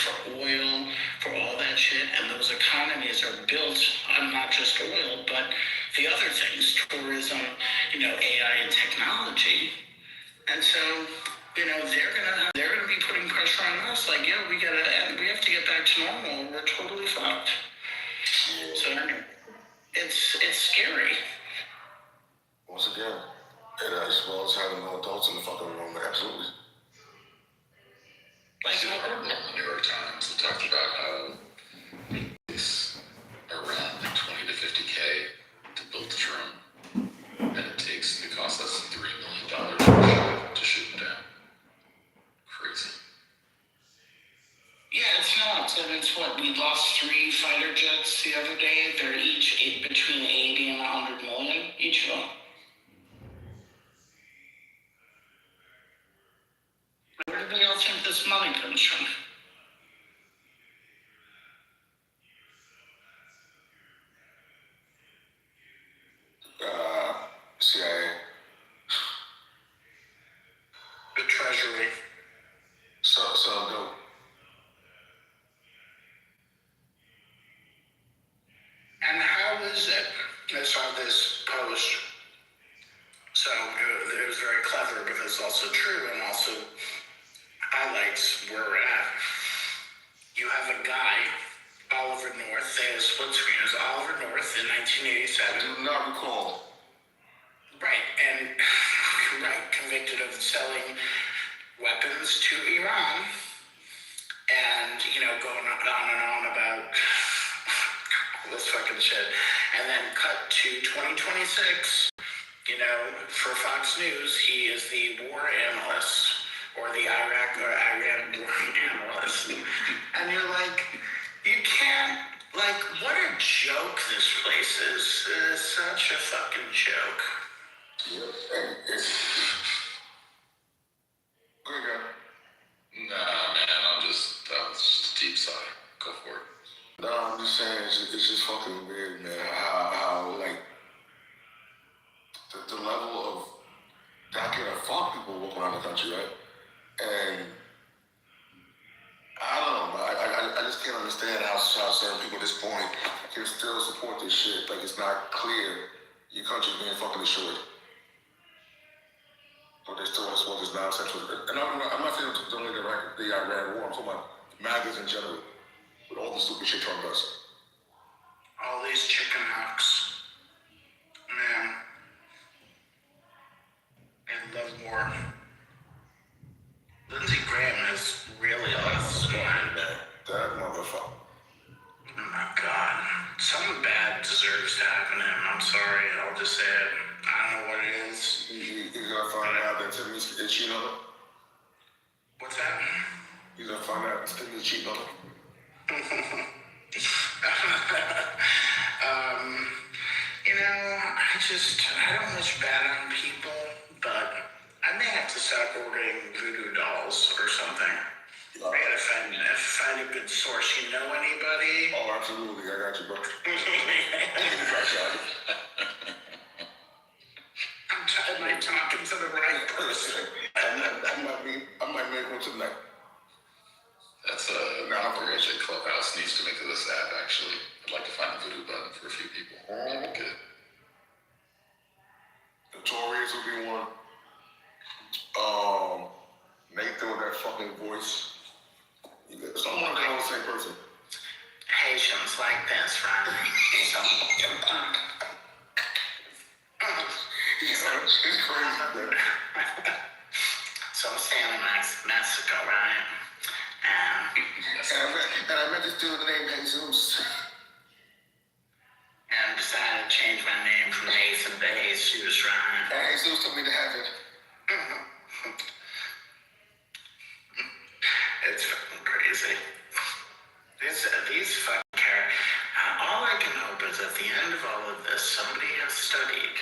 for oil, for all that shit, and those economies are built on not just oil, but the other things, tourism, AI and technology. And so, they're gonna be putting pressure on us, like, yeah, we have to get back to normal, we're totally fucked. So it's scary. Once again, and as well as having no adults in the fucking room, absolutely. I see an article in the New York Times that talked about how it's around 20 to 50K to build the drone, and it costs us $3 million to shoot them down. Crazy. Yeah, it's nuts. And it's what, we lost 3 fighter jets the other day. They're each between 80 and 100 million, each of them. Where do we all think this money comes from? CIA. The Treasury. So dope. And how is it? I saw this post. So it was very clever because it's also true and also highlights where we're at. You have a guy, Oliver North, they had a split screen. It was Oliver North in 1987. I do not recall. Right, convicted of selling weapons to Iran. And, going on about this fucking shit. And then cut to 2026, for Fox News, he is the war analyst, or the Iraq or Iran war analyst. And you're like, you can't, what a joke this place is. It is such a fucking joke. Nah, man, that was just a deep sigh. Go for it. No, I'm just saying, it's just fucking weird, man, how the level of that kind of fuck people walk around the country, right? And I don't know, but I just can't understand how certain people at this point can still support this shit. Like, it's not clear your country's being fucking destroyed. But they still want to support this nonsense. And I'm not saying it's only the Iran war, I'm talking about MAGAs in general, with all the stupid shit Trump does. All these chicken hawks. Man. I love war. Lindsey Graham is really awesome. That motherfucker. Oh my God. Something bad deserves to happen to him. I'm sorry. I'll just say it. I don't know what it is. You're gonna find out that Timmy's cheating on him? What's that? You're gonna find out that Timmy's cheating on him? I don't wish bad on people, but I may have to start ordering voodoo dolls or something. I gotta find a good source. You know anybody? Oh, absolutely. I got you, bro. Am I talking to the right person? I might make one tonight. That's a Clubhouse needs to make this app, actually. I'd like to find a voodoo button for a few people. That'd be good. Notorious would be one. Nathan with that fucking voice. Someone call the same person. Haitians like this, right? It's crazy, man. So I'm staying in Mexico, right? And I met this dude named Jesus. And I decided to change my name from Nathan to Jesus, right? And Jesus took me to heaven. It's fucking crazy. These fucking all I can hope is at the end of all of this, somebody has studied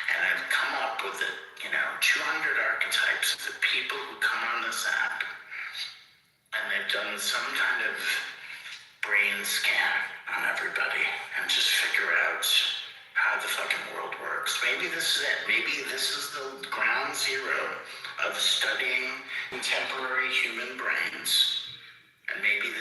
and have come up with 200 archetypes of the people who come on this app, and they've done some kind of brain scan on everybody and just figure out how the fucking world works. Maybe this is it. Maybe this is the ground zero of studying contemporary human brains. And maybe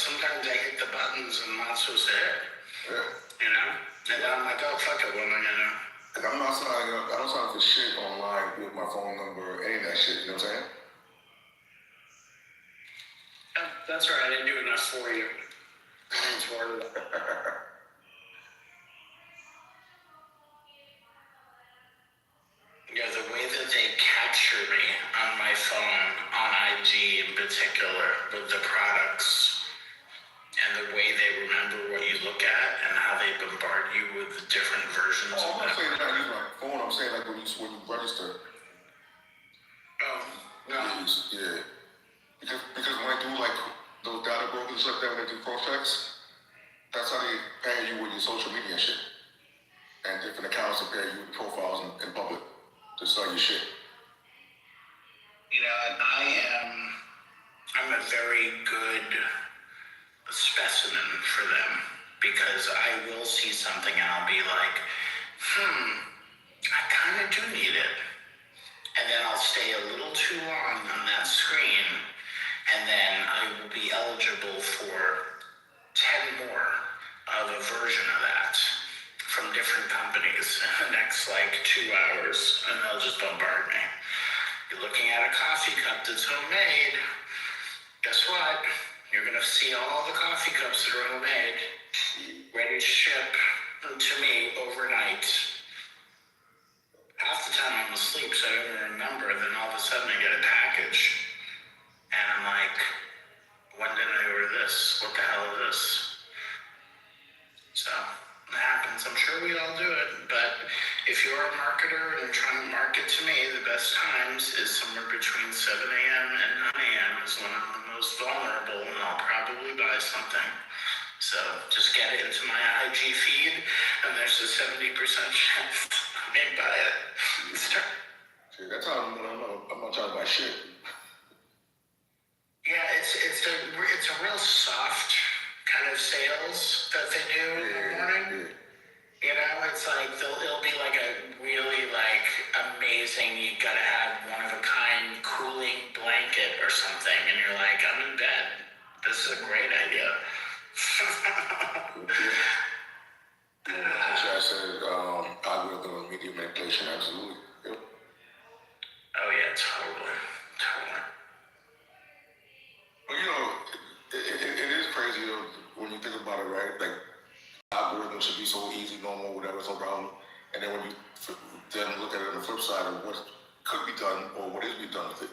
sometimes I hit the buttons I'm not supposed to hit. Yeah. You know? And then I'm like, oh, fuck it, what am I gonna? And I don't sign up for shit online with my phone number or any of that shit, you know what I'm saying? That's all right, I do enough for you. Thanks, Ward. Yeah, the way that they capture me on my phone, on IG in particular, with the products, and the way they remember what you look at, and how they bombard you with the different versions Oh, of I'm not that. saying that I use my phone, I'm saying like when you register. Oh, no. Yeah. Because when I do like those data brokers like that, when they do cross checks, that's how they pay you with your social media shit. And different accounts to pay you with profiles in public to sell your shit. You know, and I'm a very good specimen for them, because I will see something and I'll be like, I kind of do need it. And then I'll stay a little too long on that screen, and then I will be eligible for 10 more of a version of that from different companies in the next like 2 hours, and they'll just bombard me. You're looking at a coffee cup that's homemade. Guess what? You're gonna see all the coffee cups that are homemade, ready to ship to me overnight. Half the time I'm asleep, so I don't even remember. Then all of a sudden I get a package, and I'm like, when did I order this? What the hell is this? So it happens. I'm sure we all do it. But if you're a marketer and you're trying to market to me, the best times is somewhere between 7 a.m. and 9 a.m. is when I'm the most vulnerable, and I'll probably buy something. So just get it into my IG feed, and there's a 70% chance I may buy it. Shit, that's how I'm not trying to buy shit. Yeah, it's a real soft kind of sales that they do in the morning. Yeah. You know, it's like it'll be like a really like amazing, you gotta have one of a kind cooling blanket or something, and you're like, I'm in bed. This is a great idea. That's why I said algorithm and media manipulation, absolutely. Yep. Oh yeah, totally. But you know, it is crazy when you think about it, right? Like algorithms should be so easy, normal, whatever, it's no problem. And then when you then look at it on the flip side of what could be done or what is being done with it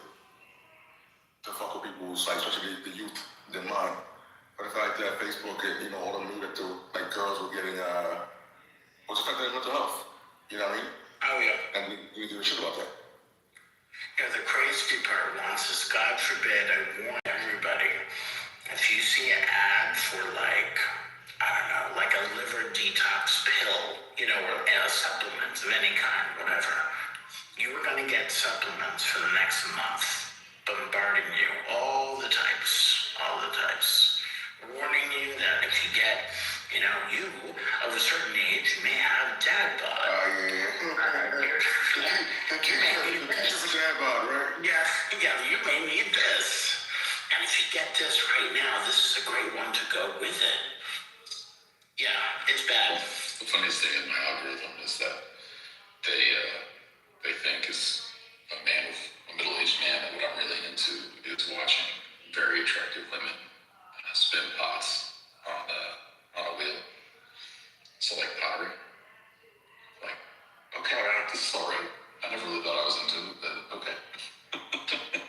to fuck with people's, like, especially the youth, than mine. But the fact that Facebook and, you know, all the knew that like girls were getting what's affecting their mental health. You know what I mean? Oh yeah. And we do shit about that. Yeah, the crazy part once is, God forbid, I warn everybody, if you see an ad for like, I don't know, like a liver detox pill, you know, or a supplement of any kind, whatever, you are going to get supplements for the next month bombarding you, all the types, warning you that if you get, you know, you of a certain age may have dad bod. Yeah, you may need this. And if you get this right now, this is a great one to go with it. Yeah, it's bad. The funniest thing in my algorithm is that they think is a middle-aged man, that what I'm really into is watching very attractive women spin pots on a wheel. So like pottery. Like, okay, this is all right. I never really thought I was into it, but okay.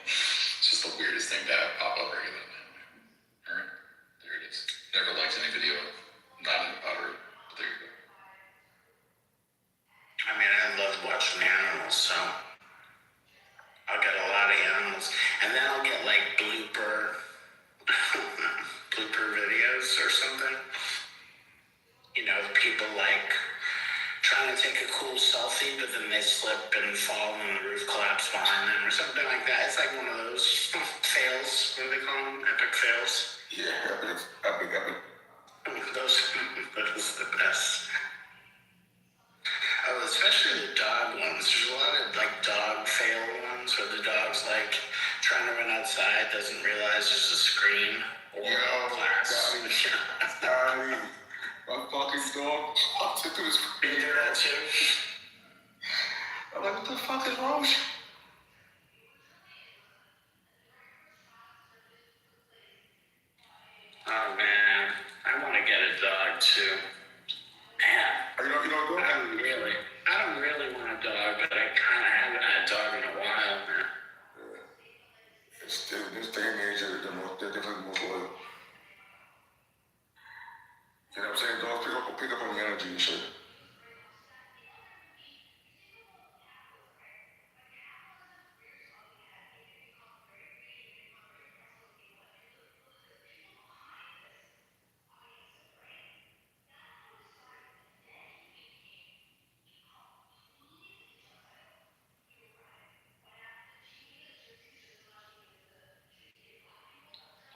It's just the weirdest thing to have pop up regularly. Alright, there it is. Never liked any video of not into pottery, but there you go. I mean, I love watching animals, so I'll get a lot of animals. And then I'll get like blooper videos or something. You know, people like trying to take a cool selfie, but then they slip and fall and the roof collapse behind them or something like that. It's like one of those fails. What do they call them? Epic fails. Yeah, epic. Those is the best. Oh, especially the dog ones. There's a lot of like dog fail ones where the dog's like trying to run outside, doesn't realize there's a screen or glass. My fucking dog popped into this You do that too? I'm like, what the fuck is wrong with you? Oh man, I want to get a dog too. Man, You know, I don't really want a dog, but I kind of haven't had a dog in a while, man. It's this day and age, they're definitely the most loyal. You know what I'm saying? Dogs pick up on the energy and shit.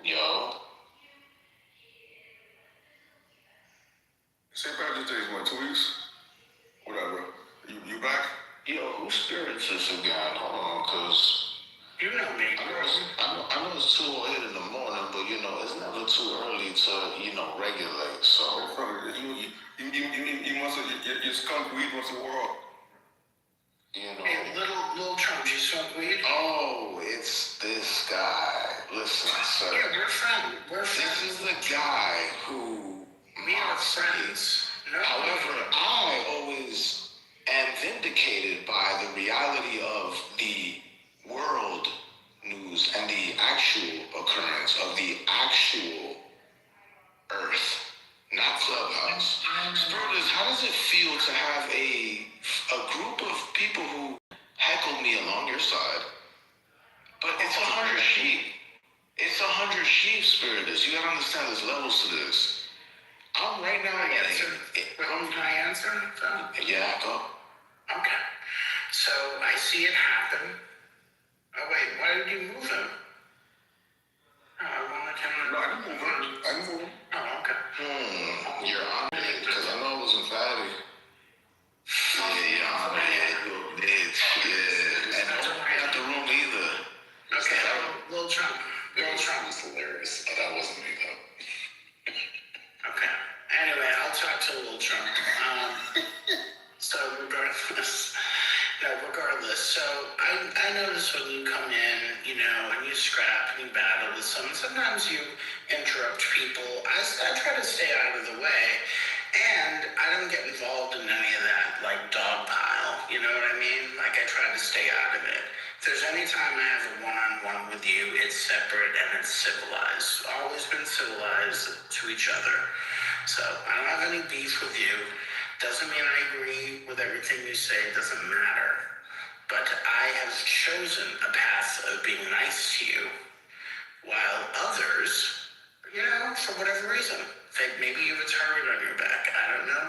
Yo, St. Patrick's Day is what, 2 weeks? Whatever. You back? yo, whose spirits is again? Hold on, cause You know me. I know it's 2:08 in the morning, but you know it's never too early to regulate. So You must have you skunk weed once in a while. Hey, little Trump, you smoke weed? Oh, it's this guy. Listen, sir. Yeah, we're friends. We're This friends. is the guy who We are mocks me. friends. No. However, I always am vindicated by the reality of the world news and the actual occurrence of the actual Earth, not Clubhouse. Spiritus, how does it feel to have a group of people who heckle me along your side? But it's 100 sheep. It's 100 sheep, Spiritus. You gotta understand there's levels to this. I'm right now Can I answer? Yeah, go. Okay. So I see it happen. Oh wait, why did you move him? Oh, I wanted him to. No, I didn't move him. Oh, okay. You're on it, because I know it wasn't fatty. Yeah, you're on it. Yeah, you a bitch. Yeah. And don't worry out the room either. Okay, Lil Trump. Lil Trump. was hilarious, but that wasn't me though. Okay. Anyway, I'll talk to Lil Trump. So regardless, so I notice when you come in, and you scrap and you battle with someone, sometimes you interrupt people. I try to stay out of the way, and I don't get involved in any of that, like, dog pile, you know what I mean? Like, I try to stay out of it. If there's any time I have a one-on-one with you, it's separate and it's civilized. Always been civilized to each other. So I don't have any beef with you. Doesn't mean I agree with everything you say. It doesn't matter. But I have chosen a path of being nice to you, while others, for whatever reason, think maybe you have a target on your back. I don't know.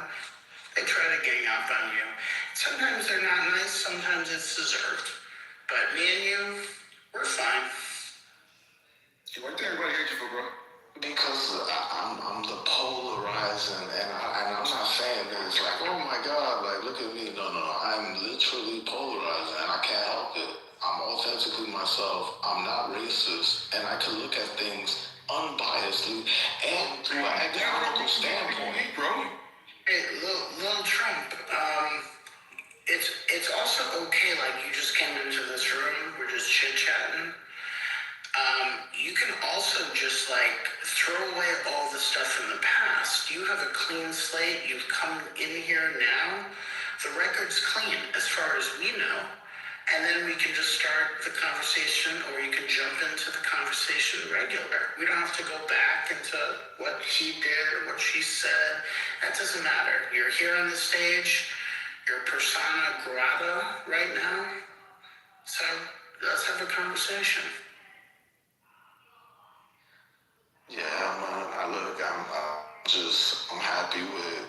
They try to gang up on you. Sometimes they're not nice. Sometimes it's deserved. But me and you, we're fine. What do everybody hate you for, bro? Because I'm the polarizing, and I'm not saying that it's like, oh my God, like, look at me. No, I'm literally polarizing, and I can't help it. I'm authentically myself. I'm not racist, and I can look at things unbiasedly and through an economical standpoint. Bro. Hey, Lil Trump, it's also okay, like, you just came into this room, we're just chit-chatting. You can also just, like, throw away all the stuff from the past. You have a clean slate. You've come in here now. The record's clean as far as we know. And then we can just start the conversation, or you can jump into the conversation regular. We don't have to go back into what he did or what she said. That doesn't matter. You're here on the stage. You're persona grata right now. So let's have a conversation. Yeah, man. I'm happy with,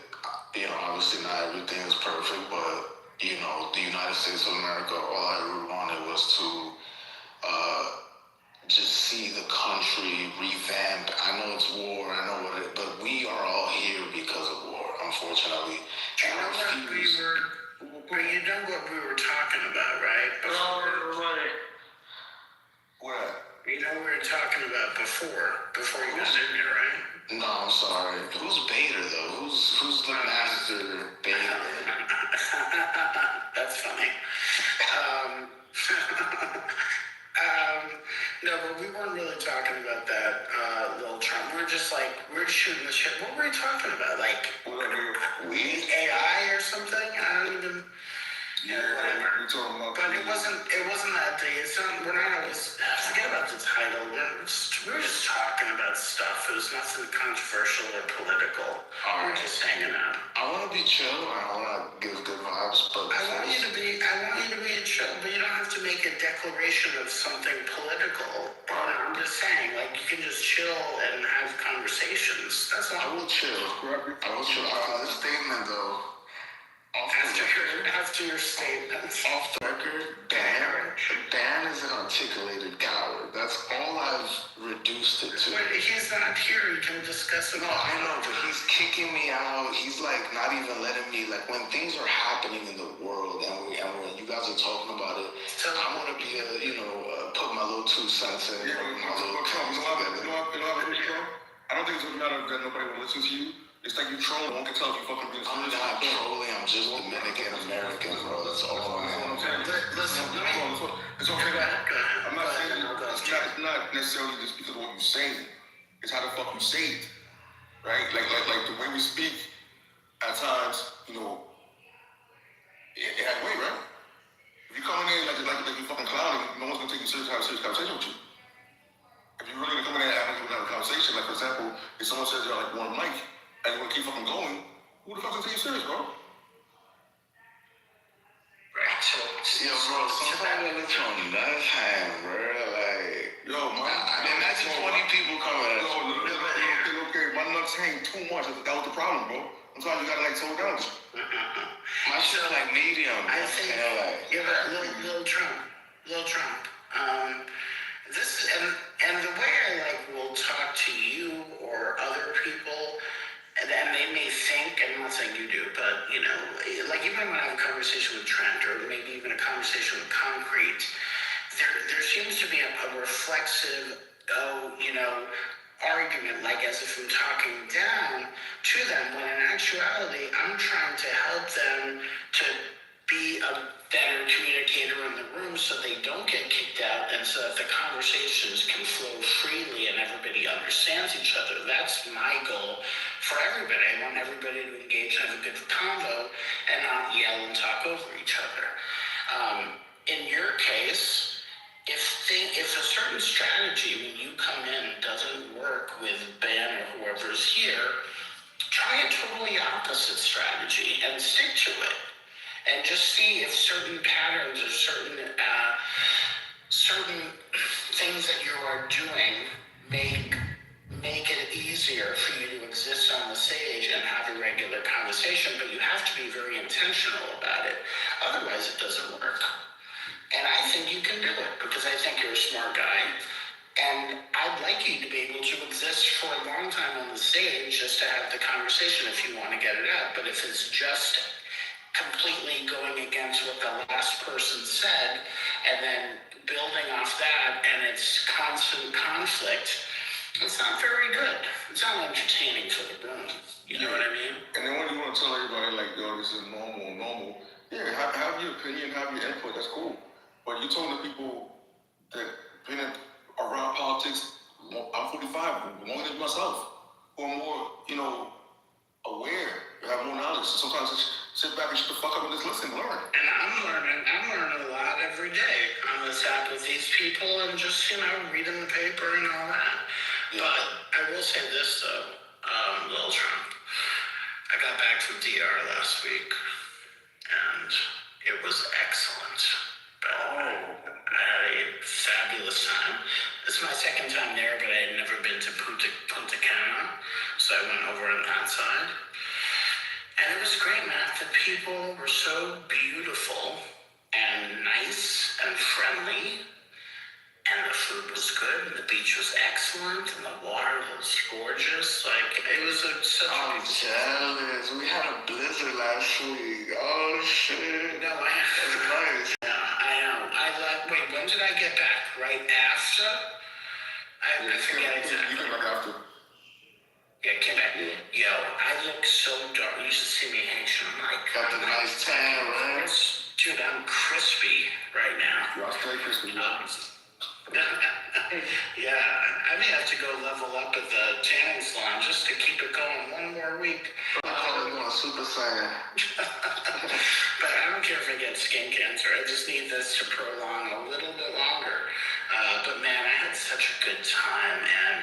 obviously not everything is perfect, but, the United States of America, all I ever wanted was to just see the country revamp. I know it's war, but we are all here because of war, unfortunately. And I refuse. But you know what we were talking about, right? What? You know what we were talking about before you got in here, right? No, I'm sorry. Who's Bader though? Who's master baby. That's funny. No, but we weren't really talking about that, little Trump. We were just shooting the shit. What were we talking about? Like, We AI or something? I don't even. Whatever. We're talking about. But it wasn't that day. We're not always, forget about the title. We were just talking about stuff. It was nothing controversial or political. We were just hanging out. I want to be chill and I want to give good vibes, but I want you to be chill, but you don't have to make a declaration of something political. I'm just saying, like, you can just chill and have conversations. That's all. I will chill. After this statement, though. After your statements. Off the record, Dan is an articulated coward. That's all I've reduced it to. But he's not here. You can discuss it. No, I know, but he's kicking me out. He's like not even letting me, like, when things are happening in the world and when you guys are talking about it, I want to be put my little 2 cents in. Yeah, my little I don't think it's a matter that nobody will listen to you. It's like you trolling. No one can tell if you fucking being I'm serious. not trolling. I'm just Dominican American, bro. That's all I am. Listen, It's okay. I'm not saying it's not necessarily just because of what you say. It's how the fuck you say it, right? Like the way we speak. At times, it has weight, right? If you coming in like you fucking clowning, no one's gonna take you serious. Have a serious conversation with you. If you're really gonna come in there and have a conversation, like for example, if someone says you're like one mic and you wanna keep fucking going, who the fuck gonna take you serious, bro? right, so Yo, bro, sometimes I look on that time, bro. Like, imagine 20 people coming at you. Okay. My nuts hang too much. That was the problem, bro. Sometimes you gotta like slow down. My shit like medium. I think like, little Trump. This and the way I will talk to you or other people, and they may think, and I'm not saying you do, but like even when I have a conversation with Trent or maybe even a conversation with Concrete, there seems to be a reflexive argument, like as if I'm talking down to them, when in actuality I'm trying to help them to be a better communicator in the room so they don't get kicked out and so that the conversations can flow freely and everybody understands each other. That's my goal for everybody. I want everybody to engage and have a good convo and not yell and talk over each other. In your case, if a certain strategy when you come in doesn't work with Ben or whoever's here, try a totally opposite strategy and stick to it. And just see if certain patterns or certain things that you are doing make it easier for you to exist on the stage and have a regular conversation. But you have to be very intentional about it. Otherwise, it doesn't work. And I think you can do it because I think you're a smart guy. And I'd like you to be able to exist for a long time on the stage just to have the conversation if you want to get it out. But if it's just completely going against what the last person said and then building off that and it's constant conflict, it's not very good. It's not entertaining for the room. You know what I mean? And then when you want to tell everybody like, yo, this is normal, yeah, have your opinion, have your input, that's cool. But you told the people that being around politics, I'm 45, longer than myself, who are more, aware, have more knowledge. Sometimes it's sit back and shut the fuck up and just listen, learn. And I'm learning a lot every day on this app with these people and just, reading the paper and all that. Yeah. But I will say this though, Lil Trump. I got back from DR last week and it was excellent. But I had a fabulous time. This is my second time there, but I had never been to Punta Cana, so I went over on that side. And it was great, man. The people were so beautiful and nice and friendly. And the food was good, and the beach was excellent, and the water was gorgeous. Like, it was such a... I'm jealous. We had a blizzard last week. Oh, shit. No, That's nice. Yeah, I know. Wait, when did I get back? Right after? I forget exactly. You came back after. Yeah, came back. Yo, I look so dark. You should see me Haitian. I'm like, Got the nice tan, right? dude, I'm crispy right now. Y'all stay crispy, y'all. Yeah, I may have to go level up at the tanning salon just to keep it going one more week. I'm going Super Saiyan. But I don't care if I get skin cancer. I just need this to prolong a little bit longer. But man, I had such a good time. And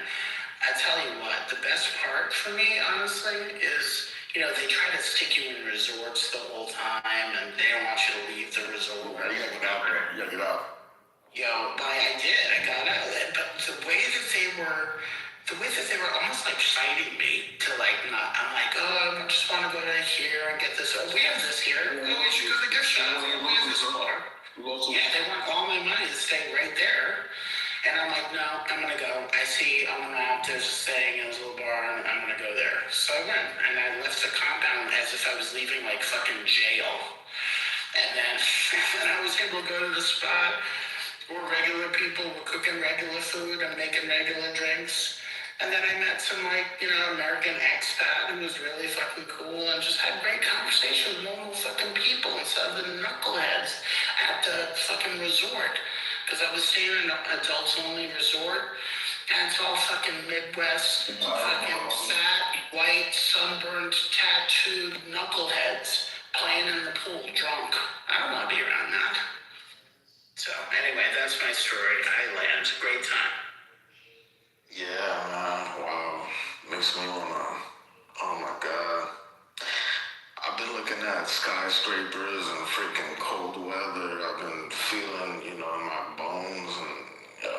I tell you what, the best part for me, honestly, is, you know, they try to stick you in resorts the whole time and they don't want you to leave the resort. You gotta get out, man. You gotta get out. Yo, I did. I got out of it. But the way that they were almost like fighting me to like not. I'm like, oh, I just want to go to here and get this. Oh, we have this here. Oh, we should go to the gift shop. We have this bar. Yeah, they want all my money to stay right there. And I'm like, no, I'm gonna go. I see on the map there's a thing in this little bar, and I'm gonna go there. So I went, and I left the compound as if I was leaving like fucking jail. And then I was able to go to the spot where regular people were cooking regular food and making regular drinks. And then I met some, like, you know, American expat who was really fucking cool and just had great conversation with normal fucking people instead of the knuckleheads at the fucking resort. Because I was staying in an adults-only resort, and it's all fucking Midwest, fucking fat, white, sunburned, tattooed knuckleheads playing in the pool drunk. I don't want to be around that. So anyway, that's my story. I land. Great time. Yeah, man. Wow. Makes me wanna. Oh my God. I've been looking at skyscrapers and freaking cold weather. I've been feeling, you know, in my bones, and yo,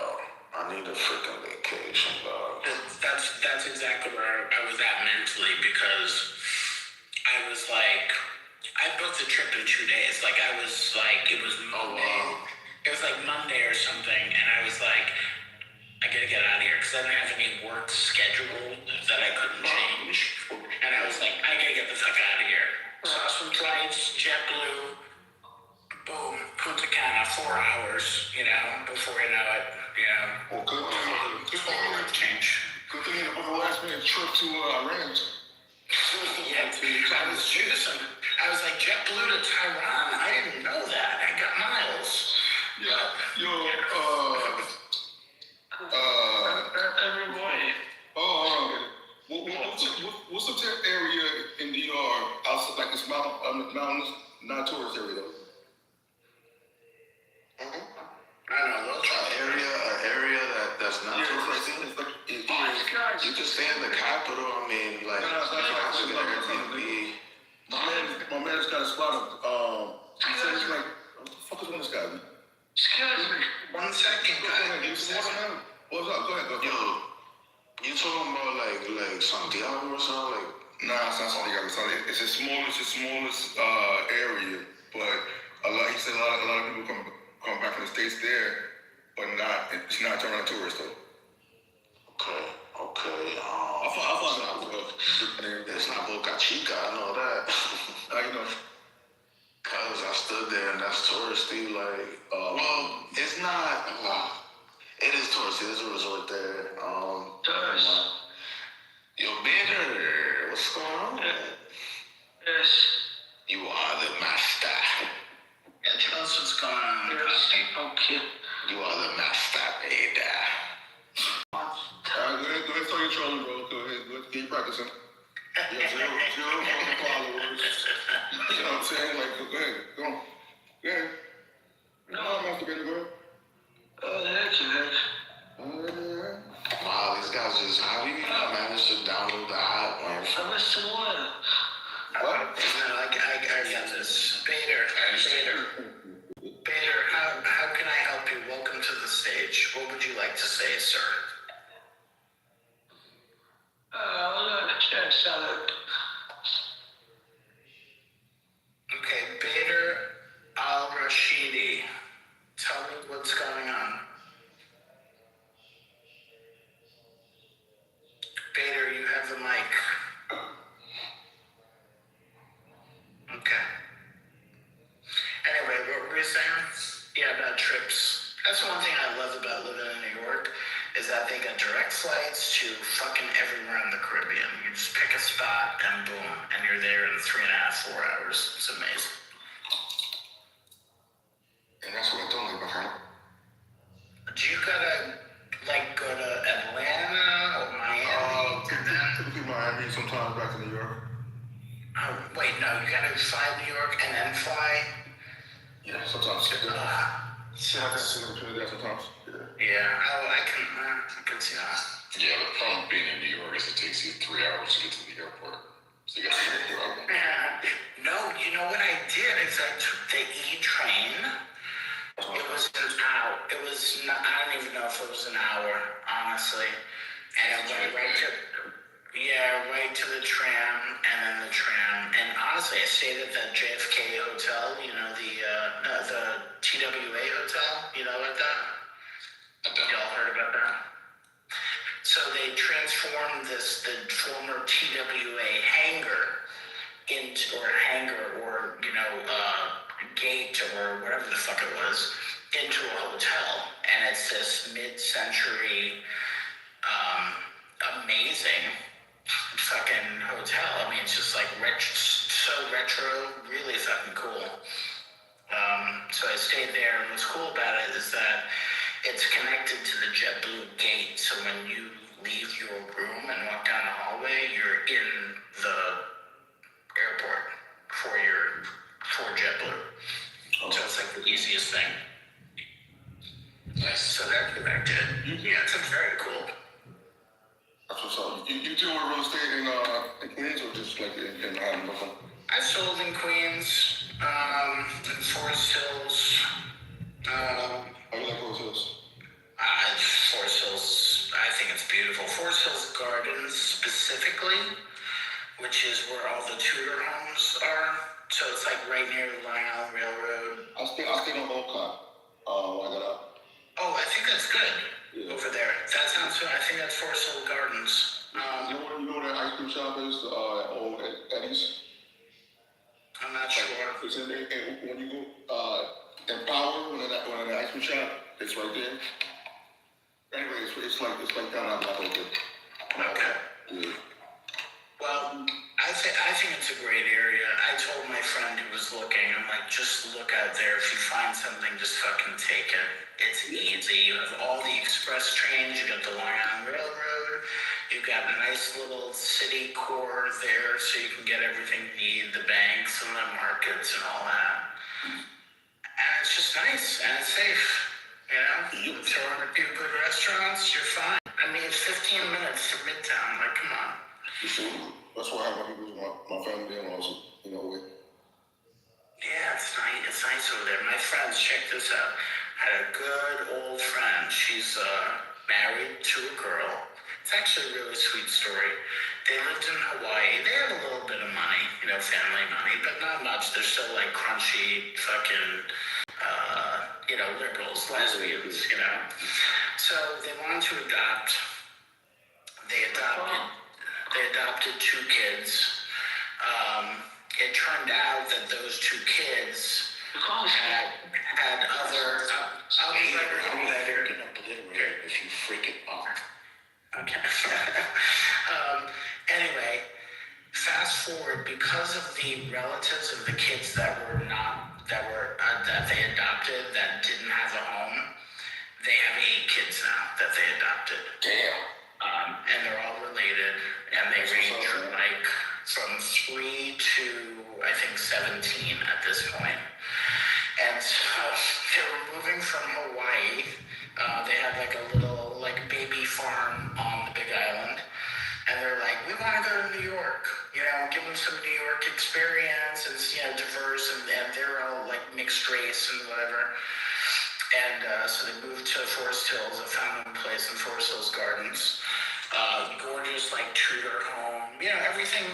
I need a freaking vacation, dog. That's exactly where I was at mentally, because I was like, I booked the trip in 2 days. Like I was like, it was Monday. wow. It was like Monday or something, and I was like, I gotta get out of here because I didn't have any work scheduled that I couldn't change. And I was like, I gotta get the fuck out of here. Saw some flights, JetBlue, boom, Punta Cana, 4 hours, you know, before you know it, you know. Well, good thing Change. you didn't book a last minute trip to Iran. Yeah, I was choosing. I was like, JetBlue to Tehran? I didn't know that. I got miles. Yeah, yo, Every morning. what's the area in DR outside, like it's mountains, not tourist area though? I don't know, they'll try. An area that's not touristy. It's like, You can stay in the capital. I mean, like, No, it's not you have to like- get an Airbnb. my man's got a spot of, he said it's like, what the fuck is on this guy? Excuse me. 1 second, What's up? Go ahead. Yo, you talking about like Santiago or something? Like, Nah, it's not Santiago. It's the smallest area, but he said a lot of people come back from the States there, but it's not turning tourist though. okay. I thought It's not Boca Chica, I know that. How you know? Cause I stood there and that's touristy. Like, well, it's not. It is touristy. There's a resort there. Tourist. Yo, Bitter, what's going on? Yes. You are the master. Yeah, tell us what's going on. Yes. Okay. You are the master, Bitter. Go ahead, start your trolling, bro. Go ahead, keep practicing. You have zero fucking followers. You know what I'm saying? Like, go ahead, go on. Go ahead. No, I'm not going to go ahead. Heck. Wow, these guys just, how do you manage to download the app? Man? I missed some water. What? No, I got this. Bader, how can I help you? Welcome to the stage. What would you like to say, sir? I'll let a chicken salad. Okay, Bader al-Rashidi. Tell me what's going on. Bader, you have the mic. Okay. Anyway, what were we saying? Yeah, about trips. That's one thing I love about living in New York, is that they got direct flights to fucking everywhere in the Caribbean. You just pick a spot and boom, and you're there in 3.5, 4 hours. It's amazing. And that's what I told him, my friend. Do you gotta like go to Atlanta or Miami? Typically Miami, sometimes back to New York. Oh, wait, no, you gotta fly to New York and then fly? Yeah, sometimes. See, I can see Trinidad sometimes. Yeah, I can see that. Yeah, the problem being in New York is it takes you 3 hours to get to the airport. So you got to figure out. No, you know what I did is I took the E train. It was an hour. It was not, I don't even know if it was an hour, honestly. And I went right to the tram, and then the tram. And honestly, I stayed at the JFK hotel. You know the TWA hotel. You know about that? Y'all heard about that? So they transformed the former TWA hangar into, or gate or whatever the fuck it was, into a hotel, and it's this mid-century, amazing fucking hotel. I mean, it's just like so retro, really fucking cool. So I stayed there, and what's cool about it is that it's connected to the JetBlue gate, so when you leave your room and walk down the hallway, you're in the airport for JetBlue. So it's like the easiest thing. Nice. So that's what I did. Yeah, it's very cool. That's what's up. You do real estate in Queens or just like in Brooklyn? I sold in Queens, in Forest Hills. How you like Forest Hills? Forest Hills, I think it's beautiful. Forest Hills Gardens specifically, which is where all the Tudor homes are. So it's like right near the Long Island Railroad. I stayed on Olcott when I got out. Oh, I think that's good over there. That sounds good. I think that's Forest Hill Gardens. You know where the ice cream shop is? Old Eddie's? I'm not sure. It's in there. And when you go in Power, when the ice cream shop, it's right there. Anyway, it's like down on that whole thing. Okay. Yeah. Well, I think it's a great area. I told my friend who was looking, I'm like, just look out there. If you find something, just fucking take it. It's easy. You have all the express trains. You got the Long Island Railroad. You got a nice little city core there, so you can get everything you need, the banks and the markets and all that. And it's just nice and it's safe. You know, you throw in a few good restaurants, you're fine. I mean, it's 15 minutes to Midtown. Like, come on. That's why I have my people, my family and also, with. Yeah, it's nice. It's nice over there. My friends, check this out. I had a good old friend. She's married to a girl. It's actually a really sweet story. They lived in Hawaii. They had a little bit of money, family money, but not much. They're still like crunchy fucking, liberals, lesbians, So they wanted to adopt. They adopted 2 kids. It turned out that those 2 kids had other. I'll be better. You can obliterate if you freak it off. Okay. Anyway, fast forward, because of the relatives of the kids that they adopted that didn't have a home, they have 8 kids now that they adopted. Damn. And they're all related, and they range from 3 to I think 17 at this point. And so they were moving from Hawaii. They had like a little baby farm on the Big Island, and they're like, we want to go to New York. Give them some New York experience, and diverse, and they're all like mixed race and whatever. And so they moved to Forest Hills. I found them a place in Forest Hills Gardens. Gorgeous, like Tudor home. Everything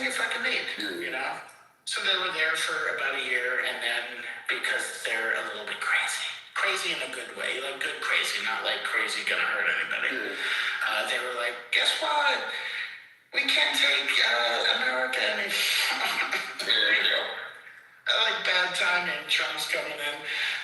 you fucking need. So they were there for about a year, and then because they're a little bit crazy in a good way, like good crazy, not like crazy gonna hurt anybody. They were like, guess what? We can't take American. Like bad timing. Trump's coming in.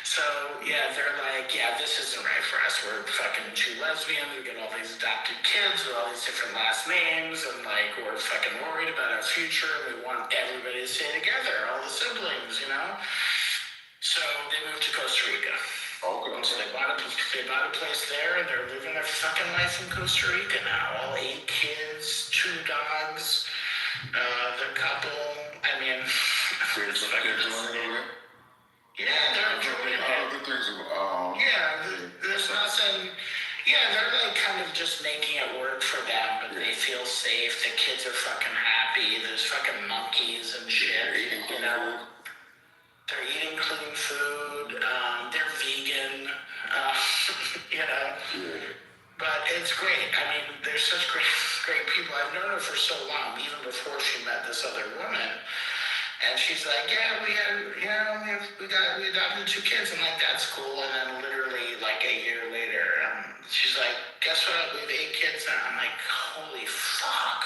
So So, yeah, they're like, yeah, this isn't right for us. We're fucking two lesbians. We get all these adopted kids with all these different last names. And, like, we're fucking worried about our future. We want everybody to stay together, all the siblings, you know? So they moved to Costa Rica. Okay. So they bought a place there, and they're living their fucking life in Costa Rica now. All 8 kids, 2 dogs, the couple. I mean, They're doing it over there? yeah, they're enjoying it. Good things There's nothing. Yeah, they're like kind of just making it work for them, but they feel safe. The kids are fucking happy. There's fucking monkeys and shit. You know, they're eating clean food. They're vegan. You know, but it's great. I mean, they're such great people. I've known her for so long, even before she met this other woman. And she's like, yeah, we adopted 2 kids. I'm like, that's cool. And then literally like a year later, she's like, guess what? We have 8 kids now. I'm like, holy fuck.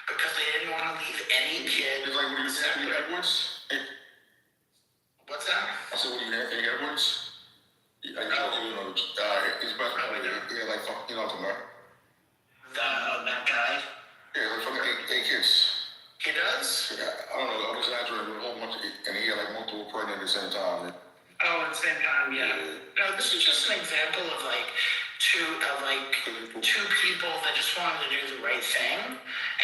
Because they didn't want to leave any kid. It's like when you have any Edwards? What's that? I said, when you have any Edwards? It's about like, you know, tomorrow. That guy? Yeah, like fucking 8 kids. He does? Yeah, I don't know, I was exaggerating with a whole bunch of, and he had like multiple pregnant at the same time. Oh, at the same time, yeah. No, this is just an example of two people that just wanted to do the right thing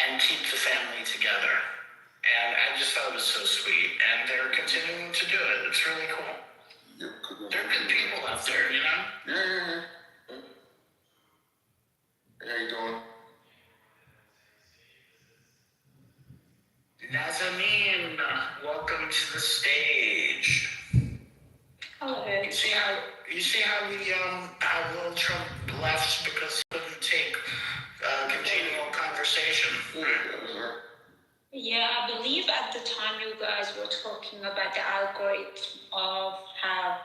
and keep the family together. And I just thought it was so sweet. And they're continuing to do it. It's really cool. Yeah, They're good people out there, you know? Yeah. Hey, how you doing? Nazanin, welcome to the stage. Hello. You see how Donald Trump left because he couldn't take congenial conversation. Yeah, I believe at the time you guys were talking about the algorithm of how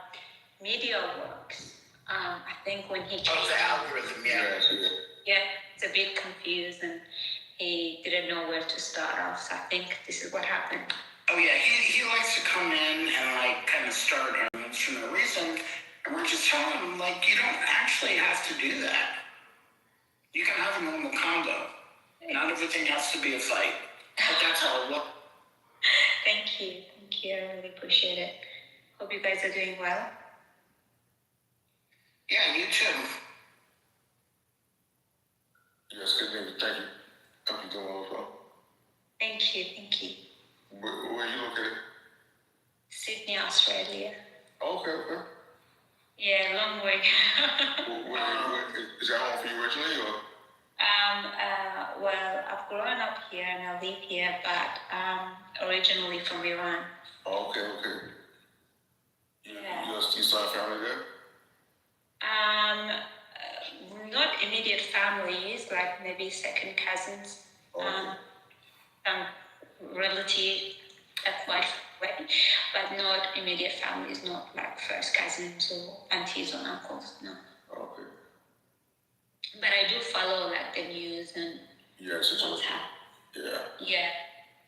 media works. I think when he came, the algorithm, yeah, it's a bit confused and he didn't know where to start off. So I think this is what happened. Oh yeah, he likes to come in and like kind of start arguments for no reason, and we're just telling him like you don't actually have to do that. You can have a normal combo. Not everything has to be a fight. But that's all. Thank you. I really appreciate it. Hope you guys are doing well. Yeah, you too. Yes, good news. Thank you. Hope you're doing well as well. Thank you. Where are you located? Sydney, Australia. Okay. Yeah, long way. Is that home for you originally, or? Well, I've grown up here and I live here, but originally from Iran. Okay. Yeah. You still have family there? Not immediate families, like maybe second cousins, some relative that's quite far away, but not immediate families, not like first cousins or aunties or uncles, no. Okay. But I do follow like the news and Yes, it's what's okay. happening. Yeah. Yeah,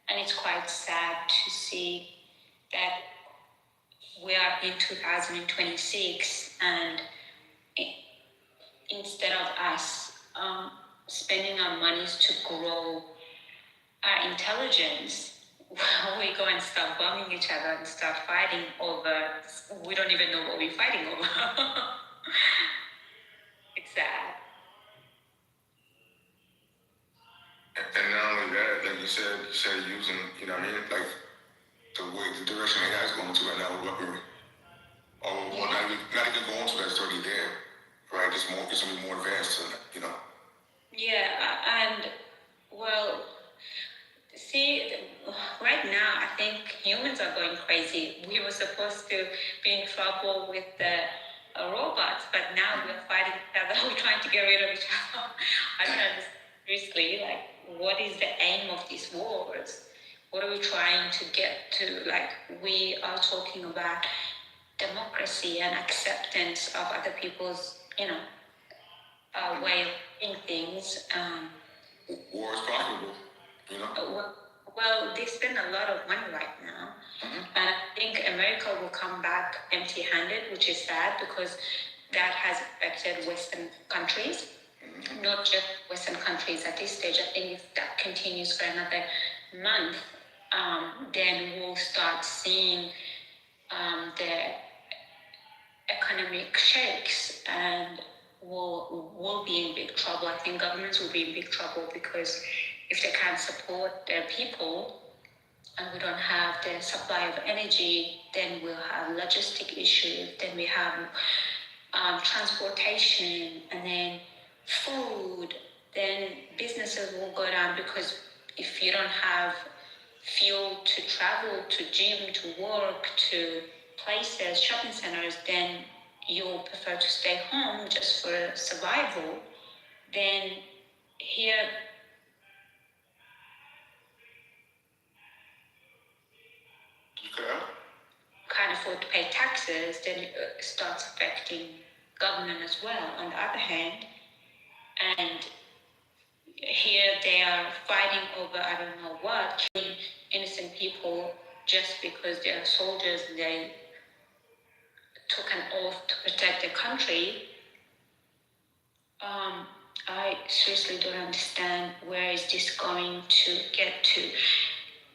and it's quite sad to see that we are in 2026 and instead of us spending our monies to grow our intelligence, we go and start bombing each other and start fighting over, we don't even know what we're fighting over. It's sad. And not only that, like you said using, you know what I mean, like the direction AI is going to right now with weaponry. Or not even going to that's already there, right? It's going to be more advanced than that, you know. Yeah, and well, see, right now I think humans are going crazy. We were supposed to be in trouble with the robots, but now we're fighting each other. We're trying to get rid of each other. I don't understand seriously, like, what is the aim of these wars? What are we trying to get to? Like, we are talking about democracy and acceptance of other people's, way of doing things. War is profitable, you know. Well, they spend a lot of money right now. And I think America will come back empty-handed, which is sad because that has affected Western countries, not just Western countries at this stage. I think if that continues for another month, then we'll start seeing the economic shakes and will be in big trouble. I think governments will be in big trouble because if they can't support their people and we don't have the supply of energy, then we'll have logistic issues, then we have transportation, and then food, then businesses will go down because if you don't have fuel to travel to gym, to work, to places, shopping centers, then you'll prefer to stay home just for survival. Then here, Okay. can't afford to pay taxes, then it starts affecting government as well. On the other hand, and here they are fighting over I don't know what, killing innocent people just because they are soldiers. They took an oath to protect the country. I seriously don't understand where is this going to get to.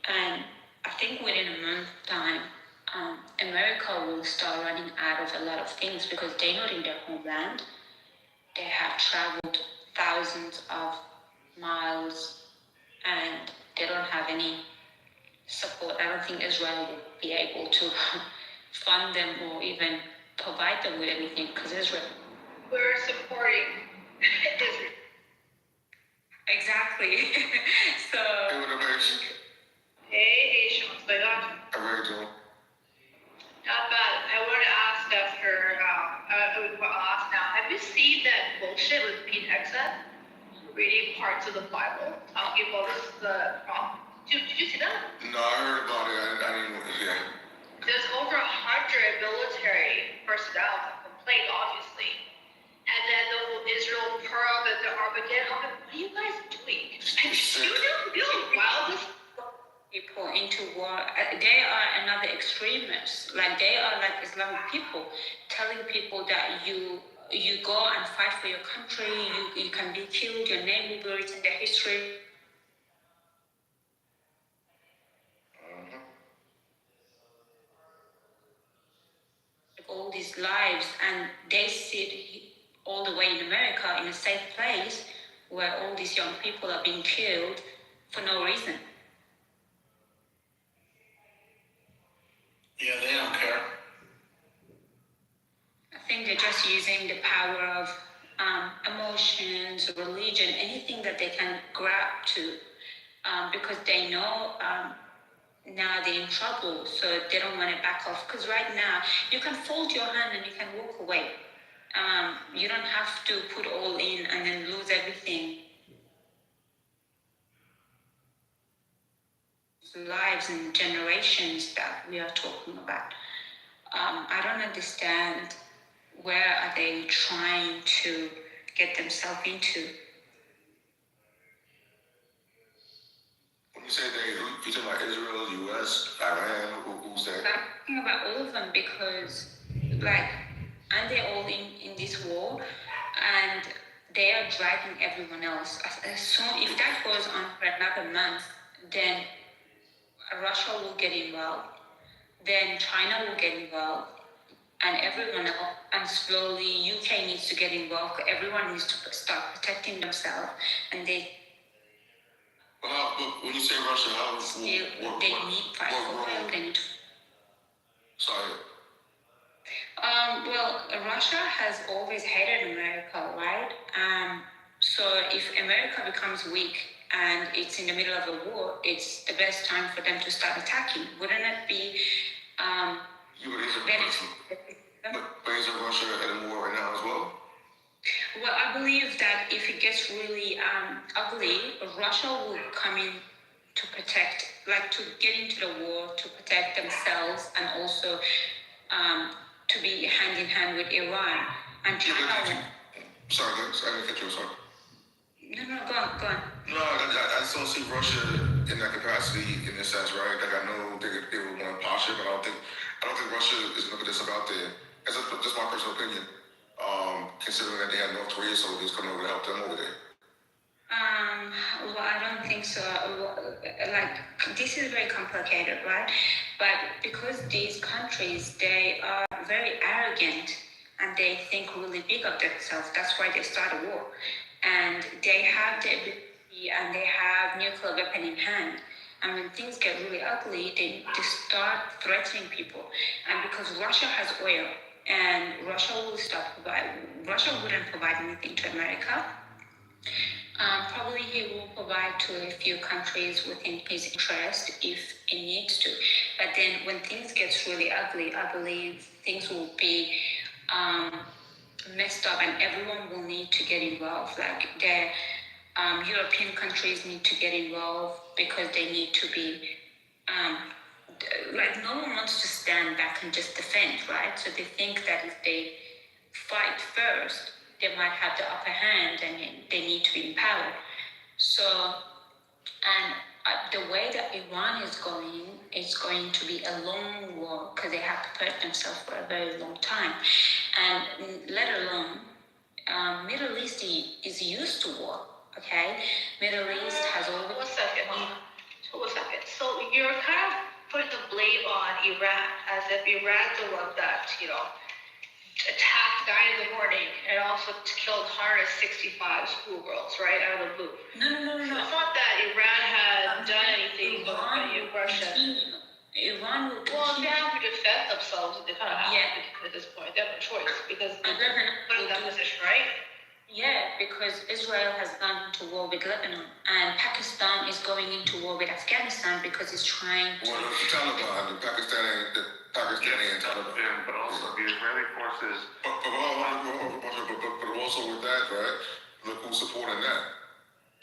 And I think within a month's time, America will start running out of a lot of things because they're not in their homeland. They have traveled thousands of miles and they don't have any support. I don't think Israel will be able to fund them or even provide them with anything because Israel. We're supporting Israel. Exactly. So. Hey, what up, Ace? Hey, Sean, what's going on? How are you doing? Not bad. I wanted to ask after, I'll ask now, have you seen that bullshit with Pete Hegseth reading parts of the Bible, talking about this, the prompt? Did you see that? No, I heard about it. I didn't, yeah. There's over 100 military personnel that complained, obviously. And then the whole Israel Pearl and the Armageddon. I'm like, what are you guys doing? You know wildest People into war. They are another extremists. Like they are like Islamic people, telling people that you go and fight for your country. You can be killed. Your name will be written in the history. All these lives, and they sit all the way in America in a safe place where all these young people are being killed for no reason. Yeah, they don't care. I think they're just using the power of emotions, religion, anything that they can grab to, because they know now they're in trouble, so they don't want to back off. Because right now, you can fold your hand and you can walk away. You don't have to put all in and then lose everything. Lives and generations that we are talking about. I don't understand where are they trying to get themselves into. When you say they, you talking about Israel, U.S., Iran, who's that? I'm talking about all of them because, like, and they're all in this war, and they are dragging everyone else. As soon if that goes on for another month, then Russia will get involved, then China will get involved, and everyone else, and slowly UK needs to get involved. Everyone needs to start protecting themselves, and they. But when you say Russia, how is They need fight for oil. They need. Sorry. Well, Russia has always hated America, right? So if America becomes weak and it's in the middle of a war, it's the best time for them to start attacking. Wouldn't it be? But isn't Russia at a war right now as well? Well, I believe that if it gets really ugly, Russia will come in to protect, like to get into the war, to protect themselves, and also to be hand in hand with Iran. And China will... Sorry, I didn't cut you, sorry. No, go on. No, I just don't see Russia in that capacity in this sense, right? Like I know they would want to posture, but I don't think Russia is looking this about there. That's just my personal opinion. Considering that they have North Korea soldiers coming over to help them over there. Well, I don't think so. Like, this is very complicated, right? But because these countries, they are very arrogant and they think really big of themselves. That's why they start a war. And they have the ability and they have nuclear weapon in hand. And when things get really ugly, they start threatening people. And because Russia has oil and Russia wouldn't provide anything to America. Probably he will provide to a few countries within his interest if it needs to. But then when things get really ugly, I believe things will be messed up and everyone will need to get involved. Like the European countries need to get involved because they need to be, like no one wants to stand back and just defend, right? So they think that if they fight first, they might have the upper hand and they need to be empowered. So, and the way that Iran is going, it's going to be a long war because they have prepared themselves for a very long time. And let alone, Middle East is used to war, okay? Middle East has always... One second. So you're kind of putting the blame on Iran as if Iran's the one that, attacked 9 in the morning and also killed 165 schoolgirls, right, out of the blue. No. So it's not that Iran had done anything but Russia. Iran will continue. Well, if they have to defend themselves, they kind of have to at this point. They have no choice because they're put in that position, right? Yeah, because Israel has gone into war with Lebanon and Pakistan is going into war with Afghanistan because it's trying to... Well, the Taliban, the Pakistani and Taliban. But also the Israeli forces. But also with that, right? Look who's supporting that.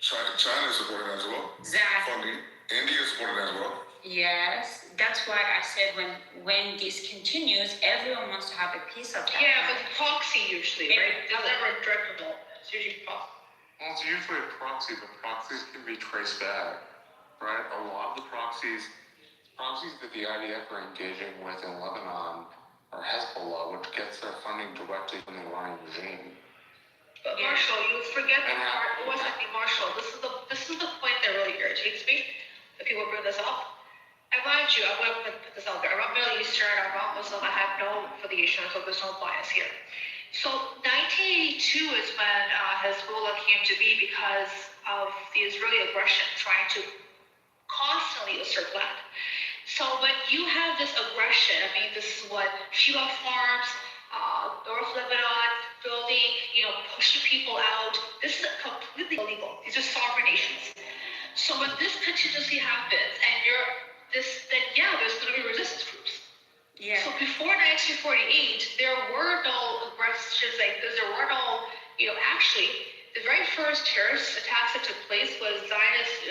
China is supporting that as well. Exactly. Funding. India is supporting that as well. Yes, that's why I said when this continues, everyone wants to have a piece of that. Yeah, but proxy usually, right? It's never direct involvement. It's usually proxy. Well, it's usually a proxy, but proxies can be traced back, right? A lot of the proxies that the IDF are engaging with in Lebanon are Hezbollah, which gets their funding directly from the Iranian regime. But Marshall, you forget the part. It wasn't Marshall. This is the point that really irritates me. That people bring this up. And mind you, I'm going to put this out there. I'm not Middle Eastern, I'm not Muslim, I have no affiliation, so there's no bias here. So 1982 is when Hezbollah came to be because of the Israeli aggression, trying to constantly assert land. So when you have this aggression, I mean, this is what Shiva farms, North Lebanon, building, pushing people out. This is completely illegal. These are sovereign nations. So when this contingency happens, and there's going to be resistance groups. Yeah. So before 1948, there were no aggressions like this. There were no, actually, the very first terrorist attacks that took place was Zionist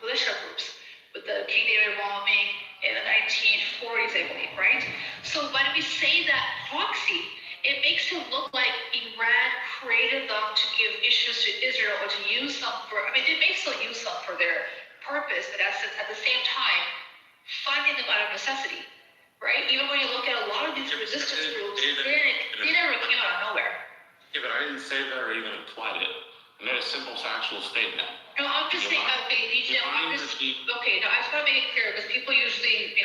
militia groups with the King David bombing in the 1940s, I believe, right? So when we say that proxy, it makes it look like Iran created them to give issues to Israel or to use them they may still use them for their purpose, but at the same time, funding them out of necessity, right? Even when you look at a lot of these resistance groups, they never came out of nowhere. Yeah, but I didn't say that or even implied it. I made a simple factual statement. No, I'm just saying, I just want to make it clear because people usually,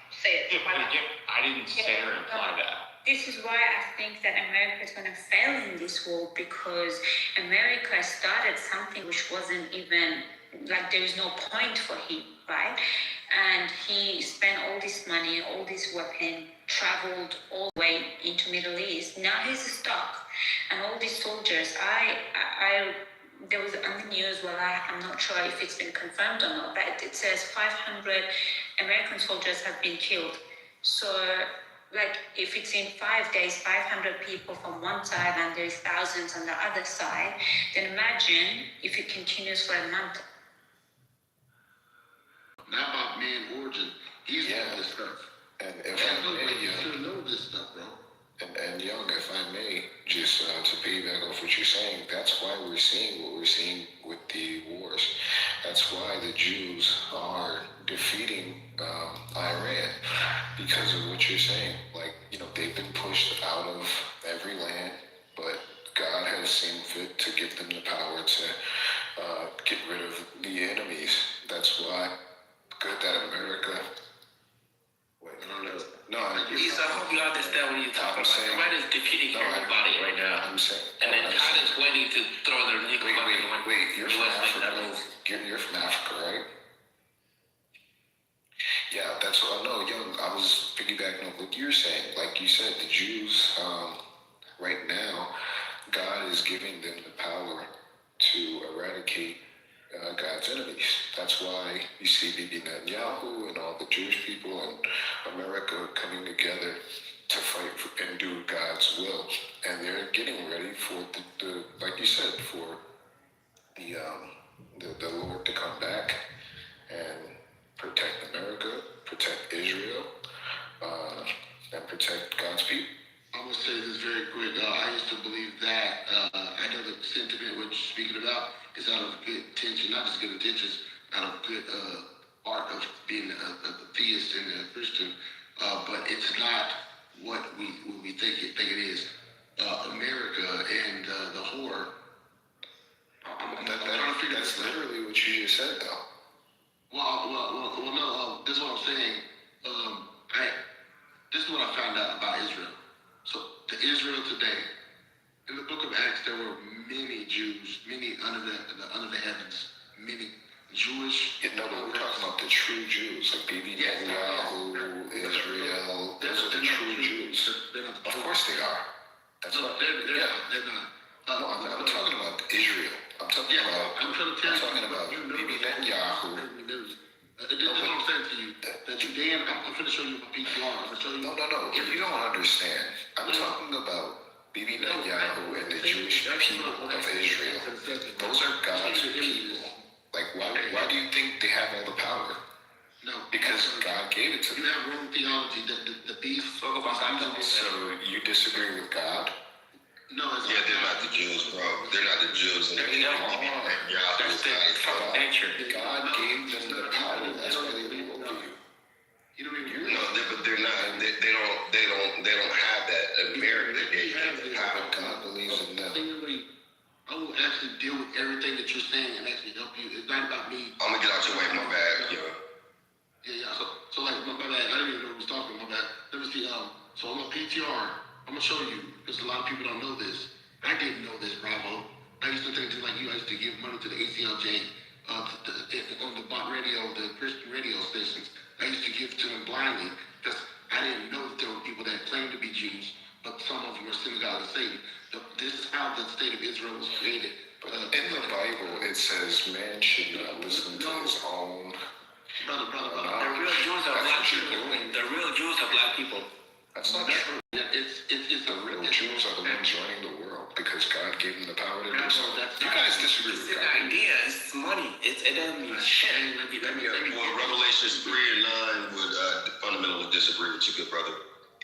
say it. Yeah, but again, I didn't say or imply that. This is why I think that America is going to fail in this war because America started something which wasn't even, like there is no point for him, right? And he spent all this money, all this weapon, traveled all the way into Middle East. Now he's stuck. And all these soldiers, there was on the news, I'm not sure if it's been confirmed or not, but it says 500 American soldiers have been killed. So, if it's in 5 days, 500 people from one side and there's thousands on the other side, then imagine if it continues for a month. Not about man origin. He's doing this stuff. And You should know this stuff, bro. And Young, if I may, just to piggyback off what you're saying, that's why we're seeing what we're seeing with the wars. That's why the Jews are defeating Iran because of what you're saying. Like, they've been pushed out of every land, but God has seen fit to give them the power to get rid of the enemies. That's why good that America. Wait, no, Lisa, I hope you understand what you're talking about. saying, Iran is defeating everybody right now. I'm saying, And then China is waiting to throw their nuclear weapon. wait, you're from US make that Africa. move. You're from Africa, right? Yeah, that's what I know. Young, I was piggybacking on what you're saying. Like you said, the Jews, right now, God is giving them the power to eradicate God's enemies. That's why you see Bibi Netanyahu and all the Jewish people in America coming together to fight and do God's will. And they're getting ready for the like you said, for the Lord to come back and protect America, protect Israel, and protect God's people. I'm going to say this very quick. I used to believe that. I know the sentiment what you're speaking about is out of good intention, not just good intentions, out of good art of being a theist and a Christian. But it's not what we think it is. America and the horror. I'm trying to figure That's this out. literally what you just said, though. Well, no. This is what I'm saying. This is what I found out about Israel. So, the Israel today, in the book of Acts, there were many Jews, many under the heavens, many Jewish. Yeah, no, but we're talking about the true Jews, like Bibi Netanyahu, Israel. Those are the true Jews. Of course they are. That's No, what. they're Yeah. not. They're not. No, I'm talking about Israel. I'm talking I'm trying to tell I'm talking about you. Bibi Netanyahu. This is what I'm saying to you. That Judean, I'm going to show you my PTR. I'm going to show you. No. If you don't understand, I'm talking about Bibi Netanyahu and the Jewish people of Israel. Those are God's people. Like, why do you think they have all the power? No. Because God gave it to You them. have wrong theology. The beast. So you disagree with God? No, it's Yeah, they're not the Jews, bro. They're not the Jews. And That's the fucking nature. God gave them the power. That's why they rule over you. You don't even. but they're not. They don't have that. America gave them the power. God believes in them. I will actually deal with everything that you're saying and actually help you. It's not about me. I'm gonna get out your way, my bad. Yeah. So like, my bad. I didn't even know who was talking. My bad. Let me see. So I'm on PTR. I'm gonna show you because a lot of people don't know this. I didn't know this, Bravo. I used to think just like you. I used to give money to the ACLJ, on the bot radio, the Christian radio stations. I used to give to them blindly because I didn't know that there were people that claimed to be Jews, but some of them were synagogue of Satan. This is how the state of Israel was created. In the Bible, it says man should not listen to his own. Brother. The real Jews are black people. The real Jews are black people. That's not true. It's The real Jews are the ones running the world because God gave them the power to do so. You guys disagree with It's an God. idea. It's money. It doesn't mean shit. Well, Revelations 3 and 9 would fundamentally disagree with you, good brother.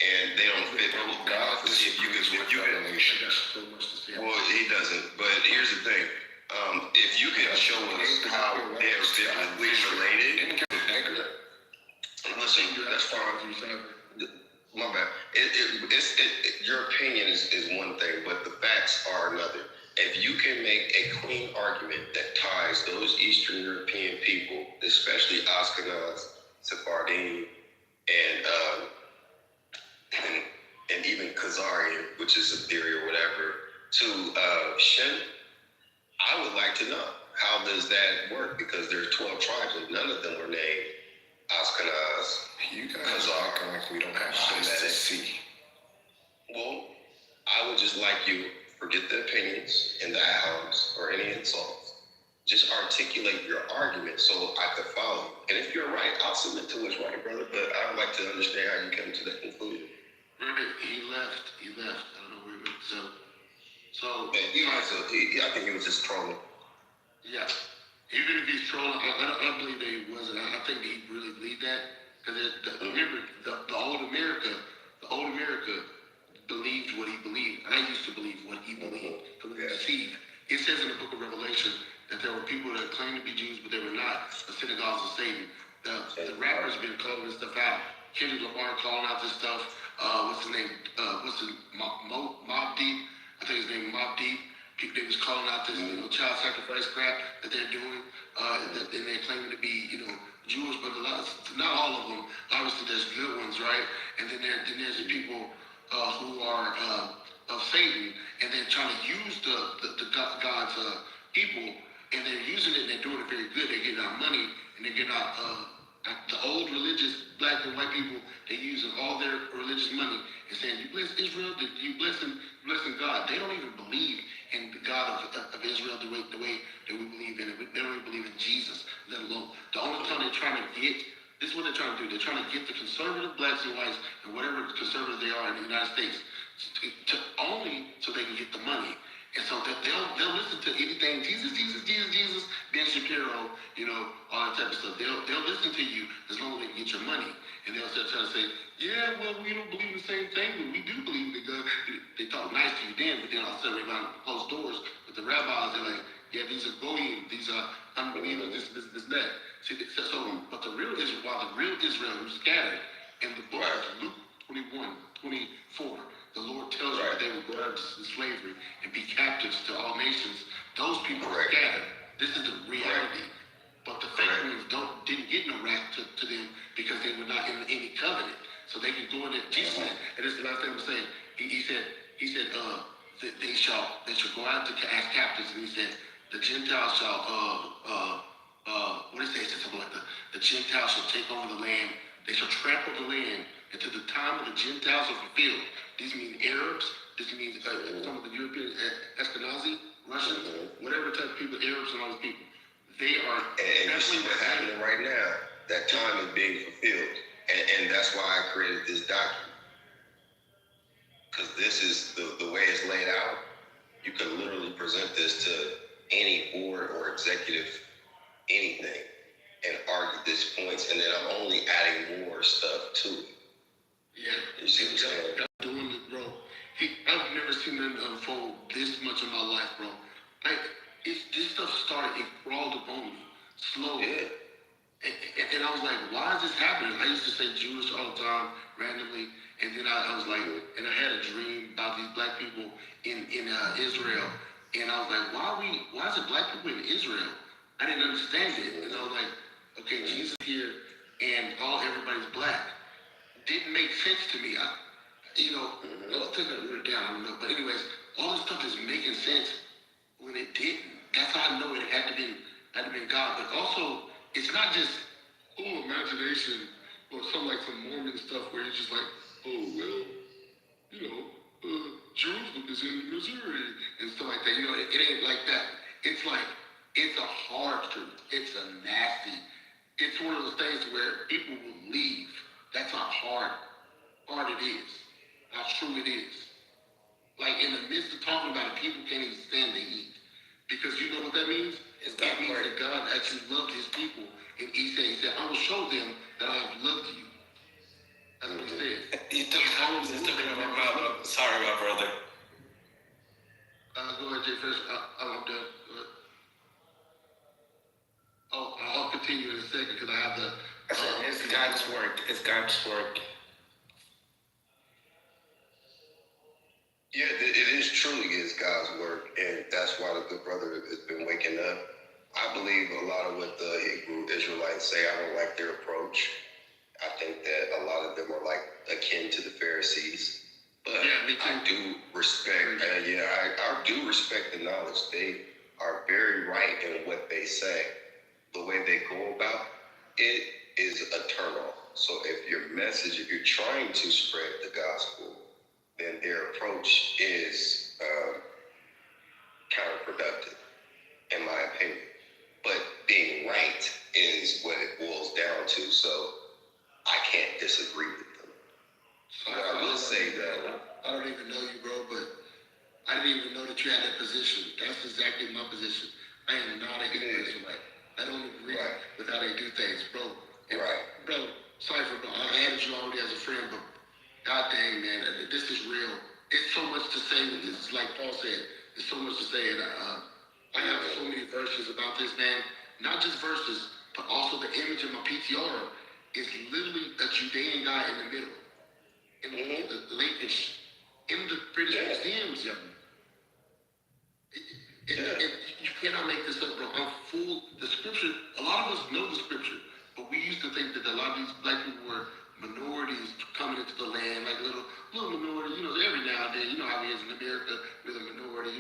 And they don't fit with God disagrees with Revelations. Well, he doesn't. But here's the thing. If you can show us how they're biblically related, listen, that's fine. My bad. Your opinion is one thing, but the facts are another. If you can make a clean argument that ties those Eastern European people, especially Ashkenaz, Sephardim, and even Khazarian, which is a theory or whatever, to Shem, I would like to know how does that work? Because there's 12 tribes and none of them were named Ashkenaz. You guys are acting like we don't have eyes to see. Well, I would just like you forget the opinions and the hows or any insults. Just articulate your argument so I could follow you. And if you're right, I'll submit to what's right, brother. But I would like to understand how you came to that conclusion. He left. I don't know where he went. So I think he was just trolling. yeah. Even if he's trolling, I don't believe that he wasn't. I think he really believed that because remember the old America believed the rappers been calling this stuff out. Kendrick Lamar calling out this stuff. What's his name? Mob Deep. I think his name is Mob Deep. They was calling out this child sacrifice crap that they're doing, and they're claiming to be Jewish, but not all of them. Obviously, there's good ones, right? And then there's the people who are of Satan, and they're trying to use the God's people, and they're using it, and they're doing it very good. They're getting our money, and they're getting our the old religious black and white people. They're using all their religious money and saying, "You bless Israel, you blessing God." They don't even believe in the God of Israel the way that we believe in it. They don't even believe in Jesus, let alone. The only time they're trying to get, this is what they're trying to do. They're trying to get the conservative blacks and whites and whatever conservatives they are in the United States to only so they can get the money. And so they'll listen to anything, Jesus, Ben Shapiro, all that type of stuff. They'll listen to you as long as they can get your money. And they'll start trying to say, yeah, well, we don't believe the same thing, but we do believe in God. They talk nice to you then, but then all of a sudden behind closed doors with the rabbis, they're like, yeah, these are goyim, these are unbelievers, this, that. See, but the real Israel, while the real Israel who's scattered in the book of Luke 21:24, the Lord tells you that they will go into slavery and be captives to all nations. Those people are scattered. This is the reality. But the fake ones didn't get no wrath to them because they were not in any covenant. So they can go in there. Jesus said, and this is the last thing I'm saying. He said, they shall go out as captives. And he said, the Gentiles shall what did he say? He said something like the Gentiles shall take over the land. They shall trample the land until the time of the Gentiles are fulfilled. These mean Arabs. This means some of the European Ashkenazi, Russians, whatever type of people, Arabs and all these people. They are. And you see what's happening right now. That time is being fulfilled. And that's why I created this document. Because this is the way it's laid out. You can literally present this to any board or executive, anything, and argue these points. And then I'm only adding more stuff to it. Yeah. You see what I'm saying? Doing it, bro. I've never seen them unfold this much in my life, bro. This stuff started, it crawled upon me slowly. Yeah. And I was like, why is this happening? I used to say Jewish all the time, randomly. And then I was like, and I had a dream about these black people in Israel. And I was like, why is it black people in Israel? I didn't understand it. And I was like, okay, Jesus here and everybody's black. Didn't make sense to me. I was taking it down, I don't know. But anyways, all this stuff is making sense when it didn't. That's how I know it had to be God. But also, it's not just imagination or some Mormon stuff where you're just like, Jerusalem is in Missouri and stuff like that. It ain't like that. It's like, it's a hard truth. It's a nasty. It's one of those things where people will leave. That's how hard it is. How true it is. Like in the midst of talking about it, people can't even stand to eat. Because you know what that means? It means that God actually loved his people. And he said, I will show them that I have loved you. That's what he said. You took it out of my mouth. Sorry, my brother. Go ahead, Jay. First, I'm done. Go ahead. I'll continue in a second because I have the... It's God's work. It's God's work. Yeah, it is truly is God's work, and that's why the good brother has been waking up. I believe a lot of what the Hebrew Israelites say, I don't like their approach. I think that a lot of them are akin to the Pharisees. But I do respect, I do respect the knowledge. They are very right in what they say. The way they go about it is a turnoff. So if you're trying to spread the gospel, then their approach is counterproductive, in my opinion. But being right is what it boils down to, so I can't disagree with them. So I will say that. I don't even know you, bro, but I didn't even know that you had that position. That's exactly my position. I am not a Hebrew Israelite. I don't agree with how they do things, bro. Bro, Cypher, bro, I added you already as a friend, but God dang, man, this is real. It's so much to say with this. Like Paul said, there's so much to say. And I have so many verses about this, man. Not just verses, but also the image of my PTR is literally a Judean guy in the middle, in the late-ish, in the British museums. And you cannot make this up, bro. I'm full. The scripture, a lot of us know the scripture, but we used to think that a lot of these black people were minorities coming into the land, like little minority, every now and then, you know how it is in America with a minority,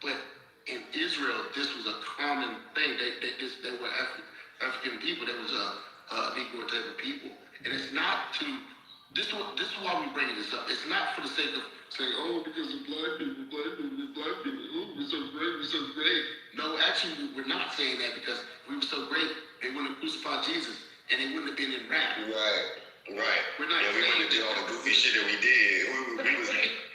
but in Israel, this was a common thing. They were African people. That was a Negro type of people. And it's not this is why we bring this up. It's not for the sake of saying, oh, because of black people, oh, we're so great. No, actually, we're not saying that because we were so great, they wouldn't have crucified Jesus, and they wouldn't have been in rap. Right. We're not. We wouldn't have did all the goofy shit that we did.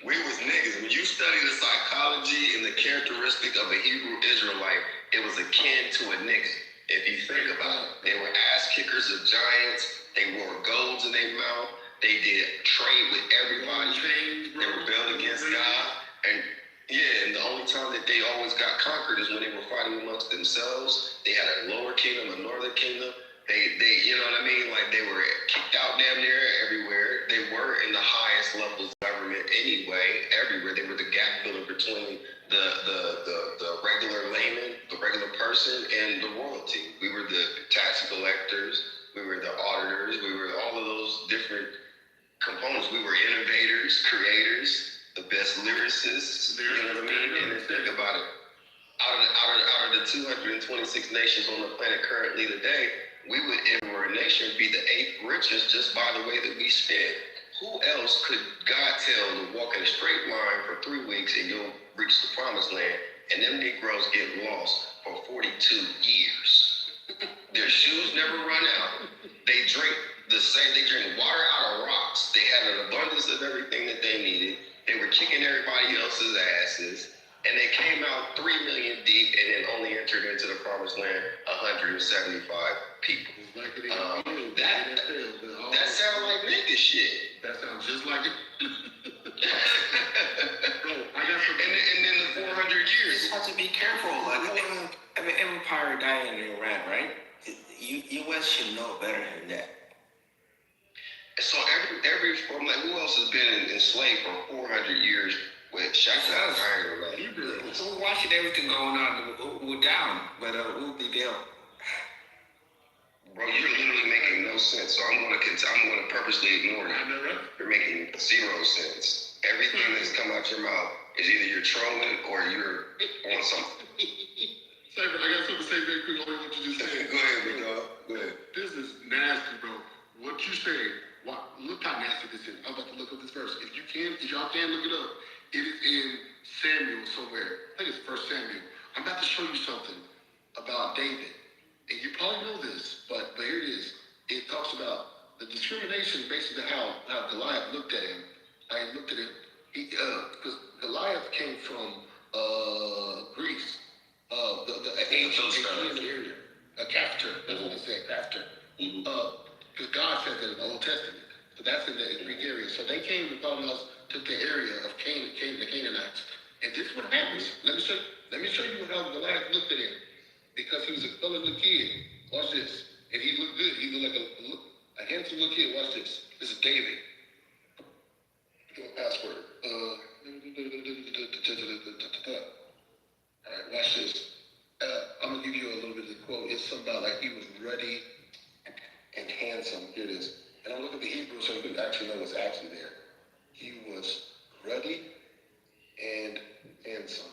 We was niggas. When you study the psychology and the characteristic of a Hebrew Israelite, it was akin to a nigga. If you think about it, they were ass kickers of giants. They wore golds in their mouth. They did trade with everybody. They rebelled against God. And the only time that they always got conquered is when they were fighting amongst themselves. They had a lower kingdom, a northern kingdom. They you know what I mean? Like, they were kicked out damn near everywhere. They were in the highest levels of government anyway, everywhere. They were the gap filler between the regular layman, the regular person, and the royalty. We were the tax collectors. We were the auditors. We were all of those different components. We were innovators, creators, the best lyricists. You know what I mean? And think about it. Out of the 226 nations on the planet currently today, we would, if we were a nation, be the 8th richest just by the way that we spent. Who else could God tell to walk in a straight line for 3 weeks and you'll reach the promised land, and them Negroes get lost for 42 years? Their shoes never run out. They drink water out of rocks. They had an abundance of everything that they needed. They were kicking everybody else's asses. And they came out 3 million deep and then only entered into the promised land 175 people. That sounds like nigga shit. That sounds just like it. Bro, and then the 400 years. You just have to be careful. Like, every empire died in Iran, right? U.S. should know better than that. So who else has been enslaved for 400 years with shackles and iron? So we're watching everything going on. We're down, but we'll be there. Bro, you're literally making no sense. So I'm gonna purposely ignore you. You're making 0 sense. Everything that's come out your mouth is either you're trolling or you're on something. Cypher, I got something to say very quick on what you just said. Go ahead, big dog. Go ahead. This is nasty, bro. What you say, look how nasty this is. I'm about to look up this verse. If y'all can look it up, it is in Samuel somewhere. I think it's 1 Samuel. I'm about to show you something about David. And you probably know this, but here it is. It talks about the discrimination, basically how Goliath looked at him. How he looked at him. Because Goliath came from Greece. The ancient area. A Captor. That's what they say, Captor. Because God said that in the Old Testament. So that's in the Greek area. So they came to colonize, took the area of Canaan, the Canaanites. And this is what happens. Let me show you how Goliath looked at him. Because he was a colored little kid. Watch this. And he looked good. He looked like a handsome little kid. Watch this. This is David. Give a password. Alright, watch this. I'm gonna give you a little bit of the quote. It's something about like he was ready and handsome. Here it is. And I'm looking at the Hebrew so you can actually know what's actually there. He was ready and handsome.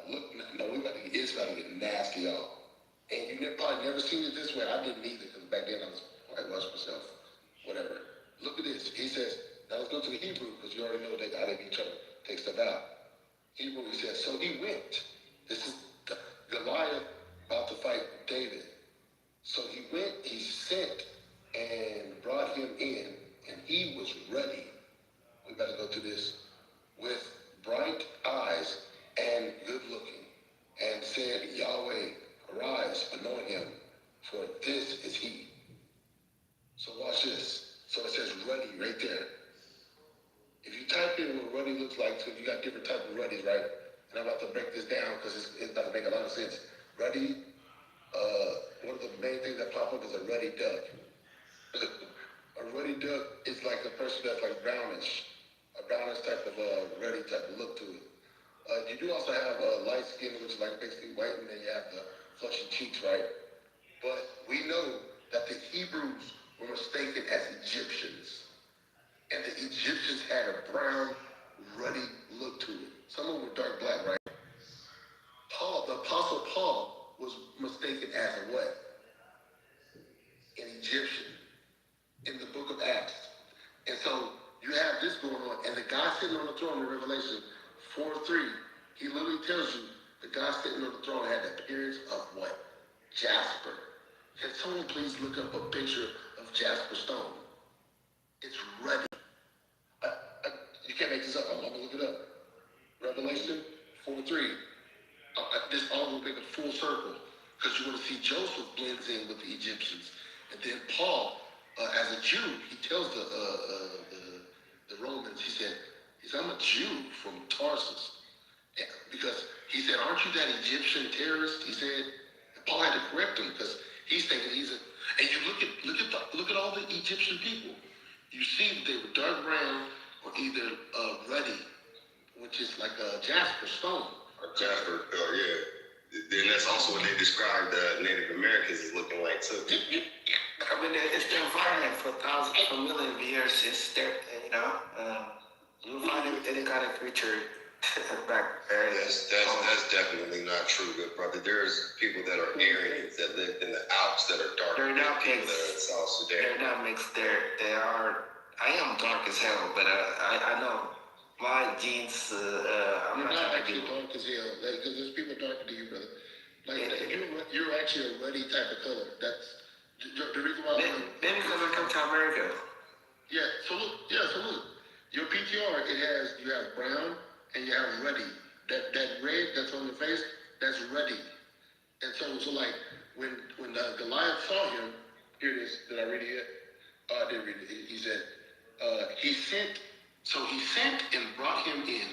Look, no, it's about to get nasty, y'all. And you probably never seen it this way. I didn't either, because back then I was whitewashed myself. Whatever. Look at this. He says, now let's go to the Hebrew, because you already know they got to be trying to take stuff out. Hebrew, he says, so he went. This is Goliath about to fight David. So he went, he sent, and brought him in, and he was ready. We got to go to this. With bright eyes and good looking, and said, Yahweh, arise, anoint him, for this is he. So watch this. So it says ready right there. If you type in what ready looks like, so you got different types of readies, right? And I'm about to break this down because it's about to make a lot of sense. Ready, one of the main things that pop up is a ruddy duck. A ruddy duck is like a person that's like brownish, a brownish type of ruddy type of look to it. You do also have light skin, which is like basically white, and then you have the flushy cheeks, right? But we know that the Hebrews were mistaken as Egyptians, and the Egyptians had a brown, ruddy look to it. Some of them were dark black, right? Paul, the Apostle Paul, was mistaken as a what? An Egyptian in the book of Acts. And so you have this going on, and the guy sitting on the throne in Revelation 4:3, he literally tells you the guy sitting on the throne had the appearance of what? Jasper. Can someone please look up a picture of Jasper Stone? It's ruddy. You can't make this up. I'm gonna look it up. Revelation 4:3. This all will make a full circle because you want to see Joseph blends in with the Egyptians, and then Paul, as a Jew, he tells the Romans. He said, "I'm a Jew from Tarsus," because he said, "Aren't you that Egyptian terrorist?" He said, and Paul had to correct him because he's thinking he's a. And you look at all the Egyptian people. You see that they were dark brown or either ruddy, which is like a jasper stone. Or Jasper, yeah. Then that's also what they described Native Americans as looking like too. I mean, it's the environment for thousands, for millions of years. It's there, you'll find any kind of creature back there. That's definitely not true, good brother. There's people that are Aryans that live in the Alps that are dark. They're not people mixed. that are in South Sudan. They're not mixed. They are. I am dark as hell, but I know my genes. I'm You're not not actually dark as hell. Because there's people darker than you, brother. Like you're actually a ruddy type of color. That's the reason why. Maybe because I come to America. Yeah. So look. Your PTR, you have brown and you have ruddy. That red that's on your face, that's ruddy. And so like when Goliath saw him, here it is. Did I read it yet? I didn't read it. He said he sent and brought him in,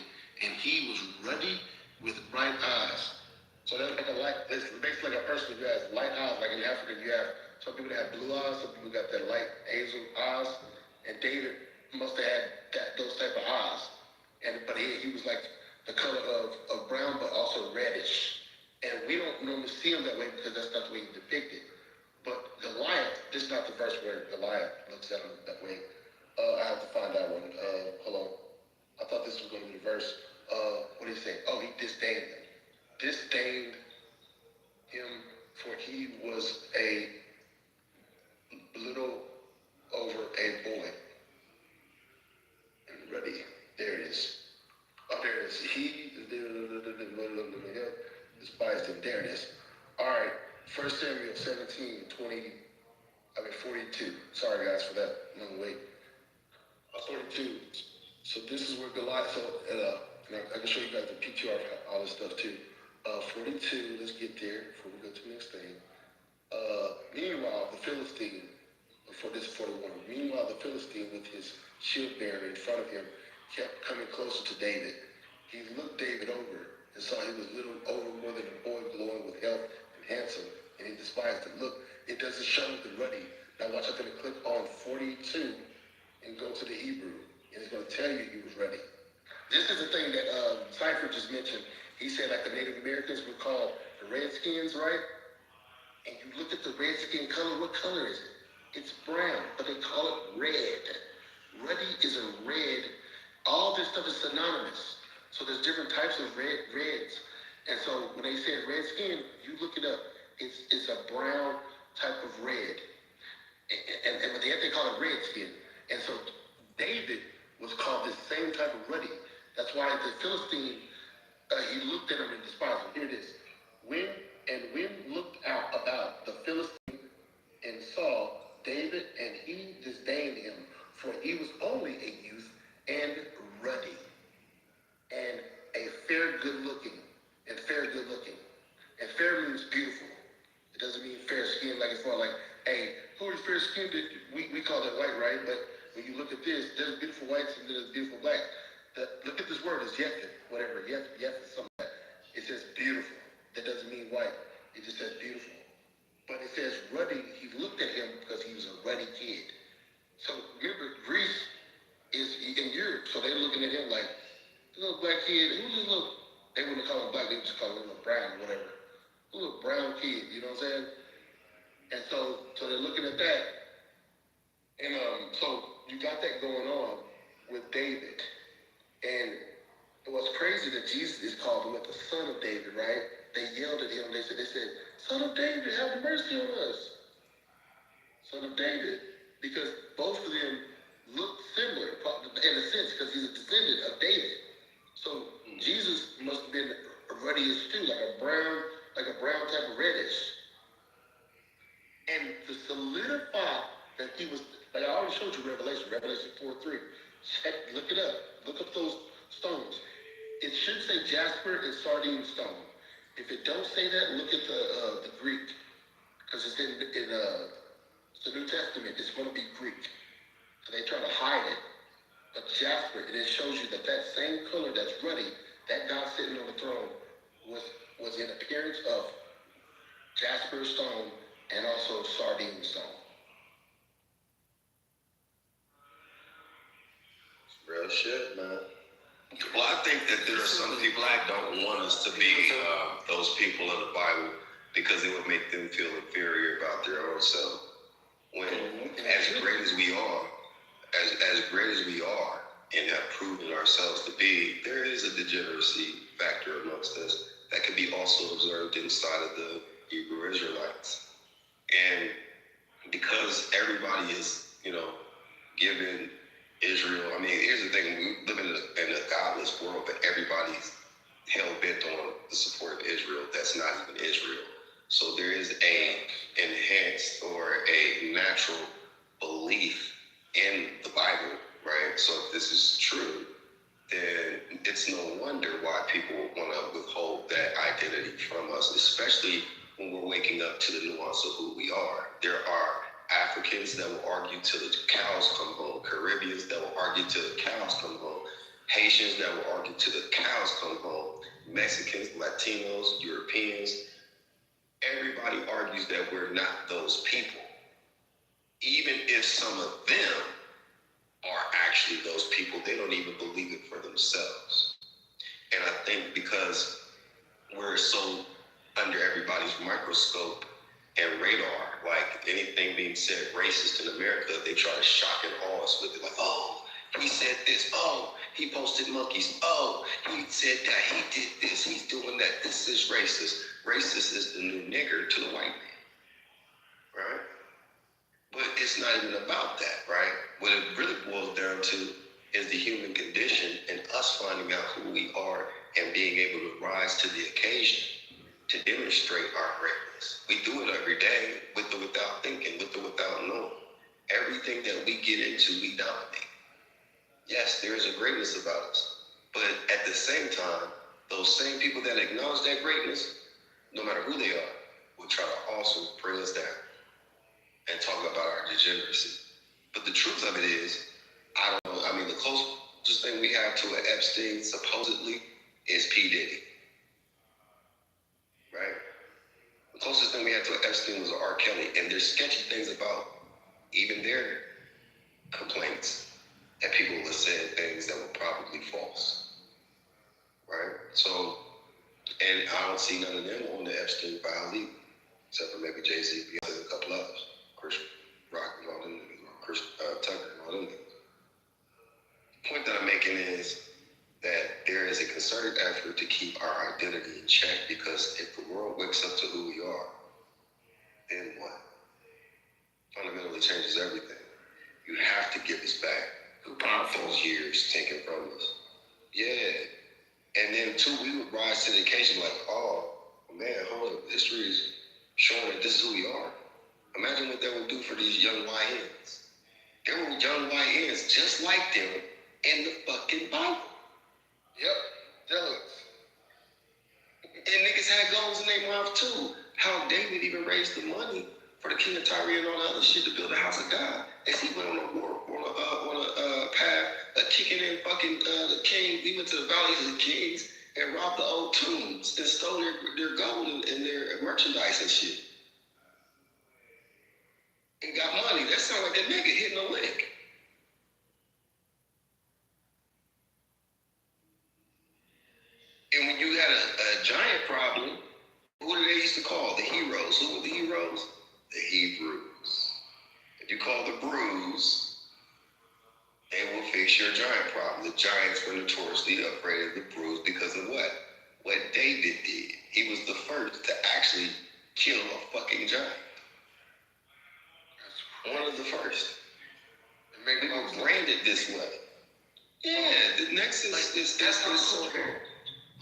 and he was ruddy with bright eyes. So that's like it's basically like a person who has light eyes. Like in Africa, you have some people that have blue eyes, some people got that light hazel eyes, and David must have had those type of eyes. But he was like the color of brown, but also reddish. And we don't normally see him that way because that's not the way he's depicted. But Goliath, this is not the first word Goliath looks at him that way. I have to find that one. Hold on. I thought this was going to be the verse. What did he say? Oh, he disdained him. Disdained him, for he was a little over a boy. And ready. There it is. Oh, there it is. He despised him. There it is. All right. 1 Samuel 42. Sorry, guys, for that long wait. 42. So this is where Goliath. I can show you guys the PTR, all this stuff too. 42. Let's get there before we go to the next thing. Meanwhile, the Philistine. For this 41. Meanwhile, the Philistine, with his shield bearer in front of him, kept coming closer to David. He looked David over and saw he was little over more than a boy glowing with health and handsome, and he despised him. Look, it doesn't show the ruddy. Now watch, I'm going to click on 42 and go to the Hebrew, and it's going to tell you he was ready. This is the thing that Cypher just mentioned. He said like the Native Americans were called the Redskins, right? And you look at the red skin color, what color is it? It's brown, but they call it red. Ruddy is a red. All this stuff is synonymous. So there's different types of reds. And so when they say red skin, you look it up. It's a brown type of red. And they call it red skin. And so David was called the same type of ruddy. That's why the Philistine, he looked at him and despised him. Here it is. When looked out about the Philistine and saw David, and he disdained him, for he was only a youth and ruddy, and fair good looking. And fair means beautiful. It doesn't mean fair skin like it's more like, hey, who is fair skinned? We call it white, right? But when you look at this, there's beautiful whites and there's beautiful blacks. Look at this word, it's yethid, whatever. Yeth is something like that. It says beautiful. That doesn't mean white. It just says beautiful. but it says ruddy. He looked at him because he was a ruddy kid. So remember, Greece is in Europe, so they're looking at him like, the little black kid, who's this little, they wouldn't call him black, they would just call him little brown or whatever. A little brown kid, you know what I'm saying? And so they're looking at that. And so you got that going on with David. And what's crazy that Jesus is called him the son of David, right? They yelled at him, they said, son of David, have mercy on us. Son of David. Because both of them look similar in a sense, because he's a descendant of David. So Jesus must have been ruddy as stew, like a brown type of reddish. And to solidify that he was, like I already showed you Revelation 4:3. Look it up. Look up those stones. It should say jasper and sardine stone. If it don't say that, look at the Greek, because it's in the New Testament. It's going to be Greek. So they try to hide it. But jasper, and it shows you that same color that's ruddy, that God sitting on the throne was in appearance of jasper stone and also sardine stone. Real shit, man. Well, I think that there are some people that don't want us to be those people of the Bible because it would make them feel inferior about their own self. When as great as we are, as great as we are and have proven ourselves to be, there is a degeneracy factor amongst us that can be also observed inside of the Hebrew Israelites. And because everybody is, given Israel, I mean, here's the thing, we live in a godless world, but everybody's hell-bent on the support of Israel that's not even Israel. So there is a enhanced or a natural belief in the Bible, right? So if this is true, then it's no wonder why people want to withhold that identity from us, especially when we're waking up to the nuance of who we are. There are Africans that will argue till the cows come home, Caribbeans that will argue till the cows come home, Haitians that will argue till the cows come home, Mexicans, Latinos, Europeans. Everybody argues that we're not those people, even if some of them are actually those people. They don't even believe it for themselves. And I think because we're so under everybody's microscope and radar, like anything being said racist in America, they try to shock and awe us with it. Like, oh, he said this. Oh, he posted monkeys. Oh, he said that. He did this. He's doing that. This is racist. Racist is the new nigger to the white man, right? But it's not even about that, right? What it really boils down to is the human condition and us finding out who we are and being able to rise to the occasion to demonstrate our greatness. We do it every day with or without thinking, with or without knowing. Everything that we get into, we dominate. Yes, there is a greatness about us. But at the same time, those same people that acknowledge that greatness, no matter who they are, will try to also bring us down and talk about our degeneracy. But the truth of it is, the closest thing we have to an Epstein, supposedly, is P. Diddy. Right? The closest thing we had to an Epstein was R. Kelly, and there's sketchy things about even their complaints that people have said things that were probably false. Right? So, and I don't see none of them on the Epstein file either, except for maybe Jay-Z, and a couple others. Chris Rock and all them niggas, Chris Tucker and all them niggas. The point that I'm making is that there is a concerted effort to keep our identity in check, because if the world wakes up to who we are, then what? Fundamentally changes everything. You have to give us back those years taken from us. Yeah. And then too, we would rise to the occasion like, oh man, hold up, history is showing that this is who we are. Imagine what that would do for these young YNs. There were young YNs just like them in the fucking Bible. Yep, jealous. And niggas had goals in their mouth too. How David even raised the money for the king of Tyre and all the other shit to build the house of God. As he went on a path of kicking in fucking the king. He went to the valleys of the kings and robbed the old tombs and stole their gold and their merchandise and shit. about money. That sounds like a nigga hitting a lick. And when you had a giant problem, who did they used to call? The heroes. Who were the heroes? The Hebrews. If you call the Brews, they will fix your giant problem. The Giants were notoriously afraid of the Brews because of what? What David did. He was the first to actually kill a fucking giant. One of the first. We were branded this way. Yeah, the Nexus is so hard.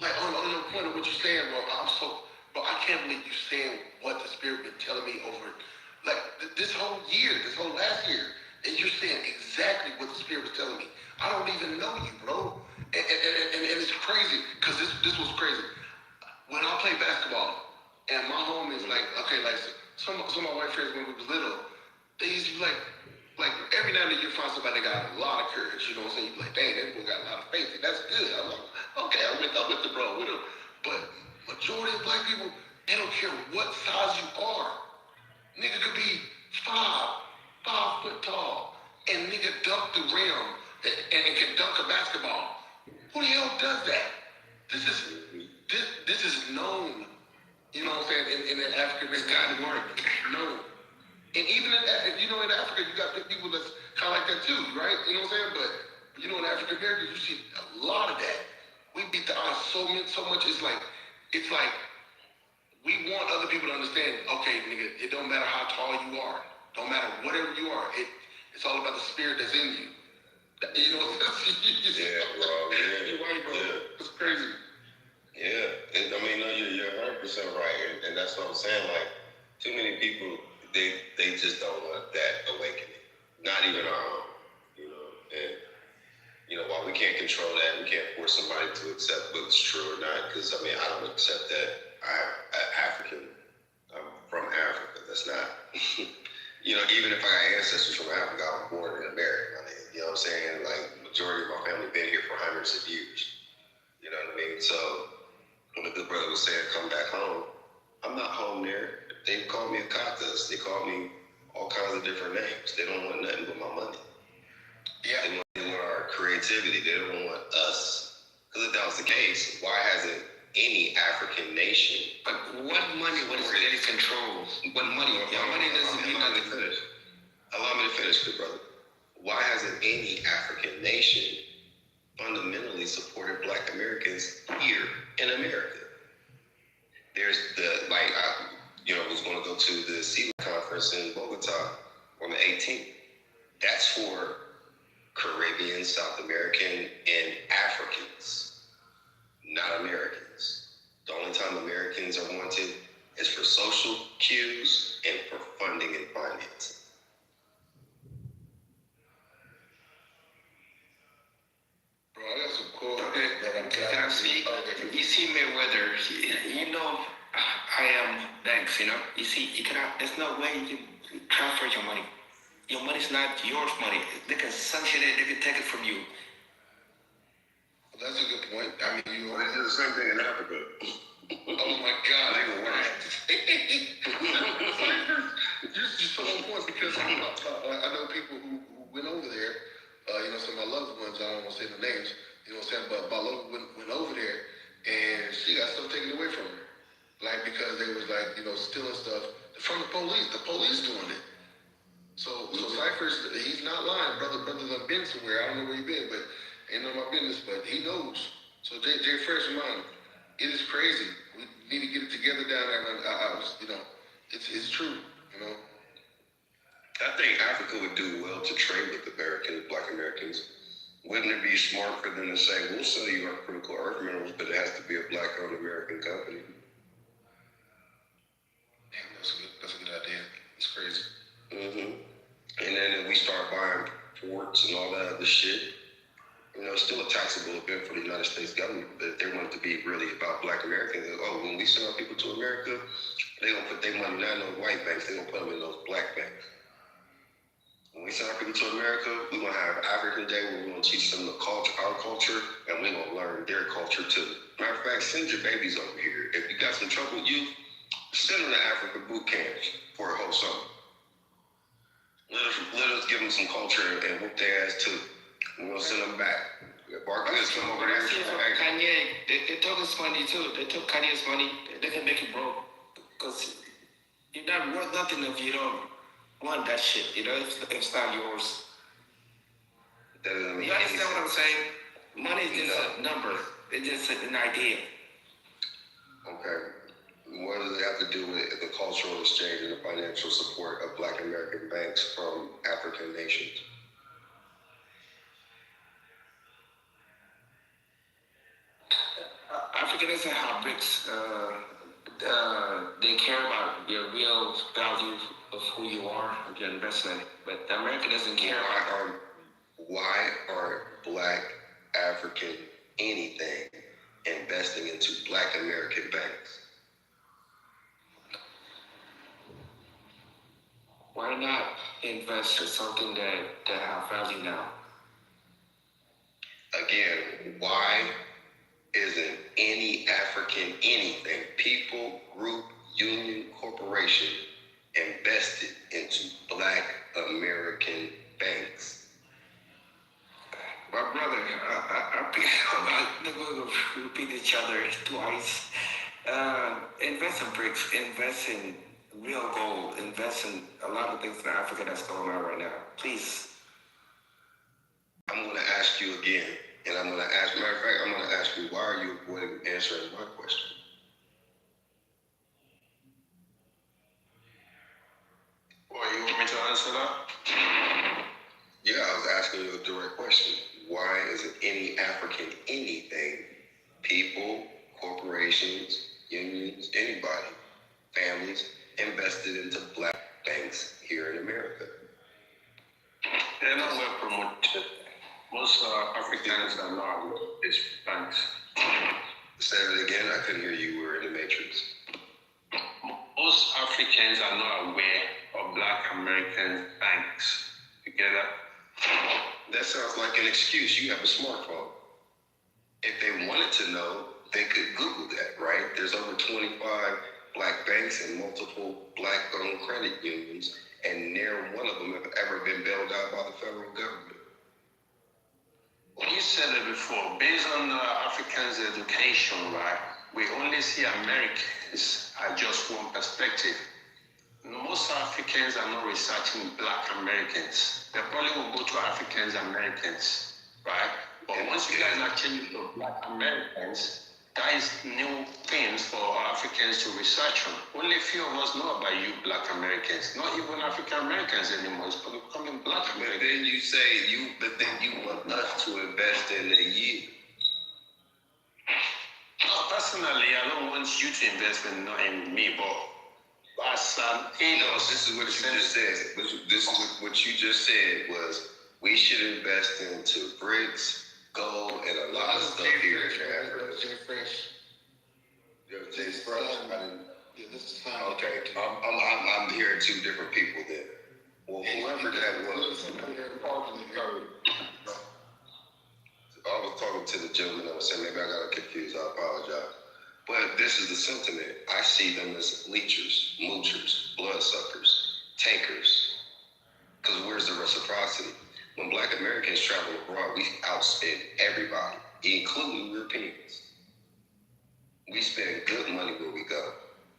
Like on the point of what you're saying, bro, I can't believe you're saying what the Spirit been telling me over, like this whole last year, and you're saying exactly what the Spirit was telling me. I don't even know you, bro, and it's crazy because this was crazy. When I play basketball, and my home is like, okay, like some of my white friends when we was little, they used to be like every now and then you find somebody that got a lot of courage, you know what I'm saying? You be like, dang, that boy got a lot of faith, and that's good. I'm like, okay, I'm with the bro, with him. But majority of black people, they don't care what size you are. Nigga could be 5 foot tall, and nigga dunk the rim and can dunk a basketball. Who the hell does that? This is known. You know what I'm saying? In the African, it's got to work. Known. And even in Africa, you got people that's kind of like that too, right? You know what I'm saying? But you know, in African America, you see a lot of that. We beat the odds so much. It's like we want other people to understand. Okay, nigga, it don't matter how tall you are, don't matter whatever you are. It's all about the spirit that's in you. You know, yeah, bro. Yeah, you're right, bro. Yeah. It's crazy. Yeah, I mean, no, you're 100% right, and that's what I'm saying. Like, too many people, they just don't want that awakening. Not even our own, you know. And you know, while we can't control that, we can't force somebody to accept what's true or not. Because I mean, I don't accept that. I'm African. I'm from Africa. That's not. You know, even if I got ancestors from Africa, I was born in America. You know what I'm saying? Like, majority of my family been here for hundreds of years. You know what I mean? So when the good brother was saying, come back home, I'm not home there. They call me a cactus. They call me all kinds of different names. They don't want nothing but my money. Yeah. They want our creativity. They don't want us. Because if that was the case, why hasn't any African nation... But what money, what is really control? What money? Your money doesn't mean nothing. Allow me to finish, good brother. Why hasn't any African nation fundamentally supported Black Americans here in America? There's was going to go to the CELA conference in Bogota on the 18th. That's for Caribbean, South American, and Africans, not Americans. The only time Americans are wanted is for social cues and for funding and financing. Bro, I got some cool. Can I speak? You see Mayweather, you know, I am banks, you know. You see, you cannot, there's no way you can transfer your money. Your money's not yours money. They can sanction it, they can take it from you. Well, that's a good point. I mean, you They do the same thing in Africa. oh my God. They were worse. You're so on point because I know people who went over there, some of my loved ones, I don't want to say the names, you know what I'm saying, but my loved one went over there and she got stuff taken away from her. Like, because they was like, stealing stuff from the police doing it. So Cypher's, he's not lying, brother done been somewhere, I don't know where he been, but ain't none of my business, but he knows. So Jay fresh mind, it is crazy. We need to get it together down there, and it's true, you know. I think Africa would do well to trade with Americans, Black Americans. Wouldn't it be smart for them to say, we'll sell you our critical earth minerals, but it has to be a Black-owned American company? Damn, that's a good idea. It's crazy. Mm-hmm. And then if we start buying ports and all that other shit, it's still a taxable event for the United States government. But if they want it to be really about Black Americans, when we send our people to America, they're going to put their money not in those white banks, they're going to put them in those Black banks. When we send our people to America, we're going to have African Day where we're going to teach them our culture, and we're going to learn their culture too. Matter of fact, send your babies over here. If you got some trouble with youth, send them to Africa boot camps for a whole summer. give them some culture and whoop their ass too. We're gonna send them back. Barkley's come over there. Kanye, they took his money too. They took Kanye's money. They can make it broke. Because you're not worth nothing if you don't want that shit. You know, if it's not yours. That doesn't mean You understand what I'm saying? Money is just a number. It's just an idea. Okay. What does it have to do with the cultural exchange and the financial support of Black American banks from African nations? Africa doesn't have bricks. They care about your real value of who you are and your investment. But America doesn't care. Why aren't Black African anything investing into Black American banks? Why not invest in something that have value now? Again, why isn't any African anything, people, group, union, corporation invested into Black American banks? My brother, I'm going to repeat each other twice. Invest in bricks, invest in real gold, invest in a lot of things in Africa that's going on right now. Please. I'm going to ask you again, and I'm going to ask, matter of fact, I'm going to ask you, why are you avoiding answering my question? Well, you want me to answer that? Yeah, I was asking you a direct question. Why isn't any African anything, people, corporations, unions, anybody, families, invested into Black banks here in America? They're not well promoted. Most Africans are not aware of these banks. Say it again, I couldn't hear you, we were in the matrix. Most Africans are not aware of Black American banks. You get that? That sounds like an excuse. You have a smartphone. If they wanted to know, they could Google that, right? There's over 25 Black banks and multiple Black-owned credit unions, and near one of them have ever been bailed out by the federal government. Well, you said it before. Based on Africans' education, right, we only see Americans as just one perspective. Most Africans are not researching Black Americans. They probably will go to Africans Americans, right? But once you guys are changing to Black Americans, that is new things for Africans to research on. Only a few of us know about you Black Americans. Not even African Americans anymore. It's becoming Black Americans. But then you say you want us to invest in a year. Personally, I don't want you to invest in me, but as this is what you just said. This is what you just said was we should invest into bricks, gold, and a lot of stuff here in Africa. Jay Fresh. Jay Fresh. Yeah, this is fine. Okay, I'm hearing two different people then. Well, whoever that was. I was talking to the gentleman that was saying, maybe I got confused, I apologize. But this is the sentiment. I see them as leechers, moochers, bloodsuckers, takers. Because where's the reciprocity? When Black Americans travel abroad, we outspend everybody, including Europeans. We spend good money where we go.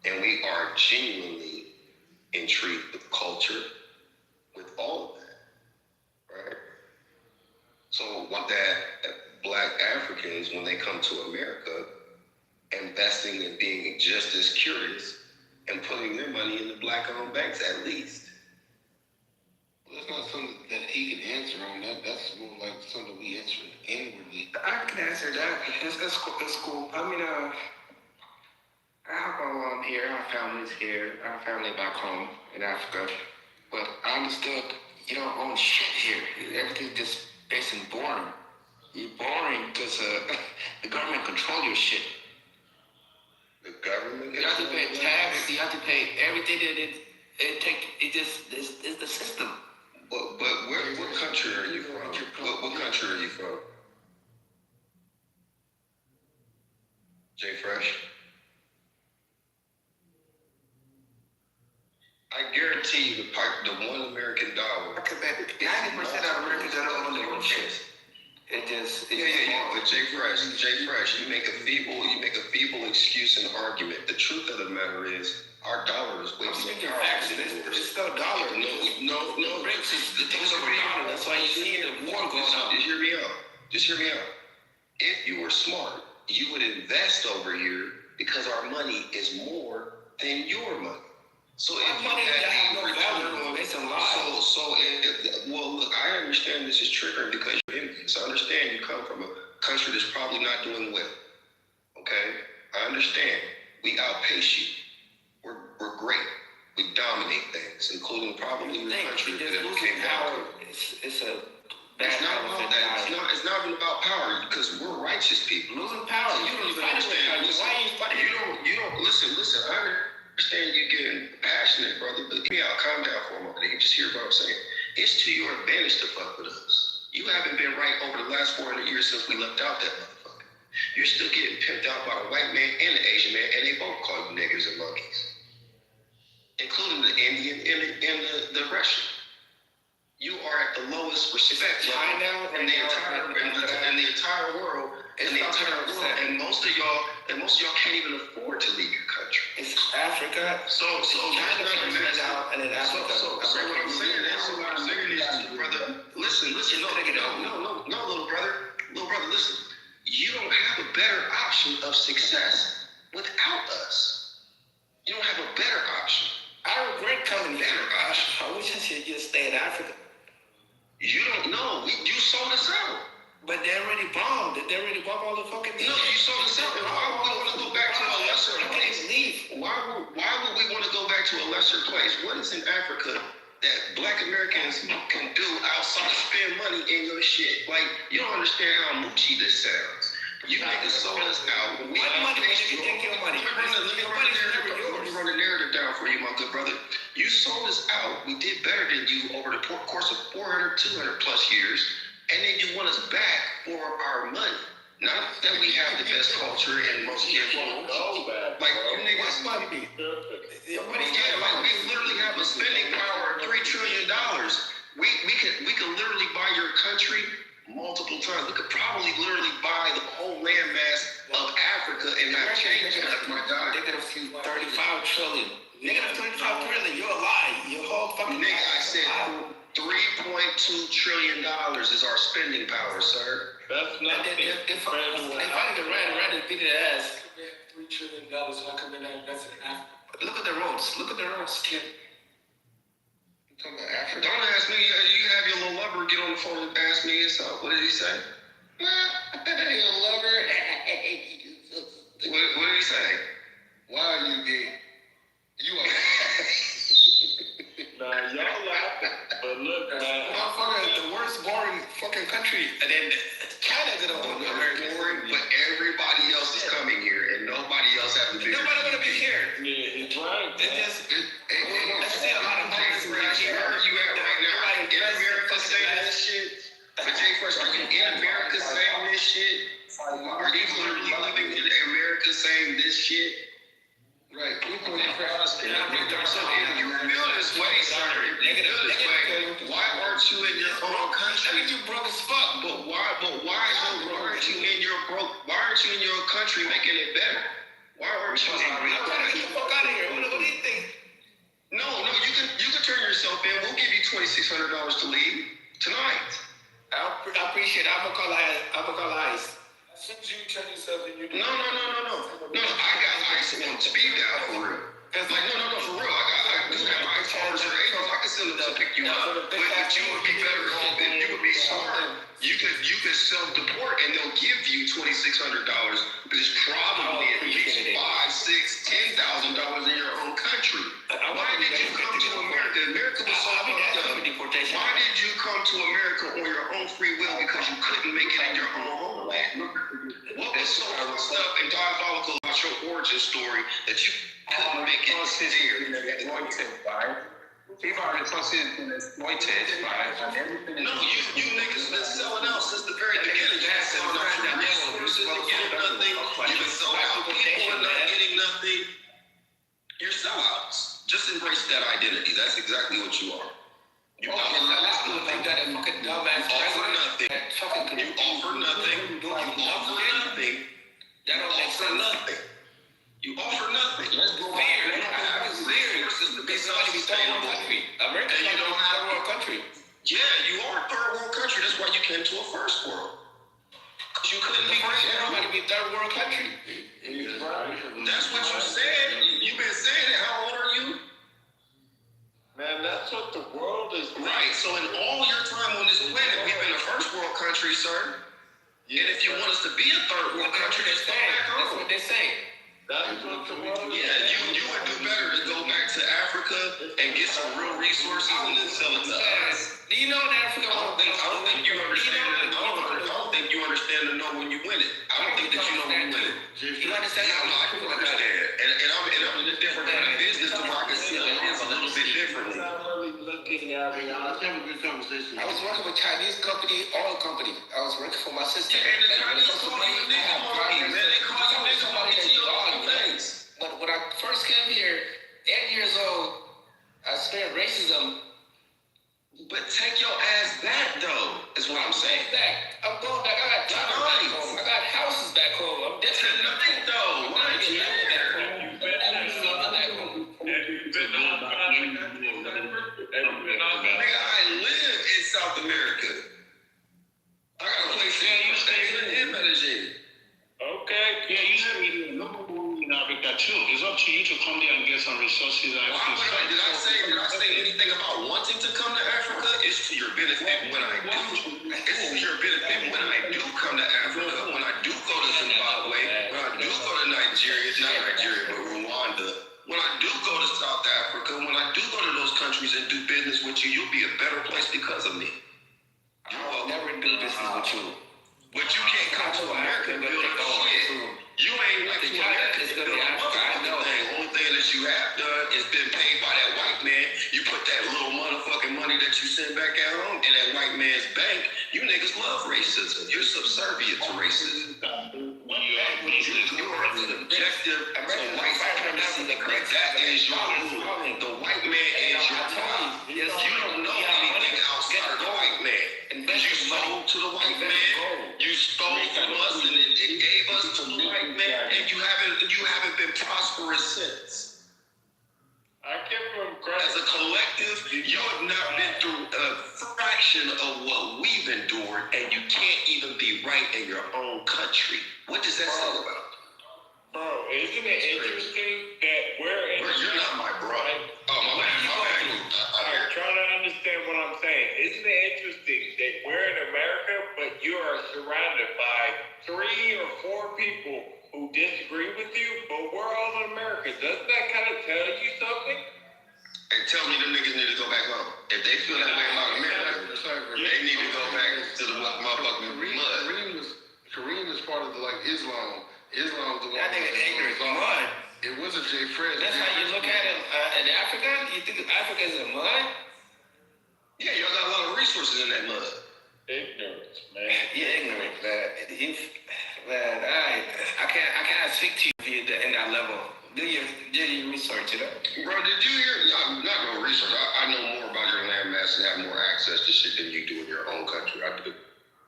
And we are genuinely intrigued with culture, with all of that, right? So what that Black Africans, when they come to America, investing and being just as curious and putting their money in the Black-owned banks at least. Well, that's not something that he can answer on. That's more like something we answer inwardly. I can answer that. It's cool. I mean, I have my mom here. I have families here. I have family back home in Africa. But I understood you don't own shit here. Everything's just based in boring. You're boring because the government control your shit. The government? You have to pay tax. You have to pay everything that it's the system. But what country are you from? What country are you from? Jay Fresh? I guarantee you the $1 American dollar. That's But Jay Fresh, you make a feeble excuse and argument. The truth of the matter is, our dollar is way more powerful than yours. It's still a dollar. No. The things over dollar. That's why you see the war going on. Just hear me out. If you were smart, you would invest over here because our money is more than your money. So if money that have no value, it's a lie. Well, look, I understand this is triggering because you're envious. I understand you come from a country that's probably not doing well. Okay, I understand. We outpace you. We're great. We dominate things, including probably the country that came out. It's a. It's not about that. It's not even about power because we're righteous people. Losing power. You don't even understand. Why are you fighting? You don't listen. I understand you getting passionate, brother. But hear me out. Calm down for a moment. You just hear what I'm saying. It's to your advantage to fuck with us. You haven't been right over the last 400 years since we left out that motherfucker. You're still getting pimped out by the white man and the Asian man, and they both call you niggers and monkeys, including the Indian and the Russian. You are at the lowest respect level in the entire world, and most of y'all can't even afford to leave your country. It's Africa. So China out, and then Africa. So what I'm saying is, brother, listen, no, little brother, listen. You don't have a better option of success without us. You don't have a better option. I regret coming here. I wish I should just stay in Africa. You don't know. You sold us out. But they already bombed. They already bombed all the fucking. No, you sold us out. And why would we want to go back to a lesser place? Why would we want to go back to a lesser place? What is in Africa that Black Americans can do outside of spend money in your shit? Like, you don't understand how moochy this sounds. You niggas sold us out. What money did you take your money? Let me run the narrative down for you, my good brother. You sold us out. We did better than you over the course of 400, 200 plus years. And then you want us back for our money. Not that we have the best culture and most people. Like, you niggas. Money? Yeah, like we literally have a spending power of $3 trillion. We could literally buy your country multiple times. We could probably literally buy the whole landmass of Africa and not change it. My God. They're gonna see 35 trillion. Nigga, 35 trillion. You're a lie. Your whole fucking. Nigga, I said $3.2 trillion is our spending power, sir. That's not. If I need to rat and beat it ass. $3 trillion. How come they're not investing in Africa? Look at the roads, kid. Don't ask me. You have your little lover get on the phone and ask me this. What did he say? Your lover. What did he say? Why are you gay? You are. Nah, y'all laughing. But look, man. Motherfucker is the worst boring fucking country. And then China's gonna be boring, but everybody else is coming here, and nobody else has to be. Nobody gonna be here. Yeah, it's right. Let's see a lot of homeless around here. Where are you at right now? In America saying this shit? But Jay Fresh, are you in America saying this shit? Are you literally living in America saying this shit? Right. You feel this way, sir. Why aren't you in your own country? You broke as fuck. But why aren't you in your country making it better? Why aren't you? Get the fuck out of here. What do you think? No, you can turn yourself in. We'll give you $2,600 to leave tonight. I appreciate it. I'm gonna call ICE. As soon as you turn yourself in, you do. No. I got ICE on speed dial for real. Like, no, for real. I do have ICE cars or agents. I can send them to pick you up. But if you would be better off, if you would be smart, you could self-deport and they'll give you $2,600. But it's probably at least $5,000, $6,000, $10,000 in your own country. Why did you come to America? America was so fucked up. Why did you come to America on your own free will because you couldn't make it in your own homeland? What was so fucked up and diabolical about your origin story that you couldn't make it here? People are constantly exploited by everything. No, you niggas been selling out since the very beginning. You've been selling out your resources and getting nothing. You've been selling out people and not getting nothing. You're sellouts. Just embrace that identity. That's exactly what you are. You offer nothing. You offer sustainable. America And you don't have a world country. Yeah, you are a third world country. That's why you came to a first world. Cause you couldn't be first world. Everybody be third world country. That's what you said. You've been saying it. How old are you? Man, that's what the world is. Right. So in all your time on this planet, we've been a first world country, sir. And if you want us to be a third world country, just go back home. That's what they say. That's what the world is. Yeah, you would do better to go back to Africa and get some real resources and then sell it to us. Do you know in Africa? I don't think you understand. I don't think you understand to know when you win it. I don't think that you know when you win it. You understand? Yeah, I do understand. And I'm in a different kind of business, so I can see the lens a little bit differently. Let's have a good conversation. I was working with Chinese oil company. I was working for my sister. Yeah, and the Chinese call you a nigga monkey, man. They call you nigga monkey to your own face. But when I first came here, 8 years old, I experienced racism. But take your ass back, though, is what I'm saying. I'm going back. I got jobs back home. I got houses back home. I'm different. Tonight, though. Why aren't you there? Nigga, I live in South America. I got a place in Medellin. Okay. Yeah, you said we in Africa too. It's up to you to come there and get some resources. Did I say anything about wanting to come to Africa? It's to your benefit when I do. It's to your benefit when I do come to Africa. When I do go to Zimbabwe. When I do go to Nigeria, not Nigeria, but Rwanda. When I do go to South Africa, when I do go to those countries and do business with you, you'll be a better place because of me. I'll never do business with you. But you can't come to America and build a shit. You ain't went to America to build a motherfucking thing. Only thing that you have done is been paid by that white man. You put that little motherfucking money that you send back at home in that white man's bank. You niggas love racism. You're subservient to racism. You are subjective to white supremacy. That is your rule. The white man is your God. You don't know anything outside of the white man. Because you sold to the white man. You stole from us and it gave us to the white man, and you haven't been prosperous since. As a collective, you have not been through a fraction of what we've endured, and you can't even be right in your own country. What does that say about? Bro, isn't it interesting that we're in... Bro, you're not my bro. Oh, my bad. I'm trying to understand what I'm saying. Isn't it interesting that we're in America, but you are surrounded by 3 or 4 people who disagree with you, but we're all in America. Doesn't that kind of tell you something? And tell me them niggas need to go back home. If they feel that way about America, they need to go back to the motherfucking mud. Kareem is part of the Islam. Islam is the one. That nigga ignorant. Mud. It wasn't Jay Fred. That's how you look at it in Africa? You think Africa is a mud? Yeah, y'all got a lot of resources in that mud. Ignorance, man. You're ignorant, man. I can't speak to you if you're in that level. Do your research, you know? Bro, did you hear? I'm not gonna research. I know more about your landmass and have more access to shit than you do in your own country. I do.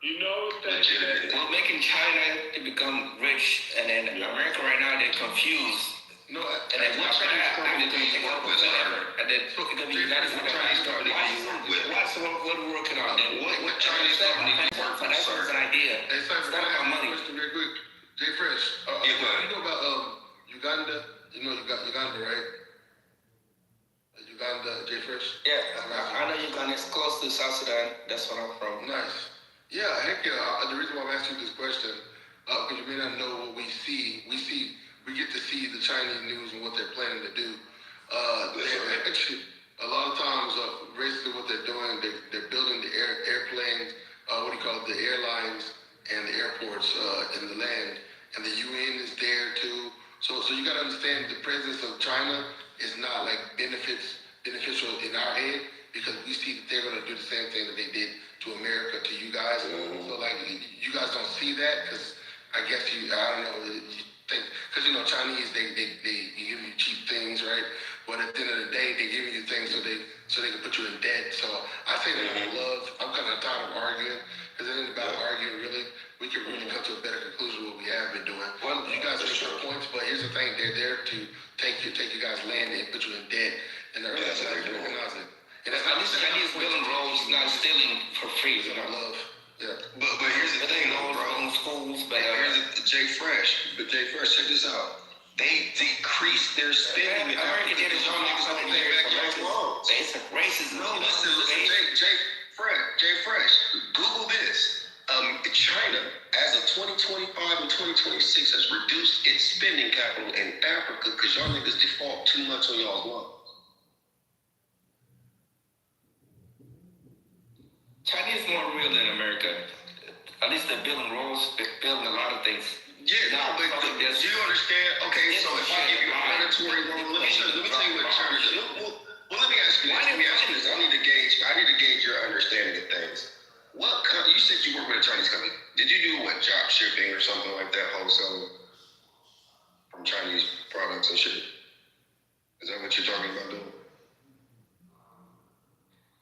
You know that We're making China to become rich, and then America right now they're confused. No, and then what's gonna happen? They're gonna take over whatever, and then it's gonna be United States. What's what we're working on? Then what Chinese company do you work for? That's an idea. Hey, It's not about money. Real quick, Jay Fresh. You know about Uganda? You know Uganda, right? Uganda, Jay Fresh. Yeah, I know Uganda. It's close to South Sudan. That's where I'm from. Nice. Yeah, heck yeah. The reason why I'm asking you this question, because you may not know what we see. We get to see the Chinese news and what they're planning to do. Actually, a lot of times, basically what they're doing, they're building the airplanes, the airlines and the airports in the land, and the UN is there too. So you got to understand the presence of China is not beneficial in our head, because we see that they're going to do the same thing that they did to America, to you guys. Mm-hmm. So you guys don't see that, because I guess I don't know, you think, because Chinese, they give you cheap things, right? But at the end of the day, they give you things so they can put you in debt. So I say that I'm kind of tired of arguing, because it ain't about arguing really. We can really come to a better conclusion of what we have been doing. Well, you guys make your points, but here's the thing: they're there to take you guys' land and put you in debt. And the early adopters recognize it. And that's At least Chinese building roads not stealing for free, you know. love. Yeah. But here's the thing, though, bro. In schools, but Jay Fresh, check this out. They decreased their spending. America did it wrong. Basic racism. No, listen, Jay Fresh. Google this. China, as of 2025 and 2026, has reduced its spending capital in Africa because y'all niggas default too much on y'all's loans. China is more real than America. At least they're building roads, they're building a lot of things. Yeah, no, but do you understand? Okay, so if I give you a predatory loan, let me tell you what China does. Well, let me ask you this. I need to gauge your understanding of things. You said you work with a Chinese company. Did you do drop shipping or something like that, wholesaling from Chinese products and shit? Is that what you're talking about doing?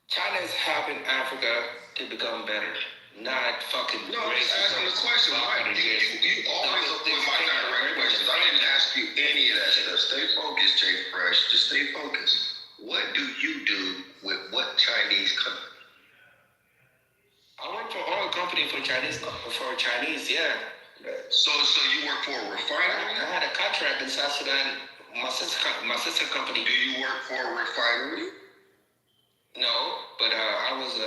China is helping Africa to become better, not fucking. No, I'm just asking the question. Right? You always avoid my direct questions. I didn't ask you any of that stuff. Stay focused, Jay Fresh. Just stay focused. What do you do with what Chinese company? I work for oil company for Chinese, yeah. So you work for a refinery? I had a contract in South Sudan. My sister company. Do you work for a refinery? No, but I was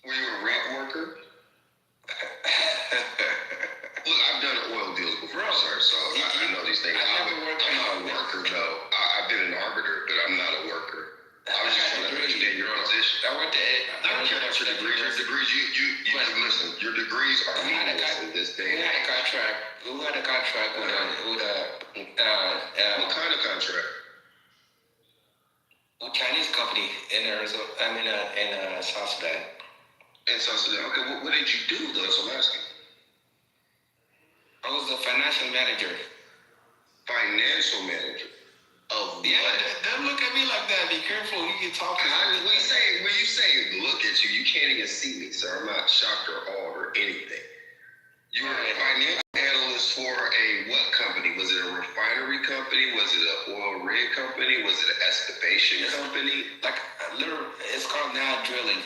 Were you a rig worker? Look, I've done oil deals before, sir, so I know these things. I'm not a worker, though. I've been an arbiter, but I'm not a worker. I was just trying to understand your position. I went to I don't care about your degrees. Listen, your degrees are meaningless in this day. We had a contract with what kind of contract? A Chinese company in Arizona. In South Sudan. In South Sudan. Okay, what did you do, though? So I'm asking. I was the financial manager. Financial manager of yeah, what? Don't look at me like that. Be careful who you talk to. When you say look at you, you can't even see me, sir. I'm not shocked or awed or anything. You were a financial analyst for a what company? Was it a refinery company? Was it an oil rig company? Was it an excavation company? Like it's called Now Drilling.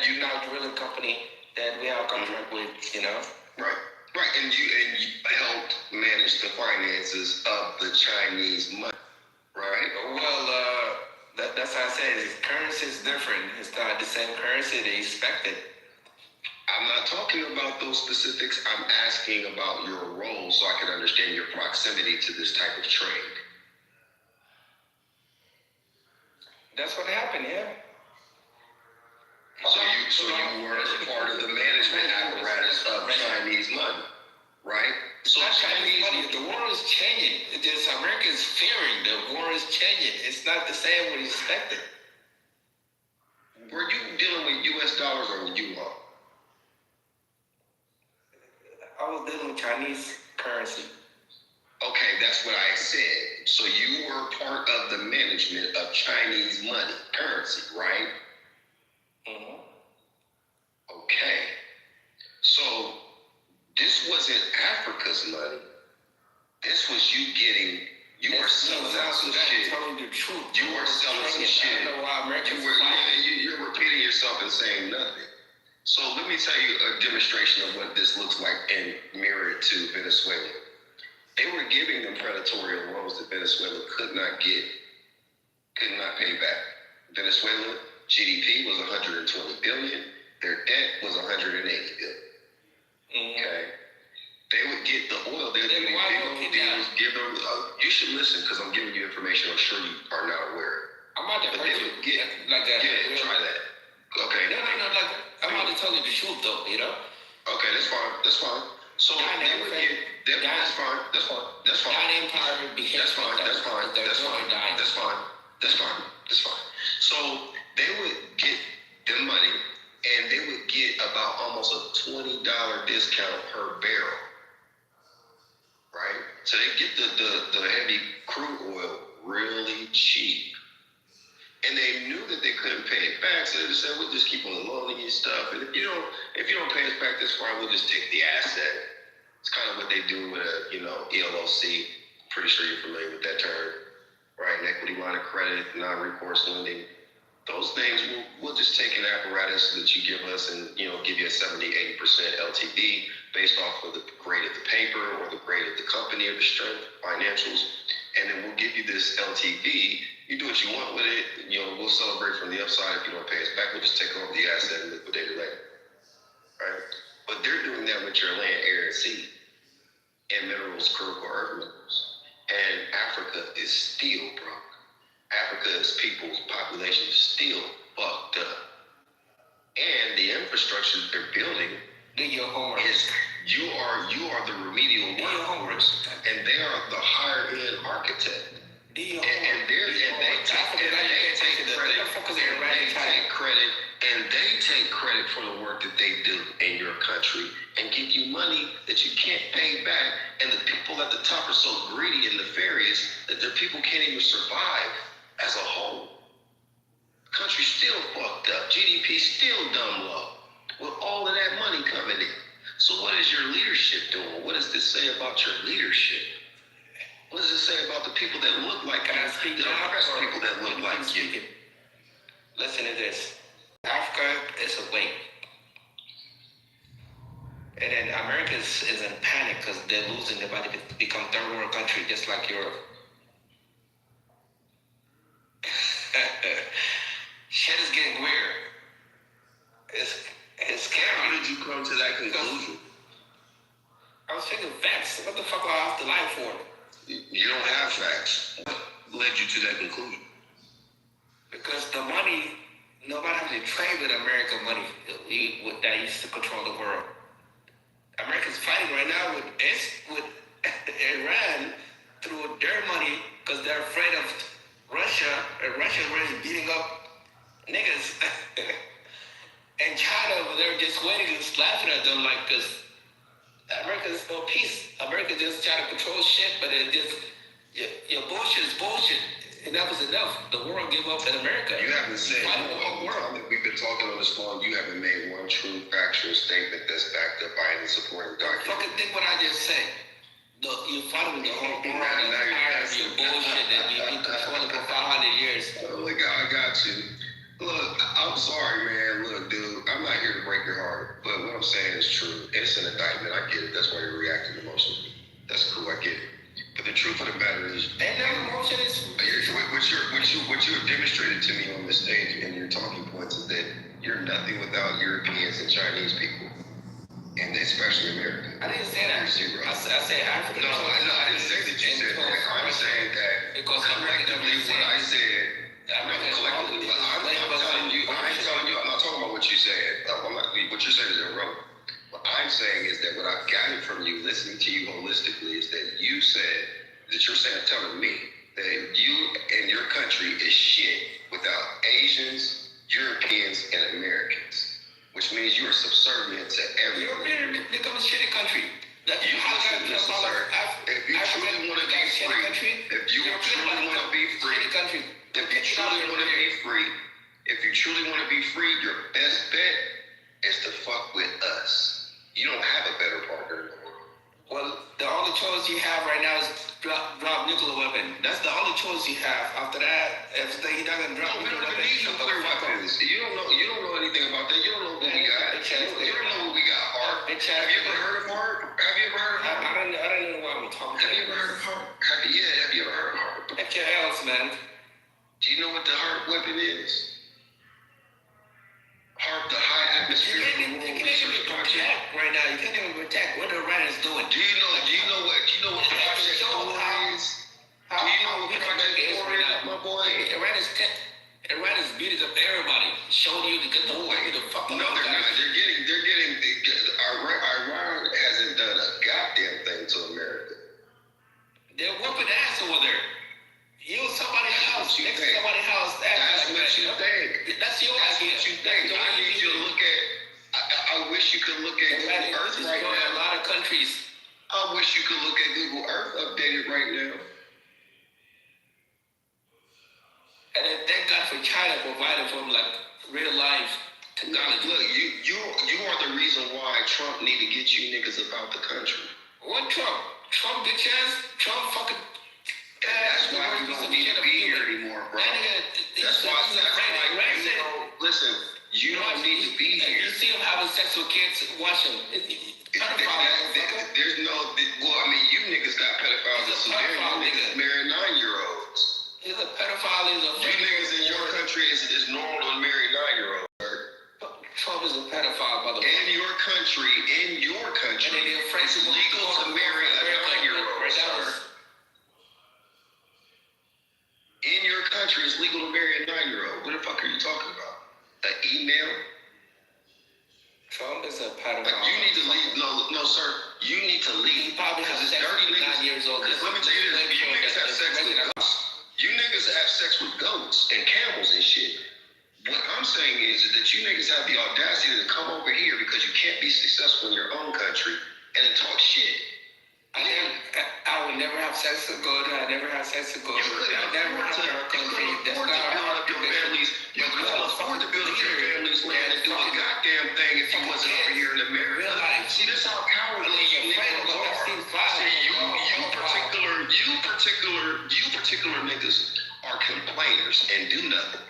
You Now Drilling company that we have a contract with, you know. Right, and you helped manage the finances of the Chinese money, right? Well, that's how I said it. Currency is different. It's not the same currency they expected. I'm not talking about those specifics. I'm asking about your role so I can understand your proximity to this type of trade. That's what happened, yeah. So you were part of the management apparatus of Chinese money, right? So Chinese money, the war is changing. America is fearing the war is changing. It's not the same what expected. Were you dealing with US dollars or yuan? I was dealing with Chinese currency. Okay, that's what I said. So you were part of the management of Chinese money, currency, right? Mm-hmm. Okay. So this wasn't Africa's money. This was you were selling some shit. Telling the truth. You were selling some shit. I don't know why America you're repeating yourself and saying nothing. So let me tell you a demonstration of what this looks like and mirror it to Venezuela. They were giving them predatory loans that Venezuela could not pay back. Venezuela GDP was 120 billion. Their debt was 180 billion. Mm-hmm. Okay. They would get the oil. They would give them. You should listen because I'm giving you information I'm sure you are not aware. I'm about to hurt you. Like that. Yeah, try that. Okay. No. Like I'm about to tell you the truth, though. You know. Okay, that's fine. So they would get. That's fine. Empire That's fine. So they would get the money, and they would get about almost a $20 discount per barrel. Right? So they get the heavy crude oil really cheap. and they knew that they couldn't pay it back, so they just said, we'll just keep on loaning you stuff, and if you don't pay us back this far, we'll just take the asset. It's kind of what they do with a, ELOC. Pretty sure you're familiar with that term, right? An equity line of credit, non-recourse lending. Those things, we'll just take an apparatus that you give us and, give you a 70, 80% LTV based off of the grade of the paper or the grade of the company or the strength financials. And then we'll give you this LTV. You do what you want with it. We'll celebrate from the upside. If you don't pay us back, we'll just take over the asset and liquidate it later, right? But they're doing that with your land, air, and sea, and minerals, critical earth minerals. And Africa is still broke. Africa's people's population is still fucked up. And the infrastructure they're building is you are the remedial workforce, and they are the higher end architect. And they take credit for the work that they do in your country and give you money that you can't pay back. And the people at the top are so greedy and nefarious that their people can't even survive as a whole. The country's still fucked up. GDP still dumb low with all of that money coming in. So what is your leadership doing? What does this say about your leadership? What does it say about the people that look like you? The oppressed people that look like you? Listen to this. Africa is awake. And then America is in panic because they're losing. They're about to become third world country just like Europe. Shit is getting weird. It's scary. How did you come to that conclusion? I was thinking facts. What the fuck do I have to lie for? You don't have facts. What led you to that conclusion? Because the money, nobody has to trade with American money that used to control the world. America's fighting right now with Iran through their money because they're afraid of Russia. And Russia is really beating up niggas. And China, they're just waiting and laughing at them like this. America's no peace. America just trying to control shit, but it just, your bullshit is bullshit. Enough is enough. The world gave up in America. You haven't said, the whole time that we've been talking on this long, you haven't made one true factual statement that's backed up by any supporting document. Fucking think what I just said. You're following the whole world and tired of your bullshit that you've been controlling for 500 years. Look, I got you. Look, I'm sorry, man. Look, dude, I'm not here to break your heart, but what I'm saying is true. It's an indictment. I get it. That's why you're reacting emotionally. That's cool. I get it. But the truth of the matter is, and that emotion is what you have demonstrated to me on this stage and your talking points is that you're nothing without Europeans and Chinese people, and especially America. I didn't say that. I said Africa. No, I didn't say that you said that. I'm saying that because collectively what I said. Collectively, I'm telling you, I'm not talking about what you said. What you're saying is irrelevant. What I'm saying is that what I've gathered from you, listening to you holistically, is that you said that you're telling me that you and your country is shit without Asians, Europeans, and Americans, which means you are subservient to everyone. Europe become a shitty country. If you truly want to be free, if you truly want to be free, if you truly want to be free, your best bet is to fuck with us. You don't have a better partner in the world. Well, the only choice you have right now is drop nuclear weapon. That's the only choice you have. After that, if you're not gonna drop nuclear weapon, nuclear weapons. You don't know anything about that. You don't know what we got. You don't know what we got. HARP. Have you ever heard of HARP? I don't know why I'm talking. Have you ever heard of HARP? Have you ever heard of HARP? Heck your else, man. Do you know what the HARP weapon is? HARP, the high atmosphere. You can't even protect right now. You can't even protect what Iran is doing. Do you know what Project Thor is? Do you know what Project Thor is, my boy? Iran is beating up everybody, showing you to get the fuck No, they're not. Iran hasn't done a goddamn thing to America. They're whooping ass over there. Use somebody's house. Next to somebody's house. That's what you think. That's your idea. What you think. I need you to look at. I wish you could look at Google Earth right now. A lot of countries. I wish you could look at Google Earth updated right now. And then thank God for for China providing for him like real life technology. Look, you are the reason why Trump need to get you niggas about the country. What Trump? Trump bitch ass? Trump fucking. That's why you don't need to be here anymore, bro. That's why listen, you don't need to be here. You see him having sex with kids, watch him. There's no, well, I mean, you niggas got pedophiles in Sudan. You niggas marry 9-year-olds. He's a pedophile. He's a you niggas in your country is normal to marry 9-year-olds. Trump is a pedophile, by the way. In your country, it's legal to marry a 9-year-old, sir. In your country, it's legal to marry a 9-year-old. What the fuck are you talking about? An email? Trump is a pedophile. Like, you need to leave. No, sir. You need to leave. He probably has sex with 9 years old. Let me tell you this. You niggas have sex with goats. You niggas have sex with goats and camels and shit. What I'm saying is that you niggas have the audacity to come over here because you can't be successful in your own country and then talk shit. I would never have sex with goat. I never have sex with goat. You couldn't afford to build up your families. You couldn't afford to build up your family's land and do a goddamn thing if you wasn't over here in America. See, this is how cowardly you niggas are. See, you particular niggas are complainers and do nothing.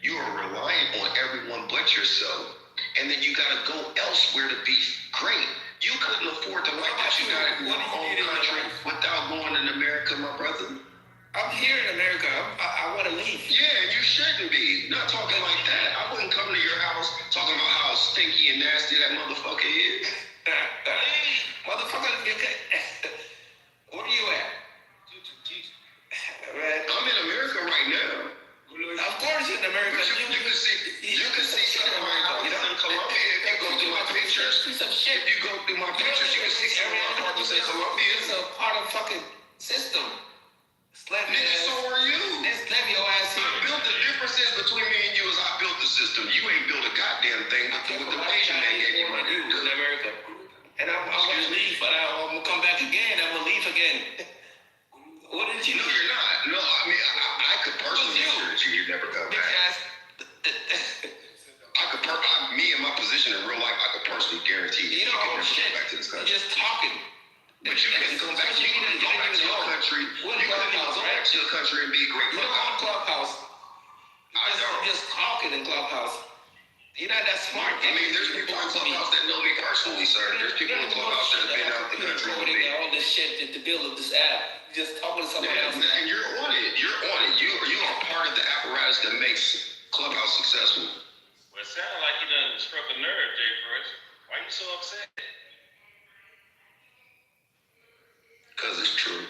You are reliant on everyone but yourself, and then you gotta go elsewhere to be great. You couldn't afford the life that you got in your own country without going in America, my brother. I'm here in America. I want to leave. Yeah, you shouldn't be. Not talking like that. I wouldn't come to your house talking about how stinky and nasty that motherfucker is. Motherfucker, where are you at? I'm in America right now. Of course you're in America. But you can see some of my houses in Colombia. If you go through my pictures, you can see some of my apartments in Colombia. It's a part of fucking system. Nigga, so are you. Let's leave your ass here. The difference is between me and you is I built the system. You ain't built a goddamn thing with the Asian man gave you money to do in America. And I'm gonna leave, but I'm gonna come back again. I'm gonna leave again. What did you do? No, you're not. No, I mean, I could personally assure that you'd never come back. Me in my position in real life, I could personally guarantee you could never come back to this country. You're just talking. But you couldn't go back. You couldn't go back to your country. You couldn't even go back to your country and be a great Clubhouse. I know. Just talking in Clubhouse. You're not that smart. I mean, there's people in Clubhouse that know me personally, sir. There's people in Clubhouse that have been out the country with me. All this shit to build up this app. Just talking to somebody else. And you're on it. You're on it. You are part of the apparatus that makes Clubhouse successful. Well, it sounded like you done struck a nerve, Jay Fresh. Why are you so upset? Because it's true.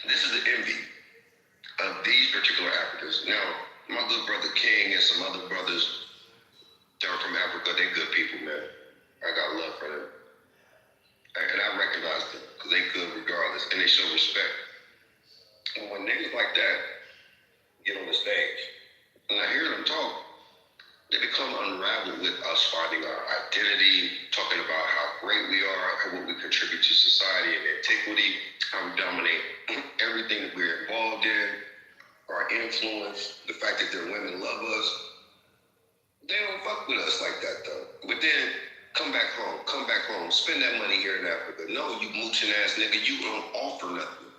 This is the envy of these particular Africans. Now, my good brother King and some other brothers that are from Africa, they good people, man. I got love for them. And I recognize them because they good regardless, and they show respect. And when niggas like that get on the stage, and I hear them talk, they become unraveled with us finding our identity, talking about how great we are, and what we contribute to society and antiquity, how we dominate everything that we're involved in, our influence, the fact that their women love us. They don't fuck with us like that though. But then come back home, spend that money here in Africa. No, you mooching ass nigga, you don't offer nothing.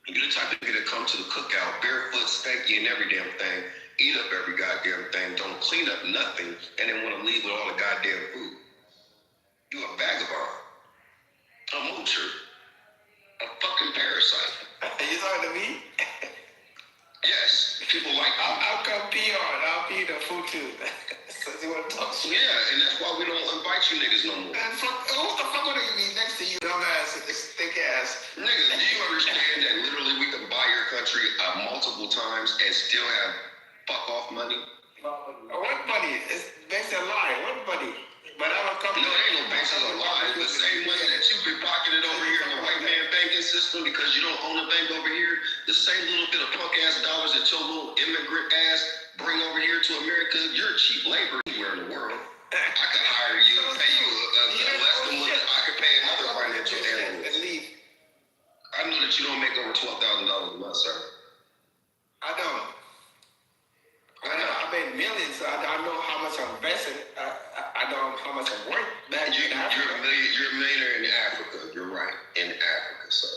You're the type of nigga that come to the cookout barefoot, stanky, and every damn thing, eat up every goddamn thing, don't clean up nothing, and then want to leave with all the goddamn food. You a vagabond, a moocher, a fucking parasite. You talking to me? Yes, people like I'll come pee on. I'll pee the food too. So you want to talk shit? Yeah, and that's why we don't invite you niggas no more. And who the fuck would be next to you, dumbass, thick ass? Niggas, do you understand that literally we can buy your country multiple times and still have fuck off money? What money? It's based on lie. What money? But I will come. No, it ain't no based on lie. The same money that you've been pocketed over here in the white man banking system because you don't own a bank over here, the same little bit of punk ass dollars that your little immigrant ass bring over here to America, you're cheap labor anywhere in the world. I could hire you and pay you it, so I know how much I'm investing. I know how much I'm worth back in Africa. You're a millionaire in Africa. You're right, in Africa, sir.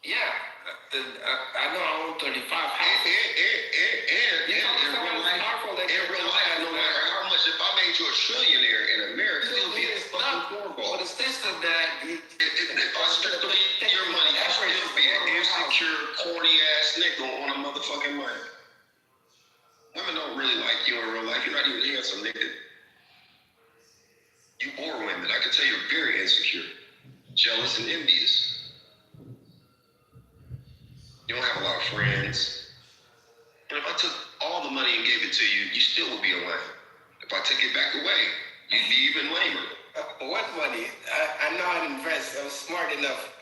Yeah, I know I own 35 houses. In real life, no matter how much, if I made you a trillionaire in America, it'll be a fucking cornball. But the system that if I stripped your money, I'd still be an insecure, corny ass nigga on a motherfucking money. Women don't really like you in real life. You're not even handsome, nigga. You bore women. I can tell you're very insecure, jealous, and envious. You don't have a lot of friends. And if I took all the money and gave it to you, you still would be a lame. If I took it back away, you'd be even lamer. What money? I know how to invest. I'm smart enough.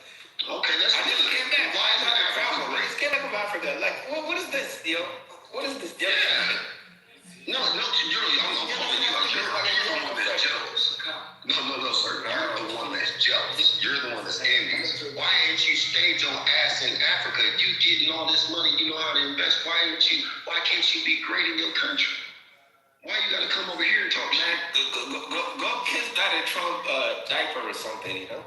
Okay, that's I just came back. Why is it Africa? I just came back from Africa. Like, what is this, yo? What is this? Yeah. No, I'm calling you. You're the one that's jealous. No, sir. You're the one that's jealous. You're the one that's envious. Why ain't you stayed your ass in Africa? You getting all this money, you know how to invest. Why can't you be great in your country? Why you gotta come over here and talk shit? Go kiss Donald Trump diaper or something, you know?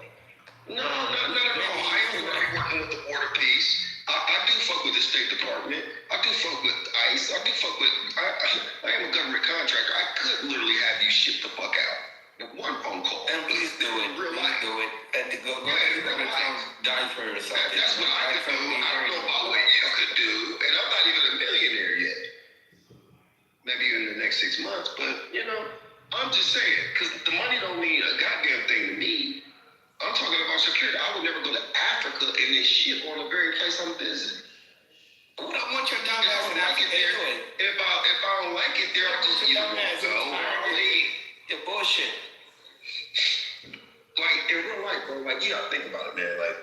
No. I am working with the border peace. I do fuck with the State Department. I do fuck with ICE. I do fuck with. I am a government contractor. I could literally have you ship the fuck out with one phone call. And please do it. Real life. Do it. And go kiss Donald Trump's diaper or something. That's what I could do. I don't know about what you could do, and I'm not even a millionaire yet. Maybe in the next 6 months, but I'm just saying, because the money don't mean a goddamn thing to me. I'm talking about security. I would never go to Africa and then shit on the very place I'm visiting. I want your dumb ass in Africa. If I don't like it there, I'll just go. You're bullshit. Like, in real life, bro, like, you gotta think about it, man. Like,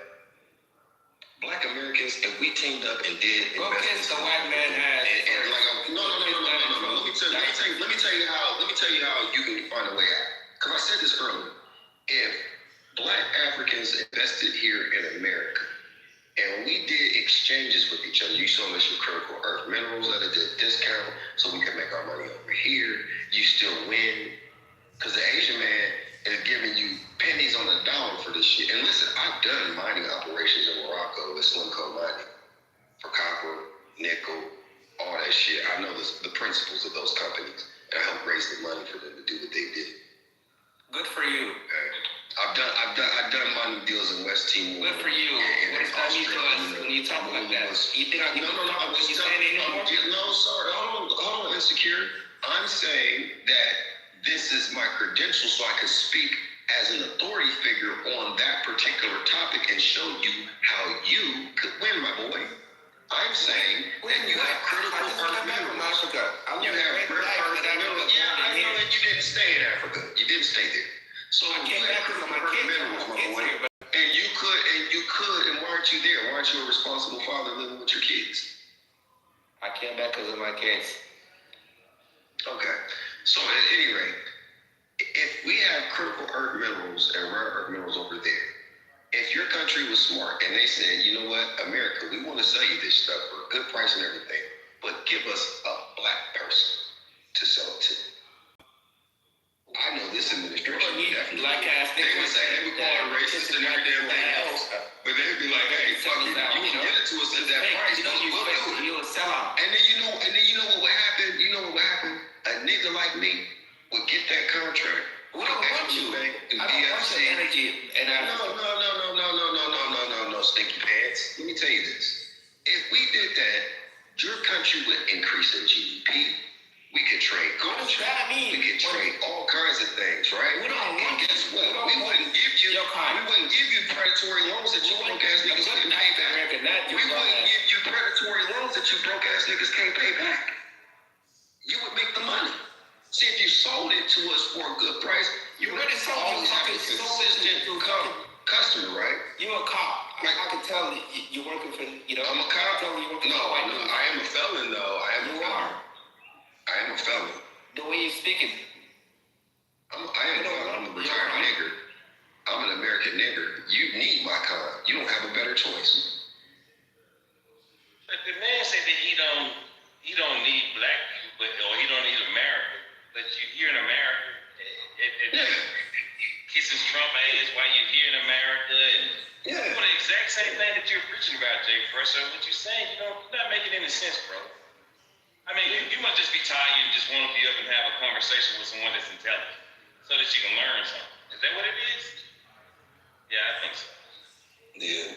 Black Americans, if we teamed up and did go kiss the white man ass. No. Let me tell you how you can find a way out. Because I said this earlier. If Black Africans invested here in America, and we did exchanges with each other, you showed us your critical earth minerals at a discount, so we can make our money over here. You still win, because the Asian man is giving you pennies on the dollar for this shit. And listen, I've done mining operations in Morocco with Slimco Mining for copper, nickel, all that shit. I know the principles of those companies, and I helped raise the money for them to do what they did. Good for you. Okay. I've done mining deals in West Timor. Good for you. What does that mean to us when you talk like that? You think I can talk what you saying anymore? No, sorry. Hold on, insecure. I'm saying that this is my credential so I can speak as an authority figure on that particular topic and show you how you could win, my boy. I'm saying that you have critical earth minerals. You have rare earth minerals. Yeah, I know that you didn't stay in Africa. You didn't stay there. So you have critical earth minerals, my boy. And you could, and why aren't you there? Why aren't you a responsible father living with your kids? I came back because of my kids. Okay. So at any rate, if we have critical earth minerals and rare earth minerals over there, if your country was smart and they said, you know what, America, we want to sell you this stuff for a good price and everything, but give us a Black person to sell it to. I know this administration would definitely. Black ass they would say they would call it racist and every damn thing else, but they'd be like, hey, fuck it, you can get it to us at that price, we'll do it. You a sellout. And then you know what would happen? You know what would happen? A nigga like me would get that contract. We don't want you. I don't want your energy. And No, stinky pants. Let me tell you this. If we did that, your country would increase in GDP. We could trade culture. We could trade all kinds of things, right? We don't want guess what? We wouldn't give you predatory loans that you broke ass niggas couldn't pay back. We wouldn't give you predatory loans that you broke ass niggas can't pay back. You would make the money. See, if you sold it to us for a good price, you would always have a consistent customer, right? You a cop. Like, I can tell you're working for, I'm a cop? No, I am a felon, though. I am a felon. The way you're speaking. I am a felon. I'm a retired nigger. I'm an American nigger. You need my kind. You don't have a better choice. But the man said that he don't need Black people. but or he don't need America. But you here in America, kissing Trump ass while you're here in America, and doing the exact same thing that you're preaching about, Jay Fresh. So what you're saying, you're not making any sense, bro. I mean, you must just be tired and just want to be up and have a conversation with someone that's intelligent, so that you can learn something. Is that what it is? Yeah, I think so. Yeah.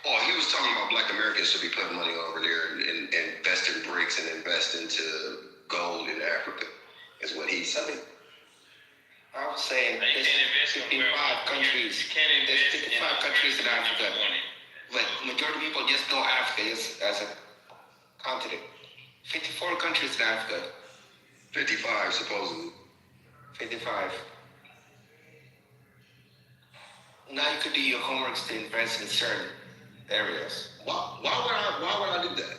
Oh, he was talking about Black Americans should be putting money over there and invest in bricks and invest into gold in Africa, is what he said. I was saying Now, you there's can't invest 55 countries. You can't invest There's 55 countries in Africa, but majority of people just know Africa as a continent. 54 countries in Africa. 55 supposedly. 55. Now you could do your homework to invest in certain areas. Why would I do that?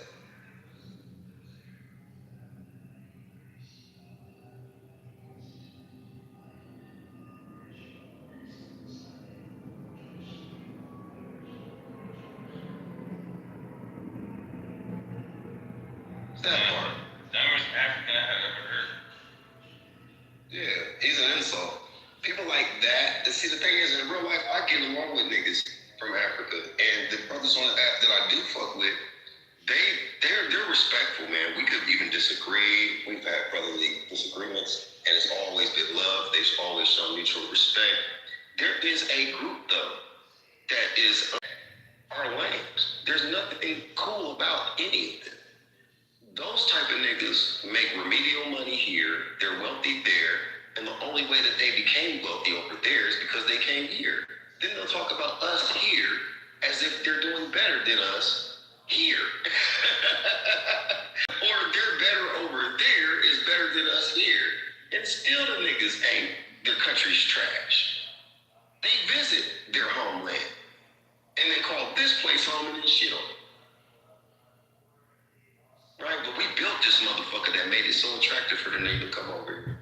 That part. Dumbest African I have ever heard. Yeah, he's an insult. People like that. See, the thing is, in real life, I get along with niggas from Africa, and the brothers on the app that I do fuck with, they're respectful, man. We could even disagree. We've had brotherly disagreements, and it's always been love. They've always shown mutual respect. There is a group though that is our lames. There's nothing cool about any of them. Those type of niggas make remedial money here. They're wealthy there. And the only way that they became wealthy over there is because they came here. Then they'll talk about us here as if they're doing better than us here. Or they're better over there is better than us here. And still the niggas ain't. Their country's trash. They visit their homeland. And they call this place home and then shit on it. Right, but we built this motherfucker that made it so attractive for the nigga to come over here.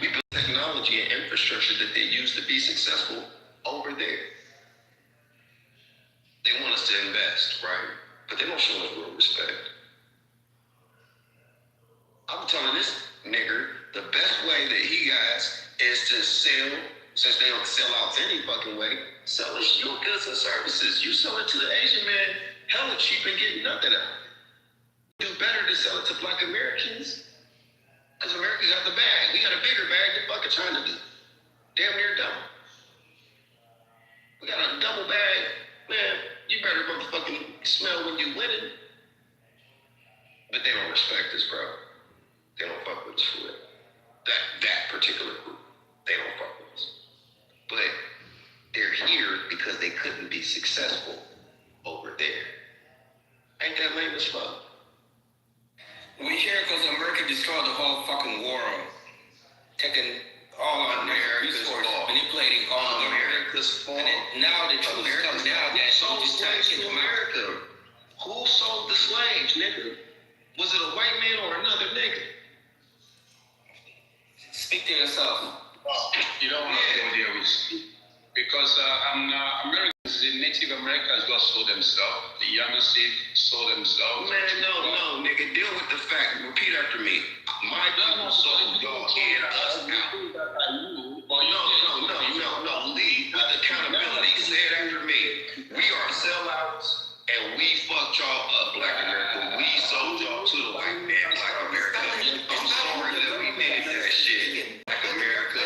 We built technology and infrastructure that they use to be successful over there. They want us to invest, right? But they don't show us real respect. I'm telling this nigger the best way that he has is to sell, since they don't sell out any fucking way, sell us your goods and services. You sell it to the Asian man hella cheap and get nothing out. Do better to sell it to Black Americans, because America got the bag. We got a bigger bag than fucking China do. Damn near double. We got a double bag. Man, you better motherfucking smell when you winning. But they don't respect us, bro. They don't fuck with us for it. That particular group, they don't fuck with us. But they're here because they couldn't be successful over there. Ain't that lame as fuck? We here because America destroyed the whole fucking world, taking all our resources, manipulating all of America's fault. And now the truth is coming out that we just trying to kill America. Who sold the slaves, nigga? Was it a white man or another nigga? Speak to yourself. You don't want to go there with me. Because Americans, the Native Americans just sold themselves. The Yamasee sold themselves. Man, no, nigga. Deal with the fact. Repeat after me. My people sold y'all and us out. No. Lead with accountability. Say it after me. We are sellouts and we fucked y'all up, Black America. We sold y'all to the white man, Black America. I'm sorry that we did that shit, Black America.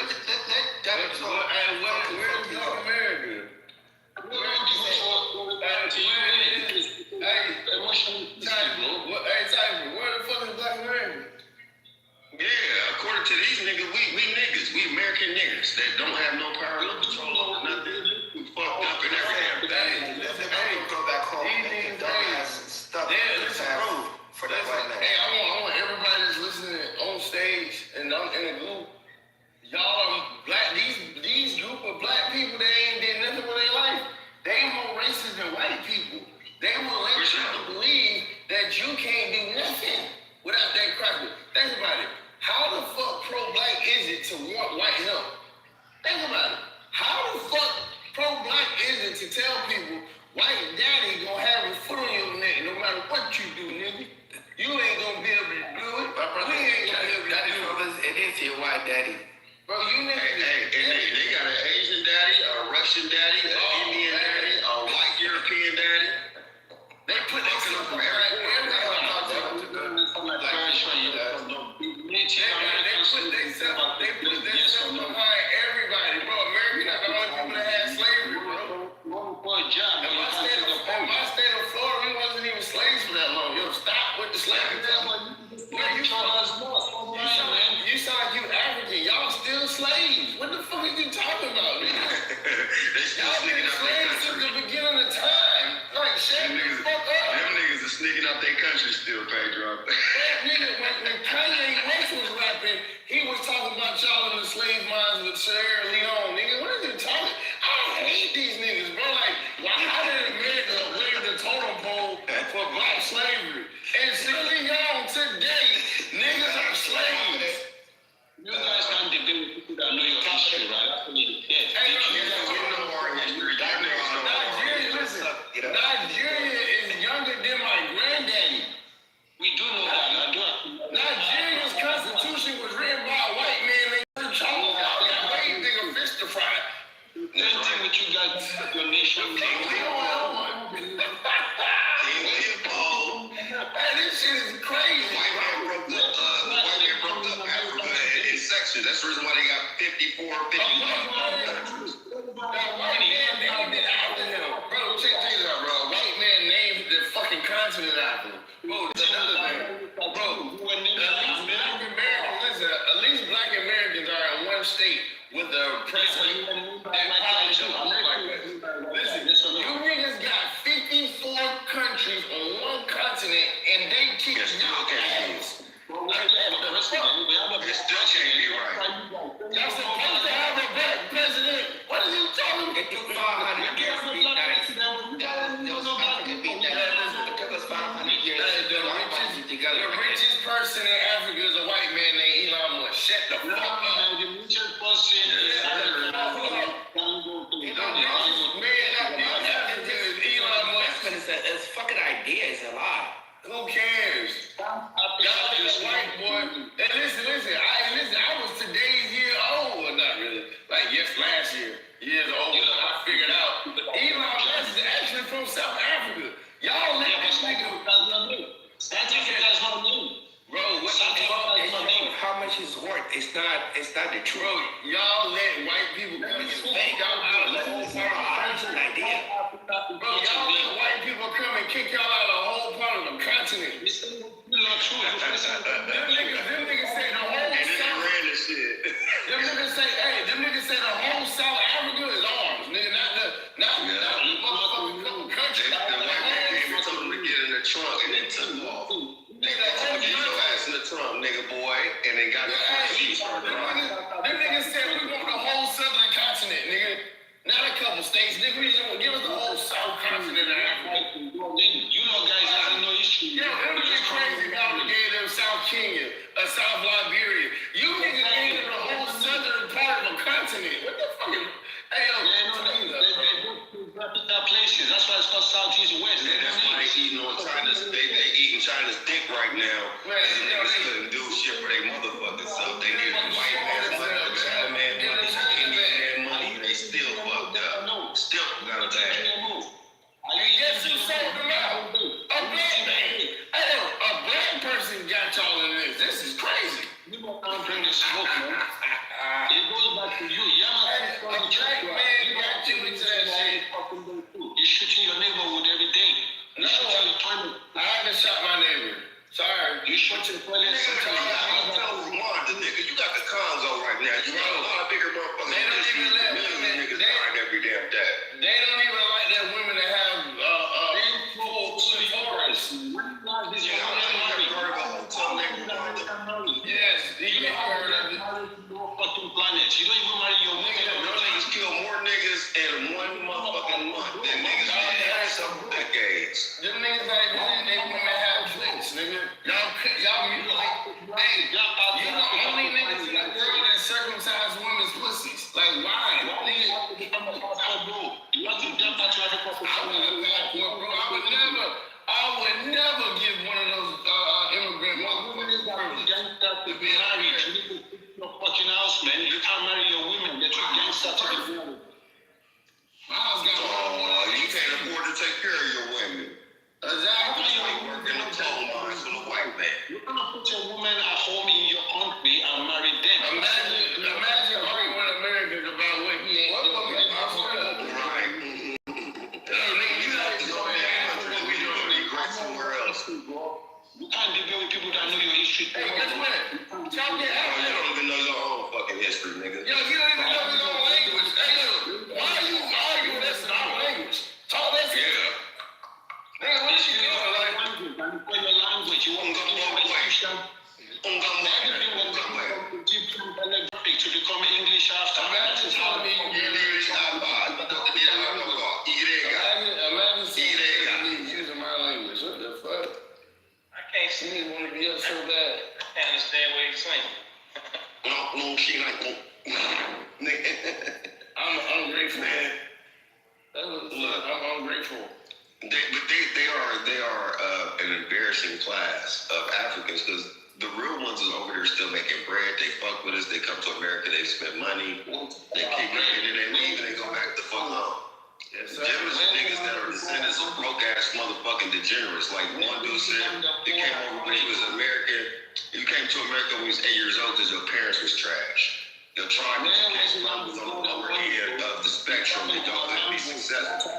Yeah, according to these niggas, we niggas. We American niggas that don't have no power, no control over nothing. We fucked up in every damn thing. Listen, go back home and dumbass stuff for that white man. Hey, I want everybody that's listening on stage and in the group. Y'all are black. These group of black people, they ain't did nothing with their life. They more racist than white people. They will let you believe that you can't do nothing without that cracker. Think about it. How the fuck pro-black is it to want white help? Think about it. How the fuck pro-black is it to tell people white daddy gonna have his foot on your neck no matter what you do, nigga? You ain't gonna be able to do it. to your white daddy. Bro, you niggas. Hey, they got an Asian daddy, a Russian daddy, an Indian daddy, a white European daddy. They put that shit up everybody. They put that stuff behind everybody, bro. America not the only people that had slavery, bro. In my state of Florida, we wasn't even slaves for that long. Yo, stop with the slavery. You sound like you African. Y'all still slaves. What the fuck are you talking about, nigga? Y'all been slaves since the beginning of time. Like, shut the fuck up. Them niggas are sneaking out their country still, Pedro. That nigga, when Kanye West was rapping, he was talking about y'all in the slave mines with Sierra Leone. Nigga, what are you talking? I hate these niggas, bro. Like, how did America wave the totem pole for black slavery? And Sierra Leone today, niggas are slaves. You guys can't debate with people that know your history, right? That's when you're dead. Nigeria, listen, Nigeria is younger than my granddaddy. We do know that. Nigeria's constitution was written by a white man named Charles. Y'all got way bigger fish to fry. Nothing with you guys, your nation. Hey, this shit is crazy. White man broke up Africa in sections. That's the reason why they got 54, 55. White man named it after him. Bro, check this out, bro. White man named the fucking continent after him. Bro, at least black Americans are in one state with the president and politicians like that. Listen, you niggas got 54 countries on one continent and they keep your ass. It still can't be right. Y'all supposed to have a black president. What are you talking about? It took 500 years to be nice. It took us 500 years to get The richest person in Africa is a white man named Elon Musk. Shut the fuck up. The richest person is Elon Musk. It's fucking idea is a lie. Who cares? Y'all niggas white boy. And listen. I was today's year old, or not really. Like last years old. I figured out. Elon Musk is actually from South Africa. Y'all let this nigga. South Africa is not new. Bro, how much is worth? It's not the truth. Bro, y'all let white people come and fake y'all out of the whole part of the idea. Bro, y'all let white people come and kick y'all out of the whole part of the continent. Them niggas say the whole Them niggas say the whole South Africa is ours, nigga. Not the motherfucking couple countries. They told them to get in the trunk and then took off. Get your ass in the trunk, nigga boy, and they got the Them niggas said we want the whole southern continent, nigga. Not a couple states, nigga. We just want to give us the whole south continent of Africa. You know guys have no issue. Yo, it would be crazy if y'all gave them South Kenya, South Liberia. You niggas gave them the whole southern part of the continent. What the fuck? Hey, yo, places. That's why it's called Southeast West. That's why they eating on China's. They eating China's dick right now. Man, niggas couldn't do shit for their motherfucking self. They need white man money, China man money, Indian man money. They still fucked up. Still got a bag. And guess who sold them out? A black man. Hey, a black person got y'all in this. This is crazy. You don't bring the smoke, man. It goes back to you. A black man got you into that shit. You're shooting your neighborhood every day. No, I haven't shot my neighbor. Sorry. You shot your toilet. Nigga, you got the Congo right now. You got a lot of bigger motherfuckers. They don't even let niggas dying every damn day. They don't even like that women that have full clitoris. Yes, you heard of it. Fucking planet. You don't even marry your woman. Niggas kill more niggas in one motherfucking month than niggas in some decades. Them niggas like they women have clits, nigga. Y'all mutilate. Hey, you the only niggas in the world that circumcise women's pussies. Like, why? I would never give one of those immigrant motherfuckers to be married. man. You can't marry your women. They're too gangster to get married. You can't afford to take care of your women. Exactly. You ain't working the coal mines for the white man. You cannot put your woman at home in your country and marry them. Imagine arguing with Americans about what he ain't doing. Right. You have to go in that country and we doing it right somewhere else. You can't debate with people that know your history. Hey, guess what? Talk your ass. You don't even know your own fucking history, nigga. Yo, you don't even know your own language. Hey, look, why are you arguing this in our language? Talk that shit. Nigga, what you doing? For your language, you want to go education. Everything will come to become English after. Imagine telling me you get using my language. What the fuck? I can't see. You want to be up so bad. I can't understand what you're saying. No, she like I'm grateful, man. I'm grateful. They are an embarrassing class of Africans because the real ones is over there still making bread. They fuck with us. They come to America. They spend money. They keep making it. They leave and they go back to fuck home. Yes, Generous niggas that are descendants of broke ass motherfucking degenerates. Like one dude said, he came over when he was American. You came to America when he was 8 years old because your parents was trash. Your tribe was on the lower end of the spectrum and y'all couldn't be successful.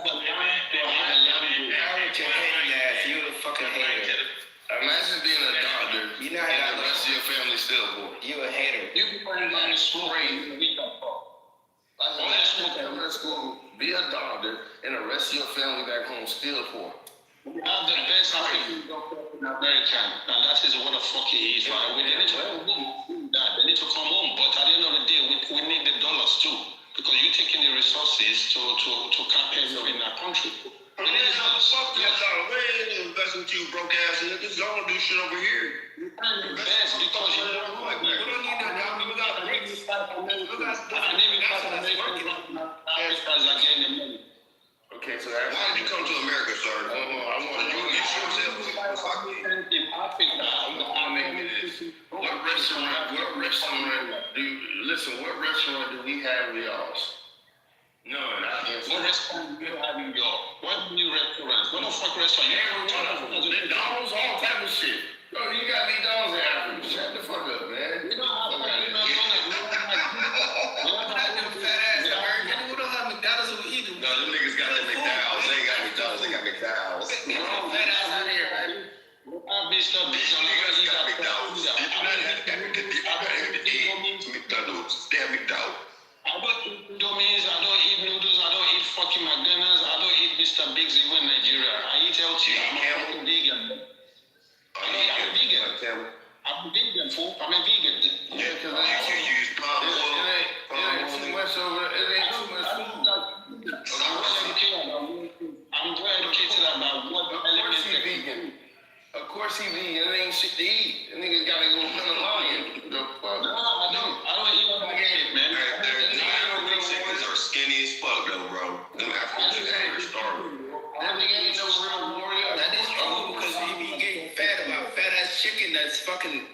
You a fucking hater. Imagine being a doctor. You know and the rest of your family still poor. You a hater. You can find out in school. Imagine coming to school, be a doctor, and the rest of your family back home still poor. We have the best African doctor in America, and that is what the fuck he is, right? They need to come home. They need to come home, but at the end of the day, we need the dollars too, because you're taking the resources to campaign in our country. Fuck that dollar. We ain't investing with you broke ass niggas. Y'all don't do shit over here. You can't invest because you don't like that. We don't need that, dog. We got bricks. Okay, so that's why did you come to America, sir? I want to you show yourself. What restaurant do we have in y'all's? None. What restaurant do you have in your? What new restaurants? What the fuck restaurant? McDonald's, all type of shit. Bro, you got McDonald's in Africa. Shut the fuck up, man. We don't have McDonald's or either. No, them niggas got the McDonald's. They ain't got McDonald's. They got McDonald's. Mr. Biggs, niggas got McDonald's. McDonald's. Damn McDonald's. I don't eat Domino's, I don't eat noodles, I don't eat fucking McDonald's, I don't eat Mr. Biggs even in Nigeria. I eat healthy. I'm a vegan. I'm a vegan. I'm a vegan, fool. I'm a vegan. Yeah, because you use palm oil. It ain't too much over. It ain't too much food. I'm well educated about what elements he vegan. Of course he vegan. It ain't shit to eat. The niggas gotta go hunt a lion. The fuck? No, I don't eat what I get, man. Niggas are skinny as fuck though, bro. Them Africans are starving. That nigga ain't no real warrior. That is true because he be getting fat about fat ass chicken that's fucking.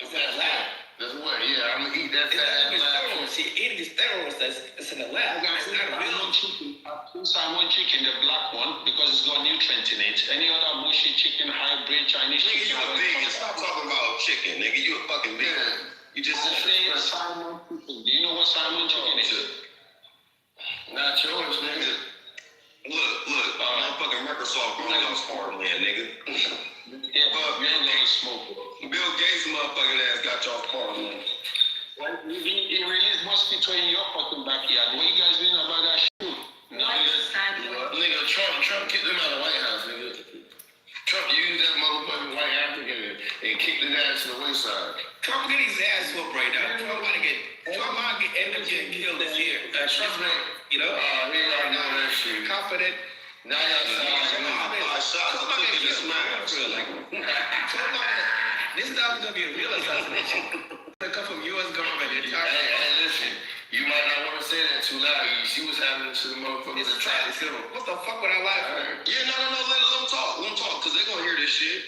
It's in the lab. That's what? Yeah, I'm gonna eat that fat ass lab. See, eating these steroids that's in the lab. It's not real. Salmon chicken, the black one, because it's got nutrients in it. Any other bullshit chicken, hybrid Chinese nigga, chicken. You a vegan. Stop talking about chicken, nigga. You a fucking vegan. You just said salmon chicken. Do you know what salmon chicken is? Not yours, nigga. Look, motherfucking Microsoft running off farmland, nigga. Yeah, but you ain't gonna smoke. Bill Gates motherfucking ass got y'all farmland. He released mosquito in your fucking backyard. What you guys doing about that shit? Nigga, Trump kicked him out of the White House, nigga. Trump used that motherfucking white African and kicked his ass to the wayside. Trump getting his ass whooped right now. Trump might end up getting killed this year. Trump, you know? He already know that shit. Confident. Now y'all this is not gonna be a real assassination. It's gonna come from U.S. government. Hey, listen. You might not want to say that too loud. You see what's happening to the motherfuckers that try to kill him. What the fuck would I lie for? Yeah, no. Let them talk, because they're gonna hear this shit.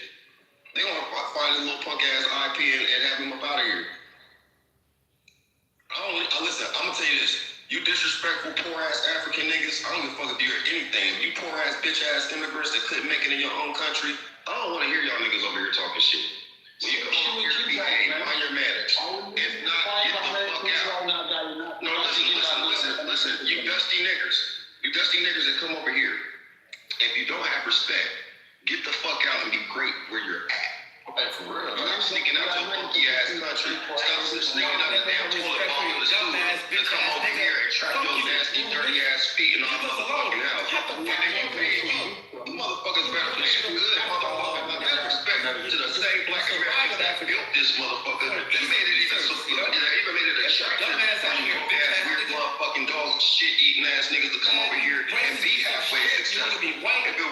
They're gonna find a little punk ass IP and have him up out of here. You disrespectful, poor ass African niggas. I don't give a fuck if you're anything. If you poor ass, bitch ass immigrants that couldn't make it in your own country, I don't want to hear y'all niggas over here talking shit. When you come over here to behave, mind your manners. If not, get the fuck out. No, listen. You dusty niggas that come over here. If you don't have respect, get the fuck out and be great where you're at. Like, for real. Stop sneaking out to a funky ass country. Stop sneaking out the damn toilet bowl in the school to come over here and try your nasty, dirty ass feet and all the motherfucking house. And then you pay you motherfuckers better play good, motherfucker. Better respect to the same black Americans that built this motherfucker. They made it even so good. They even made it a attractive. Ass weird motherfucking dogs, shit eating ass niggas to come over here and be halfway successful. If it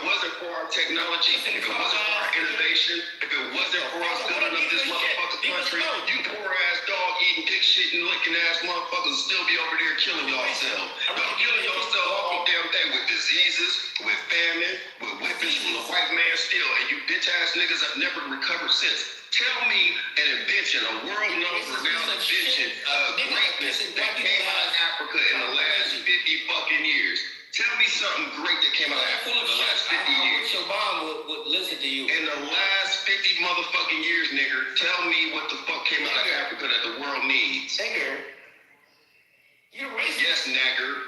wasn't for our technology, if it wasn't for our innovation, if it wasn't for us building up this motherfucking country, you poor ass dog eating dick shit and licking ass motherfuckers still be over there killing yourself. Y'all killing yourself all damn day with diseases, with famine, with weapons from the white man still, and you bitch ass niggas have never recovered since. Tell me an invention, a world-known renowned invention of greatness that came out of Africa in the last 50 fucking years. Tell me something great that came out of Africa in the last 50 years. I wish your mom would listen to you. In the last 50 motherfucking years, nigger, tell me what the fuck came out of Africa that the world needs. Nigger. You're racist. Yes, nagger.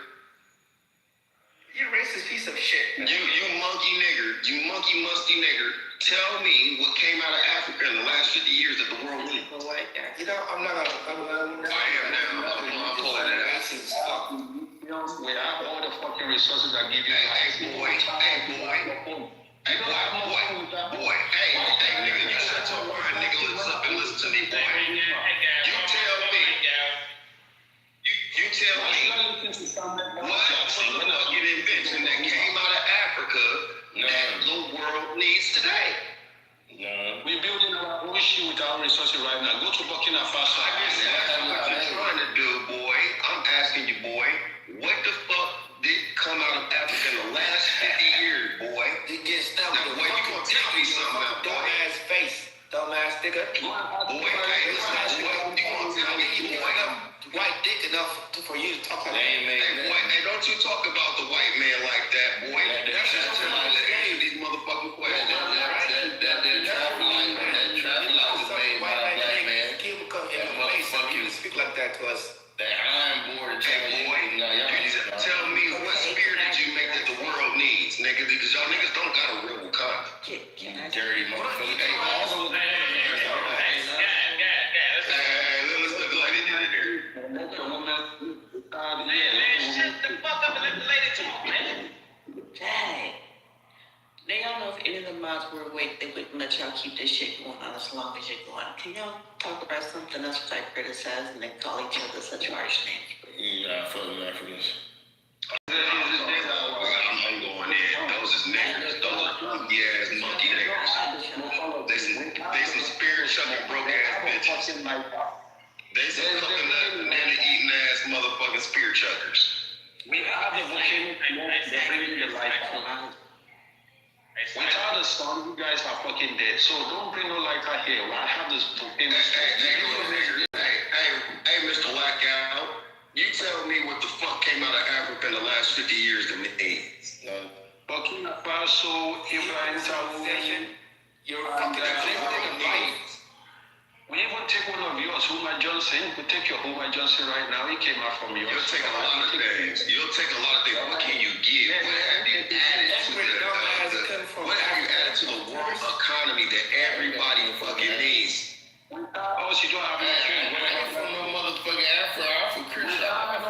You're a racist piece of shit. You monkey nigger. You monkey musty nigger. Tell me what came out of Africa in the last 50 years that the world needs. You know, I'm not gonna. I am now. I'm pulling it out. We have all the fucking resources that give you. Hey, boy. Hey, nigga, you shut your wine nigga lips up and listen to me, boy. You tell me what motherfucking invention that came out of Africa that the world needs today. We're building our own shit with our resources right now. Go to Burkina Faso. I guess that's what you're trying to do, boy. I'm asking you, boy, what the fuck did come out of Africa in the last 50 years, boy? You get stuck. Now, boy, you gonna tell me something about dumbass face, dumbass nigga. Boy, hey, listen, boy, you gonna tell me, boy, white dick enough for you to talk about. Hey, boy, hey, don't you talk about the white man like that, boy. That's just to answer these motherfucking questions. Speak like that to us. That I'm bored. Hey, boy, tell me what spirit did you make that the world needs, nigga? Because y'all niggas don't got a real Wakanda. Dirty motherfucker. Hey, also. Let's look like they did it there. Man, shut the fuck up and let the lady talk, man. Dang. They don't know if any of the mods were awake. They wouldn't let y'all keep this shit going on as long as you're going. Can y'all talk about something else that I criticize and they call each other such harsh names? Yeah, for the Africans. I'm going in. Those is niggers. Those are funky ass monkey niggers. They some spirit shucking broke ass bitches. They some coconut banana eating ass motherfucking spirit chuckers. We have the volcanic they're bringing the light from. Without the sun, you guys are fucking dead. So don't bring no lighter here. I have this volcanic. Hey, Mr. Blackout. You tell me what the fuck came out of Africa in the last 50 years that means. Burkina Faso, Ibrahim Traoré, you're fucking right. We even take one of yours, Huma Johnson. We take your Huma Johnson right now. He came out from yours. You'll take a lot of things. What can you give? What have you added to the world economy that everybody fucking needs? Oh, so you don't have no phone. I'm from no motherfucking Afro. I'm from Christian. That's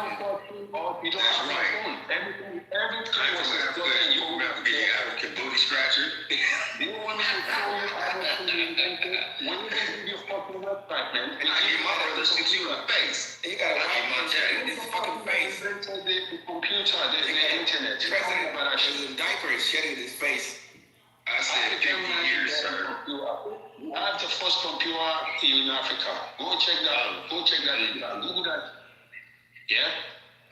right. Everything I'm from Africa. You remember getting African booty scratcher? You want me to tell you everything? When you do your fucking website, man. And I get my brother shoot you in the face. You gotta wipe my daddy in his fucking face. The computer, the internet. President, but I should have diaper and shit in his face. I said 50 years, sir. I have the first computer in Africa. Go check that. Google that. Yeah?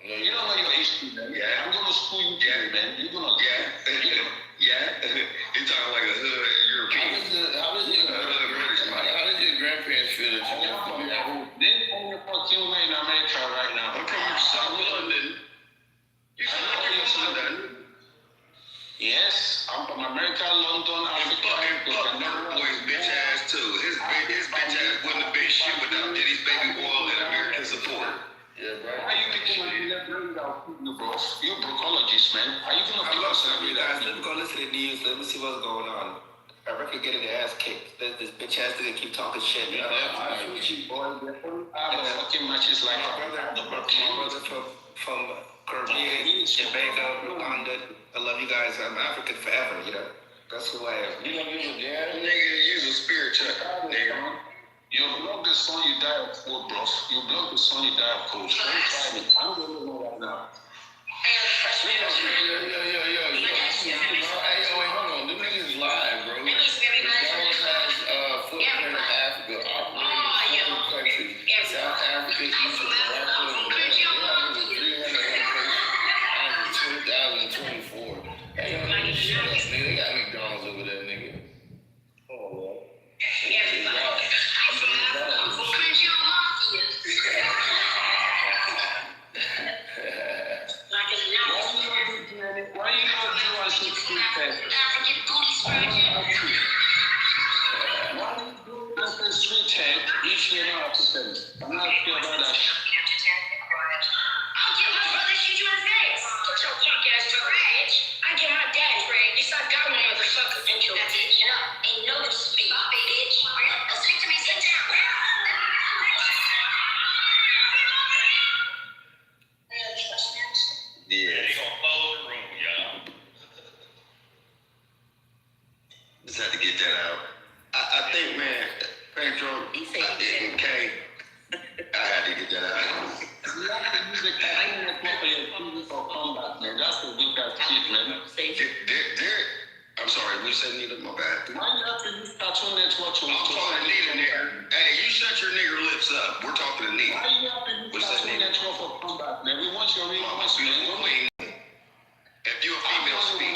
You don't know your history, man. Yeah. I'm going to school you, man. You're going to. Yeah. You're talking like a hood European. How does your grandparents feel that you They only fucking way in America right now. I'm from South London. Yes, I'm from America, London, Africa. Fucking boy's bitch ass too. His bitch ass wouldn't have been shit without Diddy's baby oil and American support. Yeah, bro. Why are you people you bro? You're brocologist, man. Are you gonna I love some of you guys. Let me go listen to the news. Let me see what's going on. America getting their ass kicked. This bitch ass nigga keep talking shit. I feel cheap, boy. Fucking matches like my brother from Caribbean, Jamaica, Uganda. I love you guys. I'm African forever, you know. That's who I am. You know, nigga, use a spirit check, nigga. You block the sun, you die of cold, bro. You block the sun, you die of cold. Don't try me. I'm the only one right now. Hey, wait, hold on. Them niggas live, bro. McDonald's has footprint in Africa, operating in 7 countries. South Africa, Egypt, Morocco, and Ghana. They have over 300 locations as of 2024. Hey, yo, nigga, shut up, nigga. They got McDonald's over there, nigga. Oh, well. Why you not do as you speak? Why you do as street head if you're not African? I'm not sure about that. I'll get my brother shoot you in the face. Put your punk ass to rage. I get my dad's rage. Yes, I got one motherfucker. Thank you, bitch. Ain't no speak, bitch. Listen to me, sit down. Yeah. They gonna follow the room, y'all. Just had to get that out. I think, man, Pedro, okay. I had to get that out. You have to use the Caribbean network for combat, man. That's the big shit, man. Derek, I'm sorry, we said Nita, my bad. Why you have to use Cartoon Network to... I'm talking to Nita there. Hey, you shut your nigger lips up. We're talking to Nita. Why you have to use Cartoon Network for combat, man? We want your real queen. If you're a female, speak.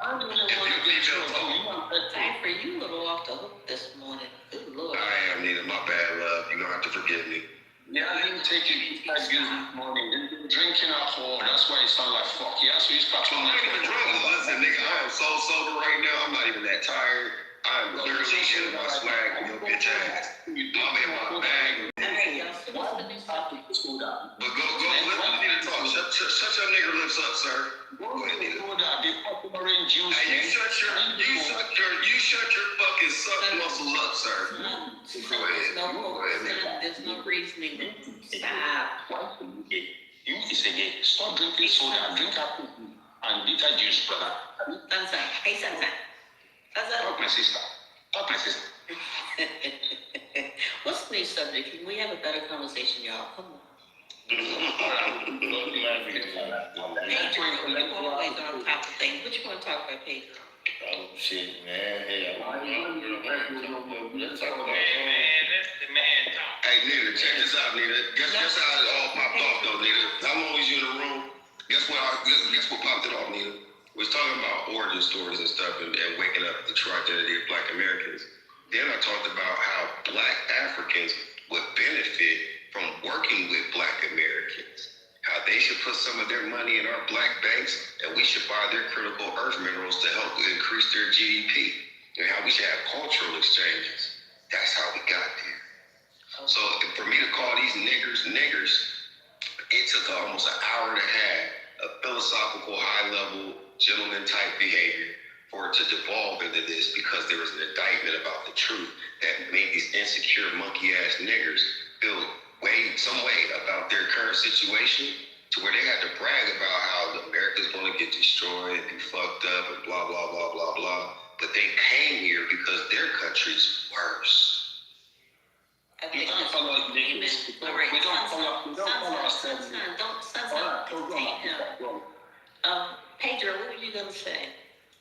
I'm the only one to get time for you, little off the hook this morning. Good Lord. I am, Nita, my bad, love. You're gonna have to forgive me. Yeah, I didn't take it like this morning. Drinking alcohol, that's why it sound like fuck. Yeah, so he's Cartoon Network. I'm not even drunk. Listen, nigga, I am so sober right now. I'm not even that tired. I'm literally in my swag with your bitch ass. I'm in my bag. But go, let me talk. Shut your nigger lips up, sir. Go ahead, Nita. Hey, you shut your fucking suck muscle up, sir. Go ahead. There's no reasoning. Stop. You is again. Stop drinking soda. Drink apple and bitter juice, brother. Sunshine. Hey, Sunshine. Talk my sister. What's the new subject? Can we have a better conversation, y'all? Come on. Pedro, you're always on top of things. What you want to talk about, Pedro? Oh, shit, man. Hey, let's talk about Hey, Nita, check this out, Nita. Guess how it all popped off, though, Nita. How long was you in the room? Guess what popped it off, Nita? We was talking about origin stories and stuff and waking up the true identity of Black Americans. Then I talked about how Black Africans would benefit from working with Black Americans. How they should put some of their money in our Black banks and we should buy their critical earth minerals to help increase their GDP. And how we should have cultural exchanges. That's how we got there. So for me to call these niggers, it took almost an hour and a half of philosophical, high-level, gentleman-type behavior for it to devolve into this because there was an indictment about the truth that made these insecure, monkey-ass niggers feel some way about their current situation to where they had to brag about how America's going to get destroyed and be fucked up and blah, blah, blah, blah, blah. But they came here because their country's worse. You can't follow us, niggas. We don't follow ourselves. Pedro, what were you going to say?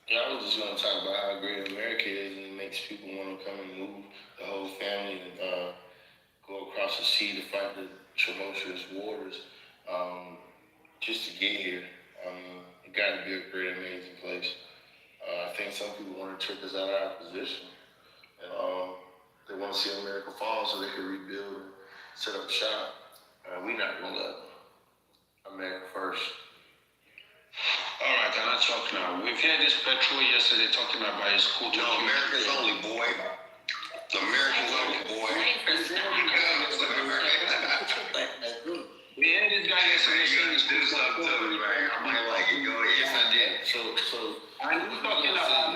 Yeah, I was just going to talk about how great America is and it makes people want to come and move the whole family and go across the sea to fight the tumultuous waters just to get here. It got to be a great, amazing place. I think some people want to trick us out of our position. And they want to see America fall so they can rebuild and set up shop. We're not going to let America first. All right, can I talk now? We've heard this petrol yesterday talking about his school. No, Americans only, boy. Americans only, boy. We ended guy yesterday saying his Do something to me, man. I might like it. Go ahead. Yes, I did. So, and he's talking about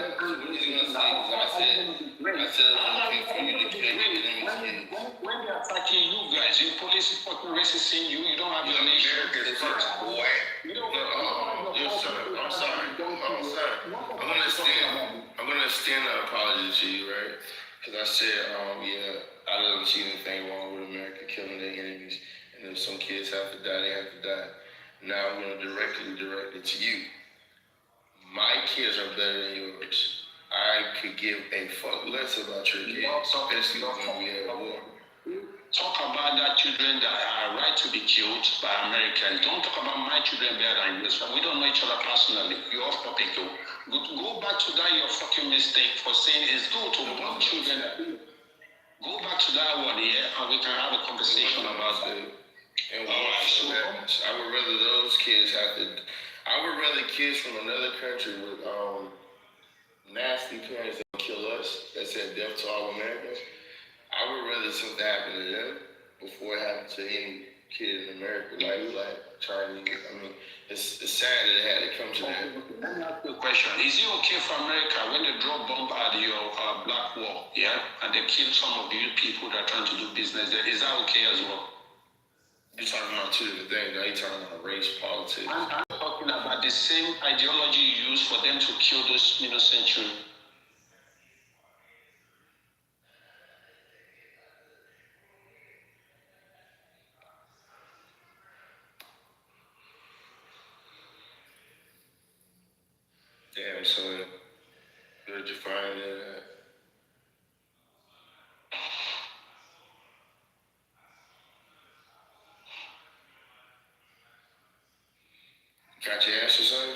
when they're attacking you guys, your police is fucking racist you, you don't have your nation. Americans first, boy. I'm sorry. I'm gonna extend an apology to you, right? Because I said, I don't see anything wrong with America killing their enemies, and if some kids have to die, they have to die. Now I'm gonna direct it to you. My kids are better than yours. I could give a fuck less about your kids, especially when we have war. Talk about that children that are right to be killed by Americans. Don't talk about my children better than yours. We don't know each other personally. You're off topic though. Go back to that your fucking mistake for saying it's good to bomb children. Go back to that one, and we can have a conversation about it. And I would rather those kids I would rather kids from another country with nasty parents that kill us, that said death to all Americans. I would rather something happen to them before it happened to any kid in America, like Charlie. I mean, it's sad that it had to come to that. Let me ask you a question. Is it okay for America when they drop bomb at your black wall, and they kill some of you people that are trying to do business there? Is that okay as well? You're talking about two different things. Now you're talking about race, politics. I'm talking about the same ideology you use for them to kill those innocent children. Damn, so good you find that. Got your answer, son?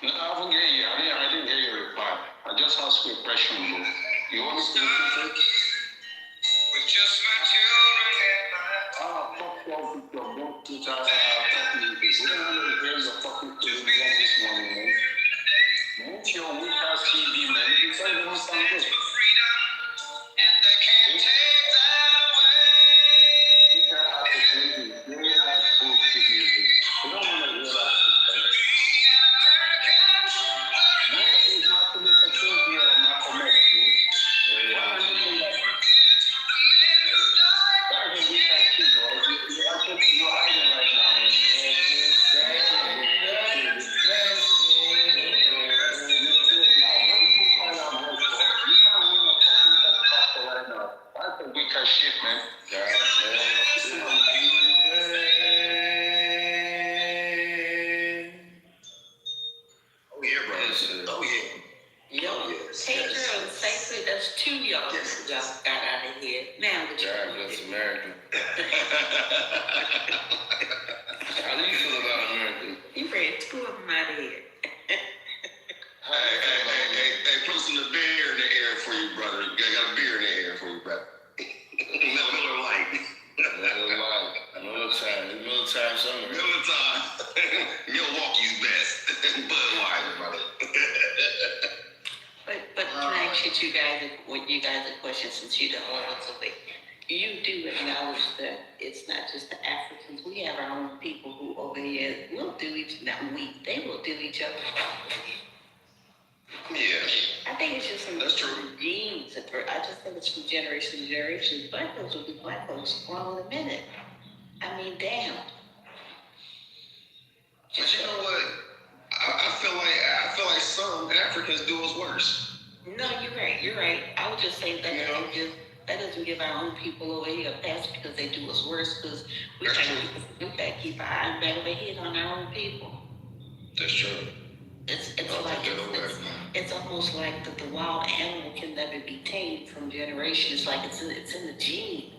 No, I haven't heard you. I didn't hear your reply. I just asked you a question, bro. You want me to repeat it? With just my children and Fuck your both teachers talk music. We don't want to hear your fucking children this morning, man. Move your weak ass TV, man. You say you want something good. and they can't take that away. These guys have to play very high school music. We don't want to hear that. It's not to listen to you or not connect, man. Why are you doing that? That's a weak ass kid, bro. You're hiding right now, man. That's a weak ass shit, man. Oh yeah, brother. Oh yeah. Hey girl, safely, that's two y'all just got out of here. Now that God bless America. How do you feel about America? you read two of them out of here. Hey, put some of the beer in the air for you, brother. I got a beer in the air for you, brother. Miller Lite. Miller time summer. Miller time. Milwaukee's best. Budweiser, brother. But can I ask you guys a question since you don't want to wait? You do acknowledge that it's not just the Africans. We have our own people who over here will do they will do each other. Yeah. I think it's just some That's true. genes. I just think it's from generation to generation. Black folks will be black folks grown in a minute. I mean, damn. But you know what? I feel like some Africans do us worse. No, you're right. I would just say that that doesn't give our own people over here a pass because they do us worse because we gotta keep our eye back of the head on our own people. That's true. It's almost like the wild animal can never be tamed from generation. It's like it's in the gene.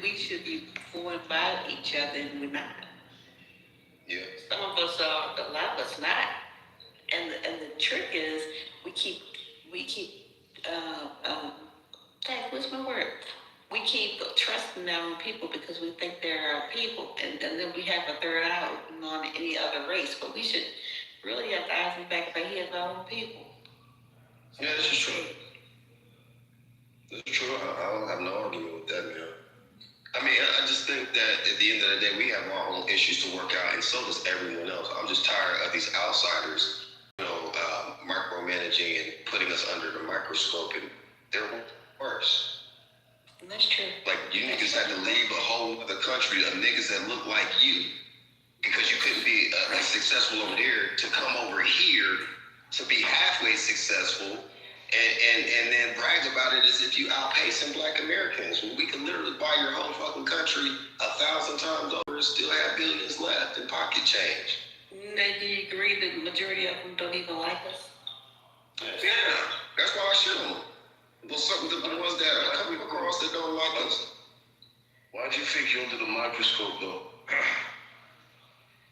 We should be formed by each other, and we're not. Yeah. Some of us are, a lot of us not. And the trick is we keep what's my word? We keep trusting our people because we think they're our people, and then we have a third eye open on any other race. But we should really have the eyes in the back of our head of our own people. Yeah, this is true. This is true. I don't have no argument with that, man. I mean, I just think that at the end of the day, we have our own issues to work out, and so does everyone else. I'm just tired of these outsiders, micromanaging and putting us under the microscope, and they're worse. That's true. Like, you niggas had to leave a whole other country of niggas that look like you because you couldn't be successful over there to come over here to be halfway successful and then brag about it as if you outpacing Black Americans. When we can literally buy your whole fucking country 1,000 times over and still have billions left in pocket change. Now, do you agree that the majority of them don't even like us? Yeah, that's why I shoot them. Well, some of the ones that are coming across that don't like us. Why do you think you're under the microscope, though?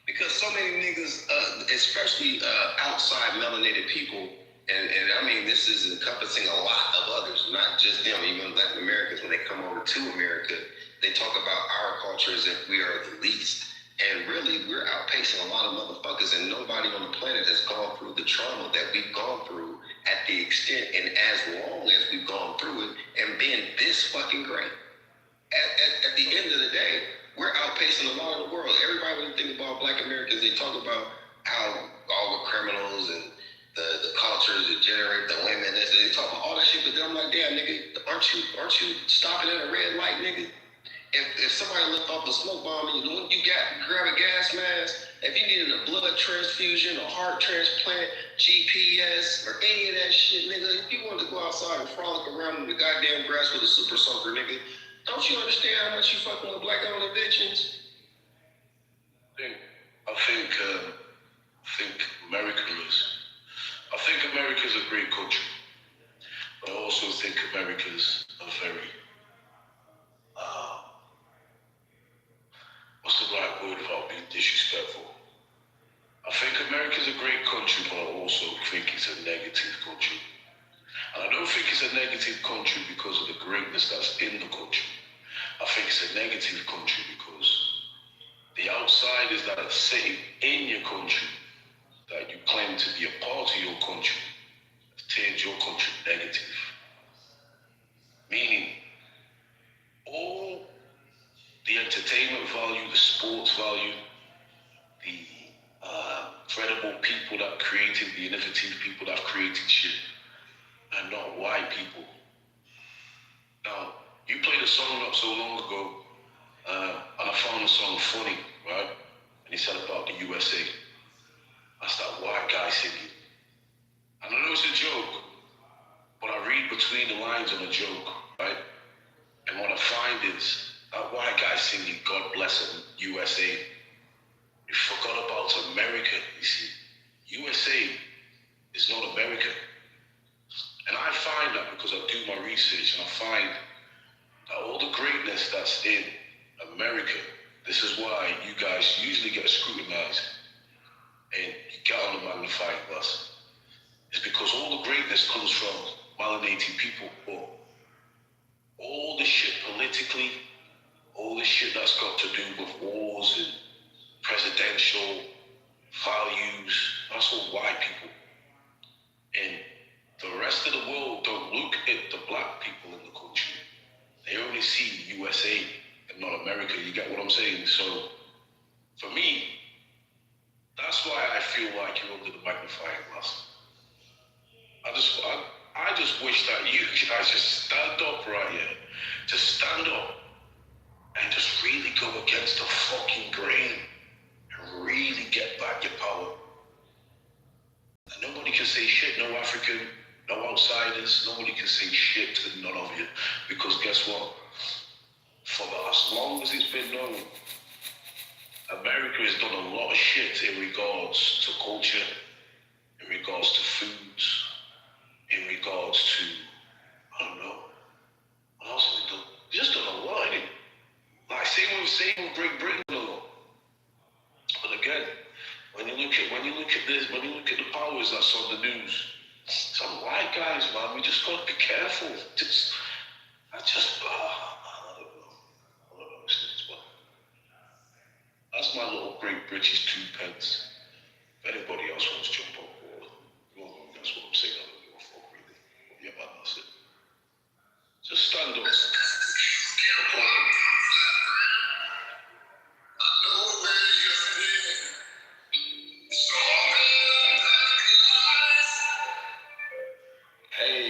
Because so many niggas, especially outside melanated people, and I mean, this is encompassing a lot of others, not just them, even Latin Americans, when they come over to America, they talk about our culture as if we are the least. And really, we're outpacing a lot of motherfuckers, and nobody on the planet has gone through the trauma that we've gone through at the extent and as long as we've gone through it and been this fucking great. At the end of the day, we're outpacing a lot of the world. Everybody, when you think about Black Americans, they talk about how all the criminals and the cultures that generate the women, they talk about all that shit, but then I'm like, damn, nigga, aren't you stopping at a red light, nigga? If somebody left off a smoke bomb and you grab a gas mask, if you needed a blood transfusion, a heart transplant, GPS, or any of that shit, nigga, if you wanted to go outside and frolic around in the goddamn grass with a super soaker, nigga, don't you understand how much you fucking with Black-owned inventions? I think America's a great country, but I also think America's a very what's the right word without being disrespectful? I think America's a great country, but I also think it's a negative country. And I don't think it's a negative country because of the greatness that's in the country. I think it's a negative country because the outsiders that are sitting in your country, that you claim to be a part of your country, have turned your country negative. Meaning, all the entertainment value, the sports value, the credible people that created, the innovative people that created shit, and not white people. Now, you played a song not so long ago, and I found the song funny, right? And he said about the USA. That's that white guy singing. And I know it's a joke, but I read between the lines on a joke, right? And what I find is that white guy singing God Bless Him, USA. You forgot about America, you see. USA is not America. And I find that because I do my research, and I find that all the greatness that's in America, this is why you guys usually get scrutinized and you get on the magnifying glass. It's because all the greatness comes from melanated people. But all the shit politically, all the shit that's got to do with wars and presidential values, that's all white people. And the rest of the world don't look at the Black people in the country. They only see the USA and not America. You get what I'm saying? So, for me, that's why I feel like you're under the magnifying glass. I just wish that you guys just stand up right here. Just stand up and just really go against the fucking grain and really get back your power. And nobody can say shit, no African, no outsiders, nobody can say shit to none of you. Because guess what? For as long as it's been known, America has done a lot of shit in regards to culture, in regards to foods, in regards to, I don't know, what else have they done? They just done a lot, innit? Like same with Great Britain a lot. But again, when you look at the powers that's on the news, some white guys, man, we just gotta be careful. I stand up. Hey.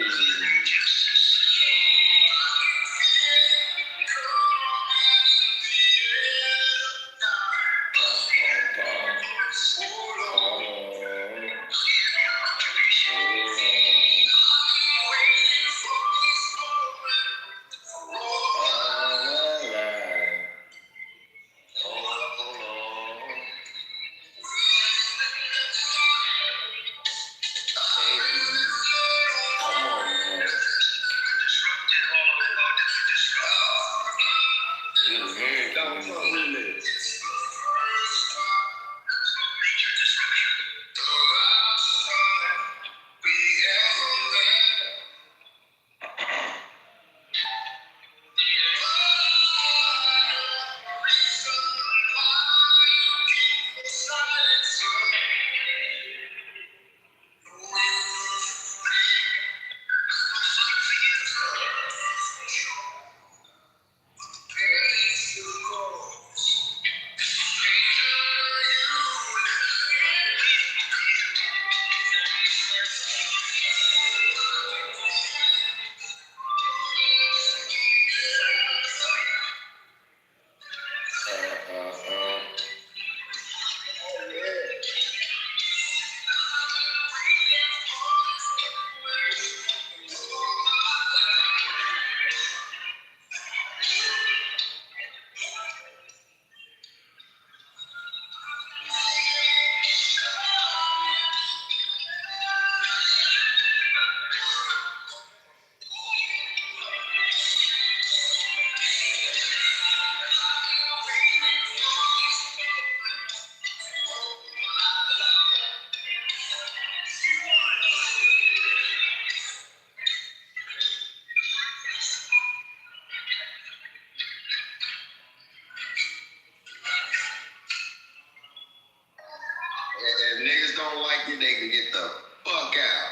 If niggas don't like you, they can get the fuck out.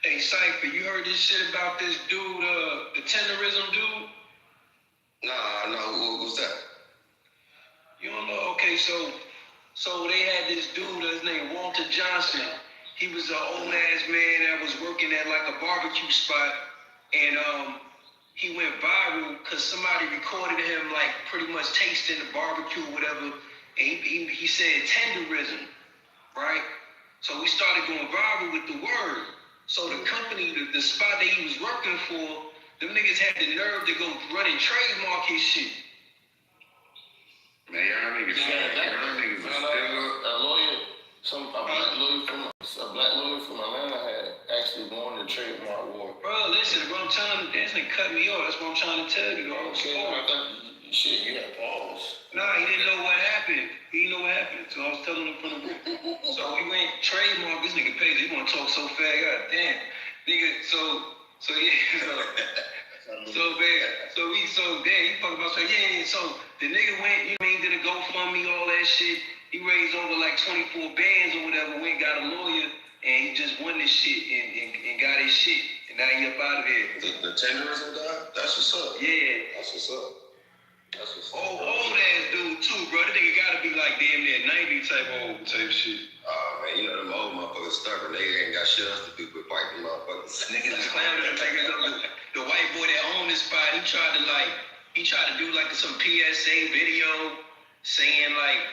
Hey, Cypher, you heard this shit about this dude, the tenderism dude? Nah, no, what's that? You don't know? Okay, so they had this dude, his name Walter Johnson. He was an old ass man that was working at like a barbecue spot, and he went viral because somebody recorded him like pretty much tasting the barbecue or whatever, and he said tenderism, right? So we started going viral with the word. So the company, the spot that he was working for, them niggas had the nerve to go run and trademark his shit. Man, y'all niggas still. A black lawyer from Atlanta had actually won the trademark war. Bro, listen, bro, I'm trying to, this nigga cut me off. That's what I'm trying to tell you, dog. Okay, I thought shit, you had pause. Nah, he didn't know what happened. He didn't know what happened. So I was telling him from the room. So he went trademark. This nigga pays. He want to talk so fast. God damn. Nigga, so yeah, so bad. So he fucking about so yeah. So the nigga went, you know, he did a GoFundMe, all that shit. He raised over like 24 bands or whatever. Went got a lawyer, and he just won this shit and got his shit. And now he up out of there. The tenderism guy? That's what's up. Yeah. That's what's up. That's what's up. Old ass dude too, bro. That nigga gotta be like damn near 90 type shit. Man, you know them old motherfuckers stubborn. They ain't got shit else to do but fight them motherfuckers. Niggas is clowning them niggas up. The white boy that owned this spot, he tried to do like some PSA video saying like,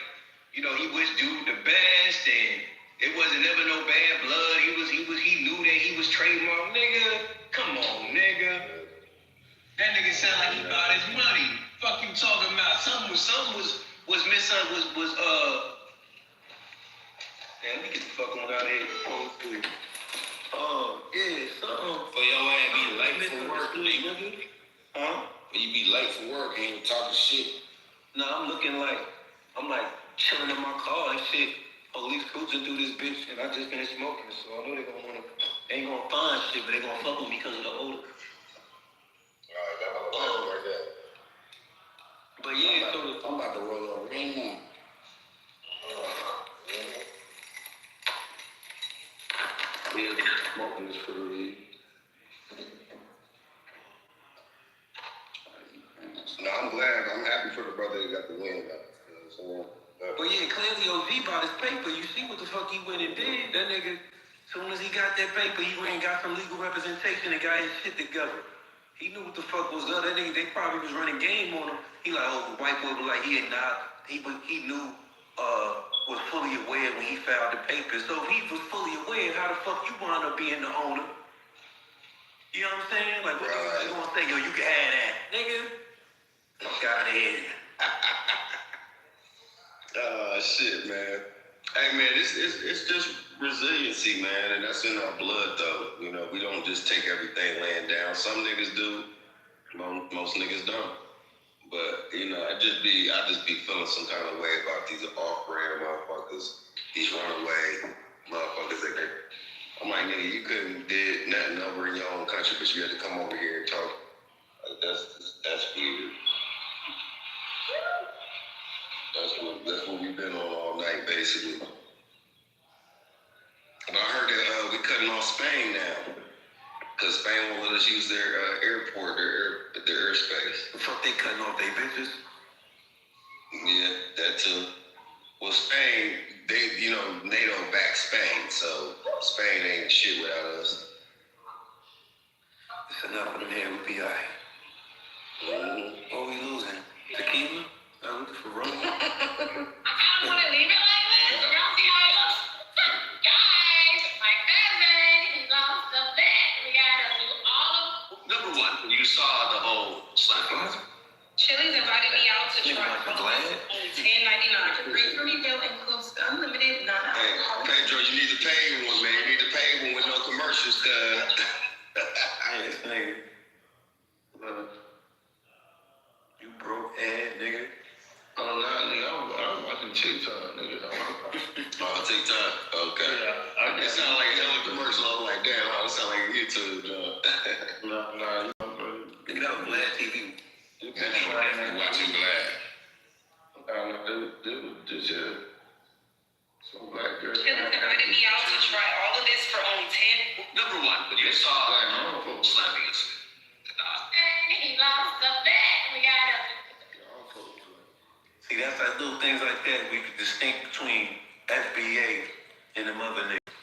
you know, he wished dude the best and it wasn't ever no bad blood. He knew that he was trademarked. Nigga, come on, nigga. That nigga sound like he got his money. Fuck you talking about? Something was man, let me get the fuck on out of here. Yeah, something. For your ass be late for work, nigga. Huh? When you be late for work and you talking shit. No, I'm like chilling in my car and shit. Police cruising through this bitch and I just finished smoking, so I know they ain't gonna find shit, but they gonna fuck with me because of the odor. But yeah, I'm about to roll a ring. Yeah, smoking is for the weed. No, I'm glad. I'm happy for the brother that got the win. Well, yeah, clearly OG bought his paper. You see what the fuck he went and did. That nigga, as soon as he got that paper, he went and got some legal representation and got his shit together. He knew what the fuck was up. That nigga, they probably was running game on him. He like, oh, the white boy was like, he had not, he knew, was fully aware when he filed the papers. So if he was fully aware, how the fuck you wound up being the owner? You know what I'm saying? Like, what you gonna say? Yo, you can have that, nigga. Fuck out of here. Shit, man. Hey, man, it's just resiliency, man, and that's in our blood, though. You know, we don't just take everything laying down. Some niggas do. Most niggas don't. But you know, I just be feeling some kind of way about these off-brand motherfuckers, these runaway motherfuckers. I'm like, nigga, you couldn't did nothing over in your own country, but you had to come over here and talk. Like, that's weird. That's what we've been on all night, basically. But I heard that we cutting off Spain now, because Spain won't let us use their airport, their airspace. The fuck they cutting off their bitches? Yeah, that too. Well, Spain, NATO backed Spain, so Spain ain't shit without us. It's enough of them here, we'll be alright. What we losing? Tequila? For rum? I kind of want to leave it like this. Y'all see how it looks? Guys, my cousin, he lost the bet. We gotta do all of. Number one, when you saw the whole slap. Chili's invited me out to try only $10.99. The free meal includes unlimited non-alcoholic. Hey, Pedro, you need to pay one, man. You need to pay one with no commercials, cuz. Nigga. You broke ass, nigga. Oh, nah, nigga, I'm watching TikTok, nigga. Oh, TikTok? Okay. Yeah, it sound like a hell of a commercial. I'm like, damn, it sound like a YouTube, Nah, nigga, that was Glad TV. You watching Glad. They was just some black girl. Chili's invited me out to try all of this for only $10. Number one, when you saw slapping us. He lost the bet. We gotta. See, that's like little things like that we could distinct between FBA and them other niggas.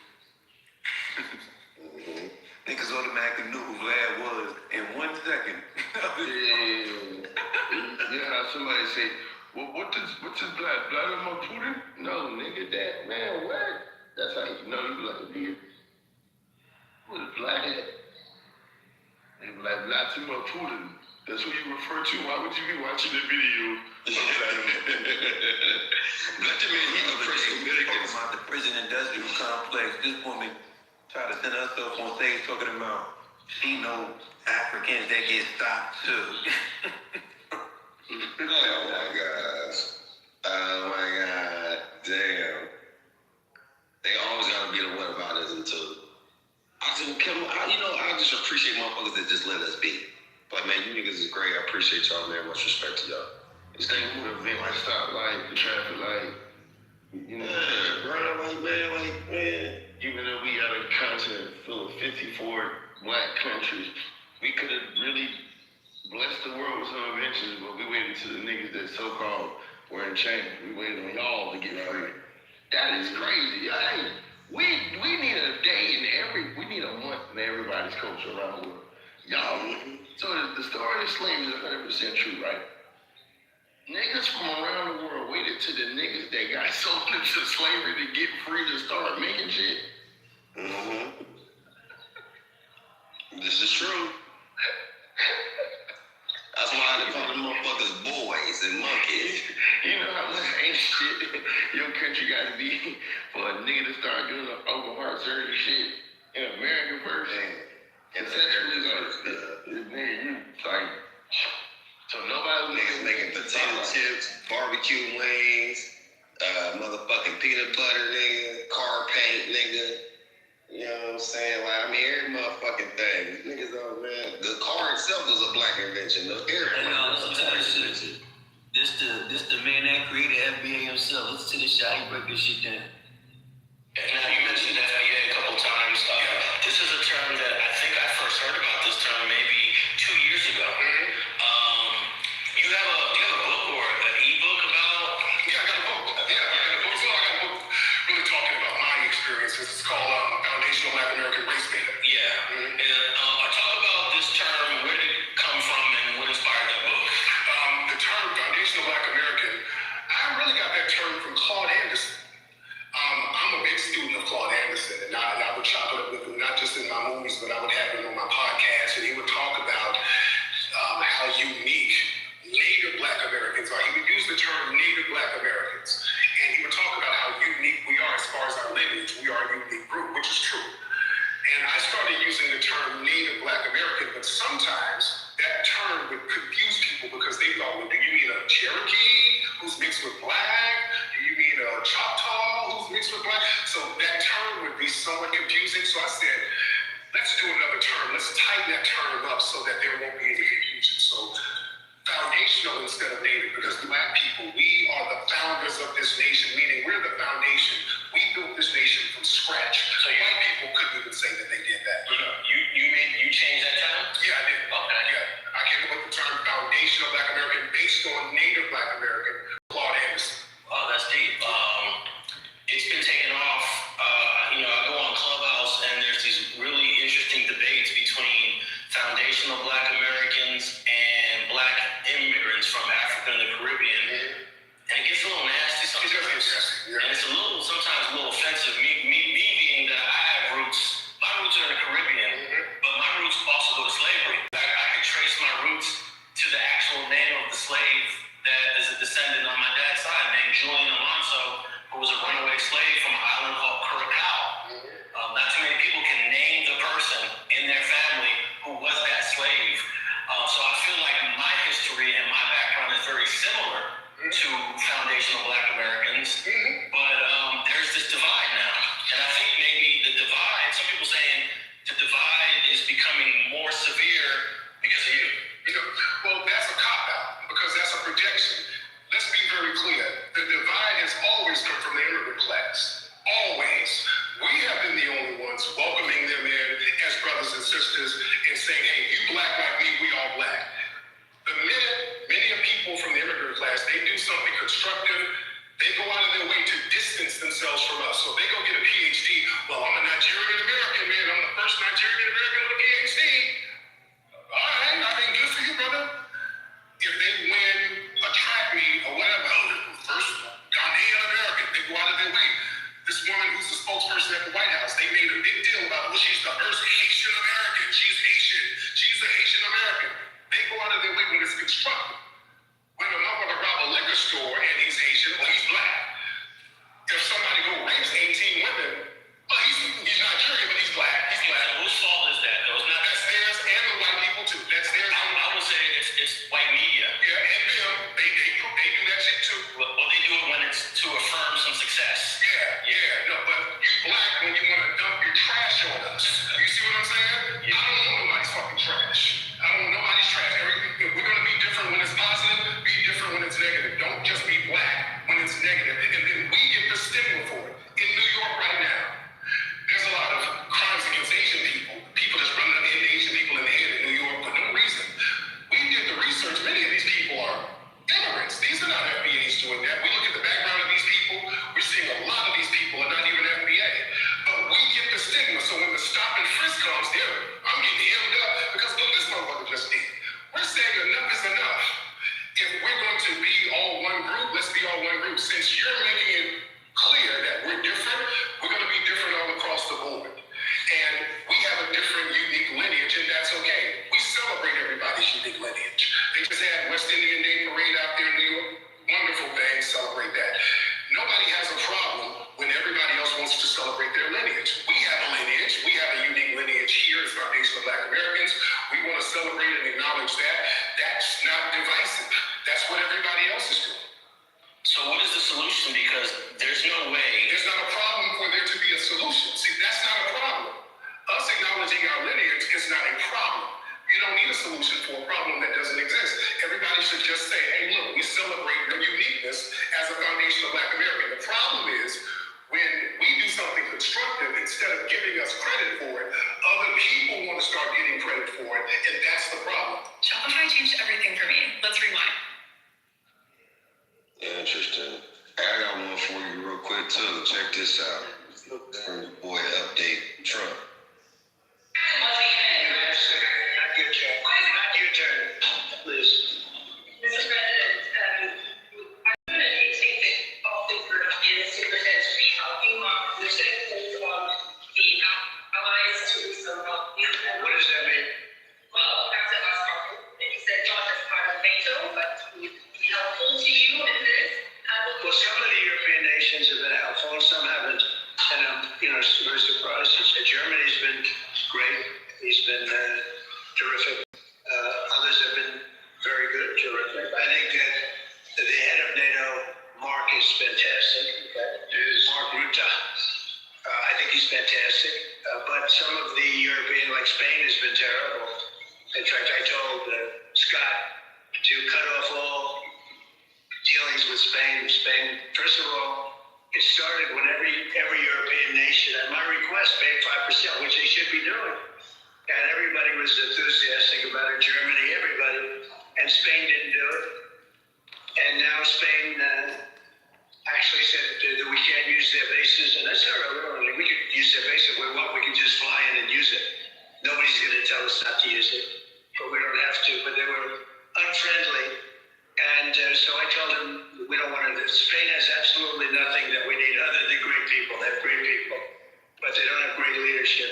Niggas automatically knew who Vlad was in 1 second. Yeah, how somebody say, well, what's this black? Blood on my Putin? No, nigga, that, man, what? That's how you know you like, nigga. What is black? And like, black to my Putin. That's what you refer to. Why would you be watching the video? About the prison industrial complex. This woman tried to send herself on stage talking about she knows Africans that get stopped too. Oh my gosh. Oh my God. Damn. They always gotta be the whataboutism too. I just appreciate motherfuckers that just let us be. Like, man, you niggas is great. I appreciate y'all, man. Much respect to y'all. It's things with an event like stoplight, the traffic light. You know, bro, man. Even though we got a continent full of 54 black countries, we could have really blessed the world with some inventions, but we waited to the niggas that so-called were in chains. We waited on y'all to get free. That is crazy. We need a day we need a month in everybody's culture around the world. Y'all, so the story of slavery is 100% true, right? Niggas from around the world waited to the niggas that got sold into slavery to get free to start making shit. This is true. That's why they call them motherfuckers boys and monkeys. You know how much ain't shit your country got to be for a nigga to start doing an open heart surgery shit in America first? So nobody niggas making potato chips, barbecue wings, motherfucking peanut butter, nigga, car paint, nigga. You know what I'm saying? Like, I mean, every motherfucking thing. Niggas don't, man. The car itself was a black invention. The airplane was a black invention. This the man that created FBA himself. Listen to this shit. He break this shit down. And you mentioned FBA a couple times. This is a term that I think I first heard about this term maybe 2 years ago. You how unique Native Black Americans are. He would use the term Native Black Americans. And he would talk about how unique we are as far as our lineage. We are a unique group, which is true. And I started using the term Native Black American, but sometimes that term would confuse people because they thought, well, do you mean a Cherokee who's mixed with black? Do you mean a Choctaw who's mixed with black? So that term would be somewhat confusing. So I said, let's do another term. Let's tighten that term up so that there won't be any confusion. So foundational instead of native, because Black people, we are the founders of this nation, meaning we're the foundation. We built this nation from scratch. So white people couldn't even say that they did that. You changed that term? Yeah, I did. Okay. Yeah, I came up with the term foundational Black American based on Native Black American, Claude Anderson. Oh, that's deep. It's been taken off. I go on Clubhouse and there's these really interesting debates between foundational Black Americans and Black immigrants from Africa and the Caribbean. And it gets a little nasty sometimes. And it's sometimes a little offensive. Me being that I have roots, my roots are in the Caribbean, but my roots also go to slavery. I could trace my roots to the actual name of the slave that is a descendant on my dad's side, named Julian Alonso, who was a runaway slave from an island called Curacao. Not too many people can name the person in their family who was that slave. So I feel like my history and my background is very similar to foundational Black Americans, but there's this divide now. And I think maybe the divide, some people saying the divide is becoming more severe because of you. Well, that's a cop-out because that's a projection. Let's be very clear. The divide has always come from the immigrant class. Always. We have been the only ones welcoming them in as brothers and sisters and saying, hey, you black like me, we all black. The minute many of people from the immigrant class, they do something constructive, they go out of their way to distance themselves from us. So if they go get a PhD, well, I'm a Nigerian American, man. I'm the first Nigerian American with a PhD. All right, I mean, good for you, brother. If they win a track meet or whatever, first Ghanaian American, they go out of their way. This woman who's the spokesperson at the White House, they made a big deal about, well, she's the first Haitian American. She's Haitian. She's a Haitian American. They go out of their way when it's constructive. When a motherfucker rob a liquor store and he's Haitian, well, he's black. If somebody go rapes 18 women, well, he's Nigerian, but he's black. He's black. Whose fault is that, though? That's theirs and the white people, too. That's theirs. I would say it's white media. Yeah, and them. They do that shit, too. Well, they do it when it's to affirm some success. Yeah. No, but you black when you want to dump your trash on us. You see what I'm saying? I don't want nobody's fucking trash. I don't want nobody's trash. If we're going to be different when it's positive, be different when it's negative. Don't just be black when it's negative. And then we get the stigma for it. In New York right now, there's a lot of crimes against Asian people. People just running up hitting Asian people in the head in New York for no reason. We did the research. Many of these people are immigrants. These are not FBAs doing that. We look at the background of these people. We're seeing a lot of these people are not even FBA. But we get the stigma. So when the stop and frisk comes, I'm getting hemmed up because look, this motherfucker just did. We're saying enough is enough. If we're going to be all one group, let's be all one group. Since you're making it clear that we're different, we're going to be different all across the board. And we have a different, unique lineage, and that's okay. We celebrate everybody's unique lineage. They just had West Indian Day Parade out there in New York. Wonderful thing, celebrate that. Nobody has a problem when everybody else wants to celebrate their lineage. We have a lineage. We have a unique lineage here as Foundation of Black Americans. We want to celebrate and acknowledge that. That's not divisive. That's what everybody else is doing. So what is the solution? Because there's no way. There's not a problem for there to be a solution. See, that's not a problem. Us acknowledging our lineage is not a problem. You don't need a solution for a problem that doesn't exist. Everybody should just say, hey, look, we celebrate your uniqueness as a Foundation of Black American. The problem is when we do something constructive, instead of giving us credit for it, other people want to start getting credit for it, and that's the problem. Shopify changed everything for me. Let's rewind. Interesting. I got one for you real quick too. Check this out. From your boy Update Trump. Not your turn, please. Mr. President, I'm going to take it off the group in Superintendent Street. You want the citizens of the allies to some help. What does that mean? Well, that's the last part. He said, John, he's fantastic. But some of the European, like Spain, has been terrible. In fact, I told Scott to cut off all dealings with Spain. Spain, first of all, it started when every European nation, at my request, paid 5%, which they should be doing. And everybody was enthusiastic about it, Germany, everybody. And Spain didn't do it. And now Spain actually said that we can't use their bases. And that's all right, we could use their bases if we want. We can just fly in and use it. Nobody's going to tell us not to use it. But we don't have to. But they were unfriendly. And so I told them we don't want to. Spain has absolutely nothing that we need other than great people. They have great people. But they don't have great leadership.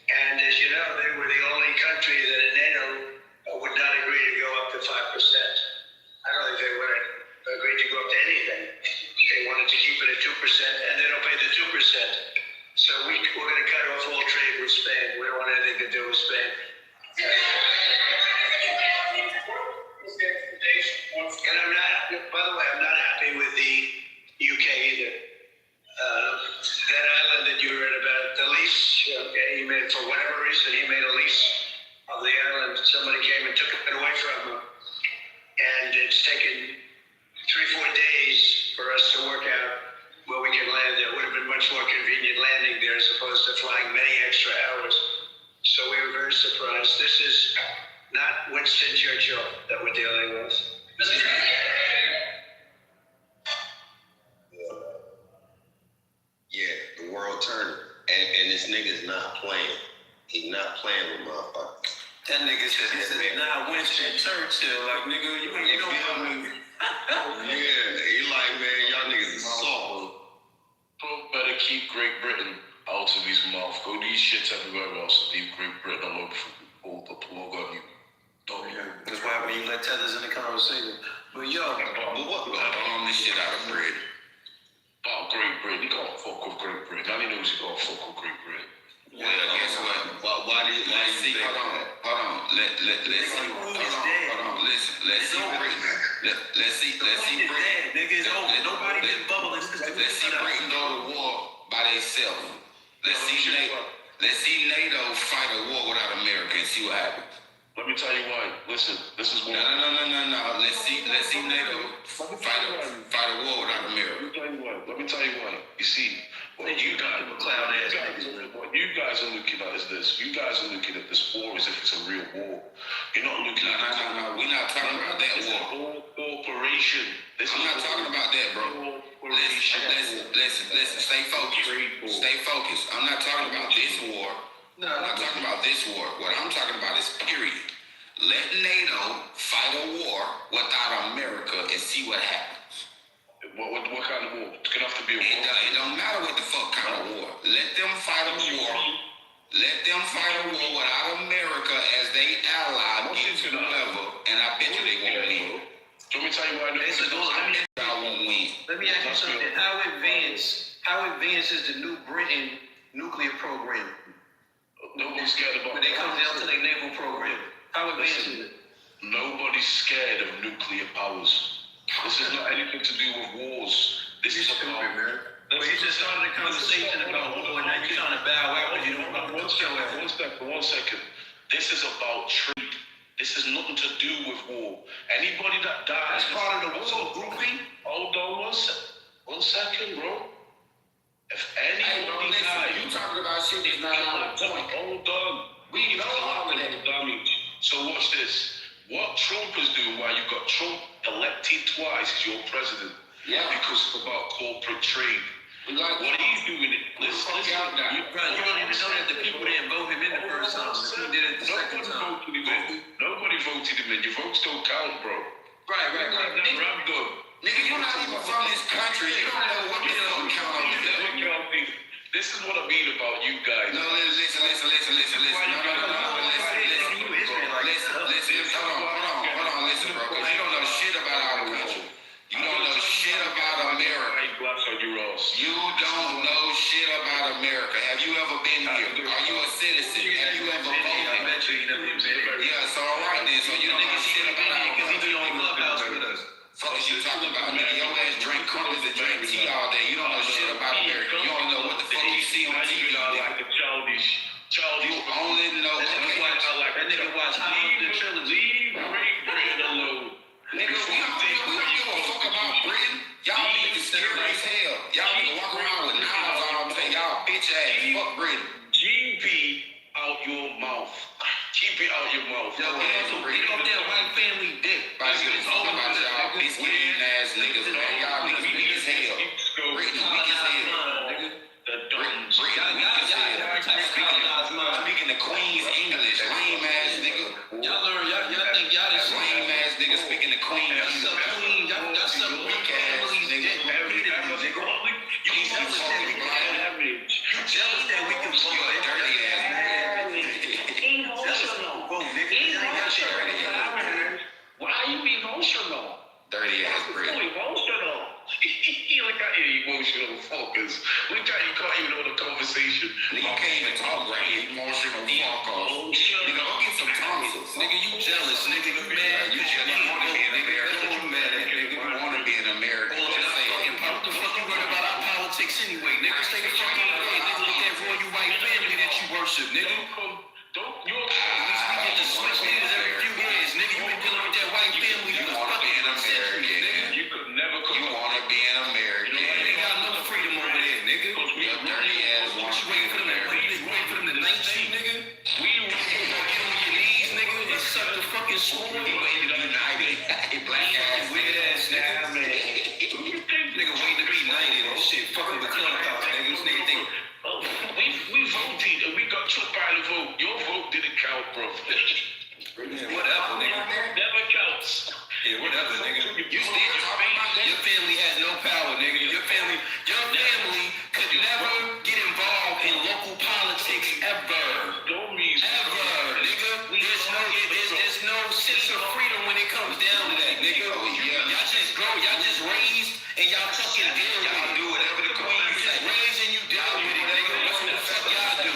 And as you know, they were the only country that in NATO would not agree to go up to 5%. I don't think they would have agreed to go up to anything. They wanted to keep it at 2%, and they don't pay the 2%. So we're going to cut off all trade with Spain. We don't want anything to do with Spain. And I'm not, by the way, I'm not happy with the UK either. That island that you read about, the lease, okay, he made, for whatever reason, he made a lease of the island. Somebody came and took it away from him. And it's taken 3-4 days for us to work out where we can land there. It would have been much more convenient landing there as opposed to flying many extra hours. So we were very surprised. This is not Winston Churchill that we're dealing with. Yeah, the world turning. And this nigga's not playing. He's not playing with motherfuckers. That nigga said this is not Winston Churchill. Like, nigga, you ain't feel me. Yeah, he like, man, y'all niggas is soft. Bro, better keep Great Britain out of his mouth. Go do his shit everywhere else. Leave Great Britain alone before we pull the plug on you. That's why when you let tethers in the conversation. But yo, what this shit out of Britain? Oh, Great Britain. You can't fuck with Great Britain. All he knows you can't fuck with Great Britain. Well, guess what? Why do you think that? Hold on. Let's see Britain go to war by themselves. Let's see NATO fight a war without America and see what happens. Let me tell you why. Listen, this is what. No. Let's see NATO fight a war without America. Let me tell you why. You see, what you guys are looking at is this. You guys are looking at this war as if it's a real war. You're not looking at No. We're not talking about that war. Corporation. I'm not talking about that, bro. Listen. Stay focused. Stay focused. I'm not talking about this war. No, I'm not talking about this war. What I'm talking about is period. Let NATO fight a war without America and see what happens. What kind of war? It's gonna have to be a war. It don't matter what the fuck kind of war. Let them fight a war. Let them fight a war without America as they ally, get to the level, and I bet you they won't win. Let me tell you why I won't win. Let me ask you something. How advanced is the New Britain nuclear program? Nobody's scared about. When they come down to their naval program, how advanced is it? Nobody's scared of nuclear powers. This is not anything to do with wars. This is about. But you just started a conversation about war, and now you're trying to bow out because you don't want to show it. One second. This is about trade. This has nothing to do with war. Anybody that dies. That's part of the war, groupie. Hold on 1 second, bro. If anybody dies, you talking about shit that's not on point. Hold on. We know all of that damage. So watch this. What Trump is doing, why you got Trump elected twice as your president? Yeah. Because it's about corporate trade. What he's doing, listen. You don't even know that the people didn't vote him in the first time. He did it the second time. Nobody voted him in. Your votes don't count, bro. Right. Nigga, you're not even from this country. You don't know what the fuck count on you. This is what I mean about you guys. No, listen. Listen. Hold on, listen, bro. Because you don't know shit about our country. You don't know shit about America. You don't know shit about America. Have you ever been here? Are you a citizen? Have you ever voted? I bet you never been here. Yeah, so all right then. So you don't know shit about our country. Because he be on Clubhouse with us. Fuck is you talking about, nigga? Your ass drink coolers and drink tea all day. You don't know shit about America. You don't know what the fuck you see on TV. Like a childish. You only know. That nigga watch the trilogy. Leave Great Britain alone. Nigga, we don't give a fuck about Britain. Y'all niggas scary as hell. Y'all niggas walk around with knives on them. Y'all bitch ass. Fuck Britain. GP out your mouth. Keep it out your mouth. Yo, pick up that white family dick. About y'all biscuit eating ass niggas, man. Y'all niggas weak as hell. Britain weak as hell. Britain weak as hell. Speaking the Queen's English, lame ass nigga. Y'all think y'all is lame ass nigga speaking the Queen's English. Y'all some weak ass nigga. You jealous that we can fuck your dirty ass man. Why are you emotional? Dirty ass Britain. Emotional. Look at you, emotional focus. Look at you can't even know the conversation. Nigga, you can't even talk right. Emotional fuck off. Nigga, go get some tonsils. Nigga, you jealous. Nigga, you mad. You want to be an American. You mad at nigga. You want to be an American. Just say it. What the fuck you worried about our politics anyway? Nigga, stay the fuck out of the way. Nigga, look at royal white family that you worship, nigga. At least we get to switch leaders every few years, nigga. You been dealing with that white family. You want to be an American. You could never come. You want to be an American. You ain't got no freedom over there, nigga. Your dirty ass wants to be an American. You wait for them to knight you, nigga. We get on your knees, nigga, and suck the fucking sword. You waiting to be knighted. Black ass weird ass nigga. Nigga waiting to be knighted and shit. Fucking with clubhouse, niggas. Nigga think. We voted and we got took by the vote. Your vote didn't count, bro. Yeah, whatever, nigga. Never counts. Yeah, whatever, nigga. Your family has no power, nigga. Your family could never get involved in local politics ever. Ever, nigga. There's no sense of freedom when it comes down to that, nigga. Y'all just grow, y'all just raised, and y'all fucking deal with it. Y'all do whatever the Queen say. Raised and you deal with it, nigga. That's what the fuck y'all do.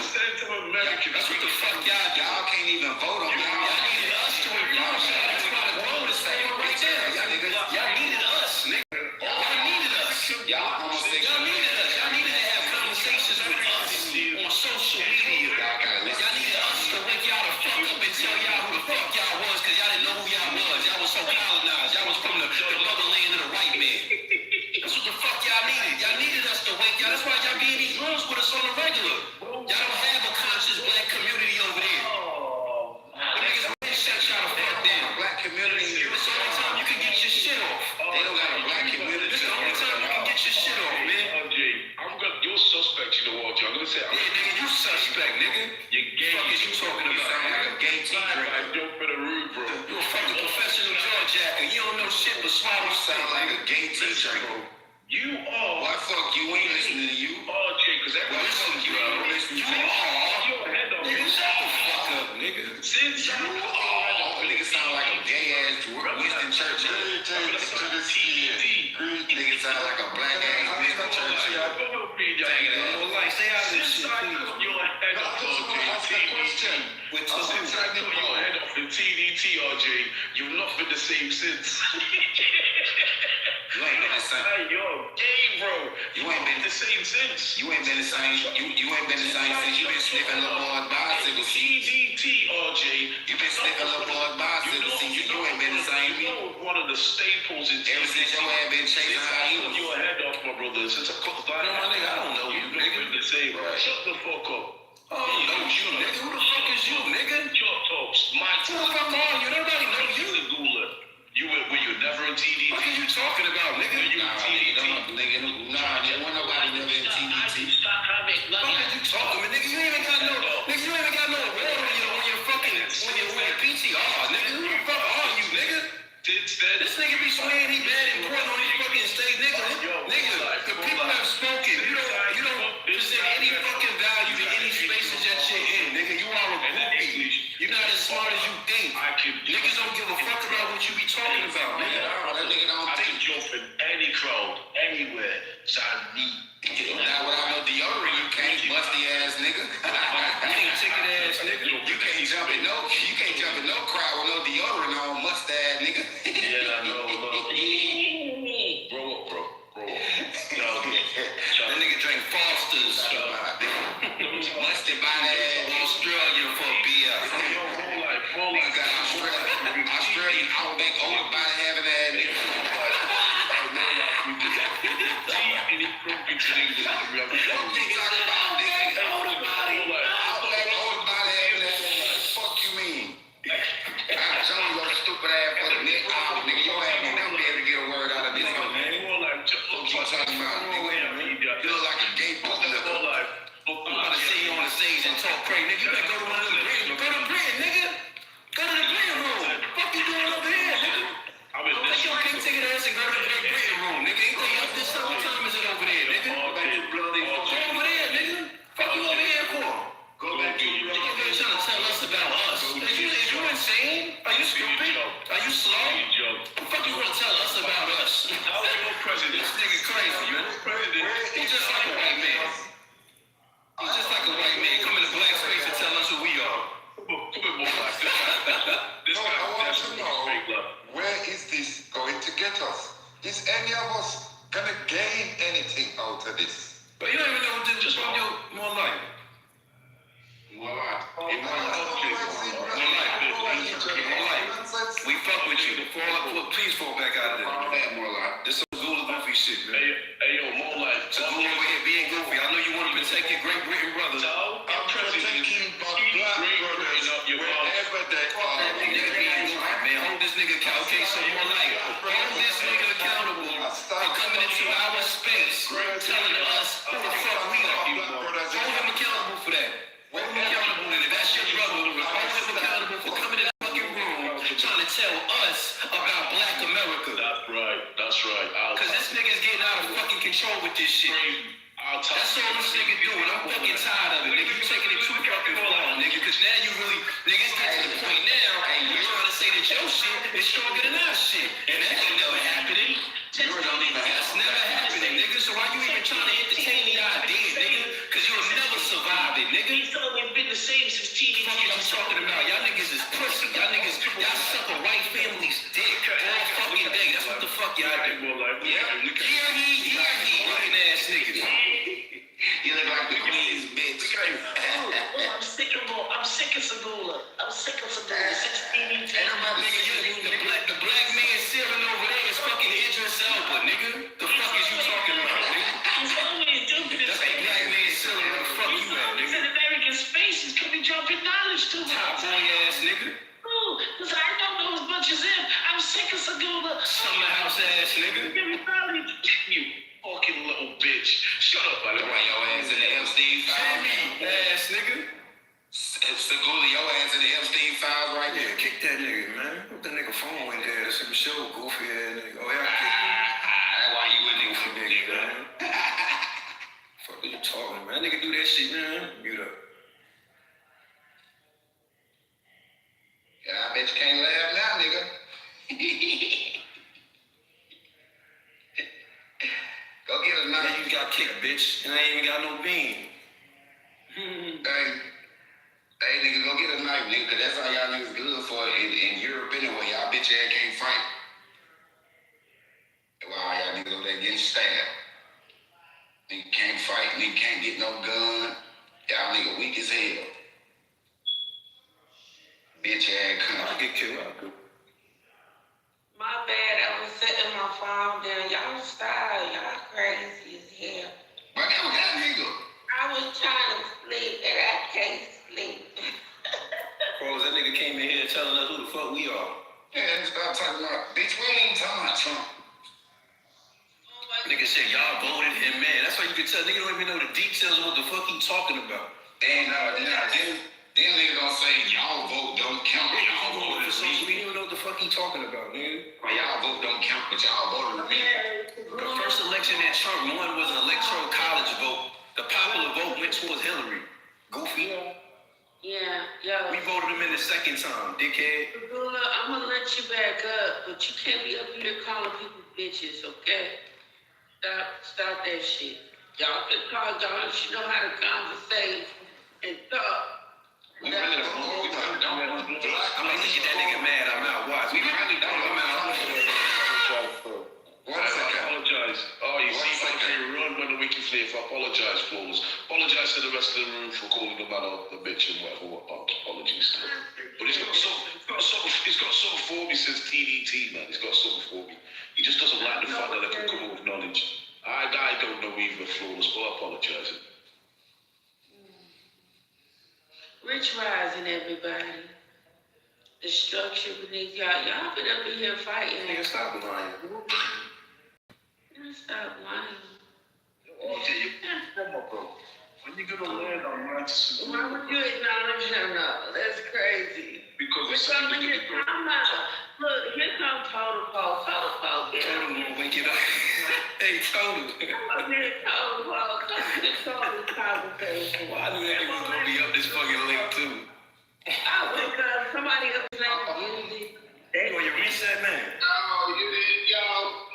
That's what the fuck y'all do. Y'all can't even vote on y'all. Y'all needed us to enforce y'all. That's why the vote is saying right there. Y'all needed us, nigga. Y'all needed us. Y'all needed us. Y'all needed to have conversations with us on social media. Y'all needed us to wake y'all the fuck up and tell y'all who the fuck y'all was, because y'all didn't know who y'all was. Y'all was so colonized. Y'all was from the motherland of the white man. That's what the fuck y'all needed. Y'all needed us to wake y'all. That's why y'all be in these rooms with us on the regular. Y'all don't have a conscious black community over there. The niggas really shut y'all the fuck down. Black community. It's the only time you can get your shit off. They don't got a black community. It's the only time you can get your shit off, man. You're suspect, you know what, John? I'm gonna say, nigga, you suspect, nigga. You're gay. What the fuck is you talking about? You sound like a gay teacher. I don't for the rude, bro. You're a fucking professional jaw-jacker. You don't know shit but swallow. You sound like a gay teacher. You are. Why fuck you? Ain't listening to you. Oh, Jay, because everybody fuck you. Ain't listening to you. Your head off. Nigga, shut the fuck up, nigga. Since you are. Nigga sound like a gay ass Winston Churchill. Nigga sound like a black ass Winston Churchill. Like, stay out of this shit, please. Your head off your head off in TDT, RJ. You've not been the same since. You ain't been the same. Hey, you're gay, bro. You ain't been the same since. You ain't been the same. You ain't been the same since you been sniffing little boys' bicycle seats. TDT, RJ. You been sniffing little boys' bicycle seats. You ain't been the same. You know one of the staples in ever since your ass been chasing hyenas. Your head off, my brother. Since I cut the line. No, my nigga, I don't know you, nigga. The same. Shut the fuck up. Oh, no, you, nigga. Who the fuck is you, nigga? Your tops. My tops. Who the fuck are you? Nobody know you. You were you never in TDT? What are you talking about, nigga? You in TDT? Nigga, there wasn't nobody never in TDT. What are you talking about, nigga? You ain't even got no award on your fucking PTR, nigga. Who the fuck are you, nigga? This nigga be swearing he bad and important on his fucking stage, nigga. The people have spoken. You don't present any fucking value to any spaces that you're in, nigga. You are a groupie. You're not as smart as you think. Niggas don't give a fuck about what you be talking about, nigga. That nigga don't think. I can jump in any crowd, anywhere. So I need. Now without no deodorant, you can't, musty ass nigga. You ain't ticket ass nigga. You can't jump in no crowd with no deodorant on, must ass nigga. Yeah, I know. Grow up, bro. That nigga drank Foster's. back older body having that nigga. Fuck you mean? I show you your stupid ass for the next hour, nigga. Your ass will never be able to get a word out of this nigga, man. Fuck you talking about, nigga? You look like a gay pussy. I'm about to see you on the stage and talk crazy, nigga. You better go to one of them Britain. Go to Britain, nigga. Go to the Britain room. Fuck you doing over here, nigga? Don't take your king ticket ass and go to the Great Britain room, nigga. Ain't they up this time? What time is it over there, nigga? Go over there, nigga. Fuck you over here for? Go back to your brother. You're trying to tell us about us. Is you insane? Are you stupid? Are you slow? What the fuck you gonna tell us about us? This nigga crazy, man. He's just like a white man. He's just like a white man. Come in the black space and tell us who we are. I want to know, where is this going to get us? Is any of us gonna gain anything out of this? But you don't even know what to do. Just want to do more life. More life. We fuck with you. Please fall back out of there. More life. This some goofy shit, man. Hey, yo, more life. So I'm over here being goofy. I know you want to protect your Great Britain brothers. I'm protecting my black brothers wherever they are. Man, hold this nigga accountable. Okay, so more life. Hold this nigga accountable for coming into our space, telling us who the fuck we are. Hold him accountable for that. Hold him accountable, and if that's your brother, hold him accountable for coming in the fucking room trying to tell us about Black America. That's right. Cause this nigga's getting out of fucking control with this shit. That's all this nigga doing. I'm fucking tired of it, nigga. You taking it too fucking far, nigga. Cause now you really, niggas get to the point now, you're trying to say that your shit is stronger than our shit. And that ain't never happening. That's never happening, nigga. So why you even trying to entertain the idea, nigga? Cause you'll never survive it, nigga. He's always been the same since TDT. What you talking about? Y'all niggas is pussy. Y'all suck a white family's dick all fucking day. That's what the fuck y'all do. He looking ass niggas. You look like the queen's bitch. I'm sick of Segula. Since TDT. The black man sitting over there is fucking Idris Elba, nigga. The fuck is you talking about, nigga? He's always doing this. That's a black man sitting where the fuck you at, nigga? He's in American spaces. Could be dropping knowledge to him. Top boy ass nigga. Cause I don't know as much as him. I'm sick of Segula. Summer house ass nigga. You fucking little bitch. Shut up, by the way. Your ass in the Epstein files. Ass nigga. Segula, your ass in the Epstein files right there. Kick that nigga, man. Put that nigga phone in there. Some show goofy ass nigga. Oh, yeah, that's why you in there with nigga, man. Fuck are you talking, man? That nigga do that shit, man. Mute up. Yeah, I bet you can't laugh now, nigga. Go get a knife. You got kicked, bitch. And I ain't even got no bean. Hey, nigga, go get a knife, nigga, cause that's all y'all niggas good for in Europe anyway. Y'all bitch ass can't fight. Well, y'all niggas over there getting stabbed. Nigga can't fight, nigga can't get no gun. Y'all nigga weak as hell. Bitch ass cunt. I get killed. My bad, I was setting my phone down. Y'all style, y'all crazy as hell. But that nigga. I was trying to sleep and I can't sleep. Bro, that nigga came in here telling us who the fuck we are. Yeah, stop talking about, bitch, we ain't talking about Trump. Nigga said y'all voted him, man. That's why you can tell nigga don't even know the details of what the fuck he talking about. And then nigga gonna say y'all vote don't count. Y'all voted for social media. You don't know what the fuck he talking about, nigga. Well, y'all vote don't count, but y'all voted for me. The first election that Trump won was an electoral college vote. The popular vote went towards Hillary. Goofy. Yeah. We voted him in the second time, dickhead. Segula, I'm gonna let you back up, but you can't be up here calling people bitches, okay? Stop that shit. Y'all can call, y'all should know how to conversate and talk. I'm gonna get that nigga mad. I'm out. Watch. We really don't. I'm out. What is it? Apologize. Oh, you see, okay, run when the wiki flip. Apologize, Flawless. Apologize to the rest of the room for calling the man a bitch and whatever. Apologies. But he's got something He's got something for me since TDT, man. He's got something for me. He just doesn't like the fact that I can come up with knowledge. I don't know either, Flawless, but I apologize. Rich Rising, everybody. The structure beneath y'all. Y'all been up in here fighting. Nigga, stop lying. Stop lying. When you gonna land on righteousness? Why would you acknowledge him though? That's crazy. Because it's something here. Look, here comes Total Paul. Total Paul. Total won't wake it up. Hey, Total. Come here, Total Paul. Come control this conversation. Well, I knew that nigga was gonna be up this fucking link too. I wake up, somebody up his name Unity. You on your reset, man? Oh, you did, yo,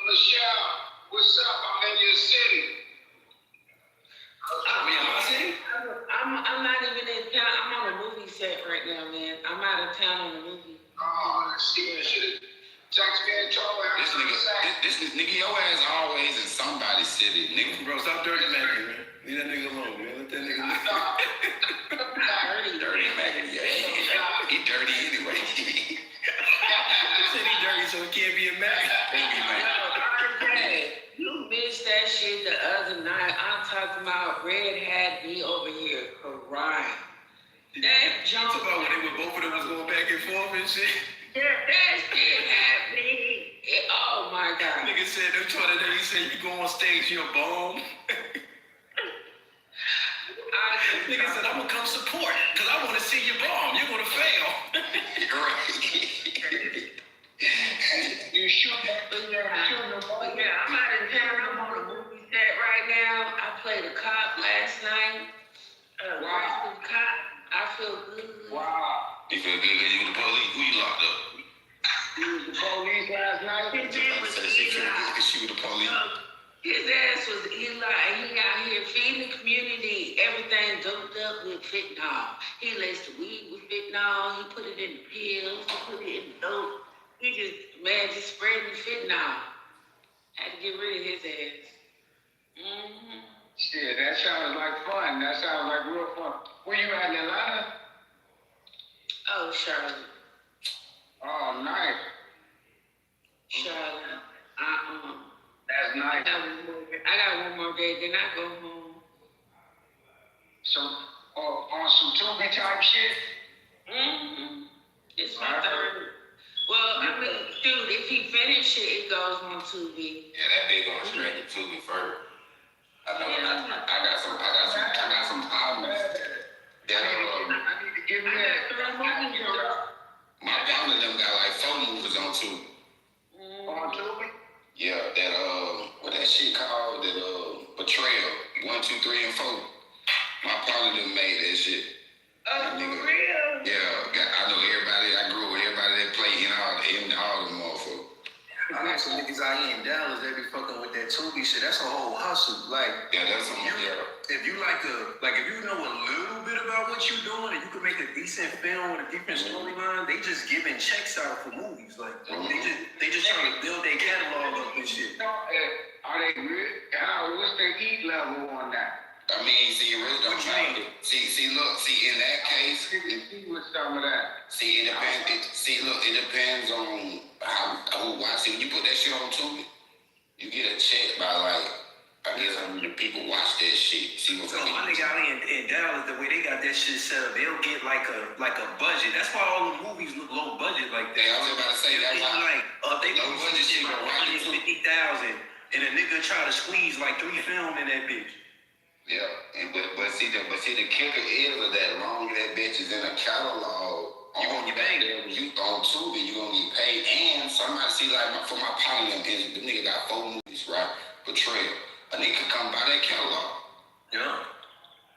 Michelle, what's up? I'm in your city. I'm not even in town. I'm on a movie set right now, man. I'm out of town on a movie. Oh, I see. You should have texted me and told me. This nigga, your ass always in somebody's city, nigga. Bro, stop dirty macking, man. Leave that nigga alone, man. Let that nigga alone. Dirty macking, yeah. He dirty anyway. He said he dirty, so he can't be a Mac. You missed that shit the other night. I'm talking about Red had me over here crying. That jump about when they were both of them was going back and forth and shit. Yeah, that shit had me. Oh my god. Nigga said them trying to he said you go on stage, you're a bomb. Nigga said I'm gonna come support because I want to see you bomb. You're gonna fail. You sure? But yeah, I'm out in town. I'm on a movie set right now. I played a cop last night. Wow. Cop. I feel good. Wow. You feel good because you the police? Who you locked up? You was the police last night? She was the police. His ass was, he out here feeding the community everything doped up with fentanyl. He laced the weed with fentanyl. He put it in the pills. He put it in the dope. He just spreading the fentanyl. Had to get rid of his ass. Mm-hmm. Shit, that sounds like fun. That sounds like real fun. Where you at in Atlanta? Oh, Charlotte. Oh, nice. Charlotte. That's nice. I got one more day, then I go home. Some on some Tubi type shit? Mm-hmm. It's my third. Well, I mean, dude, if he finish it, it goes on Tubi. Yeah, that big on straight to Tubi first. I know. I got some problems. Yeah, I need to give me that. My partner them got like 4 movies on Tubi. On Tubi? Yeah, that what that shit called? That Betrayal 1, 2, 3, and 4. My partner them made that shit. Oh, for real? Yeah, I know everybody. I grew up with everybody that played in all them motherfuckers. I got some niggas out here in Dallas that be fucking with that Tubi shit. That's a whole hustle. Like, yeah, that's some. If you if you know a little bit about what you're doing and you can make a decent film with a different storyline, they just giving checks out for movies. Like, they just trying to build their catalog up and shit. Are they real? What's their heat level on that? I mean, see, it really don't matter. See, in that case, with some of that. See, it depends. It depends on who watch it. When you put that shit on Tubi, you get a check by I guess the people watch that shit. See what's my nigga out in Dallas, the way they got that shit set up, they'll get like a budget. That's why all the movies look low budget like that. Yeah, I was about to say that's why. They low budget shit like $150,000, and a nigga try to squeeze like 3 film in that bitch. Yeah, but see the kicker is that long as that bitch is in a catalog, you gonna get paid. You on Tubi, you gonna get paid, and somebody see for my partner, the nigga got 4 movies, right? Betrayal. A nigga could come buy that catalog. Yeah.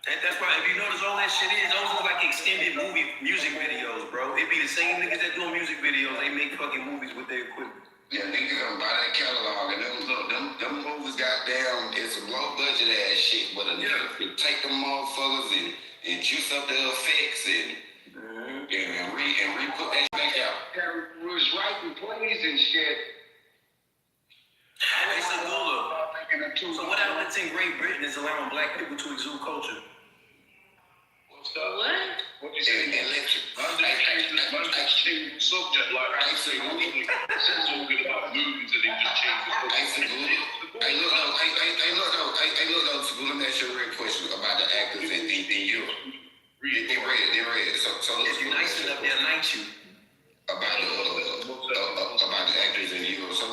That's why if you notice all that shit those are like extended music videos, bro. It be the same niggas that do music videos. They make fucking movies with their equipment. Yeah, niggas gonna buy that catalog, and them movies goddamn, it's some low budget ass shit, but a nigga could take them motherfuckers and juice up the effects and re-put that shit back out. That was writing plays and shit. Hey, so what happens in Great Britain is allowing black people to exude culture? What? What you say? Man just changed the subject like I say. It's all good about movies and they just change the subject. Hey, look, though, let me ask you a real question about the actors in Europe. They read. So if you're nice enough, they'll knight you. About the actors in Europe. So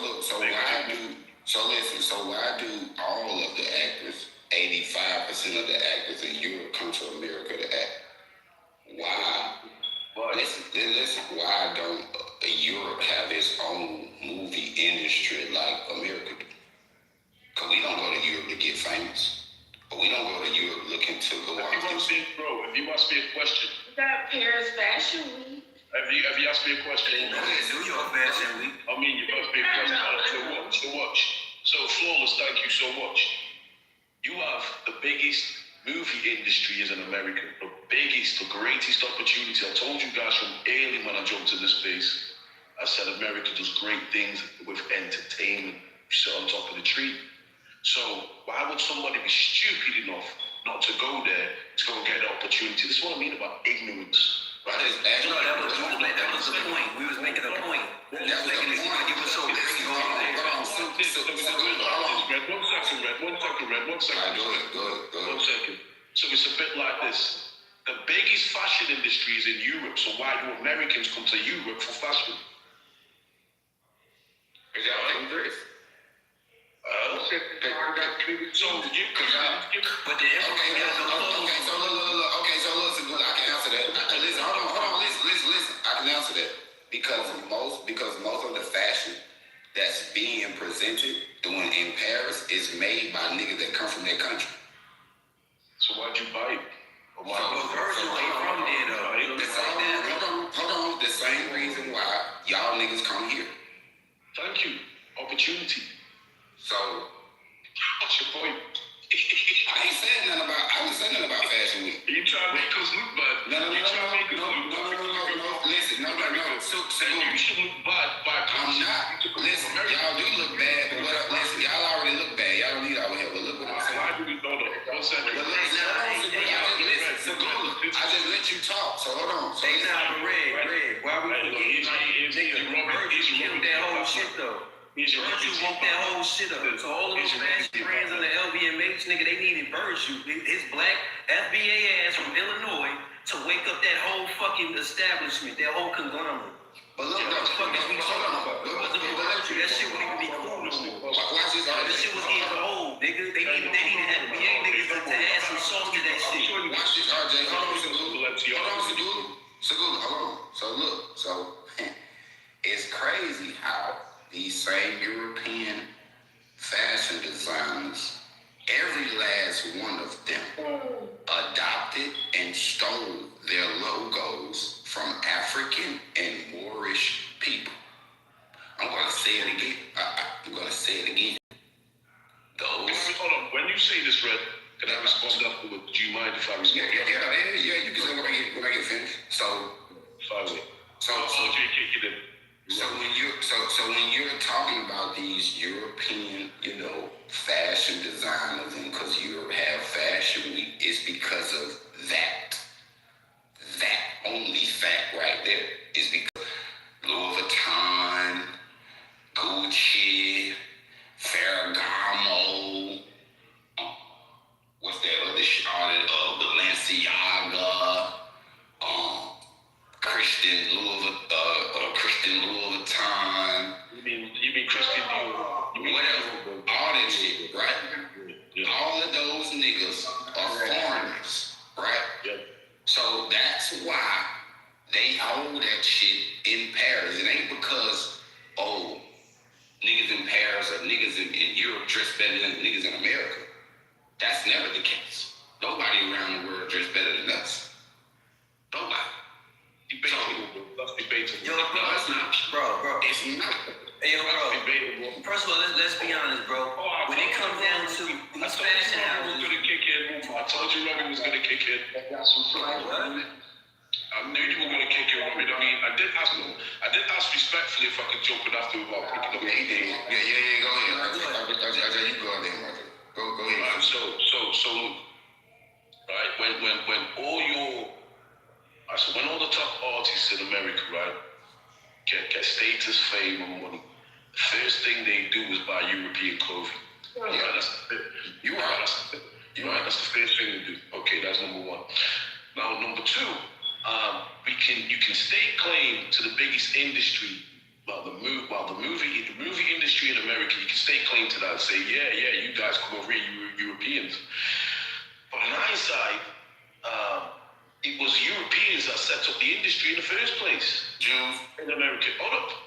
why do all of the actors, 85% of the actors in Europe come to America to act? Why? Listen, why don't Europe have its own movie industry like America do? Because we don't go to Europe to get famous. But we don't go to Europe looking to go out. If you ask me a question. We got Paris Fashion Week. Have you asked me a question? New York Fashion Week. I mean, you asked me a question. So watch. So Flawless, thank you so much. You have the biggest movie industry is in America. The biggest, the greatest opportunity. I told you guys from early when I jumped in this space. I said America does great things with entertainment. Sit on top of the tree. So why would somebody be stupid enough not to go there to go and get the opportunity? This is what I mean about ignorance. Right? That was the point. We was making a point. That was the point. It was so busy. One second. So it's a bit like this. The biggest fashion industry is in Europe. So why do Americans come to Europe for fashion? Is y'all making dress? But the so look, I can answer that. Listen, hold on, listen. I can answer that because most of the fashion that's being presented in Paris is made by niggas that come from their country. So why'd you buy it? Hold on. The same reason why y'all niggas come here. Thank you. Opportunity. So, what's your point? I ain't saying nothing about Fashion Week. You trying to make us look bad? No. Listen, no. You should look bad. I'm not. Listen, y'all do look bad, but listen, y'all already look bad. Y'all don't need our help. But look what I'm saying. Why do we know that? 1 second. Listen, I just let you talk. So hold on. They not red. Why we forget? Niggas killed that whole shit though. Virtue woke that whole shit up. So all of those fashion brands and the LVMH, nigga, they needed Virtue, his black FBA ass from Illinois, to wake up that whole fucking establishment, that whole conglomerate. But look, what the fuck is we talking about? Virtue, that shit wouldn't even be cool no more. Watch this. That shit was getting old, nigga. They needed FBA niggas to add some sauce to that shit. Watch this, RJ. Hold on, Segula. Hold on. So look, it's crazy how these same European fashion designers, every last one of them adopted and stole their logos from African and Moorish people. I'm going to say it again. Hold on. When you say this, Red, can I respond afterwards? Do you mind if I respond? Yeah, you can say when I get finished. So when you're talking about these European, fashion designers, and because Europe have Fashion Week, it's because of that only fact right there. It's because Louis Vuitton, Gucci, Ferragamo, what's that other shit? Balenciaga, Christian Louis Vuitton. You mean Christian Dior? Whatever. All that shit, right? Yeah. All of those niggas are foreigners, right? Yeah. So that's why they hold that shit in Paris. It ain't because, niggas in Paris or niggas in Europe dress better than niggas in America. That's never the case. Nobody around the world dress better than us. Nobody. That's debatable. Yo, bro, it's not. Bro. It's not. Hey, bro. First of all, let's be honest, bro. When it comes down to these fashion houses, I told you Robbie was gonna kick in. I knew you were gonna kick in, Robbie. I mean, I did ask respectfully if I could jump in after about picking up. Yeah, go ahead. You go ahead, Go ahead. Right, so look, right, when all your So when all the top artists in America, right, get status, fame, and money, the first thing they do is buy European clothing. Yeah, you're right. That's the first thing they do. Okay, that's number one. Now, number two, you can stake claim to the biggest industry. The movie industry in America, you can stake claim to that and say, yeah, you guys come over here, you Europeans. But in hindsight, it was Europeans that set up the industry in the first place. Jews in America.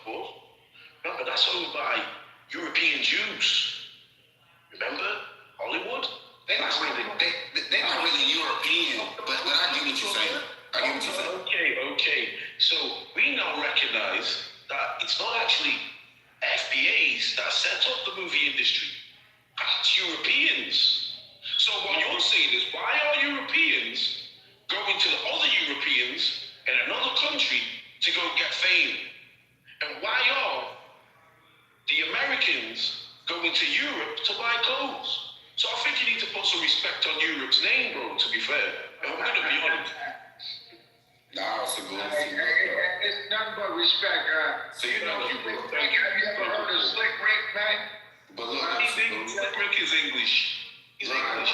Remember, that's owned by European Jews. Remember? Hollywood? They're not really European, but I get what you're saying. Okay. So we now recognize that it's not actually FBAs that set up the movie industry. It's Europeans. So what you're saying is, why are Europeans going to the other Europeans in another country to go get fame? And why are the Americans going to Europe to buy clothes? So I think you need to put some respect on Europe's name, bro, to be fair. I'm going to be honest. It's a good It's nothing but respect. Have you ever heard of Slick Rick, man? But look, Slick Rick is English. He's English.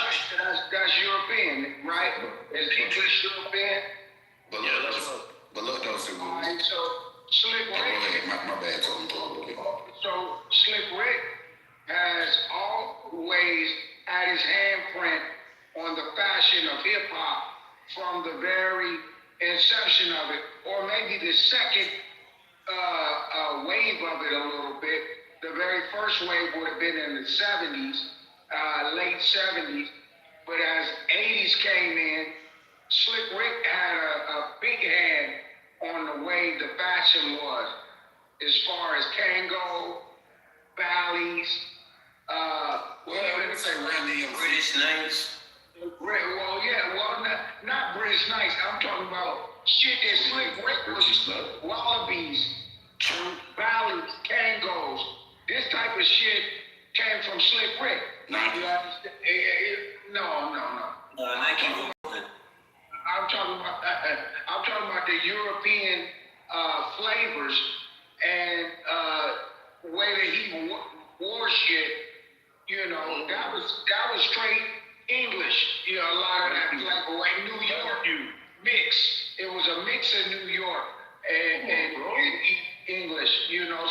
That's European, right? Is English European? But look, though, so good. Alright, so Slick Rick. My bad, Tony. So Slick Rick has always had his handprint on the fashion of hip hop from the very inception of it, or maybe the second wave of it a little bit. The very first wave would have been in the 70s, late 70s, but as 80s came in, Slick Rick had a big hand on the way the fashion was, as far as Kango, Bally's, I would say Randy and British names. Not British Knights. I'm talking about shit that Slick Rick was Wallabies, Bally's, Kangos. This type of shit came from Slick Rick. No. I'm talking about the European flavors and way that he wore shit. That was straight English. A lot of that, like New York mix. It was a mix of New York and English.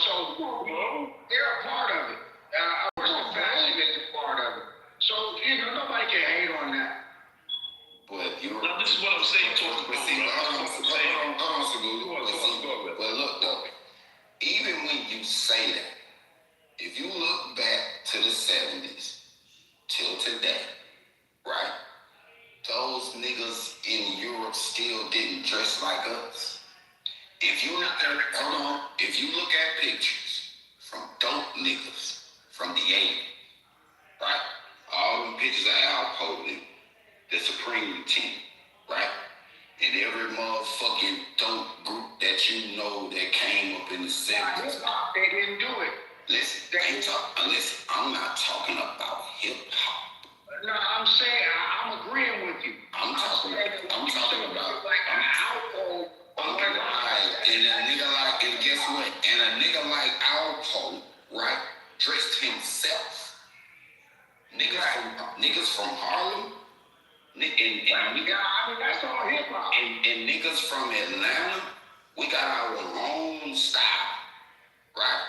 So they're a part of it. Of course, the fashion is a part of it. So nobody can hate on that. But this is what I'm saying. But look, though, even when you say that, if you look back to the 70s till today, right? Those niggas in Europe still didn't dress like us. If you look at pictures from dope niggas from the 80s, right? All them pictures of Al Poland, the Supreme team, right? And every motherfucking dope group that you know that came up in the 70s. They didn't do it. Listen, I'm not talking about hip hop. No, I'm saying I'm agreeing with you. I'm talking about like an alcohol. Right, and a nigga like, and guess what? And a nigga like Alpo, right, dressed himself. Niggas from Harlem, that's all hip hop. And niggas from Atlanta, we got our own style, right?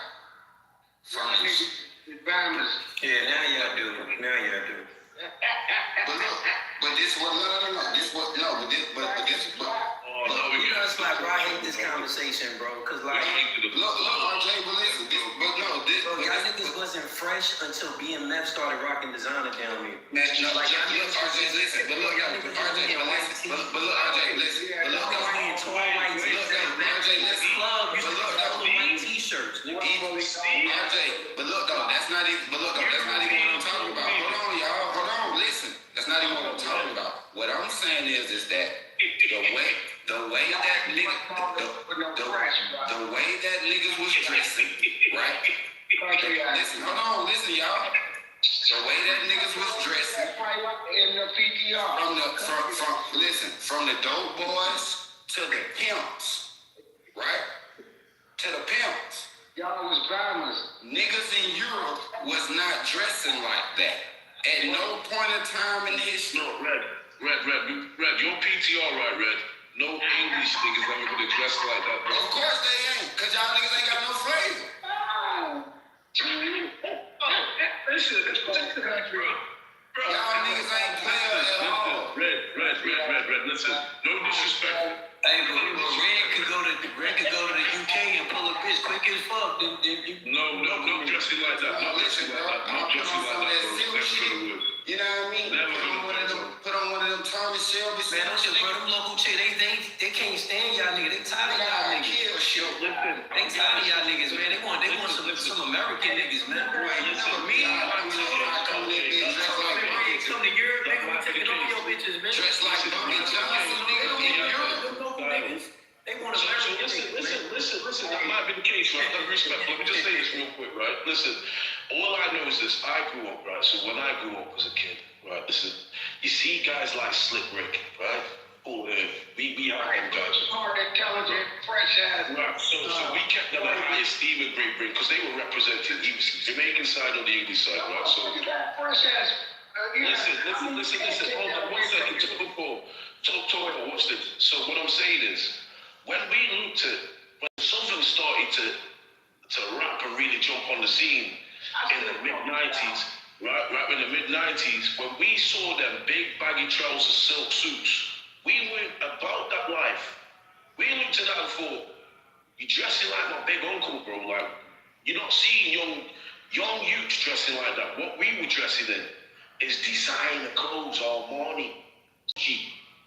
Yeah, now y'all do. But this was it's like, bro, I hate this conversation, bro, cause like, look, RJ, but listen, y'all niggas wasn't fresh until BMF started rocking designer down here. RJ, listen, but look, T-shirts. RJ, but look, though, that's not even what I'm talking about. Hold on, listen, that's not even what I'm talking about. What I'm saying is that the way that niggas was dressing, right? Listen, y'all. The way that niggas was dressing in the PTR. from the dope boys to the pimps, right? To the pimps. Y'all was bombers. Niggas in Europe was not dressing like that. At no point in time in history. No, Red, your PTR right, Red. No English niggas ever gonna dress like that, bro. Of course they ain't, cause y'all niggas ain't got no flavor. Listen, the country. Y'all niggas ain't playing at all. Red, listen. No disrespect. Hey, but Red could go to the UK and pull a bitch quick as fuck. No dressing like that. No dressing like that. No dressing like that, bro. Never gonna work. You know what I mean? Put on one of them Tommy Shelby. Man, don't you bro, them local chicks, they can't stand y'all niggas. They tired of y'all niggas. They tired of y'all niggas, man. They want some American niggas, man. You know me, I come in there dressed like come to Europe, nigga, we taking over your bitches, man. Dressed like Duncan Johnson, nigga. In Europe, niggas. They want American niggas. Listen, that might be the case, right? Respect. Let me just say this real quick, right? Listen, all I know is this. I grew up, right? So when I grew up as a kid, right? Listen, you see guys like Slick Rick, right? Oh, we are them guys. Smart, intelligent, fresh ass. Right. So we kept them at high esteem in Great Britain because they were represented. He was Jamaican side or the English side, right? So fresh ass. Listen. Hold on 1 second. Talk. Watch this. So what I'm saying is, when Southern started to rap and really jump on the scene in the mid-90s, right in the mid-90s, when we saw them big baggy trousers, silk suits, we went about that life. We looked at that and thought, you're dressing like my big uncle, bro. Like, you're not seeing young youths dressing like that. What we were dressing in is designer clothes, Armani,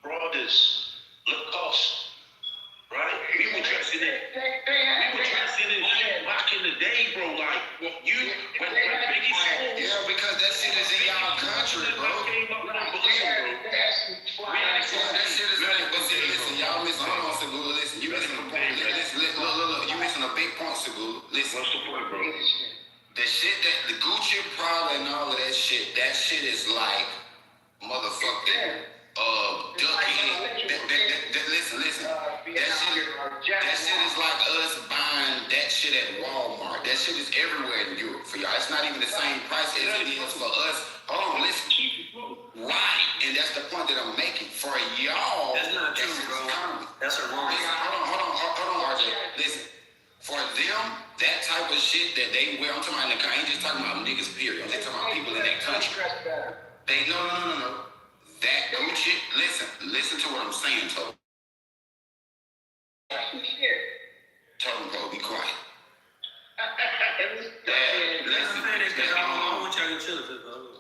Brothers, Lacoste, right? We were dressing in shit back in the day, bro. Like, when Biggie said, yeah, because that shit is in y'all country, bro. Listen, y'all missing. Hold on, Segula. Listen, you missing a point. Look, you missing a big point, Segula. Listen. What's the point, bro? The shit that the Gucci, Prada, and all of that shit is like motherfucking ducky. Listen. That shit is like us buying that shit at Walmart. That shit is everywhere in Europe for y'all. It's not even the same price as it is for us. Hold on, listen. Right, and that's the point that I'm making. For y'all, that's not true, bro. That's a wrong. Hold on, RJ. Listen. For them, that type of shit that they wear, I'm talking about I ain't just talking about niggas, period. I'm just talking about people in that country. They no. That Gucci, listen to what I'm saying, Toby. Toby, bro, be quiet.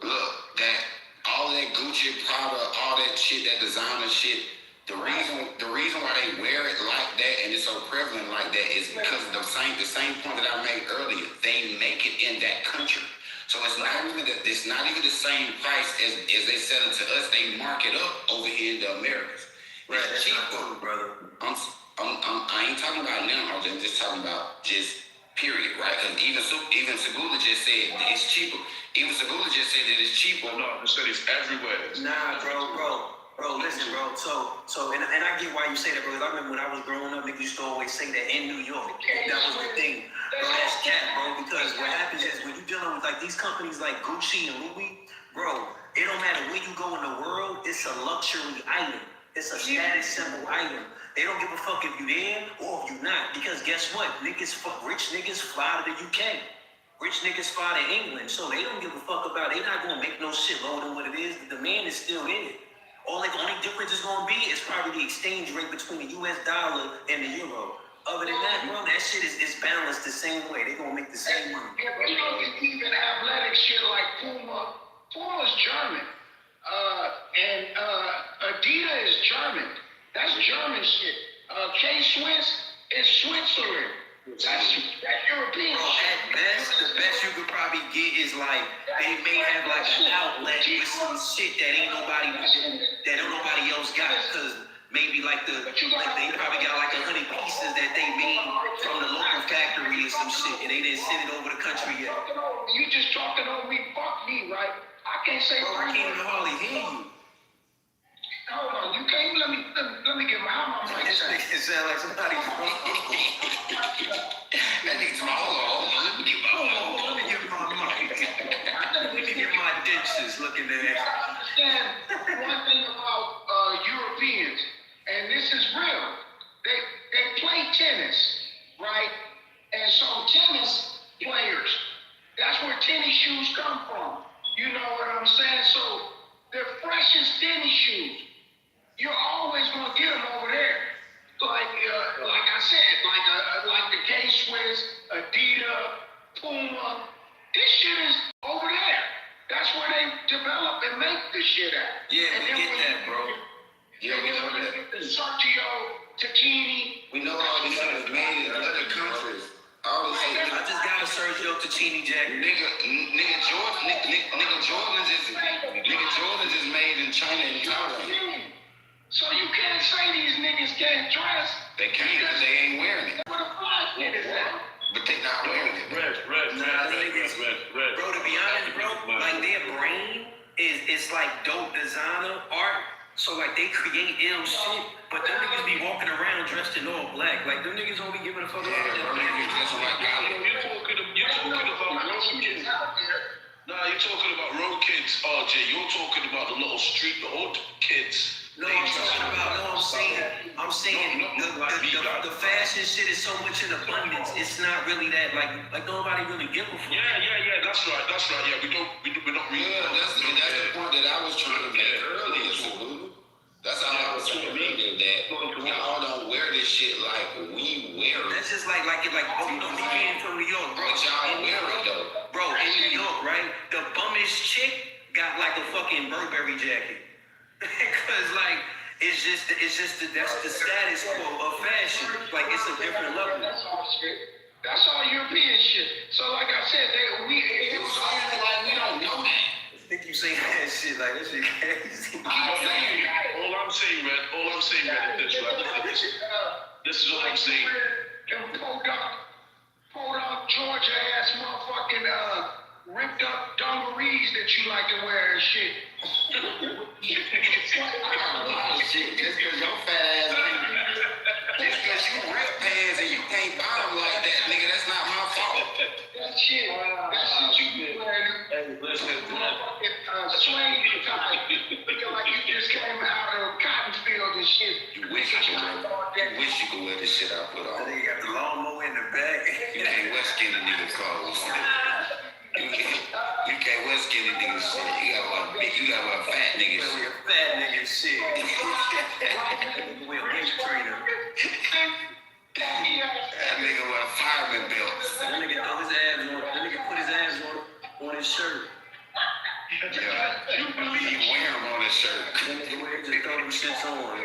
Look, that all that Gucci, Prada, all that shit, that designer shit. The reason why they wear it like that and it's so prevalent like that is because of the same point that I made earlier. They make it in that country, so it's not even the same price as they sell it to us. They mark it up over here in the Americas. Right, it's cheaper, brother. I ain't talking about now. I'm just talking about just period, right? Because even Segula just said that it's cheaper. Even Segula just said that it's cheaper. No, I said it's everywhere. Nah, bro, listen, bro. So, and I get why you say that, because I remember when I was growing up, niggas used to always say that in New York. That was the thing. Bro, that's cat, bro. Because what happens is when you're dealing with like these companies like Gucci and Louis, bro, it don't matter where you go in the world. It's a luxury item. It's a status symbol item. They don't give a fuck if you in or if you not. Because guess what? Rich niggas fly to the UK. Rich niggas fly to England. So they don't give a fuck about it. They not gonna make no shit lower than what it is. The demand is still there. The only difference is gonna be is probably the exchange rate between the US dollar and the euro. Other than that, bro, that shit is balanced the same way. They gonna make the same money. You know, even athletic shit like Puma. Puma's German. And Adidas is German. That's German shit. K-Swiss is Switzerland. That's European bro, shit. At best, the best you could probably get is like they may have like an outlet with some shit that don't nobody else got, because maybe they probably got like 100 pieces that they made from the local factory or some shit, and they didn't send it over the country yet. You just talking over me, fuck me, right? I can't say. Bro, I can't even hardly hear you. Hold on, you can't let let me get my mic. This nigga sound like somebody from. That nigga's my hold on. Let me get my mic. Let me get my dentures looking there. I understand one thing about Europeans, and this is real. They play tennis, right? And so tennis players, that's where tennis shoes come from. You know what I'm saying? So the freshest tennis shoes, you're always gonna get them over there. Like I said, like the K-Swiss, Adidas, Puma. This shit is over there. That's where they develop and make the shit at. Yeah, and we get that, bro. Yeah, we know that. The Sergio Tacchini. We know all this shit is made in other countries. All this shit. I just got a Sergio Tacchini jacket. Nigga Jordans is made in China and Thailand. So you can't say these niggas can't dress. They can't because they ain't wearing it. Where the fly shit is at? But they not wearing it. Bro, to be honest, bro, like their brain is like dope designer art. So like they create ill shit, but them niggas be walking around dressed in all black. Like them niggas don't be giving a fuck about that. You're talking about road kids. Nah, you're talking about road kids, RJ. You're talking about the little street, the old kids. I'm saying the fashion shit is so much in abundance. It's not really that like nobody really give a fuck. Yeah. That's right. Yeah, we're not really. Yeah, that's the point that I was trying to make earlier, Sabu. That's all I was trying to make that y'all don't wear this shit like we wear it. That's just like you know, me being from New York, bro. But y'all wear it though. Bro, in New York, right? The bummish chick got like a fucking Burberry jacket. Cause like it's just that's the status quo of fashion. Like it's a different level. That's all shit. That's all European shit. So like I said, it was all like we don't know that. I think you saying that shit like this shit crazy. All I'm saying, Red, is this, right? This is what I'm saying. Them pulled up Georgia ass motherfucking ripped up dungarees that you like to wear and shit. Shit, just cause your fat ass just cause you rip pants and you can't buy them like that, nigga, that's not my fault. That shit you be wearing. Hey, listen, Swing tie. Looking like you just came out of a cotton field and shit. You wish you could wear this shit I put on. They got the lawnmower in the back. You can't wear skinny nigga clothes. You can't wear skinny nigga shit. You gotta wear fat nigga shit. Fat nigga shit. Wear a ninja trainer. That nigga wear fireman belts. That nigga throw his abs on. That nigga put his abs on his shirt. Yeah. You wear them on his shirt. That nigga wear just throw them shits on.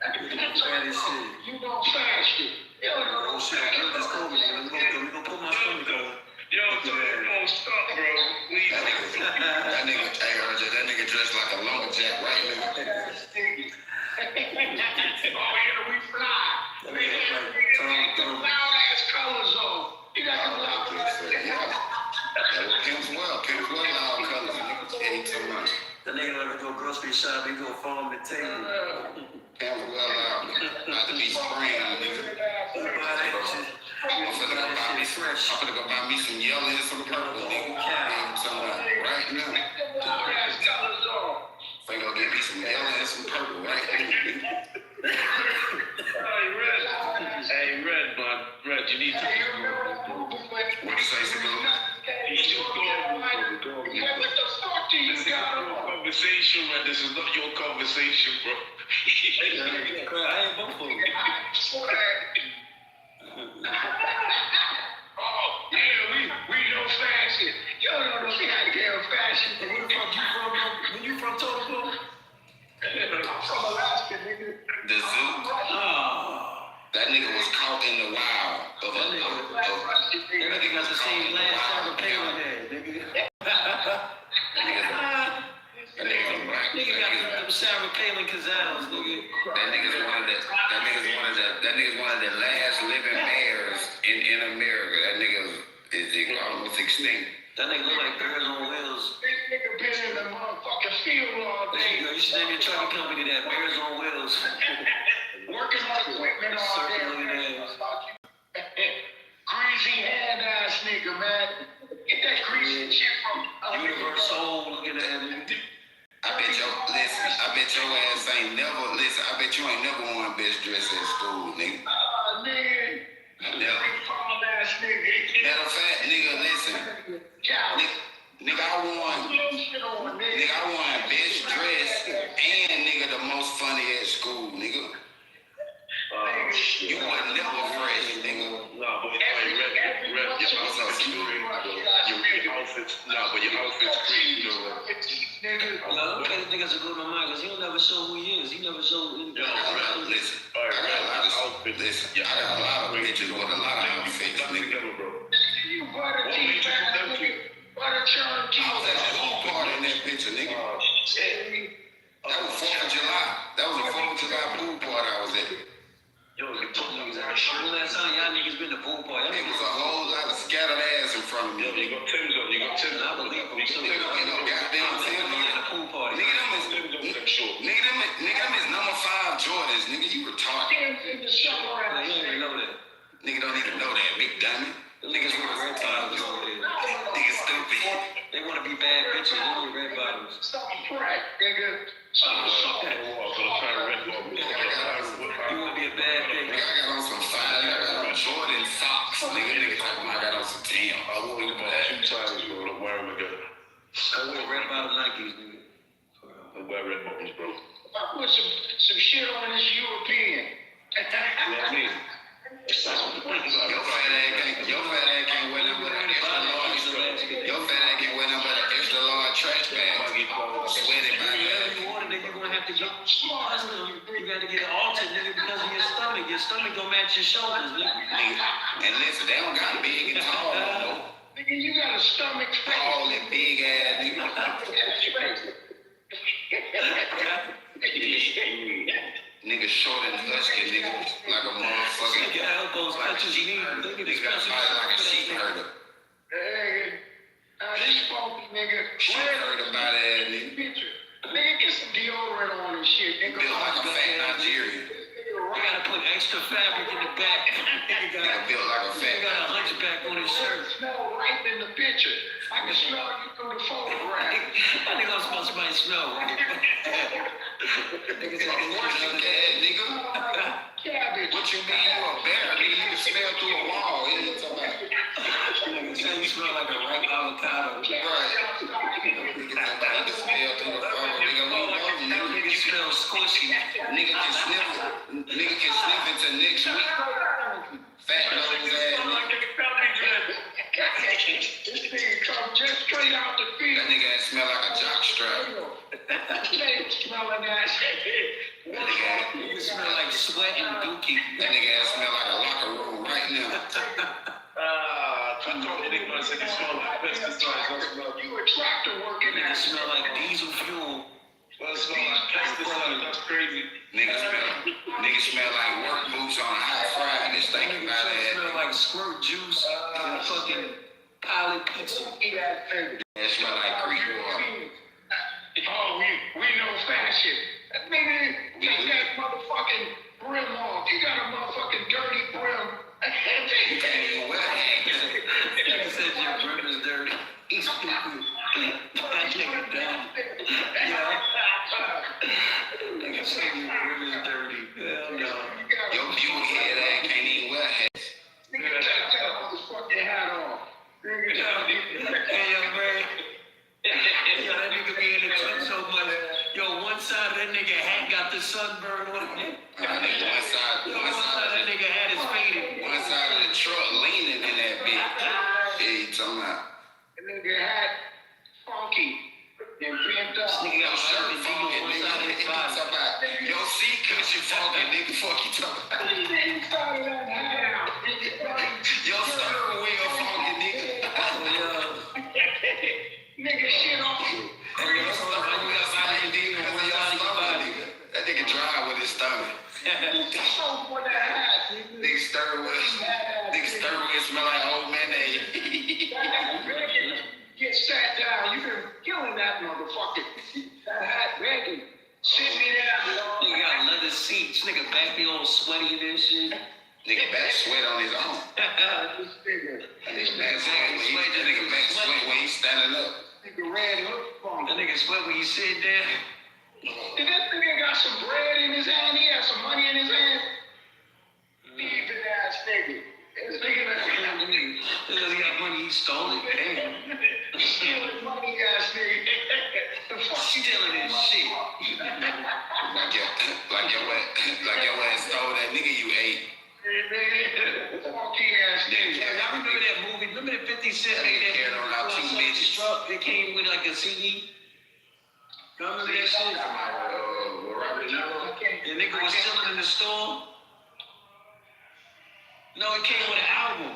Fat as shit. You don't fast it. Oh shit, I just told me. We gonna put my stomach on. Yo, don't stop, bro. Please. That nigga dressed like a lumberjack, right, nigga? Oh yeah, we fly. We got loud ass colors on. You got some loud ass. Pimps well loud colors, nigga. Anytime much. The nigga let me go grocery shopping, go farm the table. Pimps well loud. About to be spring, nigga. I'm finna go buy me some yellow and some purple, nigga. Right now. Loud ass colors on. Finna go get me some yellow and some purple, right now. Hey, Red, man. Red, you need to. What you say, Sabu? What the fuck do you got? Conversation, man. This is not your conversation, bro. I ain't vote for you. Oh, yeah, we know fashion. You don't know no goddamn fashion. Where the fuck you from, bro? When you from Kitover? I'm from Alaska, nigga. The zoo? That nigga was caught in the wild. That nigga got the same last Sarah Palin had, nigga. Nigga got them Sarah Palin Kazals, nigga. That nigga's one of the last living bears in America. That nigga is almost extinct. That nigga look like Bears on Wheels. This nigga been in the motherfucking field all day. You should name your trucking company that, Bears on Wheels. Working on equipment all day. Greasy hand ass nigga, man. Get that greasy shit from Universal looking at him. I bet your ass ain't never, listen, I bet you ain't never worn best dress at school, nigga. Nigga. Never. Farm ass nigga. Matter of fact, nigga, listen. Nigga, I won best dress and nigga the most funny at school, nigga. You wasn't never fresh, nigga. Nah, but your outfit's crazy though. No, okay, niggas are good on mine because he'll never show who he is. He never show who he is. Listen, I got a lot of pictures with a lot of outfits, nigga. You butter teeth, butter churn teeth. I was at the pool party in that picture, nigga. That was 4th of July. That was a 4th of July pool party I was at. Yo, the two niggas out here. Last time y'all niggas been to pool party. It was a whole lot of scattered ass in front of me. Yo, you got Tim's on. I believe them too. You know, goddamn Tim. At the pool party. Nigga, them is number 5 Jordans. Nigga, you retarded. You don't even know that. Nigga don't even know that, big dummy. Niggas wear red bottoms over there. Nigga stupid. They want to be bad bitches. They wear red bottoms. Something crack, nigga. You want to be a bad bitch. I got on some fine, I got on Jordan socks. Nigga talking about I got on some Tim. I wore them about 2 times, bro. Don't wear them again. I wear red bottom Nikes, nigga. I wear red bottoms, bro. I put some shit on this European. You know what I mean? Your fat ass can't wear nothing but an extra large. Your fat ass can't wear nothing but an extra large trash bag. Sweaty by that. You're gonna have to get you gotta get an alternate, nigga, because of your stomach. Your stomach don't match your shoulders, nigga. And listen, they don't got big and tall, no. Nigga, you got a stomach face. Tall and big ass, nigga. Nigga short and husky, nigga, like a motherfucker. Nigga elbows touch his knee. Nigga got a body like a sheep herder. Hey, this funky nigga. Sheep herder body ass nigga. Nigga, get some deodorant on and shit, nigga. Built like a fat Nigerian. You gotta put extra fabric in the back. Nigga built like a fat. You got a hunchback on his shirt. Smell right in the picture. I can smell you through the photograph. I think I'm supposed to smell right. Niggas like working cat, nigga. Cabbage. What you mean you a bear? Nigga, you can smell through a wall. You smell like a ripe avocado. Right. You can smell through the phone. Nigga, we know. Nigga smell squishy. Nigga can sniff into next week. Fat nose ass nigga. This nigga come just straight out the field. That nigga ass smell like a jock strap. Smelling ass. Nigga smell like sweat and dookie. That nigga ass smell like a locker room right now. I told you nigga, I said you smell like pesticides. You a tractor working nigga smell like diesel fuel. Well, it smell like pesticides. That's crazy. Nigga smell like work boots on a hot Friday. Thinking about that. Smell like squirt juice and fucking pilot pizza. That smell like Greek water. Oh, we know fashion. Nigga, take that motherfucking brim off. You got a motherfucking dirty brim. You can't even wear that. Nigga said your brim is dirty. That nigga down. Yeah. Nigga said your brim is dirty. Hell no. Your pubic head ass can't even wear hats. Nigga, take that motherfucking hat off. Hey, yo, man. Yo, that nigga be in the truck so much. Yo, one side of that nigga hat got the sunburn on it. One side of that nigga hat is faded. One side of the truck leaning in that bitch. Yeah, you talking about? That nigga hat funky and bent up. This nigga got a shirt funky on one side of his body. Your seat cushion funky, nigga. Fuck you talking about? Your steering wheel funky, nigga. Nigga, shit off. That nigga drive with his stomach. Nigga steering wheel smell like old mayonnaise. Nigga back sweat on his own. This nigga. Nigga back sweat when he's standing up. Nigga red hook phone. That nigga sweat when you sit there. Did that nigga got some bread in his hand? He had some money in his hand? Thieving ass nigga. This nigga Because he got money, he stole it. Damn. stealing money ass nigga. The fuck you Stealing his shit. Like your ass stole that nigga you ate. Funky ass nigga. Y'all remember that movie? Remember that 50 Cent made that Carried on out 2 bitches. truck that came with like a CD? Y'all remember that shit? Robert De Niro. The nigga was selling in the store. No, it came with an album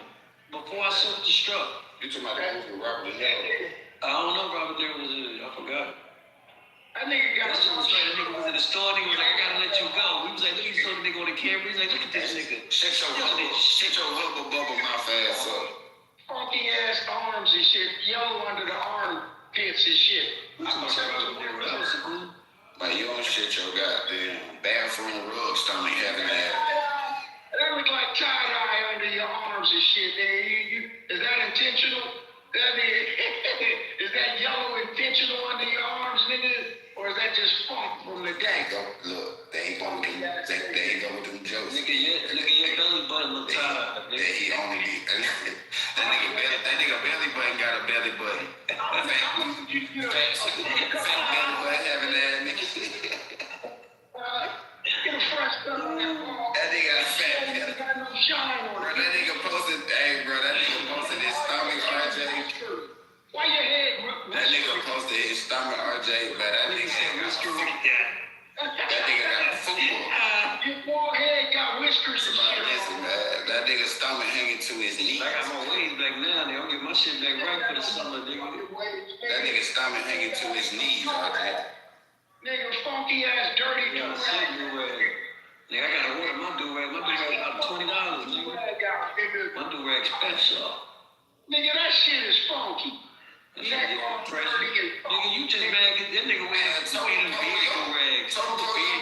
before I self-destruct. You talking about that movie with Robert De Niro? I don't know if Robert De Niro was in it. I forgot. That nigga got some straight. The nigga was in the store. Nigga was like, I gotta let you go. He was like, look, you saw the nigga on the camera. He's like, look at this nigga. Shut your hubba bubble mouth ass up. funky ass arms and shit. Yellow under the armpits and shit. Like you don't shit your goddamn bathroom rug stomach having that. That look like tie-dye under your arms and shit. Is that intentional? Is that yellow intentional under your arms, nigga? Or is that just funk from the day? Look, they ain't gonna do them jokes. Nigga, your belly button look tired. That he only be that nigga belly button got a belly button. Fat belly button having that nigga. Get a fresh cut on that ball. That nigga got a fat belly. Got no shine on it. Bro, that nigga posted his stomach, RJ. Why your head? That nigga posted his stomach, RJ, but that nigga got football. Your forehead got whiskers and shit. Listen, man, that nigga stomach hanging to his knees. I got my waves back now. They don't get my shit back right for the summer, nigga. That nigga stomach hanging to his knees, RJ. Nigga, funky ass, dirty do-rag. Nigga, I gotta order my do-rag. My do-rag about $20, nigga. My do-rag special. Nigga, that shit is funky. Nigga, you just mad because that nigga wearing them big do-rags.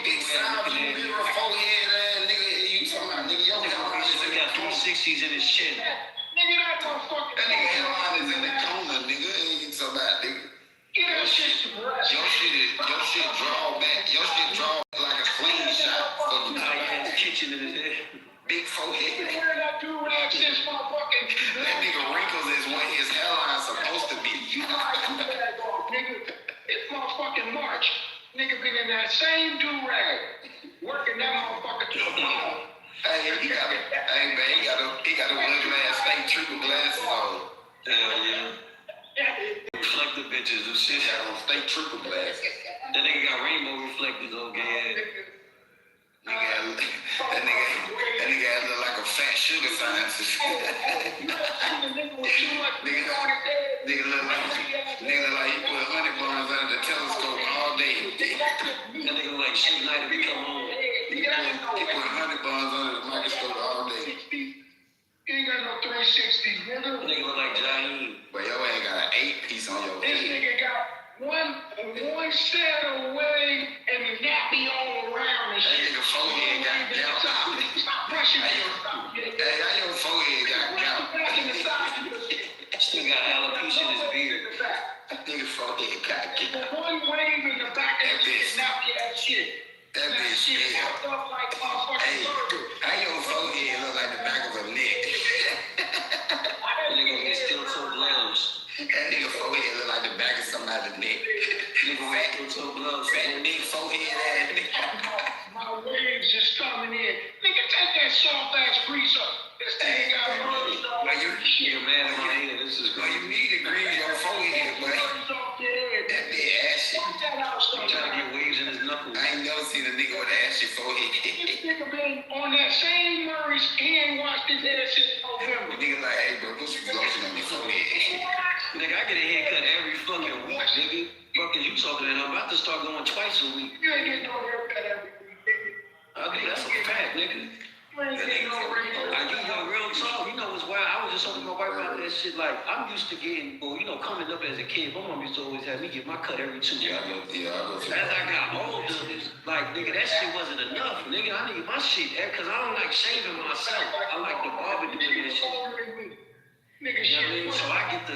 Big size, big forehead ass nigga. You talking about nigga? Yo, he got 360s in his chin. Nigga, that motherfucker. That nigga hairline is in the corner, nigga. You talking about nigga? Get that shit to rest. Your shit draw back. Your shit draw like a clean shot. He had the kitchen in his head. Big forehead. You wear that do-rag since motherfucking. That nigga wrinkles is what his hairline's supposed to be. Nigga, it's motherfucking March. Nigga been in that same do-rag, working that motherfucker to the bone. Hey, he got a one glass, fake triple glasses on. Hell yeah. Reflective bitches and shit. Got on fake triple glasses. That nigga got rainbow reflectors on gay ass. That nigga look like a fat sugar scientist. Nigga look like he put honey buns under the telescope all day. That nigga like shit night to come home. He put honey buns under the microscope all day. You ain't got no 360s, nigga. Nigga look like Jaheim. But your ain't got an 8-piece on your This head. nigga got one set away and nappy all around and shit. That nigga forehead got gout. Stop brushing your Hey, how your forehead got gout? Still got alopecia in his beard. That nigga forehead got gout. One wave in the back of that shit, nappy ass shit. That bitch shit still. fucked up like motherfucking burger. How your forehead look like the back of a neck? That nigga get steel toe gloves. That nigga forehead look like the back of somebody's neck. Nigga wear steel toe gloves. Fat big forehead ass nigga. My waves just coming in. Nigga, take that soft ass grease up. This thing got merged off. Well, You're mad at my head. This is well, you need to grease your forehead, but that big ashy. I'm trying to get waves in his knuckles. I ain't never seen a nigga with an ashy forehead. This nigga been on that same Murray's, he ain't washed his head since November. Nigga like, hey bro, put some lotion on your forehead. Nigga, I get a haircut every fucking week, nigga. Fuck is you talking and I'm about to start going twice a week. You ain't getting no haircut every week, nigga. Okay, that's a fact, nigga. Like, you know, real talk, you know what's wild? I was just talking to my wife about that shit. Like, I'm used to getting, well, you know, coming up as a kid, my mom used to always have me get my cut every 2 weeks. I go to As I got older, it's like, nigga, that shit wasn't enough. Nigga, I need my shit, because I don't like shaving myself. I like the barber doing that shit. Nigga, You know what I mean? So I get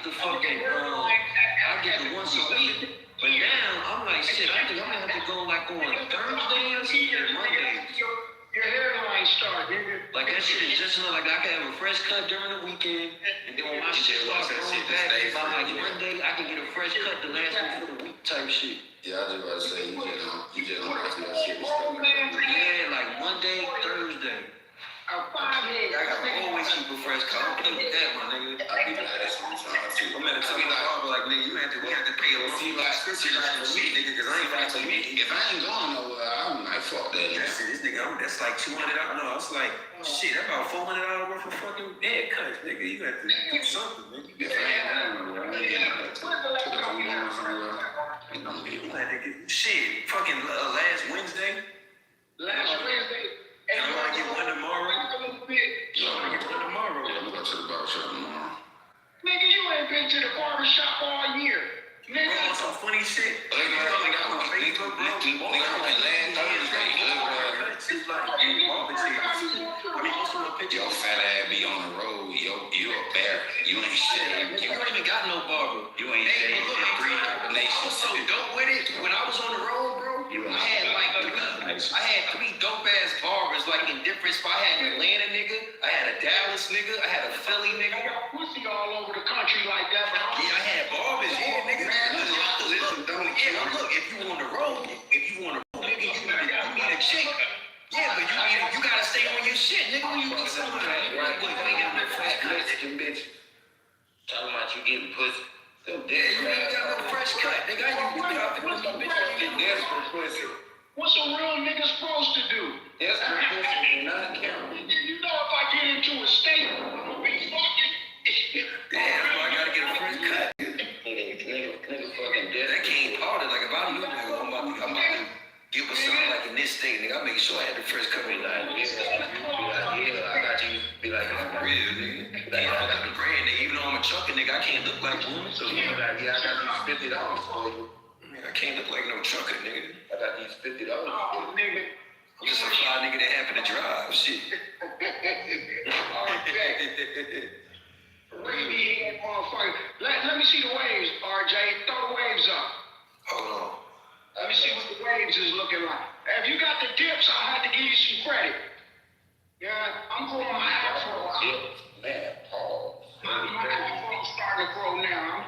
the fucking, I get the once a week. But now, I'm like, shit, I think I'm gonna have to go like on Thursday or something, Monday. Your hairline start, nigga. Like that shit is just enough, like I can have a fresh cut during the weekend, and then when my shit starts growing back, by like Monday, I can get a fresh cut the last week of the week type shit. Yeah, I was about to say, you just don't have to that shit. Yeah, like Monday, Thursday. I always keep a fresh cut. I don't play with that, my nigga. I be like that sometimes too. I'm at a time like, nigga, we have to pay a fee like subscription for me, nigga, because I ain't right to me. If I ain't going nowhere, I'm like, fuck that. This nigga, that's like $200. No, it's like, shit, that's about $400 worth of fucking haircuts, nigga. You have to do something, nigga. If I ain't going nowhere, I ain't going somewhere. Shit, fucking last Wednesday. And I'm gonna get one tomorrow. I'm gonna get one tomorrow. Yeah, I'm gonna go to the barber shop tomorrow. Nigga, you ain't been to the barber shop all year. Nigga, bro, some funny shit. Like on Facebook, bro. Your fat ass be on the road. You a bear. You ain't shit. You ain't even got no barber. You ain't shit. Three combinations. So dope with it. When I was on the road, bro, I had three dope ass barbers like in different spots. I had an Atlanta nigga, I had a Dallas nigga, I had a Philly nigga. I got pussy all over the country like that, bro. Yeah, I had barbers, yeah, nigga. Look, if you on the road, nigga, you need a chick. Yeah, but you gotta stay on your shit, nigga. When you do something, right? You ain't got no fresh cut, bitch. Talking about you getting pussy. Yeah, you ain't got no fresh cut, nigga. You got the pussy, bitch. You get desperate pussy. What's a real nigga supposed to do? Desperate pussy, not count. You know if I get into a state, I'm gonna be fucking. Damn, bro, I gotta get a fresh cut. Nigga fucking dead. That came party, like if I knew nigga, I'm about to get with something like in this state, nigga. I make sure I had the fresh cut. Yeah, I got you. Be like, real, nigga. Yeah, I got the brand, nigga. Even though I'm a trucker, nigga, I can't look like one. So you like, yeah, I got these $50 for you. I can't look like no trucker, nigga. I got these $50 Oh, nigga. I'm just a fly nigga that happen to drive, shit. Wavy head motherfucker. Let me see the waves, RJ. Throw the waves up. Hold on. Let me see what the waves is looking like. If you got the dips, I'll have to give you some credit. Yeah, I'm growing my afro out. Man, Paul. My afro's starting to grow now.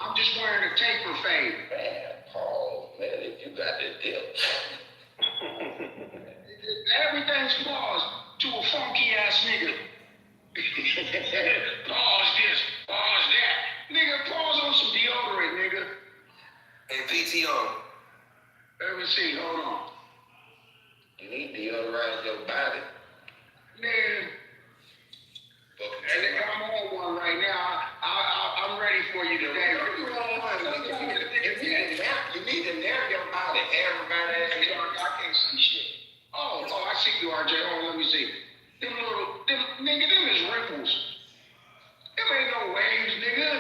I'm just wearing a taper fade. Man, Paul. Man, if you got the dips. Everything's paused to a funky ass nigga. Pause this, pause that. Nigga, pause on some deodorant, nigga. Hey, PTO. Let me see, hold on. You need deodorant your body. Nigga. And nigga, I'm on one right now. I'm ready for you today. You need to narrow your body. Everybody, I can't see shit. Oh, I see you, RJ. Oh, let me see. Them is ripples. Them ain't no waves, nigga.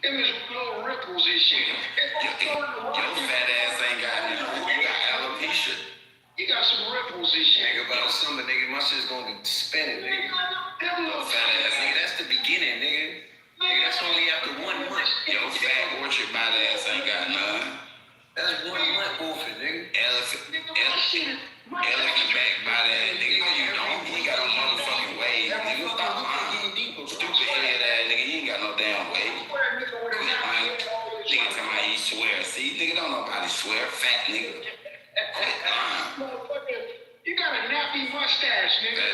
Them is little ripples and shit. Your fat ass ain't got nothing. You got alopecia. You got some ripples and shit. Nigga, about summer, nigga, my shit's gonna be spinning, nigga. Them Fat ass, nigga, that's the beginning, nigga. Nigga, that's only after 1 month. Your fat orchard body ass ain't got none. That's 1 month bullshit, nigga. Elephant back body ass nigga. No, you don't. You ain't got no motherfucking wave. Nigga, stop lying. Stupid head ass nigga. You ain't got no damn wave. Nigga talking about he swear. See, nigga, don't nobody swear. Fat nigga. You got a nappy mustache, nigga.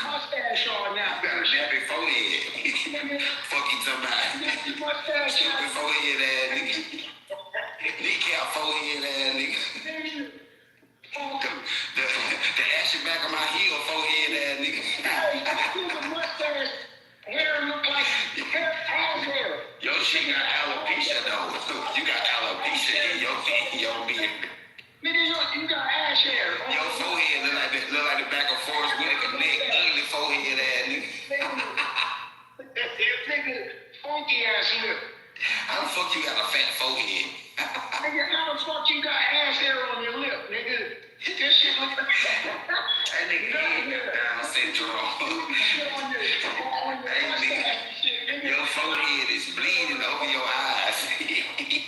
Mustache all nappy. You got a nappy forehead. Fuck you talking about. Nappy mustache. Stupid forehead ass nigga. Kneecap forehead ass nigga. The ashy back of my heel forehead ass nigga. Mustache. Hair look like hair. Your shit got alopecia though. You got alopecia in your beard. Nigga, you got ash hair. Your forehead look like the back of Forrest How the fuck you got a fat forehead? Nigga, how the fuck you got ass hair on your lip, nigga? This shit look like That nigga head got Down syndrome. Hey, nigga, your forehead is bleeding over your eyes.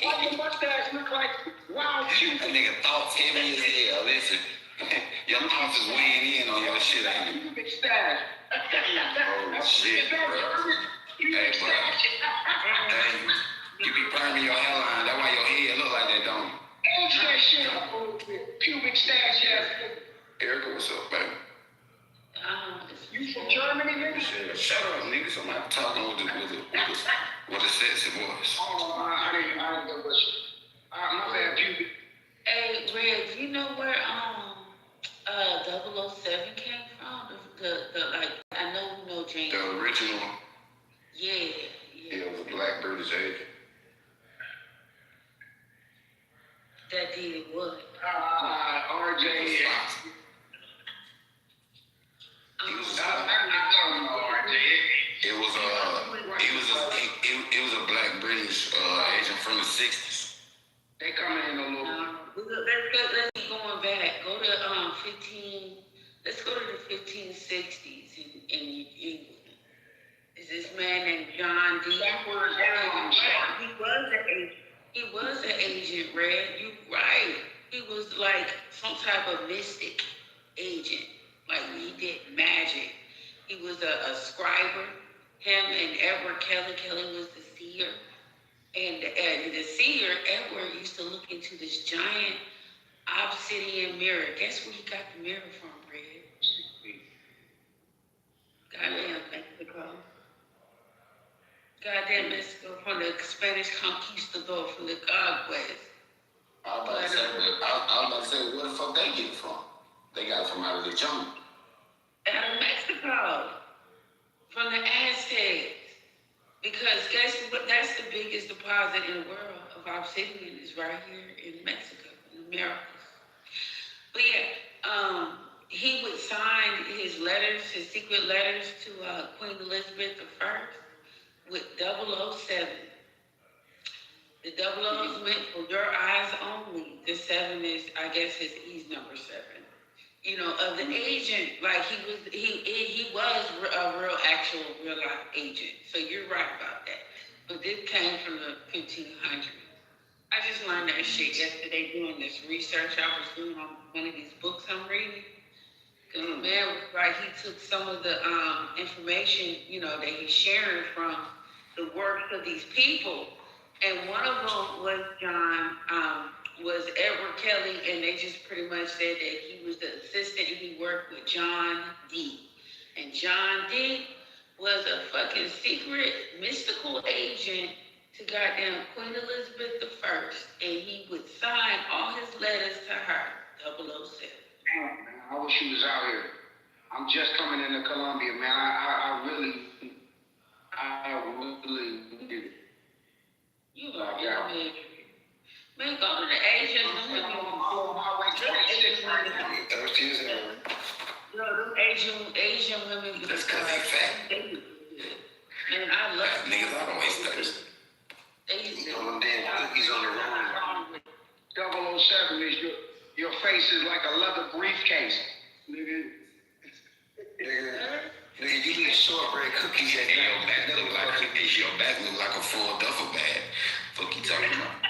Why your mustache look like wild cute? That nigga thoughts heavy as hell. Listen, your thoughts is weighing in on your shit, ain't it? Pubic stash. Oh, shit, bro. Hey, bro. Hey, you be perming your hairline. That's why your head look like that, don't you? Age that shit up a little bit. Pubic stash ass nigga. Erica, what's up, baby? You from Germany, nigga? Shut up, nigga. Somebody talking with a sexy voice. Oh, I didn't know what shit. My bad, pubic. Hey, Red, you know where 007 came from? The like, I know you know James. The original one? Yeah. It was a black British agent. That did what? RJ. It was a black British agent from the 60s. They coming in a little. Let's keep going back. Go to 15. Let's go to the 1560s in England. Is this man named John D? He was an agent, Red. You right. He was like some type of mystic agent. Like he did magic. He was a scriber. Him and Edward Kelly. Kelly was the seer. And the seer, Edward, used to look into this giant obsidian mirror. Guess where he got the mirror from, Red? Goddamn Mexico. Goddamn Mexico, from the Spanish conquistador, from the conquest. I was about to say, where the fuck they get it from? They got it from out of the jungle. Out of Mexico. From the Aztecs. Because guess what? That's the biggest deposit in the world of obsidian is right here in Mexico, in America. But yeah, he would sign his letters, his secret letters to Queen Elizabeth I with 007. The 00 meant for your eyes only. The 7 is, I guess, he's number 7. You know, of the agent, like he was a real life agent. So you're right about that. But this came from the 1500s. I just learned that shit yesterday doing this research I was doing on one of these books I'm reading. Because the man was right, he took some of the information, you know, that he's sharing from the works of these people. And one of them was Edward Kelly, and they just pretty much said that he was the assistant and he worked with John D. And John D was a fucking secret mystical agent to goddamn Queen Elizabeth I, and he would sign all his letters to her, 007. Damn, man, I wish he was out here. I'm just coming into Colombia, man. I really need it. You are elementary. Man, go to the Asian women. Asian women. That's because they fat. Man, I love niggas always thirsty. You know them damn cookies on the road. 007 is your face is like a leather briefcase. Nigga, you eat shortbread cookies and your back look like a full duffel bag. Fuck you talking about?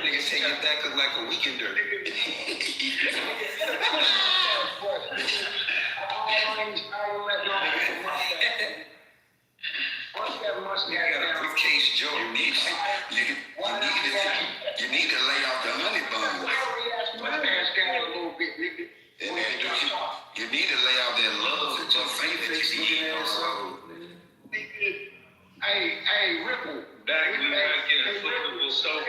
Niggas say your back look like a weekender. You got a briefcase joke. You need to lay off the honey buns. And then you need to lay out that love that your face that you eat on the road. Hey, Ripple. Back when I get a flavorful soap.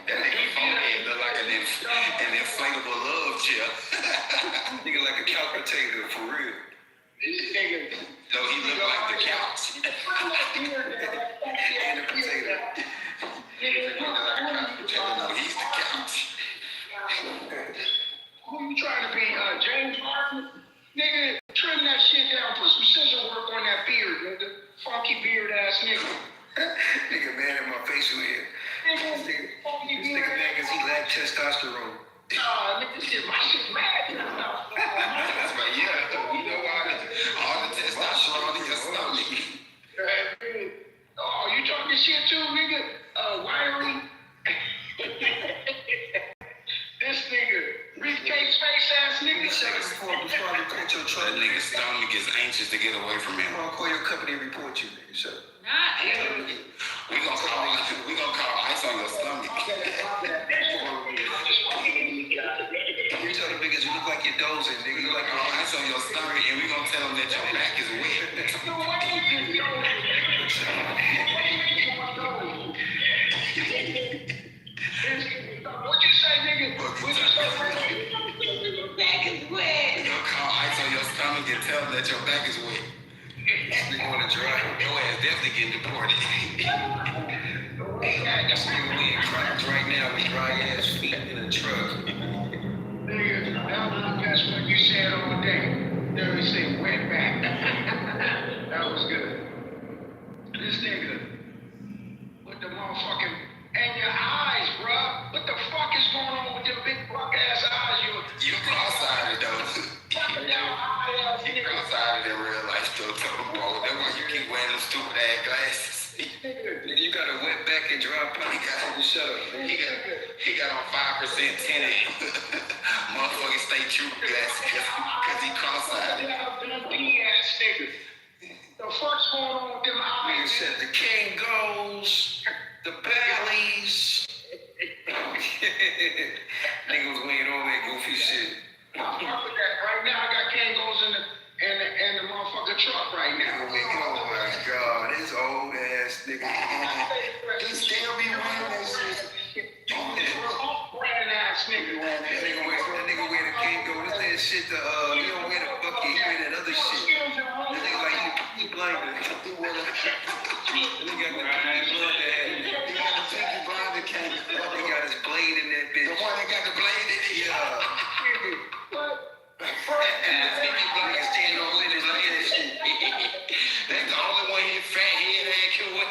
That nigga forehead look like an inflatable love chair. Nigga like a couch potato for real. No, he look like the couch. And a potato. He look like a couch potato. No, he's the couch. Who you trying to be, James Harden? Nigga, trim that shit down, put some scissor work on that beard, nigga. Funky beard ass nigga. Nigga mad at my facial hair. This nigga mad because he lacked testosterone. Oh, nigga, my shit mad. That's right, yeah. You know why? All the testosterone in your stomach. Oh, you talking shit too, nigga? Wiry. This nigga, briefcase face ass nigga. Seconds before I report your truck. That nigga's stomach is anxious to get away from him. I'll call your company and report you, nigga. So. We gonna call ice on your stomach. You tell them niggas you look like you're dozing, nigga. You like call ice on your stomach, and we gonna tell them that your back is wet. What you say, nigga? What you say? Your back is wet. We gonna call ice on your stomach and tell them that your back is wet. Nigga wanna dry. Your ass definitely getting deported. This nigga we in crimes right now with dry ass feet in a truck. Nigga, that's what you said all day. There you say wet back. That was good. This nigga with the motherfucking and your eyes, bruh. What the fuck is going on with your big buck ass eyes? You cross-eyed though. You cross-eyed in real life though, bro. That's why you keep wearing them stupid ass glasses. Nigga, you got a wet back and dry pipe. Shut up. He got on 5% tinted motherfucking State Trooper glasses because he cross-eyed. Ass nigga. The fuck's going on with them eyes? Nigga said the king goes, the bellies. Nigga was weighing all that goofy shit. I'm fuck with that. Right now, I got Kangos in the motherfucking truck right now. Oh my God, this old ass nigga. He still be wearing that shit. Brand ass nigga. That nigga wear the Kango. This that shit. He don't wear the bucket. He wear that other shit. That nigga like he blinded. He wear the. Nigga got the blood that had. He got the pinky blinded Kango. He got his blade in that bitch. The one that got the blade in it. Yeah. Nigga standing on with his like that shit. That's the only one his fat head had can wear.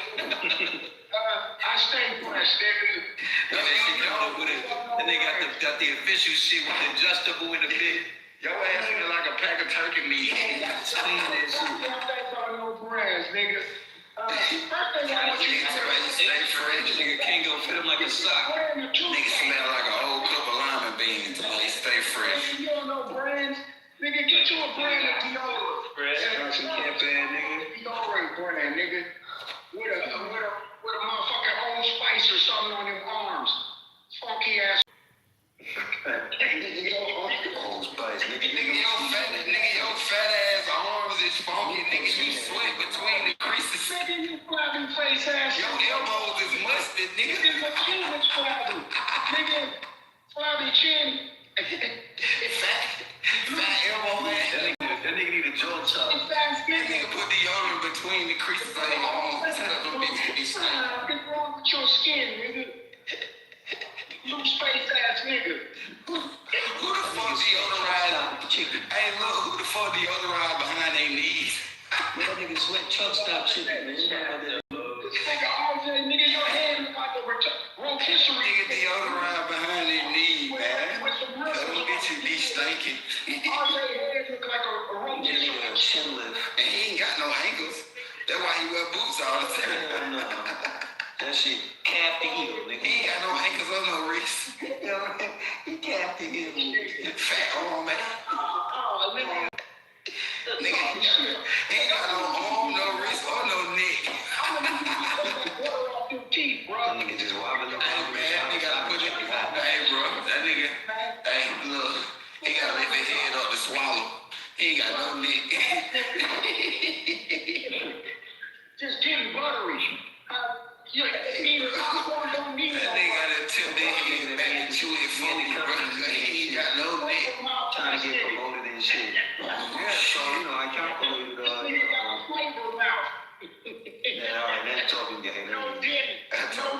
I stay fresh, nigga. That shit got up with it. That nigga got the official shit with the adjustable in the bit. Your ass looking like a pack of turkey meat. It's clean that shit. No brands, nigga. First thing I want you to stay fresh. Nigga can't go fit him like a sock. Nigga smell like an old cup of lima beans. Like stay fresh. You don't know brands? Nigga, get you a brand of deodorant. Got some camp bad, nigga. Deodorant brand, nigga. With a motherfucking Old Spice or something on them arms. Funky ass. Old Spice, nigga. Nigga, your fat ass arms is funky. Nigga, you sweat between the creases. Nigga, you flabby face ass. Your elbows is mustard, nigga. Nigga, chin is flabby. Nigga, flabby chin. Fat elbow ass. That nigga need a jaw top. That nigga put deodorant between the creases of your arms. What's wrong with your skin, nigga? Loose face ass nigga. Who the fuck deodorize? Hey, look, who the fuck deodorize behind their knees? That nigga sweat truck stop chicken, man. This nigga RJ, nigga, your head look like a rotisserie. Nigga deodorize behind their knees, man. Let them get you be stinking. RJ head look like a rotisserie. Nigga, chin lift. And he ain't got no ankles. That's why he wear boots all the time. No. That shit calf to heel, nigga. He ain't got no ankles or no wrists. He calf to heel. Fat arm, man. Oh, nigga. Nigga, he ain't got no arm, no wrist, or no neck. Water off your teeth, bro. That nigga just wobbling around. Hey, man, that nigga gotta put it. Hey, bro, that nigga. Hey, look, he gotta lift his head up to swallow. He ain't got no neck. Just getting buttery. You either don't need that nigga gotta tip that head back and chew it for me, bro. He ain't got no neck. Trying to get promoted and shit. Yeah, so, I calculated, yeah, all right, that's talking game. No didn't. Bro,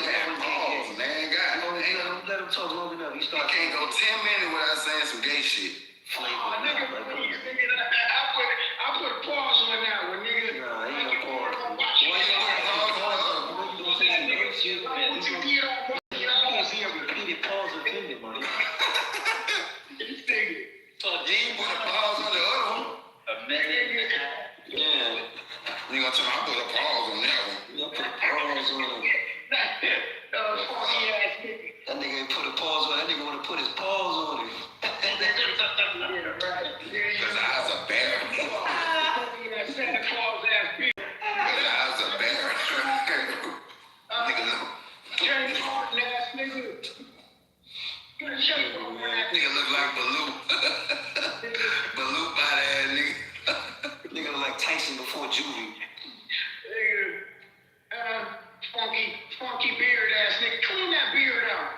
let him pause, man. God, let him talk long enough. I can't go 10 minutes without saying some gay shit. Oh, nigga, please, nigga, I put a pause on that one, nigga. Nah, he ain't gonna pause. Funky ass nigga. That nigga ain't put a pause on. That nigga wanna put his paws on him. Yeah, right. His eyes are bare. Funky ass Santa Claus ass bitch. His eyes are bare. Nigga, look. James Harden ass nigga. Nigga look like Baloo. Baloo body ass nigga. Nigga look like Tyson before Juvie. Funky beard ass nigga. Clean that beard out.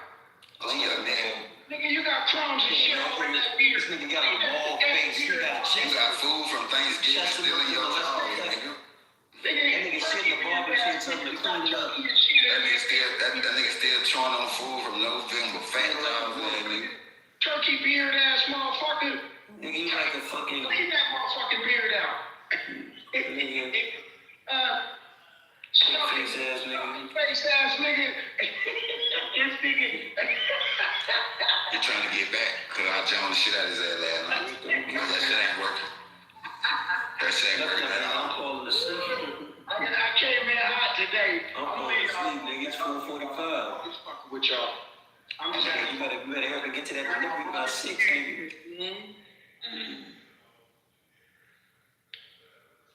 Oh, yeah, man. Nigga, you got crumbs and shit all in that beard. This nigga got a bald face. He got a You chest. got food from Thanksgiving still in your jaw, nigga. That nigga shit in the barber shit something to clean it up. That nigga still chewing on food from November. Fat dog, nigga. Turkey beard ass motherfucker. Nigga, you like a fucking... Clean that motherfucking beard out. Nigga. Face ass nigga. Face ass nigga. This nigga. He trying to get back, cause I jammed the shit out of his ass last night. That shit ain't working. That shit ain't working at all. I'm calling asleep. I came in hot today. I'm calling asleep, nigga. It's 4:45. Just fucking with y'all. I'm just You better help me get to that delivery by 6, nigga.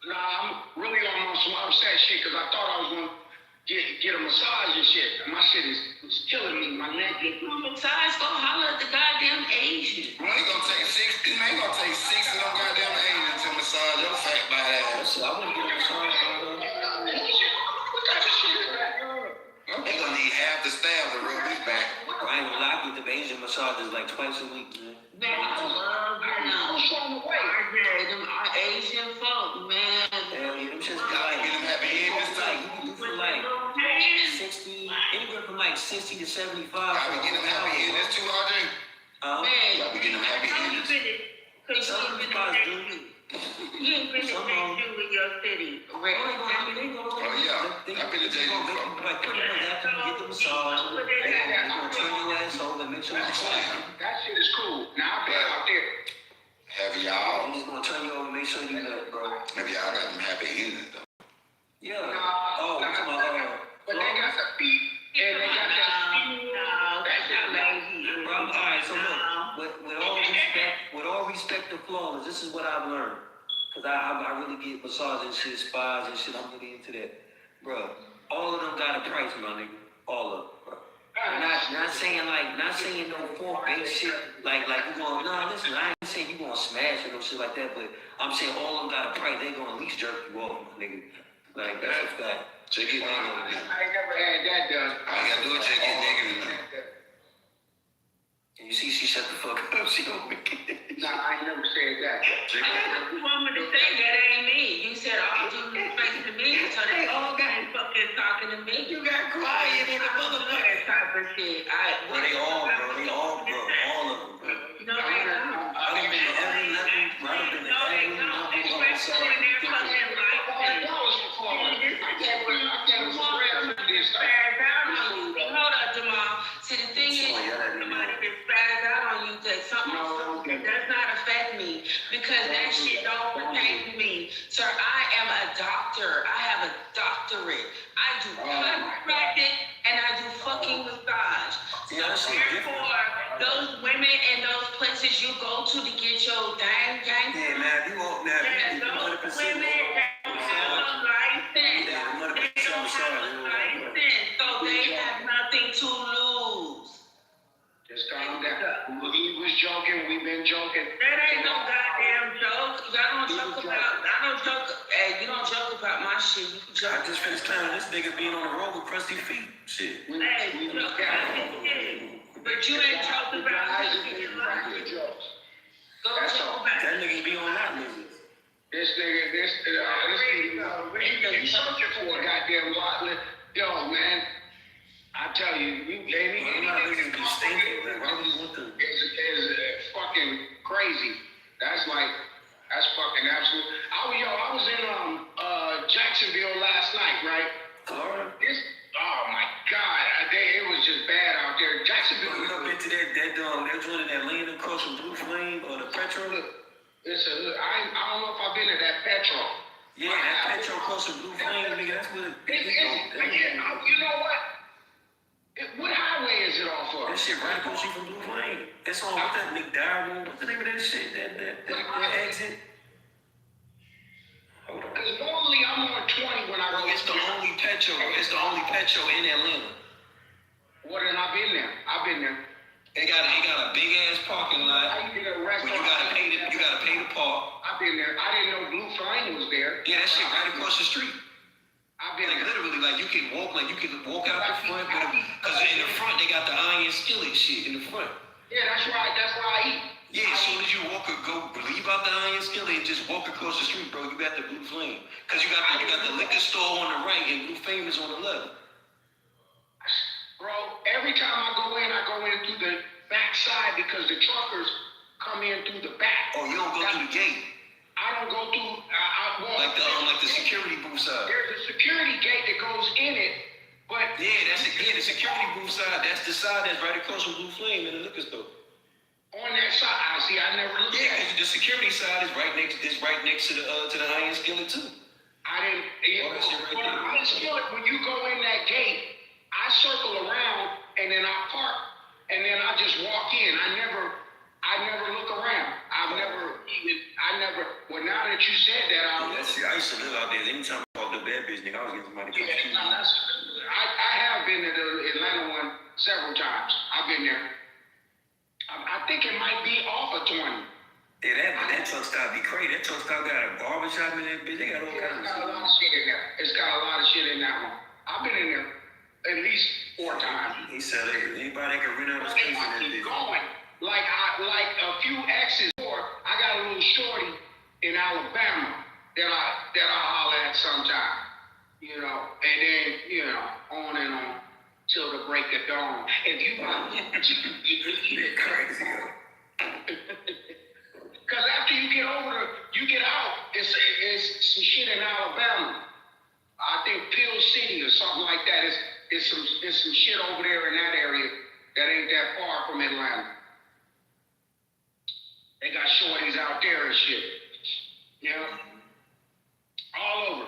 Nah, I'm really on some upset shit because I thought I was gonna get a massage and shit. My shit is killing me. My neck is. Massage, go holler at the goddamn Asian. Man, he gonna take 6 of them goddamn Asians to massage your fat body ass. I wanna get a massage, bro. What type of shit is that? They gonna need half the staff to rub his back. I ain't gonna lie, I get the Asian massages like twice a week, man. I was trying to wait. Them Asian folk, man. Hell yeah, them shit's Y'all like, get them happy endings too. you can do for like 60, anywhere from like 60 to 75. Y'all be getting them happy endings too, RJ? Y'all be getting them happy endings. Some spots do. You ain't been to J.Q. in your city. Oh yeah, I've been to J.Q. before. Like, pretty much after you get the massage, they gonna turn your ass over and make sure you That shit is cool. Now I've been out there. Have y'all? I'm just gonna turn you over and make sure you nut, bro. Have y'all got them happy endings though? Yeah. Oh, come on. But they got the feet and they got that speed. Bro, all right, so look, with all respect to flawless, this is what I've learned. Cause I really get massages and shit, spas and shit. I'm really into that, bro. All of them got a price, my nigga. All of them, bro. Not saying no fork ain't shit. Like you gonna listen. I ain't saying you gonna smash or no shit like that, but I'm saying all of them got a price. They gonna at least jerk you off, my nigga. Like that's a fact. Check it I ain't never had that done. I gotta do it, check it negative. And you see, she shut the fuck up. She don't make it. Nah, I ain't never said that. I got a woman to say that ain't me. You said all due respect to me, so they all got fucking talking to me. You got quiet in the motherfucker type of shit. Bro, they all, bro. All of them, bro. No, they don't. I done been to every level, bro. I done been to every level. Hold up, Jamal. See, the thing is, somebody can spaz out on you that something does not affect me because that shit don't pertain to me. Sir, I am a doctor. I have a doctorate. I do chiropractic and I do fucking massage. So therefore, those women in those places you go to get your dang. Yeah, man, you won't now. Those women that don't have a license, so they have nothing to lose. Just calm down. He was joking. We've been joking. That ain't no goddamn joke. Y'all don't joke about. I don't joke. Hey, you don't joke about my shit. You can joke. I just finished clowning this nigga being on the road with crusty feet. Shit. Hey, you joke about this shit. But you ain't talking about my shit. Go joke about that nigga be on that nigga. This nigga, you searching for a goddamn lot. Yo, man, I tell you, anything be stinking, man. Why would you want to? Is fucking crazy. That's fucking absolute. I was in Jacksonville last night, right? Florida? Oh my God, it was just bad out there. Jacksonville. You ever been to that joint that land across from Blue Flame or the Petro? I don't know if I've been to that Petro. Yeah, that Petro across from Blue Flame, nigga, that's what you know what? shit right across the street from Blue Flame. That's on what's that McDowell? What's the name of that shit? That exit? Hold on. Because normally I'm on 20 when I go. It's the only petro. It's the only petro in Atlanta. What? And I've been there. It got a big ass parking lot. I used to get a restaurant. You gotta pay to park. I've been there. I didn't know Blue Flame was there. Yeah, that shit right across the street. I've been like there. Literally, like you can walk out the front, because in the front they got the iron skillet shit in the front. Yeah, that's right. That's where I eat. Yeah, as soon as you leave out the iron skillet and just walk across the street, bro, you got the Blue Flame. Because you got the liquor store on the right and Blue Flame is on the left. Bro, every time I go in through the back side because the truckers come in through the back. Oh, you don't go through the gate? I don't go through. I walk. Like the security booth side. There's a security gate that goes in it, but the security booth side. That's the side that's right across from Blue Flame in the liquor store. On that side, I never looked at it. Yeah, the security side is right next to the iron skillet too. I didn't. Iron skillet. When you go in that gate, I circle around and then I park and then I just walk in. I never look around. Well, now that you said that, I used to live out there. Anytime I walked the bad bitch, nigga, I was getting somebody. I have been to the Atlanta one several times. I've been there. I think it might be off of 20. Yeah, that truck stop be crazy. That truck stop got a barbershop in that bitch. They got all kinds of shit. A lot of shit in there. It's got a lot of shit in that one. I've been in there at least 4 times. He said anybody that can rent out a space in that bitch. Going. Like a few exes before, I got a little shorty in Alabama that I holler at sometime. You know, and then, you know, on and on till the break of dawn. If you you crazy. Because after you get out, it's some shit in Alabama. I think Peel City or something like that. It's some shit over there in that area that ain't that far from Atlanta. They got shorties out there and shit. You know? All over.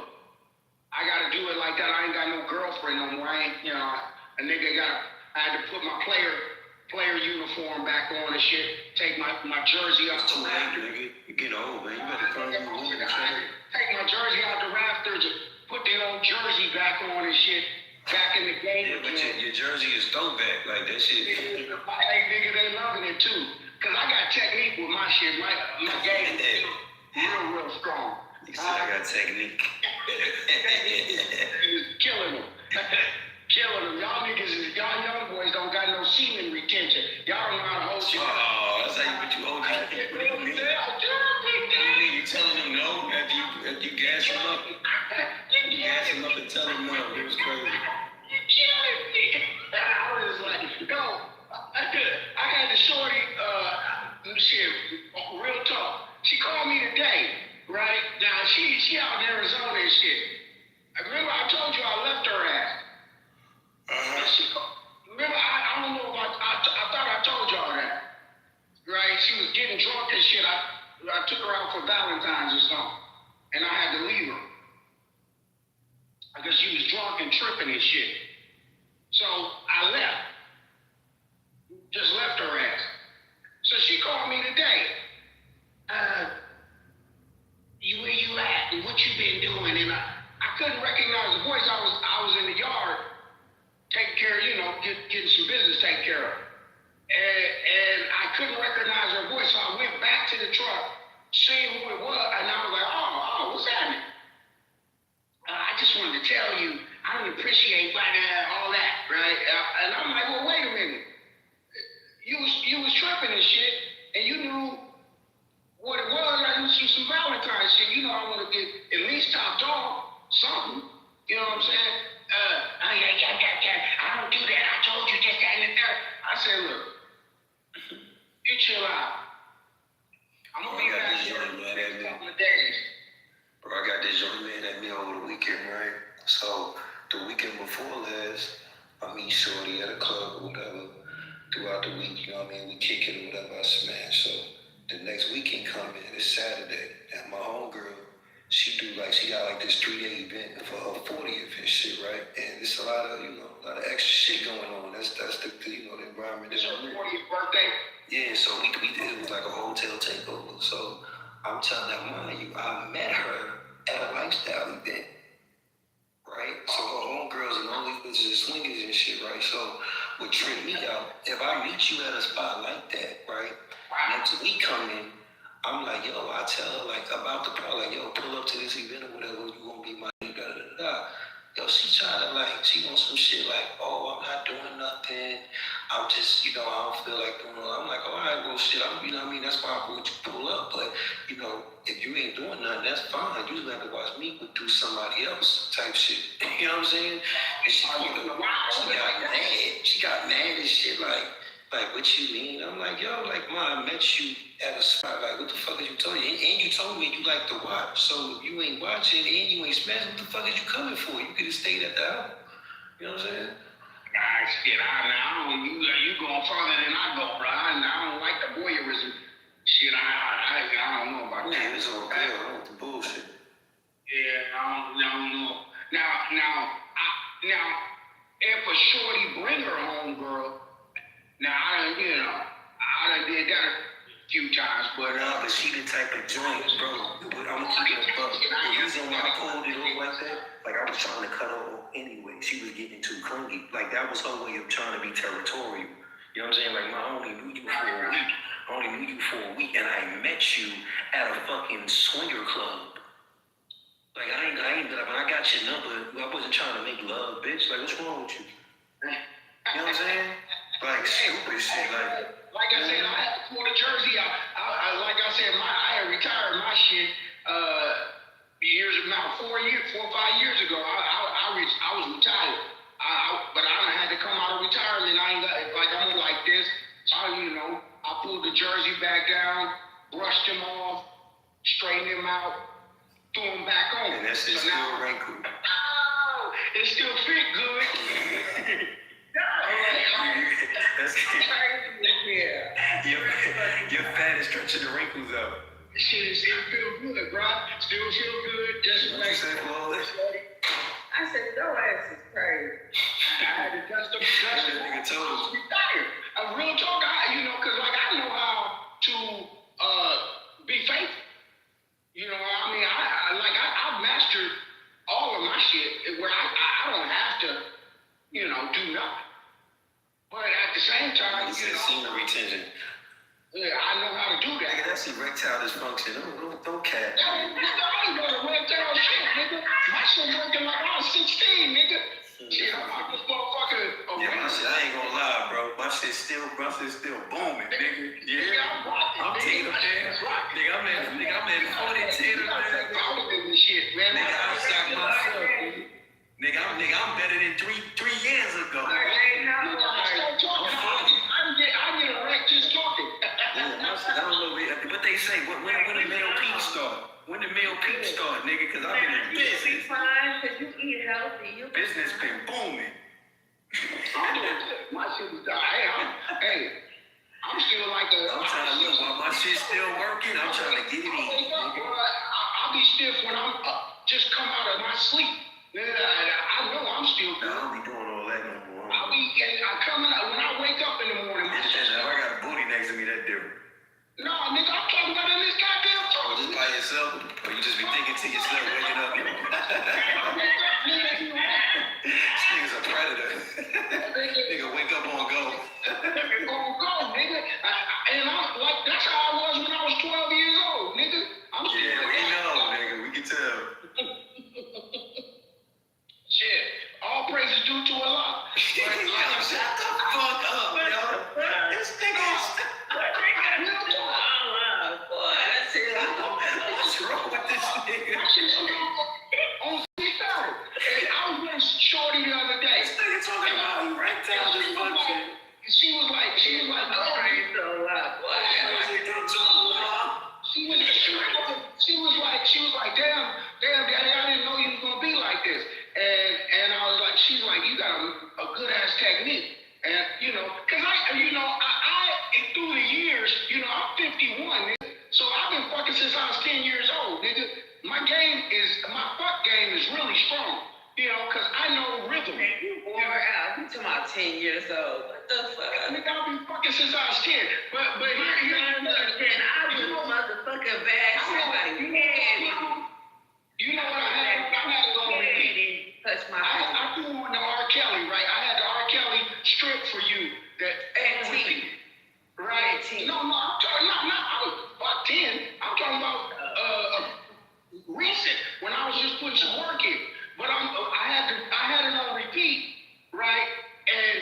I gotta do it like that. I ain't got no girlfriend no more. I had to put my player uniform back on and shit. Take my jersey up to rafters. You get old, man. You better find you a woman. Take my jersey out the rafters and put the old jersey back on and shit. Back in the game. Yeah, but your jersey is throwback. Like that shit. Hey, nigga, they loving it too. Cause I got technique with my shit. My game is real strong. You said I got technique. Killing them. Y'all niggas, y'all young boys don't got no semen retention. Y'all don't know how to hold shit. Oh, that's how you put you hold it. You telling them no after you gas them up? You gas them up and tell them no. It was crazy. You killing me. I was like, yo, I had the shorty, shit, real talk. She called me today, right? Now, she out in Arizona and shit. Remember I told you I left her ass. Remember, I don't know about, I thought I told y'all that. Right? She was getting drunk and shit. I took her out for Valentine's or something. And I had to leave her. I guess she was drunk and tripping and shit. So I left. Just left her ass. So she called me today. Where you at? And what you been doing? And I couldn't recognize the voice. I was in the yard taking care, getting some business taken care of. And I couldn't recognize her voice. So I went back to the truck, seeing who it was, and I was like, oh, what's happening? I just wanted to tell you, I don't appreciate all that, right? And I'm like, well, wait a minute. You was tripping and shit, and you knew what it was. I knew some Valentine's shit. I want to get at least top dog, something. You know what I'm saying? I don't do that. I told you just that and the third. I said, look, you chill out. I'm gonna be back here in the next couple of days. Bro, I got this young man at me over the weekend, right? So the weekend before last, I meet shorty at a club or whatever. Throughout the week, you know what I mean? We kick it or whatever, I smash. So the next weekend come in, it's Saturday. And my homegirl, she got like this 3-day event for her 40th and shit, right? And it's a lot of extra shit going on. That's the the environment. It's your 40th birthday. Yeah, so we did it was like a hotel takeover. So I'm telling that mind you, I met her at a lifestyle event, right? So her homegirls and all these bitches are swingers and shit, right? So what tripped me out, if I meet you at a spot like that, right? Next week come in, I'm like, yo, I tell her like about the problem, like, yo, pull up to this event or whatever, you gonna be my da. Yo, she trying to she wants some shit like, oh, I'm not doing nothing. I'm just, I don't feel like doing it. I'm like, all right, well, shit, that's why I want you to pull up. But, if you ain't doing nothing, that's fine. You just have to watch me do somebody else type shit. You know what I'm saying? And she got mad. She got mad and shit like, what you mean? I'm like, yo, Ma, I met you at a spot. Like, what the fuck is you telling me? And you told me you like to watch. So if you ain't watching and you ain't smashing, what the fuck is you coming for? You could have stayed at the house. You know what I'm saying? Nah, shit, you going further than I go, bro. I don't like the voyeurism. Shit, I don't know about that. It's okay. I don't want the bullshit. Yeah, I don't know. Now, if a shorty bring her home, girl, now I done did that a few times, but but she the type of joint, bro. I'm gonna keep it a buck. The reason why I pulled it off like that, I was trying to cut her off anyway. She was getting too clingy. That was her way of trying to be territorial. You know what I'm saying? Ma, I only knew you for a week, and I met you at a fucking swinger club. I ain't, when I got your number, I wasn't trying to make love, bitch. What's wrong with you? You know what I'm saying? Stupid shit. Like I said, I had to pull the jersey out. Like I said, I had retired my shit about 4 or 5 years ago. I was retired. But I done had to come out of retirement. I'm like this. I pulled the jersey back down, brushed him off, straightened him out, threw him back on. And that's still wrinkled. Oh, it still fit good. That's your fat is stretching the wrinkles out. Shit, still feel good, bro. Still feel good. Just like I said, your ass is crazy. I had to dust the nigga told I was retired. A real talk, because I know how to be faithful. I've mastered all of my shit where I don't have to, do nothing. But at the same time, scenery retention. Yeah, I know how to do that. Nigga, that's erectile dysfunction. Don't cap. I ain't gonna erectile shit, nigga. My shit working like I was 16, nigga. Shit, I'm out this motherfucker. Yeah, my shit, I ain't gonna lie, bro. My shit's still booming, nigga. Yeah, I'm taking them there. Nigga, I'm at 40 10 of that. Shit, man. Nigga, I shot myself, nigga. I'm better than three years ago. I get erect just talking. I don't know what they say. When the male peak start? When the male peak start, nigga? Because I've been in business. Fine, because you eat healthy. Business been booming. My shit is I'm still like I'm trying to look while my shit's still working. I'm trying to get it in. I'll be stiff when I'm just come out of my sleep. I know I'm still good. I don't be doing all that no more. I come out when I wake up in the morning. If I got a booty next to me, that's different. No, nigga, I'm talking about in this goddamn phone. Just by yourself? Or you just be thinking to yourself, waking up? This nigga's a predator. Nigga, wake up on go. On go, nigga. And that's how I was when I was 12 years old, nigga. I'm still we know, nigga. We can tell. Shit. All praises due to Allah. Shut the fuck up, yo. This nigga's... What's wrong with this nigga? On started. I was with Shorty the other day. This nigga talking about erectile dysfunction. She was like, She was like, damn, daddy, I didn't know you was gonna be like this. And I was like, she's like, you got a good ass technique. And cause I through the years, I'm 51, nigga. So I've been fucking since I was 10 years old, nigga. My fuck game is really strong, cause I know rhythm. about 10 years old. What the fuck? Nigga, I've been fucking since I was 10. But here, I was motherfucking bad somebody. You know what I had? I had it on repeat. Touch my I threw on the R. Kelly, right? I had the R. Kelly strip for you that on repeat. Right? No, I'm talking I was about 10. I'm talking about recent when I was just putting some work in. But I had it on repeat, right? And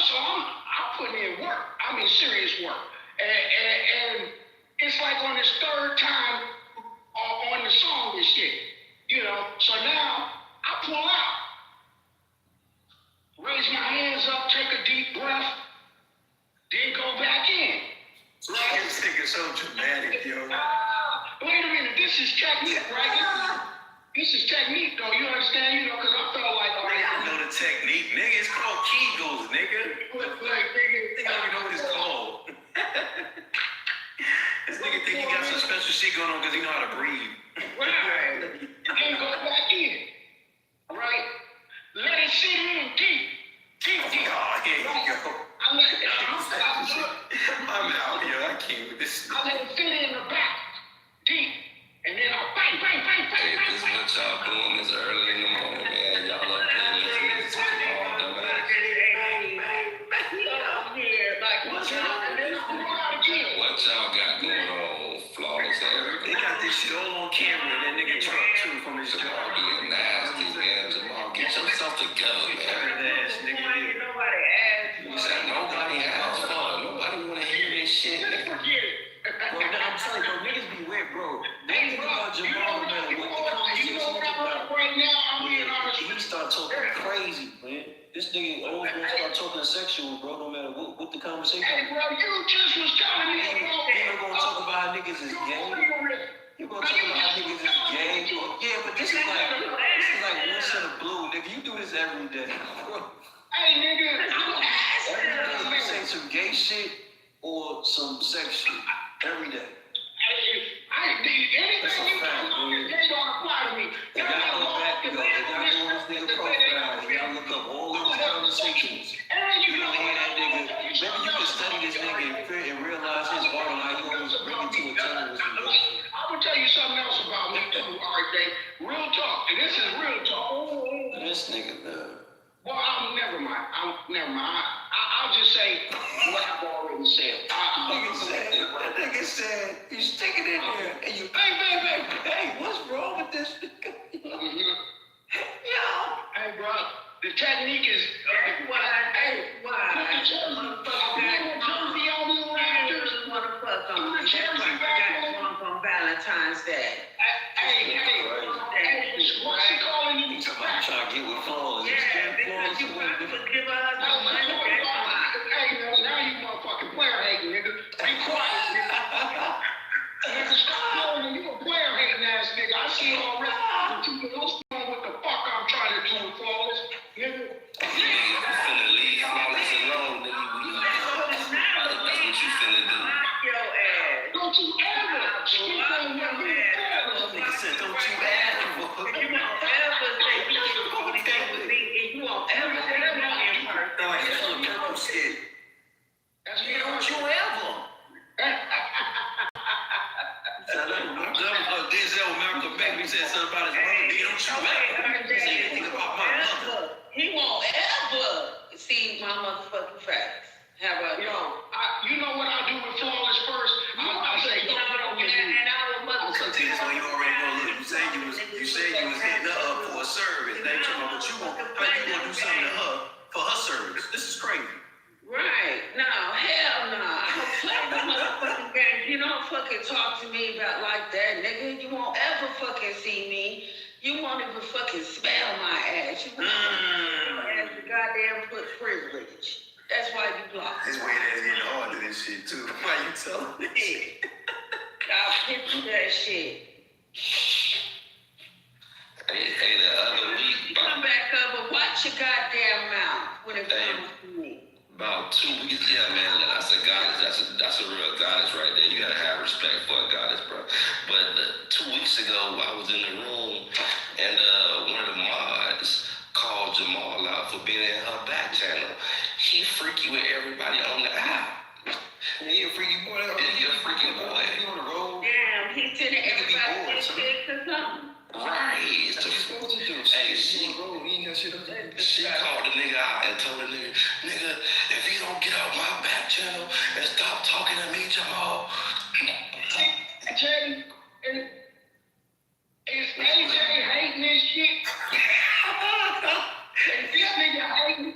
so I'm putting in work. I mean serious work. And it's like on this third time on the song and shit. You know, so now I pull out. Raise my hands up, take a deep breath, then go back in. Right? This nigga's so dramatic, yo. Wait a minute, this is technique, right? This is technique, though. You understand? You know, because I felt like, all right, I know the technique, nigga. It's called Kegels, nigga. Like, nigga, I don't even know what it's called. This nigga think he got some special shit going on because he know how to breathe. Right. Then go back in. Right? Let it sit in deep. Deep. Oh, here you go. I'm out, yo. I can't with this. I let it sit in the back. Deep. And then I bang. Hey, this is what y'all doing this early in the morning, man. Y'all up here listening to some all dumb ass. What y'all got going on, Flawless Eric? They got this shit all on camera in that nigga truck, too, from his Jamal car. being nasty, man. Jamal, get yourself together, man. Ass nigga. Nobody asked. You said nobody has fun. Nobody want to hear this shit, nigga. Bro, I'm telling you, bro, niggas be weird, bro. They think about Jamal, no matter what the conversation is about. Right now, I'm being honest. He start talking crazy, man. This nigga always gonna start talking sexual, bro, no matter what the conversation is. Hey, bro, you just was telling me about He ain't gonna talk about how niggas is gay. You gonna talk about how niggas is gay. Yeah, but this is like one set of blue, nigga. You do this every day, bro. Hey, nigga, Every day you say some gay shit or some sex shit. Every day. Anything you talk about is gay don't apply to me. If y'all go back, yo, if y'all go on this nigga profile, and y'all look up all of his conversations, you don't hear that nigga. Maybe you can study this nigga and realize his art and how you always bring it to a terrorism. I'm gonna tell you something else about me too, RJ. Real talk, and this is real talk. This nigga, man. Well, never mind. I'll just say what I've already said. That nigga said, you stick it in there, and you, hey, what's wrong with this nigga? Yo. Hey, bro, the technique is, put the jersey on the Raptors. Put the jersey back on. Valentine's Day. Hey, what's she calling you? I'm trying to get with Flawless. Because you probably would give her no money. Hey, now you motherfucking player hating, nigga. Be quiet, nigga. Nigga, stop calling you a player hating ass nigga. I see it already. Don't know what the fuck I'm trying to do with Flawless, nigga. You finna leave Flawless alone, nigga. That's what you finna do. Don't you ever speak on what you Nigga said, don't you ever. You won't ever say you won't ever say that in person. Like a little purple shit. That's me. Don't you ever. Denzel Malcolm Beck, he said something about his mother. Don't you ever say anything about my mother. He won't ever see my motherfucking facts. How about Yo, you know what I do with Flawless first? I say, yo, so you already know. Look, you said you was hitting her up for a service. Now you talking about how you gonna do something to her for her service? This is crazy. Right. No, hell no. I don't play the motherfucking game. You don't fucking talk to me about like that, nigga. You won't ever fucking see me. You won't even fucking smell my ass. You won't ass the goddamn foot privilege. That's why you block. His weird ass getting hard to this shit too. Why you telling me this shit? I'll picture that shit. Hey, the other week, Come back up and watch your goddamn mouth when it comes to me. about 2 weeks, yeah, man, that's a goddess. That's a real goddess right there. You gotta have respect for a goddess, bro. But 2 weeks ago, I was in the room, and one of the mods called Jamal out for being in her back channel. He freaky with everybody on the app. He a freaky boy. He a freaky boy. He on the road. Damn, he's sending everybody this shit or something. Right. It's supposed to do. Hey, she called the nigga out and told the nigga, if you don't get out my back channel and stop talking to me, Jamal. Jay, is AJ hating this shit? Is this nigga hating?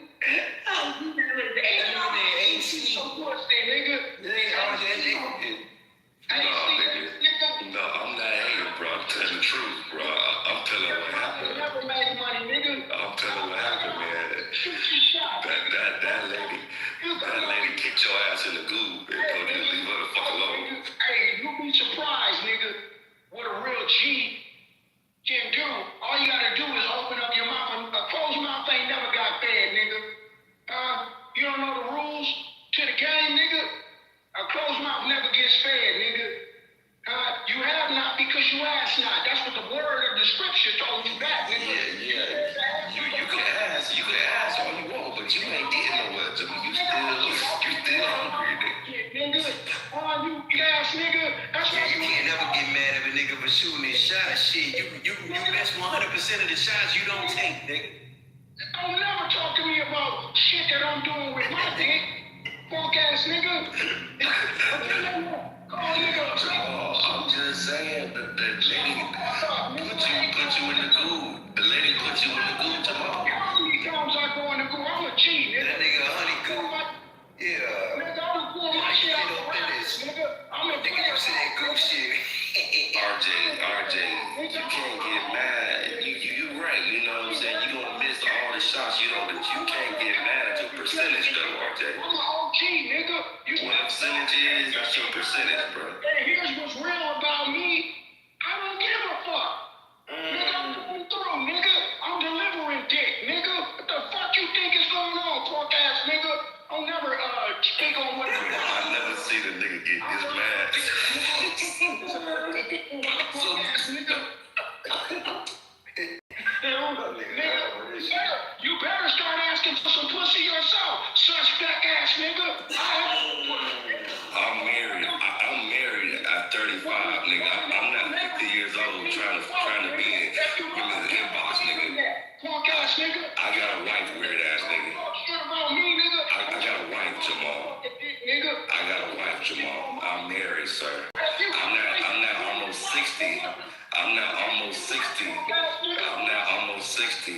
No, I'm not hating, bro. I'm telling the truth, bro. I'm telling what happened. Never made money, nigga. I'm telling what happened, man. That lady kicked your ass in the goo and told you to leave her the fuck alone. Hey, you'll be surprised, nigga, what a real G can do. All you gotta do is open up your mouth. A closed mouth ain't never got fed, nigga. You don't know the rules to the game, nigga? A closed mouth never gets fed, nigga. You have not because you ask not. That's what the word of the scripture told you back, nigga. Yeah. You can ask all you want, but you ain't getting nowhere. You still hungry, nigga. You ass nigga. That's why you can't never get mad at a nigga for shooting his shot. Shit, you miss 100% of the shots you don't take, nigga. Don't never talk to me about shit that I'm doing with my dick. Punk ass nigga. I'm just saying that lady put you in the goo. The lady put you in the goo, Jamal. How many times I go in the goo? I'm a G, nigga. That nigga honey goo. Yeah. Nigga, I'm gonna my shit out the racks, nigga. I'm a nigga you say that goo shit. RJ, you can't get mad. You right, you know what I'm saying? You gonna miss all the shots, but you can't get mad at your percentage though, RJ. I'm an OG, nigga. What percentage is, that's your percentage, bro. Hey, here's what's real about me. I don't give a fuck. Nigga, I'm going through, nigga. I'm delivering dick, nigga. What the fuck you think is going on, punk ass nigga? I'll never speak on what I never seen a nigga get this mad. You better start asking for some pussy yourself, suspect ass nigga. I'm married at 35, nigga. I'm not 50 years old trying to be in women's inbox, nigga. Punk ass nigga. I got a wife, weird ass nigga. Shit about me, nigga. I got a wife, Jamal. I got a wife, Jamal. I'm married, sir. I'm not almost 60. I'm not almost 60.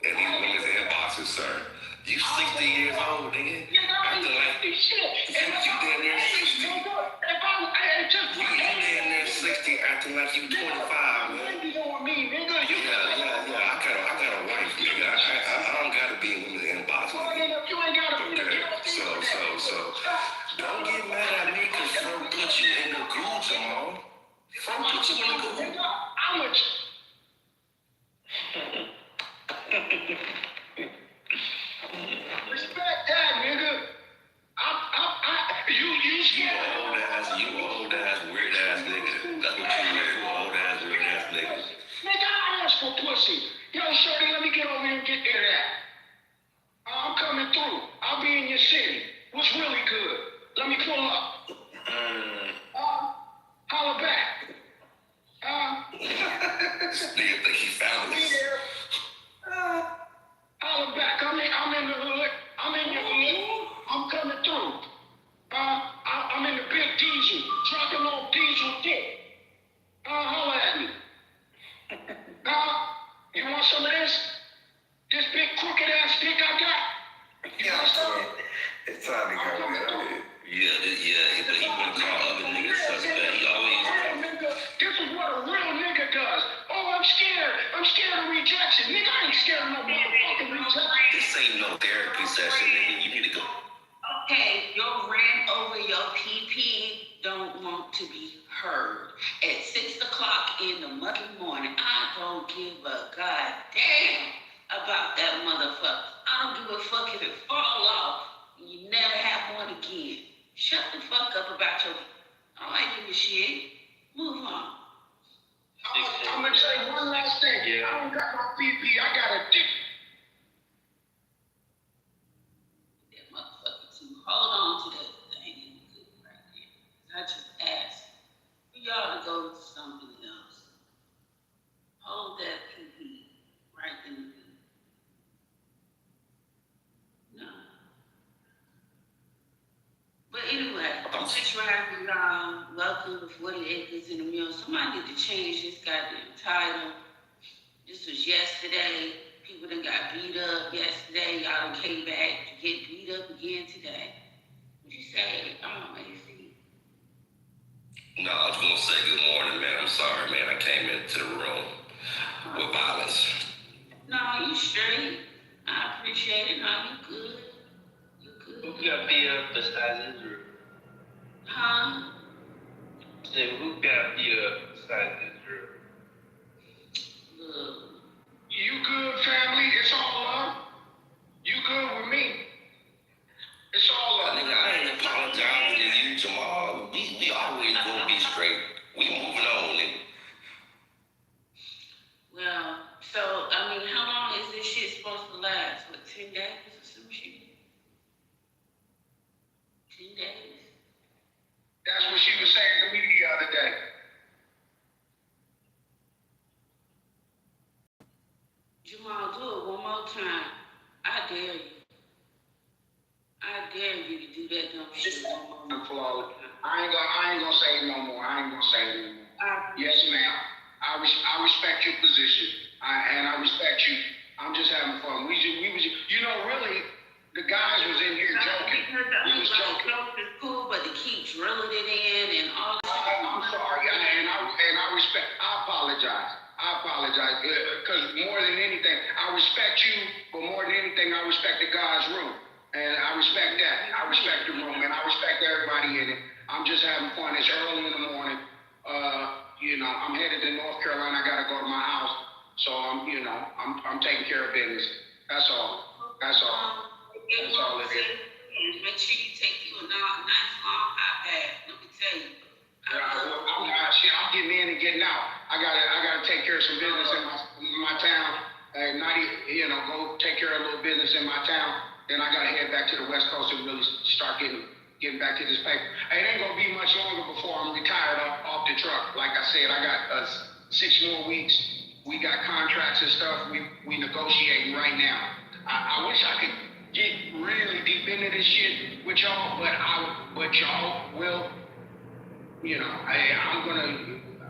And these women's inboxes, sir. You 60 years old, nigga. Acting like you damn near 60. You damn near 60, acting like you 25, man. Yeah. I got a wife, nigga. I don't gotta be in women's inboxes. Okay. So don't get mad at me because Frank put you in the goo, Jamal. Frank put you in the goo. Respect that, nigga. You old ass, weird ass nigga. That's what you is, old ass, weird ass nigga. Nigga, I asked for pussy. Yo, shorty, let me get over here and get there that. I'm coming through. I'll be in your city. What's really good? Let me pull up. Holla back. This nigga think he found us. Holla back. I'm in the hood. I'm in your hood. I'm coming through. I'm in the big diesel. Trucking on diesel dick. Holla at me. You want some of this? This big crooked ass dick I got? You want some? It's time to go, man. Yeah, but he wanna call other niggas suspect. He always. This is what a real nigga does. Oh, I'm scared. I'm scared of rejection. Nigga, I ain't scared of no motherfucking rejection. This ain't no therapy session, nigga. You need to go. Okay, your rant over your PP don't want to be heard. At 6 o'clock in the morning, I don't give a goddamn about that motherfucker. I don't give a fuck if it fall off. You never have one again. Shut the fuck up about your. I ain't give a shit. Move on. I'm gonna say one last thing. I don't got my PP. I got a dick. This traffic, welcome to 40 acres in the mill. Somebody need to change this goddamn title. This was yesterday. People done got beat up yesterday. Y'all done came back to get beat up again today. What you say? AC. No, I was gonna say good morning, man. I'm sorry, man. I came into the room with violence. No, you straight. I appreciate it. No, you good. You good. Who got beat up besides Israel? Huh? Say, who got beat up besides Israel? Look. You good, family? It's all love. You good with me? It's all love. Nigga, I ain't apologizing to you, Jamal. We always gonna be straight. We moving on, nigga. Well, so, I mean, how long is this shit supposed to last? What, 10 days or some shit? 10 days? That's what she was saying to me the other day. Jamal, do it one more time. I dare you. I dare you to do that dumb shit one more time. I ain't gonna say no more. Yes, ma'am. I respect your position. And I respect you. I'm just having fun. We was, you know, really, the guys was in here joking. We was joking. It's cool, but to keep drilling it in and all that. I'm sorry, and I respect. I apologize. Because more than anything, I respect you, but more than anything, I respect the guy's room, and I respect that. I respect the room, and I respect everybody in it. I'm just having fun. It's early in the morning. You know, I'm headed to North Carolina. I gotta go to my house, so I'm taking care of business. That's all. That's all it is. Make sure you take you a nice long iPad. Let me tell you. I'm getting in and getting out. I gotta take care of some business in my town. Go take care of a little business in my town. Then I gotta head back to the West Coast and really start getting back to this paper. It ain't gonna be much longer before I'm retired off the truck. Like I said, I got 6 more weeks. We got contracts and stuff. We negotiating right now. I wish I could get really deep into this shit with y'all, but y'all will.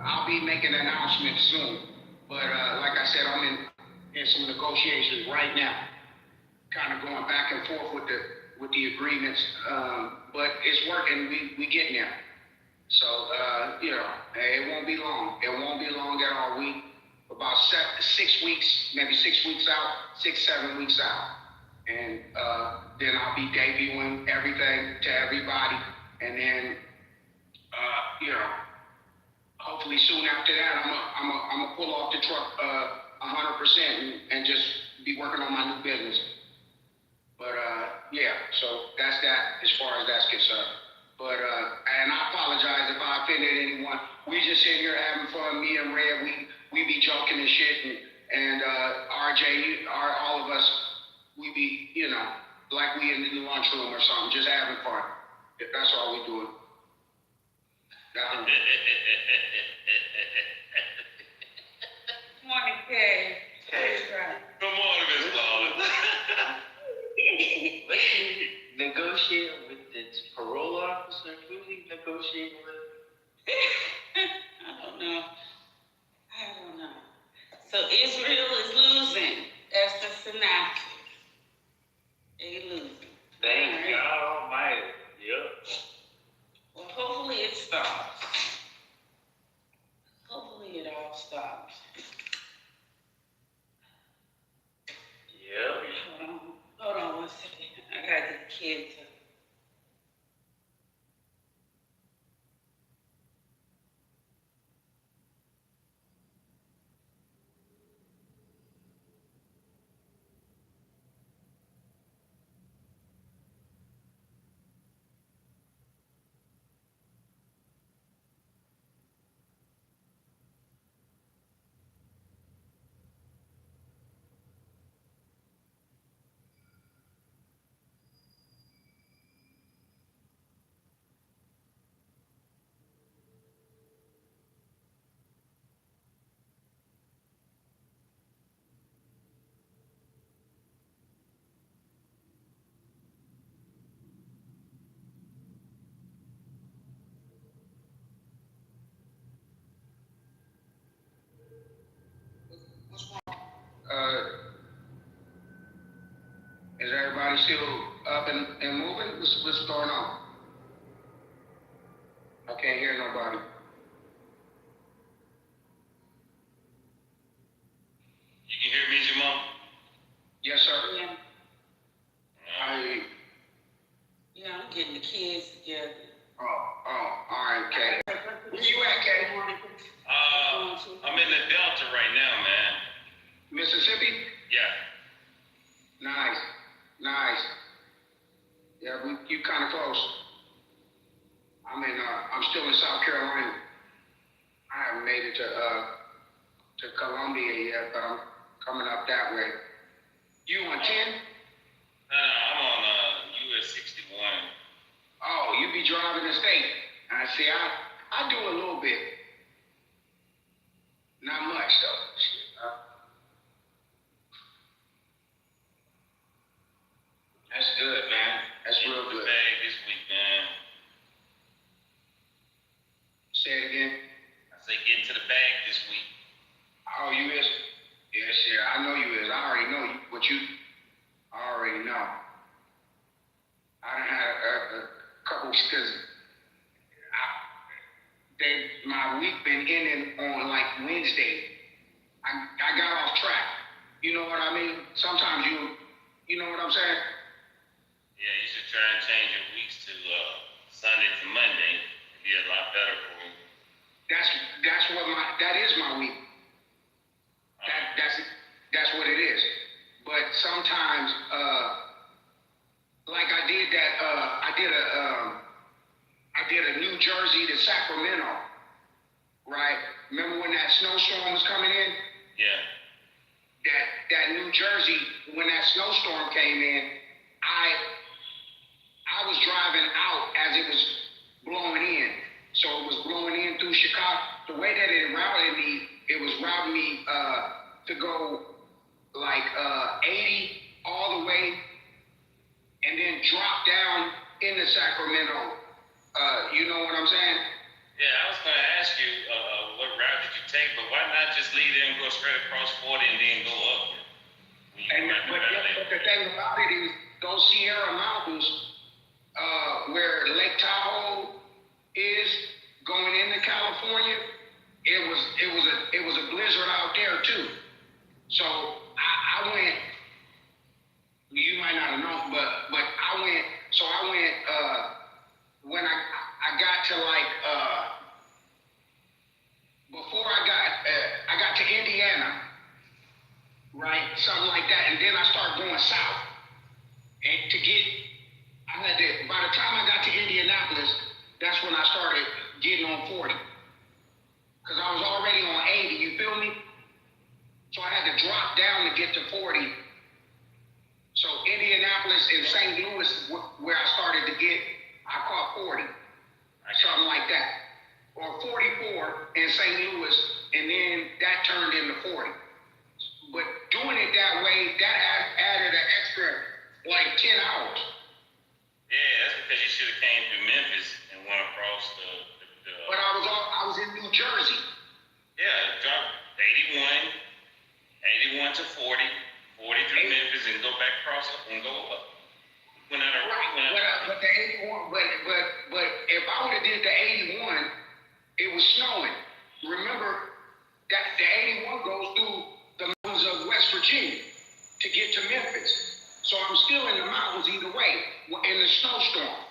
I'll be making an announcement soon. But like I said, I'm in some negotiations right now, kind of going back and forth with the agreements. But it's working. We getting there. So it won't be long. It won't be long at all. We about 6 weeks, maybe 6 weeks out, 7 weeks out, and then I'll be debuting everything to everybody, and then. Hopefully soon after that, I'm gonna pull off the truck 100% and just be working on my new business. But so that's that as far as that's concerned. But and I apologize if I offended anyone. We just sitting here having fun. Me and Red, we be joking and shit, and RJ, all of us, we be like we in the lunchroom or something, just having fun. That's all we doing. Morning, Kay. Good morning, Miss Lawrence. What's he negotiating with the parole officer? Who's he negotiating with? I don't know. So Israel is losing. That's the synopsis. They losing. Thank God Almighty. Yep. Well, hopefully it stops. Hopefully it all stops. Yep. Hold on 1 second. I gotta get the kids to. Is everybody still up and moving? What's going on? I can't hear nobody. You can hear me, Jamal? Yes, sir. Yeah. I'm getting the kids together. All right, Kay. Where you at, Kay? I'm in the Delta right now, man. Mississippi? Yeah. Nice. Yeah, you kind of close. I'm still in South Carolina. I haven't made it to Columbia yet, but I'm coming up that way. You on 10? I'm on US 61. Oh, you be driving the state. I see. I do a little bit. Not much though. That's good, man. That's real good. Bag this week, man. Say it again. I say get into the bag this week. Oh, you is? Yes, yeah. I know you is. I already know you. I already know. I done had a couple, because my week been ending on like Wednesday. I got off track. You know what I mean? Sometimes you know what I'm saying? Yeah, you should try and change your weeks to Sunday to Monday. It'd be a lot better for you. That is my week. That's what it is. But sometimes, like I did that, I did a New Jersey to Sacramento, right? Remember when that snowstorm was coming in? Yeah. That New Jersey, when that snowstorm came in, I was driving out as it was blowing in. So it was blowing in through Chicago. The way that it was routing me to go like 80 all the way and then drop down into Sacramento. You know what I'm saying? Yeah, I was going to ask you what route did you take, but why not just leave there and go straight across 40 and then go up? But the thing about it is those Sierra Mountains, where Lake Tahoe is going into California, it was a blizzard out there too. So I went. You might not have known, but I went. So I went when I got to like before I got to Indiana, right? Something like that, and then I started going south. And by the time I got to Indianapolis, that's when I started getting on 40. Because I was already on 80, you feel me? So I had to drop down to get to 40. So Indianapolis and St. Louis, where I started to get, I caught 40. Something like that. Or 44 in St. Louis, and then that turned into 40. But doing it that way, that added an extra like 10 hours. Yeah, that's because you should have came through Memphis and went across the But I was in New Jersey. Yeah, drop 81 to 40 through Memphis and go back across and go up. But the 81, but if I would have did the 81, it was snowing. Remember that the 81 goes through the mountains of West Virginia to get to Memphis. So I'm still in the mountains either way in the snowstorm.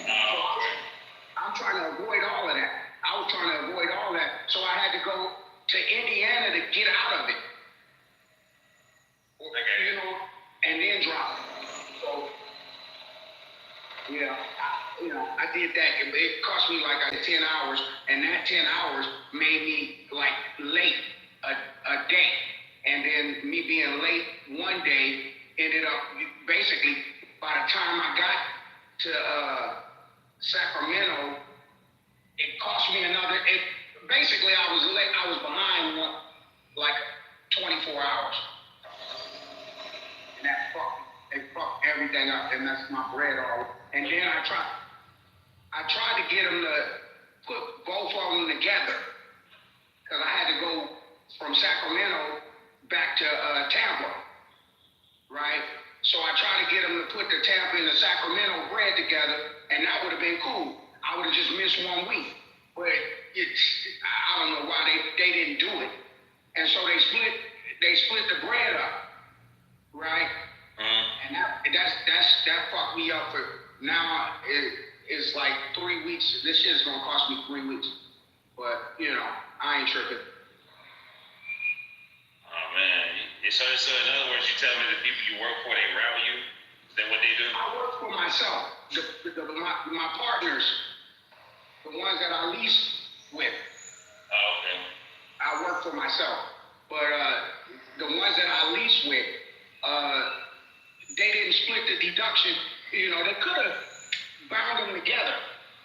So I'm trying to avoid all of that. I was trying to avoid all that. So I had to go to Indiana to get out of it. You know, and then drop it. So, I did that. It cost me like 10 hours, and that 10 hours made me like late a day. And then me being late one day ended up basically by the time I got to Sacramento, it cost me basically I was late. I was behind like 24 hours. And that fucked everything up. They messed my bread all. And then I tried to get them to put both of them together. Because I had to go from Sacramento back to Tampa. Right? So put the Tampa and the Sacramento bread together, and that would have been cool. I would have just missed 1 week. But I don't know why they didn't do it. And so they split the bread up, right? And that fucked me up for now. It's like 3 weeks. This shit's gonna cost me 3 weeks. But you know, I ain't tripping. Oh man. So in other words, you tell me the people you work for, they route you? Is that what they do? I work for myself. My partners, the ones that I lease with. Oh, okay. I work for myself. But the ones that I lease with, they didn't split the deduction. You know, they could have bound them together.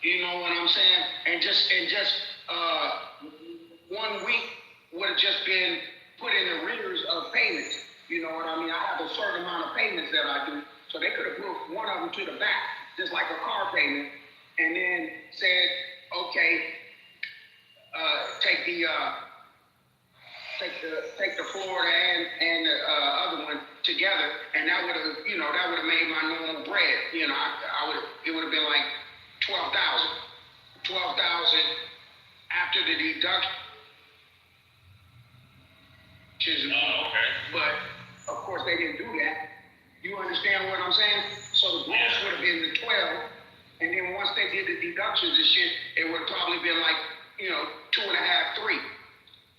You know what I'm saying? And just 1 week would have just been put in arrears of payments. You know what I mean? I have a certain amount of payments that I do. So they could have put one of them to the back, just like a car payment, and then said, okay, take the Florida and the other one together, and that would have, you know, that would have made my normal bread. You know, it would have been like 12,000 after the deduction. Oh, okay. But of course they didn't do that. You understand what I'm saying? So the gross would have been the 12, and then once they did the deductions and shit, it would have probably been like, you know, 2.5, 3.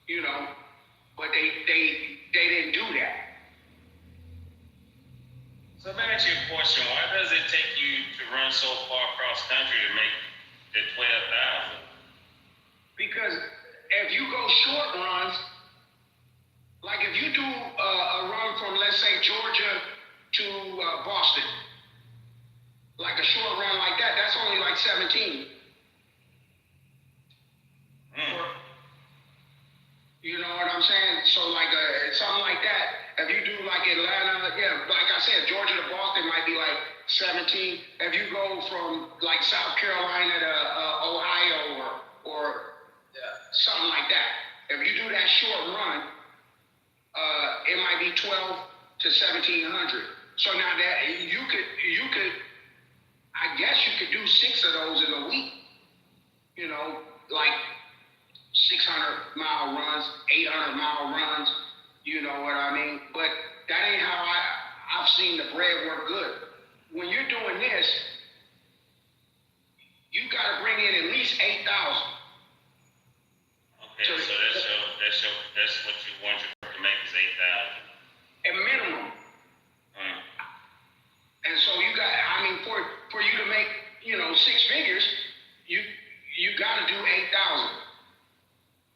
You know, but they didn't do that. So let me ask you a question. Why does it take you to run so far across country to make the 12,000? Because if you go short runs, like if you do a run from, let's say, Georgia to Boston, like a short run like that, that's only like 17. You know what I'm saying? So like something like that, if you do like Atlanta, yeah, like I said, Georgia to Boston might be like 17. If you go from like South Carolina to Ohio or something like that, if you do that short run, it might be 12 to 1,700. So now that you could, I guess you could do 6 of those in a week. You know, like 600-mile runs, 800-mile runs. You know what I mean? But that ain't how I've seen the bread work good. When you're doing this, you got to bring in at least 8,000. Okay, so that's what you want your work to make is 8,000. At minimum. And so you got, I mean, for you to make, you know, 6 figures, you got to do 8,000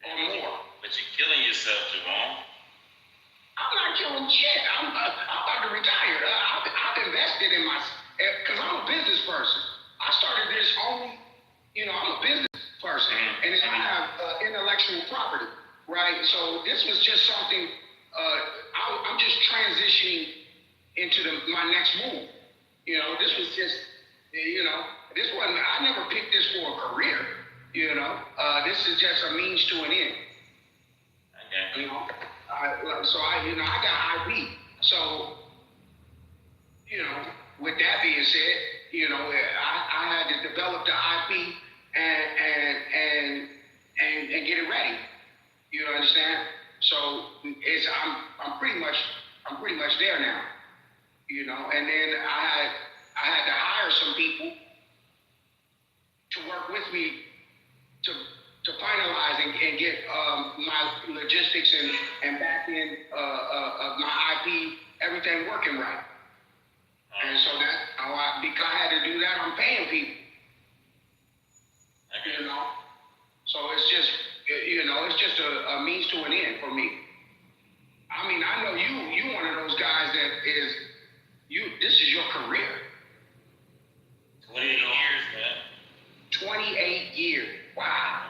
or more. But you're killing yourself, Javon. I'm not killing shit. I'm about to retire. I've invested in because I'm a business person. I started this only, you know, I'm a business person, and then I have intellectual property, right? So this was just something. I'm just transitioning into my next move. You know, this was just, you know, this wasn't. I never picked this for a career. You know, this is just a means to an end. Okay. You know, so I got IP. So, you know, with that being said, you know, I had to develop the IP and get it ready. You understand? So I'm pretty much there now. You know, and then I had to hire some people to work with me to finalize and get my logistics and back end of my IP, everything working right. And so because I had to do that, I'm paying people. You know, so it's just a means to an end for me. I mean, I know you one of those guys that this is your career. 28 years, man. 28 years. Wow.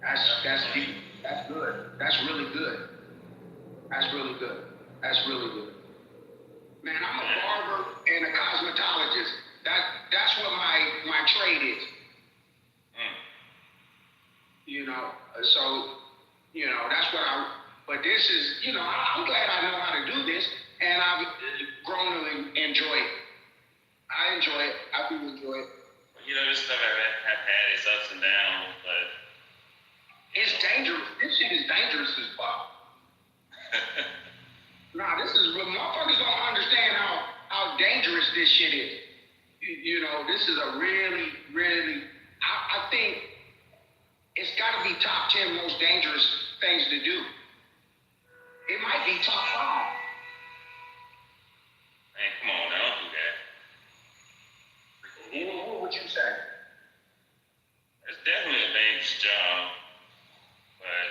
That's deep. That's good. That's really good. That's really good. That's really good. Man, I'm a barber and a cosmetologist. That's what my trade is. You know, so, you know, that's what but this is, you know, I'm glad I know how to do this, and I've grown to enjoy it. this stuff have had its ups and downs, but it's dangerous. This shit is dangerous as fuck. Nah, this is motherfuckers don't understand how dangerous this shit is. You know, this is a really, really. I think it's got to be top 10 most dangerous things to do. It might be top 5. Man, come on, now, don't do that. What would you say? It's definitely a dangerous job, but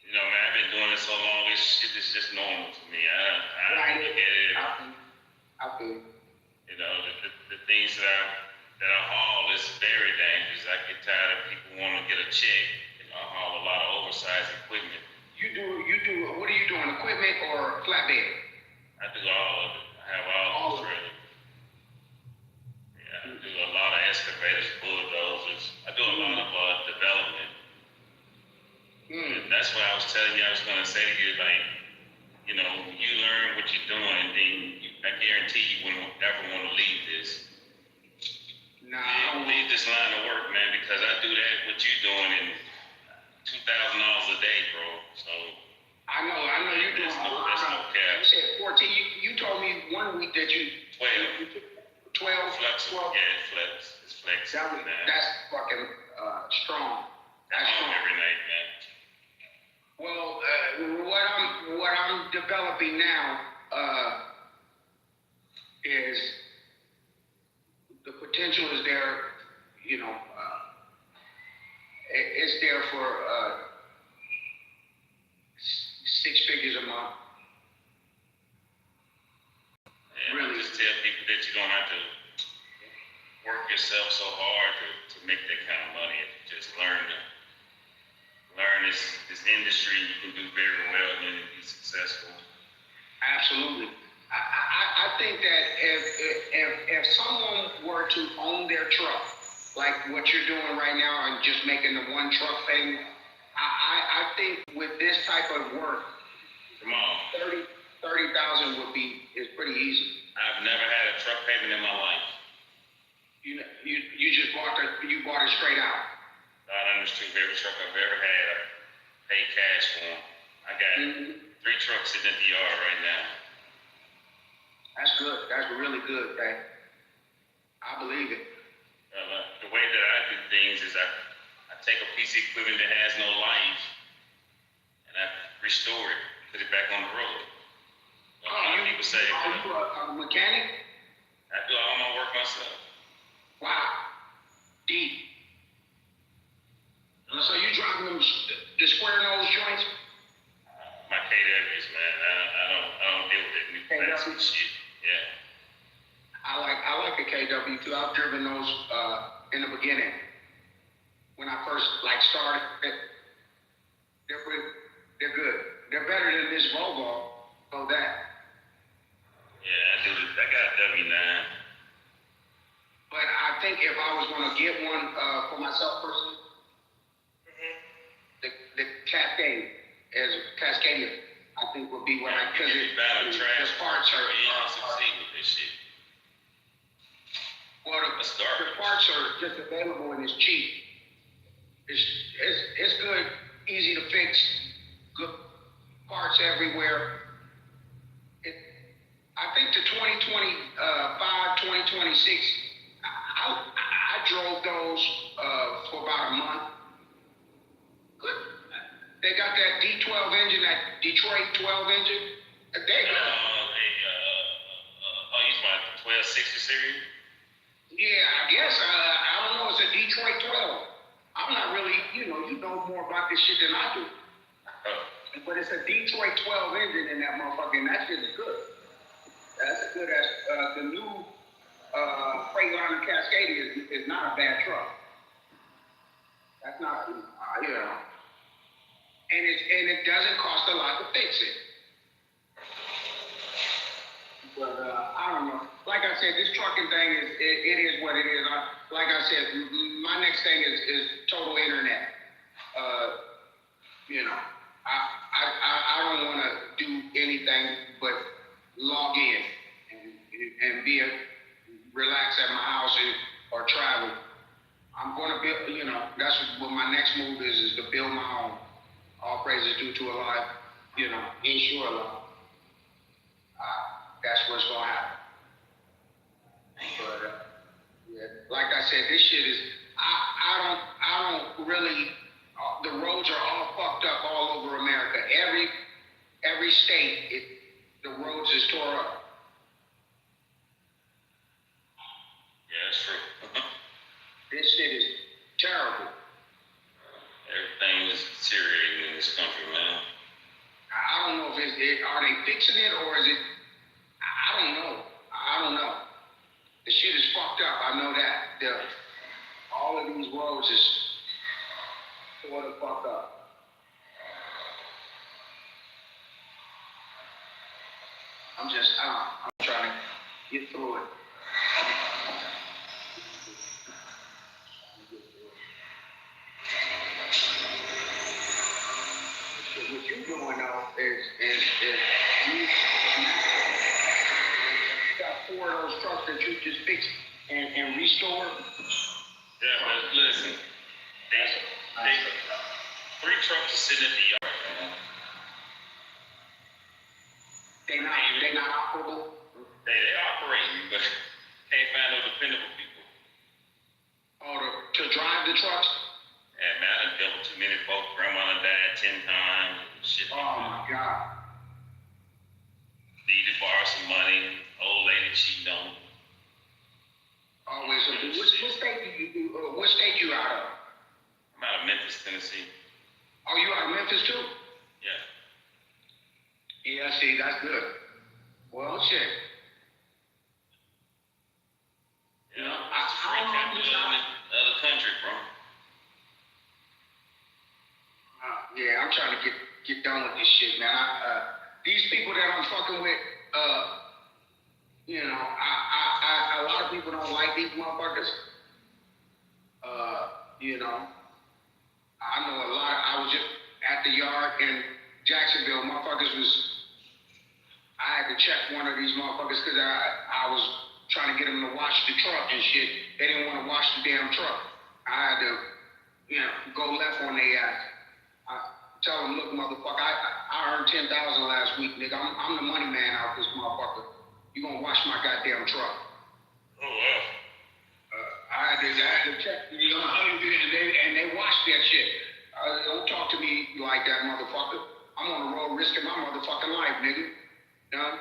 you know, man, I've been doing this so long. This shit is just normal to me. I look at it. I feel. You know, the things that I haul is very dangerous. I get tired of people wanting to get a check. You know, I haul a lot of oversized equipment. You do. What are you doing? Equipment or flatbed? I do all of it. I have all the trailers. Yeah, I do a lot of excavators, bulldozers. I do a lot of development. And that's what I was telling you. I was going to say to you, like, you know, you learn what you're doing, and then I guarantee you wouldn't ever want to leave this. Nah, I don't leave this line of work, man, because I do that, what you're doing, in $2,000 a day, bro. So I know you're doing a lot. That's no cap. You said 14. You told me one week that you 12. 12. Flexible. Yeah, it's flexible. That's fucking strong. That's strong. Every night, man. Well, what I'm developing now is the potential is there. You know, it's there for 6 figures a month. Yeah, really, just tell people that you don't have to work yourself so hard to make that kind of money. If you just learn this industry, you can do very well and then be successful. Absolutely. I think that if someone were to own their truck, like what you're doing right now and just making the one truck payment, I think with this type of work, 30,000 is pretty easy. I've never had a truck payment in my life. You just bought it straight out. God understood every truck I've ever had. I paid cash for them. I got 3 trucks sitting at the yard right now. That's good. That's really good, man. I believe it. The way that I do things is I take a piece of equipment that has no life and I restore it, put it back on the road. A lot of people say, are you a mechanic? I do all my work myself. Wow. Deep. So you driving them the square nose joints? My KWs, man. I don't deal with that new plastic shit. Yeah. I like the KW too. I've driven those in the beginning when I first started. They're good. They're better than this Volvo. So that. Yeah, I got a W9. But I think if I was going to get one for myself personally, the Cascadia, I think would be what because the parts are. Well, the parts are just available and it's cheap. It's good, easy to fix, good parts everywhere. I think the 2025, 2026, I drove those for about a month. Good. They got that D12 engine, that Detroit 12 engine. They got you talking about the 1260 series? Yeah, I guess. I don't know. It's a Detroit 12. I'm not really, you know more about this shit than I do. But it's a Detroit 12 engine in that motherfucker, and that shit is good. That's as good as the new Freightliner Cascadia is not a bad truck. That's not, and it doesn't cost a lot to fix it. But I don't know. Like I said, this trucking thing it is what it is. Like I said, my next thing is total internet. I don't want to do anything but log in and be relax at my house or travel. I'm gonna build, you know, that's what my next move is to build my own. All praises due to Allah, you know, inshallah. That's what's gonna happen. But yeah, like I said, this shit is. I don't really. The roads are all fucked up all over America. Every state, the roads is tore up. Yeah, that's true. This shit is terrible. Everything is deteriorating in this country, man. I don't know if are they fixing it or is it? I don't know. I don't know. The shit is fucked up. I know that. All of these roads is tore the fuck up. I'm trying to get through it. What you're doing though is you got 4 of those trucks that you just fixed and restored. Yeah, but listen, they 3 trucks are sitting at the yard, man. They not operable. They operating, but can't find no dependable people. Oh, to drive the trucks? Yeah, man, I done dealt with too many folks. Grandma done died 10 times. Shit. Oh my God. Need to borrow some money. Old lady cheating on me. Always. What state you out of? I'm out of Memphis, Tennessee. Oh, you out of Memphis too? Yeah. Yeah, see, that's good. Well, shit. You know, it's a free capitalism in the other country, bro. Yeah, I'm trying to get done with this shit, man. These people that I'm fucking with, you know, a lot of people don't like these motherfuckers. You know, I know a lot. I was just at the yard in Jacksonville. Motherfuckers I had to check one of these motherfuckers because I was trying to get them to wash the truck and shit. They didn't want to wash the damn truck. I had to, you know, go left on their ass. I tell them, look, motherfucker, I earned $10,000 last week, nigga. I'm the money man out this motherfucker. You gonna wash my goddamn truck? Oh wow. I had to check, you know, and they watch that shit. Don't talk to me like that, motherfucker. I'm on the road risking my motherfucking life, nigga. You know?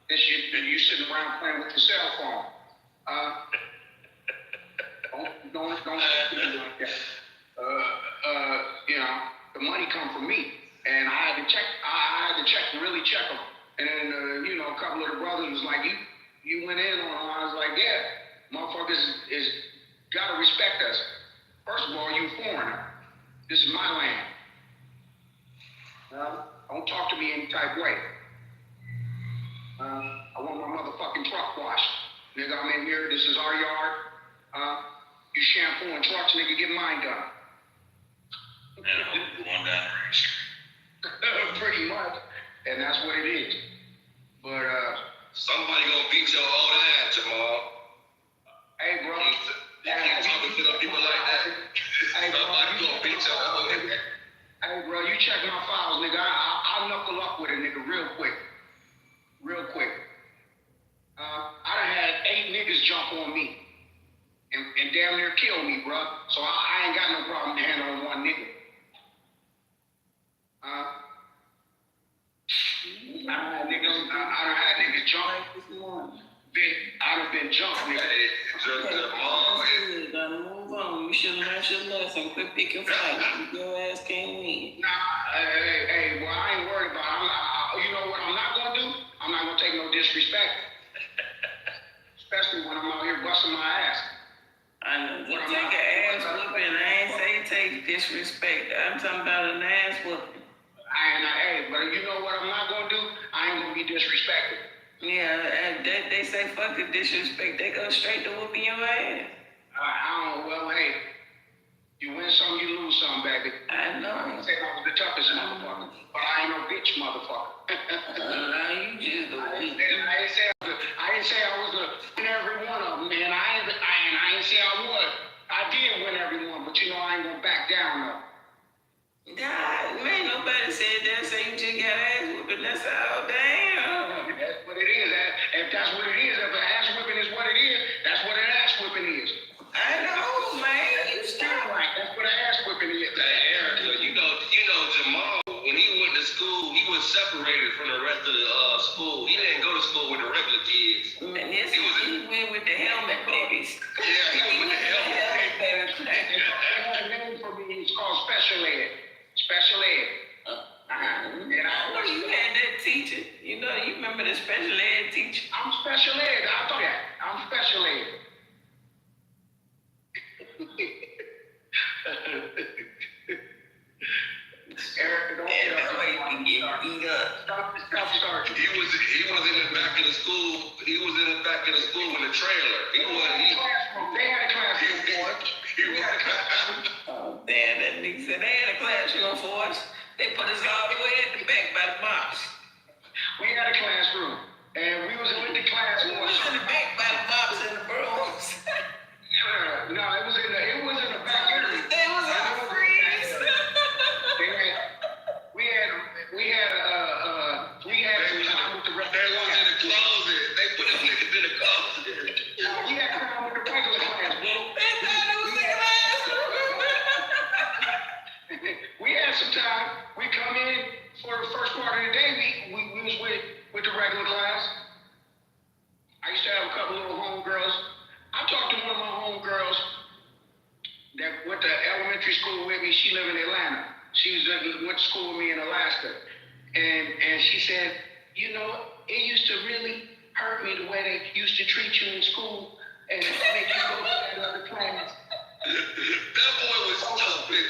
This shit, and you sitting around playing with your cell phone. Don't speak to me like that. You know, the money come from me, and I had to check, really check them. And then, you know, a couple of the brothers was like, you went in on them. I was like, yeah. Motherfuckers is gotta respect us. First of all, you foreigner. This is my land. Don't talk to me any type way. I want my motherfucking truck washed. Nigga, I'm in here. This is our yard. You shampooing trucks, nigga, get mine done. And I hope you're going down the street. Pretty much. And that's what it is. But, somebody gonna beat your old ass, Jamal. Hey, bro. You can't talk to people like that. Hey, bro. Somebody gonna beat your old ass. Hey, bro, you check my files, nigga. I'll knuckle up with a nigga real quick. Real quick. I done had 8 niggas jump on me and damn near kill me, bro. So I ain't got no problem handling one nigga. I done had niggas jump. I done been jumped, nigga. Move on. You should learn your lesson. Quit picking fights. Your ass can't win. Nah, hey, well, I ain't worried about it. You know what I'm not gonna do? I'm not gonna take no disrespect. Especially when I'm out here busting my ass. I know. You take an ass whooping. I ain't say take disrespect. I'm talking about an ass whooping. Hey, but you know what I'm not gonna do? I ain't gonna be disrespected. Yeah, they say fuck the disrespect. They go straight to whooping your ass. Well, hey, you win some, you lose some, baby. I know. I say I was the toughest motherfucker, but I ain't no bitch motherfucker. You just the weak. I didn't say I was the every one of them, man. I ain't say I school with the regular kids. And this he went with the helmet babies. Yeah, he was with the helmet babies. They had a name for me. It's called special ed. Special ed. And I know you had that teacher. You know, you remember the special ed teacher? I'm special ed. I thought that. I'm special ed. Eric, don't get up. You can get beat up. Start. He was in the back of the school. He was in the back of the school in the trailer. They had a classroom for us. Oh, damn, that nigga said they had a classroom for us. They put us all the way at the back by the box. We had a classroom. And we was in the classroom. We was in the back by the box and the brooms. No, it was in the back area. They was on freeze. We had some time with the rest of the class. was in the closet. They put them niggas in the closet. We had time with the regular class, bro. They thought it was the classroom. We had some time. We come in for the first part of the day. We was with the regular class. I used to have a couple little homegirls. I talked to one of my homegirls that went to elementary school with me. She lived in Atlanta. Went to school with me in Alaska. And she said, you know, it used to really hurt me the way they used to treat you in school and make you go to that other class. That boy was stupid.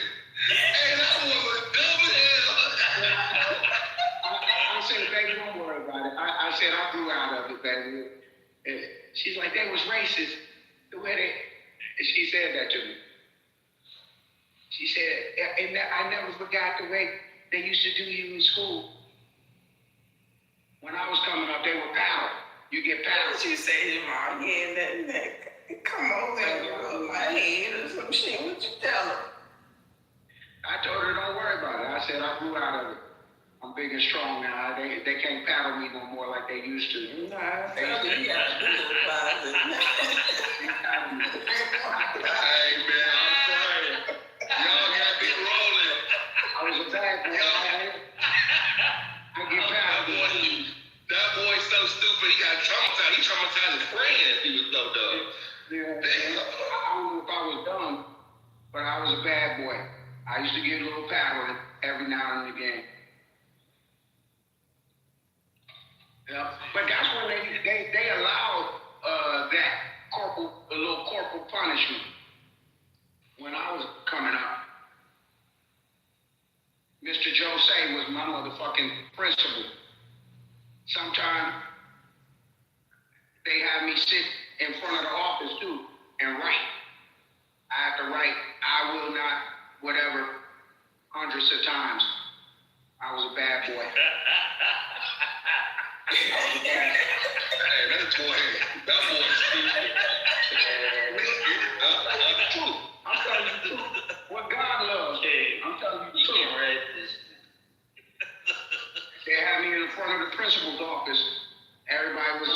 Hey, that boy was dumb as hell. I said, baby, don't worry about it. I said, I grew out of it, baby. And she's like, they was racist. The way she said that to me. She said, and I never forgot the way they used to do you in school. When I was coming up, they were paddled. You get paddled. What you say to my head that come over and rub my head or some shit? What you tell her? I told her, don't worry about it. I said, I grew out of it. I'm big and strong now. They can't paddle me no more like they used to. Nah, they used to be out of the closet. Hey, man, I'm sorry. Y'all got me rolling. I was a bad boy. I get paddled. That boy's so stupid. He got traumatized. He traumatized his friends. He was so dumb. Yeah, I don't know if I was dumb, but I was a bad boy. I used to get a little paddling every now and again. Yeah, but that's when they allowed that a little corporal punishment when I was coming up. Mr. Jose was my motherfucking principal. Sometimes they have me sit in front of the office too and write. I have to write, I will not, whatever, hundreds of times. I was a bad boy. Hey, that boy's stupid. I'm telling you the truth. What God loves. I'm telling you the truth. They had me in front of the principal's office. Everybody was,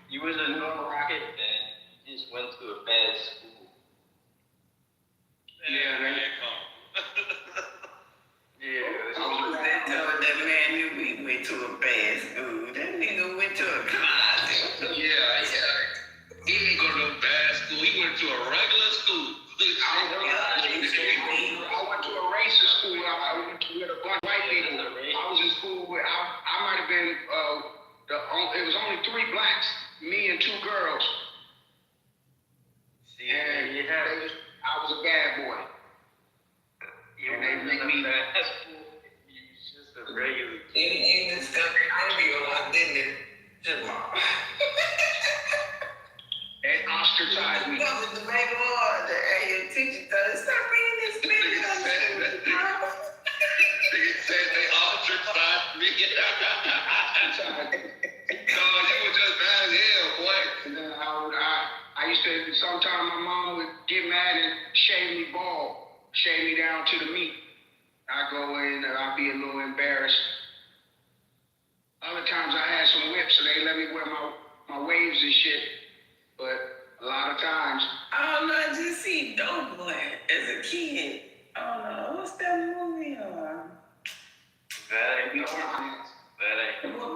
You was a normal rocket and just went to a bad school. Yeah, man. I was that told that man knew we went to a bad school. That nigga went to a closet. Yeah. He didn't go to a bad school. He went to a regular school. I went to a racist school. I went to with a bunch of white people. I was in school with, I might have been, it was only 3 blacks, me and 2 girls. And I was a bad boy. And they make me bad school. You was just a regular kid. You just got the didn't it? They ostracized me. That was the baby boy. Your teacher told us, stop reading this baby on the school. They said they ostracized me. No, you were just bad as hell, boy. And then I used to, sometimes my mom would get mad and shave me bald. Shave me down to the meat. I go in and I'd be a little embarrassed. Other times I had some whips, so they let me wear my waves and shit. But a lot of times. I don't know, I just see Dope Boy as a kid. I don't know, what's that movie? That ain't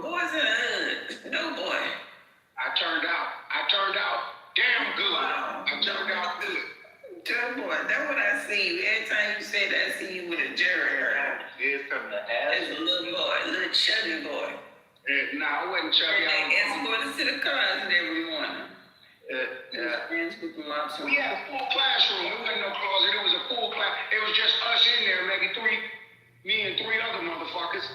Boys in the Hood. Dope Boy. Chevy. Escorted to the cars every morning. We had a full classroom. It wasn't no closet. It was a full class. It was just us in there, maybe me and three other motherfuckers.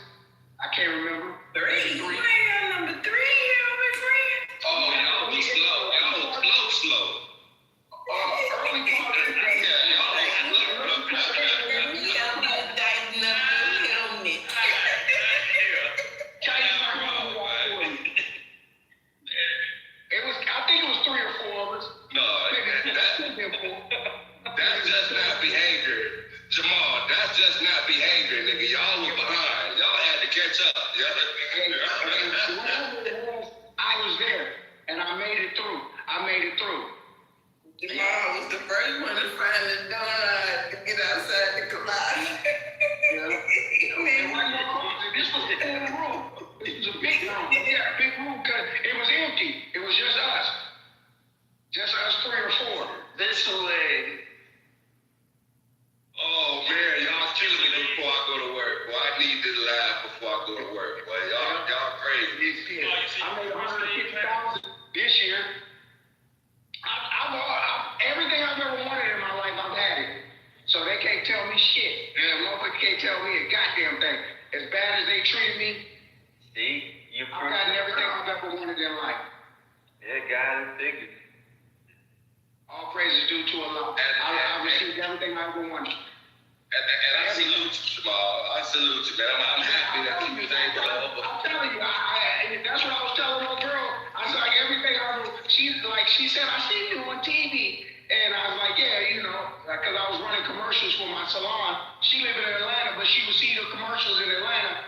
I can't remember. Three. Number 3 here, my friend. Oh, y'all was slow. Y'all was slow. Early part of the day. I think it was 3 or 4 of us. No, that's just not behavior. Jamal, that's just not behavior, nigga. Y'all were behind. Y'all had to catch up. I was there, and I made it through. Jamal was the first one to find the donut to get outside the class. This was a full room. This was a big room. Yeah, a big room because it was empty. It was just us. Just us 3 or 4. This way. Oh man, y'all killing me before I go to work. Boy, I need this laugh before I go to work. Boy, y'all crazy. I made 150,000 this year. Everything I've ever wanted in my life, I've had it. So they can't tell me shit. Motherfucker can't tell me a goddamn thing. As bad as they treated me, I've gotten everything I've ever wanted in life. Yeah, got it figured. All praises due to Allah. I received everything I ever wanted. And I salute you, Jamal. I salute you, man. I'm happy that you was able to. I'm telling you, that's what I was telling my girl. I was like, everything she said, I seen you on TV. And I was like, yeah, because I was running commercials for my salon. She lived in Atlanta, but she would see the commercials in Atlanta.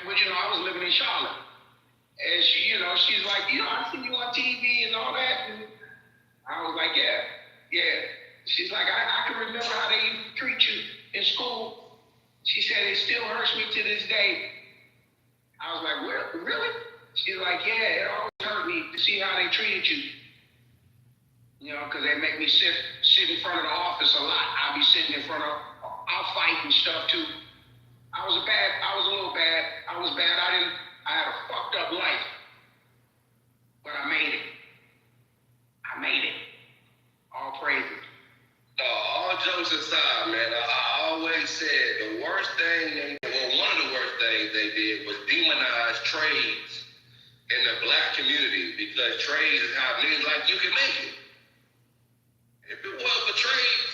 But I was living in Charlotte. And she's like, I see you on TV and all that. And I was like, yeah. She's like, I can remember how they used to treat you in school. She said, it still hurts me to this day. I was like, really? She's like, yeah, it always hurt me to see how they treated you. Because they make me sit in front of the office a lot. I'll be sitting in front of, I'll fight and stuff too. I was a little bad. I was bad. I had a fucked up life. But I made it. All praises. All jokes aside, man, I always said the worst thing, one of the worst things they did was demonize trades in the black community because trades is how niggas like you can make it. If it wasn't for trades,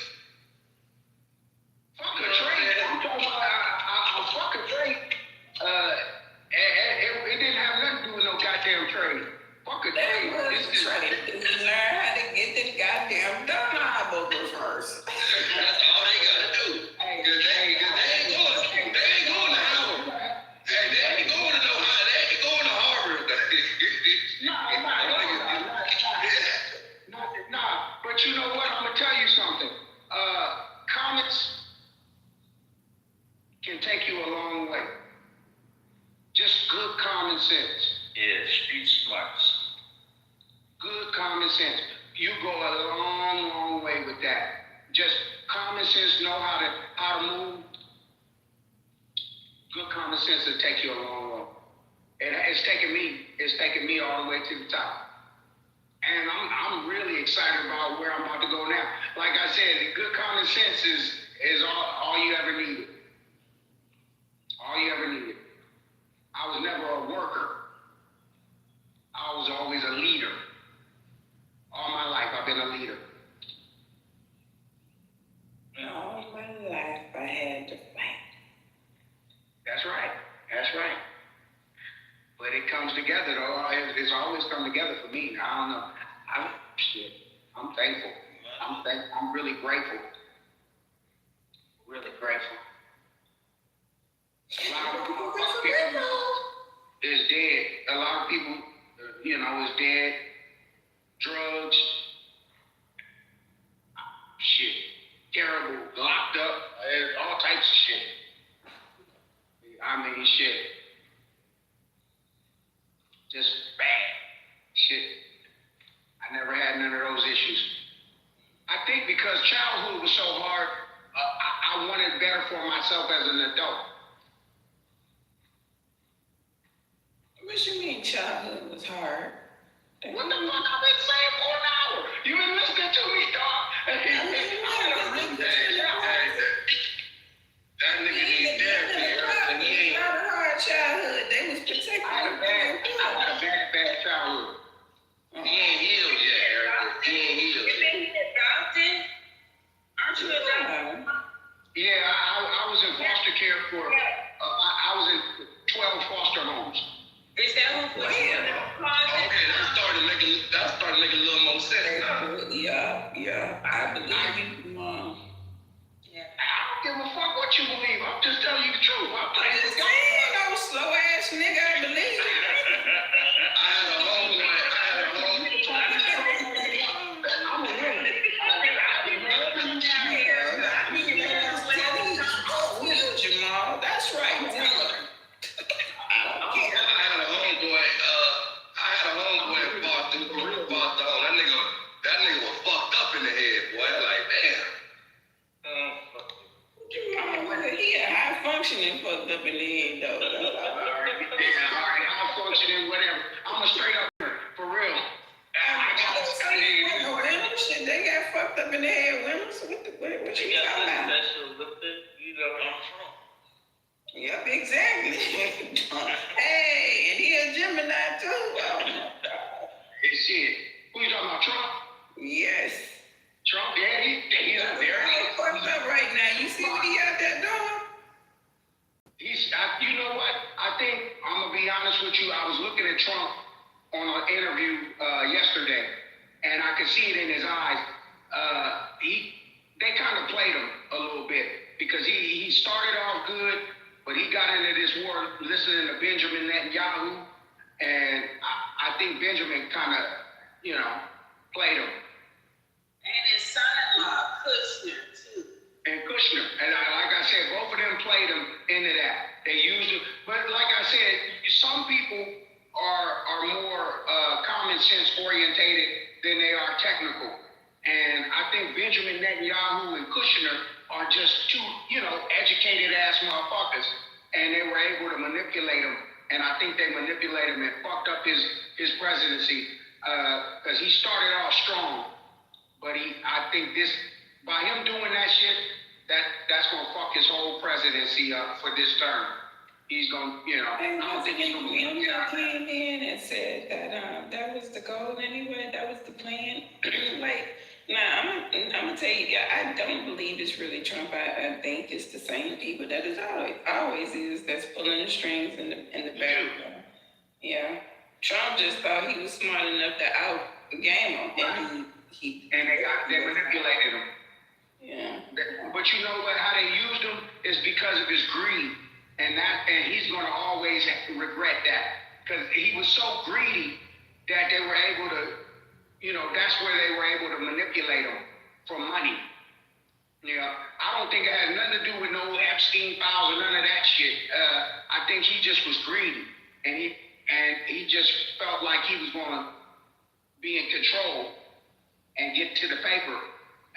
fuck a trade. I'm talking about fuck a trade. It didn't have nothing to do with no goddamn trade. Fuck a trade. Learn how to get the goddamn donut first. That's all they gotta do. Cause they ain't going to Howard. Hey, they ain't going to no Howard. They ain't going to Harvard. Nah. But you know what? I'm gonna tell you something. Comments can take you a long way. Just good common sense. Yeah, street smarts. Good common sense. You go a long, long way with that. Just common sense, know how to move. Good common sense will take you a long way. And it's taken me all the way to the top. And I'm really excited about where I'm about to go now. Like I said, good common sense is all you ever needed. All you ever needed. I was never a worker. I was always a leader. All my life, I've been a leader. All my life, I had to fight. That's right. But it comes together, though. It's always come together for me. I don't know. I'm thankful. I'm really grateful. Really grateful. A lot of people is dead. A lot of people, is dead. Drugs. Shit. Terrible. Locked up. All types of shit. I mean, shit. Just bad shit. I never had none of those issues. I think because childhood was so hard, I wanted better for myself as an adult. What you mean, child? hard. What the fuck I've been saying for an hour? You been listening to me, dog? That nigga ain't there, man. He ain't. Not a hard childhood. They was protecting. I had a bad childhood. He ain't healed yet, Eric. He ain't healed. You think he adopted? Aren't you adopted? Yeah, I was in foster care for. I was in 12 foster homes. Is that what put you in the closet? Okay, that started making a little more sense now. Yeah. I believe you, Mom. Yeah. I don't give a fuck what you believe. I'm just telling you the truth. I'm playing with God. No slow ass nigga, I believe. I had a homeboy. I'm a woman. Jamal, that's right. Tell her. I had a homeboy that bought on. That nigga was fucked up in the head, boy. Like, damn. He a high functioning fucked up in the head, though. Yeah, all right, high functioning, whatever. I'm a straight up for real. Shit, they got fucked up in the head, women. So what you talking about? Special lifted, I'm from. Yep, exactly. Hey, and he a Gemini too. Oh my God. Hey, shit. Who you talking about, Trump? Yes. Trump, yeah, he's out there. He's fucked up right now. You see what he out there doing? You know what? I think, I'm going to be honest with you, I was looking at Trump on an interview yesterday, and I could see it in his eyes. They kind of played him a little bit, because he started off good, but he got into this war listening to Benjamin Netanyahu, and I think Benjamin kind of, played him. And his son-in-law, Kushner, too. And Kushner. And like I said, both of them played him into that. They used it. But like I said, some people are more common sense orientated than they are technical. And I think Benjamin Netanyahu and Kushner are just two, educated ass motherfuckers. And they were able to manipulate him. And I think they manipulated him and fucked up his presidency. Because he started off strong. But I think by him doing that shit, that's gonna fuck his whole presidency up for this term. He's gonna, I don't think he's gonna be came in and said that that was the goal anyway. That was the plan. I'm gonna tell you, I don't believe it's really Trump. I think it's the same people that is always is that's pulling the strings in the background. Yeah, Trump just thought he was smart enough to out-game him, and they manipulated him. Yeah. But you know what? How they used him is because of his greed, and he's gonna always regret that, because he was so greedy that they were able to, that's where they were able to manipulate him for money. I don't think it has nothing to do with no Epstein files or none of that shit. I think he just was greedy, and he just felt like he was gonna be in control and get to the paper.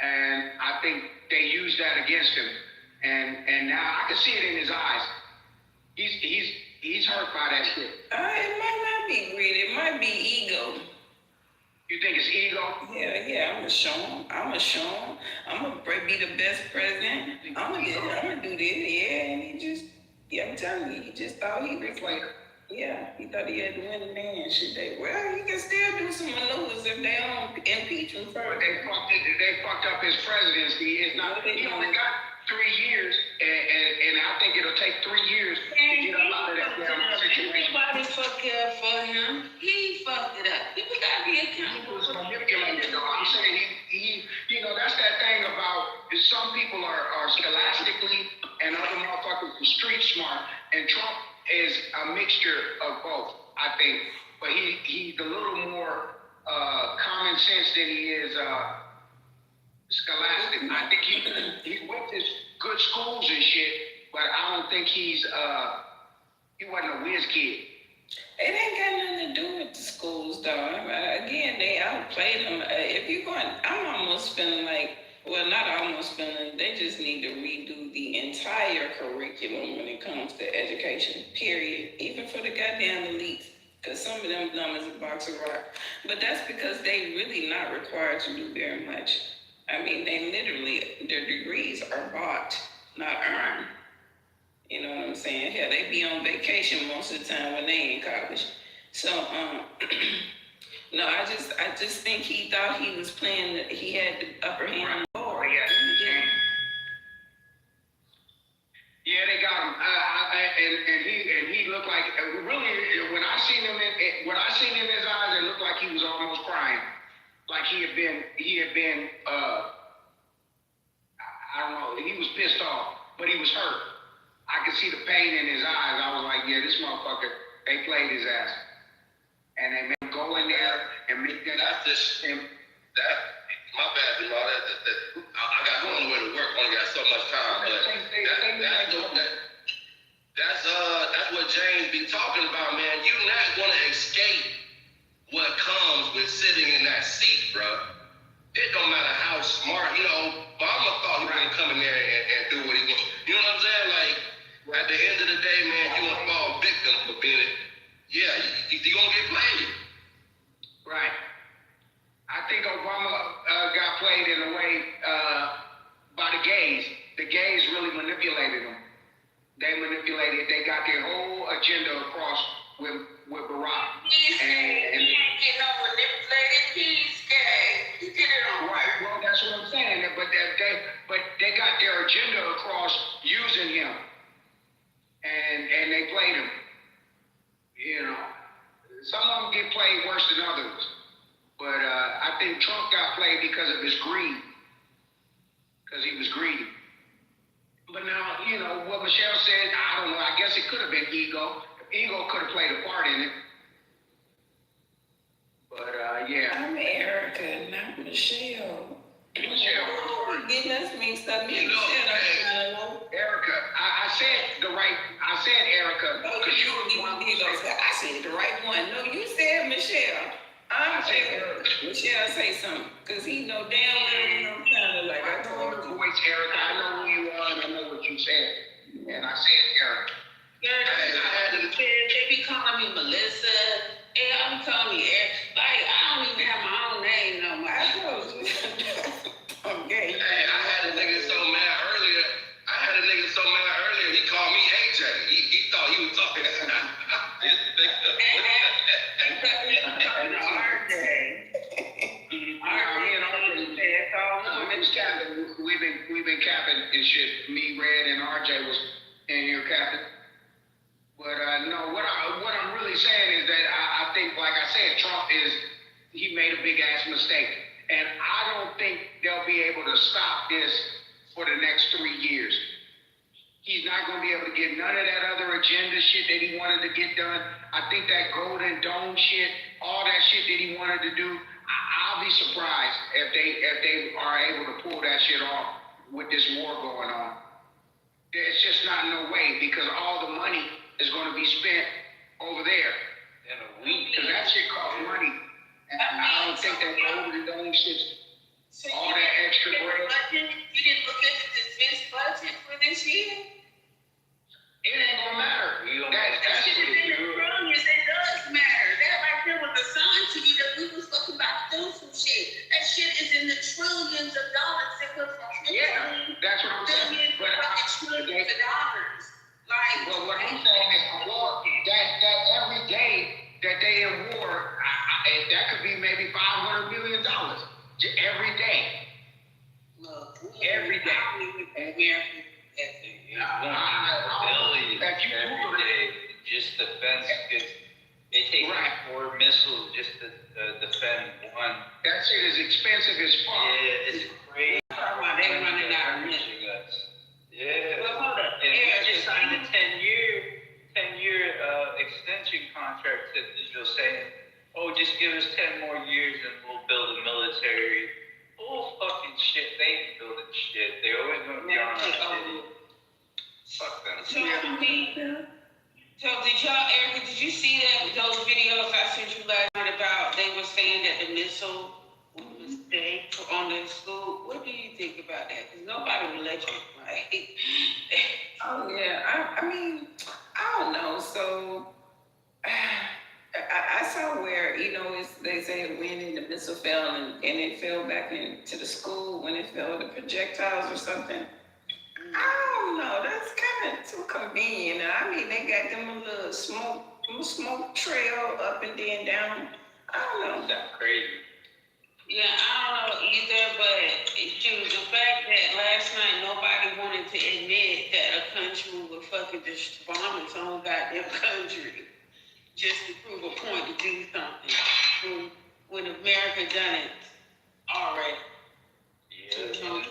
And I think they used that against him. And now I can see it in his eyes. He's hurt by that shit. It might not be greed. It might be ego. You think it's ego? Yeah. I'm gonna show him. I'm gonna be the best president. I'm gonna do this. Yeah, and I'm telling you, he just thought he was like. Yeah, he thought he had to win the man. Should they? Well, he can still do some maneuvers if they don't impeach him first. But they fucked up his presidency. He only got 3 years, and I think it'll take 3 years to get a lot of that damn situation. Everybody fucked it up for him. He fucked it up. People gotta be accountable. He was manipulated, though. I'm saying that's that thing about some people are scholastically and other motherfuckers are street smart, and Trump is a mixture of both, I think. But he's a little more common sense than he is scholastic. I think he went to good schools and shit, but I don't think he wasn't a whiz kid. It ain't got nothing to do with the schools, though. Again, they outplayed them. I'm almost feeling like, well, not almost feeling, they just need to redo the entire curriculum when it comes to education, period. Even for the goddamn elites. Because some of them dumb as a box of rock. But that's because they really not required to do very much. I mean, they literally, their degrees are bought, not earned. You know what I'm saying? Hell, they be on vacation most of the time when they in college. So, no, I just think he thought he was playing, he had the upper hand on the board. Yeah, they got him. And he looked like really when I seen him when I seen in his eyes, it looked like he was almost crying, like he had been I don't know, he was pissed off, but he was hurt. I could see the pain in his eyes. I was like, yeah, this motherfucker, they played his ass, and they made him go in there and make that. My bad, you know, I got one way to work. Only got so much time, but that's what James be talking about, man. You're not gonna escape what comes with sitting in that seat, bro. It don't matter how smart, you know. Obama thought he was gonna come in there and do what he wants. You know what I'm saying? Like at the end of the day, man, you gonna fall victim for being it. Yeah, you gonna get played. Right. I think Obama got played in a way by the gays. The gays really manipulated him. They got their whole agenda across with Barack. He ain't get no manipulated. He's gay. He did it all right. Well, that's what I'm saying. But they got their agenda across using him, and they played him. You know, some of them get played worse than others. But I think Trump got played because of his greed, because he was greedy. But now, you know, what Michelle said, I don't know, I guess it could have been ego. Ego could have played a part in it. But, yeah. I'm Erica, not Michelle. We're getting us mixed up. You know, Erica, I said Erica. Because you were the one I said the right one. No, you said Michelle. I said Erica. Michelle say something. Because he know damn well you know kind of like I told her voice, Erica. I know who you are and I know what you said. And I said Erica. They be calling me Melissa. And I'm calling me Erica. Like, I don't even have my own name no more. I told you. Okay. Hey, I had a nigga so mad earlier. He called me AJ. He thought he was talking to him. We've been capping and shit. Me, Red, and RJ was in here capping. But no, what I'm really saying is that I think, like I said, Trump he made a big ass mistake. And I don't think they'll be able to stop this for the next 3 years. He's not going to be able to get none of that other agenda shit that he wanted to get done. I think that Golden Dome shit, all that shit that he wanted to do, I'll be surprised if they are able to pull that shit off with this war going on. It's just not no way, because all the money is going to be spent over there. In a week. Because that shit costs money. And I don't think that Golden Dome shit, all that extra bread. You didn't look at the defense budget for this year? It ain't gonna matter. That shit is it does matter. That right there was a sign to you that we was fucking about to do some shit. That shit is in the trillions of dollars. It was that's what I'm saying. But trillions of dollars. Like, well, what I'm saying is, war, that every day that they in war, that could be maybe $500 million every day. Look, every day. Just defense gets, it takes 4 missiles just to defend one. That shit is expensive as fuck. Yeah, it's crazy. They running out of guns. Yeah. Well, hold up. And we just signed a 10-year extension contract to Israel saying, oh, just give us 10 more years and we'll build a military. Bull fucking shit. They ain't building shit. They're always going to be on our city. Fuck them. So did y'all, Erica, did you see those videos I sent you last night about, they were saying that the missile was a mistake on the school? What do you think about that? Because nobody will let you, right? Oh, yeah. I mean, I don't know. So, I where, they say it went in the missile fell and it fell back into the school when it fell the projectiles or something. I don't know. That's kind of too convenient. I mean, they got them a little smoke trail up and then down. I don't know. That's crazy. Yeah, I don't know either, but the fact that last night nobody wanted to admit that a country would fucking just bomb its own goddamn country just to prove a point to do something when America done it already. Yeah, Israel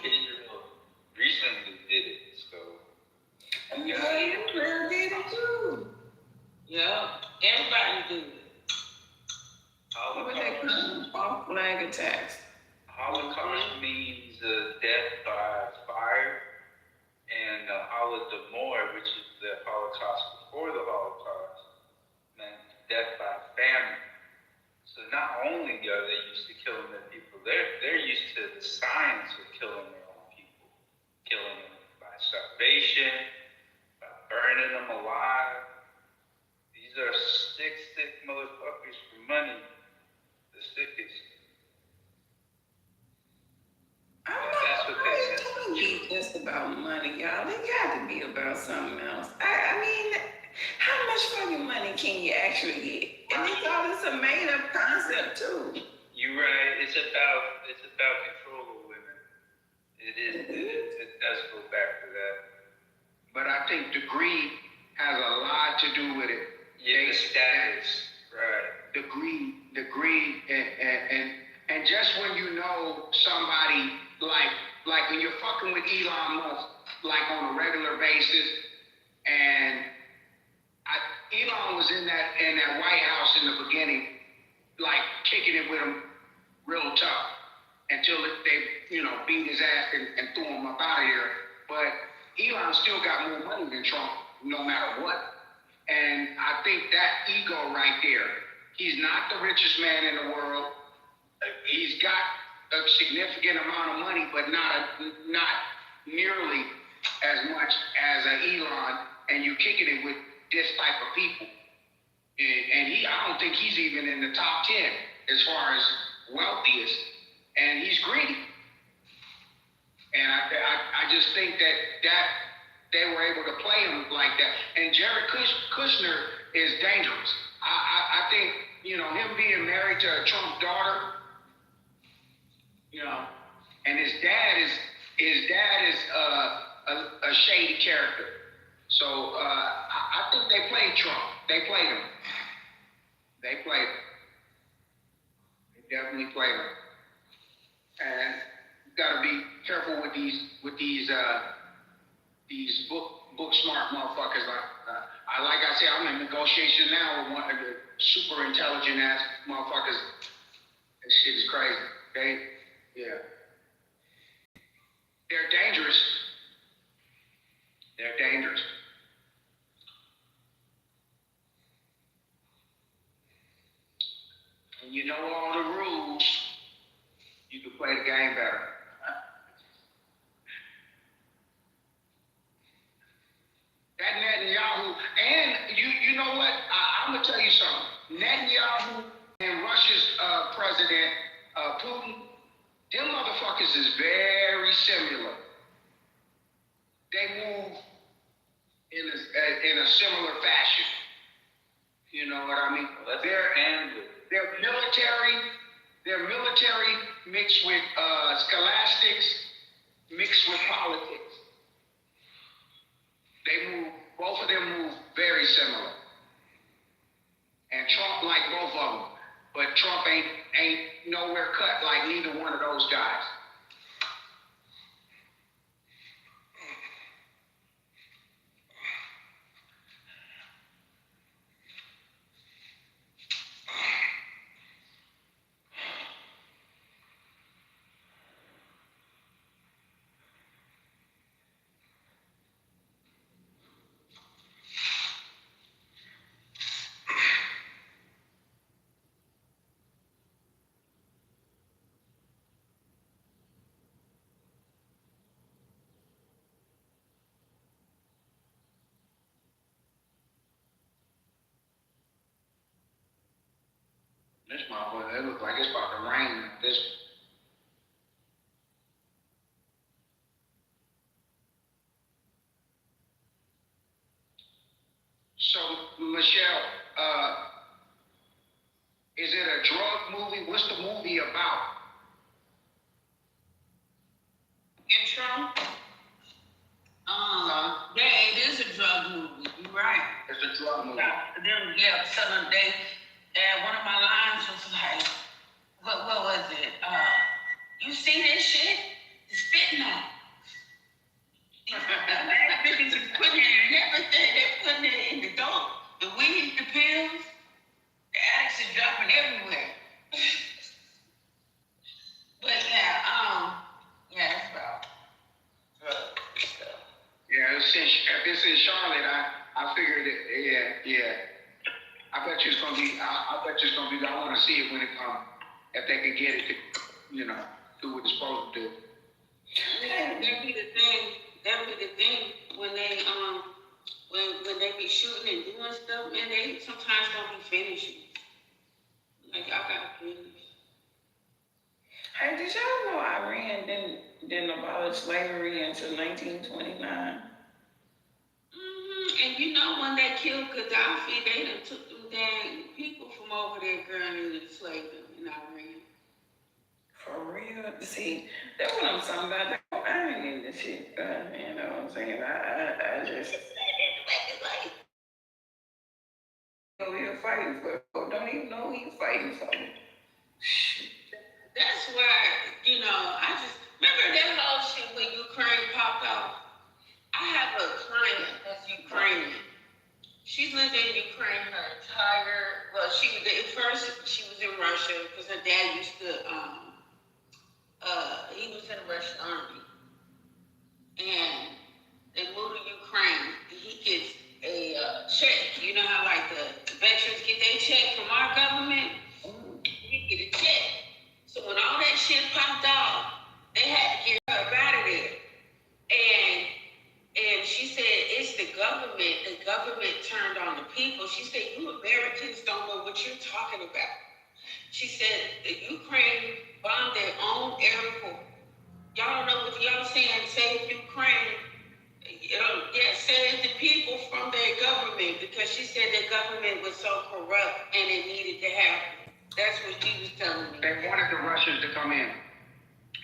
recently did it, so. Israel did it too. Yeah, everybody do it. What they call false flag attacks. Holocaust means death by fire, and Holodomor, which is the Holocaust before the Holocaust, meant death by famine. So not only are they used to killing their people, they're used to the science of killing their own people, killing them by starvation, by burning them alive. These are sick motherfuckers for money. The sickest. That's what they said. It can't be just about money, y'all. It got to be about something else. I mean, how much fucking money can you actually get? And it's all this a made-up concept too. You're right. It's about control of women. It does go back to that. But I think the greed has a lot to do with it. Yeah, the status. Right. The greed, and just when you know somebody like when you're fucking with Elon Musk like on a regular basis, and Elon was in that White House in the beginning, like kicking it with him real tough until they beat his ass and threw him up out of here. But Elon still got more money than Trump, no matter what. And I think that ego right there, he's not the richest man in the world. He's got a significant amount of money, but not nearly as much as Elon. And you're kicking it with this type of people. And I don't think he's even in the top 10 as far as wealthiest. And he's greedy. And I just think that they were able to play him like that. And Jared Kushner is dangerous. I think, him being married to Trump's daughter, and his dad is a shady character. So I think they played Trump. They played him. They definitely played him. And you gotta be careful with these book smart motherfuckers. Like I say, I'm in negotiation now with one of the super intelligent ass motherfuckers. That shit is crazy. They're dangerous. They're dangerous. When you know all the rules, you can play the game better. That Netanyahu, and you know what? I'm gonna tell you something. Netanyahu and Russia's president Putin, them motherfuckers is very similar. They move in a similar fashion. You know what I mean? They're military mixed with scholastics, mixed with politics. Both of them move very similar. And Trump like both of them. But Trump ain't nowhere cut like neither one of those guys. This motherfucker, it looks like it's about to rain. This. So, Michelle, is it a drug movie? What's the movie about? Intro? Yeah, it is a drug movie. You're right. It's a drug movie. Yeah, selling one of my lines was like, what was it? You see this shit? It's fentanyl. Bitches is putting it in everything. They're putting it in the dope. The weed, the pills, the addicts is dropping everywhere. But yeah, that's about drugs stuff. Yeah, if this is Charlotte, I figured it. Yeah. I bet you it's gonna be. I bet you it's gonna be. I want to see it when it comes. If they can get it to, do what it's supposed to do. That'd be the thing when they when they be shooting and doing stuff, man. They sometimes don't be finishing. Like I gotta finish. Hey, did y'all know Iran didn't abolish slavery until 1929? And you know when they killed Gaddafi, they done took them dang people from over there, girl, and enslaved them in Iran. For real? See, that's what I'm talking about. I ain't in this shit. You know what I'm saying? I just over here fighting for. Don't even know who you fighting for. That's why, I just remember that whole shit when Ukraine popped off. I have a client that's Ukrainian. She's lived in Ukraine her entire. Well, she was in Russia because her dad used to. He was in the Russian army, and they moved to Ukraine. He gets a check. You know how like the veterans get their check from our government. He get a check. So when all that shit popped off, they had to get her out of there. And she said, it's the government. The government turned on the people. She said, you Americans don't know what you're talking about. She said, the Ukraine bombed their own airport. Y'all don't know what y'all saying, save Ukraine. Save the people from their government, because she said their government was so corrupt and it needed to happen. That's what she was telling me. They wanted the Russians to come in.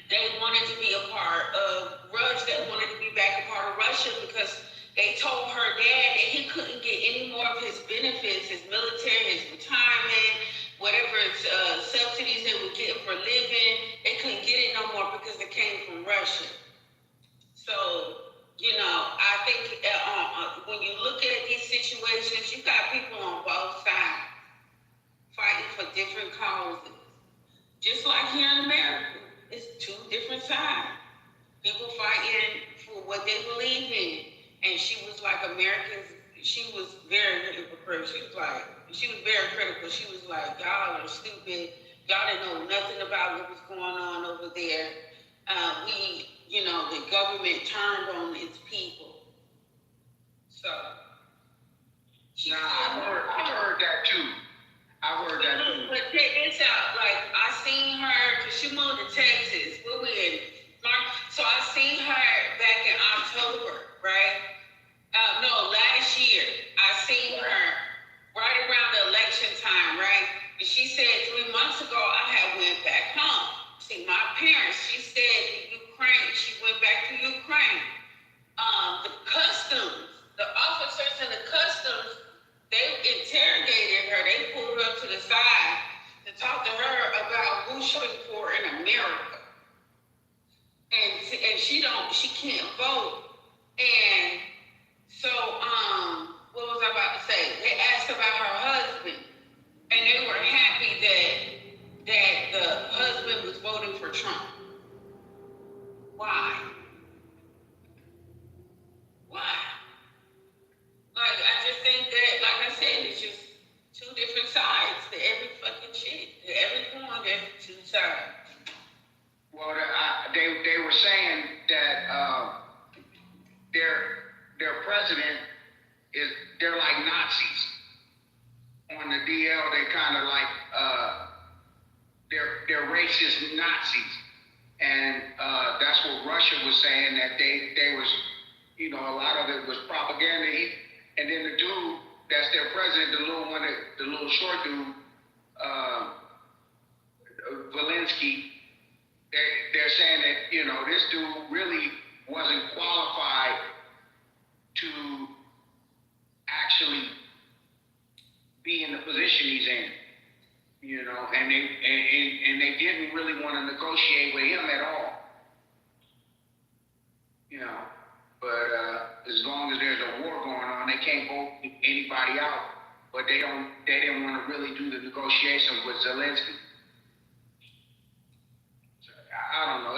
They wanted to be a part of They wanted to be back a part of Russia because they told her dad that he couldn't get any more of his benefits, his military, his retirement, whatever subsidies they were getting for living. They couldn't get it no more because it came from Russia. So, I think when you look at these situations, you got people on both sides fighting for different causes. Just like here in America, it's two different sides. People fighting for what they believe in. And she was like, Americans, she was very hypocritical. She was very critical. She was like, y'all are stupid. Y'all didn't know nothing about what was going on over there. The government turned on its people. So. I've heard that too. But check this out. Like, I seen her, because she moved to Texas. Where we in March? So I seen her back in October, right? Last year. I seen her right around the election time, right? And she said 3 months ago, I had went back home. See, my parents, she said Ukraine, she went back to Ukraine. The customs, the officers in the customs, they interrogated her. They pulled her up to the side to talk to her about who she was for in America. And she can't vote. And so, what was I about to say? They asked about her husband, and they were happy that the husband was voting for Trump. Why? Like, I just think that, like I said, it's just two different sides to every fucking shit. To every coin, there's two sides. Well, they were saying that their president they're like Nazis. On the DL, they kind of like racist Nazis. And that's what Russia was saying, that they was, you know, a lot of it was propaganda. And then the dude that's their president, the little short dude, Zelensky, they're saying that, you know, this dude really wasn't qualified to actually be in the position he's in, you know, and they didn't really want to negotiate with him at all, you know. But as long as there's a war going on, they can't vote anybody out. But they didn't want to really do the negotiations with Zelensky. I don't know.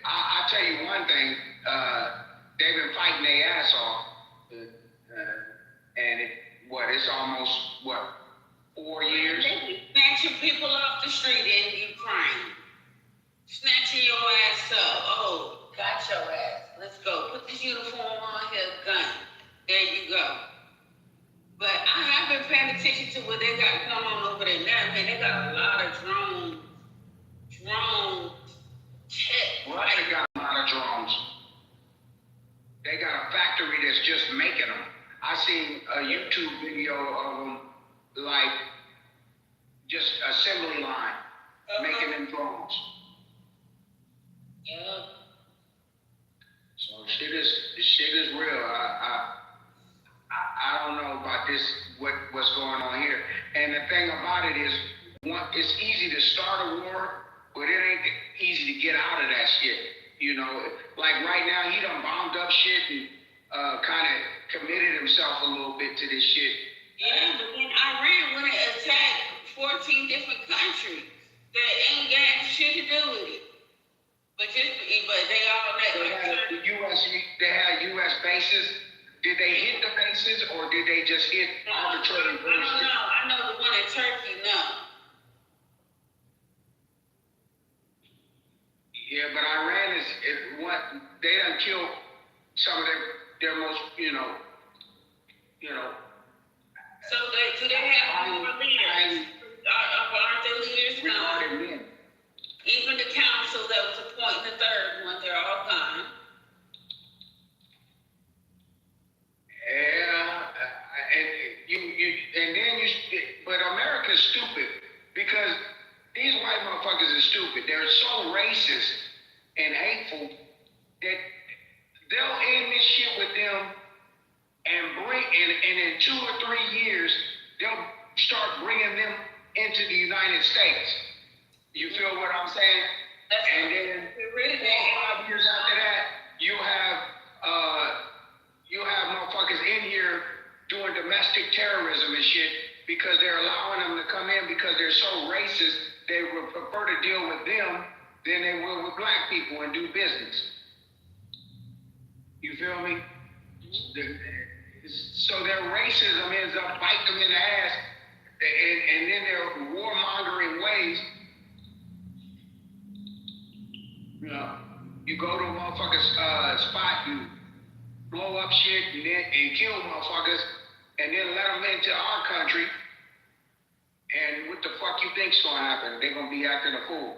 I'll tell you one thing. They've been fighting their ass off, and it's almost 4 years. Snatching people off the street in Ukraine, snatching your ass up. Oh, got your ass. Let's go. Put this uniform on. Here's a gun. There you go. But I have been paying attention to what they got going on over there now. Man, they got a lot of drones. Russia got a lot of drones. They got a factory that's just making them. I seen a YouTube video of them, like, just assembly line, making them drones. Yeah. So shit is real. I don't know about this, what's going on here. And the thing about it is, it's easy to start a war, but it ain't easy to get out of that shit. You know, like right now, he done bombed up shit and kind of committed himself a little bit to this shit. Yeah, but then Iran went and attacked 14 different countries that ain't got shit to do with it. But they all They had U.S. bases. Did they hit the bases or did they just hit arbitrary bases? I don't know. I know the one in Turkey, no. Yeah, but Iran is what they done killed some of their most, you know. So do they have more leaders? Aren't they leaders now? Even the council that was appointing the third one, they're all gone. Yeah, but America's stupid because these white motherfuckers are stupid. They're so racist and hateful that they'll end this shit with them and in 2 or 3 years they'll start bringing them into the United States. You feel what I'm saying? And then 4 or 5 years after that, you have motherfuckers in here doing domestic terrorism and shit because they're allowing them to come in because they're so racist. They would prefer to deal with them than they will with black people and do business. You feel me? So their racism ends up biting them in the ass, and then their warmongering ways. You know, you go to a motherfucker's spot, you blow up shit and kill motherfuckers, and then let them into our country. And what the fuck you think's gonna happen? They're gonna be acting a fool.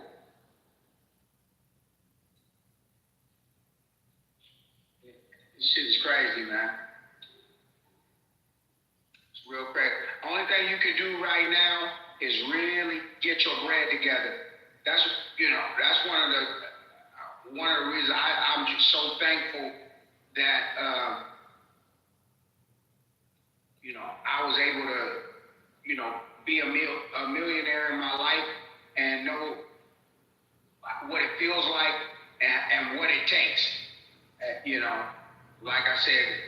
This shit is crazy, man. It's real crazy. Only thing you can do right now is really get your bread together. That's one of the reasons I'm just so thankful that I was able to be a millionaire in my life and know what it feels like and what it takes. Like I said,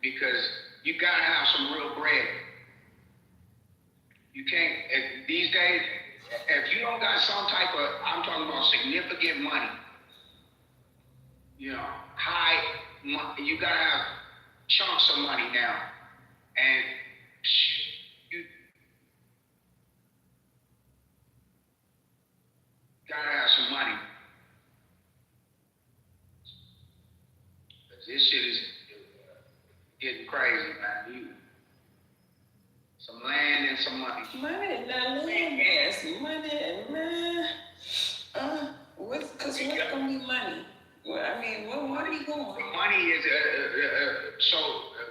because you gotta have some real bread. You can't these days. If you don't got some type of, I'm talking about significant money. You gotta have chunks of money now, and you gotta have some money. This shit is getting crazy, man. Some land and some money. Money, not land, yes, money, man. going. Money is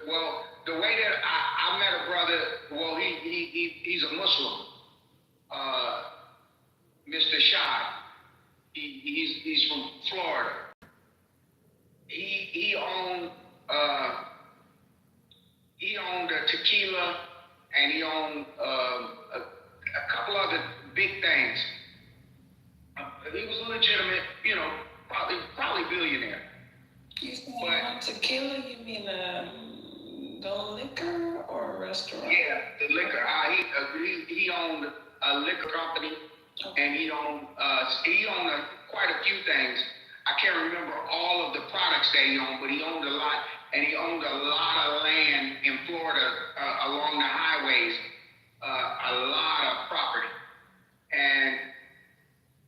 well. The way that I met a brother, well, he's a Muslim, Mr. Shad. He's from Florida. He owned a tequila, and he owned a couple other big things. He was a legitimate, probably billionaire. You saying tequila? You mean the liquor or a restaurant? Yeah, the liquor. He owned a liquor company, and he owned quite a few things. I can't remember all of the products that he owned, but he owned a lot, and he owned a lot of land in Florida along the highways, a lot of property. And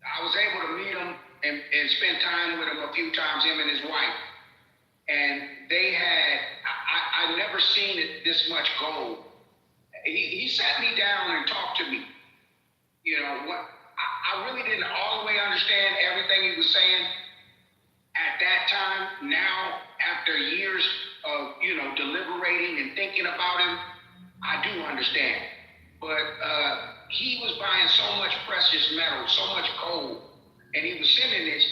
I was able to meet him and spend time with him a few times, him and his wife. And they had, I've never seen it this much gold. He sat me down and talked to me. I really didn't all the way understand everything he was saying at that time. Now, after years of, deliberating and thinking about him, I do understand. But he was buying so much precious metal, so much gold, and he was sending it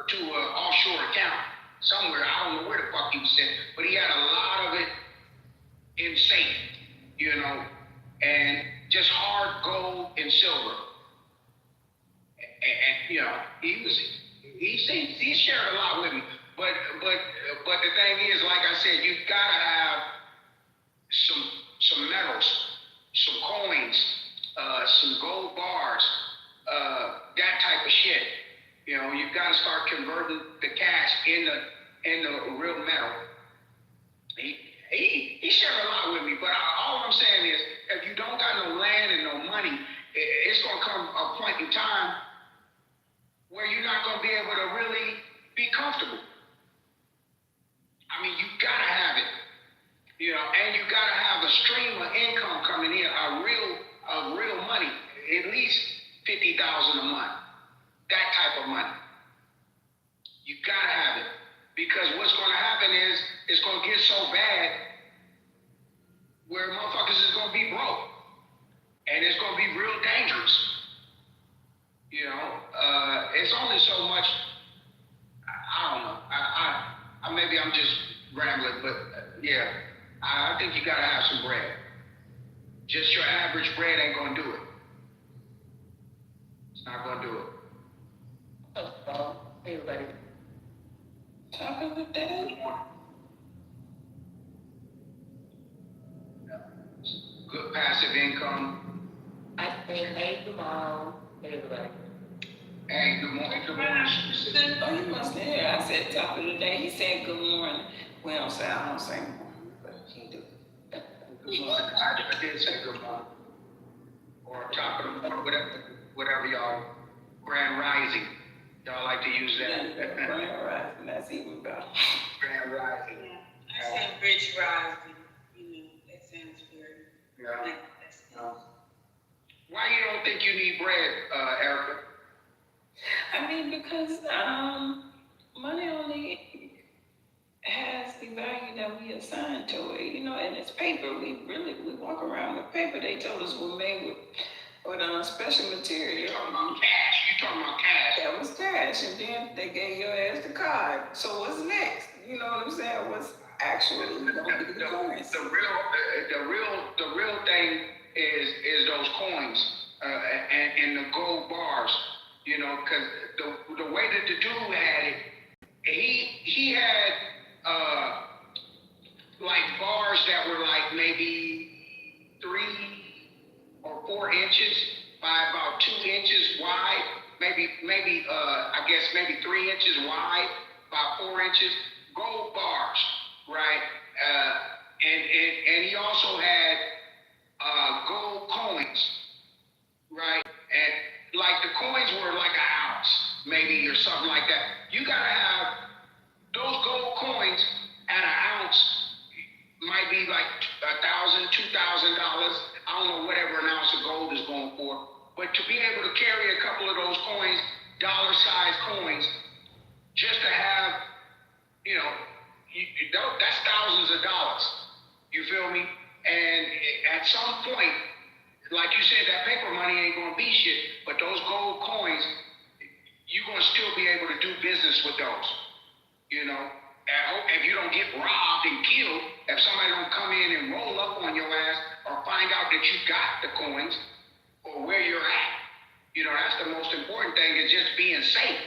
to an offshore account somewhere. I don't know where the fuck he was sending, but he had a lot of it in safe, and just hard gold and silver. And he shared a lot with me. But the thing is, like I said, you gotta have some metals, some coins, some gold bars, that type of shit. You've got to start converting the cash into real metal. He shared a lot with me, but all I'm saying is, if you don't got no land and no money, it's gonna come a point in time where you're not gonna be able to really be comfortable. I mean, you gotta have it, and you gotta have a stream of income coming in, of real money, at least $50,000 a month, that type of money. You gotta have it, because what's gonna happen is it's gonna get so bad where motherfuckers is gonna be broke, and it's gonna be real dangerous. It's only so much. I don't know. Maybe I'm just rambling, but yeah, I think you gotta have some bread. Just your average bread ain't gonna do it. It's not gonna do it. Hey, everybody. Top of the day. Good passive income. I say, hey, tomorrow. Hey, everybody. Hey, good morning. Good morning. Oh, you must hear. I said top of the day. He said good morning. We don't say, I don't say morning, but he do. Good morning. I did say good morning. Or top of the morning, whatever y'all, grand rising. Y'all like to use that. Grand rising, that's even better. Grand rising. Yeah. I said rich rising. That sounds very. Yeah. Why you don't think you need bread, Erica? I mean, because money only has the value that we assign to it, and it's paper. We walk around with paper. They told us we're made with special material. You talking about cash? You talking about cash? That was cash, and then they gave your ass the card. So what's next? You know what I'm saying? What's actually going to be the coins? The real thing is those coins and the gold bars. Because the way that the dude had it, he had like bars that were like maybe 3 or 4 inches by about 2 inches wide, maybe I guess maybe 3 inches wide, about 4 inches, gold bars, right? And he also had gold coins, right? And like the coins were like an ounce, maybe, or something like that. You gotta have those gold coins at an ounce, might be like $1,000, $2,000. I don't know, whatever an ounce of gold is going for. But to be able to carry a couple of those coins, dollar-sized coins, just to have, coins, you're gonna still be able to do business with those. You know, if you don't get robbed and killed, if somebody don't come in and roll up on your ass or find out that you got the coins or where you're at, you know, that's the most important thing, is just being safe.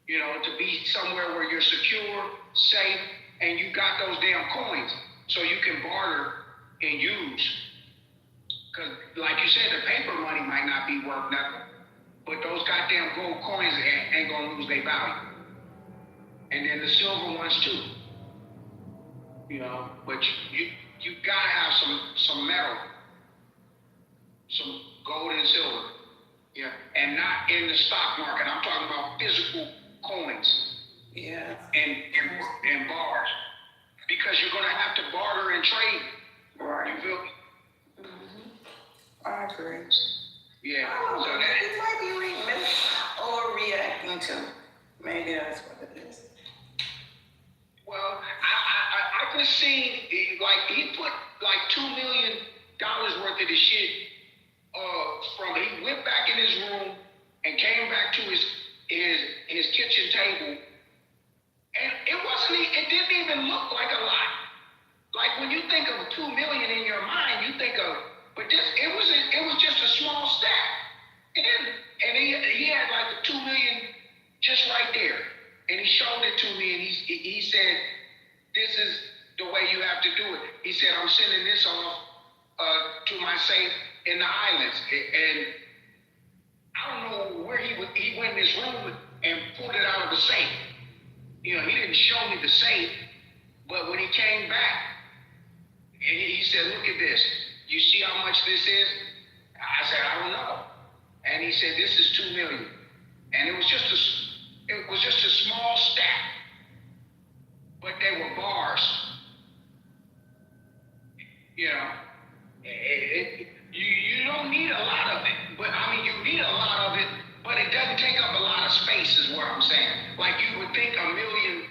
You know, to be somewhere where you're secure, safe, and you got those damn coins so you can barter and use. Because, like you said, the paper money might not be worth nothing, but those goddamn gold coins ain't gonna lose their value. And then the silver ones too. You know, but you gotta have some metal, some gold and silver. Yeah, and not in the stock market. I'm talking about physical coins. Yeah. And bars. Because you're gonna have to barter and trade. Right. You feel me? I agree. Yeah. Oh, So it might be overreacting to. Maybe that's what it is. Well, I just seen, like, he put like $2 million worth of the shit he went back in his room and came back to his kitchen table, and it didn't even look like a lot. Like, when you think of $2 million in your mind, you think of, but it was just a small stack. And he had like the $2 million just right there, and he showed it to me, and he said, "This is the way you have to do it." He said, "I'm sending this off to my safe in the islands." And I don't know where he went in his room and pulled it out of the safe. You know, he didn't show me the safe, but when he came back, he said, "Look at this. You see how much this is?" I said, "I don't know." And he said, "This is $2 million." And it was just a small stack, but they were bars. You know, you don't need a lot of it, but I mean, you need a lot of it, but it doesn't take up a lot of space, is what I'm saying. Like, you would think $1 million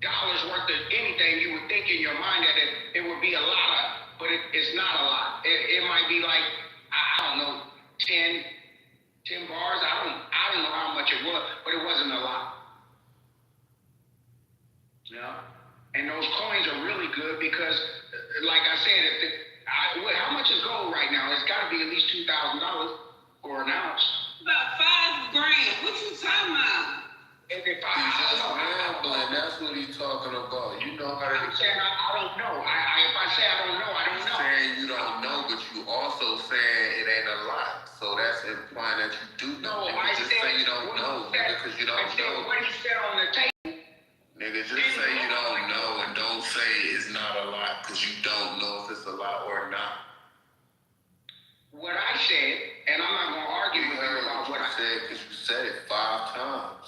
worth of anything, you would think in your mind that it would be a lot, but it's not a lot. It might be like, I don't know, 10 bars. I don't know how much it was, but it wasn't a lot. Yeah. And those coins are really good because, like I said, how much is gold right now? It's got to be at least $2,000 for an ounce. About $5 grand. What you talking about? If I don't know. That's what he's talking about. You know how I'm saying I don't know. If I say I don't know, I don't know. You're saying you don't know, but you also saying it ain't a lot. So that's implying that you do know. No, nigga, just say you don't know, nigga, because you don't know. What he said on the tape. Nigga, just say you don't know and don't say it's not a lot, because you don't know if it's a lot or not. What I said, and I'm not going to argue with you about what I said, because you said it 5 times.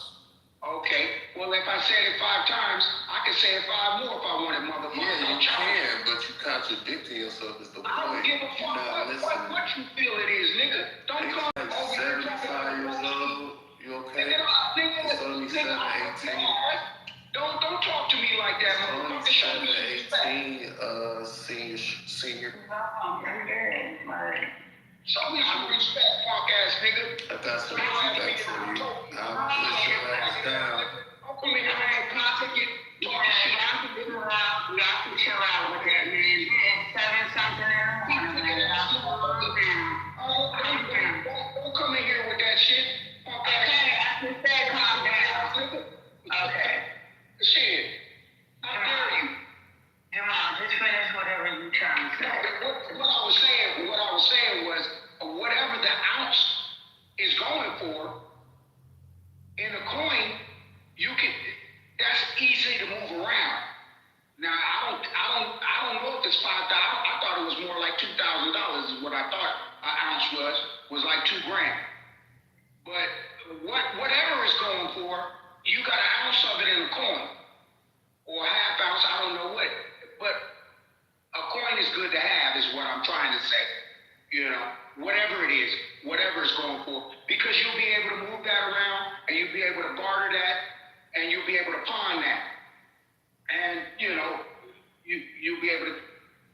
Okay, well, if I said it 5 times, I could say it 5 more if I wanted, motherfucker. Yeah, you can, but you contradicting yourself is the point. I don't give a fuck what you feel it is, nigga. Don't come over here talking 75 years old, you okay? It's only 7, 18. Don't talk to me like that, motherfucker. Show me some respect. Senior. Show me some respect, punk ass nigga. I got some respect for you. I'll push your ass down. Don't come in here and talking shit. Y'all can chill out with that, man. It's 7 something in the morning, man. Don't come in here with that shit. Okay, I just said calm down. Okay. Shit. How dare you? Come on, just finish whatever you're trying to say. What I was saying was whatever the ounce is going for in a coin, that's easy to move around. Now I don't know if it's $5,000. I thought it was more like $2,000 is what I thought an ounce was like $2 grand. But whatever it's going for, you got an ounce of it in a coin. Or a half ounce, I don't know what. But a coin is good to have is what I'm trying to say. You know, whatever it is, whatever it's going for. Because you'll be able to move that around, and you'll be able to barter that, and you'll be able to pawn that. And, you know, you'll be able to,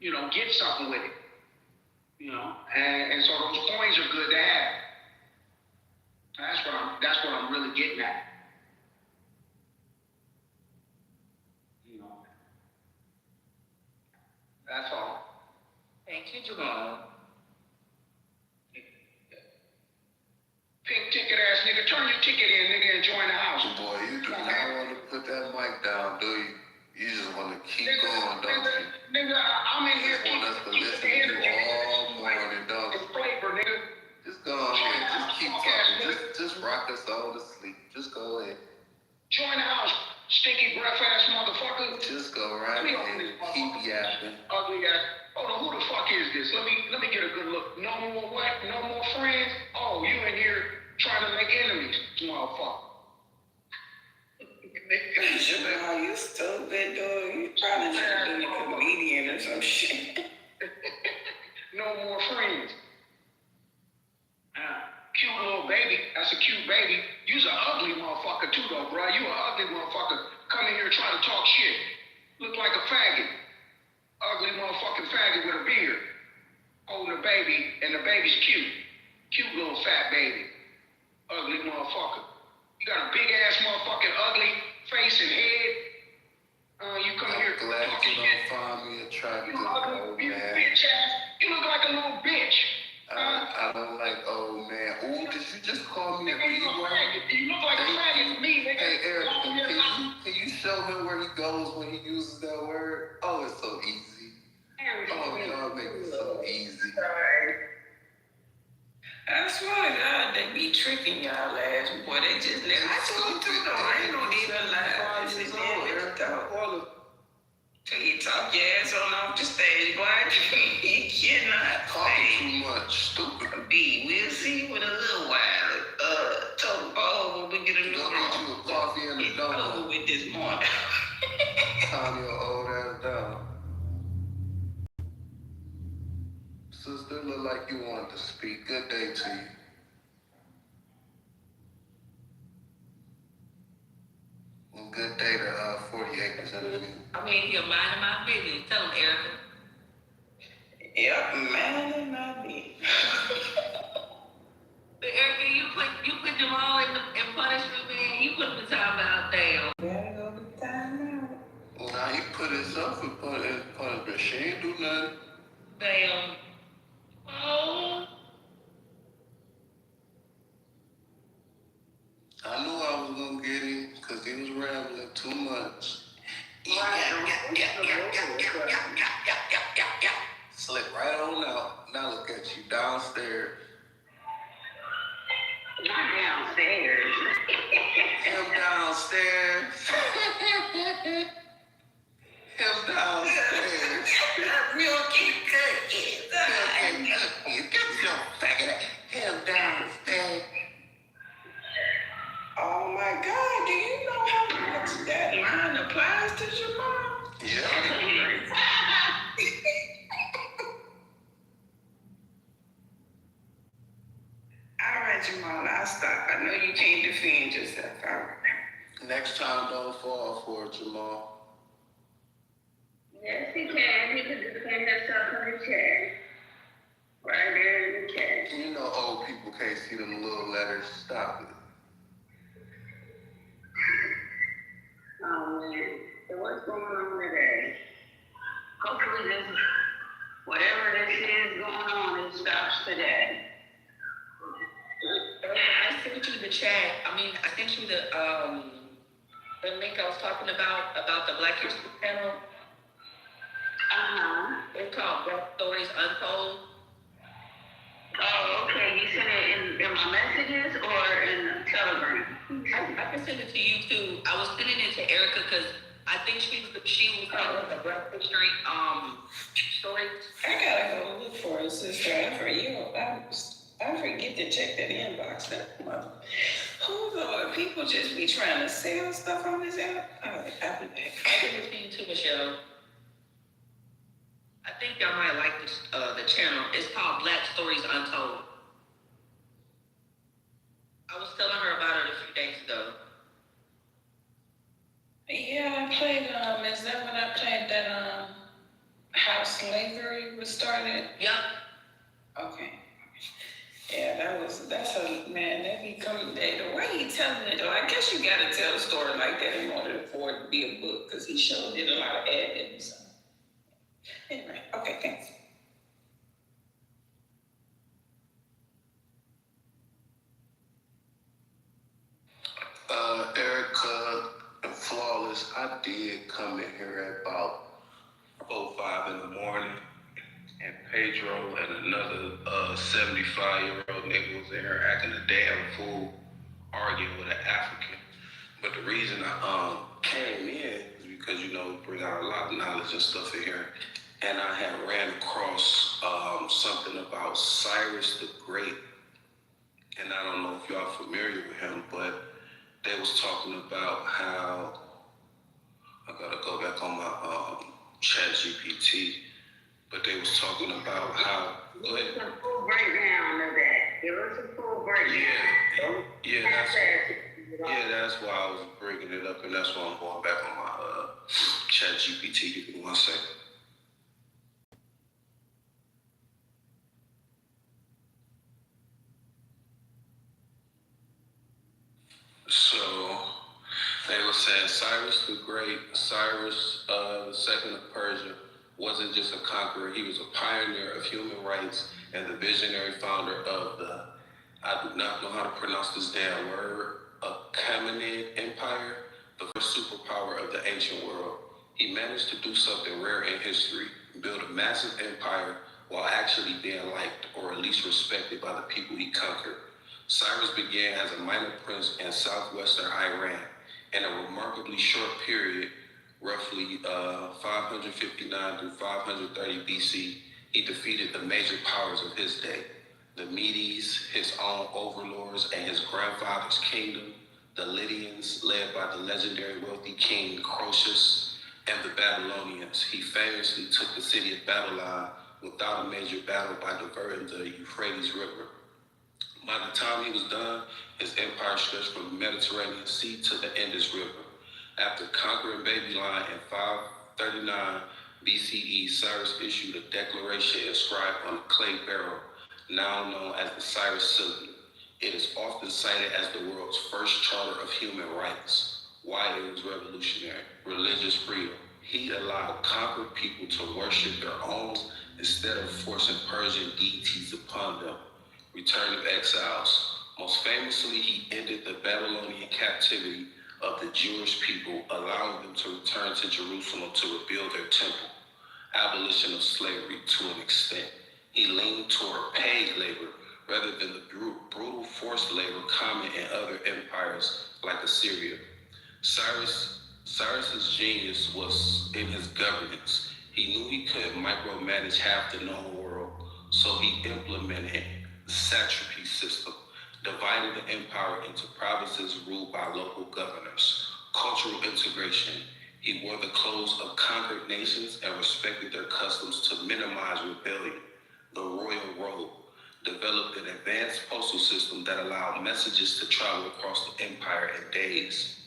you know, get something with it. You know, and so those coins are good to have. That's what I'm really getting at. You know. That's all. Thank you, Jamal. Pink ticket ass nigga, turn your ticket in, nigga, and join the house. Boy, you do not want to put that mic down, do you? You just want to keep going, don't you? Nigga, I'm in here. You want us to listen to you all morning, don't you? Flavor, nigga. Just go ahead, just keep talking. Just rock us all to sleep. Just go ahead. Join the house, stinky breath ass motherfucker. Just go right ahead. Keep yapping. Ugly ass. Hold on, who the fuck is this? Let me get a good look. No more what? No more friends? Oh, you in here trying to make enemies, motherfucker. Jamal, you stupid, dude. You probably should have been a comedian or some shit. No more friends. Cute little baby. That's a cute baby. You's an ugly motherfucker too, though, bro. You an ugly motherfucker. Come in here trying to talk shit. Look like a faggot. Ugly motherfucking faggot with a beard. Holding a baby, and the baby's cute. Cute little fat baby. Ugly motherfucker. You got a big ass motherfucking ugly face and head. You come here glad talking you don't find me attractive, old you man. bitch ass. You look like a little bitch. I don't like old man. Ooh, did you just call me a Nigga, you a faggot. You look like a faggot to me, nigga. Hey, Eric, can you show him where he goes when he uses that word? Oh, it's so easy. Oh, y'all make it so easy. I swear to God, they be tricking y'all ass, boy. They just never. I told you though, I ain't gonna even lie. This is till you talk your ass on off the stage, boy. You cannot talking too much. Stupid. B, we'll see with a little while. Total ball when we get a new room. Get you a coffee and a donut. Over with this morning. Calm your old ass down. Sister, look like you wanted to speak. Good day to you. Well, good day to 40 acres and a view. I mean, you're minding my business. Tell him, Erica. Yep, minding my business. But Erica, you put Jamal in punishment, man. You put the time out there. Gotta go to the time out. Well, now he put himself in punishment. She ain't do nothing. Damn. Oh. I knew I was gonna get him because he was rambling too much. Slip right on out. Now look at you downstairs. Not downstairs. Him downstairs. Him downstairs. Real keep cooking. Get your faggot. Him downstairs. Oh my God, do you know how much that line applies to Jamal? Yeah. All right, Jamal, I'll stop. I know you can't defend yourself. All right. Next time, don't fall for it, Jamal. Yes, he can. He can defend himself in the chair. Right there in the chair. You know old people can't see them little letters. Stop it. Oh man, so what's going on today? Hopefully whatever this is going on, it stops today. I sent you the chat. I mean, I sent you the link I was talking about the Black History Panel. It's called Black Stories Untold. Oh, okay. You sent it in my messages or in Telegram? I can send it to you too. I was sending it to Erica because I think she was the Black History story. I gotta go look for it, sister. I forget to check that inbox. That mother. Who the people just be trying to sell stuff on this app? I'll be back. I sent it to you too, Michelle. I think y'all might like this, the channel. It's called Black Stories Untold. I was telling her about it a few days ago. Yeah, I played, is that when I played that, how slavery was started? Yep. Okay. Yeah, that's a, man, they he telling it though? I guess you gotta tell a story like that in order for it to be a book, because he sure did a lot of admin. So. Anyway, okay, thanks. Erica and Flawless, I did come in here at about 4:05 in the morning, and Pedro and another 75-year-old nigga was in here acting a damn fool, arguing with an African. But the reason I came in is because, you know, bring out a lot of knowledge and stuff in here. And I had ran across something about Cyrus the Great. And I don't know if y'all familiar with him, but they was talking about how, I gotta go back on my chat GPT, but they was talking about how, go ahead. Give us a full breakdown of that. Give us a full breakdown. That's why I was bringing it up, and that's why I'm going back on my chat GPT. Give me 1 second. So they were saying Cyrus the Great, Cyrus the Second of Persia, wasn't just a conqueror. He was a pioneer of human rights and the visionary founder of the, I do not know how to pronounce this damn word, Achaemenid Empire, the first superpower of the ancient world. He managed to do something rare in history, build a massive empire while actually being liked or at least respected by the people he conquered. Cyrus began as a minor prince in southwestern Iran. In a remarkably short period, roughly 559 through 530 BC, he defeated the major powers of his day. The Medes, his own overlords, and his grandfather's kingdom, the Lydians, led by the legendary wealthy king Croesus, and the Babylonians. He famously took the city of Babylon without a major battle by diverting the Euphrates River. By the time he was done, his empire stretched from the Mediterranean Sea to the Indus River. After conquering Babylon in 539 BCE, Cyrus issued a declaration inscribed on a clay barrel, now known as the Cyrus Sigil. It is often cited as the world's first charter of human rights. Why it was revolutionary? Religious freedom. He allowed conquered people to worship their own instead of forcing Persian deities upon them. Return of exiles. Most famously, he ended the Babylonian captivity of the Jewish people, allowing them to return to Jerusalem to rebuild their temple. Abolition of slavery to an extent. He leaned toward paid labor rather than the brutal forced labor common in other empires like Assyria. Cyrus's genius was in his governance. He knew he could micromanage half the known world, so he implemented the satrapy system, dividing the empire into provinces ruled by local governors. Cultural integration. He wore the clothes of conquered nations and respected their customs to minimize rebellion. The royal robe. Developed an advanced postal system that allowed messages to travel across the empire in days.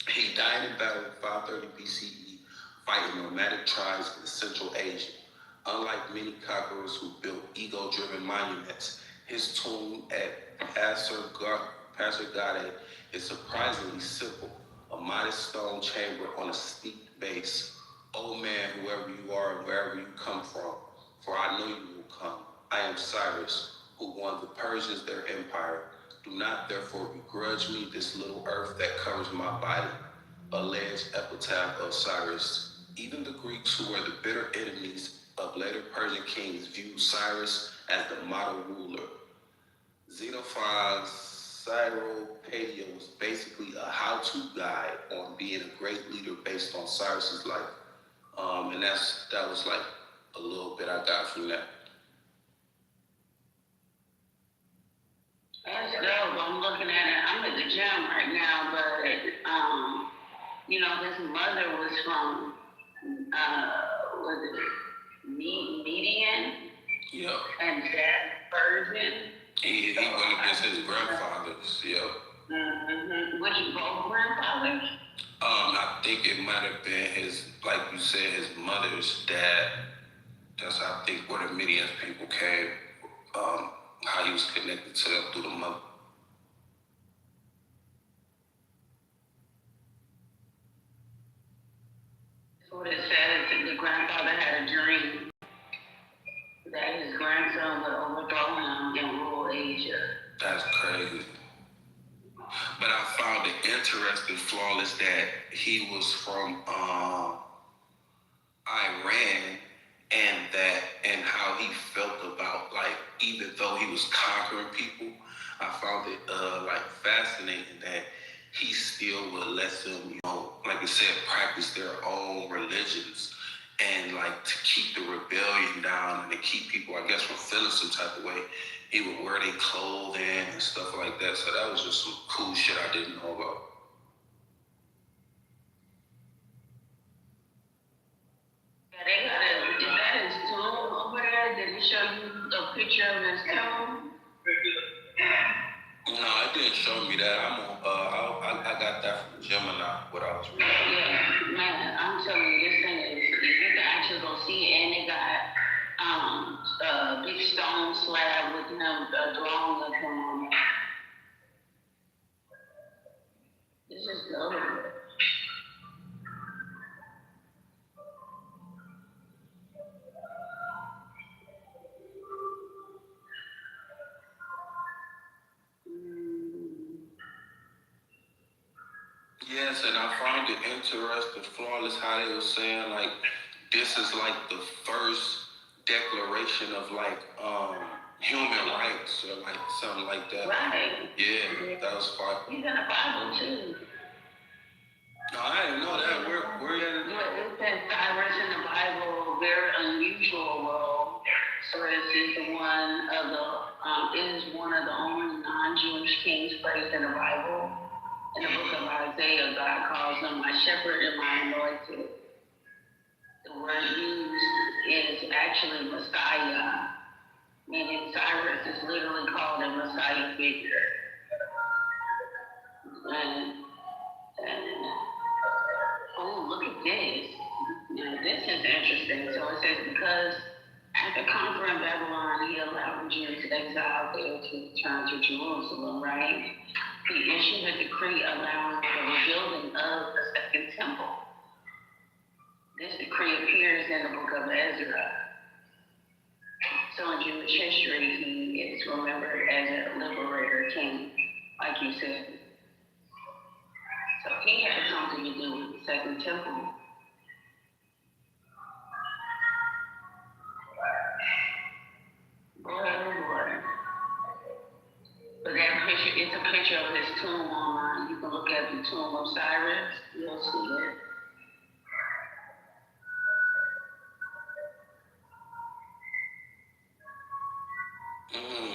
He died in battle in 530 BCE, fighting nomadic tribes in Central Asia. Unlike many conquerors who built ego-driven monuments, his tomb at Pasargadae is surprisingly simple. A modest stone chamber on a steep base. O man, whoever you are and wherever you come from, for I know you will come. I am Cyrus, who won the Persians their empire. Do not therefore begrudge me this little earth that covers my body. Alleged epitaph of Cyrus. Even the Greeks, who were the bitter enemies of later Persian kings, viewed Cyrus as the model ruler. Xenophon's Cyropaedia was basically a how-to guide on being a great leader based on Cyrus's life. And that was like a little bit I got from that. That's dope. I'm looking at it. I'm at the gym right now, but his mother was from was it Median? Yep. And dad Persian. He went against his grandfathers. Yep. Mm-hmm. Was he both grandfathers? I think it might have been his, like you said, his mother's dad. That's I think where the Median people came. How he was connected to them through the mother. what it says. The grandfather had a dream that his grandson would overthrow him in rural Asia. That's crazy. But I found it interesting, Flawless, that he was from Iran, and how he felt about, like, even though he was conquering people, I found it like fascinating that he still would let them, you know, like I said, practice their own religions, and like to keep the rebellion down and to keep people, I guess, from feeling some type of way. He would wear their clothing and stuff like that. So that was just some cool shit I didn't know about. They got is that his tomb over there? Did he show you a picture of his tomb? No, it didn't show me that. I got that from Gemini, what I was reading. Yeah, man, I'm telling you, this thing is, you can actually go see it, and they got a big stone slab with him, a drawing of him on it. This is dope. Yes, and I found it interesting, Flawless, how they were saying, like, this is like the first declaration of, like, human rights, or like something like that. Right. Yeah, that was fun. He's in the Bible too. No, I didn't know that. Where you at? It says Cyrus in the Bible, very unusual role. Cyrus is one of the only non-Jewish kings placed in the Bible. In the book of Isaiah, God calls him my shepherd and my anointed. The word used is actually Messiah, meaning Cyrus is literally called a Messiah figure. And oh, look at this. Now, this is interesting. So it says, because after conquering Babylon, he allowed the Jews exiled there to return to Jerusalem, right? He issued a decree allowing the rebuilding of the second temple. This decree appears in the book of Ezra. So in Jewish history, he is remembered as a liberator king, like you said. So he had something to do with the second temple. Boy. But that picture, it's a picture of his tomb online. You can look at the tomb of Cyrus. You'll see it.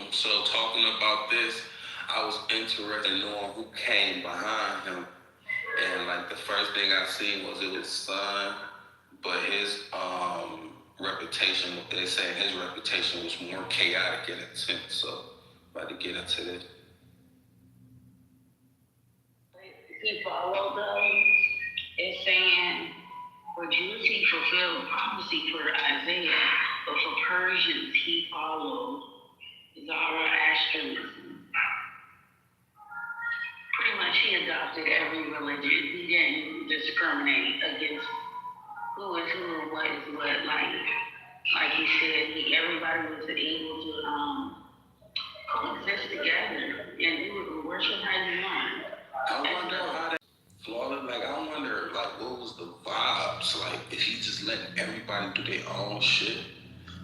So talking about this, I was interested in knowing who came behind him. And like the first thing I seen was it was son, but his reputation, what they saying, his reputation was more chaotic in a sense. So about to get into this. He followed them. It's saying, for Jews he fulfilled prophecy for Isaiah, but for Persians he followed Zoroastrianism. Pretty much he adopted every religion. He didn't discriminate against who is who, what is what. Like he said, everybody was able to coexist together, and you would worship how you want. I wonder how that Flawless, like I wonder, like what was the vibes, like if he just let everybody do their own shit.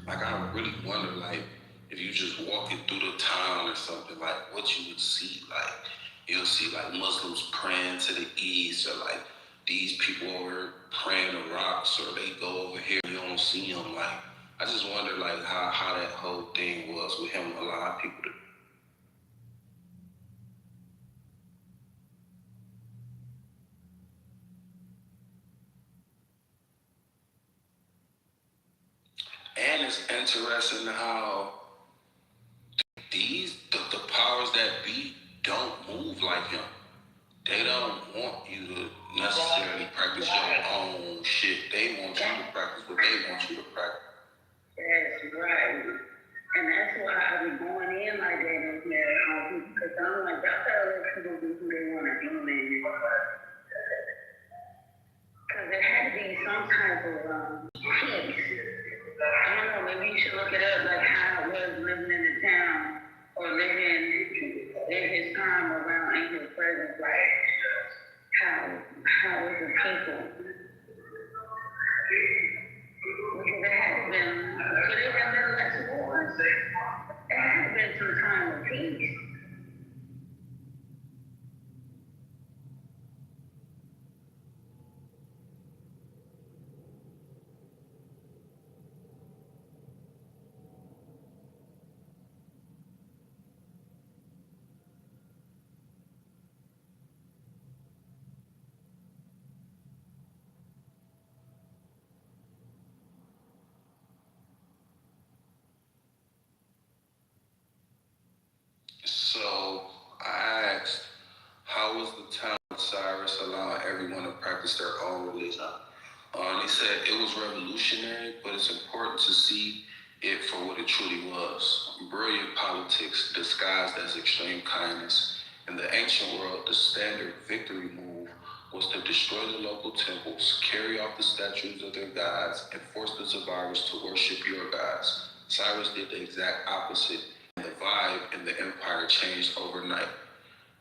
Like I really wonder, like if you just walking through the town or something, like what you would see. Like you'll see like Muslims praying to the east, or like these people over here praying to rocks, or they go over here, you don't see them. Like I just wonder like how that whole thing was with him allowing people to. And it's interesting how the powers that be don't move like him. They don't want you to necessarily practice your own shit. They want you to practice what they want you to practice. That's right. And that's why I be going in like that in here, because I'm like, y'all gotta let people do who they want to do, man. Because there had to be be some type of peace. I don't know, maybe you should look it up, like how it was living in the town or living in his time around in his presence, like how was the people? Because there had been, could it have been less wars? There had been some time of peace. So I asked, how was the town of Cyrus allowing everyone to practice their own religion? They said it was revolutionary, but it's important to see it for what it truly was. Brilliant politics disguised as extreme kindness. In the ancient world, the standard victory move was to destroy the local temples, carry off the statues of their gods, and force the survivors to worship your gods. Cyrus did the exact opposite, and the vibe in the empire changed overnight.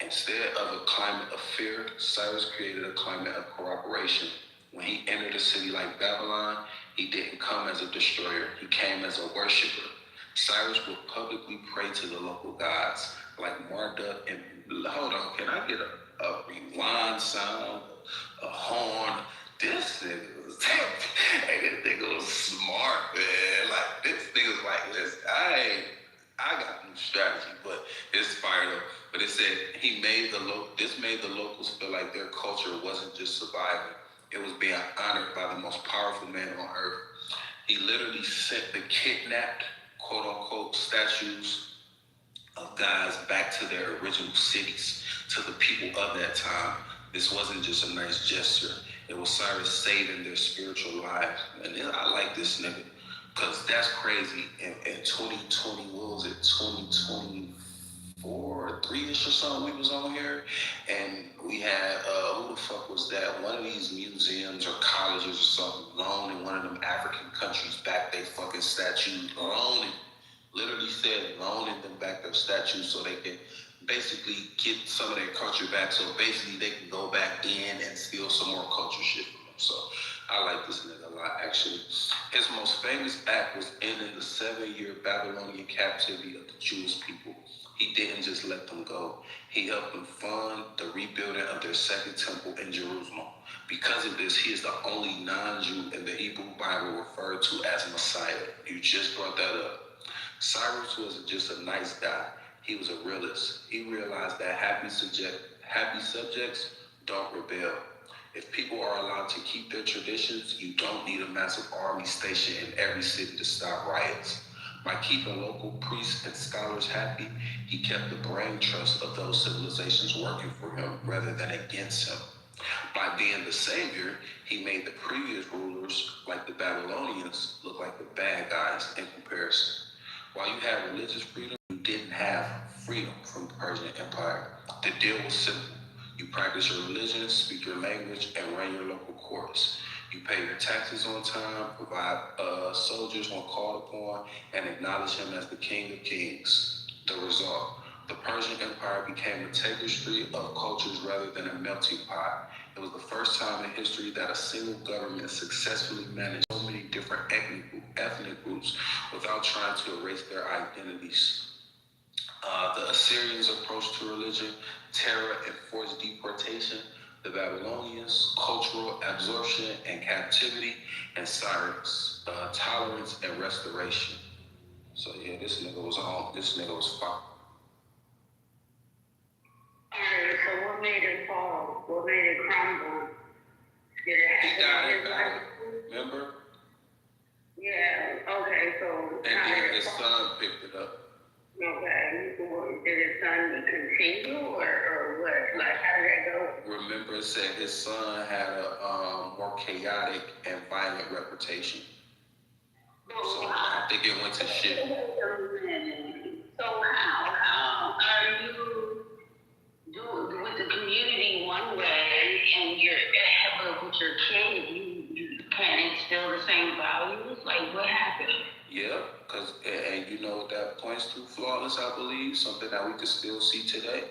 Instead of a climate of fear, Cyrus created a climate of cooperation. When he entered a city like Babylon, he didn't come as a destroyer, he came as a worshiper. Cyrus would publicly pray to the local gods, like Marduk and... Hold on, can I get a rewind sound, a horn? This nigga was... hey, this nigga was smart, man. Like, this nigga was like, listen, I got new strategy, but it's fired up. But it said this made the locals feel like their culture wasn't just surviving. It was being honored by the most powerful man on earth. He literally sent the kidnapped, quote unquote, statues of guys back to their original cities, to the people of that time. This wasn't just a nice gesture. It was Cyrus saving their spiritual lives. And I like this nigga, because that's crazy. In 2020, what was it, 2024 or 3-ish or something, we was on here, and we had, who the fuck was that? One of these museums or colleges or something loaning one of them African countries back their fucking statues, literally said loaning them back their statues so they can basically get some of their culture back, so basically they can go back in and steal some more culture shit from them. So I like this nigga a lot, actually. His most famous act was ending the 7-year Babylonian captivity of the Jewish people. He didn't just let them go. He helped them fund the rebuilding of their second temple in Jerusalem. Because of this, he is the only non-Jew in the Hebrew Bible referred to as Messiah. You just brought that up. Cyrus wasn't just a nice guy. He was a realist. He realized that happy subjects don't rebel. If people are allowed to keep their traditions, you don't need a massive army stationed in every city to stop riots. By keeping local priests and scholars happy, he kept the brain trust of those civilizations working for him rather than against him. By being the savior, he made the previous rulers, like the Babylonians, look like the bad guys in comparison. While you had religious freedom, you didn't have freedom from the Persian Empire. The deal was simple. You practice your religion, speak your language, and run your local courts. You pay your taxes on time, provide soldiers when called upon, and acknowledge him as the King of Kings. The result, the Persian Empire became a tapestry of cultures rather than a melting pot. It was the first time in history that a single government successfully managed so many different ethnic groups without trying to erase their identities. The Assyrians' approach to religion, terror, and forced deportation. The Babylonians, cultural absorption and captivity, and Cyrus, tolerance and restoration. So yeah, this nigga was on. This nigga was fucked. Alright, so what made it fall? What made it crumble? Did it happen? He died in battle. Remember? Yeah. Okay. So. And then his son picked it up. Okay. Did his son continue or what? Like, how did that go? Remember, it said his son had a more chaotic and violent reputation. So I think it went to shit. So how are you doing with the community one way and you're with your kid? You can instill the same values? Like, what happened? Yeah, and you know what that points to, Flawless, I believe, something that we can still see today,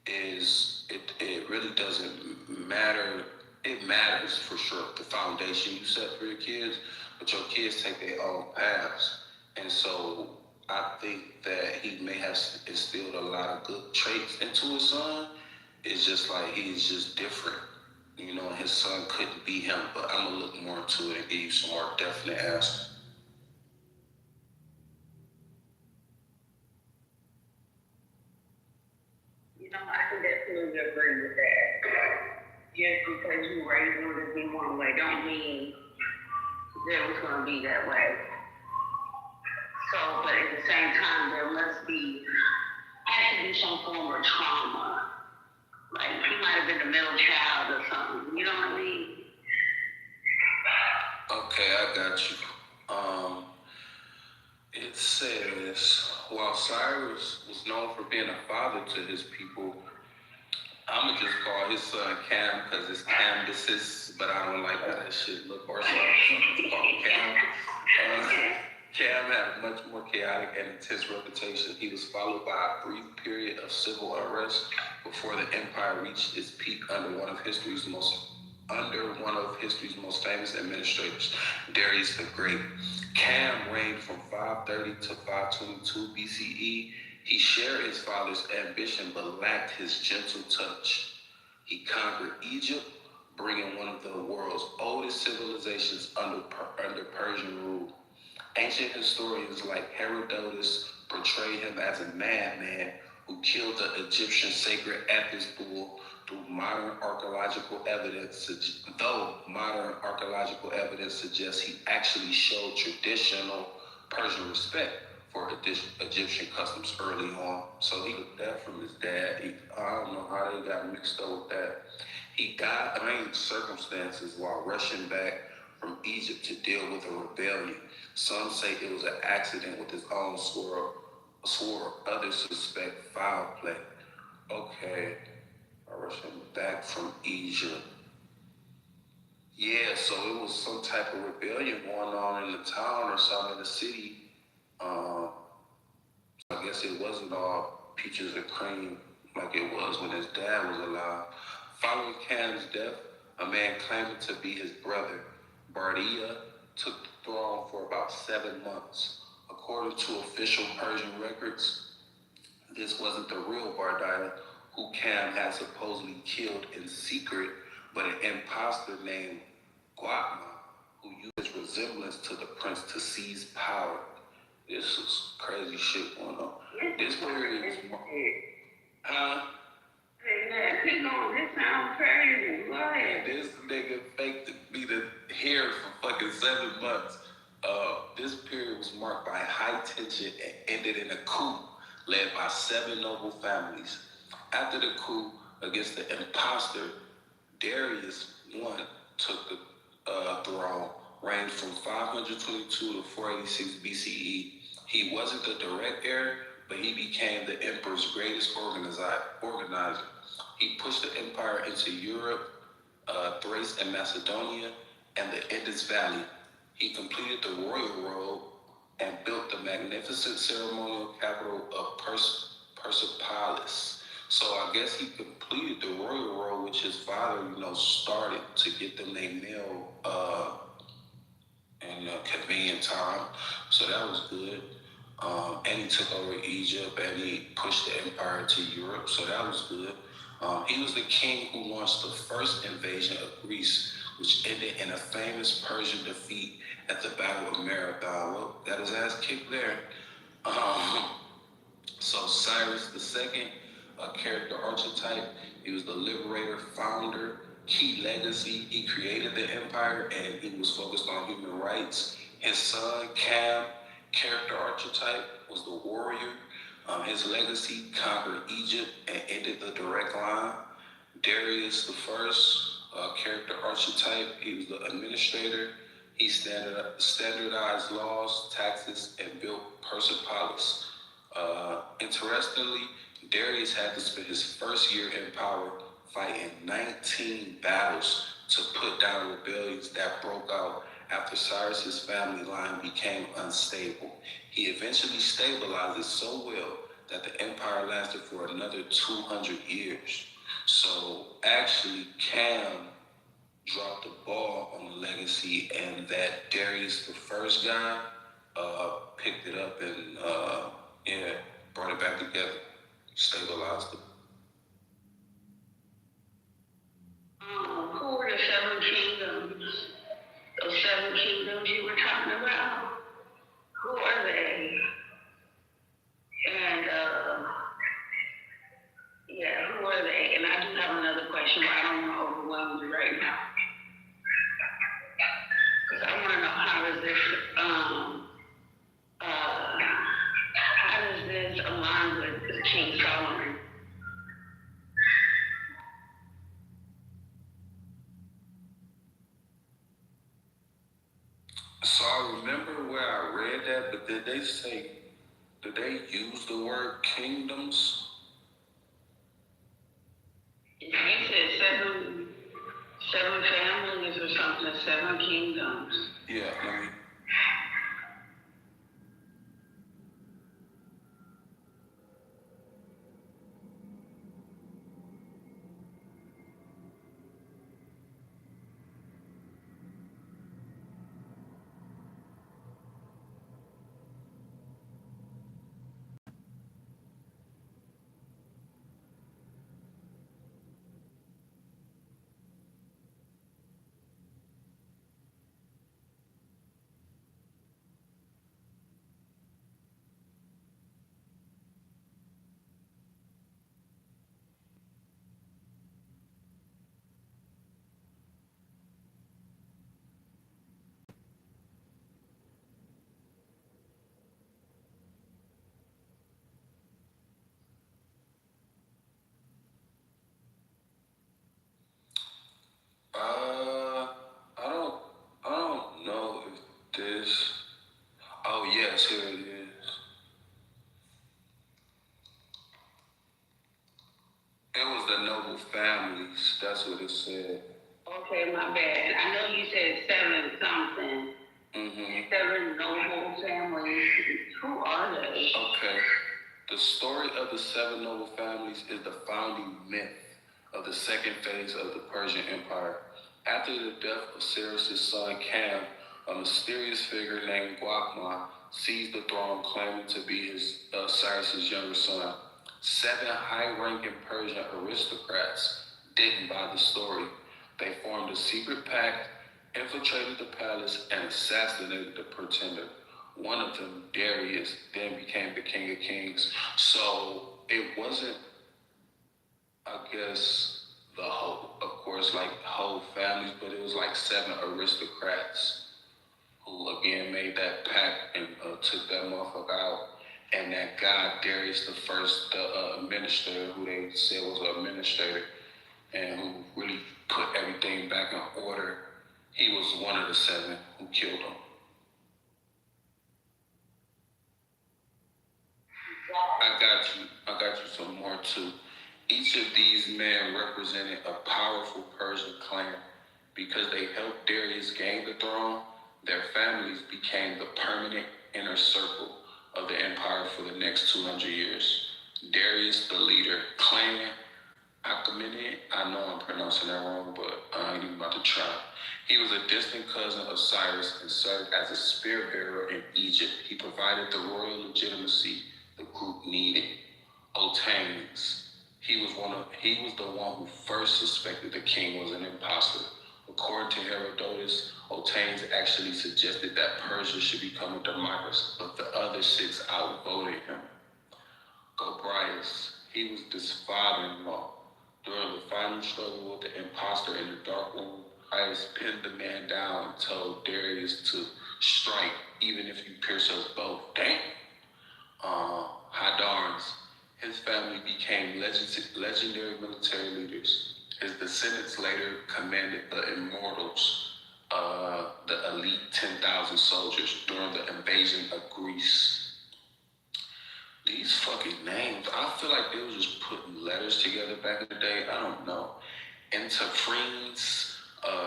is it really doesn't matter. It matters for sure, the foundation you set for your kids, but your kids take their own paths. And so I think that he may have instilled a lot of good traits into his son. It's just like he's just different. You know, his son couldn't be him, but I'm going to look more into it and give you some more definite answers. You know, I can definitely agree with that. Just because you raised them to be one way don't mean that it's going to be that way. So, but at the same time, there has to be some form of trauma. Like, he might have been the middle child or something. You know what I mean? Okay, I got you. It says, while Cyrus was known for being a father to his people, I'm going to just call his son Cam because it's Cambyses, but I don't like how that shit look or something. So call him Cam. Cam had a much more chaotic and intense reputation. He was followed by a brief period of civil unrest before the empire reached its peak under one of history's most famous administrators, Darius the Great. Cam reigned from 530 to 522 BCE. He shared his father's ambition but lacked his gentle touch. He conquered Egypt, bringing one of the world's oldest civilizations under Persian rule. Ancient historians like Herodotus portray him as a madman who killed the Egyptian sacred Apis bull. Though modern archaeological evidence suggests he actually showed traditional Persian respect for Egyptian customs early on. So he got that from his dad. I don't know how they got mixed up with that. He died under circumstances while rushing back from Egypt to deal with a rebellion. Some say it was an accident with his own sword. Others suspect foul play. Okay, I rushed him back from Egypt. Yeah, so it was some type of rebellion going on in the town or something in the city. So I guess it wasn't all peaches and cream like it was when his dad was alive. Following Cam's death, a man claiming to be his brother, Bardia, took the throne for about 7 months. According to official Persian records, this wasn't the real Bardia, who Cam had supposedly killed in secret, but an imposter named Guatma, who used his resemblance to the prince to seize power. This is crazy shit going on. This period is more... Huh? Keep going. This sounds crazy. Go ahead. This nigga faked to be the here for fucking 7 months. This period was marked by high tension and ended in a coup led by 7 noble families. After the coup against the imposter, Darius I took the throne, reigned from 522 to 486 BCE. He wasn't the direct heir, but he became the emperor's greatest organizer. He pushed the empire into Europe, Thrace and Macedonia, and the Indus Valley. He completed the royal road and built the magnificent ceremonial capital of Persepolis. So I guess he completed the royal road, which his father, started to get them their meal in a convenient time. So that was good. And he took over Egypt and he pushed the empire to Europe. So that was good. He was the king who launched the first invasion of Greece, which ended in a famous Persian defeat at the Battle of Marathon. Well, got his ass kicked there. So Cyrus II, a character archetype, he was the liberator, founder, key legacy. He created the empire and he was focused on human rights. His son, Cam, character archetype, was the warrior. His legacy conquered Egypt and ended the direct line. Darius I, character archetype, he was the administrator. He standardized laws, taxes, and built Persepolis. Interestingly, Darius had to spend his first year in power fighting 19 battles to put down rebellions that broke out after Cyrus's family line became unstable. He eventually stabilized it so well that the empire lasted for another 200 years. So actually, Cam dropped the ball on the legacy, and that Darius, the first guy, picked it up and brought it back together, stabilized it. Who were the seven kingdoms? Those seven kingdoms you were talking about? Who are they? And who are they? And I do have another question, but I don't want to overwhelm you right now. Because I want to know how does this align with King Solomon? So I remember where I read that, but did they use the word kingdoms? He said seven families or something, seven kingdoms. Yeah, let me. I don't know if this. Oh yes, here it is. It was the noble families. That's what it said. Okay, my bad. I know you said seven something. Mm-hmm. Seven noble families. Who are they? Okay. The story of the seven noble families is the founding myth of the second phase of the Persian Empire. After the death of Cyrus's son Cam, a mysterious figure named Guakma seized the throne, claiming to be Cyrus's younger son. Seven high-ranking Persian aristocrats didn't buy the story. They formed a secret pact, infiltrated the palace, and assassinated the pretender. One of them, Darius, then became the King of Kings. So it wasn't, I guess, the whole families, but it was like seven aristocrats who again made that pact and took that motherfucker out. And that guy, Darius the First, the administrator, who they said was an administrator, and who really put everything back in order, he was one of the seven who killed him. I got you some more too. Each of these men represented a powerful Persian clan. Because they helped Darius gain the throne, their families became the permanent inner circle of the empire for the next 200 years. Darius, the leader, clan Achaemenid, I know I'm pronouncing that wrong, but I ain't even about to try. He was a distant cousin of Cyrus and served as a spear bearer in Egypt. He provided the royal legitimacy the group needed. Otanes, he was the one who first suspected the king was an imposter. According to Herodotus, Otanes actually suggested that Persia should become a democracy, but the other six outvoted him. Gobryas, he was this father-in-law. During the final struggle with the imposter in the dark room, Gobryas pinned the man down and told Darius to strike, even if you pierce us both. Damn. Hadarns, his family became legendary military leaders. His descendants later commanded the Immortals, the elite 10,000 soldiers during the invasion of Greece. These fucking names, I feel like they were just putting letters together back in the day. I don't know. Interphrenes,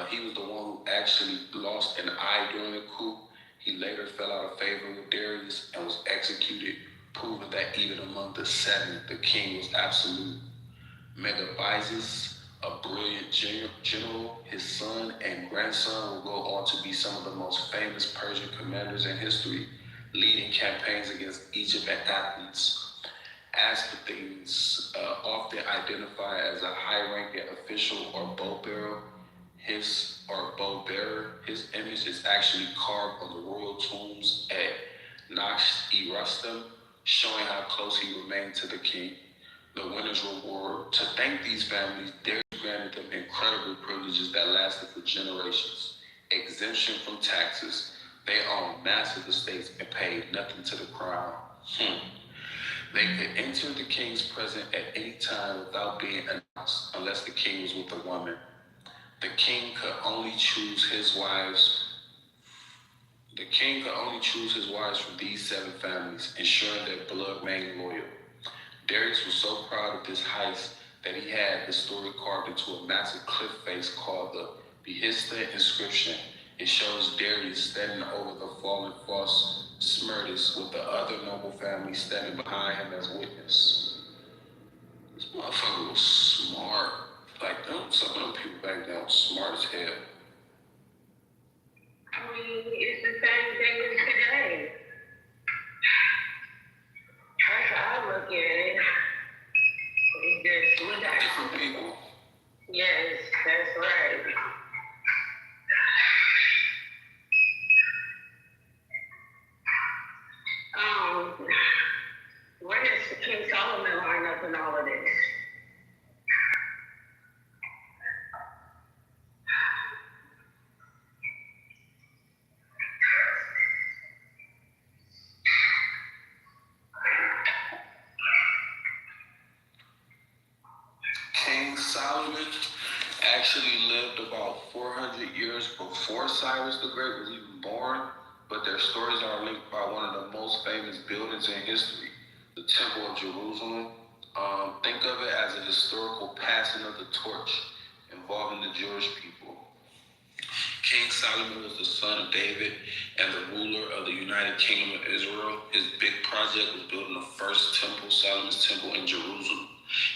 He was the one who actually lost an eye during the coup. He later fell out of favor with Darius and was executed, proving that even among the seven, the king was absolute. Megabyzus, a brilliant general, his son and grandson will go on to be some of the most famous Persian commanders in history, leading campaigns against Egypt and Athens. Aspathines, often identified as a high-ranking official or bow bearer, his image is actually carved on the royal tombs at Naksh-e-Rustam, showing how close he remained to the king. The winner's reward. To thank these families, Darius granted them incredible privileges that lasted for generations. Exemption from taxes. They owned massive estates and paid nothing to the crown. They could enter the king's presence at any time without being announced, unless the king was with a woman. The king could only choose his wives. The king could only choose his wives from these seven families, ensuring their blood remained loyal. Darius was so proud of this heist that he had the story carved into a massive cliff face called the Behista inscription. It shows Darius standing over the fallen false Smyrtus with the other noble family standing behind him as witness. This motherfucker was smart. Like, some of them people back then was smart as hell. I mean, it's the same thing as today. That's how I look at it. It's just, we got different people. Yes, that's right. Where does King Solomon line up in all of this? King Solomon actually lived about 400 years before Cyrus the Great was even born, but their stories are linked by one of the most famous buildings in history, the Temple of Jerusalem. Think of it as a historical passing of the torch involving the Jewish people. King Solomon was the son of David and the ruler of the United Kingdom of Israel. His big project was building the first temple, Solomon's Temple in Jerusalem.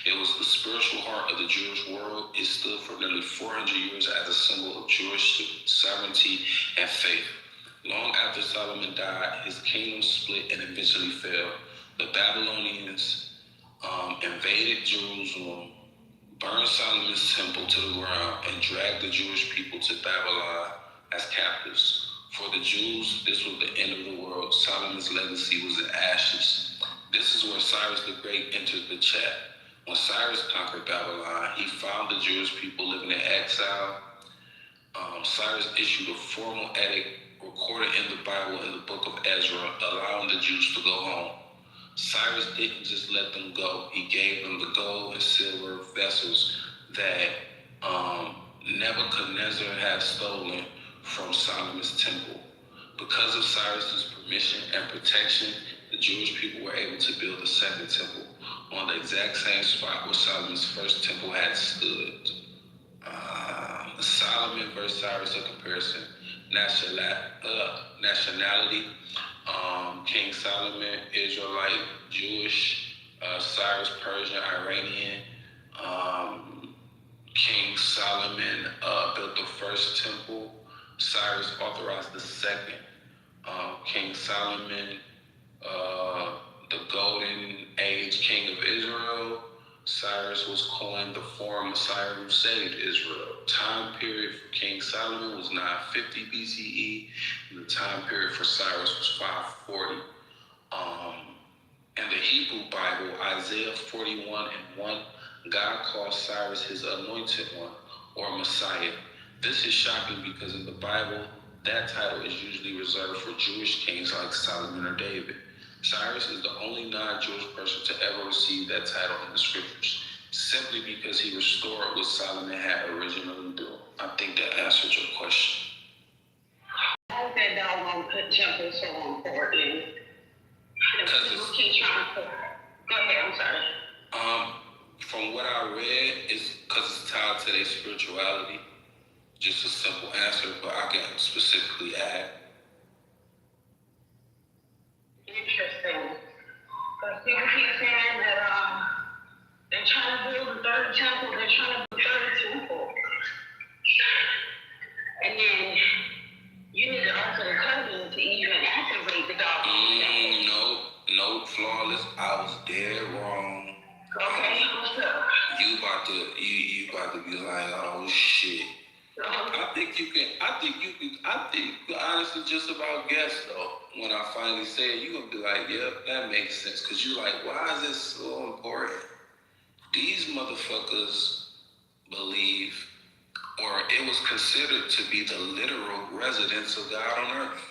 It was the spiritual heart of the Jewish world. It stood for nearly 400 years as a symbol of Jewish sovereignty and faith. Long after Solomon died, his kingdom split and eventually fell. The Babylonians invaded Jerusalem, burned Solomon's temple to the ground, and dragged the Jewish people to Babylon as captives. For the Jews, this was the end of the world. Solomon's legacy was in ashes. This is where Cyrus the Great entered the chat. When Cyrus conquered Babylon, he found the Jewish people living in exile. Cyrus issued a formal edict recorded in the Bible in the book of Ezra, allowing the Jews to go home. Cyrus didn't just let them go. He gave them the gold and silver vessels that Nebuchadnezzar had stolen from Solomon's temple. Because of Cyrus's permission and protection, the Jewish people were able to build a second temple on the exact same spot where Solomon's first temple had stood. Solomon versus Cyrus, a comparison. Nationality, King Solomon, Israelite, Jewish, Cyrus, Persian, Iranian. King Solomon built the first temple. Cyrus authorized the second. King Solomon, the Golden Age King of Israel. Cyrus was coined the foreign Messiah who saved Israel. Time period for King Solomon was 950 BCE, and the time period for Cyrus was 540. In the Hebrew Bible, Isaiah 41:1, God calls Cyrus his anointed one, or Messiah. This is shocking because in the Bible, that title is usually reserved for Jewish kings like Solomon or David. Cyrus is the only non-Jewish person to ever receive that title in the scriptures, simply because he restored what Solomon had originally built. I think that answered your question. How is that doggone temple so important? Because it's... Keep trying to... Go ahead, I'm sorry. From what I read, it's because it's tied to their spirituality. just a simple answer, but I can specifically add. Interesting. Because people keep saying that they're trying to build the third temple, they're trying to build the third temple. And then you need the Ark of the Covenant to even activate the dog. No, Flawless. I was dead wrong. Okay, what's up? You about to be like, oh shit. I think you honestly just about guess though. When I finally say it, you gonna be like, yep, that makes sense. Cause you like, why is this so important? These motherfuckers believe, or it was considered to be the literal residence of God on earth.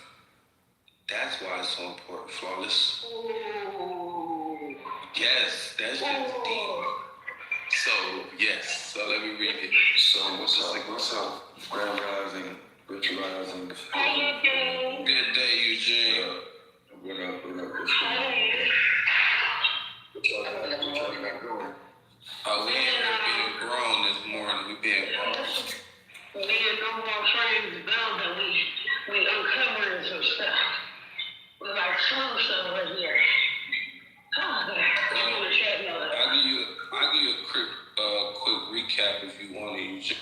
That's why it's so important, Flawless. Ooh. Yes, that's just deep. So, yes. So let me read it. So what's up? Grand Rising, Rich Rising. Hey, Eugene. Good day, Eugene. What up? Hey. What y'all got going? We ain't being grown this morning. We being grown. Me and no more friends building, we uncovering some stuff. We're like slow stuff right here. Oh, I'm on the treadmill. I'll give you a quick recap if you want to, Eugene.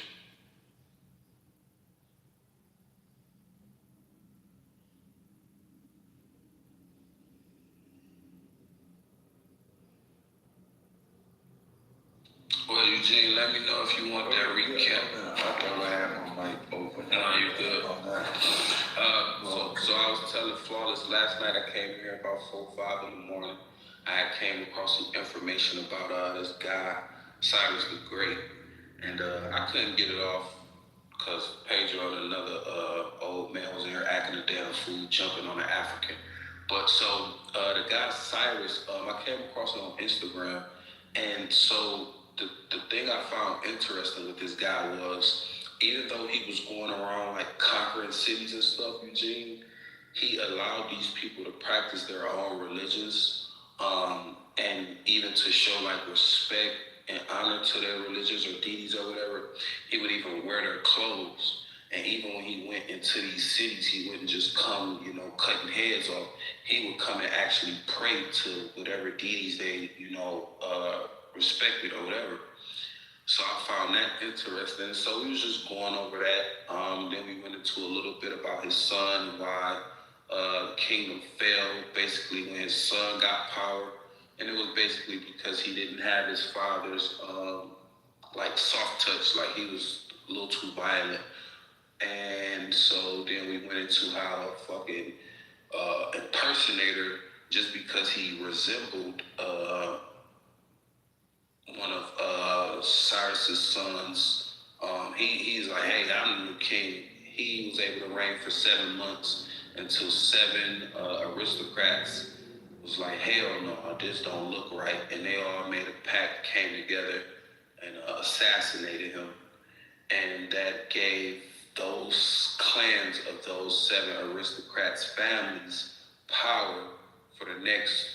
Well, Eugene, let me know if you want that recap. I thought I had my mic open. No, you're good. So I was telling Flawless last night. I came here about 4 or 5 in the morning. I came across some information about this guy, Cyrus the Great, and I couldn't get it off because Pedro and another old man was in here acting a damn fool, jumping on an African. But so the guy Cyrus, I came across it on Instagram, and so the thing I found interesting with this guy was, even though he was going around like conquering cities and stuff, Eugene, he allowed these people to practice their own religions, and even to show like respect and honor to their religions or deities or whatever. He would even wear their clothes. And even when he went into these cities, he wouldn't just come, cutting heads off. He would come and actually pray to whatever deities they, respected or whatever. So I found that interesting. So we was just going over that. Then we went into a little bit about his son, why the kingdom fell, basically when his son got power. And it was basically because he didn't have his father's soft touch, like he was a little too violent. And so then we went into how a fucking impersonator, just because he resembled one of Cyrus's sons, he's like, hey, I'm the new king. He was able to reign for 7 months until 7 aristocrats was like, hell no, this don't look right. And they all made a pact, came together and assassinated him. And that gave those clans of those 7 aristocrats' families power for the next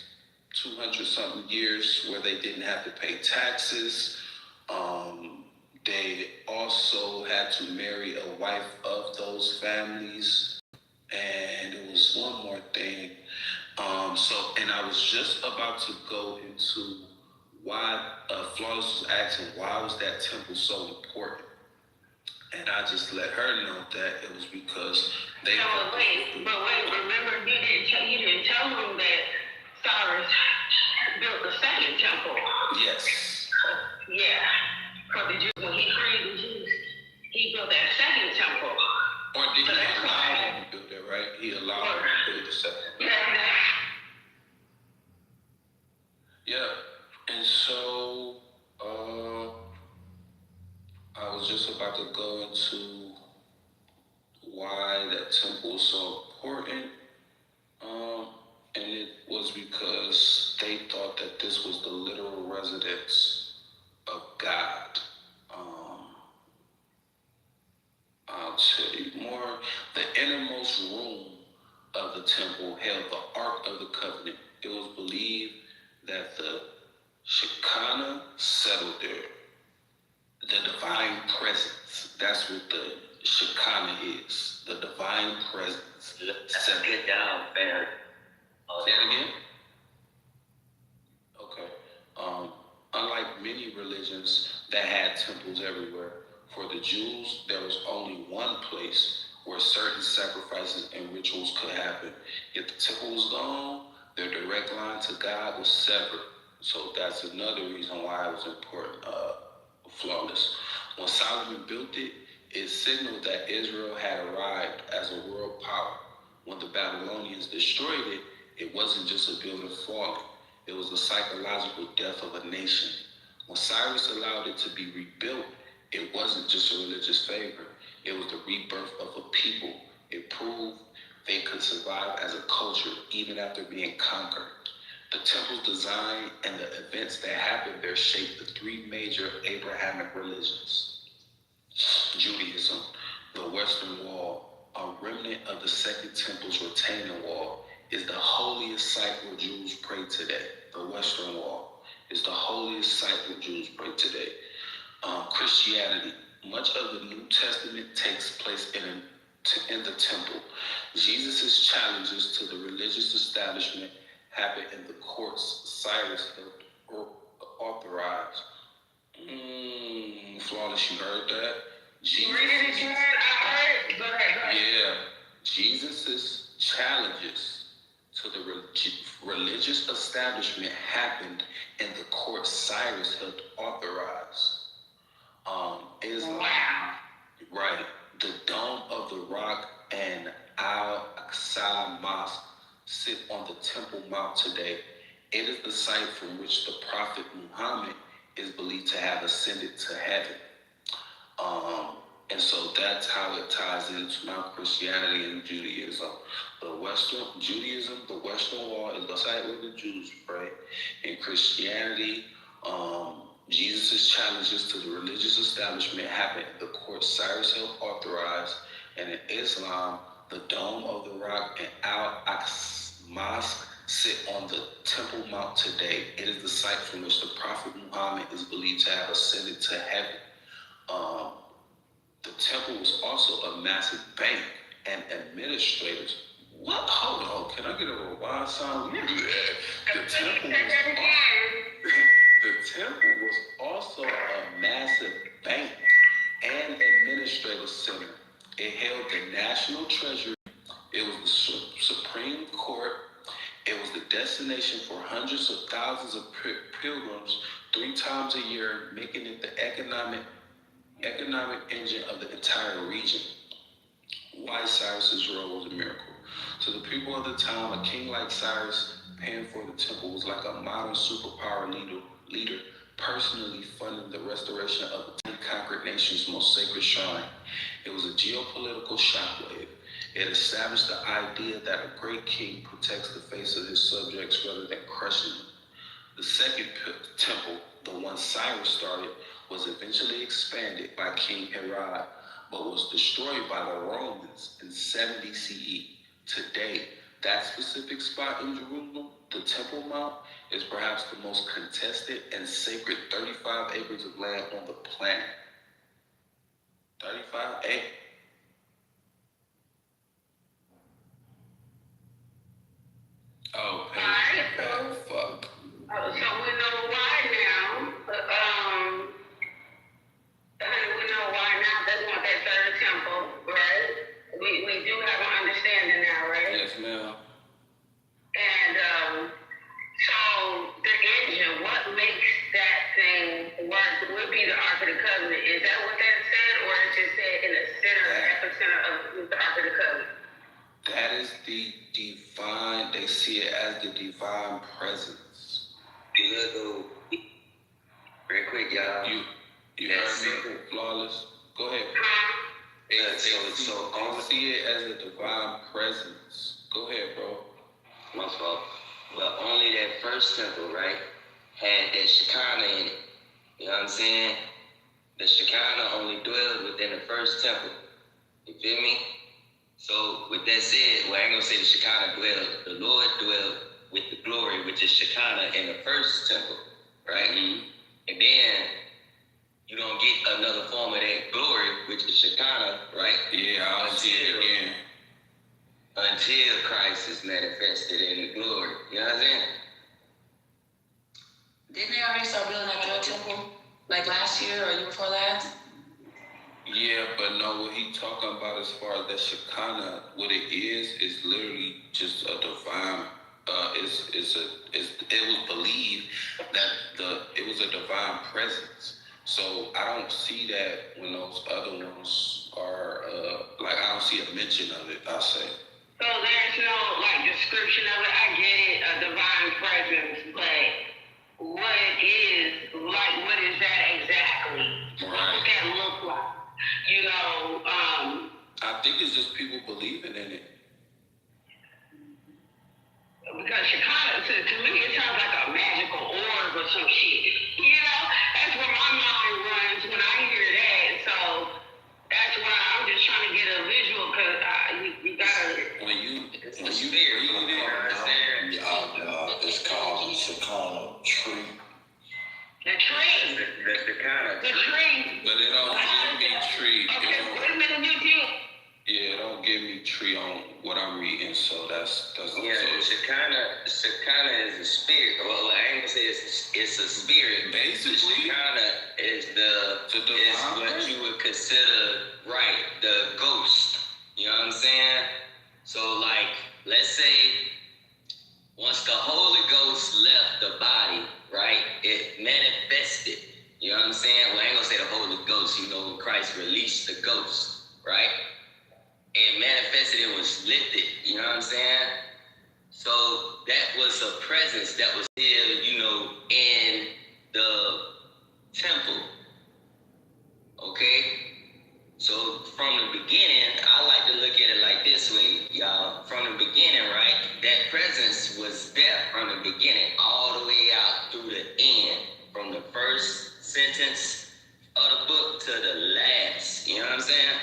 200-something years, where they didn't have to pay taxes. They also had to marry a wife of those families. And it was one more thing. And I was just about to go into why Flawless was asking, why was that temple so important? And I just let her know that it was because they... But wait, remember you didn't tell them that Cyrus built the second temple. Yes. Yeah. Because when he freed the Jews, he built that second temple. Or did he allow him to build that, right? He allowed him to build the second temple. Yeah. And so I was just about to go into why that temple was so important. And it was because they thought that this was the literal residence of God. I'll tell you more. The innermost room of the temple held the Ark of the Covenant. It was believed that the Shekinah settled there. The divine presence That's what the Shekinah is, the divine presence. Get down, man. Say it again? Okay. Unlike many religions that had temples everywhere, for the Jews, there was only one place where certain sacrifices and rituals could happen. If the temple was gone, their direct line to God was severed. So that's another reason why it was important, flawless. When Solomon built it, it signaled that Israel had arrived as a world power. When the Babylonians destroyed it, it wasn't just a building falling. It was the psychological death of a nation. When Cyrus allowed it to be rebuilt, it wasn't just a religious favor. It was the rebirth of a people. It proved they could survive as a culture even after being conquered. The temple's design and the events that happened there shaped the three major Abrahamic religions. Judaism, the Western Wall, a remnant of the Second Temple's retaining wall, is the holiest site where Jews pray today. The Western Wall is the holiest site where Jews pray today. Christianity, much of the New Testament takes place in the temple. Jesus' challenges to the religious establishment happened in the courts Cyrus authorized. Flawless, you heard that? Yeah. Jesus' challenges to the religious establishment happened in the court Cyrus had authorized. Islam, right? The Dome of the Rock and Al-Aqsa Mosque sit on the Temple Mount today. It is the site from which the Prophet Muhammad is believed to have ascended to heaven. And so that's how it ties into now Christianity and Judaism. Judaism, the Western Wall is the site where the Jews pray. In Christianity, Jesus' challenges to the religious establishment happened in the court Cyrus had authorized. And in Islam, the Dome of the Rock and Al-Aqsa Mosque sit on the Temple Mount today. It is the site from which the Prophet Muhammad is believed to have ascended to heaven. The temple was also a massive bank and administrators. What? Hold on. Can I get a rewind sound? The temple was also a massive bank and administrative center. It held the national treasury. It was the Supreme Court. It was the destination for hundreds of thousands of pilgrims 3 times a year, making it the economic engine of the entire region. Why Cyrus's role was a miracle. To the people of the time, a king like Cyrus paying for the temple was like a modern superpower leader personally funding the restoration of the conquered nation's most sacred shrine. It was a geopolitical shockwave. It established the idea that a great king protects the face of his subjects rather than crushing them. The second temple, the one Cyrus started, was eventually expanded by King Herod, but was destroyed by the Romans in 70 CE. Today, that specific spot in Jerusalem, the Temple Mount, is perhaps the most contested and sacred 35 acres of land on the planet. 35 acres. Oh, fuck. So we know why now. We know why now they want that third temple, right? We do have an understanding now, right? Yes, ma'am. And so the engine, what makes that thing work would be the Ark of the Covenant. Is that what that said, or is it said in the center, epicenter of the Ark of the Covenant? That is the divine, they see it as the divine presence. Good though. Real quick, y'all. You heard me? Flawless. Go ahead. Yeah, They see it as a divine presence. Go ahead, bro. My fault. But only that first temple, right, had that Shekinah in it. You know what I'm saying? The Shekinah only dwelled within the first temple. You feel me? So with that said, well, I ain't gonna say the Shekinah dwelled. The Lord dwelled with the glory, which is Shekinah in the first temple, right? Mm-hmm. And then you don't get another form of that glory, which is Yeah, I don't see it again. Until Christ is manifested in the glory. You know what I'm saying? Didn't they already start building that third temple? Like last year or year before last? Yeah, but no, what he talking about as far as the Shekinah, what it is literally just a divine. It was believed that it was a divine presence. So I don't see that when those other ones are I don't see a mention of it. I say. So there's no description of it. I get it, a divine presence, but what it is, what is that exactly? Right. What does that look like? You know, I think it's just people believing in it. Because Shekinah, to me, it sounds like a magical orb or some shit. You know, that's where my mind runs when I hear that. So that's why I'm just trying to get a visual, because you gotta. When you it's called the Shekinah tree. The tree. The Shekinah. The tree. But it don't give me tree. Okay, wait a minute, you. Yeah, it don't give me tree on what I'm reading, so that's yeah. So Shekinah is a spirit. Well, I ain't gonna say it's a spirit. Basically, Shekinah is what you would consider the ghost. You know what I'm saying? So let's say once the Holy Ghost left the body, right, it manifested. You know what I'm saying? Well, I ain't gonna say the Holy Ghost. You know, when Christ released the ghost, right? It manifested, it was lifted, you know what I'm saying? So that was a presence that was still, in the temple. Okay? So from the beginning, I like to look at it like this way, y'all. From the beginning, right? That presence was there from the beginning, all the way out through the end. From the first sentence of the book to the last. You know what I'm saying?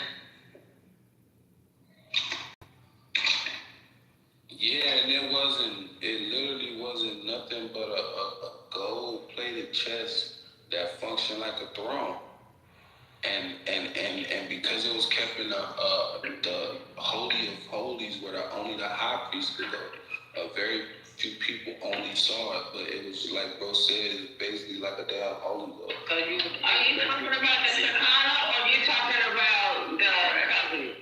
Yeah, and it literally wasn't nothing but a gold-plated chest that functioned like a throne. And because it was kept in the Holy of Holies, where only the high priest could go, a very few people only saw it, but it was like bro said, it's basically like a damn holy ghost. So are you talking about the Shekinah, or are you talking about the covenant?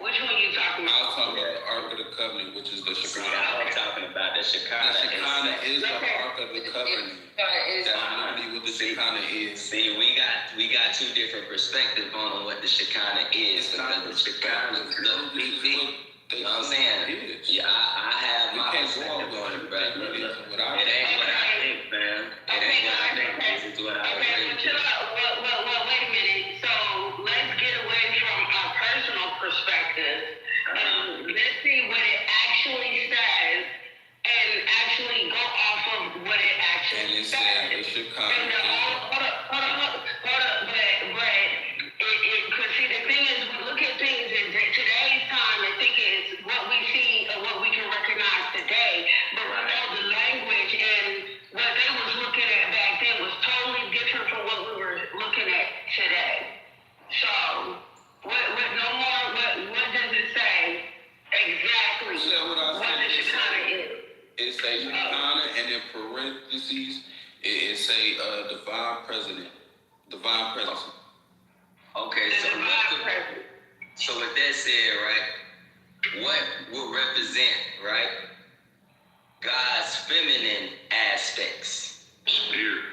Which one are you talking about? I was talking about the Ark of the Covenant, which is the Shekinah. I was talking about the Shekinah. The Shekinah is the Ark of the Covenant. That's literally what the Shekinah is. See, we got two different perspectives on what the Shekinah is. Because the Shekinah, look, you know what I'm saying? Yeah, I have my perspective on it, bro. It ain't what I think, man. It ain't what I think. This is what I agree with. Well, wait a minute. So let's get away from our personal perspective. Let's see what it actually says and actually go off of what it actually says. And it said the Shekinah. Hold up. Because see, the thing is, we look at things in today's time and think it's what we see or what we can recognize today. But we know the language and what they was looking at back then was totally different from what we were looking at today. So, what does it say exactly? What the Shekinah is? It says Shekinah, and in parentheses, it say divine presence. Okay, so with that said, right, what will represent, right, God's feminine aspects? Spirit.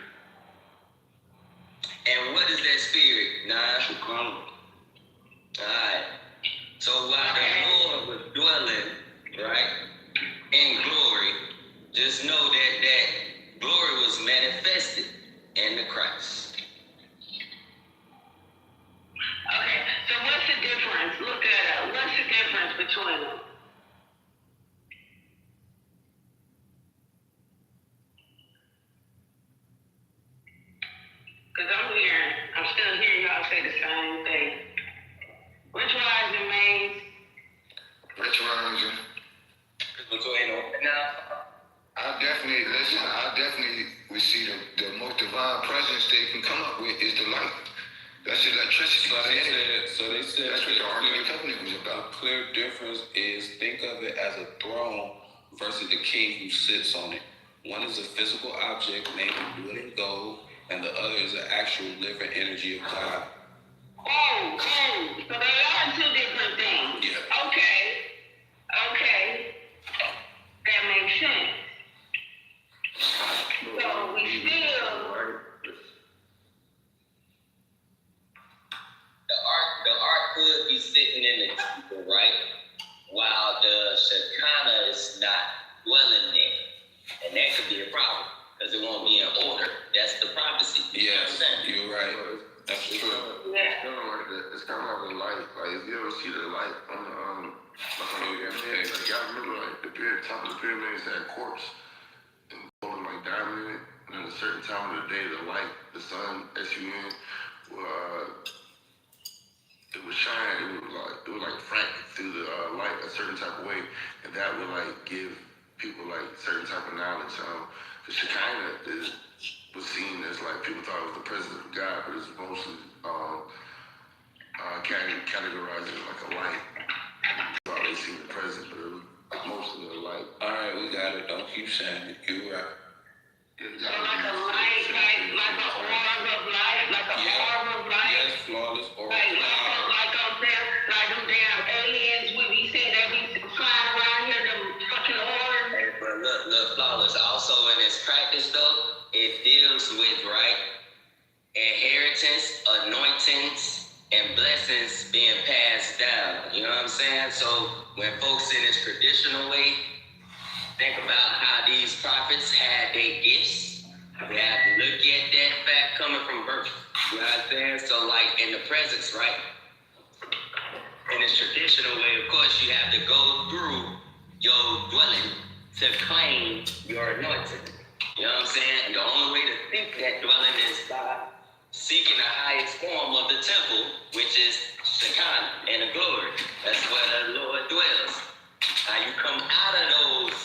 And what is that spirit, Nah? Shekinah. Alright. So while the Lord was dwelling, right, in glory, just know that glory was manifested in the Christ. Okay, so what's the difference? Look at it. What's the difference between them? Because I'm still hearing y'all say the same thing. Which rising means? Which rising? I definitely would see the most divine presence they can come up with is the light. That's electricity. So they said that's what the argument clear difference is think of it as a throne versus the king who sits on it. One is a physical object made of wood and gold, and the other is an actual living energy of God. Oh, so they are two different things. Yeah. Okay. That makes sense. So we still... The ark could be sitting in the temple, right? While the Shekinah is not dwelling there. And that could be a problem, because it won't be in order. That's the prophecy. Yes, you're right. That's true. It's kind of like it's kind of like the light. Like if you ever see the light on the pyramid, like y'all remember like the top of the pyramids had quartz and gold and like diamond in it. And at a certain time of the day, the light, the sun, S-U-N, it would shine. It would like frank through the light a certain type of way, and that would like give people like certain type of knowledge. The Shekinah was seen as like people thought it was the presence of God, but it's mostly categorized as like a light. Thought they seen the presence, but it was mostly a light. All right, we got it. Don't keep saying it. You're right. So like a light, like an orb of light, like an orb of light. Yes, flawless orb. Like them damn aliens we be seeing, they be flying around here, them fucking orbs. Hey, but look, flawless. Also in its practice though, it deals with, right, inheritance, anointings, and blessings being passed down. You know what I'm saying? So when folks in this traditional way think about how these prophets had their gifts, we have to look at that fact coming from birth. You know what I'm saying? So like in the presence, right? In this traditional way, of course, you have to go through your dwelling to claim your anointing. You know what I'm saying? And the only way to think that dwelling is by seeking the highest form of the temple, which is Shekinah and the glory. That's where the Lord dwells. How you come out of those,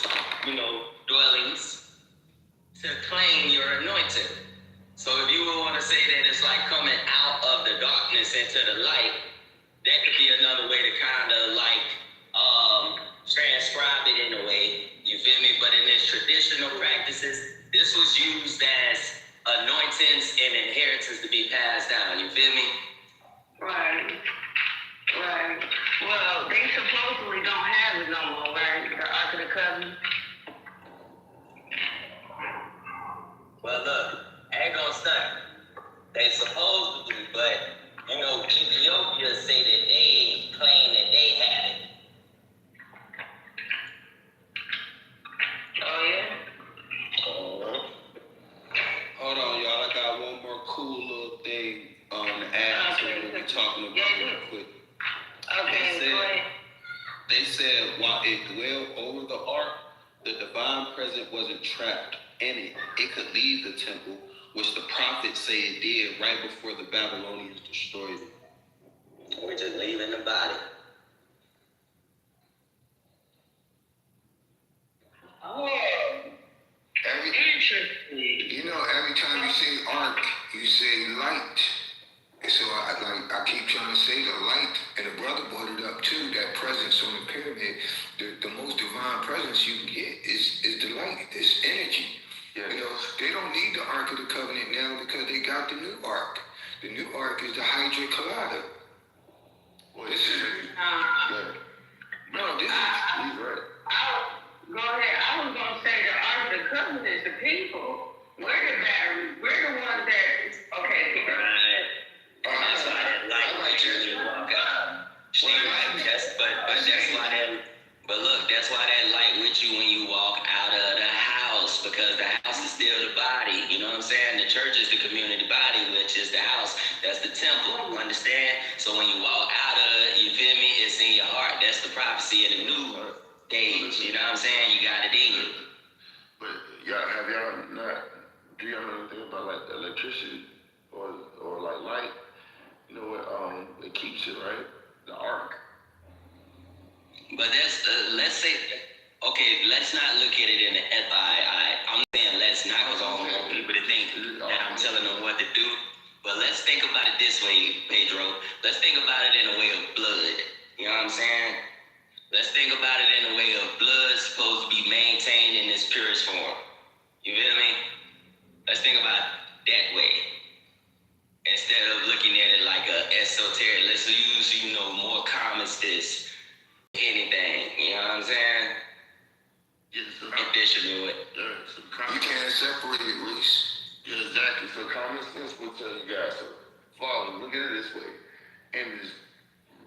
dwellings to claim your anointing. So if you would want to say that it's like coming out of the darkness into the light, that could be another way to kind of like transcribe it in a way. You feel me? But in this traditional practices, this was used as anointings and inheritance to be passed down. You feel me? Right. Well, they supposedly don't have it no more, right? The Ark of the Covenant. Well, look, I ain't gonna stunt. They supposedly, but Ethiopia say that they claim that they had it. Oh yeah. Hold on, y'all. I got one more cool little thing to add to what we're talking about real quick. Okay, go ahead. They said while it dwelled over the ark, the divine presence wasn't trapped in it. It could leave the temple, which the prophets say it did right before the Babylonians destroyed it. We're just leaving the body. Oh. Every time you say ark, you say light. And so I keep trying to say the light, and the brother brought it up too, that presence on the pyramid. The most divine presence you can get is the light, this energy. Yeah. They don't need the Ark of the Covenant now because they got the new Ark. The new Ark is the Hydra Collider. Well, this is no, this is he's right. Go ahead. I was gonna say the Ark of the Covenant is the people. We're the ones that okay. Right. That's why that light right there you walk out. She right. That's why that. But look, that's why that light with you when you walk out of the house, because the house is still the body. You know what I'm saying? The church is the community body, which is the house. That's the temple. You understand? So when you walk out of it, you feel me? It's in your heart. That's the prophecy of the new age. You know what I'm saying? You got it in you. But have y'all not? Do y'all know anything about like electricity or like light? You know what? It keeps it right. The ark. But that's let's say, okay, let's not look at it in the I'm saying let's not, because I don't want people to think that I'm telling them what to do. But let's think about it this way, Pedro. Let's think about it in a way of blood. You know what I'm saying? let's think about it in the way of blood supposed to be maintained in its purest form. You feel me? Let's think about it that way. Instead of looking at it like a esoteric, let's use, more common sense. Anything, you know what I'm saying? Additional it. You can't separate it, Reese. Yeah, exactly. So common sense will tell you guys to follow. Look at it this way. In this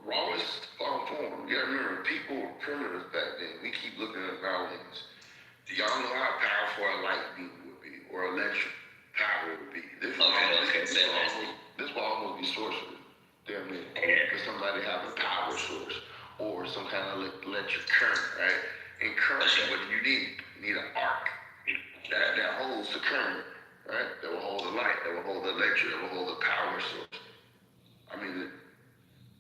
rawest form, you gotta remember, people were primitive back then. We keep looking at our ones. Do y'all know how powerful a light beam would be, or electric power would be? This will almost be sorcery. Damn it. For somebody have a power source or some kind of electric current, right? And current, what do you need? You need an arc that holds the current, right? That will hold the light, that will hold the electric, that will hold the power source. I mean,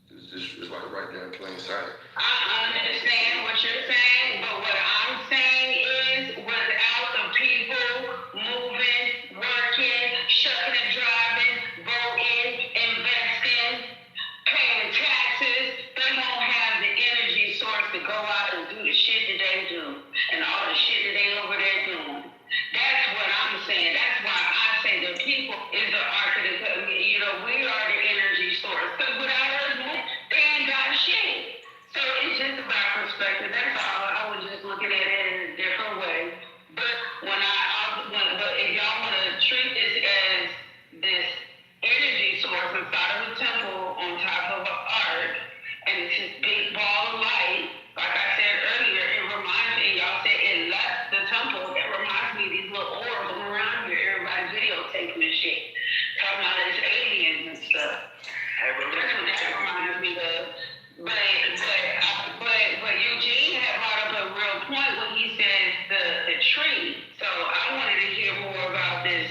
it's like right there in plain sight. I understand what you're saying, but what I'm saying is without the people moving, working, shucking and driving, voting, investing, paying taxes, they won't have the energy source to go out and do the shit that they do and all the shit that they over there doing. That's what I'm saying. That's why I say the people is the arc of the, we are the energy source. Because without us, they ain't got shit. So it's just about perspective. That's all. I was just looking at it in a different way. But but if y'all want to treat this as this energy source inside of a temple on top of an ark, and it's this big ball of light, like I said earlier, it reminds me, y'all said it left the temple. That reminds me of these little orbs around here. Everybody videotaping this shit. Talking about these aliens and stuff. That's what that reminds me of. But Eugene had brought up a real point when he says the tree. So I wanted to hear more about this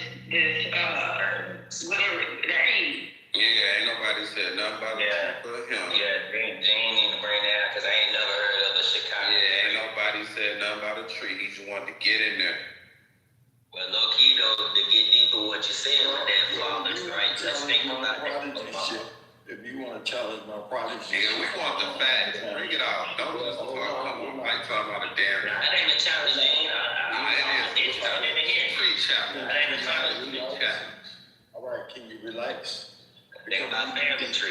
whatever tree. Yeah, ain't nobody said nothing about it but him. Yeah, Gene need to bring that out because I ain't never heard of a Chicago. Yeah, ain't nobody said nothing about a tree. He just wanted to get in there. Well, low key though, to get deeper what you're saying with that flawless, right? Let's think about that. If you want to challenge my project, nigga, we want the facts. Bring it out. Don't just talk. Come on, Mike talking about a damn. That ain't a challenge, Gene. It's turning in here. Free challenge. That ain't a challenge. All right, can you relax? Think about family tree.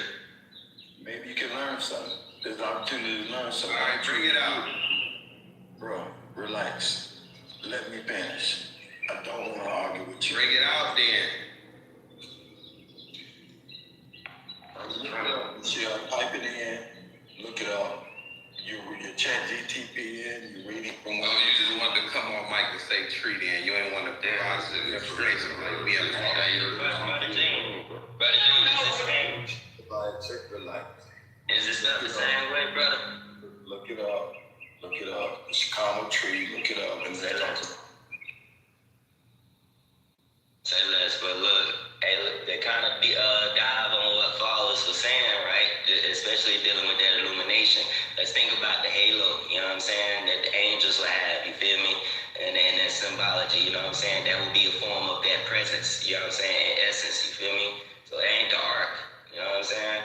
Maybe you can learn something. There's an opportunity to learn something. All right, bring it out. Bro, relax. Let me finish. I don't want to argue with you. Bring it out then. You see, I type it in, look it up. You chat GTP in, you read it from. Oh, you just wanted to come on mic and say tree then. You ain't want to positive information like me. Is this not the same way, brother? Look it up. The Chicago tree, look it up. And Say less, but look, they kind of dive on what Flawless was saying, right? Especially dealing with that illumination. Let's think about the halo, you know what I'm saying? That the angels will have, you feel me? And then that symbology, you know what I'm saying? That will be a form of that presence, you know what I'm saying? In essence, you feel me? So it ain't the ark, you know what I'm saying?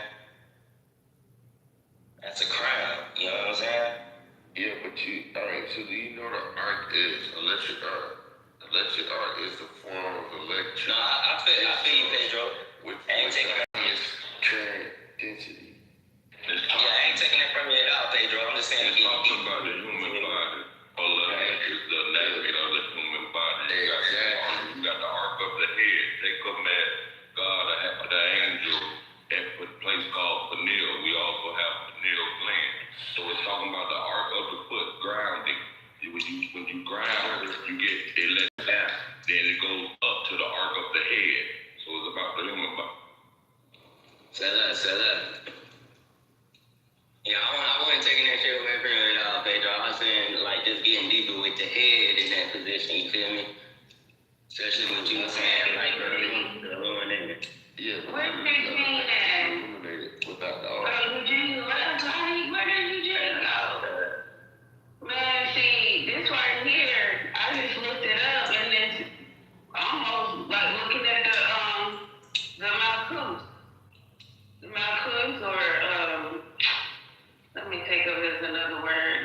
That's a crown, you know what I'm saying? Yeah, but alright, so do you know the arc is electric arc? Electric arc is the form of electric. No, I feel you, Pedro. I ain't taking that from you. Current density. I ain't taking that from you at all, Pedro. I'm just saying. It's talking about the human body. Is the navigator of the human body. You got the arc of the head. They command God, the angel, at a place called pineal. We also have pineal gland. So it's talking about the arc of the foot, grounding. When you ground, you get it lets down. Then it goes up to the arc of the head. So it's about the human body. Say that. Yeah, I wasn't taking that shit away from you at all, Pedro. I was saying, like, just getting deeper with the head in that position, you feel me? Especially what you were saying, like, illuminated. Yeah. Where's Eugene at? Illuminated without the arc. Eugene, where did Eugene go? Man, see, this right here, I just looked it up, and it's almost like looking at the Malkuth. The Malkuth, or, let me take up, there's another word.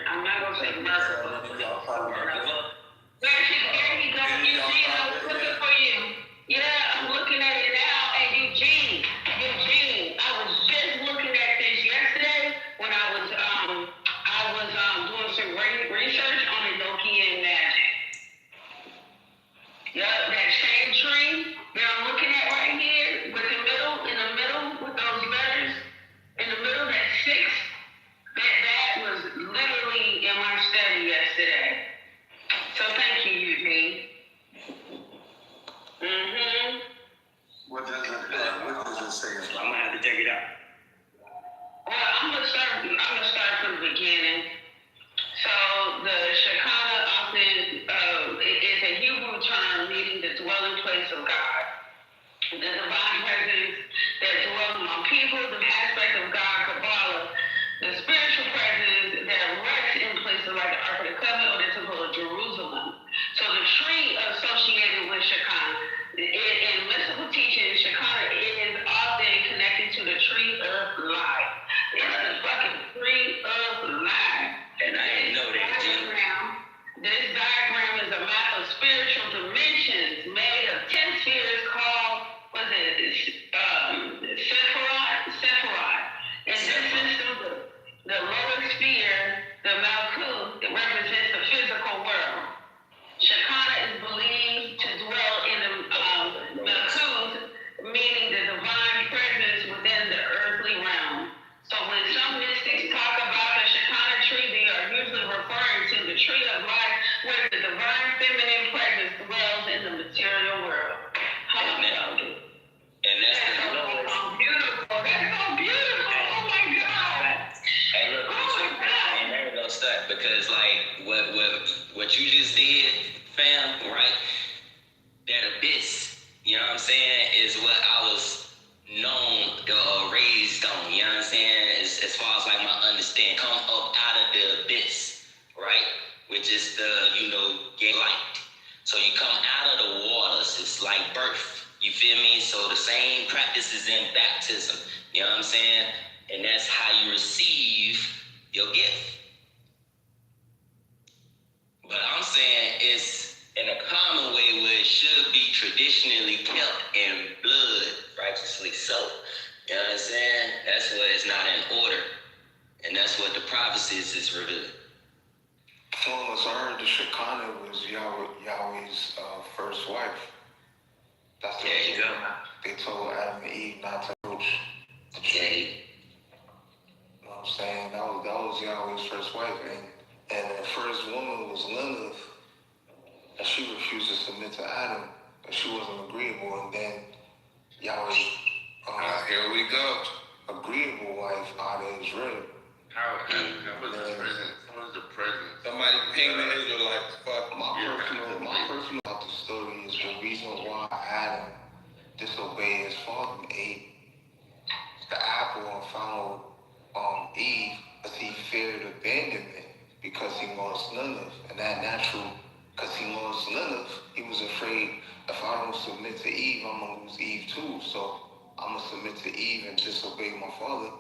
son, because like what you just did, fam, right? That abyss, you know what I'm saying, is what I was known or raised on, you know what I'm saying, as far as like my understanding, come up out of the abyss, right, which is the, you know, get light. So you come out of the waters, it's like birth, you feel me? So the same practices in baptism, you know what I'm saying, and that's how you receive your gift. But I'm saying it's in a common way where it should be traditionally kept in blood, righteously so. You know what I'm saying? That's what it's not in order. And that's what the prophecies is revealing. So I heard the Shekinah was Yahweh's first wife. That's the There you go. They told Adam and Eve not to approach the tree. You know what I'm saying? That was Yahweh's first wife. And the first woman was Lilith. And she refused to submit to Adam, and she wasn't agreeable. And then Yahweh, here we go. Agreeable wife out of Israel. How was the present? How was the present? Somebody ping the Israelites. Fuck. My personal about the story is the reason why Adam disobeyed his father and ate the apple and followed Eve, because he feared abandonment because he lost Lilith, and that natural. Because he lost Lilith, he was afraid, if I don't submit to Eve, I'm going to lose Eve too. So I'm going to submit to Eve and disobey my father.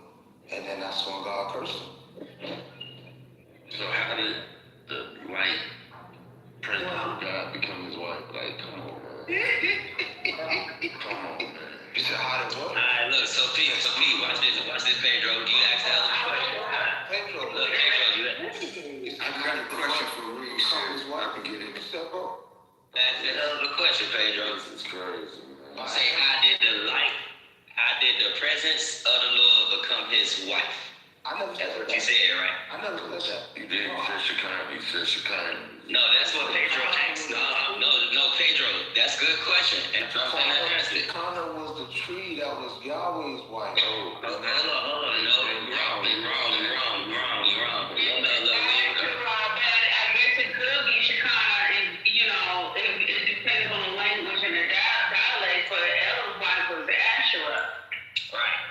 And then that's when God cursed him. So how did the light presence of God become his wife? Like, come on, man. Come on, man. You said how did what? Alright, look, so Pete, watch this, Pedro. You asked that question. Pedro, look, Pedro, I got a question for Reed. His wife can get in the step up. That's the hell of a question, Pedro. This is crazy, man. Say, how did the presence of the Lord become his wife? I never That's said what that. you said, right? I never said that. You did. You said Shekinah. No, that's what Pedro asked. No, Pedro. That's a good question. And Shekinah was the tree that was Yahweh's wife. Hold on. No, wrong. I guess it could be Shekinah, and you know, it depends on the language and the dialect. For El's wife was Asherah. Right.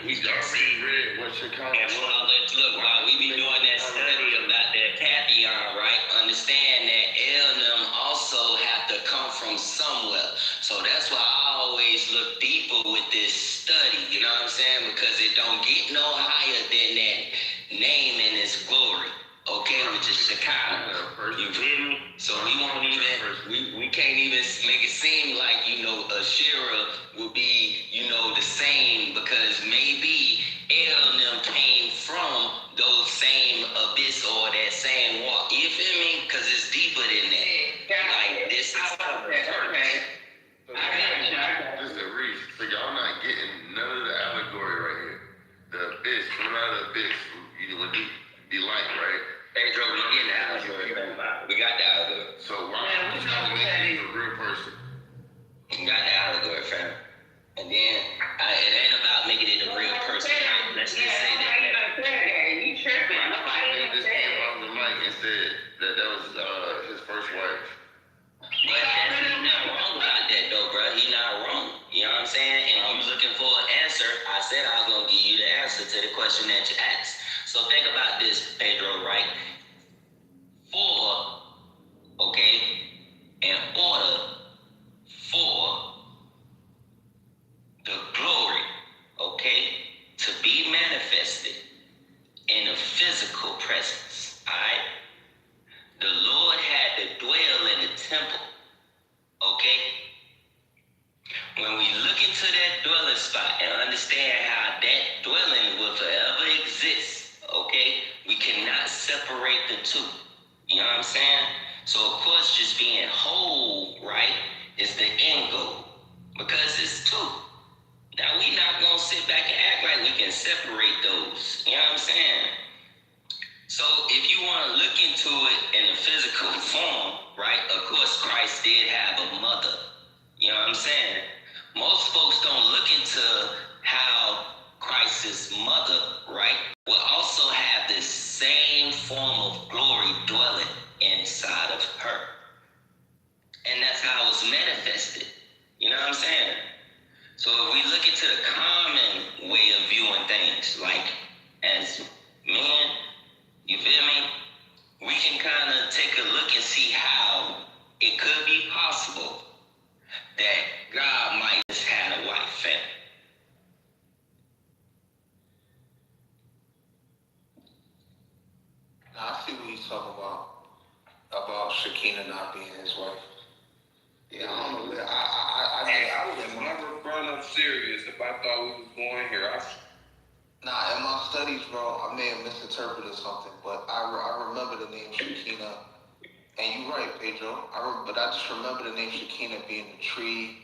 He's already read what Shekinah was. Look, while we be doing that study about that pantheon, right? Understand that El and them also have to come from somewhere. So that's why I always look deeper with this study. You know what I'm saying? Because it don't get no higher than that name and its glory. Okay, which is Shekinah. You feel me? So we won't even, we can't even make it seem like, you know, Asherah will be, you know, the same, because maybe El and them came from those same abyss or that same walk. You feel me? Because it's deeper than that. Like, this is Listen, Reese, so y'all not getting none of the allegory right here. The abyss, coming out of the abyss, you would be like, right? Pedro, we getting the allegory. We got the allegory. So why are you trying to make you a real person? We got the allegory, fam. And then, it ain't about making it a real person. Let's just say that. You tripping. They just came on the mic and said that was his first wife. But he's not wrong about that, though, bro. He's not wrong. You know what I'm saying? And you looking for an answer. I said I was going to give you the answer to the question that you asked. So think about this, Pedro, right? In order for the glory, to be manifested in a physical presence, all right? The Lord had to dwell in the temple, okay? When we look into that dwelling spot and understand how that dwelling will forever exist, okay? We cannot separate the two. You know what I'm saying? So, of course, just being whole, right, is the end goal. Because it's two. Now, we not going to sit back and act like we can separate those. You know what I'm saying? So, if you want to look into it in a physical form, right, of course, Christ did have a mother. You know what I'm saying? Most folks don't look into how Christ's mother, right, will also have doing things. Like, as men, you feel me? We can kind of take a look and see how it could be possible that God might just have a white family. Now, I see what he's talking about Shakina not being his wife. Yeah, I don't know. I was never brought up serious if I thought we was going here. Nah, in my studies, bro, I may have misinterpreted something, but I remember the name Shakina. And you're right, Pedro. But I just remember the name Shakina being the tree,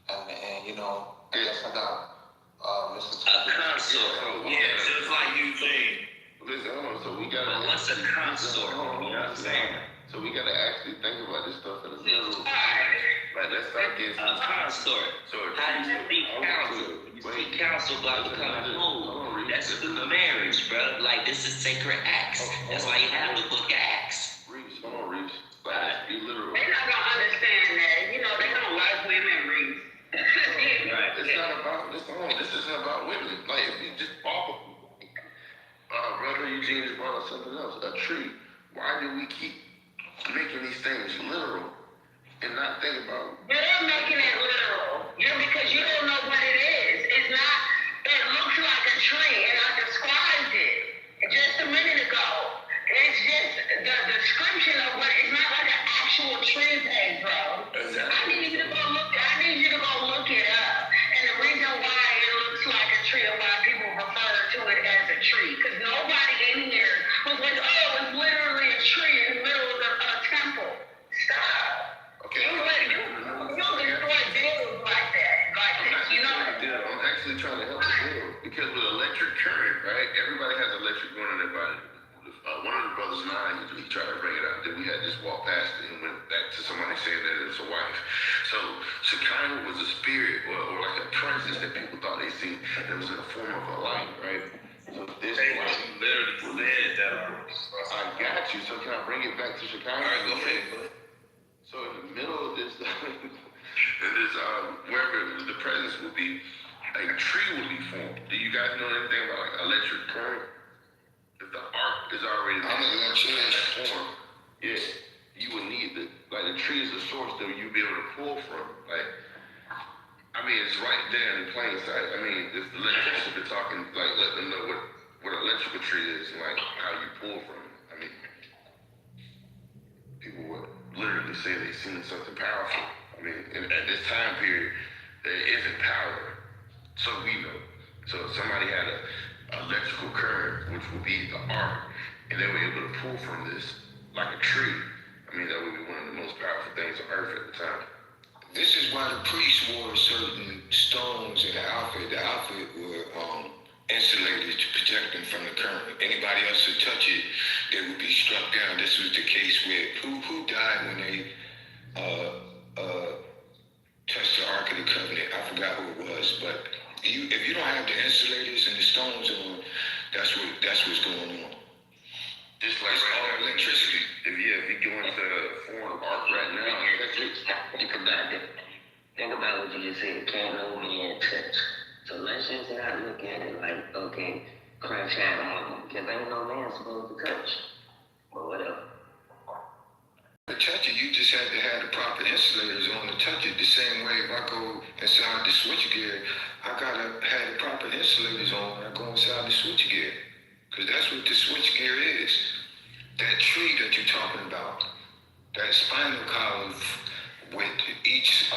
and you know, I guess I got misinterpreted. A consort. Yeah, just like Eugene. Listen, hold on. So we gotta. What's a consort? You know what I'm saying? So we gotta actually think about this stuff in a little. Like, let's start getting a consort. So how do you speak counsel? You speak counsel by becoming whole. That's through marriage, bro. Like, this is sacred acts. That's why you have the book of Acts. Reese, hold on, Reese. Like, be literal. They're not gonna understand that. You know, they don't like women, Reese. Right. It's not about this. This isn't about women. Like, if you just pop brother Eugene just brought up something else. A tree. Why do we keep making these things literal and not think about? You're making it literal. Because you don't know what it is. It's not. It looks like a tree, and I described it just a minute ago. It's just the description of what. It's not like an actual tree, Pedro. Exactly. I need you to go look it up. And the reason why it looks like a tree, and why people refer to it as a tree, because nobody in here was like, oh, it's literally a tree in the middle of a temple. Stop. Okay. You don't destroy buildings like that. I'm actually trying to help the build, because with electric current, right? Everybody has electric going in their body. One of the brothers and I, he tried to bring it out. Then we had just walked past it and went back to somebody saying that it's a wife. So Shekinah was a spirit or like a presence that people thought they seen that was in the form of a light, right? So this light literally led that. I got you. So can I bring it back to Shekinah? All right, go ahead. So in the middle of this, wherever the presence would be, a tree would be formed. Do you guys know anything about like electric current? If the arc is already form, yeah, you would need the tree is the source that you'd be able to pull from. Like, I mean, it's right there in plain sight. I mean, if the electrician been talking, like, let them know what an electrical tree is and like how you pull from it. I mean, people would literally say they seen something powerful. I mean, at this time period, there isn't power, so we know. So if somebody had a electrical current, which would be the arc, and they were able to pull from this like a tree. I mean, that would be one of the most powerful things on earth at the time. This is why the priests wore certain stones in the outfit. The outfit were insulated to protect them from the current. Anybody else would touch it, they would be struck down. This was the case with who died when they touched the Ark of the Covenant. I forgot who it was, but if you don't have the insulators and the stones on, that's what's going on. Just like all electricity. If you go into foreign arc right now, Think about what you just said. Can't no man touch. So let's just not look at it like, okay, crunch time, because ain't no man supposed to touch. Or whatever. To touch it, you just had to have the proper insulators on to touch it. The same way if I go inside the switchgear, I gotta have the proper insulators on when I go inside the switchgear. Because that's what the switchgear is. That tree that you're talking about, that spinal column with each,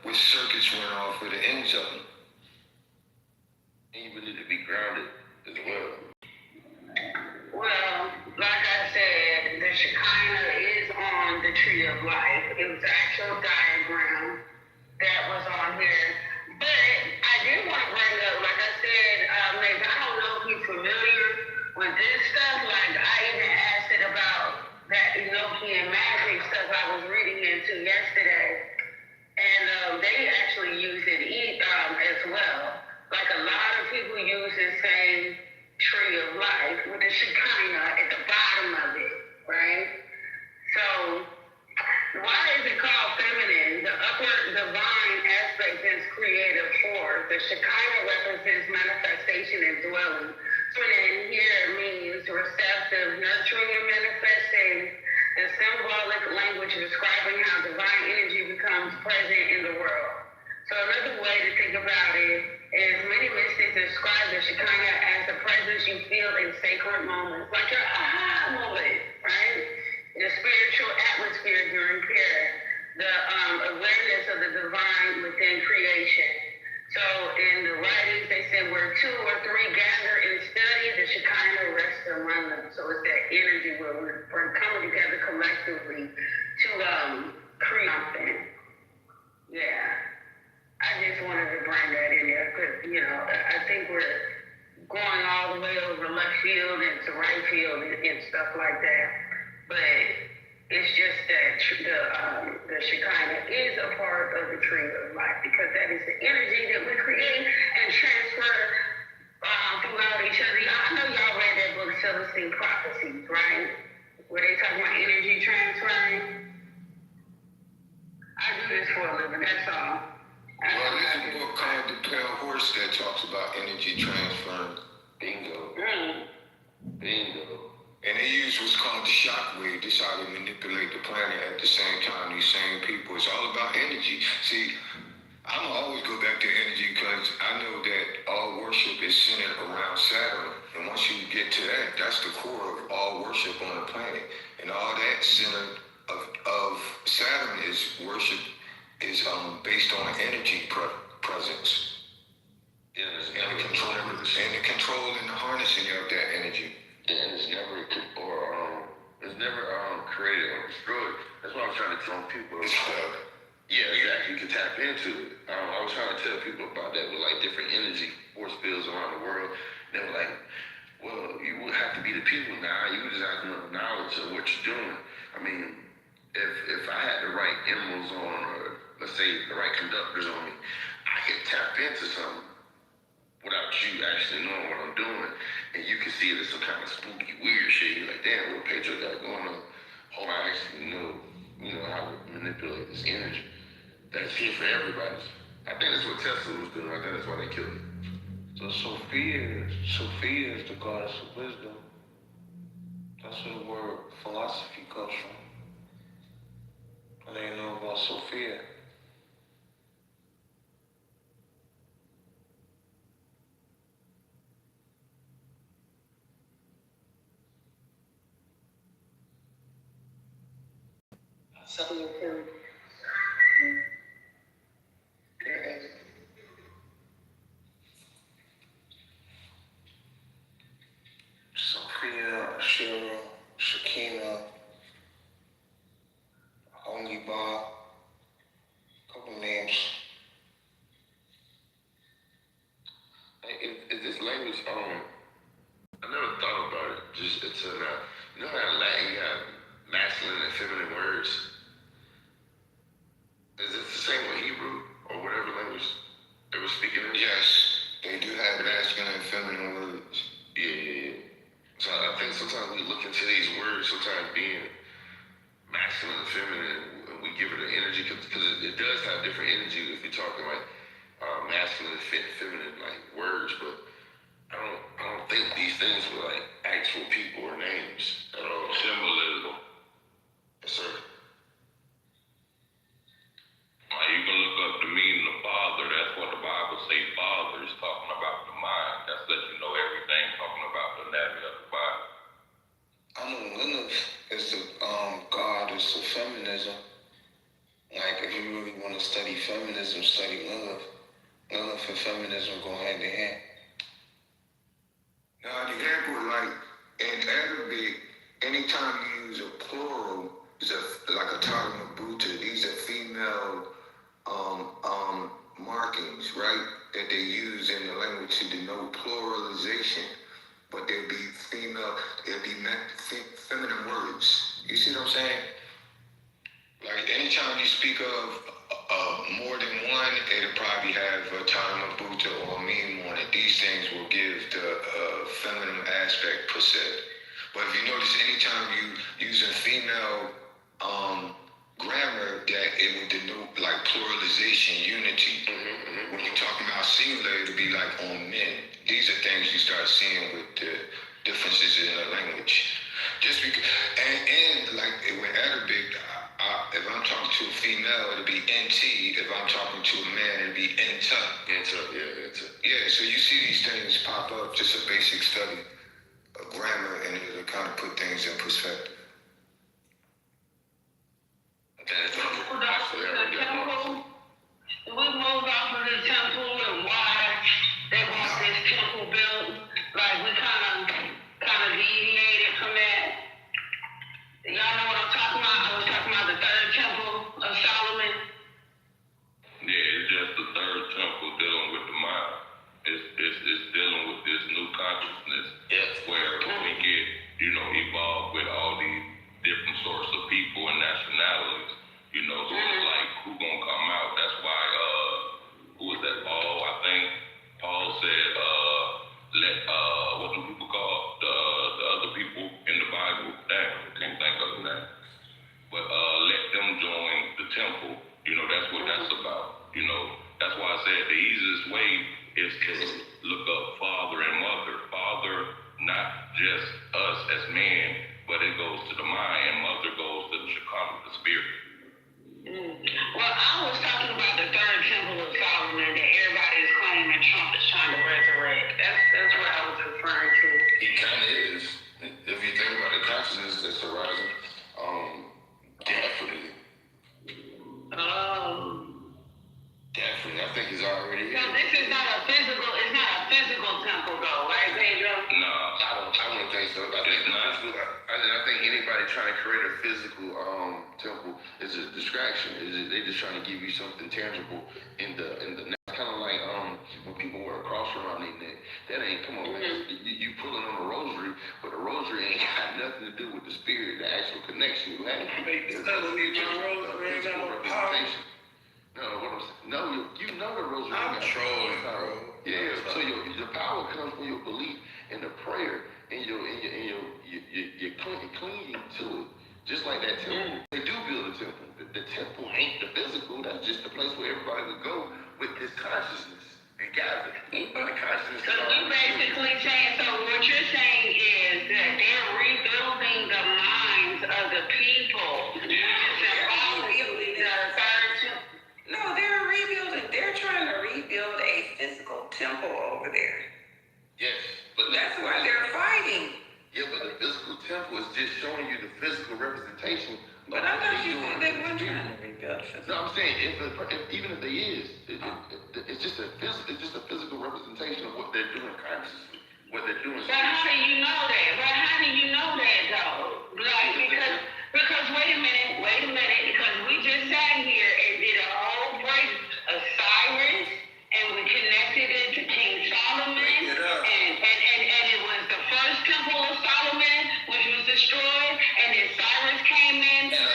with circuits run off with the ends of them. And you need to be grounded as well. Well, like I said, the Shekinah is on the Tree of Life. It was the actual diagram that was on here. But I did want to bring up, like I said, Meg, I don't know if you're familiar with this stuff. Like, I even asked it about that Enochian magic stuff I was reading into yesterday. And they actually use it as well. Like, a lot of people use the same Tree of Life with the Shekinah at the bottom of it, right? So Why is it called feminine? The upward divine aspect is creative force. The Shekinah represents manifestation and dwelling. Feminine here means receptive, nurturing, and manifesting. The symbolic language describing how divine energy becomes present in the world. So another way to think about it is many mystics describe the Shekinah as the presence you feel in sacred moments, like your aha moment, right? The spiritual atmosphere during prayer, the awareness of the divine within creation. So in the writings, they said where 2 or 3 gather and study, the Shekinah rests among them. So it's that energy where we're coming together collectively to create something. Yeah. I just wanted to bring that in there because, I think we're going all the way over left field and to right field and stuff like that. But it's just that the Shekinah is a part of the tree of life because that is the energy that we create and transfer throughout each other. I know y'all read that book, Celestine Prophecies, right? Where they talk about energy transferring. I do this for a living, that's all. Well, there's a book called The Pale Horse that talks about energy transfer. Bingo. Bingo. And they use what's called the shock wave. This is how they manipulate the planet at the same time. These same people. It's all about energy. See, I'm going to always go back to energy because I know that all worship is centered around Saturn. And once you get to that, that's the core of all worship on the planet. And all that center of Saturn is worship is based on energy presence. Yeah, and the control and the harnessing of that energy. And it's never created or destroyed. That's what I'm trying to tell people. Yeah, exactly. You can tap into it. I was trying to tell people about that with like different energy force fields around the world. They were like, well, you would have to be the people now. You just have to know the knowledge of what you're doing. I mean, if I had the right emeralds on, or let's say the right conductors on me, I could tap into something without you actually knowing what I'm doing. And you can see it as some kind of spooky, weird shit. You're like, damn, what Pedro got going on? Oh, I actually know how to manipulate this energy. That's here for everybody. I think that's what Tesla was doing. I think that's why they killed him. So Sophia is the goddess of wisdom. That's where the word philosophy comes from. And they know about Sophia. Sophia, Ashura, Shekinah, Only Bob, couple names. Is this language, I never thought about it. Just, it's you know how in Latin you have masculine and feminine words? Is it the same with Hebrew or whatever language they were speaking in? Yes, they do have masculine and feminine words. Yeah. So I think sometimes we look into these words, sometimes being masculine and feminine, and we give it an energy, because it does have different energy if you're talking like masculine and feminine like words, but I don't think these things were like actual people or names at all. Symbolism. Yes, sir. You can look up the meaning of father. That's what the Bible says. Father is talking about the mind. That's let you know everything, talking about the anatomy of the body. I know Lilith is the goddess of feminism. Like, if you really want to study feminism, study Lilith. Lilith and feminism go hand in hand. Now, the example, like in Arabic, anytime you use a plural, it's like a Tata Mabuta. These are female markings, right? That they use in the language to denote pluralization. But they'll be female, they'll be feminine words. You see what I'm saying? Like anytime you speak of more than one, it'll probably have a Tata Mabuta or a meme on it. These things will give the feminine aspect per se. But if you notice, anytime you use a female grammar that it would denote like pluralization, unity. When you're talking about singular, it'll be like on men. These are things you start seeing with the differences in the language. Just because, and like with Arabic, if I'm talking to a female, it'll be NT. If I'm talking to a man, it'll be NT. Yeah, so you see these things pop up, just a basic study of grammar, and it'll kind of put things in perspective. We moved off of the temple and why they want this temple built. Like we kind of deviated from that. Y'all know what I'm talking about? I was talking about the third temple of Solomon. Yeah, it's just the third temple dealing with the mind. It's dealing with this new consciousness where we get, evolved with all these different sorts of people and nationalities. So it's like who gonna come out? That's why who was that? Paul, I think. Paul said, what do people call the other people in the Bible? Damn, I can't think of that. But let them join the temple. That's what that's about. That's why I said the easiest way is to look up father and mother. Father, not just us as men, but it goes to the mind, and mother goes to the Shekinah, the spirit. Well, I was talking about the third temple of Solomon that everybody is claiming Trump is trying to resurrect. That's what I was referring to. He kind of is. If you think about the consciousness that's arising, definitely. Definitely. I think he's already So this is not a physical, it's not a physical temple though, right, Pedro? No, I wouldn't think so. I think anybody trying to create a physical temple is a distraction. They just trying to give you something tangible in the kind of like when people wear a cross around their neck. That ain't, come on, man. You pulling on the rosary, but the rosary ain't got nothing to do with the spirit, the actual connection you have. It doesn't need your rosary, ain't got no power. You know the rosary. I'm trolling, bro. Yeah, so your power comes from your belief in the prayer and your clinging to it. Just like that temple. They do build a temple. The temple ain't the physical. That's just the place where everybody would go with this consciousness and gather. The consciousness. So you basically saying, so what you're saying is that they're rebuilding the minds of the people. No, they're rebuilding. They're trying to rebuild a physical temple over there. Yes, but that's why they're fighting. Yeah, but the physical temple is just showing you the physical representation. But I thought you said they weren't trying to rebuild physical. No, I'm saying even if they is, it's just a physical representation of what they're doing consciously, what they're doing. But how do you know that? Though? Like because wait a minute, because we just sat here and did a whole break of Cyrus, and we connected it to King Solomon, and it was the first temple of Solomon, which was destroyed, and then Cyrus came in and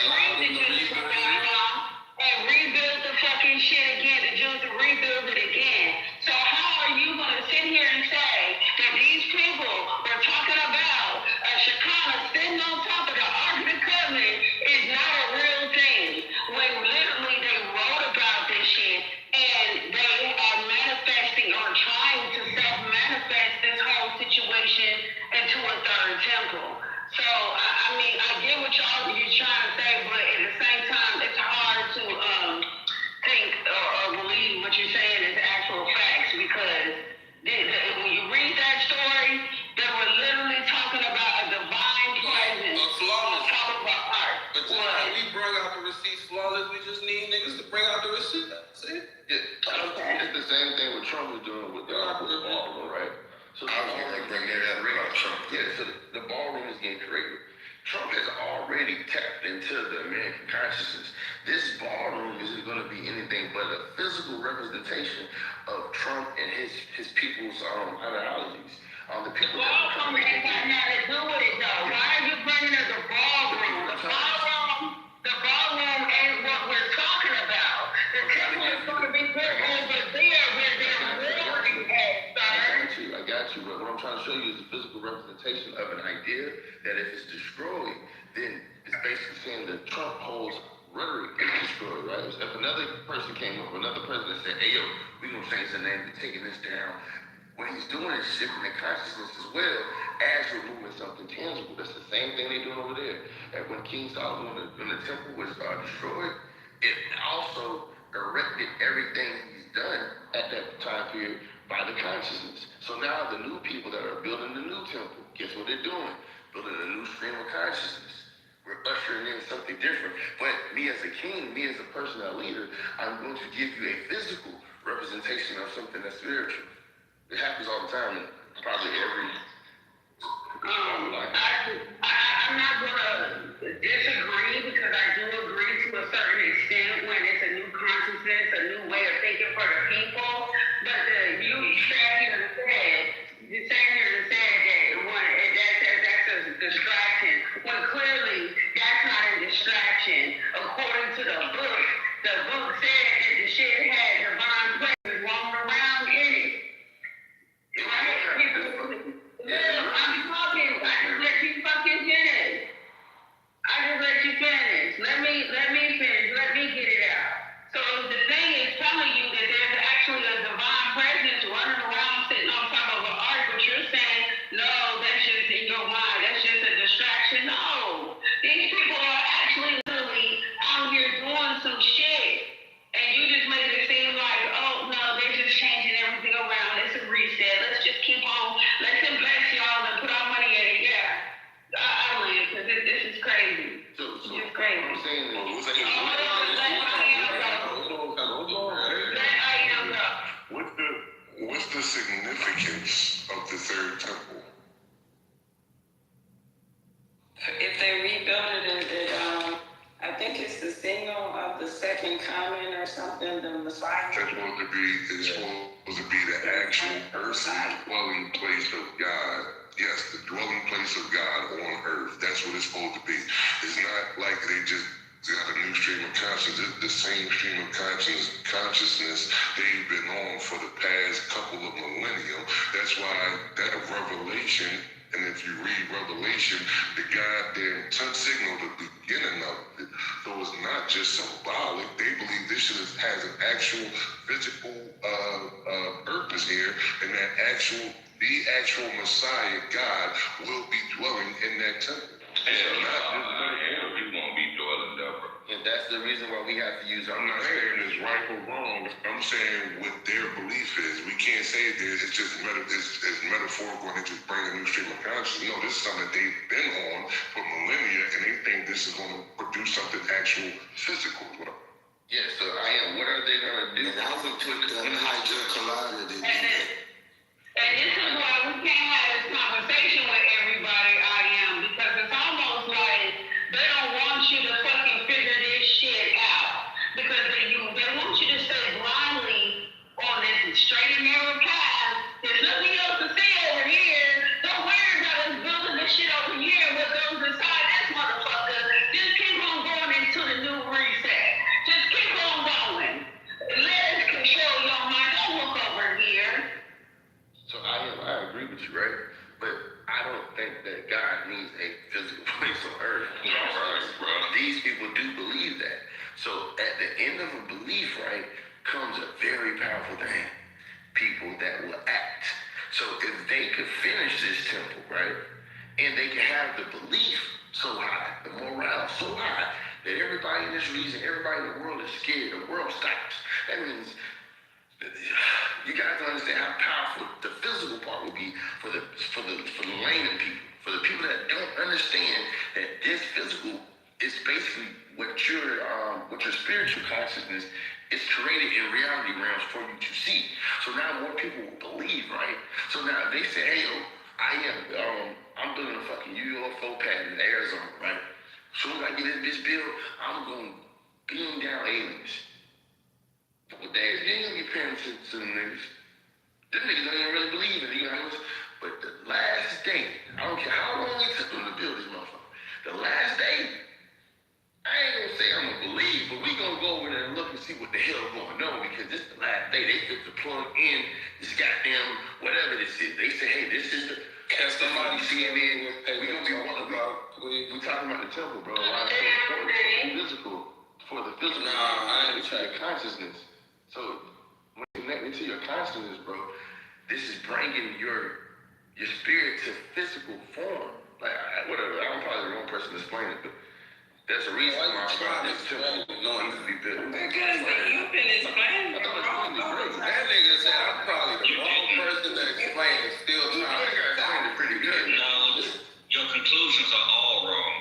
rebuilt the fucking shit again. The Jews to rebuild it again. So how are you gonna sit here and say that these people were talking about a Shekinah sitting on top of the Ark of the Covenant is not a real thing, when literally they wrote about this shit and they are manifesting or trying to self-manifest this whole situation into a third temple. So, I mean, I get what you're trying to say, but at the same time, it's hard to think or believe what you're saying is actual facts, because when you read that story, they were literally talking about a divine presence on top of our heart. But just like we bring out the receipts flawless, we just need niggas to bring out the receipt. See? Yeah, it's the same thing what Trump is doing with the ballroom, right? So I was going to bring that up about Trump. Yeah, so the ballroom is getting created. Trump has already tapped into the American consciousness. This ballroom isn't going to be anything but a physical representation of Trump and his people's ideologies. The people ballroom ain't got nothing to do with it though. Why are you bringing up the ballroom? The ballroom ain't what we're talking about. The temple is going to be built over there where they're warring at, sir. I got you. But what I'm trying to show you is a physical representation of an idea that if it's destroyed, then it's basically saying that Trump holds rhetoric is destroyed, right? If another person came up, another president said, hey, yo, we're going to change the name to taking this down, what he's doing is shifting the consciousness as well as removing something tangible. That's the same thing they're doing over there. And when King Solomon in the temple was destroyed, it also erected everything he's done at that time period by the consciousness. So now the new people that are building the new temple, guess what they're doing? Building a new stream of consciousness. We're ushering in something different. But me as a king, me as a person, a leader, I'm going to give you a physical representation of something that's spiritual. It happens all the time, probably every. I'm not gonna disagree because I do agree to a certain extent when it's a new consciousness, a new way of thinking for the people. But you sat here and said that's a distraction. When clearly that's not a distraction. According to the book said that the shit had divine presence roaming around in it. Right? I'm talking. I just let you fucking finish. Let me finish. Let me get it out. So the thing is telling you that there's actually a divine presence running around sitting on top of an ark, but you're saying, no, that's just in your mind. That's just a distraction. No. These people are actually literally out here doing some shit. And you just made it seem like, oh, no, they're just changing everything around. It's a reset. Let's just keep on. Let's invest, y'all, and put our money in it. Yeah. I win, because this is crazy. It's just crazy. I'm saying that. What's the significance of the third temple? If they rebuild it, I think it's the signal of the second coming or something, the Messiah. It's supposed to be the actual earthly dwelling place of God. Yes, the dwelling place of God on earth. That's what it's supposed to be. It's not like they just got a new stream of consciousness. It's the same stream of consciousness they've been on for the past couple of millennia. That's why that revelation, and if you read Revelation, the goddamn sun signal the beginning of it. So it's not just symbolic. They believe this shit has an actual physical purpose here, and that the actual Messiah, God, will be dwelling in that temple. He won't be dwelling there. And that's the reason why we have to use our. I'm not saying it's right or wrong. I'm saying what their belief is. We can't say that it's just it's metaphorical and it just brings a new stream of consciousness. No, this is something they've been on for millennia, and they think this is going to produce something actual physical. Yeah, so what are they going to do? And I would put the hydrogen collider to do that. And this is why we can't have this conversation with everybody, because it's almost like they don't want you to fucking figure this shit out. Because they want you to stay blindly on this straight and narrow path. There's nothing else to see over here. Don't worry about us building this shit over here. What goes inside this motherfucker. Just keep on going into the new reset. Just keep on going. Let us control your mind. Don't look over here. So I agree with you, right? But I don't think that God needs a physical place on earth. These people do believe that. So at the end of a belief, right, comes a very powerful thing. People that will act. So if they could finish this temple, right, and they can have the belief so high, the morale so high, that everybody in this region, everybody in the world is scared, the world stops. That means you guys don't understand how powerful the physical part will be for the layman people, for the people that don't understand that this physical is basically what your spiritual consciousness is created in reality realms for you to see. So now more people will believe, right? So now they say, hey, yo, I'm building a fucking UFO pad in Arizona, right? So when I get in this bill, I'm going to beam down aliens. But you ain't gonna be paying attention to them niggas. Them niggas don't even really believe in you know. But the last day, I don't care how long it took them to build this motherfucker. The last day, I ain't gonna say I'm gonna believe, but we gonna go over there and look and see what the hell going on, because this is the last day. They fit to plug in this goddamn whatever this is. They say, hey, this is the. Can somebody see it in? We gonna be talking about the temple, bro. Why it's so important for the physical. For There's a reason why I brought this temple knowing to be built. Because you've been explaining it wrong. That nigga said I'm probably the wrong person to explain it. Still trying to explain it pretty good. No, your conclusions are all wrong.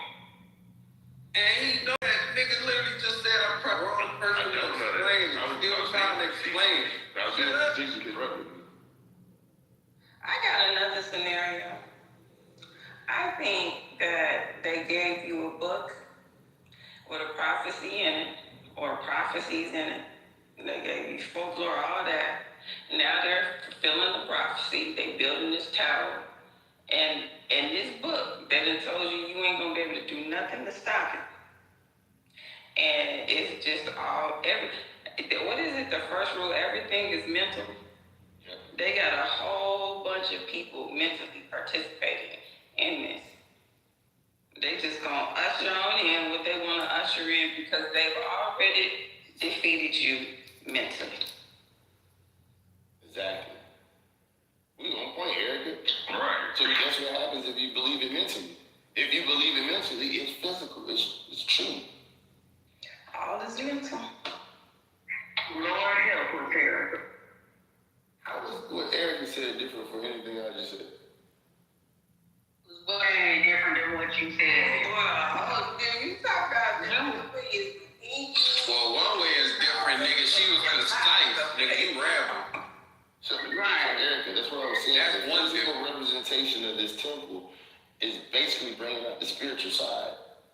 And he know that nigga literally just said I'm probably the wrong person to explain it. I'm still trying to explain it. I got another scenario. I think that they gave you a book with a prophecy in it, or prophecies in it. They gave you folklore, all that. Now they're fulfilling the prophecy. They building this tower. And in this book, they done told you ain't gonna be able to do nothing to stop it. And it's just what is it? The first rule, everything is mental. They got a whole bunch of people mentally participating in this. They just gonna usher on in what they wanna usher in because they've already defeated you mentally. Exactly. We on point, Erica. Right. So guess what happens if you believe it mentally? If you believe it mentally, it's physical. It's true. All is mental. Lord help us, Erica. How was what Erica said different from anything I just said? Way different than what you said. Well, you talk about Well, one way is different, nigga. She was concise. Nigga, you ramble. So, right. Erica, that's what I was saying. That's one physical representation of this temple is basically bringing out the spiritual side.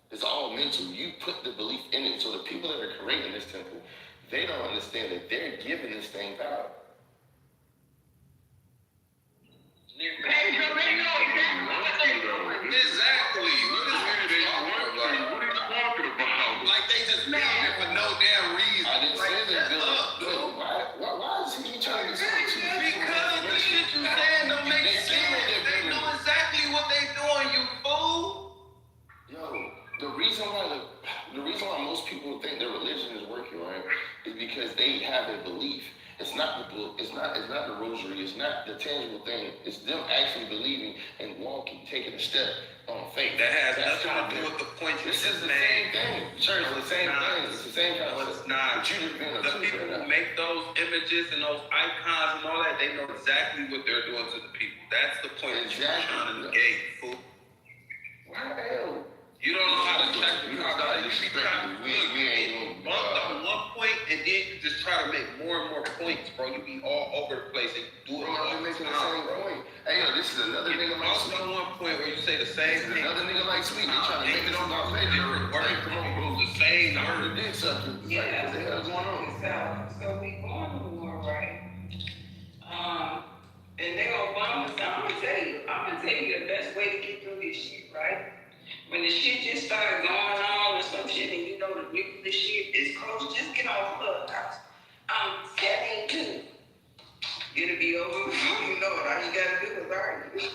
It's all mental. You put the belief in it. So the people that are creating this temple, they don't understand that they're giving this thing power. Exactly. What is they talking about? Like they just built it for no damn reason. I didn't say they built it. Why is he trying to say it? Because the shit you saying don't make sense. They know exactly what they doing, you fool. Yo, the reason why most people think their religion is working, right, is because they have a belief. It's not the book, it's not the rosary, it's not the tangible thing. It's them actually believing and walking, taking a step on faith. That has nothing to do with the point you just made. It's the same thing. Church, it's the same thing. It's the same concept. No, it's not. The people who make those images and those icons and all that, they know exactly what they're doing to the people. That's the point that you're trying to negate, fool. Why the hell? You don't know how to check the concept. You be trying to bumped on one point and then you just try to make more and more points, bro. You be all over the place and do it all the making the time, same point. Hey, yo, this is another nigga like Sweet. On one point where you say the same thing. Another nigga like Sweet. They trying to make it on my page. Come on, bro. The same word. Did something. Yeah. What the hell's going on? So we going on more, right? And they gonna bomb us. I'm gonna tell you the best way to get through this shit, right? When the shit just started going on or some shit and you know the shit is close, just get off Clubhouse. I'm telling you, it'll be over before you know it. All you gotta do is argue.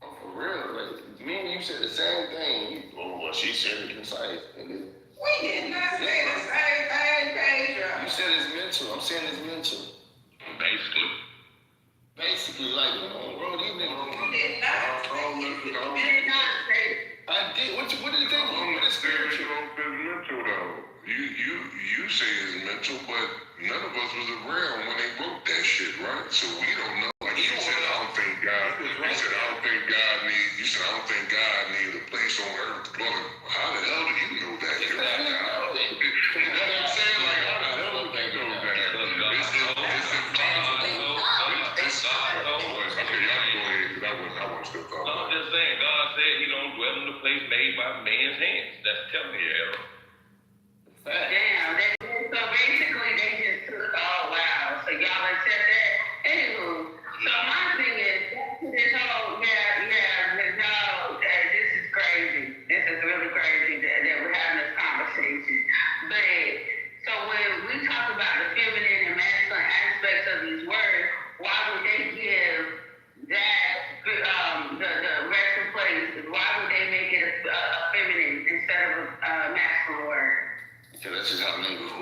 Oh, for real, like me and you said the same thing. Well, she said it concise. We did not say the same thing, Pedro. You said it's mental. I'm saying it's mental. Basically, like, bro, these niggas. You did not say. I did. What did you think? What is spiritual? It's mental though. You say it's mental, but none of us was around when they wrote that shit, right? So we don't know. Like you said, I don't think God. You said I don't think God needs a place on earth to dwell in. How the hell do you know that? You know what I'm saying? Like, how the hell do you know that? It's impossible. Okay, y'all can go ahead, because I wasn't still talking. I'm just saying, God said he don't dwell in the place made by man's hands. That's telling you, Errol. Damn, so basically they just took, oh wow, so y'all accept that? Anywho, so my thing is, this whole, this is crazy. This is really crazy that we're having this conversation. But, so when we talk about the feminine and masculine aspects of these words, why would they give that, the resting place, why would they make it a feminine instead of a masculine word? So that's just how language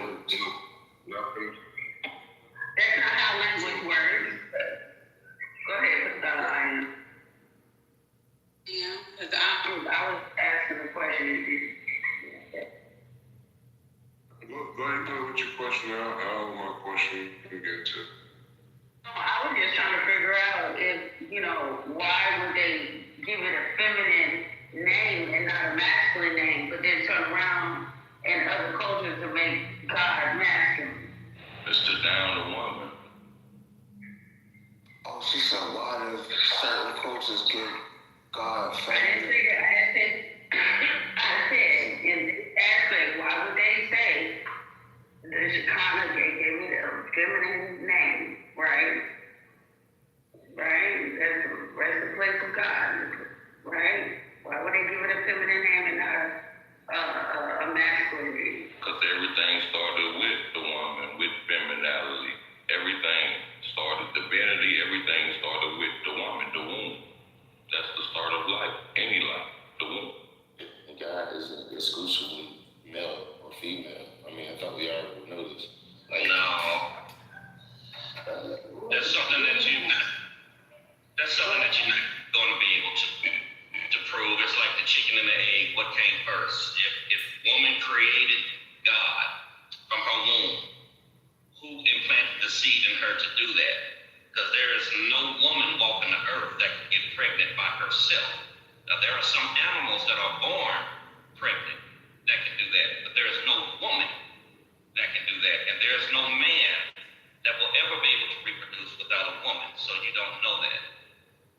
give it a feminine name and not a masculine name, but then turn around in other cultures to make God masculine. It's to down the woman. Oh, she said, why does certain cultures give God I feminine? said, in this aspect, why would they say the Chicago gave it a feminine name, right? Right? That's the place of God, right? Why would they give it a feminine name and not a masculine name? Because everything started with the woman, with femininity. Everything started, divinity, everything started with the woman, the womb. That's the start of life, any life, the womb. And God isn't exclusively male or female. I mean, I thought we already knew this. Like, No. That's something that you're not going to be able to prove. It's like the chicken and the egg. What came first? If woman created God from her womb, who implanted the seed in her to do that? Because there is no woman walking the earth that can get pregnant by herself. Now, there are some animals that are born pregnant that can do that, but there is no woman that can do that. And there is no man that will ever be able to reproduce without a woman, so you don't know that.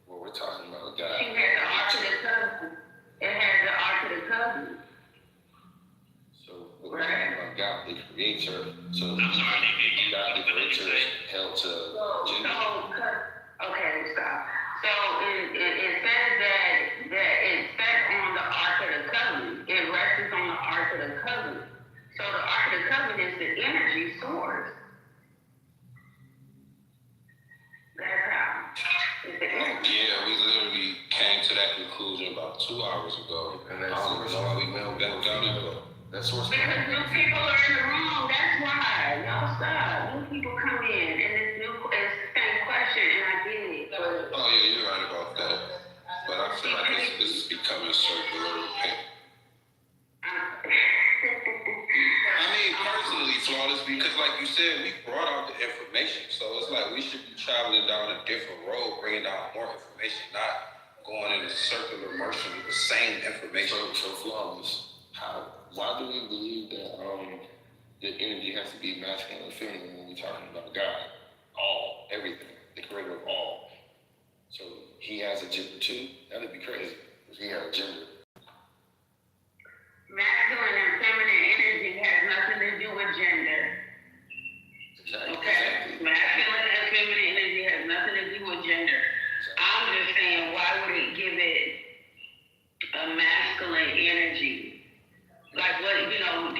well, we're talking about God. She had the Ark of the Covenant. It had the Ark of the Covenant. So we're talking about God, the creator. So I'm sorry, nigga, God, the creator, is held to gender. Okay, stop. So it says that it sat on the Ark of the Covenant. It rests on the Ark of the Covenant. So the Ark of the Covenant is the energy source. That's how. It's the energy. Yeah, we literally came to that conclusion about 2 hours ago. And that's I don't know why we went back down there. That source. Because new people are in the room, that's why. Y'all stop. New people come in, and it's the same question, and I get it. But Oh yeah, you're right about that. But I feel like this is becoming circular. I mean, personally, Flawless, because like you said, we brought out the information. So it's like we should be traveling down a different road, bringing out more information, not going in a circular motion with the same information. So Flawless. Why do we believe that the energy has to be masculine or feminine when we're talking about God? All, everything, the creator of all. So he has a gender too? That'd be crazy if he had a gender. masculine and feminine energy has nothing to do with gender. Okay? Masculine and feminine energy has nothing to do with gender. I'm just saying, why would it give it a masculine energy? Like what, do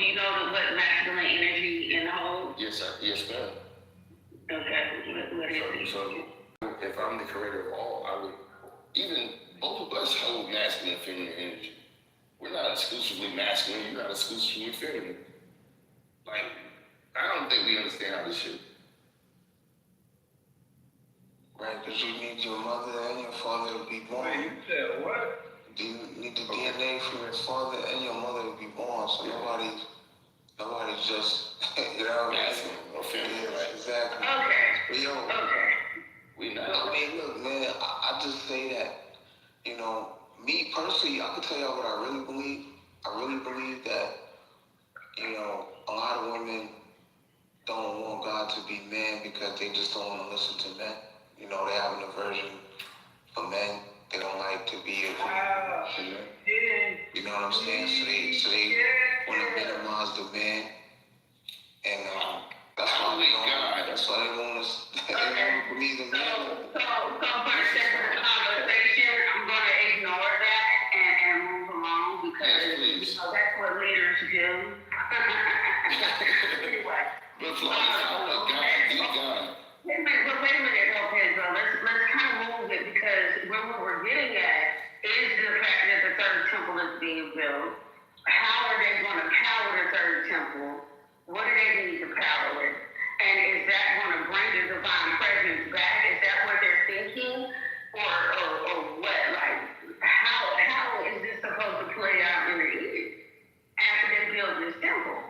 you know what masculine energy inholds? Yes, ma'am. Okay, what is it? So if I'm the creator of all, I would, even both of us hold masculine and feminine energy. We're not exclusively masculine, you're not exclusively feminine. Like, I don't think we understand how this shit. Right, because you need your mother and your father to be born. Wait, you said what? You need the DNA from your father and your mother to be born, so nobody's just, Masculine or feminine, right? Exactly. Okay. But yo, we not. I mean, look, man, I just say that, me personally, I can tell y'all what I really believe. I really believe that, a lot of women don't want God to be man because they just don't want to listen to men. They have an aversion for men. They don't like to be a woman. You know what I'm saying? So they want to minimize the man. And that's why they want to believe in men. So for the sake of the conversation, I'm going to ignore that and move along because that's what leaders do. Anyway. But God. Wait a minute, okay, so let's kind of move it because what we're getting at is the fact that the third temple is being built. How are they going to power the third temple? What do they need to power it? And is that going to bring the divine presence back? Is that what they're thinking? Or what? Like, how is this supposed to play out in the end after they build this temple?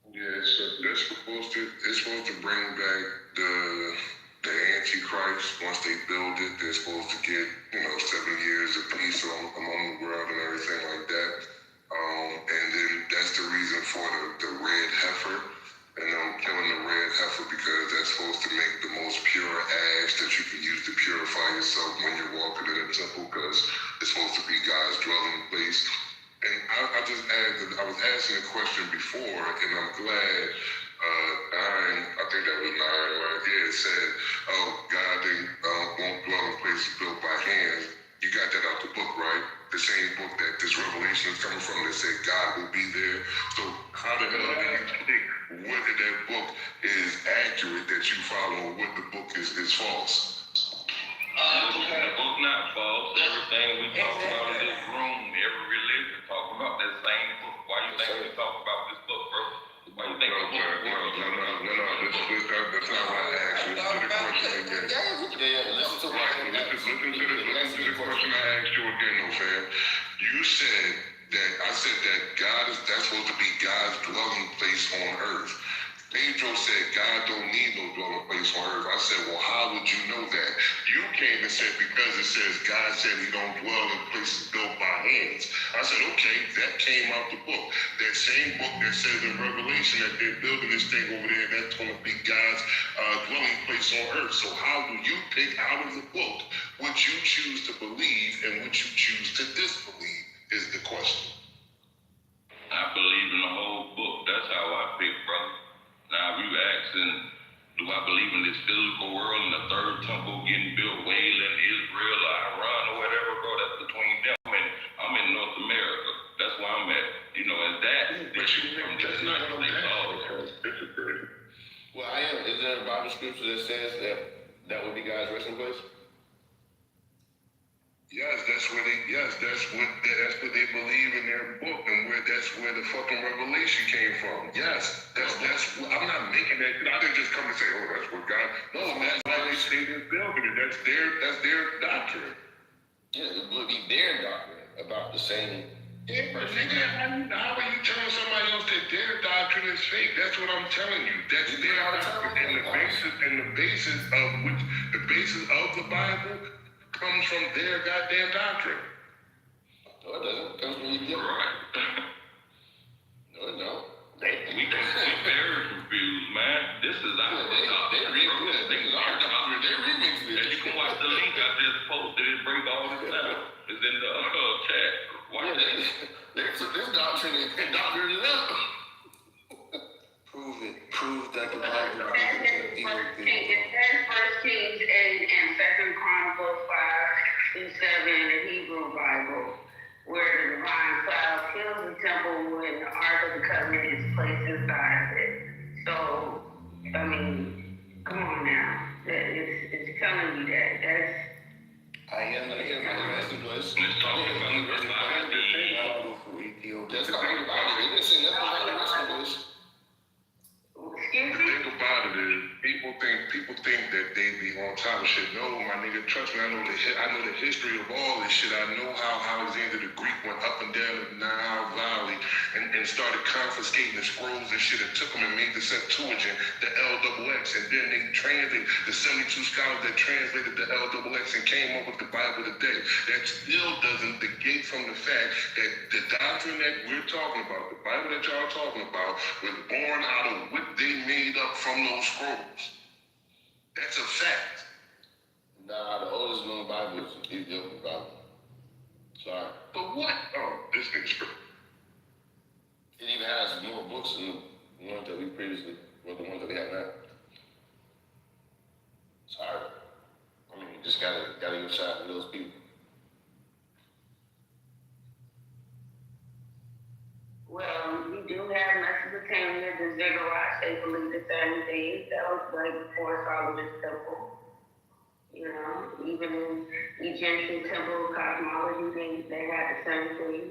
Yeah, so it's supposed to bring back the Antichrist, once they build it, they're supposed to get, 7 years of peace among the world and everything like that. And then that's the reason for the red heifer, and killing the red heifer, because that's supposed to make the most pure ash that you can use to purify yourself when you're walking in the temple, because it's supposed to be God's dwelling place. And I was asking a question before, and I'm glad I think that was 9, right? Yeah, it said, God won't dwell in places built by hands. You got that out the book, right? The same book that this revelation is coming from that said God will be there. So how the hell do you think whether that book is accurate that you follow, or what the book is false? The book not false. Everything we talk about in this room, every religion talk about that same book. Why you think we talk about this book, bro? Why you think No, that's not what I asked you. Listen to the question again. Listen to the question I asked you again, though, fam. You said that that's supposed to be God's dwelling place on earth. Pedro said God don't need no dwelling place on earth. I said, well, how would you know that? You came and said because it says God said he don't dwell in places built by hands. I said, okay, that came out the book. That same book that says in Revelation that they're building this thing over there, that's going to be God's dwelling place on earth. So how do you pick out of the book what you choose to believe and what you choose to disbelieve is the question. I believe in the whole book. That's how I pick, brother. Now, if you asking, do I believe in this physical world and the third temple getting built way in Israel or Iran or whatever, bro, that's between them. And I'm in North America. That's where I'm at. And that, but you think that's not what I'm asking. Well, is there a Bible scripture that says that would be God's resting place? Yes, that's what they believe in their book, and that's where the fucking revelation came from. Yes, I'm not making that. I didn't just come and say, oh, that's what God. No, that's why they say they're building it. That's their doctrine. Yeah, it would be their doctrine about the same. Yeah, but nigga, how are you telling somebody else that their doctrine is fake? That's what I'm telling you. That's their doctrine, and the basis of the Bible comes from their goddamn doctrine. No, it doesn't. It comes from you. Right. No, it don't. We very confused, man. This is our doctrine. This is our doctrine. They remix it. And you can watch the link I just posted. It break all this down. It's in the chat. Watch this. This doctrine is doctrine up. Prove it. Prove that the Bible It says First Kings and Second Chronicles 5-7 in the Hebrew Bible, where the divine cloud fills the temple when the Ark of the Covenant is placed inside of it. So, I mean, come on now. It's telling you that. I am the resting place. Let's talk about the resting place. That's the only Bible. They didn't say nothing about the resting place. The thing about it is, people think that they be on top of shit. No, my nigga, trust me, I know the history of all this shit. I know how Alexander the Greek went up and down the Nile Valley and started confiscating the scrolls and shit and took them and made the Septuagint, the LXX, and then they translated the 72 scholars that translated the LXX and came up with the Bible today. That still doesn't negate from the fact that the doctrine that we're talking about, the Bible that y'all are talking about, was born out of what they made up from those scrolls. That's a fact. Nah, the oldest known Bible is the Ethiopian Bible. Sorry. But what? Oh, this nigga's true. It even has more books than the ones that we previously, or the ones that we have now. Sorry. I mean, you just gotta give a shot to those people. Well, we do have Mesopotamia, the ziggurats, they believe the same thing. That was way before Solomon's temple. Even in Egyptian temple cosmology, they had the same thing.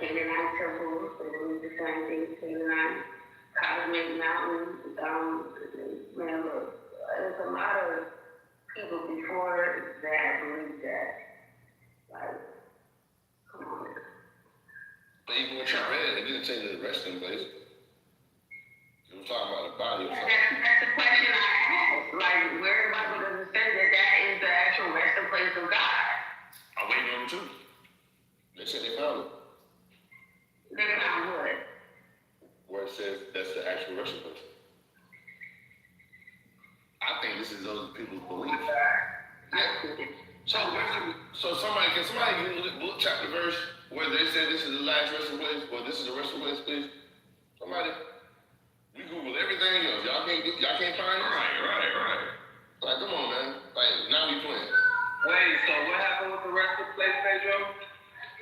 Canaanite temple, they believe the same thing. Canaanite, cosmic mountain. Man, look, there's a lot of people before that believe that. Like, come on now. But even what you read, it didn't say the resting place. It was talking about the body. That's the question I asked. Like, where about I think this is those people's belief. Yeah. So somebody can give a book, chapter, verse where they say this is the last resting place or this is the resting place, please? Somebody, we Google everything else. Y'all can't find it? Right. Like, come on, man. Like, now we playing. Wait, so what happened with the rest of the place, Pedro?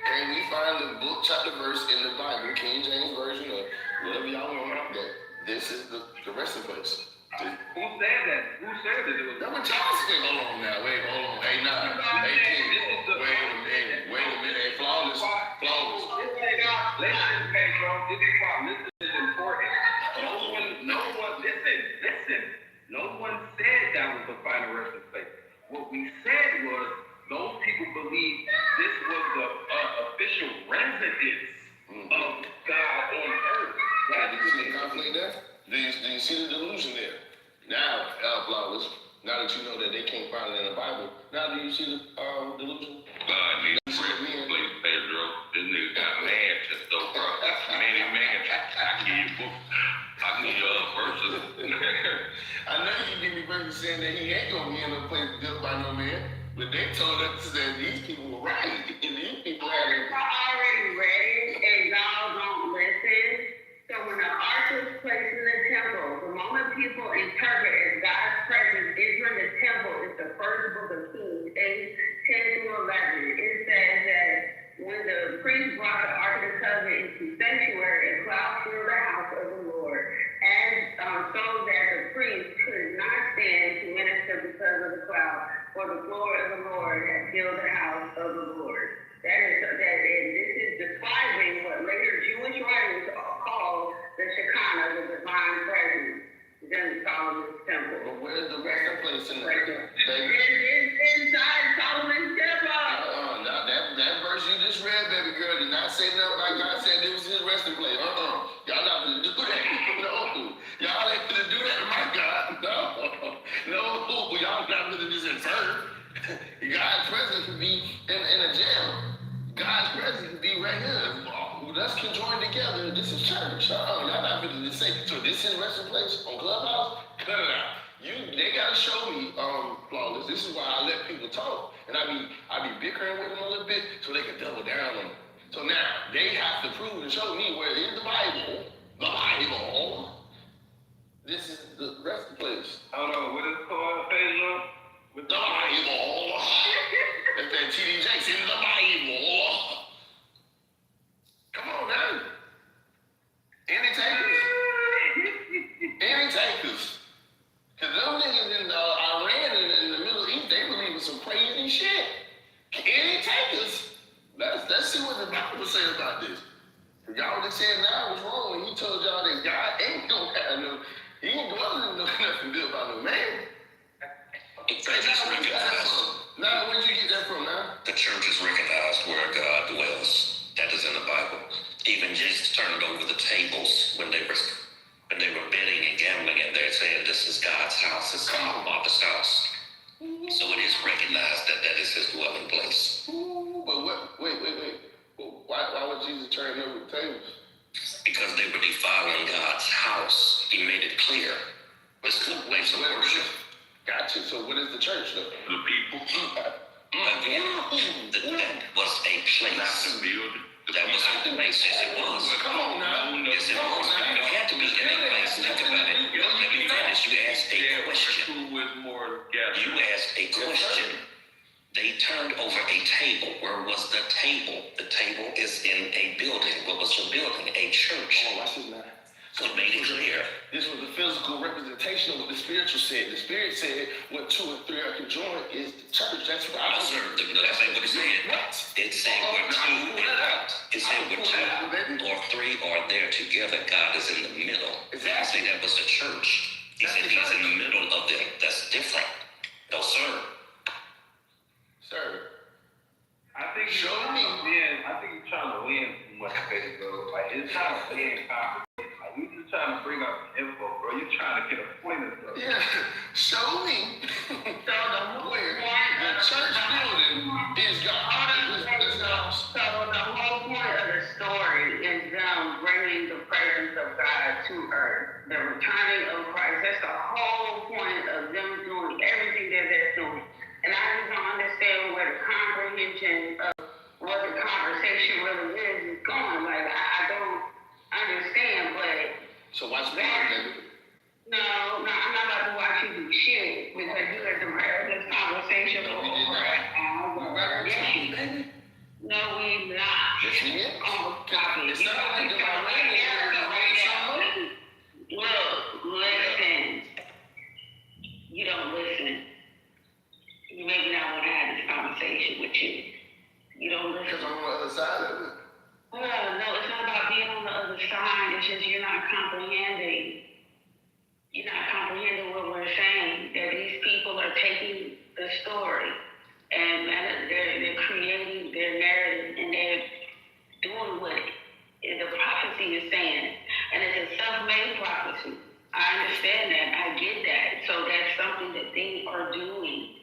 And we find the book, chapter, verse in the Bible, King James Version, or whatever y'all want, that this is the resting place. Who said that? Who said that it was? That what y'all said. Hold on now. Wait, hold on. Hey, nah. Hey, King. Wait a minute. Hey, flawless. Listen, Pedro. This is why listen is important. Listen. No one said that was the final resting place. What we said was those people believed this was the official residence of God on earth. Did you see the conflict there? Do you see the delusion there? Now, flawless. Now that you know that they can't find it in the Bible, now do you see the delusion? God needs to place Pedro. This nigga got mansions though, bro. Many mansions. I give you verses. I know you give me verses saying that he ain't gonna be in a place built by no man, but they told us that these people were right, and these people had it. Already ready, and y'all don't listen. So when the ark was placed in the temple, the moment people interpret as God's presence entering the temple is the first book of Kings 8, 10 through 11. It says that when the priest brought the ark of the covenant into sanctuary, a cloud filled the house of the Lord, and so that the priest could not stand to minister because of the cloud, for the glory of the Lord had filled the house of the Lord. And this is describing what later Jewish writers call the Shekinah, the divine presence, in Solomon's temple. But where's the resting place in the temple? It's inside Solomon's temple. That verse you just read, baby girl, did not say nothing like God said this was his resting place. Y'all not gonna do that. No. Y'all ain't gonna do that to my God. No. Y'all not gonna just infer. God's presence could be in a jail. God's presence could be right here. Us can join together. This is church. Y'all not going to say, so this is resting place on Clubhouse? Cut it out. They gotta show me, flawless. This is why I let people talk. And I be bickering with them a little bit so they can double down on it. So now they have to prove and show me where in the Bible, this is the resting place. Hold on, what is it called, Pedro? The Bible. That's that TD Jakes in the Bible. Come on now. Any takers. Because those niggas in Iran and in the Middle East, they believe in some crazy shit. Any takers. Let's see what the Bible says about this. Y'all just said now was wrong when he told y'all that God ain't gonna have he ain't dwelling in nothing built by no man. Now, where'd you get that from, man? The church has recognized where God dwells. That is in the Bible. Even Jesus turned over the tables when they were betting and gambling, and they said, "This is God's house. It's our Father's house." So it is recognized that is His dwelling place. But wait. Why would Jesus turn over the tables? Because they were defiling God's house. He made it clear. This is a place of worship. Gotcha. So what is the church, though? The people. Again, that was a place. Not the building. That was a place. Yes, it was. Come on now. Yes, it was. You had to be in a place. Think about it. Let me finish. You asked a question. You asked a question. They turned over a table. Where was the table? The table is in a building. What was the building? A church. Oh, watch this now. So it made it clear. This was the physical representation of what the spiritual said. The spirit said, what 2 or 3 are conjoined is the church. That's what I was. No, that's not what it said. What? It said where 2 it said where 2 or 3 are there together. God is in the middle. Exactly. That was the church. He said He's in the middle of them. That's different. No, sir. Sir. I think you're trying to win too much, bro. Like, it's not a win conversation. Like, you just trying to bring up info, bro. You're trying to get a point of stuff. Yeah. Show me. Where the church building is God. So the whole point of the story is them bringing the presence of God to earth. The returning of Christ. That's the whole point of them everything that they're doing. And I just don't understand where the comprehension of what the conversation really is going. Like, I don't understand, but... So watch me, baby. No, I'm not about to watch you do shit because you had to heard this conversation for over an hour. Yes, you did. No, we not. Yes, we did. Oh, copy. It's not like the Look, listen. You don't listen. You maybe not want to have this conversation with you. You don't listen. Because I'm on the other side of it. No, it's not about being on the other side. It's just you're not comprehending. You're not comprehending what we're saying. That these people are taking the story and they're creating their narrative and they're doing what the prophecy is saying. And it's a self-made prophecy. I understand that. I get that. So that's something that they are doing.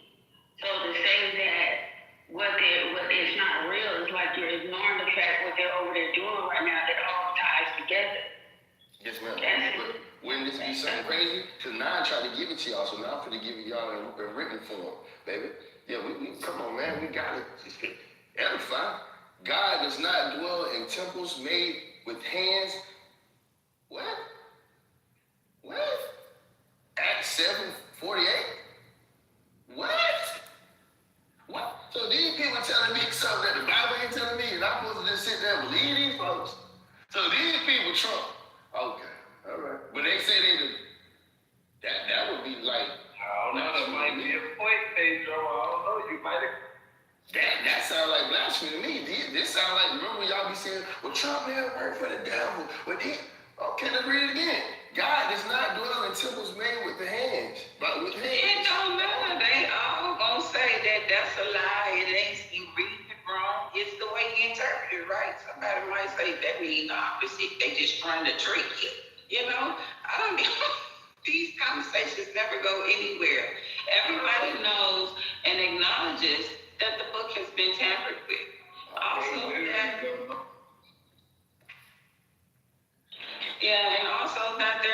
So to say that what is not real is like you're ignoring the fact what they're over there doing right now. It all ties together. Yes, ma'am. Wouldn't this be something crazy? Because now I tried to give it to y'all, so now I'm going to give it y'all in written form, baby. Yeah, we come on, man. We got it. Edify. God does not dwell in temples made with hands. What? Acts 7:48? What? So these people telling me something that the Bible ain't telling me, and I'm supposed to just sit there and believe these folks? So these people trump. Okay. All right. But they say they do. That would be like... I don't know. That might be a point, Pedro. I don't know. You might have... That sounds like blasphemy to me. This sounds like, remember y'all be saying, well, Trump man work for the devil. But then, okay, let's read it again. God does not dwell in temples made with the hands. But with hands. It don't matter. They all gonna say that that's a lie. It ain't, you reading it wrong. It's the way you interpret it, right? Somebody might say that means the opposite. They just trying to trick you. You know? I don't know. These conversations never go anywhere. Everybody knows and acknowledges that the book has been tampered with. Also, and also that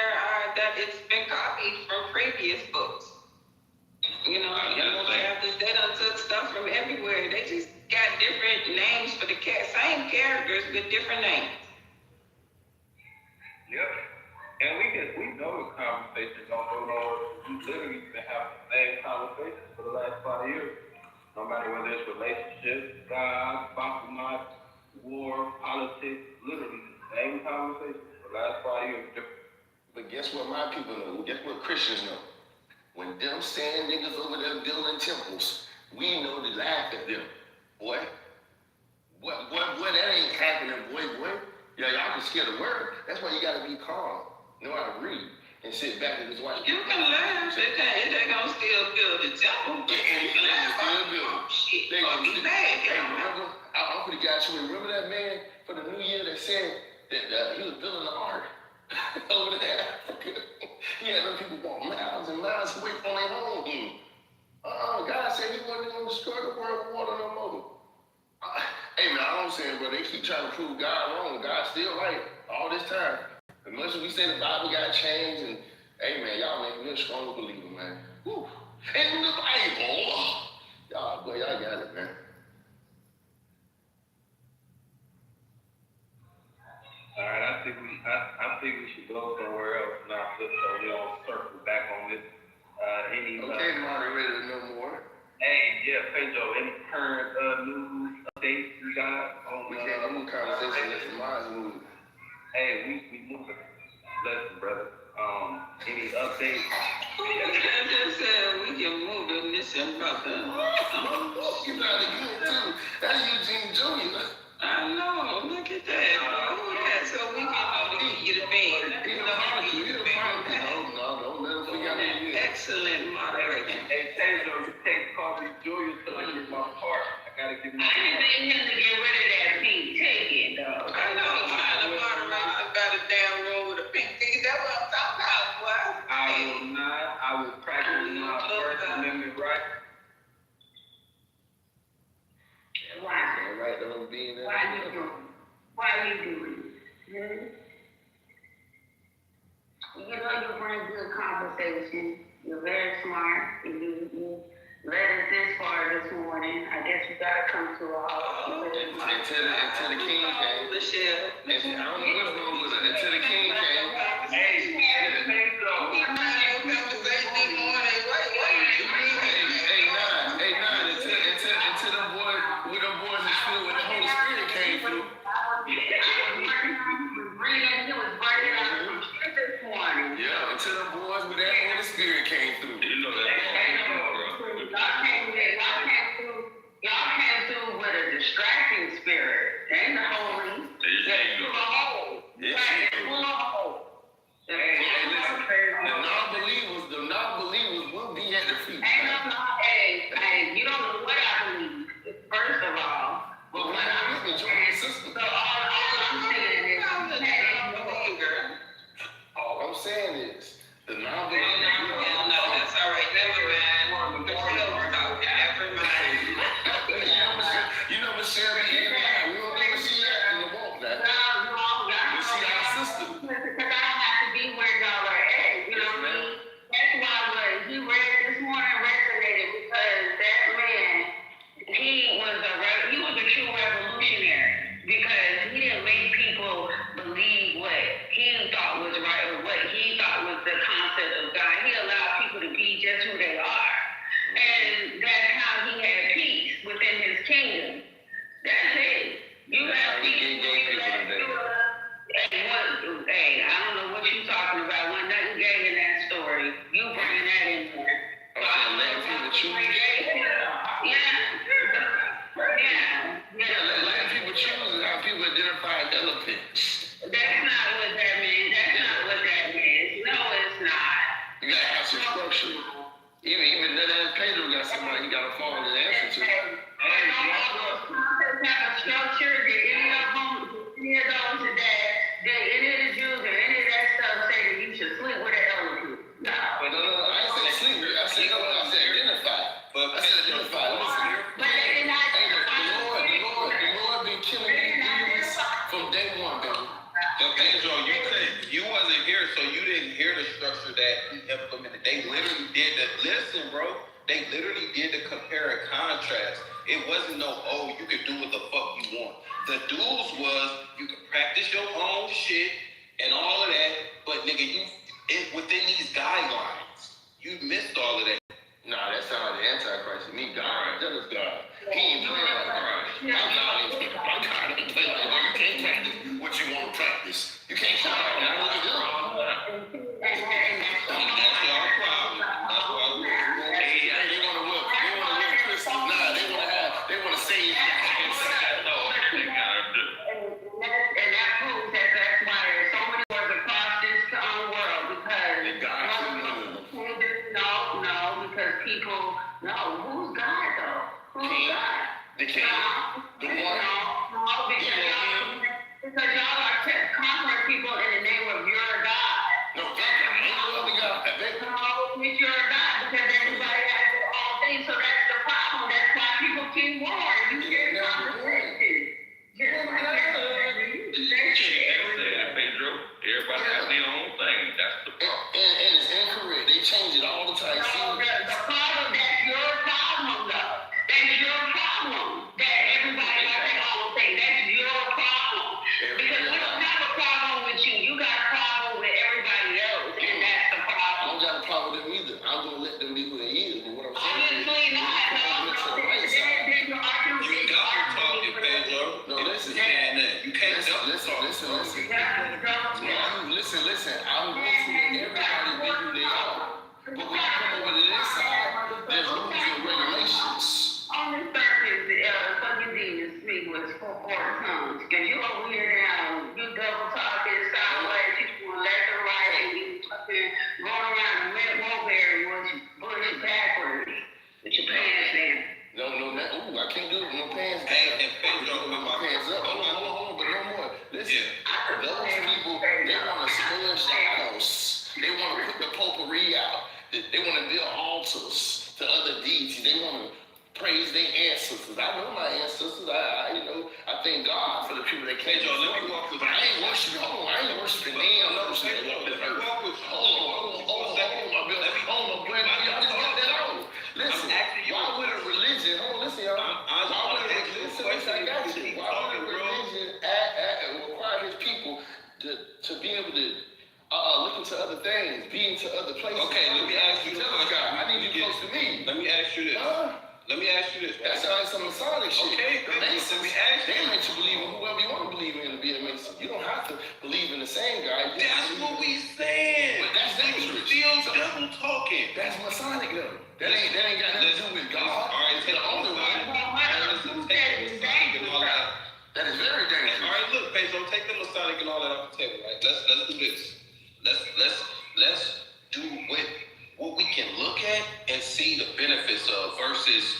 that it's been copied from previous books. You know, they done took stuff from everywhere. They just got different names for the same characters with different names. Yep. And we know the conversations don't go nowhere. We literally been having the same conversations for the last 5 years. No matter whether it's relationships, God, Bakumat, war, politics, literally the same conversations for the last 5 years. But guess what my people know? Guess what Christians know? When them sand niggas over there building temples, we know to laugh at them. Boy, what, that ain't happening, boy. Yeah, y'all can scare the word. That's why you gotta be calm, know how to read, and sit back and just watch. You can laugh, it ain't gonna still build the temple. You can laugh still build. Shit, They gonna be mad. Hey, remember, I'm gonna get you. Remember that man for the New Year that said that he was building the ark over there in Africa? He had them people walk miles and miles away from their home. God said he wasn't gonna destroy the world with water no more. Hey man, I don't say, bro, they keep trying to prove God wrong. God's still right all this time. As much as we say the Bible got changed, and hey man, y'all make me a stronger believer, man. Woo. In the Bible, y'all got it, man. All right, I think we should go somewhere else now, so we don't circle back on this. Okay, moderator, no more. Hey, yeah, Pedro, any current news updates you got on? We can't move conversation. Listen, mine's moving. Hey, we moving. Listen, brother. Any updates? I just said we can move it. Listen, brother. You got it good too. That's Eugene Jr. I know. Look at that. So we can know to get you the bed. No, let him forget it. Excellent moderator. Hey, Pedro, you take Coffee Julius to look at my part. I gotta give him. I didn't him to get rid of that pink ticket, though. I know. Find a moderator about a damn room with a pink ticket. That's what I'm talking about, boy. I will practice my First Amendment right. Why? Right, don't be in there. Why you doing it? You know you bring good conversation. You're very smart, and you you gotta come to all. Until the king came. Michelle. I don't know what's wrong with it. Until the king came. Until them boys, with them boys is filled with the Holy Spirit came through. Yeah, until them boys with that Holy Spirit came through. You know that. Y'all came through with a distracting spirit. Ain't the holy. It's full of hope. It's full of hope. The non-believers will be at the feet. Hey, you don't know what I believe, first of all. But what I'm saying, so all I'm saying is, all I'm saying is, the non-believers. No, that's all right. Never mind. Never mind. You know, Michelle, we don't never see that in the walk now. We see our sister. Because I don't have to be where y'all are at. You know what I mean? That's why what he read this morning resonated, because that man, he was a true revolutionary, because he didn't make people believe what he thought was right or what he thought was the concept of God. He allowed people to be just who they are. And that's how he had peace within his kingdom. That's it. You have peace. Hey, I don't know what you're talking about. Wasn't nothing gay in that story. You bringing that in there. Letting people choose. Letting people choose is how people identify elephants. That's not what that means. That's not what that means. No, it's not. You gotta have some structure. Even that ass Pedro got somebody you gotta follow the answer to. All those concepts have a structure. Did any of those did any of the Jews or any of that stuff say that you should sleep with an elephant? No. I didn't say sleep. I said identify. I said identify. Listen. But they did not identify. The Lord been killing these demons from day one, baby. But Pedro, you wasn't here, so you didn't hear the structure that he implemented. They literally did the listen, bro. They literally did the compare and contrast. It wasn't you could do what the fuck you want. The dudes was you could practice your own shit and all of that, but nigga, within these guidelines, you missed all of that. Nah, that sounds like the Antichrist to me. God, that is God. He ain't playing like God. My God ain't playing like God. You can't practice what you want to practice. You can't come out and what you do. That's your problem. That's why they want to whip Christians. Nah, they want to save you. And that proves that that's why there's so many wars across this world, because because people who's God though? Who's God? The king. The one. Because y'all are conquering people in the name of your God. No, God. No, it's your God, because everybody has their own thing, so that's the problem. That's why people keep warring. You hear conversations. Everybody has their own thing. That's the problem. And it's incorrect. They change it all the time. The problem, that's your problem, though. That's your problem. That everybody has their own thing. That's your problem. Because we don't have a problem with you. You got a problem with everybody else, and that's the problem. I don't got a problem with them either. I'm gonna let them be who they is. But what I'm saying Obviously not. You got to talking, Pedro. No, listen. You can't listen. Listen. I'm going to let everybody be who they are. But when you come over to this side, there's rules and regulations. On this surface, fucking demons speak with four tongues. Because you over here now, you double talking, sideways, you left and right, and you fucking going around the mulberry bush backwards with your pants down. No, I can't do it with my pants down. And Pedro, with my pants up. Hold on, but no more. Listen, those people, they want to smudge the house. They want to put the potpourri out. They want to build altars to other deities. They want to praise their ancestors. I know my ancestors. I thank God for the people that came. Pedro, let me walk with you. I ain't worshiping. Hold on, I ain't worshiping them. Hold on, Listen, why would a religion? Hold on, listen, y'all. Why believe. Let me ask you this. Let me ask you this. That sounds like some Masonic shit. Okay, the Masons, let me ask you. they make you believe in whoever you want to believe in to be a Mason. You don't have to believe in the same guy. That's what we saying. But that's dangerous. Still double talking. That's Masonic though. That ain't got nothing to do with God. All right, the only one. That is very dangerous. All right, look, Pedro, take the Masonic and all that off the table, right? Let's do this. Let's do what we can look at and see the benefits of versus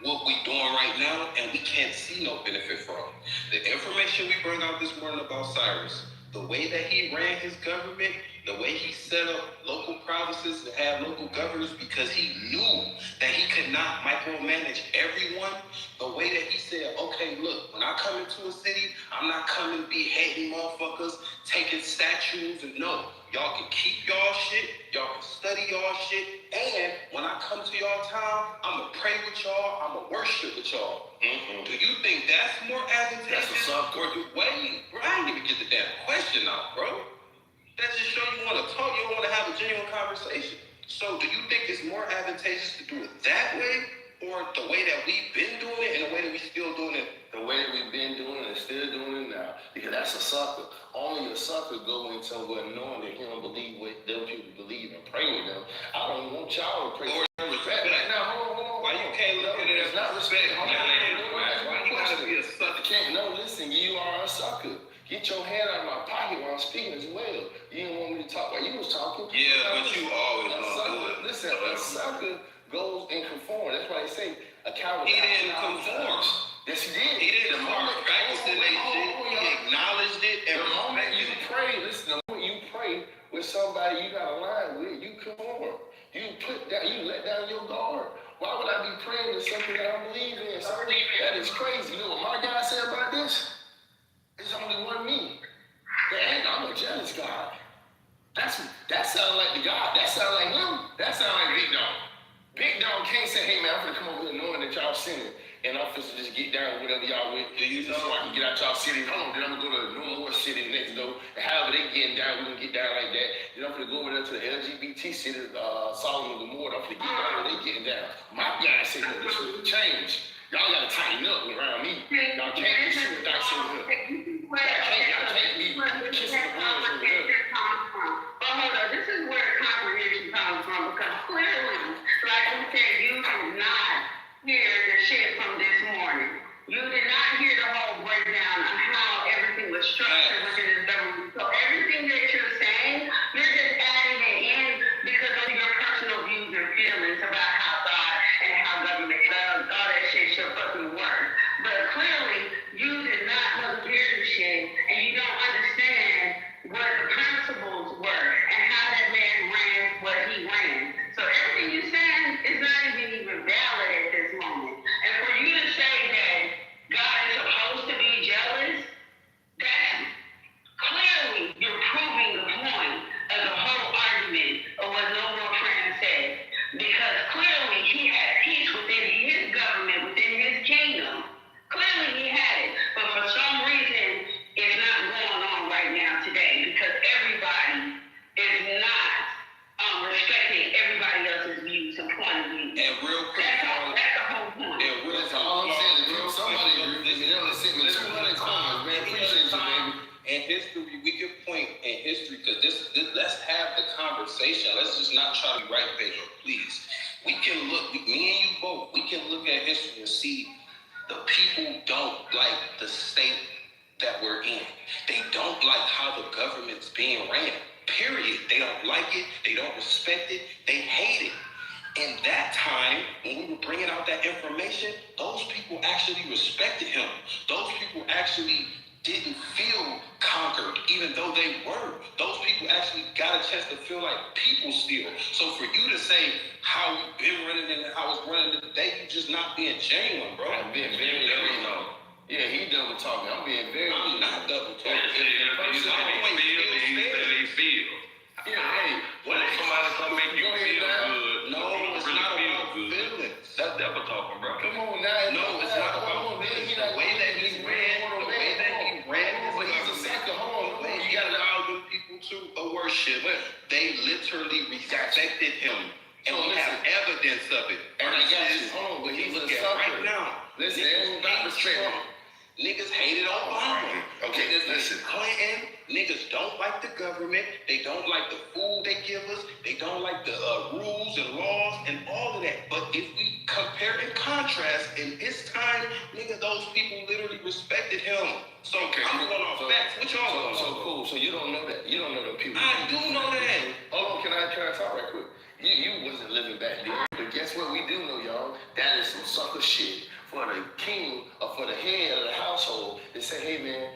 what we doing right now and we can't see no benefit from. The information we bring out this morning about Cyrus, the way that he ran his government, the way he set up local provinces and had local governors because he knew that he could not micromanage everyone, the way that he said, okay, look, when I come into a city, I'm not coming beheading motherfuckers, taking statues, and no, y'all can keep y'all shit, y'all can study y'all shit, and when I come to y'all town, I'ma pray with y'all, I'ma worship with y'all. Do you think that's more advantageous? Or bro, I didn't even get the damn question out, bro. That just show you want to talk, you don't want to have a genuine conversation. So do you think it's more advantageous to do it that way or the way that we've been doing it and the way that we still doing it? The way that we've been doing it and still doing it now. Because that's a sucker. Only a sucker go into what knowing that he don't believe what them people believe and pray with them. I don't want y'all to pray with respect. Like, now, hold on. Why you can't look at it as not respect? Why you gotta be a sucker? No, listen, you are a sucker. Get your hand out of my pocket while I'm speaking as well. You didn't want me to talk while you was talking. Yeah, but you always want to. Listen, a sucker goes and conform. That's why they say a coward. He didn't conform. Yes, he did. He didn't practice it. He acknowledged it. The moment you pray, listen, the moment you pray with somebody you got a line with, you conform. You put down, you let down your guard. Why would I be praying to something that I believe in? Something that is crazy. You know what my guy said about this? It's only one me. I'm a jealous God. That sounds like the God. That sounds like him. That sounds like Big Dog. Big Dog can't say, hey man, I'm gonna come over here knowing that y'all sinning. And I'm supposed to just get down with whatever y'all with. Do you know so I can get out y'all city? Hold on, then I'm gonna go to no more city next door. And however they getting down, we gonna get down like that. Then I'm gonna go over there to the LGBT city, Solomon Gomorrah. I'm gonna get down where they getting down. My guy said that this should change. Y'all gotta tighten up around me. Y'all can't be shooting dice over here. Y'all can't be kissing the boys over here. But hold on, this is where comprehension comes from because clearly, like we said, you did not hear the shit from this morning. You did not hear the whole breakdown of how everything was structured within this government. So everything that you're saying, you're just adding it in because of your personal views and feelings about how God and how government does. All that shit should fucking work. But clearly, you did not hear the shit and you don't understand what the principles were and how that man ran what he ran. So everything you're saying is not even valid at this moment. And for you to say that God is supposed to be jealous, that's clearly you're proving the point of the whole argument of what No More Friends said. Because clearly he had peace within his government, within his kingdom. Clearly he had it. But for some reason, it's not going on right now today because everybody is not respecting everybody else's views and point of view. And real quick, that's the whole point. And real quick, all I'm saying is somebody sent me 200 coins, man. Appreciate you, baby. In history, we can point in history because this let's have the conversation. Let's just not try to be right, Pedro, please. We can look, me and you both, we can look at history and see the people don't like the state that we're in. They don't like how the government's being ran. Period. They don't like it. They don't respect it. They hate it. In that time, when we were bringing out that information, those people actually respected him. Those people actually didn't feel conquered, even though they were. Those people actually got a chance to feel like people still. So for you to say how you've been running and how it's running today, you just not being genuine, bro. I'm being very genuine. Yeah, he double talking. I'm being very. I'm not double talking. Yeah, hey, what if somebody come make you feel good? No, it's not about feelings. That's devil talking, bro. Come on now. No, it's not about feelings. The way that he ran, the way that he ran his government, the way he allowed them people to worship, they literally respected him. And we have evidence of it. And I got you. Hold on, but he's a sucker. Right now. Listen, everybody respect. Niggas hated Obama. Okay, listen. Clinton, niggas don't like the government. They don't like the food they give us. They don't like the rules and laws and all of that. But if we compare and contrast, in his time, nigga, those people literally respected him. So I'm going off facts. What y'all going on? So cool. So you don't know that. You don't know them people. I do know that. Hold on, can I talk right quick? You wasn't living back then. But guess what we do know, y'all? That is some sucker shit. For the king or for the head of the household, they say, hey man,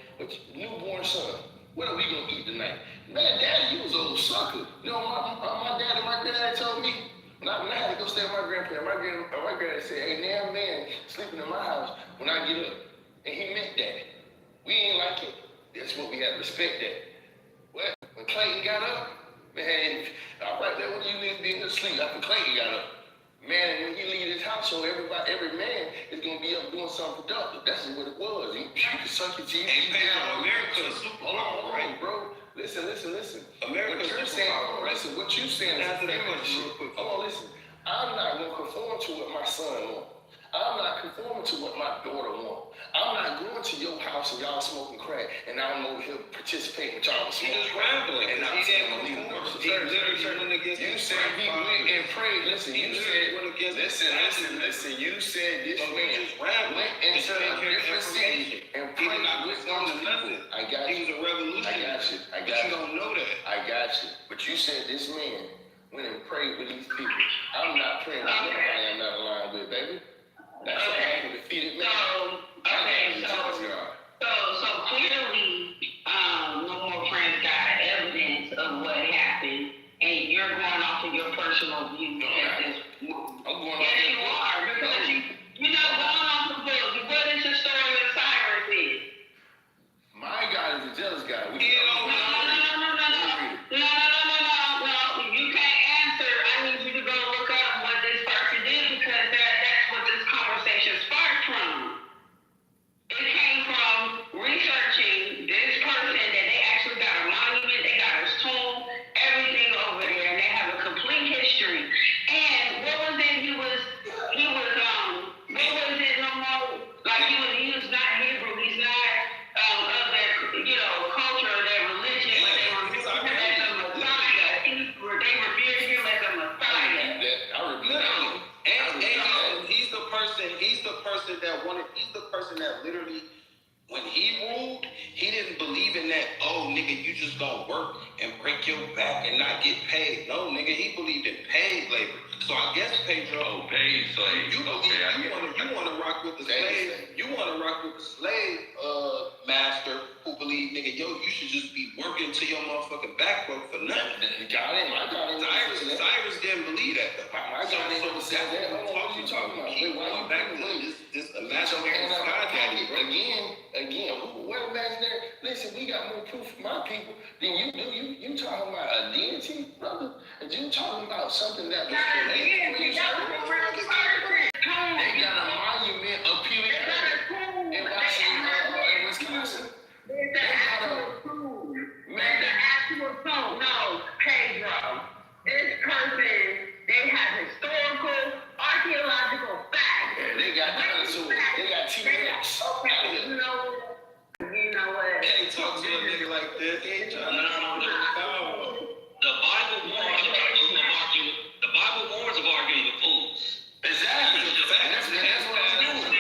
newborn son, what are we gonna eat tonight? Man, daddy, you was an old sucker. You know, my dad and my granddad told me, when I had to go stay with my grandparents, my granddad said, hey, now man sleeping in my house when I get up. And he meant that. We ain't like it. That's what we had to respect that. Well, when Clayton got up, man, all right, that when you niggas being asleep after Clayton got up. Man, when he leave his household, every man is gonna be up doing something productive. That's what it was. You can suck your teeth. Hey, America, hold on, bro. Listen. America, what you're saying, listen. What you saying is real quick. Hold on, listen. I'm not gonna conform to what my son wants. I'm not conforming to what my daughter wants. I'm not going to your house and y'all smoking crack, and I'm over here participating with y'all smoking. He just rambling, and I'm saying, you said he went and prayed. Listen, you said, listen. You said this man went into a different city and prayed with those people. I got you. He was a revolutionary. I got you. You don't know that. I got you. But you said this man went and prayed with these people. I'm not praying with anybody I'm not aligned with, baby. That's okay. Defeated man. So clearly, No More Friends got evidence of what happened, and you're going off of your personal view. I'm going off. Yes, you are, because you're not going off the book. What is the story of Cyrus is? My God is a jealous guy. No. You can't answer. I need you to go look up what this person did, because that's what this conversation sparked from. It came from researching this person that they actually got a monument, they got his tomb, everything over there, and they have a complete history. And what was it? He was what was it? No more, like he was not Hebrew. He's not of that culture or that religion, but they revered him as a Messiah. They revered him as a Messiah. And he's the person that wanted. He's the person that literally, when he ruled, he didn't believe in that. Oh, nigga, you just gonna work and break your back and not get paid. No, nigga, he believed in paid labor. So I guess Pedro, paid slave. You want to rock with the slave. You want to rock with the slave master who believe, nigga, yo, you should just be working till your motherfucking back broke for nothing. Cyrus didn't believe that. My God ain't never said that. What are you talking about? Wait, why you back with this imaginary sky daddy, bro? Again, what imaginary? Listen, we got more proof from my people than you do. You talking about a deity, brother? And you talking about something that was created when you started. They got a monument up here in Wisconsin. There's an actual tomb. There's an actual tomb. No, Pedro. This person, they have historical, archaeological facts. Yeah, they got dinosaurs. They got T-Rex. Okay, you know what? Can't talk to a nigga like that. They ain't trying to The Bible warns of arguing with fools. Exactly. That's what I'm doing.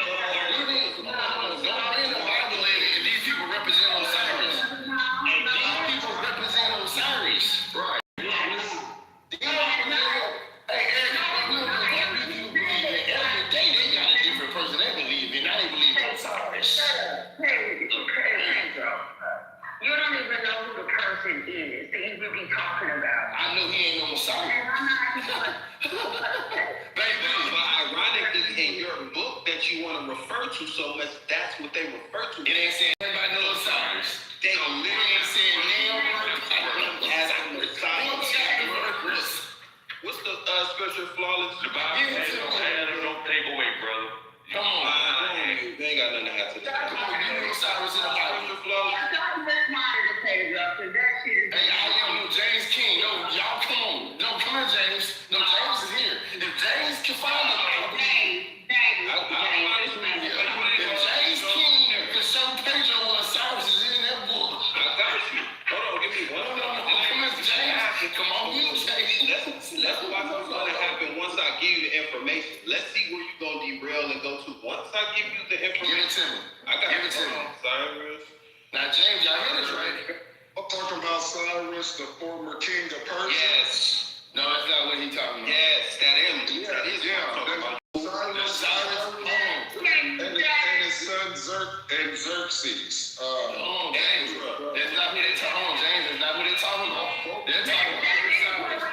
Don't bring the Bible in and these people represent Osiris. These people represent Osiris. Right. Hey, Eric, we don't know what people believe in. Every day they got a different person they believe in. Now they believe in Osiris. You don't even know who the person is that you would be talking about. I know he ain't no Messiah. Baby, but ironically, in your book that you want to refer to so much, that's what they refer to. It ain't saying anybody know Osiris. They ain't saying nail as a Messiah. What's the scripture flawless? The Bible ain't no hand and no take away, brother. Come on, they ain't got nothing to have to do. Come on, you know Osiris in the Bible. Flawless. Hey, I am James King. Yo, y'all come on. No, come on, James. No, James is here. If James can find the Bible, you gonna derail and go to. Once I give you the information, Give it to me. I got Give it to me. Cyrus. Now, James, y'all hear this, right? I'm talking about Cyrus, the former king of Persia. Yes. No, that's not what he talking about. Yes, that is. That is what I'm talking about. Cyrus, and his son Xerxes. James, that's not who they talking about. James, that's not who they talking about. They're talking about Cyrus.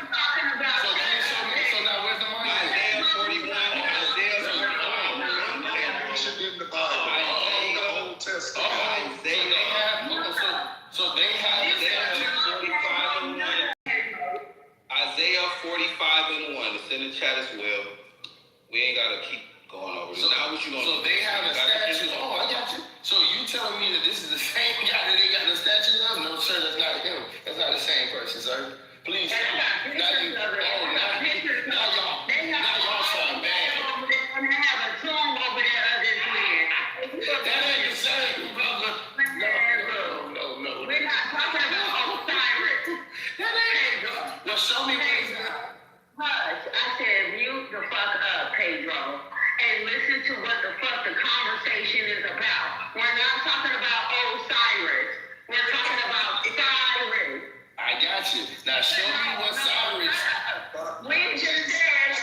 So can you show me? So now where's the money? Isaiah 41. Isaiah 41. They're mentioned in the Bible. The Old Testament. So they have Isaiah 45:1. It's in the chat as well. We ain't gotta keep going over this. Now what you gonna do? So they have a statue. Oh, I got you. So you telling me that this is the same guy that they got the statue of? No, sir, that's not him. That's not the same person, sir. Please. Now you. Oh, now y'all trying bad. That ain't the same, brother. No. We're not talking about Osiris. That ain't. Well, show me what he's got. Hush, I said mute the fuck up, Pedro, and listen to what the fuck the conversation is about. We're not talking about Osiris. We're talking about Cyrus. I got you. Now show me what Cyrus. We just said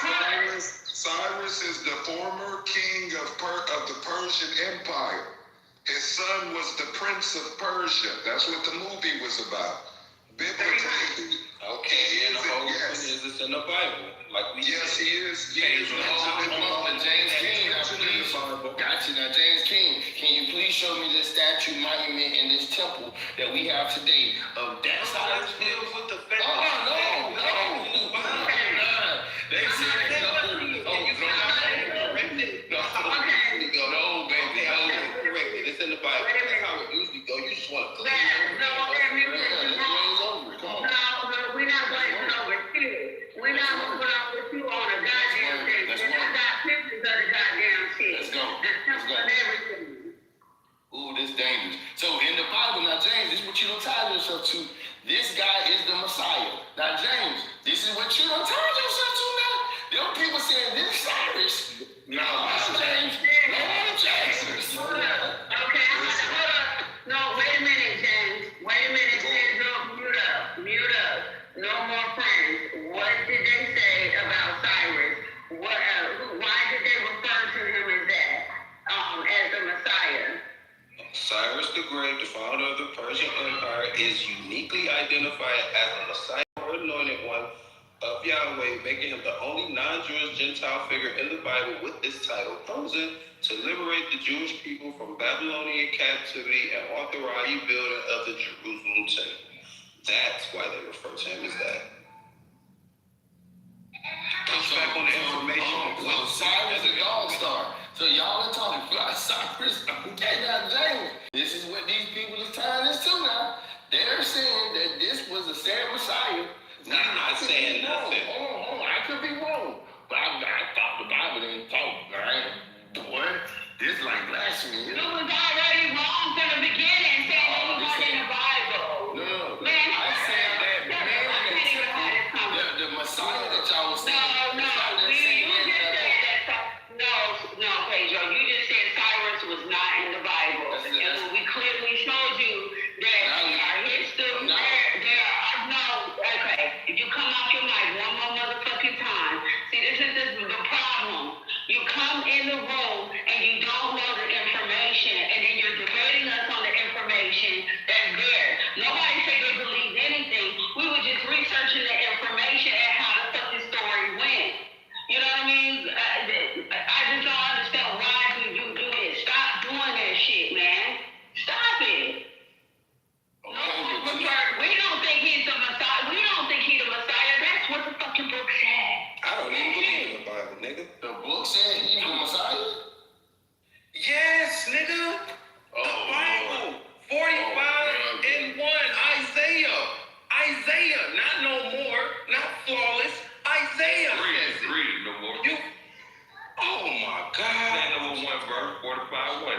Cyrus is the former king of the Persian Empire. His son was the prince of Persia. That's what the movie was about. Biblically, okay, and the whole thing is it's in the Bible. Like we yes, he is. James King, now please. Got you. Now, James King, can you please show me this statue monument in this temple that we have today of that Cyrus? deals with the fact. No. They said no, baby. Corrected. It's in the Bible. That's how it usually go. You just want to we're not going to put over shit. We're not going to put over you on a goddamn thing. I got pictures of the goddamn shit. Let's go. And everything. Ooh, this dangerous. So in the Bible, now James, this is what you don't tie yourself to. This guy is the Messiah. Now James, this is what you don't tie yourself to now. Them people saying this Cyrus. No, James. No, James. Hold up. Okay, hold up. No, wait a minute, James. Wait a minute, Pedro. Mute up. No more friends. What did they say about Cyrus? Why did they refer to him as that? As the Messiah? Cyrus the Great, the founder of the Persian Empire, is uniquely identified as the Messiah or anointed one of Yahweh, making him the only non-Jewish Gentile figure in the Bible with this title, chosen to liberate the Jewish people from Babylonian captivity and authorize the rebuilding of the Jerusalem temple. That's why they refer to him as that. Push back on the information. Well, Cyrus the dog star. So y'all are talking about Cyrus. Okay, now James, this is what these people are tying this to now. They're saying that this was a said Messiah. Now, I'm not saying nothing. Hold on, I could be wrong. But I thought the Bible didn't talk, right? Boy, this is like blasphemy. You was already wrong from the beginning, saying it was in the Bible. No. Man, I said that the Messiah that y'all was saying. No, Pedro, you just said Cyrus was not in the Bible. And we clearly showed you that our history, if you come off your mic one more motherfucking time, see, this is the problem. You come in the room and you don't know the information, and then you're debating us on the information that's there. Nobody said they believed anything. We were just researching the information and how the fuck this story went. You know what I mean? I just don't understand why you do this. Stop doing that shit, man. Stop it. We don't think he's the Messiah. We don't think he's the Messiah. That's what the fucking book said. I don't even believe in the Bible, nigga. The book said he's the Messiah? Yes, nigga. The Bible. 45:1. Isaiah. Not no more. Not flawless. Isaiah. Read it no more. Oh my God. That number 1 verse 45:1.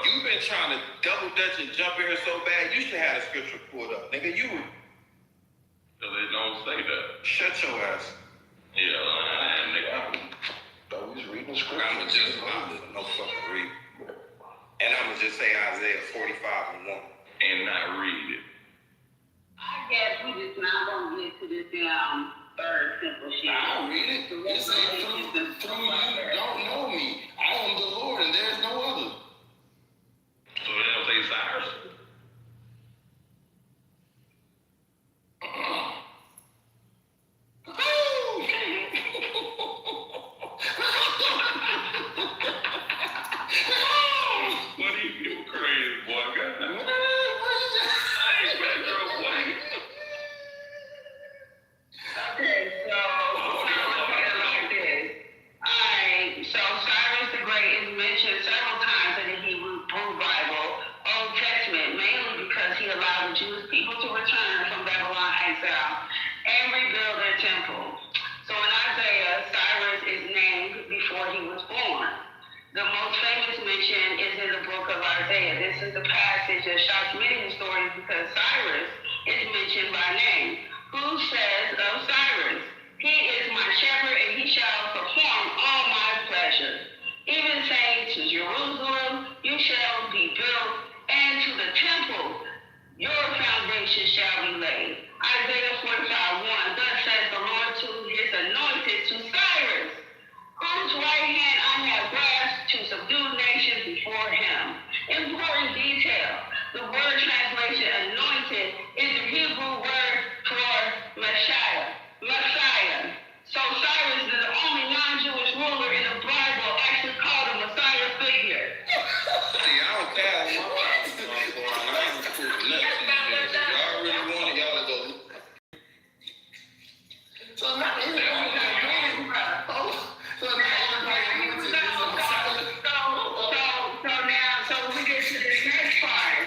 You've been trying to double dutch and jump in here so bad. You should have the scripture pulled up, nigga. So they don't say that. Shut your ass. Yeah, nigga. Thought we was reading I'ma just no fucking read. And I'ma just say Isaiah 45:1. And not read it. I guess we just not gonna get to this third simple shit. I'll read it. It says through you don't know me. I am the Lord and there is no other. So they don't say Cyrus? What are you crazy, boy? Okay, so like this. Alright, so Cyrus the Great is mentioned several times in the Hebrew Bible, Old Testament, mainly because he allowed the Jewish people to return from Babylon exile and rebuild their temple. So in Isaiah, Cyrus is named before he was born. The most famous mention is in the book of Isaiah. This is the passage that shocks many historians because Cyrus is mentioned by name. Who says of Cyrus, he is my shepherd and he shall perform all my pleasures. Even saying to Jerusalem, you shall be built, and to the temple, your foundation shall be laid. Isaiah 45:1, thus says the Lord to his anointed, to Cyrus, whose right hand I have grasped to subdue nations before him. Important detail. The word translation anointed is the Hebrew word for Messiah. So Cyrus is the only non-Jewish ruler in the Bible actually called a Messiah figure. See, I don't care. I ain't putting nothing. Y'all really want it, y'all to go. So now everybody So we get to the next part.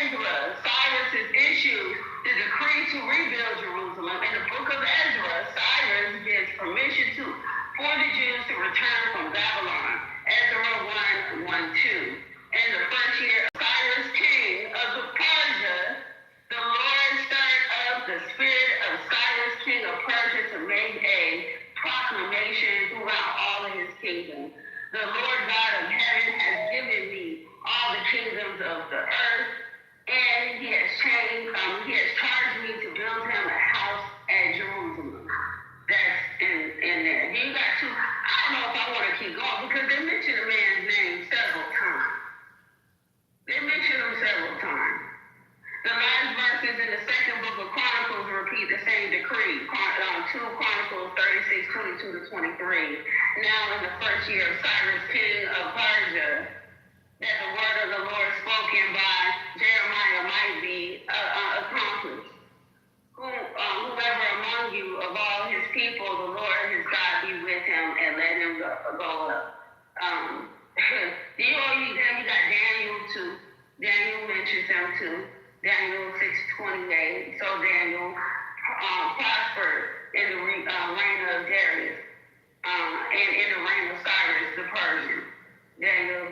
Ezra, Cyrus's issue, the decree to rebuild Jerusalem. In the book of Ezra, Cyrus gives permission for the Jews to return from Babylon. Ezra 1:1-2. In the first year of Cyrus, king of the Persia, the Lord stirred up the spirit of Cyrus, king of Persia, to make a proclamation throughout all of his kingdom. The Lord God of heaven has given me all the kingdoms of the earth, and he has charged me to build him a house at Jerusalem. That's in there. You got to, I don't know if I want to keep going because they mention a man's name several times. The last verses in the second book of Chronicles repeat the same decree. 2 Chronicles 36:22-23. Now in the first year of Cyrus, king of Persia, that the word of the Lord spoken by Jeremiah might be accomplished. Whoever among you of all his people, the Lord his God be with him and let him go up. You got Daniel too. Daniel mentions him too. Daniel 6:28. So Daniel prospered in the reign of Darius and in the reign of Cyrus the Persian. Daniel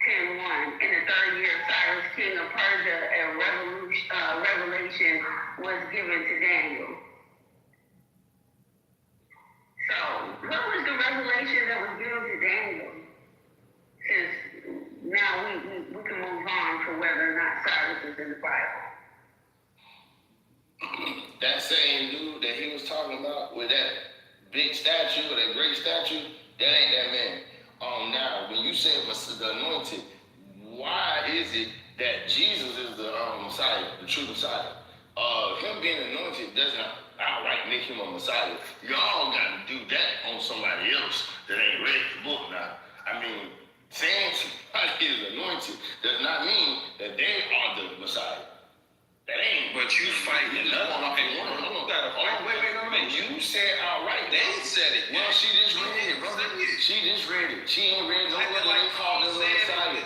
10:1. In the third year of Cyrus, king of Persia, a revelation was given to Daniel. So, what was the revelation that was given to Daniel? Since now we can move on to whether or not Cyrus is in the Bible. that same dude that he was talking about with that big statue or that great statue, that ain't that man. Now, when you say the anointed, why is it that Jesus is the Messiah, the true Messiah? Him being anointed doesn't outright make him a Messiah. Y'all got to do that on somebody else that ain't read the book now. I mean, saying somebody is anointed does not mean that they are the Messiah. That ain't. But you fighting another. Wait. You said outright. They said it. Well, she just read it, brother. She just read it. She ain't read no other they called them Messiah.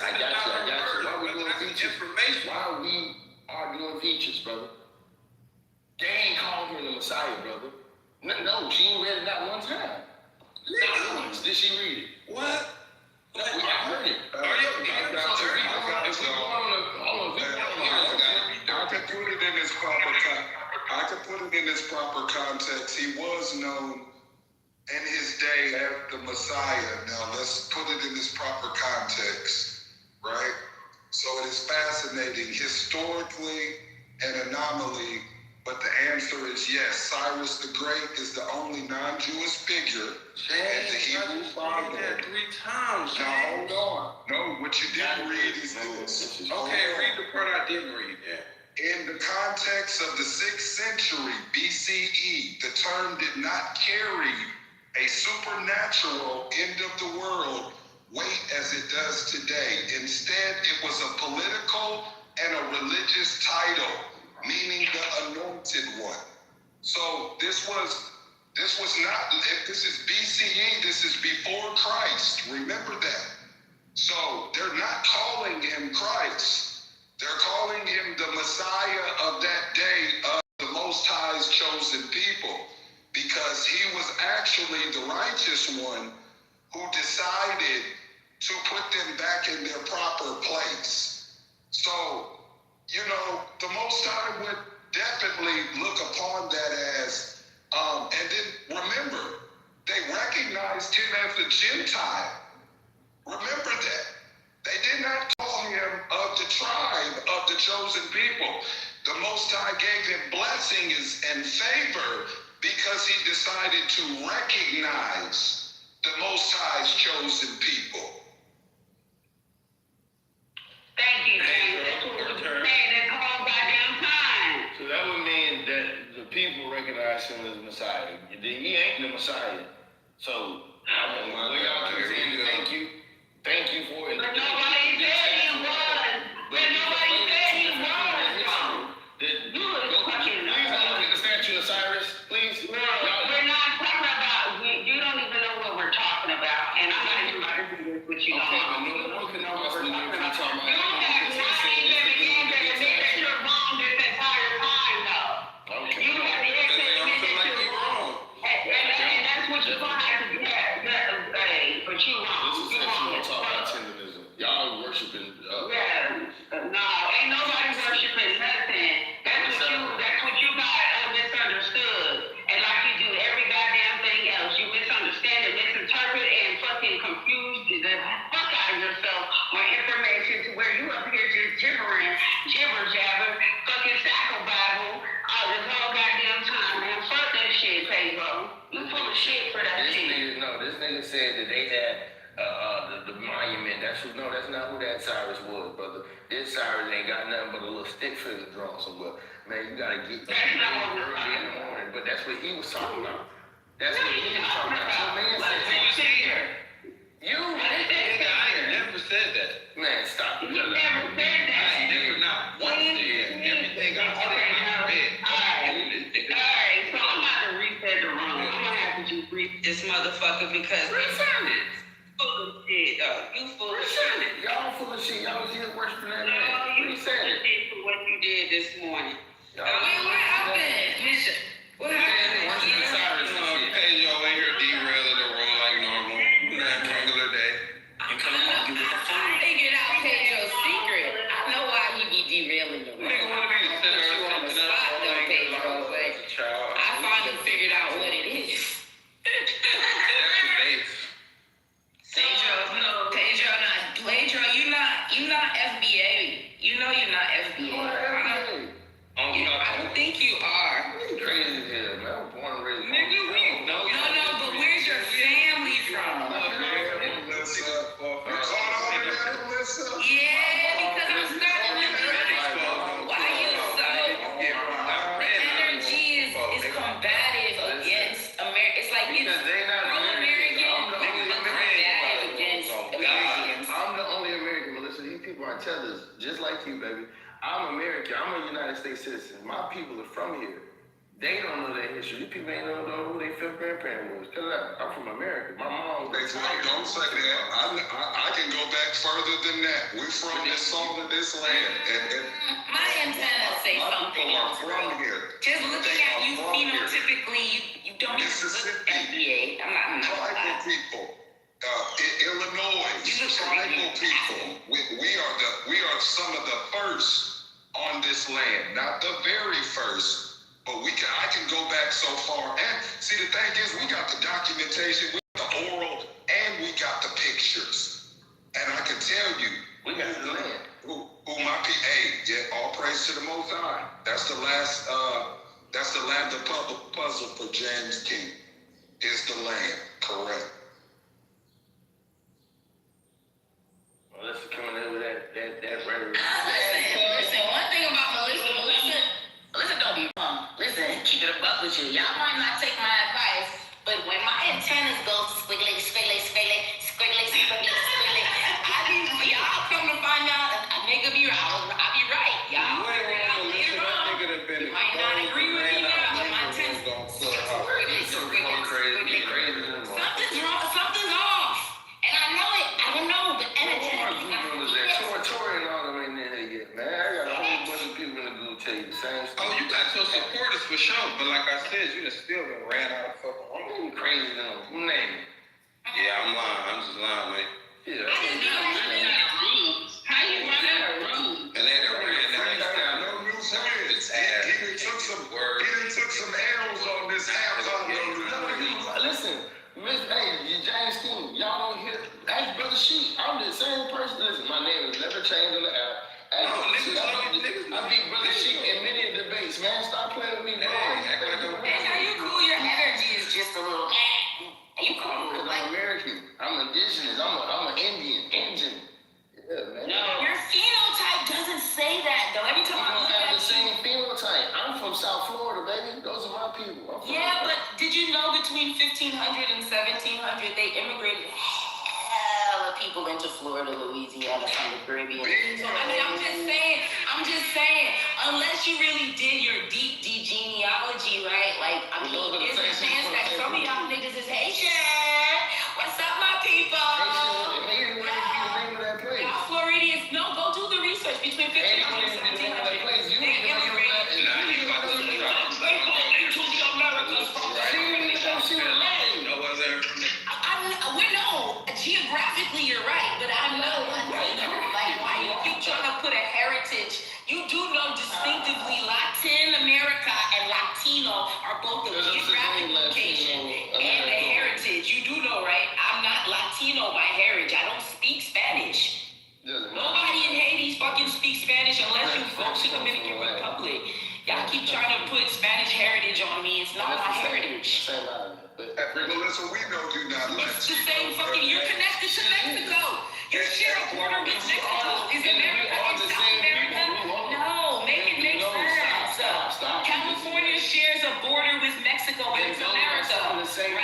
I got you. Why we doing features? Why we are doing features, brother? They ain't called him the Messiah, brother. No, she ain't read it not one time. Not once did she read it. What? I heard it. I could put it in its proper context. He was known in his day as the Messiah. Now let's put it in its proper context, right? So it is fascinating historically and anomaly, but the answer is yes. Cyrus the Great is the only non-Jewish figure in the Hebrew Bible. 3 times. Now hold on. No, what you didn't read is this. Okay, read the part I didn't read. In the context of the 6th century BCE, the term did not carry a supernatural end of the world weight as it does today. Instead, it was a political and a religious title, meaning the anointed one. So this was not, if this is BCE, this is before Christ. Remember that. So they're not calling him Christ. They're calling him the Messiah of that day of the Most High's chosen people, because he was actually the righteous one who decided to put them back in their proper place. So, the Most High would definitely look upon that as, and then remember, they recognized him as a Gentile. Remember that. They did not call him of the tribe of the chosen people. The Most High gave him blessings and favor because he decided to recognize the Most High's chosen people. Thank you, James. That's what we're saying. That's all goddamn time. So that would mean that the people recognize him as Messiah. He ain't the Messiah. So, when y'all keep saying thank you for it. But nobody said he was. But nobody said he was. You was fucking. Please don't look at the statue of Cyrus, please. We're not talking about. You don't even know what we're talking about, and I'm not even about to do this with you. Okay, but no one can know what we're talking about. You don't have nothing that begins to admit that you're wrong this entire time, though. Okay. You have the expectation that you're wrong, and that's what you're gonna have to do. But you wrong. This is sexual talk about tenderism. Y'all worshiping. No, ain't nobody worshiping nothing. That's what you got misunderstood. And like you do every goddamn thing else, you misunderstand and misinterpret and fucking confuse the fuck out of yourself with information to where you up here just jibber jabber, fucking sackle Bible all this whole goddamn time, man. Fuck that shit, Pedro. You full of shit for that shit. This nigga said that they had the monument. That's not who that Cyrus was, brother. This Cyrus ain't got nothing but a little stick figure drawn somewhere. Man, you gotta get early in the morning. But that's what he was talking about. That's what he was talking about. So man said, you nigga, I ain't never said that. Man, stop it. You never said that. I never not once said everything I said in my bed. Alright, so I'm about to reset the room. I'm gonna have to just reset this motherfucker because reset it. Full of shit, though. You full of shit. Y'all full of shit. Y'all was here worshiping that man. No, you full of shit for what you did this morning. What happened? What happened? Worshiping Cyrus and shit. Hey, yo, ain't here derailing the room like normal. Regular day. I figured out Pedro's secret. I know why he be derailing the room. Nigga wanted me to sit there You on the spot though, Pedro, but I finally figured out what it is. That's the base. Pedro, you're not FBA. You know you're not FBA. I don't think you are. Crazy as hell, man. I was born and raised. Nigga, we know. No, but where's your family from? Yeah, because I'm starting to realize why you so energy is combative against America. It's like it's pro-American, but combative against Americans. I'm the only American, Melissa. These people are tellers, just like you, baby. I'm American. I'm a United States citizen. My people are from here. They don't know their history. These people ain't know who their fifth grandparent was. Tell that I'm from America. My mom. Don't say that. I can go back further than that. We're from this soul of this land, and my antennas say something else. From here. Just looking at you phenotypically, you don't look FBA. I'm not. Tribal people. Illinois, tribal people. We are some of the first on this land, not the very first, but I can go back so far. And see, the thing is, we got the documentation, we got pictures. And I can tell you, We got the land. who my all praise to the Most High. That's the last the puzzle for James King. Is the land correct? Well, let's coming in with that rhetoric. Listen, one thing about Melissa don't be wrong. Listen, keep it a buck with you. Y'all might not take my advice, but when my antennas go squiggly, squiggly, squiggly, squiggly, squiggly, squiggly, y'all come to find out a nigga be right. I'll be right. Y'all figure it out later on. You might not agree with me now, but my antennas squiggly, squiggly, squiggly. Something's wrong. Something's off. And I know it. I don't know, but energetically. Tory and all them ain't there yet, man. I got a whole bunch of people in the group tell you the same stuff. Oh, you got your supporters for sure, but like I said, you done still been ran out of fucking room. You crazy though. Who name it? Yeah, I'm lying. I'm just lying, man. Yeah. How you run out of room? And they done ran out. No new friends. He done took some L's on this half of Listen, James King, y'all don't hear. Ask Brother Sheep. I'm the same person. Listen, my name has never changed on the app. I beat Brother Sheep in many debates, man. Stop playing with me, bro. Are you cool? Your energy is just a little. Are you cool? Because I'm American. I'm indigenous. I'm an Indian. Yeah, man. No. Your phenotype doesn't say that, though. Every time I look at the same phenotype. I'm from South Florida, baby. Those are my people. Yeah, but did you know between 1500 and 1700 they immigrated hella people into Florida, Louisiana, from the Caribbean? So I mean, I'm just saying, unless you really did your deep genealogy, right? Like, I mean, there's a chance that some of y'all niggas is Haitian. What's up, my people? Y'all Floridians, no, go do the research between 1500 and 1700. They immigrated into the Americas from we know geographically you're right, but I know like why you keep trying to put a heritage. You do know distinctively Latin America and Latino are both the geographic location and the heritage. You do know, right? I'm not Latino by heritage. I don't speak Spanish. Nobody in Haiti fucking speaks Spanish unless you go to Dominican Republic. Y'all keep trying to put Spanish heritage on me. It's not my heritage. Melissa, we know you not like. It's the same fucking. You're connected to Mexico. You share a border with Mexico. Is America and South America? No, make it make sense. California shares a border with Mexico, but it's America, right? Okay.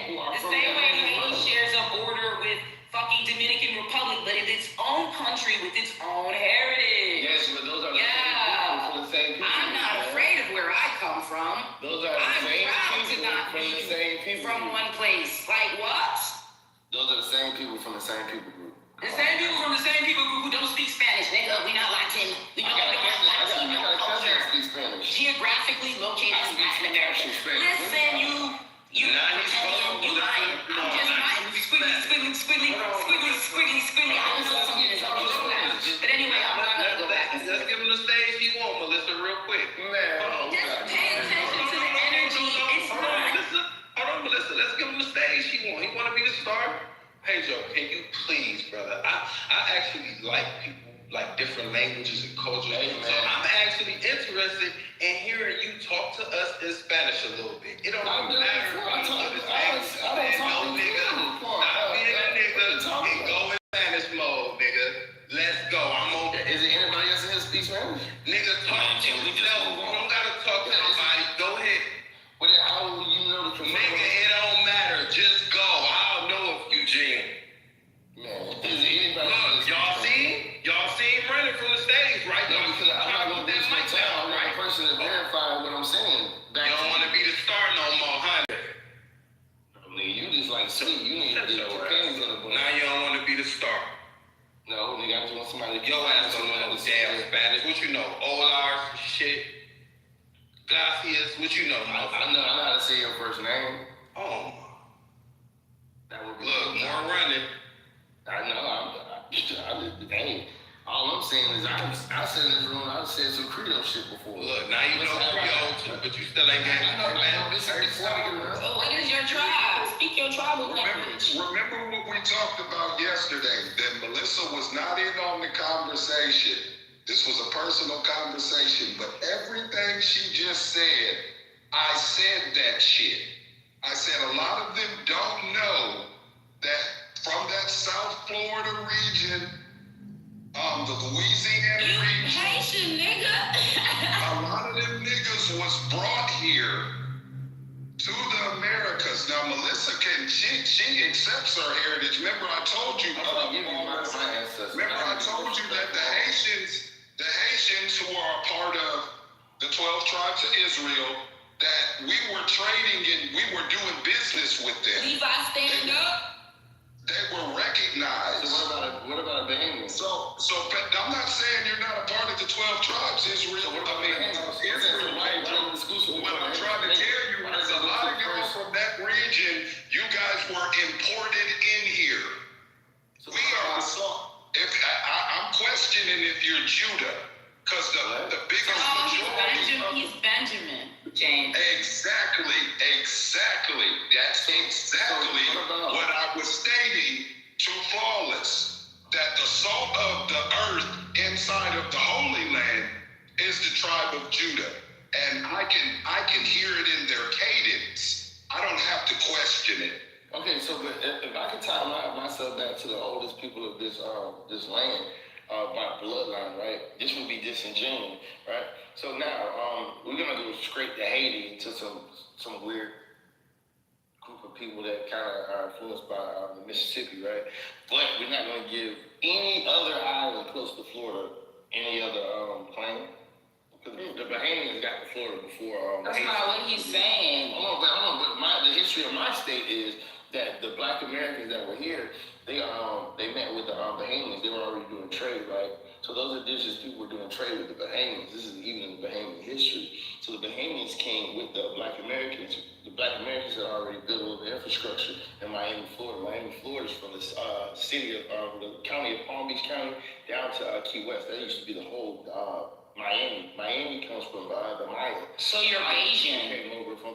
The same way Haiti shares a border with fucking Dominican Republic, but it's its own country with its own heritage. Yes, but those are the same people from the same people. I'm not afraid of where I come from. Those are the same people from the same people from one place. Like what? Those are the same people from the same people group. The same people from the same people group who don't speak Spanish, nigga. We not Latin. We don't have Latino culture. Geographically located in Latin America. Listen, you lying. I'm just lying. Squiggly. I was something is up. But anyway, I'm not gonna go back. Let's give him the stage he want, Melissa, real quick. Man, just pay attention to the energy. It's not. Hold on, Melissa. Let's give him the stage he want. He want to be the star. Hey, Joe, can you please, brother? I actually like people like different languages and cultures. Hey, so I'm actually interested in hearing you talk to us in Spanish a little bit. It don't matter. I don't talk and go in Spanish mode, nigga. Let's go. I'm on. Is it anybody else in here speak Spanish? Nigga, talk to yourself. You don't gotta talk to nobody. Go ahead. Well, then how will you know the nigga, it don't matter. Just go. I don't know if Eugene. Man, is it anybody? Look, y'all see him running from the stage, right? No, because I'm not gonna waste my time. I'm the right person to verify what I'm saying. You don't want to be the star no more, huh? I mean, you just like sweet. You need to get your pants in the book. Now you don't want to be the star. No, nigga, I just want somebody to your ass don't know no damn Spanish. What you know? Olar, shit. Gracias. What you know? I know how to say your first name. Oh. That would be look, more running. I know. Hey, all I'm saying is because I said in this room, I said some Creole shit before. Look, now you know Creole too, but you still ain't got it, man. So what is your tribe? Speak your tribal language. Remember what we talked about yesterday, that Melissa was not in on the conversation. This was a personal conversation, but everything she just said, I said that shit. I said a lot of them don't know that from that South Florida region, the Louisiana region, Haitian nigga. a lot of them niggas was brought here to the Americas. Now Melissa she accepts her heritage. Remember I told you, remember I told you that the Haitians who are a part of the 12 tribes of Israel, that we were trading and we were doing business with them. Levi, stand up. They were recognized. So what about Bahamians? So but I'm not saying you're not a part of the 12 tribes, Israel. Israel, what I'm trying to tell you is a lot of y'all from that region, you guys were imported in here. We are I'm questioning if you're Judah, because the biggest majority he's Benjamin, James. Exactly. That's exactly what I was stating to Flawless, that the salt of the earth inside of the Holy Land is the tribe of Judah. And I can hear it in their cadence. I don't have to question it. Okay, so but if I could tie myself back to the oldest people of this land, by bloodline, right? This would be disingenuous, right? So now we're gonna go straight to Haiti, to some weird group of people that kind of are influenced by the Mississippi, right? But we're not gonna give any other island close to Florida any other claim. Because the Bahamians got to Florida before. That's not what he's saying. Hold on, but the history of my state is that the Black Americans that were here, they met with the Bahamians. They were already doing trade, right? So those indigenous people were doing trade with the Bahamians. This is even in the Bahamian history. So the Bahamians came with the Black Americans. The Black Americans had already built all the infrastructure in Miami, Florida. Miami, Florida is from the city of the county of Palm Beach County down to Key West. That used to be the whole Miami. Miami comes from the Maya. So you're Asian. Came over from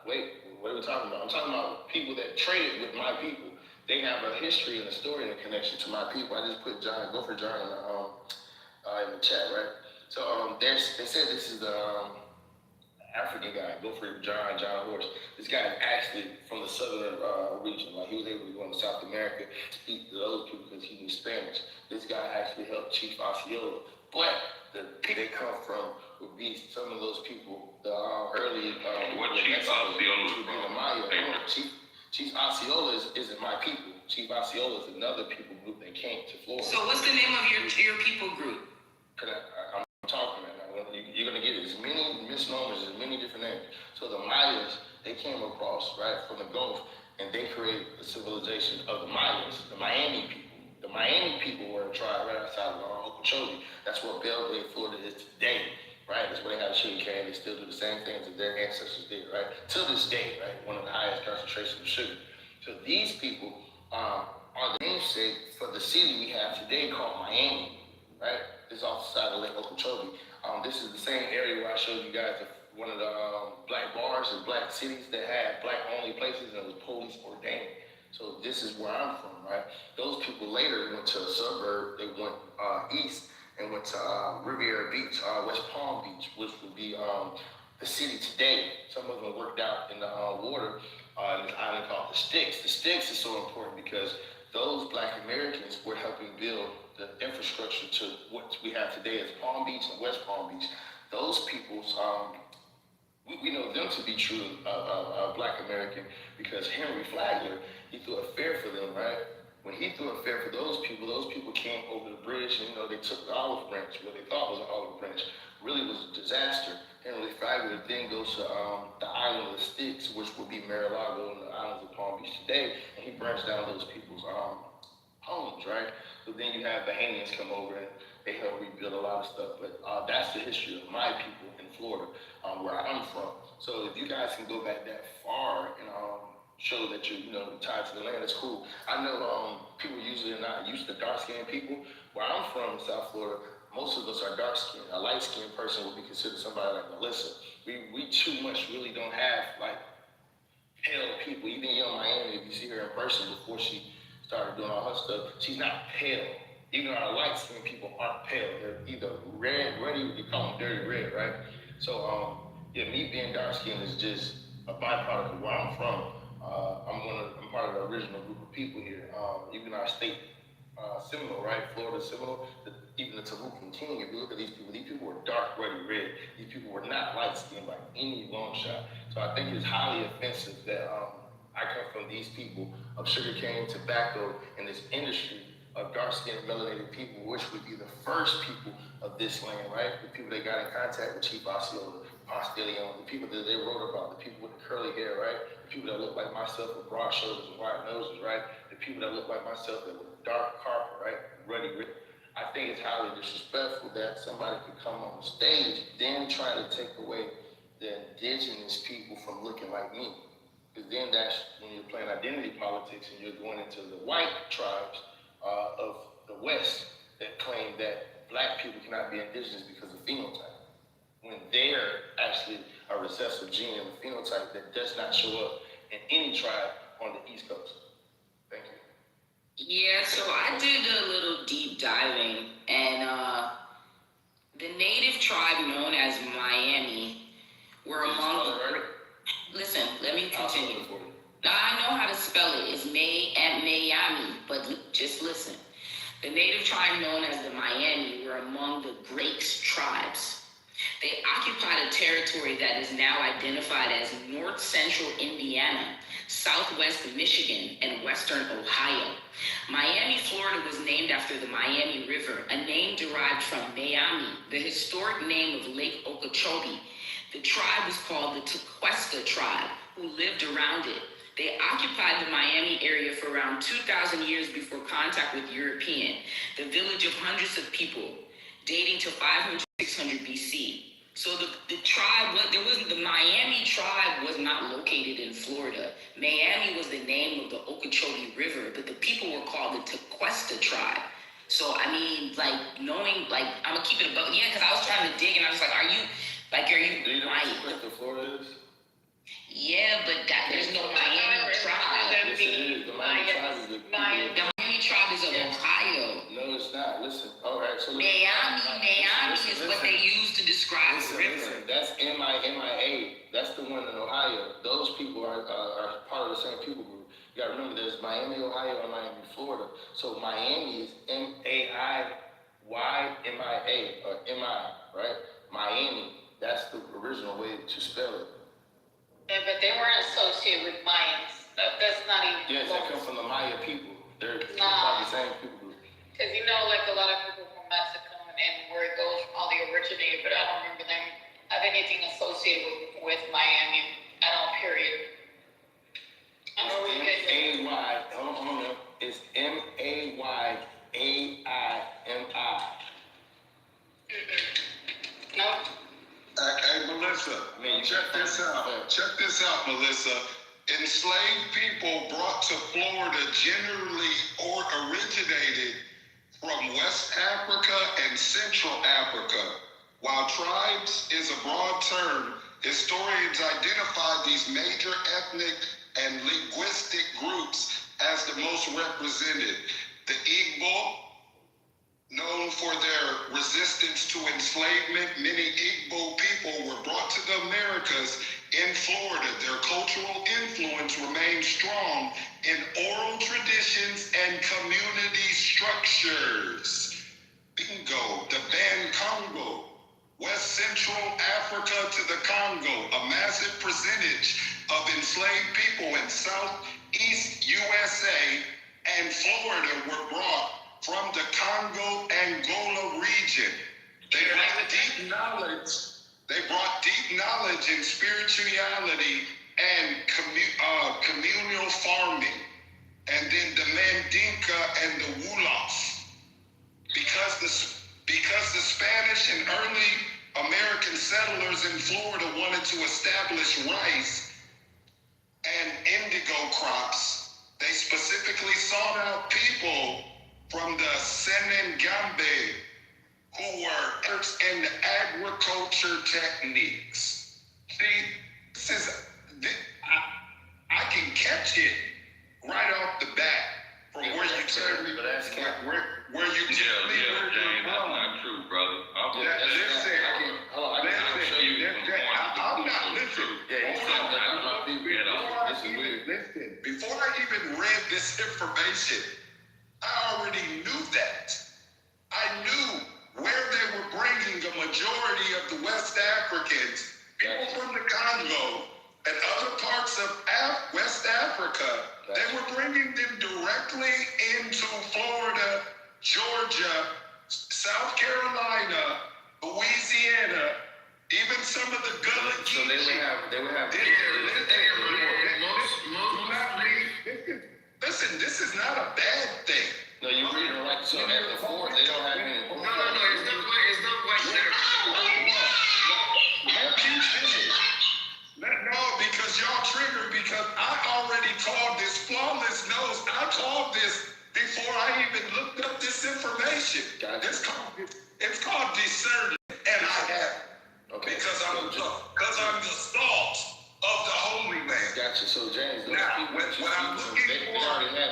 wait. What are we talking about? I'm talking about people that traded with my people. They have a history and a story and a connection to my people. I just put Go for John in the chat, right? So they said this is the African guy, Go for John Horse. This guy is actually from the southern region. Like he was able to go into South America, speak to those people because he knew Spanish. This guy actually helped Chief Osceola. But the people they come from would be some of those people, the early what Chief Osceola would be the Maya. Chief Osceola isn't my people. Chief Osceola is another people group that came to Florida. So what's the name of your people group? I'm talking right now. You're gonna get as many misnomers, as many different names. So the Mayas, they came across right from the Gulf, and they created the civilization of the Mayas, the Miami people. The Miami people were a tribe right outside of Okeechobee. That's where Belgrade, Florida is today, right? That's where they have sugar cane. They still do the same things that their ancestors did, right? To this day, right? One of the highest concentrations of sugar. So these people are the namesake for the city we have today called Miami, right? It's off the side of Lake Okeechobee. This is the same area where I showed you guys one of the black bars and black cities that had black-only places and was police ordained. So this is where I'm from, right? Those people later went to a suburb. They went east and went to Riviera Beach, West Palm Beach, which would be the city today. Some of them worked out in the water in this island called the Sticks. The Sticks is so important because those Black Americans were helping build the infrastructure to what we have today as Palm Beach and West Palm Beach. Those people's, we know them to be true Black American because Henry Flagler, he threw a fair for them, right? When he threw a fair for those people came over the bridge and, they took the olive branch, what they thought was an olive branch, really was a disaster. Henry Flagler then goes to the island of the Sticks, which would be Mar-a-Lago and the islands of Palm Beach today, and he burns down those people's homes, right? So then you have Bahamians come over and they help rebuild a lot of stuff, but that's the history of my people in Florida, where I'm from. So if you guys can go back that far and show that you're, tied to the land. It's cool. I know people usually are not used to dark-skinned people. Where I'm from, South Florida, most of us are dark-skinned. A light-skinned person would be considered somebody like Melissa. We too much really don't have, like, pale people. Even Young Miami, if you see her in person before she started doing all her stuff, she's not pale. Even our light-skinned people aren't pale. They're either red, you call them dirty red, right? So, me being dark-skinned is just a byproduct of where I'm from. I'm part of the original group of people here. Even our state, Seminole, right? Florida Seminole, even the Talukan King, if you look at these people were dark, ruddy red. These people were not light-skinned by any long shot. So I think it's highly offensive that I come from these people of sugarcane, tobacco, and this industry of dark-skinned, melanated people, which would be the first people of this land, right? The people that got in contact with Chief Osceola, Ponce de Leon, the people that they wrote about, the people with the curly hair, right? The people that look like myself with broad shoulders and wide noses, right? The people that look like myself that with dark carpet, right? Ruddy red. I think it's highly disrespectful that somebody could come on the stage, then try to take away the indigenous people from looking like me. Because then that's when you're playing identity politics and you're going into the white tribes of the West that claim that black people cannot be indigenous because of phenotype, when they're actually a recessive gene of a phenotype that does not show up in any tribe on the East Coast. Thank you. Yeah, so I did a little deep diving, and the native tribe known as Miami were among the... Listen, let me continue. Now, I know how to spell it. It's Miami, but just listen. The native tribe known as the Miami were among the Greeks tribes. They occupied a territory that is now identified as North Central Indiana, Southwest Michigan, and Western Ohio. Miami, Florida was named after the Miami River, a name derived from Miami, the historic name of Lake Okeechobee. The tribe was called the Tequesta tribe, who lived around it. They occupied the Miami area for around 2,000 years before contact with European, the village of hundreds of people, dating to 500, 600 BC. So the tribe, the Miami tribe was not located in Florida. Miami was the name of the Okeechobee River, but the people were called the Tequesta tribe. So, I mean, I'm gonna keep it above, because I was trying to dig, and I was like, are you white? Do you know what Tequesta, Florida is? Yeah, but there's no Miami tribe. Yes, it is. The Miami tribe is the Miami tribe is of Ohio. No, it's not. Listen. All right. So Miami is what they use to describe the river. Listen, that's MIA. That's the one in Ohio. Those people are part of the same people group. You gotta remember, there's Miami, Ohio, and Miami, Florida. So Miami is MAIYMIA or MI, right? Miami. That's the original way to spell it. Yeah, but they weren't associated with Mayans. That's not even. Yes, they come from the Maya people. They're part of the same people group. Because a lot of people from Mexico and where those probably originated, but I don't remember them have anything associated with Miami at all. Period. I don't know where you get M-A-Y. Hold on. It's MAYAIMI. No. Hey, Melissa, check this out. Check this out, Melissa. Enslaved people brought to Florida generally originated from West Africa and Central Africa. While tribes is a broad term, historians identify these major ethnic and linguistic groups as the most represented. The Igbo, known for their resistance to enslavement, many Igbo people were brought to the Americas in Florida. Their cultural influence remained strong in oral traditions and community structures. Bingo, the Ban Congo, West Central Africa to the Congo, a massive percentage of enslaved people in Southeast USA and Florida were brought from the Congo-Angola region. They brought deep knowledge in spirituality and communal farming. And then the Mandinka and the Wolof. Because the Spanish and early American settlers in Florida wanted to establish rice and indigo specifically sought out people from the Senengambe who were experts in agriculture techniques. See, this is, I can catch it right off the bat from where you tell me, where you tell me where you're That's from. not true, brother. I'm not, listen. Before I even read this information, I already knew that. I knew where they were bringing the majority of the West Africans, people from the Congo and other parts of West Africa, they were bringing them directly into Florida, Georgia, South Carolina, Louisiana, even some of the Gullah Geechee. So they would have. Listen, this is not a bad thing. No, you're reading it right. So at the fort, they don't have any. No, it's not like that. No, because y'all triggered, because I already called this flawless nose. I called this before I even looked up this information. It's called discernment, and I have it. Okay. Because I'm the salt of the Holy Land. Gotcha. So James, now when I'm looking for,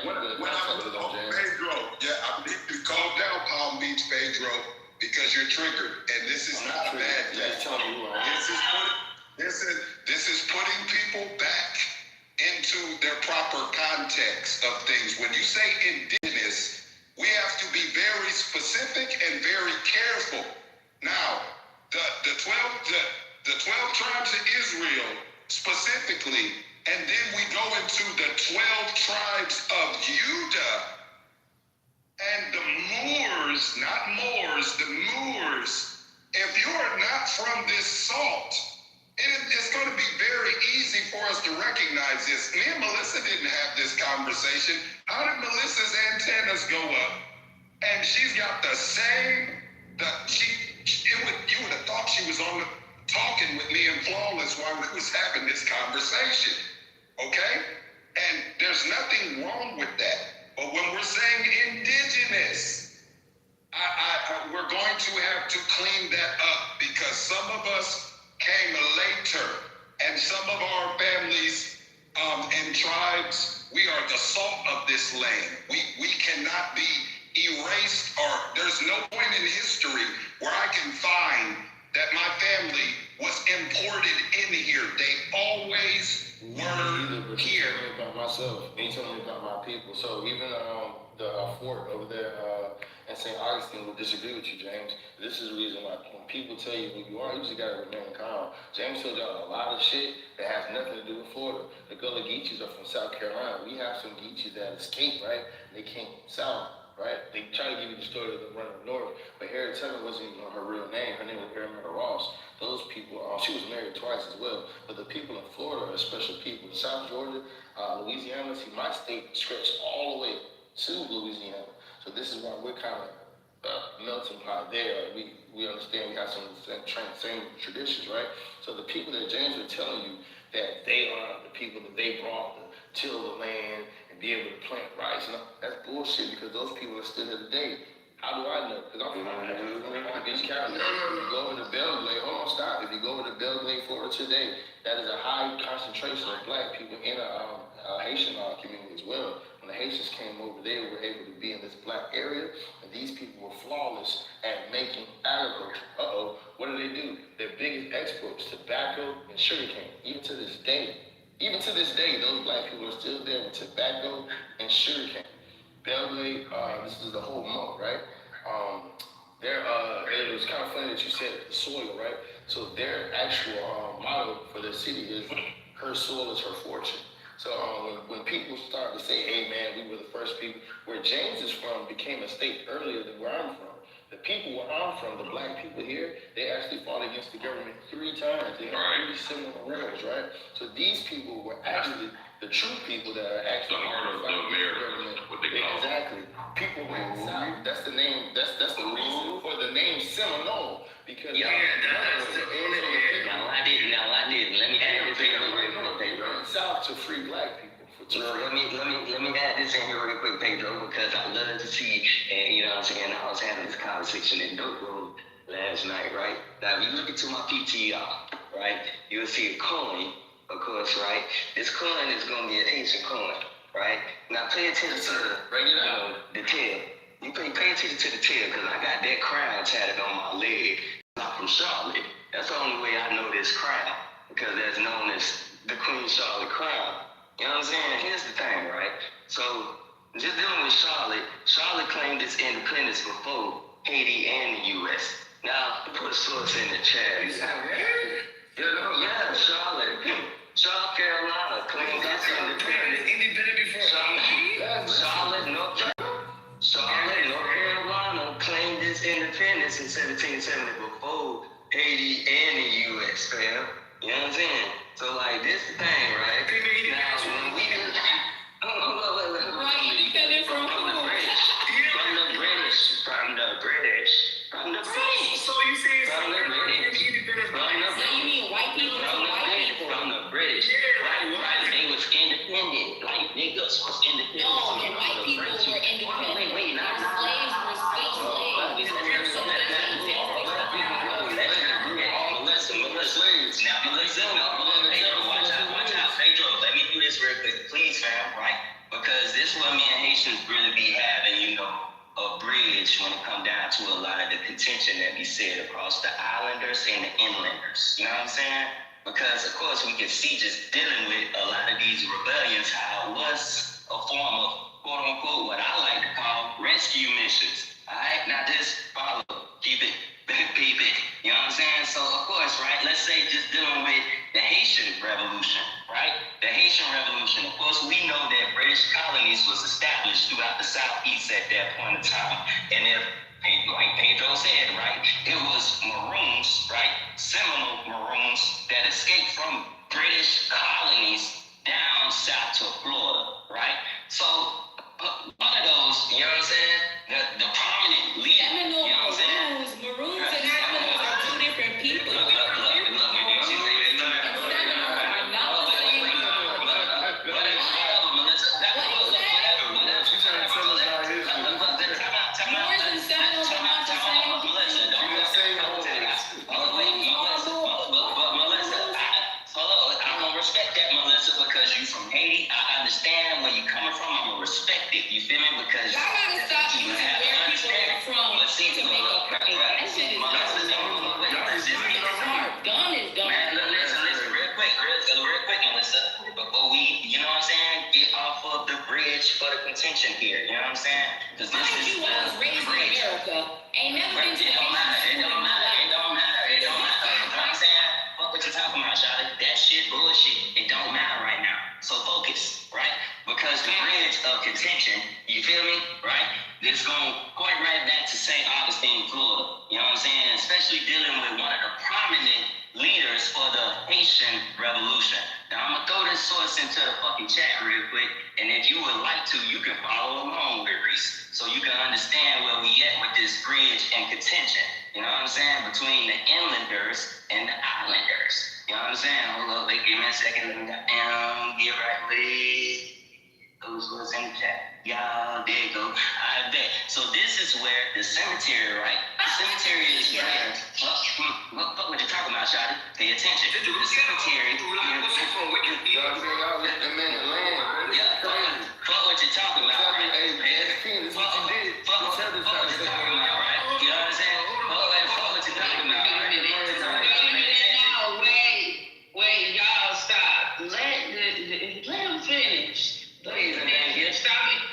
when I'm looking for Pedro, I need to calm down, Palm Beach, Pedro, because you're triggered, and this is not a bad thing. This is putting people back into their proper context of things. When you say indigenous, we have to be very specific and very careful. Now, the 12 tribes of Israel specifically, and then we go into the 12 tribes of Judah, and the Moors, not Moors, the Moors. If you are not from this salt, it's going to be very easy for us to recognize this. Me and Melissa didn't have this conversation. How did Melissa's antennas go up? And she's got the same, you would have thought she was on the talking with me in Flawless while we was having this conversation, okay? And there's nothing wrong with that. But when we're saying indigenous, we're going to have to clean that up, because some of us came later, and some of our families and tribes, we are the salt of this land. We cannot be erased, or there's no point in history where I can find that my family was imported in here. They always were here. He told me about myself. He told me about my people. So even the fort over there in St. Augustine would disagree with you, James. This is the reason why when people tell you who you are, you just gotta remain calm. James told y'all a lot of shit that has nothing to do with Florida. The Gullah Geechees are from South Carolina. We have some Geechees that escaped, right? They came south, right? They try to give you the story of them running north, but Harriet Tubman wasn't even her real name. Her name was Arametta Ross. Those people, she was married twice as well. But the people in Florida are special people. South Georgia, Louisiana, see, my state stretched all the way to Louisiana. So this is why we're kind of melting pot there. We understand we have some same traditions, right? So the people that James are telling you that they are the people that they brought to till the land and be able to plant rice, that's bullshit, because those people are still here today. How do I know? Because I'm from Palm Beach County. If you go over to Belgrade, hold on, stop. If you go over to Belgrade, Florida today, that is a high concentration of black people in a Haitian community as well. When the Haitians came over, they were able to be in this black area, and these people were flawless at making agriculture. What do? Their biggest exports, tobacco and sugarcane. Even to this day, those black people are still there with tobacco and sugarcane. Belgrade, this is the whole month, right? It was kind of funny that you said the soil, right? So their actual motto for their city is, her soil is her fortune. So when people start to say, hey man, we were the first people, where James is from became a state earlier than where I'm from. The people where I'm from, the black people here, they actually fought against the government 3 times. They had 3 similar wars, right? So these people were actually the true people that are actually the heart of the America. Exactly. People went south. That's the name. That's the reason for the name Seminole. Because that's the Now I didn't. Let me add this. They went south to free black people. Let me add this this in here real quick, Pedro, because I love to see, and you know what I'm saying, I was having this conversation in Dope Room last night, right? Now, if you look into my PTR, right, you'll see a coin, of course, right? This coin is going to be an Haitian coin, right? Now, pay attention to the tail. You pay attention to the tail, because I got that crown tatted on my leg. I'm from Charlotte. That's the only way I know this crown, because that's known as the Queen Charlotte crown. You know what I'm saying? Here's the thing, right? So, just dealing with Charlotte, Charlotte claimed its independence before Haiti and the U.S. Now, put a source in the chat. Yeah, Charlotte. South Carolina claimed its independence. Charlotte, North Carolina claimed its independence in 1770 before Haiti and the U.S., fam. You know what I'm saying? So, like, this the thing, right? Now, when we do... From the British. So you say it's from the British. So you mean white people to white people? From the British. Right. They was independent. Like, niggas was independent. No, the white people were independent. Wait. Slaves were still slaves. Watch out, Pedro. Let me do this real quick, please, fam, right? Because this is what me and Haitians really be having, you know, a bridge when it come down to a lot of the contention that be said across the islanders and the inlanders. You know what I'm saying? Because, of course, we can see just dealing with a lot of these rebellions, how it was a form of, quote-unquote, what I like to call rescue missions. All right? Now, just follow. Keep it. You know what I'm saying? So, of course, right, let's say just dealing with the Haitian Revolution, right? The Haitian Revolution. Of course, we know that British colonies was established throughout the Southeast at that point in time. And if, like Pedro said, right, it was Maroons, right, Seminole Maroons that escaped from British colonies down south to Florida, right? So, one of those, you know what I'm saying? The prominent leader, you know what I'm saying? Maroons and Seminoles are two different people. Look. You feel me? Because y'all gotta stop using where people are from to make up that shit is gun is gun. Man, listen, real quick, Melissa. Before we, you know what I'm saying, get off of the bridge for the contention here. You know what I'm saying? Because this is you was raised in America. Ain't never been to the It don't matter. You know what I'm saying? Fuck what you talking about, Charlotte. That shit bullshit. It don't matter right now. So focus, right? Because the bridge of contention, you feel me, right? This going to point right back to St. Augustine, Florida. You know what I'm saying? Especially dealing with one of the prominent leaders for the Haitian Revolution. Now, I'm going to throw this source into the fucking chat real quick. And if you would like to, you can follow along with Reese. So you can understand where we at with this bridge and contention. You know what I'm saying? Between the inlanders and the islanders. You know what I'm saying? Hold up, wait, give me a second. Let me get right with those was in the chat. Y'all, there you go. I bet. So this is where the cemetery, right? The cemetery is where. What you talking about, Shotty? Pay attention. The cemetery. Yeah, fuck what you talking about, right? Fuck what you talking about, right? You know what I'm saying? Fuck what you talking about, right? Wait, y'all stop. Let him finish. Please, stop it.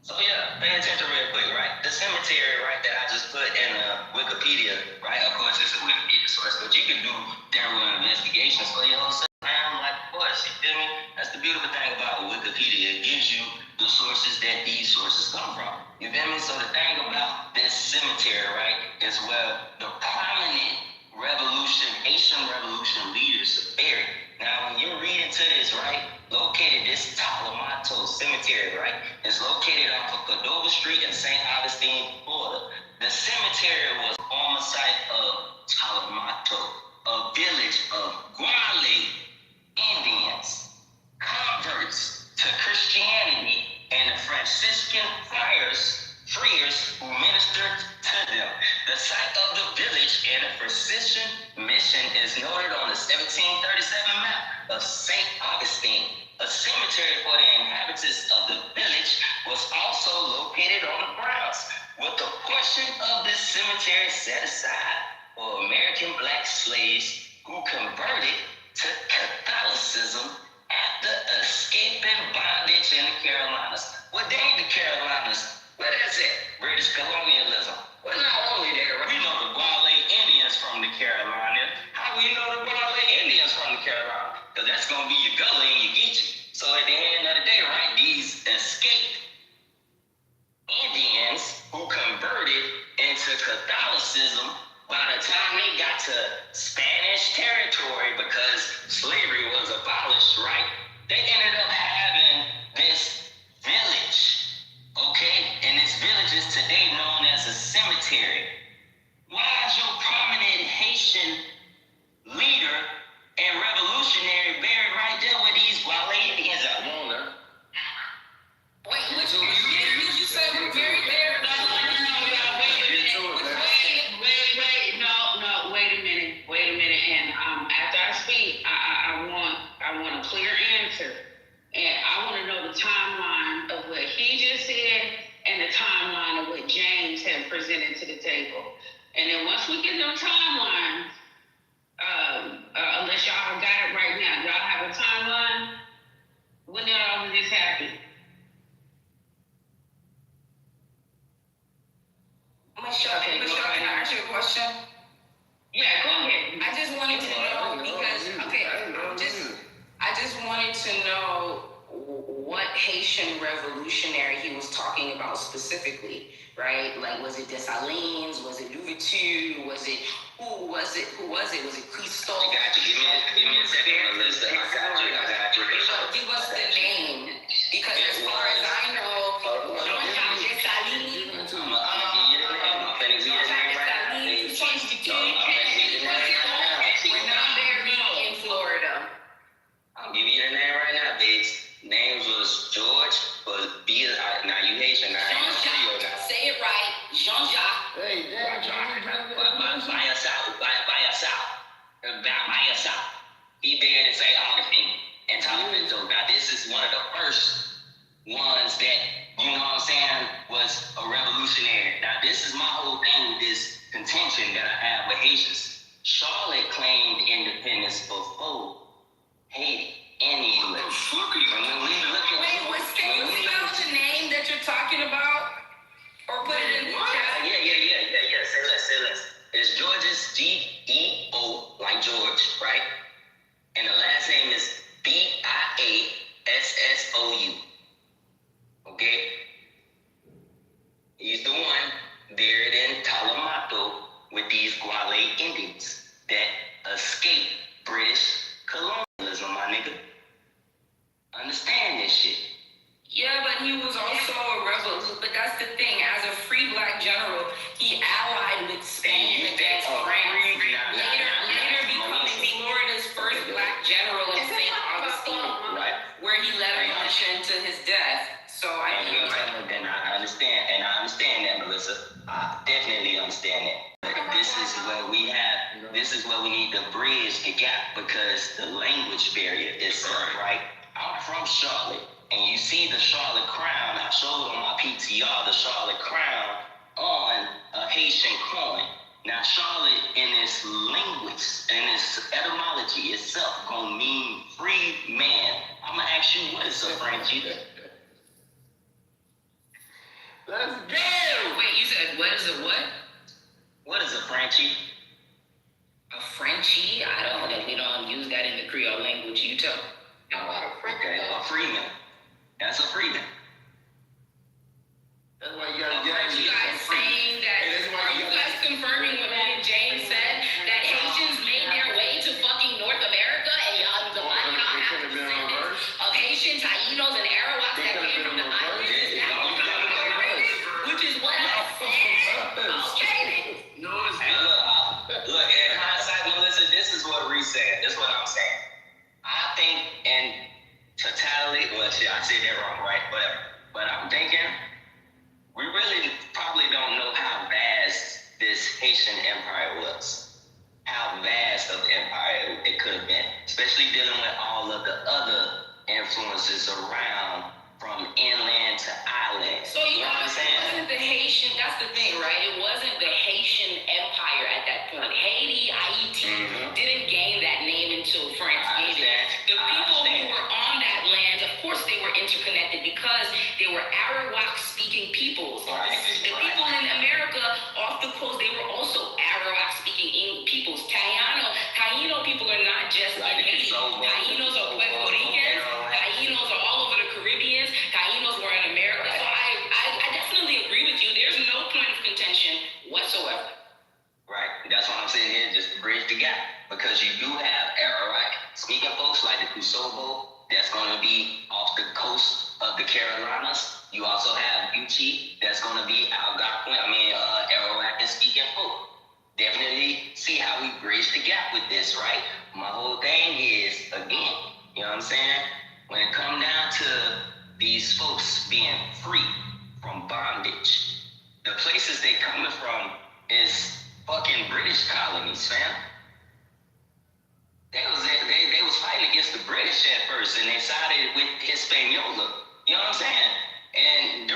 So yeah, pay attention real quick, right? The cemetery, right, that I just put in Wikipedia, right? Of course, it's a Wikipedia source, but you can do thorough investigations for yourself. Like, of course, you feel me? That's the beautiful thing about Wikipedia. It gives you the sources that these sources come from. You feel me? So the thing about this cemetery, right, is where the prominent Haitian Revolution leaders are buried. Now, when you're reading to this, right, this Talamato Cemetery, right, is located off of Kitover Street in St. Augustine, Florida. The cemetery was on the site of Talamato, a village of Guale Indians, converts to Christianity Franciscan friars who ministered to them. The site of the village and the Franciscan mission is noted on the 1737 map of St. Augustine. A cemetery for the inhabitants of the village was also located on the grounds, with a portion of this cemetery set aside for American black slaves who converted to Catholicism after escaping bondage in the Carolinas. What they ain't the Carolinas? What is it? British colonialism. Well, not only that, we know the Guale Indians from the Carolinas. How we know the Guale Indians from the Carolinas? Because that's going to be your gully and your geechee. So at the end of the day, right, these escaped Indians who converted into Catholicism, by the time they got to Spanish territory, because slavery was abolished, right, they ended up having this village, okay? And this village is today known as a cemetery. Why is your prominent Haitian leader and revolutionary buried right there with these Guale Indians out? Come on now. Wait, which did you say we're buried there? Wait a minute. And after I speak, I want a clear answer. And I want to know the timeline of what he just said and the timeline of what James had presented to the table. And then once we get them timelines, unless y'all got it right now, y'all have a timeline? When did all of this happen? Michelle, can I ask you a question? Yeah, go ahead. I just wanted to know because, I just wanted to know what Haitian revolutionary he was talking about specifically, right? Like, was it Dessalines? Was it Louverture? Who was it? Was it Christophe? I got you. Give me a second, Melissa. I got you. Give us the name. Because as far as I know, Jean-Jacques Dessalines, we're not there in Florida. I'll give you the name right now, babes. Names was George, but now you Haitian, now Jean-Jacques, say it right. Jean-Jacques. Hey, by yourself. He buried in St. Augustine and Talavento. Now, this is one of the first ones that, you know what I'm saying, was a revolutionary. Now, this is my whole thing with this contention that I have with Haitians. Charlotte claimed independence before Haiti and England. Wait, can you spell the name that you're talking about? Or put it in the chat? Yeah. Say less. It's George's Geo, like George, right? And the last name is Biassou. Okay? He's the one buried in Talamato with these Guale Indians that escaped British colonialism, my nigga. Understand this shit. Yeah, but he was also a rebel. But that's the thing. As a free black general, he allied with Spain against France. Later becoming Florida's first black general in St. Augustine, where he led a mission to his death. So I understand that, Melissa. I definitely understand that. But this is where we need to bridge the gap, because the language barrier is right. I'm from Charlotte, and you see the Charlotte crown. I showed on my PTR the Charlotte crown on a Haitian coin. Now, Charlotte, in its language, in its etymology itself, gonna mean free man. I'm gonna ask you, what is a Frenchie? Let's go! Wait, you said what is a what? What is a Frenchie? A Frenchie? I don't know. We don't use that in the Creole language. You tell. Okay, a freeman. That's a freeman. That's why you gotta get you guys saying that? Are you guys confirming what me and James said? That Haitians made their way to fucking North America, and y'all have descendants of Haitian Taínos and Arawaks that came from the islands? Which is what I said. Okay. No, it's not. Look, in hindsight, Melissa, this is what Reese said. This is what I'm saying. I think in totality, well, shit, I said that wrong, right? Whatever. But I'm thinking we really probably don't know how vast this Haitian empire was. How vast of empire it could have been, especially dealing with all of the other influences around from inland to island. So you know what I'm saying? It wasn't the Haitian, that's the thing, right? It wasn't the Haitian empire at that point. Haiti, didn't gain that name until France gave it. The people who were on that land, of course they were interconnected because they were Arawak-speaking peoples. The people in America off the coast, they were also Arawak-speaking peoples. Taino people are not just in Haiti. Tainos are Puerto Ricans. Tainos are all over the Caribbean. Tainos were in America. So I definitely agree with you. There's no point of contention whatsoever. Right. That's why I'm saying here, just to bridge the gap. Because you do have Arawak-speaking folks like the Kitover that's going to be off the coast of the Carolinas. You also have Uchi that's going to be Algonquin, Arawak-speaking folk. Definitely see how we bridge the gap with this, right? My whole thing is, again, you know what I'm saying? When it comes down to these folks being free from bondage, the places they coming from is fucking British colonies, fam. They was fighting against the British at first, and they sided with Hispaniola. You know what I'm saying? And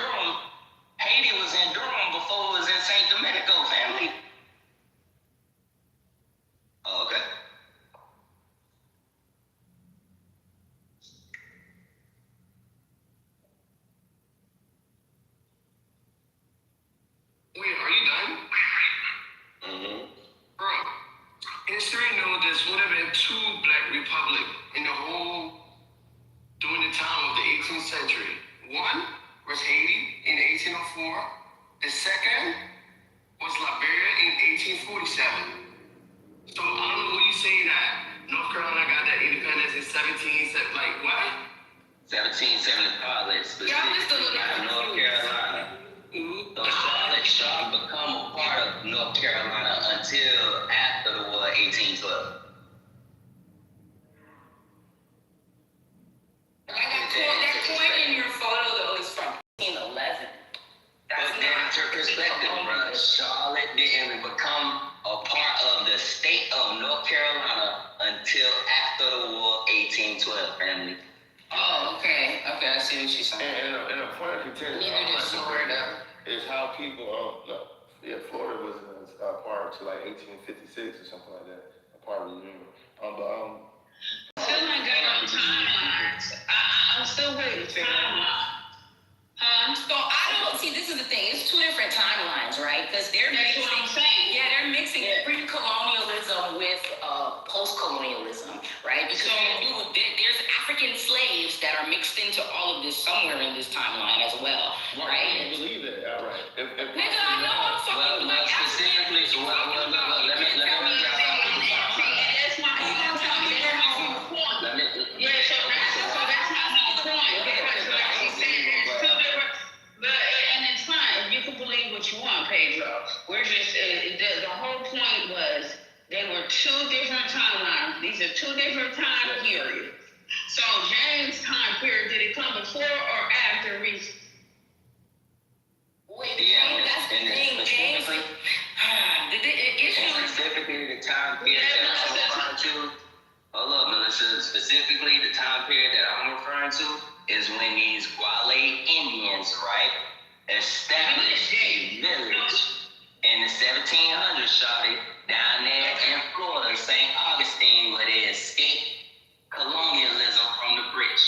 Haiti was in Durham before it was in St. Domenico, family. Oh, okay. Wait, are you done? Bro, history knows this would have been two black republics in the whole, during the time of the 18th century. One was Haiti in 1804. The second was Liberia in 1847. So I don't know who you say that North Carolina got that independence in 1775, specifically North Carolina. So Charlotte become a part of North Carolina until after the war, 1812. That point in your photo though is from 1811. That's not your perspective, bro. Charlotte didn't become a part of the state of North Carolina until after the war, 1812, family. Oh, okay. Okay, I see what you're saying. And a point of contention is how people, Florida wasn't a part to like 1856 or something like that, a part of the Union. Still ain't got no timelines. I'm still waiting. Timeline. So I don't see. This is the thing. It's two different timelines, right? Because they're mixing. What I'm saying. Yeah, they're mixing pre-colonialism with post-colonialism, right? Because there's African slaves that are mixed into all of this somewhere in this timeline as well, right? I believe that. All right. Nigga, I know I'm fucking black. Specifically, so let me That's my point. Yeah, so that's not my point. Because like she said, there's two different. But and it's fine. You can believe what you want, Pedro. We're just the whole point was they were two different timelines. These are two different time periods. So James' time period, did it come before or after Reese? Wait, that's the thing, James. The issue is specifically the time period that I'm referring to. Hold up, Melissa. Specifically, the time period that I'm referring to is when these Guale Indians, right, established a village in the 1700s, shawty, down there in Florida, St. Augustine, where they escaped colonialism from the British.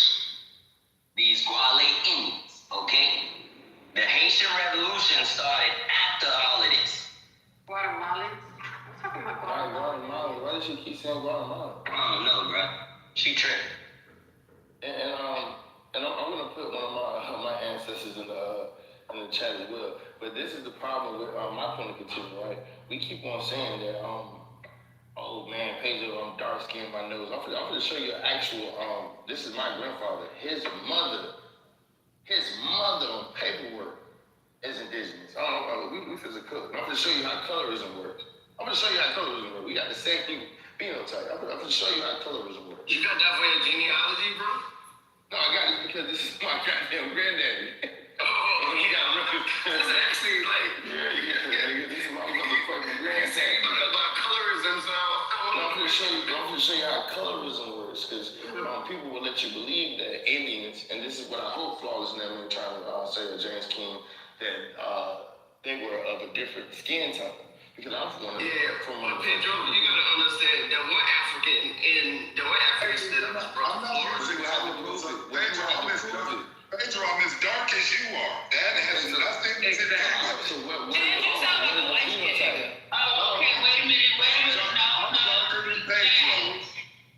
These Guale Indians, okay? The Haitian Revolution started after all of this. Guatemala? I'm talking about Guatemala. Why does she keep saying Guatemala? I don't know, bro. She tripped. And I'm gonna put one of my ancestors in the chat as well. But this is the problem with my point of contention, right? We keep on saying that oh man, Pedro, I'm dark skinned, my nose. I'm gonna show you actual this is my grandfather. His mother on paperwork is indigenous. I don't know, we physical. I'm gonna show you how colorism works. We got the same phenotype. I'm gonna show you how colorism works. You got that for your genealogy, bro? No, I got it because this is my goddamn granddaddy. show you how colorism works, because people will let you believe that Indians, and this is what I hope Flawless never trying to say to James King, that they were of a different skin tone. Because I'm from one of Pedro, you gotta understand that one African that was brought to Florida. Pedro, I'm as dark as you are. That has nothing to do with it. So what Man, you sound like a white skin. Oh, okay, wait a minute. No.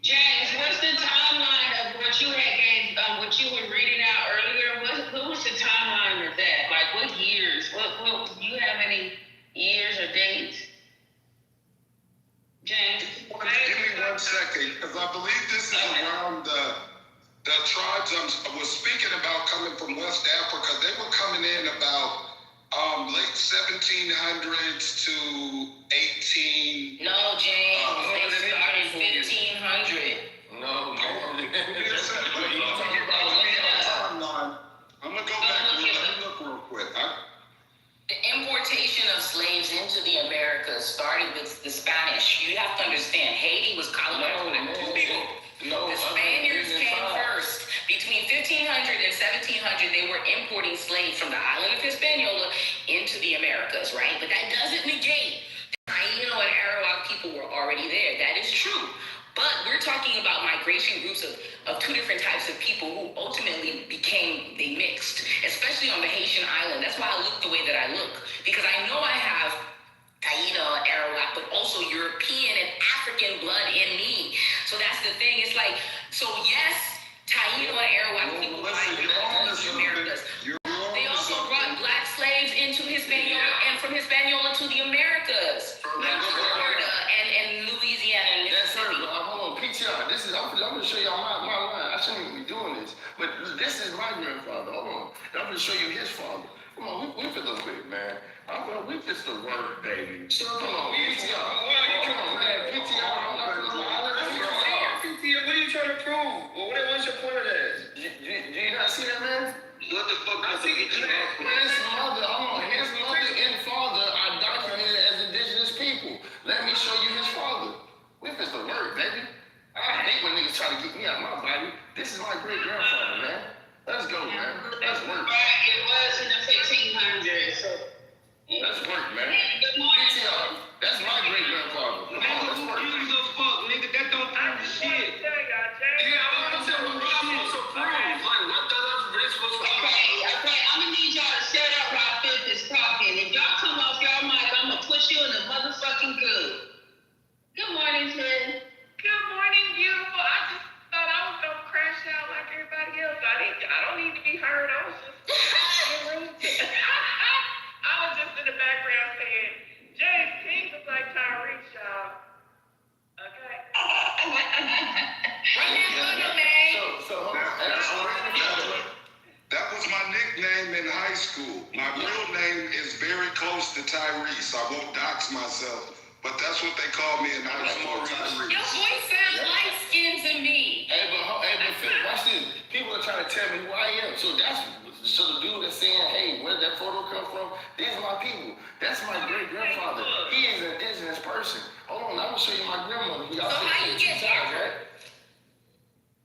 James, what's the timeline of what you had gave, what you were reading out earlier? What was the timeline of that? Like what years? What do you have any years or dates? James? Give me 1 second, because I believe this is around the tribes I was speaking about coming from West Africa. They were coming in about late 1700s to 18. No, James. They started 1500. No. I'm gonna go back and let me look real quick. The importation of slaves into the Americas started with the Spanish. You have to understand, Haiti was colonized by two people. The Spaniards came first. Between 1500 and 1700, they were importing slaves from the island of Hispaniola into the Americas, right? But that doesn't negate that Taino and Arawak people were already there. That is true. But we're talking about migration groups of two different types of people who ultimately they mixed, especially on the Haitian island. That's why I look the way that I look, because I know I have Taino, Arawak, but also European and African blood in me. So that's the thing. It's like, so yes, Taino and Arawak people migrated into the Americas. They also brought black slaves into Hispaniola and from Hispaniola to the Americas, like Florida and Louisiana and Mississippi. Hold on, PTR. I'm going to show y'all my line. I shouldn't even be doing this, but this is my grandfather. Hold on. I'm going to show you his father. Come on, we fit the whip, man. We just the work, baby. Come on, PTR. Come on, man. PTR. PTR, what are you trying to prove? What's your point of that? Do you not see that, man? What the fuck? I see it. His mother and father are documented as indigenous people. Let me show you his father. We fit the work, baby. I hate when niggas try to get me out of my body. This is my great-grandfather, man. Let's go, man. Let's work. Right, it was in the 1500s. So. Let's work, man. PTR, that's my great-grandfather. Come on, let's work. You the fuck, nigga. That don't prove shit. Yeah, I want to tell you what I'm supposed to prove. Like, what the hell is this supposed to prove? Okay, I'm gonna need y'all to shut up while Fifth is talking. If y'all come off y'all mic, I'm gonna put you in the motherfucking good. Good morning, Ted. Good morning, beautiful. I just thought I was gonna crash out like everybody else. I don't need to be heard. I was just I was just in the background saying, James King looks like Tyrese, y'all. Okay. That was my nickname in high school. My real name is very close to Tyrese. I won't dox myself, but that's what they call me in high school, Tyrese. Your voice sounds light-skinned to me. Hey, but watch this. People are trying to tell me who I am. So the dude that's saying, hey, where did that photo come from? These are my people. That's my great-grandfather. He is an indigenous person. Hold on, I'm going to show you my grandmother. So how you get darker? Right?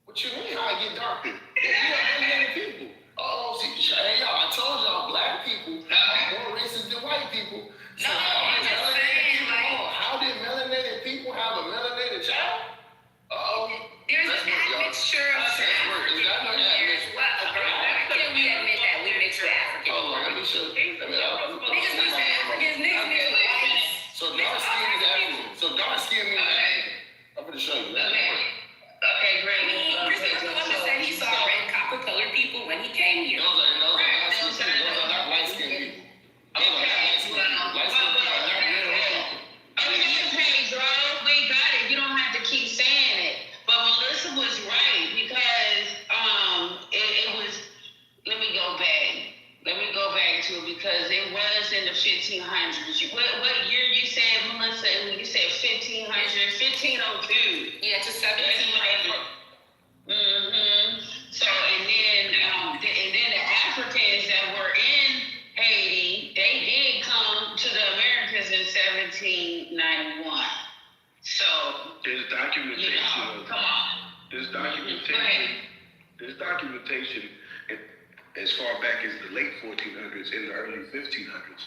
What you mean, how I get darker? You are melanated people. Oh, see, hey, y'all, I told y'all, black people are more racist than white people. So I'm just saying, how did melanated people have a melanated child? There's an admixture of African years. Why can't we admit that we mix with African? Let me show you. Niggas mix with Africans, niggas mix with whites. So dark skin is African. So dark skin means African. I'm going to show you. Okay, great. Christopher Columbus said he saw red copper-colored people when he came here. Those are not light-skinned people. We got it. You don't have to keep saying it. But Melissa was right because it was. Let me go back to it because it was in the 1500s. What year you said, Melissa? You said 1500, 1502. Yeah, to 1700. So and then the Africans that were in Haiti, they did come to the Americas in 1791. So there's documentation documentation as far back as the late 1400s and the early 1500s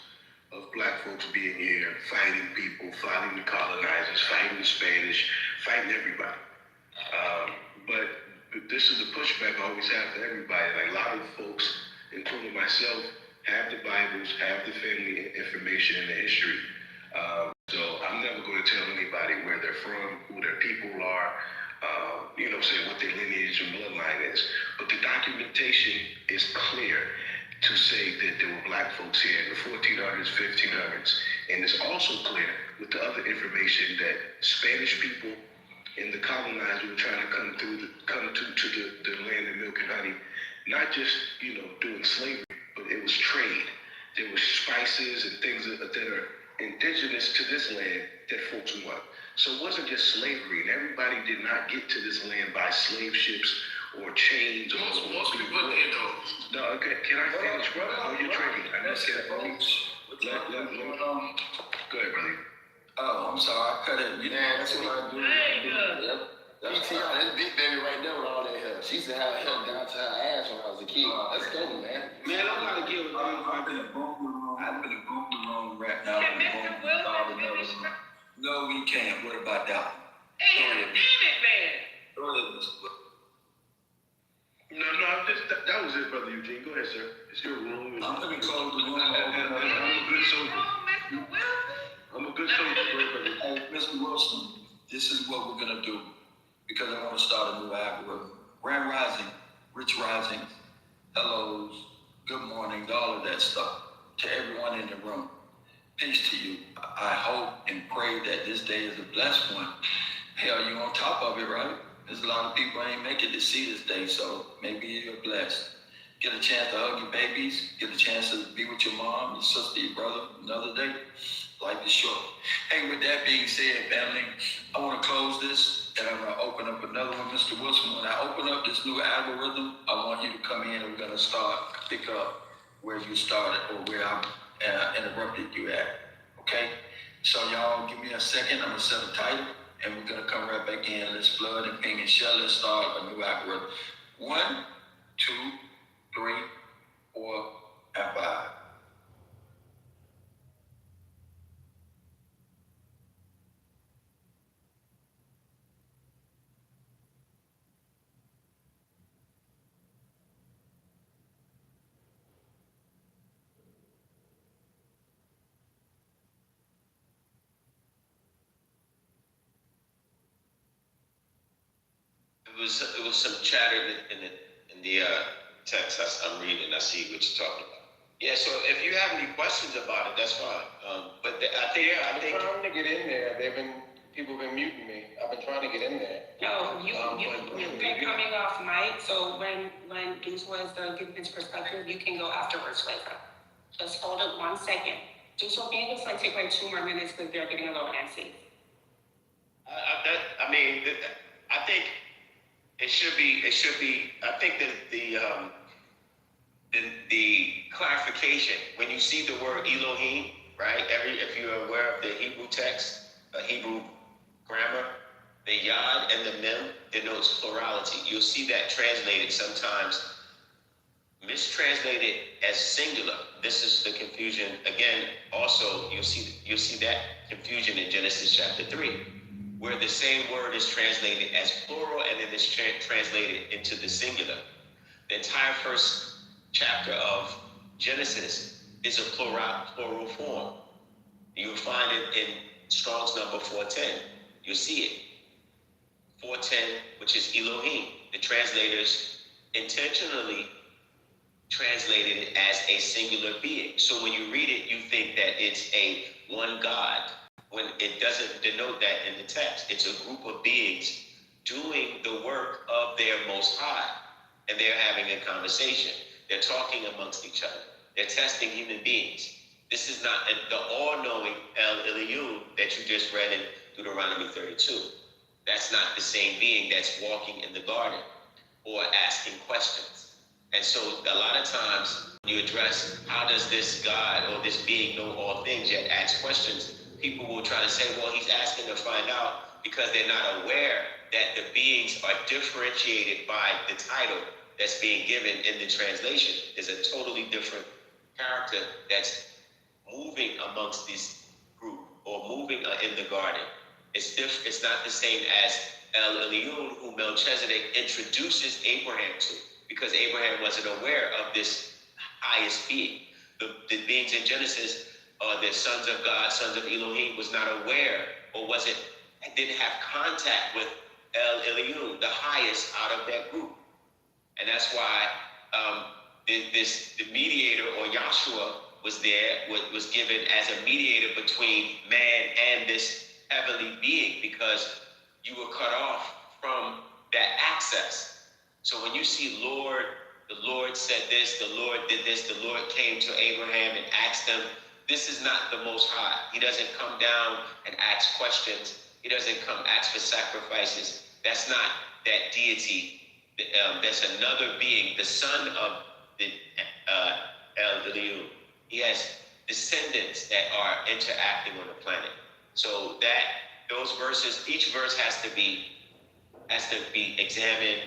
of black folks being here, fighting people, fighting the colonizers, fighting the Spanish, fighting everybody. But this is the pushback I always have to everybody. Like a lot of folks, including myself, have the Bibles, have the family information and the history. So I'm never going to tell anybody where they're from, who their people are, say what their lineage and bloodline is. But the documentation is clear to say that there were black folks here in the 1400s, 1500s. And it's also clear with the other information that Spanish people and the colonizers were trying to come to the land of milk and honey, not just, doing slavery, but it was trade. There was spices and things that are indigenous to this land that folks want. So it wasn't just slavery, and everybody did not get to this land by slave ships or chains. Most people did, though. No, okay, can I finish, brother? Oh, you're tricky. I just said, go ahead, brother. Oh, I'm sorry, I cut it. That's what I do. Yep. PTR, that's big baby right there with all that hair. She used to have hair down to her ass when I was a kid. Let's go, man. Man, I'm not to give it. I've been a boom room right now. Can Mr. Wilson finish? No, we can't. What about that one? Hey, damn it, man. Go ahead, Mr. Wilson. No, that was it, Brother Eugene. Go ahead, sir. It's your room. I'm going to close the room. I'm a good soldier. Mr. Wilson? I'm a good soldier, brother. Hey, Mr. Wilson, this is what we're going to do because I want to start a new algorithm. Grand Rising, Rich Rising, hellos, good mornings, all of that stuff to everyone in the room. Peace to you. I hope and pray that this day is a blessed one. Hell, you on top of it, right? There's a lot of people ain't make it to see this day, so maybe you're blessed. Get a chance to hug your babies, get a chance to be with your mom, your sister, your brother, another day. Life is short. Hey, with that being said, family, I want to close this, and I'm going to open up another one. Mr. Wilson, when I open up this new algorithm, I want you to come in and we're going to pick up where you started or where I interrupted you at, okay? So y'all give me a second. I'm going to set a title, and we're going to come right back in. Let's flood and ping and shell. Let's start a new algorithm. 1, 2, 3, 4, and 5. It was some chatter in the text I'm reading. I see what you're talking about. Yeah. So if you have any questions about it, that's fine. But I think I've been trying to get in there. People have been muting me. I've been trying to get in there. No, you've been coming off mic. So when Deuce was giving his perspective, you can go afterwards, Flavor. Just hold it 1 second. Deuce will be able to take like 2 more minutes because they're getting a little antsy. I think. It should be. I think that the clarification when you see the word Elohim, right? If you're aware of the Hebrew text, Hebrew grammar, the Yod and the Mem denotes plurality. You'll see that translated sometimes, mistranslated as singular. This is the confusion again. Also, you'll see that confusion in Genesis chapter 3. Where the same word is translated as plural and then it's translated into the singular. The entire first chapter of Genesis is a plural form. You'll find it in Strong's number 410. You'll see it. 410, which is Elohim. The translators intentionally translated it as a singular being. So when you read it, you think that it's a one God. When it doesn't denote that in the text. It's a group of beings doing the work of their Most High, and they're having a conversation. They're talking amongst each other. They're testing human beings. This is not the all-knowing El Elyon that you just read in Deuteronomy 32. That's not the same being that's walking in the garden or asking questions. And so a lot of times when you address how does this God or this being know all things, yet ask questions, people will try to say, well, he's asking to find out because they're not aware that the beings are differentiated by the title that's being given in the translation is a totally different character that's moving amongst this group or moving in the garden. It's different. It's not the same as El Elyon, who Melchizedek introduces Abraham to, because Abraham wasn't aware of this highest being. The beings in Genesis, the sons of God, sons of Elohim, was not aware or didn't have contact with El Elyon, the highest out of that group. And that's why the mediator, or Yahshua, was there, was given as a mediator between man and this heavenly being, because you were cut off from that access. So when you see Lord, the Lord said this, the Lord did this, the Lord came to Abraham and asked him, this is not the Most High. He doesn't come down and ask questions. He doesn't come ask for sacrifices. That's not that deity. That's another being, the son of the El Elyon. He has descendants that are interacting on the planet. So those verses, each verse has to be examined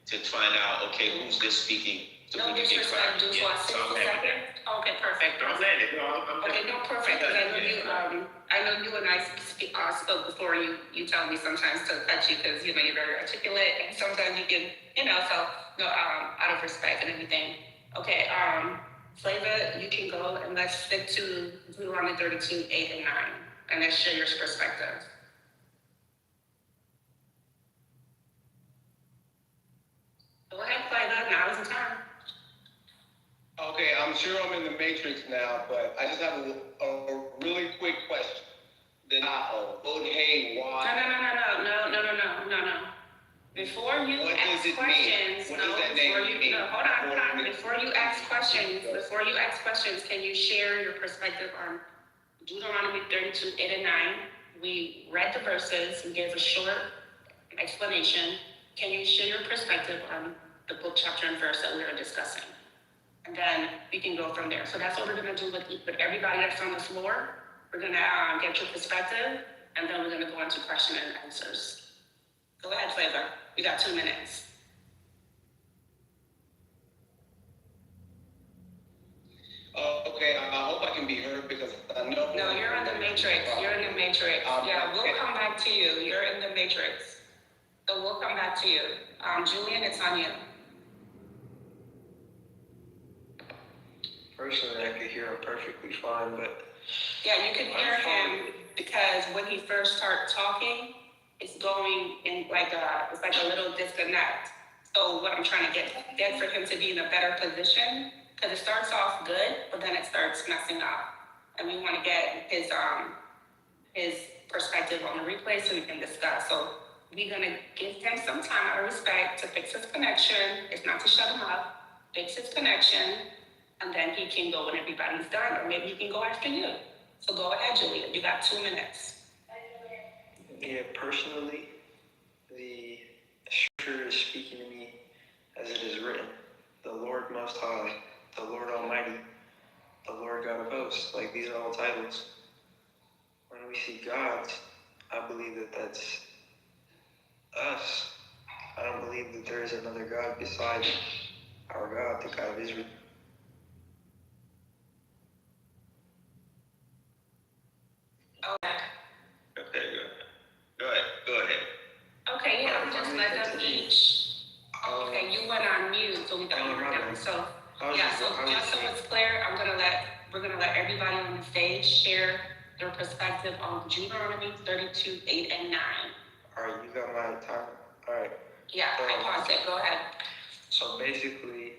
to find out, okay, who's this speaking? So no disrespect, do for 60 seconds. Okay, perfect. Okay, no, perfect. Because I know you and I spoke before. You tell me sometimes to cut you because you're very articulate, and sometimes you can, so no, out of respect and everything. Okay, Flavor, you can go and let's stick to Deuteronomy 32, 8 and 9, and let's share your perspective. Go ahead, Flavor. Now is the time. Okay, I'm sure I'm in the matrix now, but I just have a really quick question. Then hey, why? No. Before you ask questions, Before you ask questions, can you share your perspective on Deuteronomy 32, 8 and 9? We read the verses, we gave a short explanation. Can you share your perspective on the book, chapter, and verse that we are discussing? And then we can go from there. So that's what we're going to do with everybody that's on the floor. We're going to get your perspective, and then we're going to go into question and answers. Go ahead, Flavor. You got 2 minutes. Okay, I hope I can be heard because I know. No, you're in the matrix. You're in the matrix. Yeah, we'll come back to you. You're in the matrix. So we'll come back to you. Julian, it's on you. Personally, I could hear him perfectly fine, but... Yeah, you can hear him because when he first started talking, it's going in it's like a little disconnect. So what I'm trying to get for him to be in a better position, because it starts off good, but then it starts messing up. And we want to get his perspective on the replay so we can discuss. So we're going to give him some time out of respect to fix his connection. It's not to shut him up. Fix his connection. And then he can go when everybody's done, or maybe he can go after you. So go ahead, Julian. You got 2 minutes. Yeah, personally, the scripture is speaking to me as it is written. The Lord Most High, the Lord Almighty, the Lord God of Hosts. Like, these are all titles. When we see gods, I believe that that's us. I don't believe that there is another God besides our God, the God of Israel. Okay, go ahead. Okay, yeah, I'm just letting them each. Okay, you went on mute, so we got you down. So just so it's clear, we're gonna let everybody on the stage share their perspective on Deuteronomy 32, 8 and 9. All right, you got my time. All right. Yeah, I paused it. Go ahead. So basically,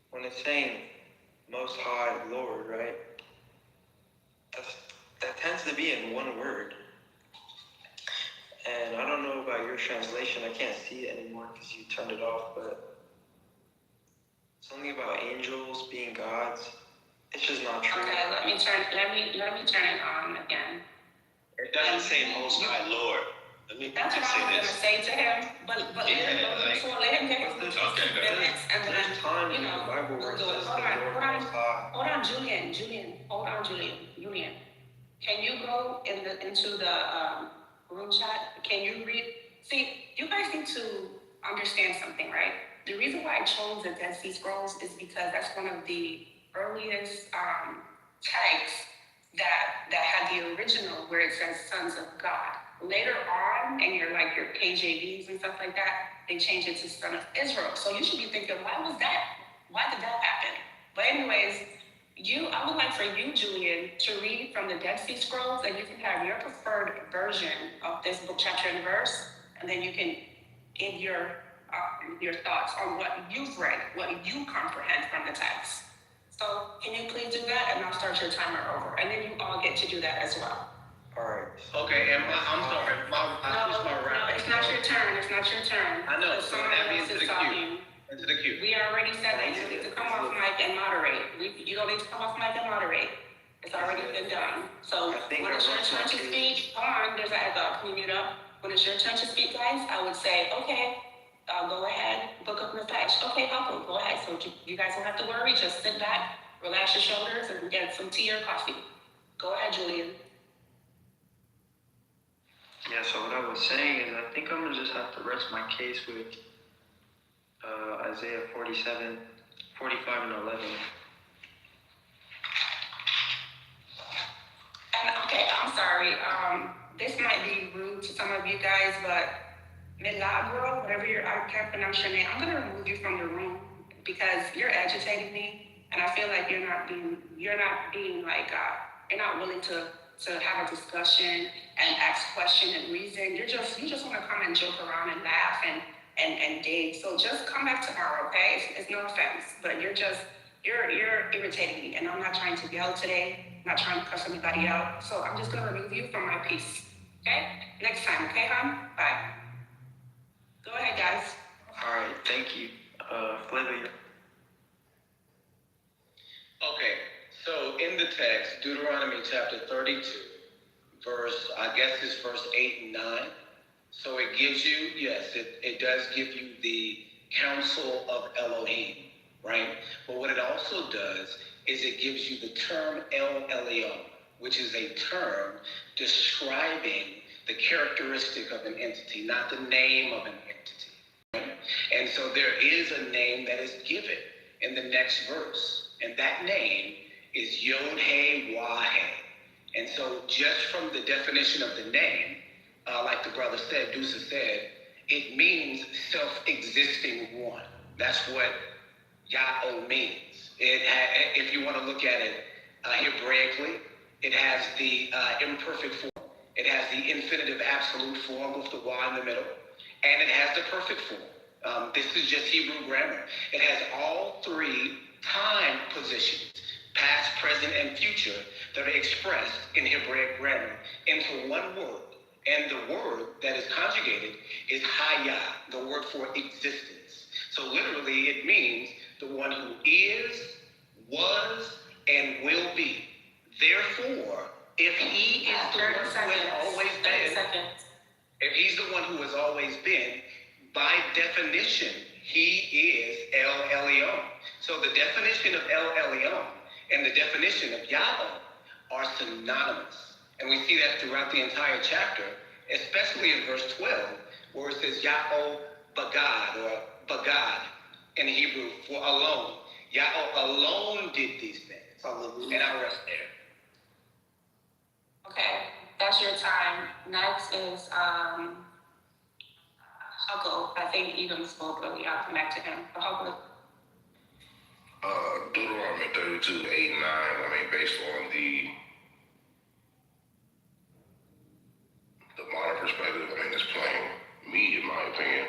when it's saying Most High Lord, right? That tends to be in one word. And I don't know about your translation. I can't see it anymore because you turned it off, but something about angels being gods. It's just not true. Okay, let me turn it on again. It doesn't say Most High Lord. That's what I was gonna say to him, but let him go before, let him get his minutes, and then we'll do it. Hold on, Julian. Can you go into the room chat? Can you read? See, you guys need to understand something, right? The reason why I chose the Dead Sea Scrolls is because that's one of the earliest texts that had the original where it says sons of God. Later on, in your KJVs and stuff like that, they changed it to son of Israel. So you should be thinking, why was that? Why did that happen? But anyways, I would like for you, Julian, to read from the Dead Sea Scrolls, and you can have your preferred version of this book, chapter, and verse, and then you can give your thoughts on what you've read, what you comprehend from the text. So can you please do that, and I'll start your timer over, and then you all get to do that as well. All right. Okay, and I'm sorry. No, it's not your turn. It's not your turn. I know. So somebody else is talking. Into the queue. We already said that you need to come off mic and moderate. You don't need to come off mic and moderate. It's already been done. So when it's your turn to speak, hold on, there's an echo. Can you mute up? When it's your turn to speak, guys, I would say, okay, go ahead, book up the patch. Okay, Papa, go ahead. So you guys don't have to worry. Just sit back, relax your shoulders, and get some tea or coffee. Go ahead, Julian. Yeah, so what I was saying is I think I'm going to just have to rest my case with Isaiah 47, 45, and 11. And okay, I'm sorry. This might be rude to some of you guys, but Milagro, I can't pronounce your name. I'm going to remove you from the room because you're agitating me, and I feel like you're not willing to have a discussion and ask question and reason. You just want to come and joke around and laugh and dig. So just come back tomorrow, okay? It's no offense, but you're irritating me, and I'm not trying to yell today. I'm not trying to cuss anybody out. So I'm just gonna remove you from my peace, okay? Next time, okay, hon? Bye. Go ahead, guys. All right, thank you. Flavia. Okay, so in the text, Deuteronomy chapter 32, verse 8 and 9. So it gives you, it does give you the counsel of Elohim, right? But what it also does is it gives you the term El Elyon, which is a term describing the characteristic of an entity, not the name of an entity. Right? And so there is a name that is given in the next verse, and that name is Yod-Heh-Wah-Heh. And so just from the definition of the name, like the brother said, Dusa said, it means self-existing one. That's what Yah-O means. If you want to look at it Hebraically, it has the imperfect form. It has the infinitive absolute form with the Y in the middle, and it has the perfect form. This is just Hebrew grammar. It has all three time positions, past, present, and future, that are expressed in Hebraic grammar into one word. And the word that is conjugated is Hayah, the word for existence. So literally it means the one who is, was, and will be. Therefore, if he is the one who has always been, if he's the one who has always been, by definition, he is El Elyon. So the definition of El Elyon and the definition of Yahweh are synonymous. And we see that throughout the entire chapter, especially in verse 12, where it says Yahweh Bagad, or Bagad in Hebrew for alone. Yahweh alone did these things. And I'll rest there. Okay, that's your time. Next is Huckle. I think Edom spoke earlier. I'll come back to him. Huckle. Deuteronomy 32, 8 and 9, based on the modern perspective, it's plain. Me, in my opinion,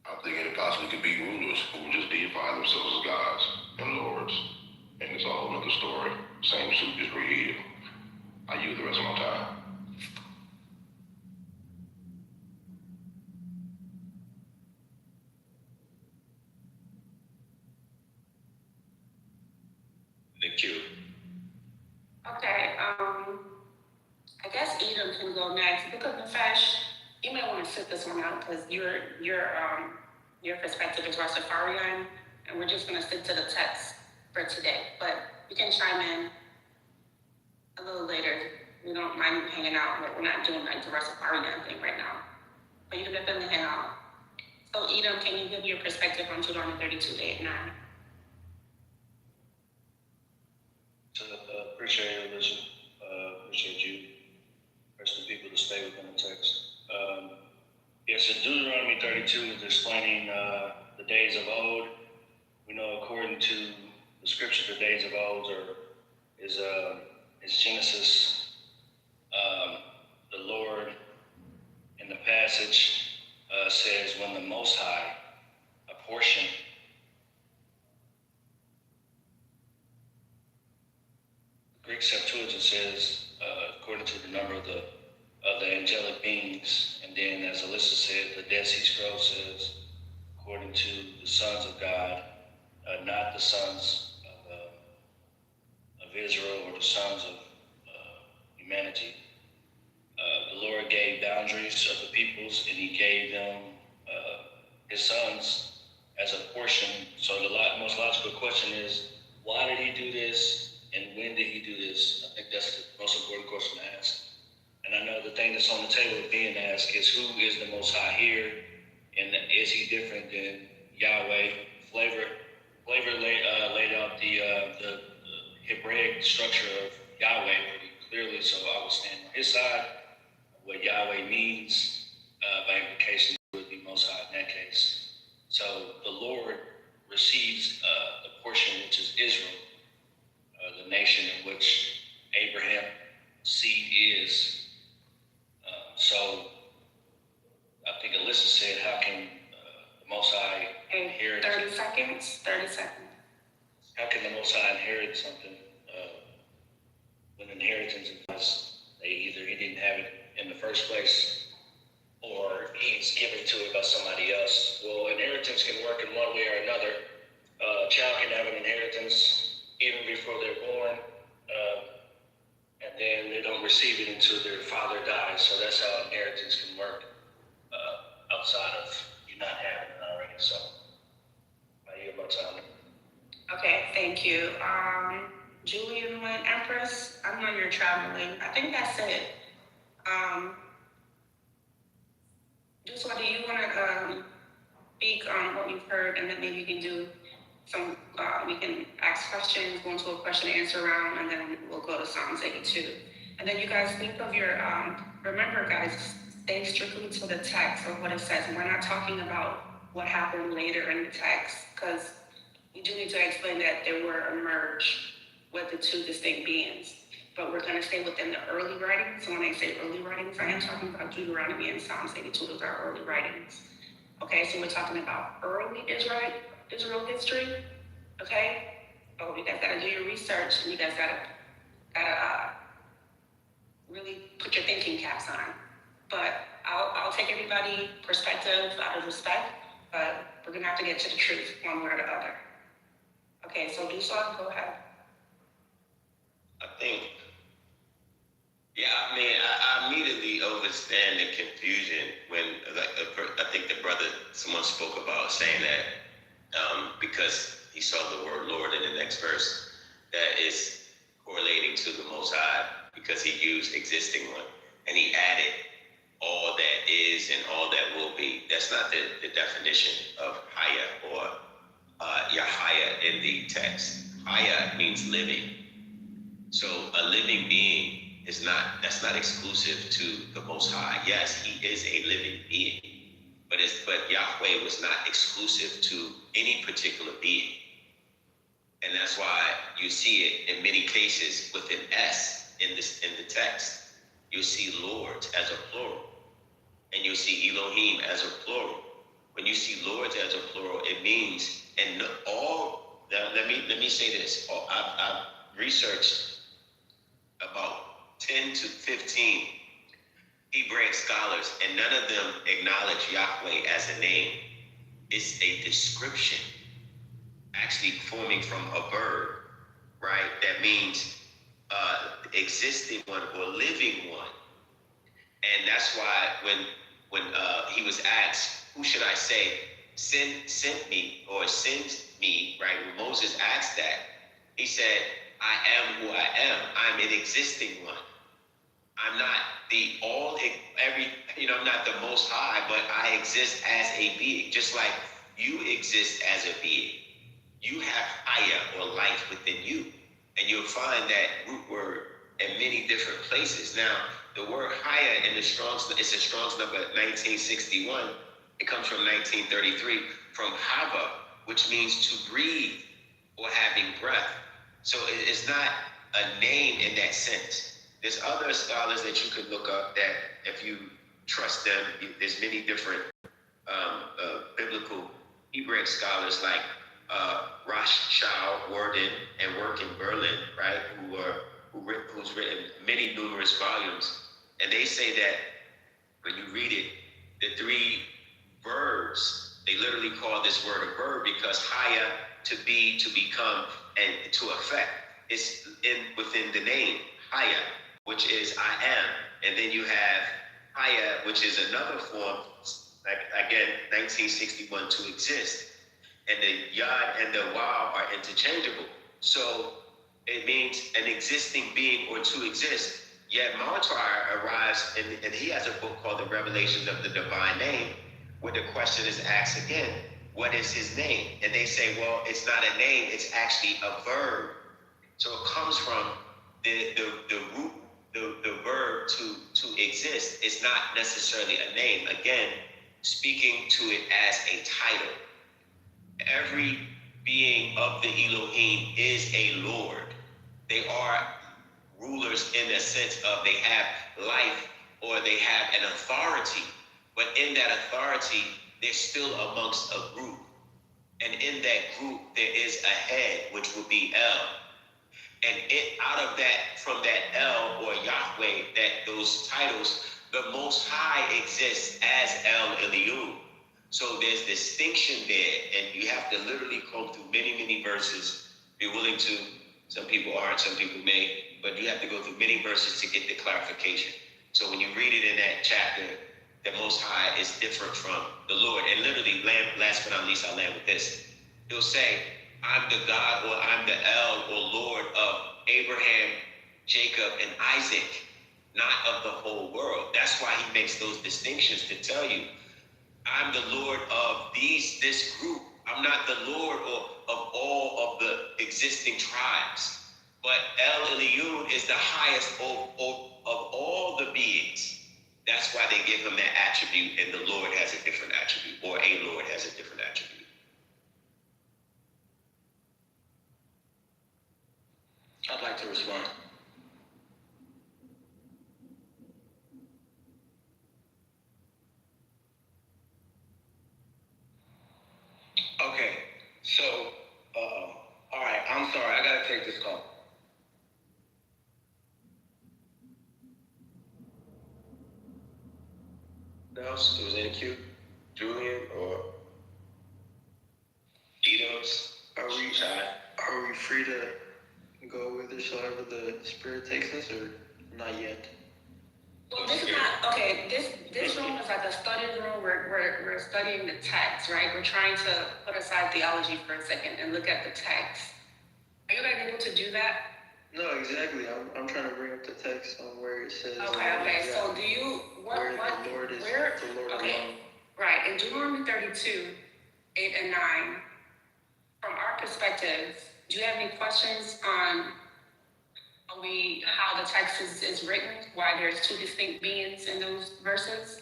I'm thinking it possibly could be rulers who just deify themselves as gods and lords. And it's a whole other story. Same suit, just reheated. I use the rest of my time. The queue. Okay, I guess Edom can go next. Because Nefesh, you may want to sit this one out because your perspective is Rastafarian, and we're just going to stick to the text for today. But you can chime in a little later. We don't mind hanging out, but we're not doing like the Rastafarian thing right now. But you can definitely hang out. So Edom, can you give your perspective on Deuteronomy 32, 8, and 9? Appreciate it, Elizabeth. Appreciate you. Rest of the people to stay within the text. So Deuteronomy 32 is explaining the days of old. We know according to the scripture, the days of old is Genesis. The Lord in the passage says, when the Most High apportioned Greek Septuagint says, according to the number of the angelic beings, and then as Alyssa said, the Dead Sea Scrolls says, according to the sons of God, not the sons of Israel or the sons of humanity. The Lord gave boundaries of the peoples, and He gave them His sons as a portion. So the most logical question is, why did He do this? And when did He do this? I think that's the most important question to ask. And I know the thing that's on the table being asked is, who is the Most High here? And is He different than Yahweh? Flavor laid out the Hebraic structure of Yahweh pretty clearly, so I will stand on his side. What Yahweh means, by implication, would be Most High in that case. So the Lord receives the portion which is Israel, the nation in which Abraham's seed is. So I think Alyssa said, how can the Most High inherit? 30 seconds. How can the Most High inherit something when inheritance is he didn't have it in the first place, or he's given to it by somebody else? Well, inheritance can work in one way or another. A child can have an inheritance even before they're born, and then they don't receive it until their father dies. So that's how inheritance can work outside of you not having it already. So I yield my time. Okay, thank you. Julian went, Empress, I know you're traveling. I think that's it. Just what do you want to speak on what you've heard, and then maybe you can do some, we can ask questions, go into a question and answer round, and then we'll go to Psalms 82. And then you guys think of your, remember guys, stay strictly to the text of what it says. And we're not talking about what happened later in the text, because we do need to explain that there were a merge with the two distinct beings. But we're going to stay within the early writings. So when I say early writings, I am talking about Deuteronomy and Psalms 82. Those are early writings. Okay, so we're talking about early Israel history. Okay? Oh, you guys got to do your research, and you guys got to really put your thinking caps on. But I'll take everybody's perspective out of respect, but we're going to have to get to the truth one way or the other. Okay, so Dusan, go ahead. I think, I immediately understand the confusion when, I think someone spoke about saying that because he saw the word Lord in the next verse, that is correlating to the Most High, because he used existing one, and he added all that is and all that will be. That's not the definition of Haya or Yahaya in the text. Haya means living. So a living being that's not exclusive to the Most High. Yes, he is a living being, but Yahweh was not exclusive to any particular being. And that's why you see it in many cases with an S in the text. You see Lord as a plural, and you see Elohim as a plural. When you see Lord as a plural, it means, and all. Now, let me say this. I've researched about 10 to 15 Hebraic scholars, and none of them acknowledge Yahweh as a name. It's a description, actually forming from a verb, right? That means existing one or living one. And that's why when he was asked, who should I say sent me or sends me, right? When Moses asked that, he said, I am who I am. I'm an existing one. I'm not the I'm not the most high, but I exist as a being, just like you exist as a being. You have haya, or life, within you. And you'll find that root word in many different places. Now, the word haya in the Strong's, it's a Strong's number 1961. It comes from 1933, from hava, which means to breathe or having breath. So it's not a name in that sense. There's other scholars that you could look up that, if you trust them, there's many different biblical Hebraic scholars like Rosh Worden and Work in Berlin, right? Who's written many numerous volumes, and they say that when you read it, the three verbs, they literally call this word a verb because haya, to be, to become, and to affect, is within the name haya, which is I am, and then you have haya, which is another form, like again 1961, to exist. And the yod and the waw are interchangeable. So it means an existing being or to exist. Yet Malachi arrives, and he has a book called The Revelations of the Divine Name, where the question is asked again, what is his name? And they say, well, it's not a name, it's actually a verb. So it comes from the root, the verb to exist. It's not necessarily a name. Again, speaking to it as a title. Every being of the Elohim is a Lord. They are rulers in the sense of they have life or they have an authority. But in that authority, they're still amongst a group. And in that group, there is a head, which would be El. And out of that, from that El or Yahweh, those titles, the Most High exists as El Elyon. So there's distinction there, and you have to literally comb through many, many verses. Be willing to. Some people aren't, some people may, but you have to go through many verses to get the clarification. So when you read it in that chapter, the Most High is different from the Lord. And literally, last but not least, I'll land with this. He'll say, I'm the God, or I'm the El, or Lord of Abraham, Jacob, and Isaac, not of the whole world. That's why he makes those distinctions to tell you, I'm the Lord of this group. I'm not the Lord of all of the existing tribes. But El Elyon is the highest of all the beings. That's why they give him that attribute, and the Lord has a different attribute, or a Lord has a different attribute. I'd like to respond. Okay, so, all right, I'm sorry, I gotta take this call. Else? It was in the queue? Julian or Edos? Are we free to go whithersoever the Spirit takes us, or not yet? Well, this is not, okay, this room is like a study room. We're studying the text, right? We're trying to put aside theology for a second and look at the text. Are you guys able to do that? No, exactly. I'm trying to bring up the text on where it says. Okay. So do you, where the Lord is the Lord alone. Right. In Deuteronomy 32, 8 and 9, from our perspective, do you have any questions on how the text is written, why there's two distinct beings in those verses?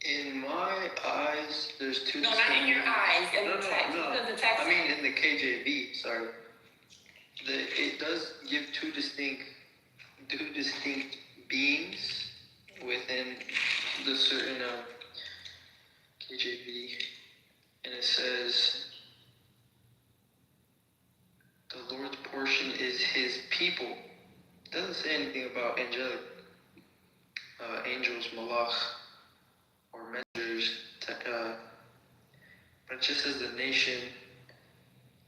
In my eyes, there's two. No, not in your eyes. In the text. No. Because the text. I mean, in the KJV. Sorry. It does give two distinct beings within the certain KJV, and it says, the Lord's portion is his people. It doesn't say anything about angelic angels, malach, or messengers, but it just says the nation.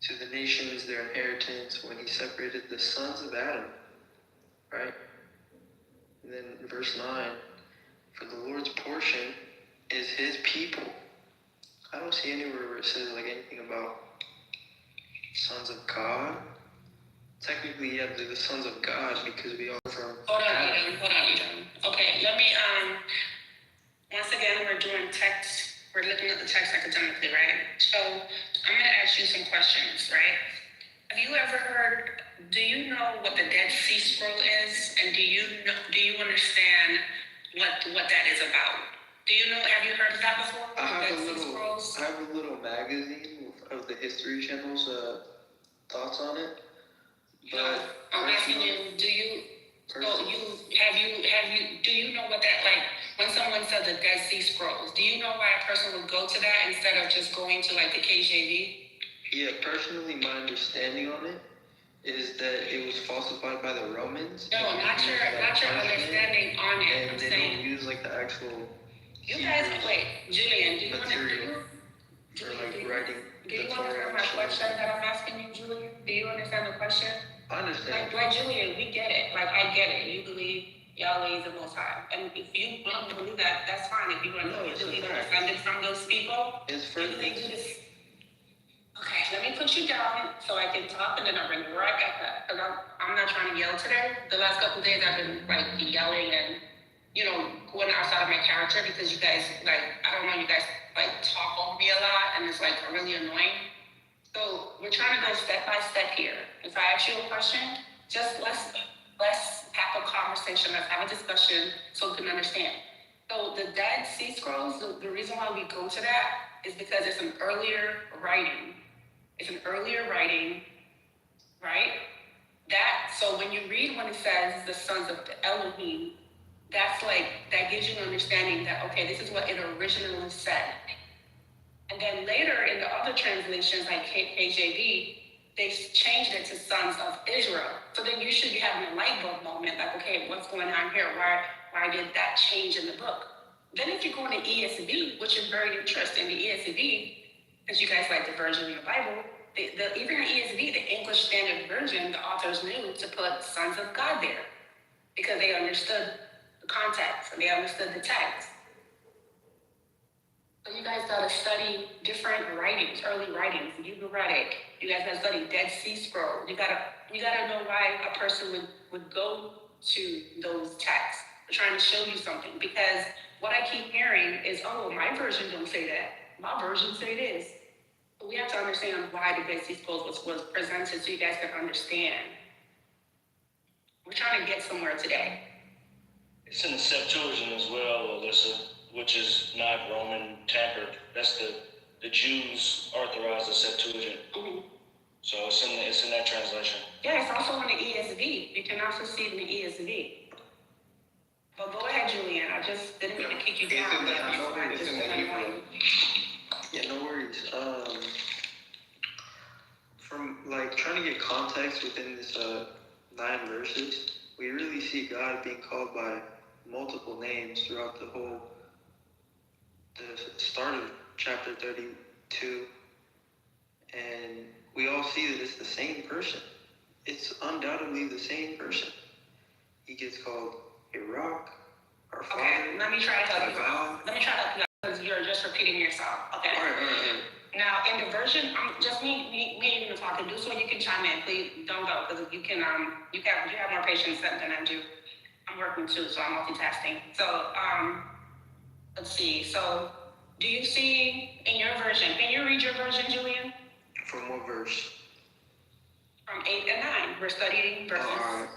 To the nations their inheritance when he separated the sons of Adam, right? And then in verse 9, for the Lord's portion is his people. I don't see anywhere where it says like anything about sons of God. Technically, yeah, they're the sons of God because we are from Hold on, Eden. Okay, let me once again, we're doing text. We're looking at the text academically, right? So I'm going to ask you some questions, right? Have you ever heard? Do you know what the Dead Sea Scroll is, and do you understand what that is about? Do you know? Have you heard of that before? I have a little magazine of the History Channel's thoughts on it. But I'm asking you, do you know what that, like, when someone says the Dead Sea Scrolls, do you know why a person would go to that instead of just going to like the KJV? Yeah, personally, my understanding on it is that it was falsified by the Romans. No, not your understanding on it. And they don't use like the actual. You guys, wait, Julian, do you material for like writing. Do you understand my question that I'm asking you, Julian? Do you understand the question? I understand. Like Julian, we get it. Like, I get it. You believe Yahweh is the Most High. And if you don't believe that, that's fine. If you want to believe offended from those people, it's for this. Okay, let me put you down so I can talk, and then I'll bring you right back up. Because I'm not trying to yell today. The last couple of days I've been like yelling and, going outside of my character because you guys, like, I don't know, you guys like talk over me a lot, and it's like really annoying. So we're trying to go step by step here. If I ask you a question, just let's have a conversation, let's have a discussion so we can understand. So the Dead Sea Scrolls, the reason why we go to that is because it's an earlier writing. Right? So when you read when it says the sons of Elohim, that gives you an understanding that, okay, this is what it originally said. And then later in the other translations, like KJV, they've changed it to sons of Israel. So then you should be having a light bulb moment, like, okay, what's going on here? Why did that change in the book? Then if you go into ESV, which is very interesting, the ESV, because you guys like the version of the Bible, even in ESV, the English Standard Version, the authors knew to put sons of God there because they understood the context and they understood the text. So you guys gotta study different writings, early writings, Ugaritic. You guys gotta study Dead Sea Scrolls. You gotta know why a person would go to those texts. They're trying to show you something, because what I keep hearing is, oh, my version don't say that. My version say this. But we have to understand why the Dead Sea Scrolls was presented so you guys can understand. We're trying to get somewhere today. It's in the Septuagint as well, Alyssa, which is not Roman tampered. That's the Jews authorized the Septuagint. Mm-hmm. So it's in that translation. Yeah, it's also in the ESV. You can also see it in the ESV. But go ahead, Julian. I just didn't mean to kick you down. It's in the Hebrew. Yeah, no worries. From like trying to get context within this 9 verses, we really see God being called by multiple names throughout the start of chapter 32, and we all see that it's the same person. It's undoubtedly the same person. He gets called a rock, our Father. Okay, let me try to help you out. Because you're just repeating yourself. Okay. All right. Now, in the version, I'm just me and you talking. Do so you can chime in. Please don't go, because you have more patience than I do. I'm working too, so I'm multitasking. So, let's see. So, do you see in your version? Can you read your version, Julian? From what verse? From 8 and 9. We're studying verses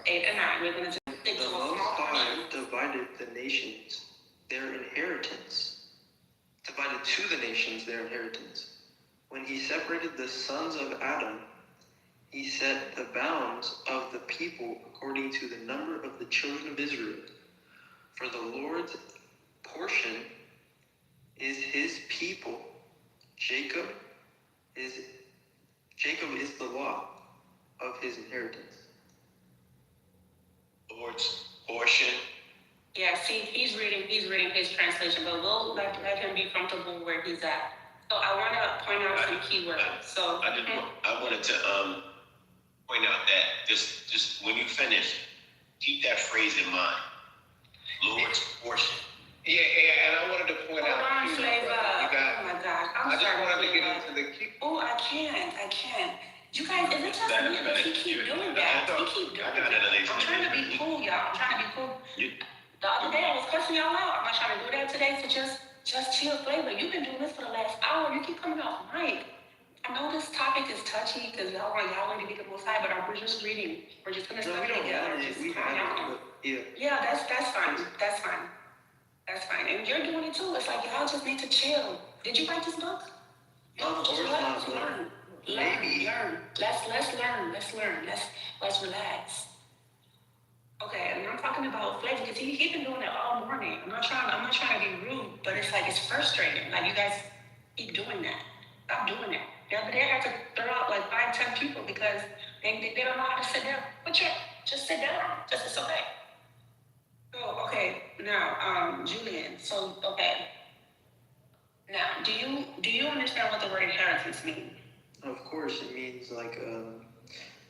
8 and 9. We're going to take the Most High divided the nations their inheritance. Divided to the nations their inheritance. When he separated the sons of Adam, he set the bounds of the people according to the number of the children of Israel. For the Lord's portion is his people. Jacob is the lot of his inheritance. Lord's portion. Yeah, see, he's reading his translation, but we'll let him be comfortable where he's at. So I want to point out some keywords. I wanted to point out that just when you finish, keep that phrase in mind. Lord's portion. Yeah, and I wanted to point out. Oh my God, I just wanted to get into the key. Oh, I can't. You guys, is it just me? Does he keep doing that? I'm trying to be cool, y'all. I'm trying to be cool. The other day I was cussing y'all out. I'm not trying to do that today, so just chill, Flavor. You've been doing this for the last hour. You keep coming off mic. I know this topic is touchy because y'all want to be the most high, but we're just reading. We're just gonna study together. Just calm down. Yeah, that's fine. That's fine. That's fine. And you're doing it too. It's like y'all just need to chill. Did you write this book? No, just relax. Learn. Learn. Let's learn. Let's relax. Okay, and I'm talking about Flavor because he been doing it all morning. I'm not trying to be rude, but it's like it's frustrating. Like you guys keep doing that. Stop doing that. The other day I had to throw out like 5-10 people because they don't know how to sit down. But just sit down. It's okay. So okay, now Julian. So okay. Now, do you understand what the word inheritance means? Of course, it means like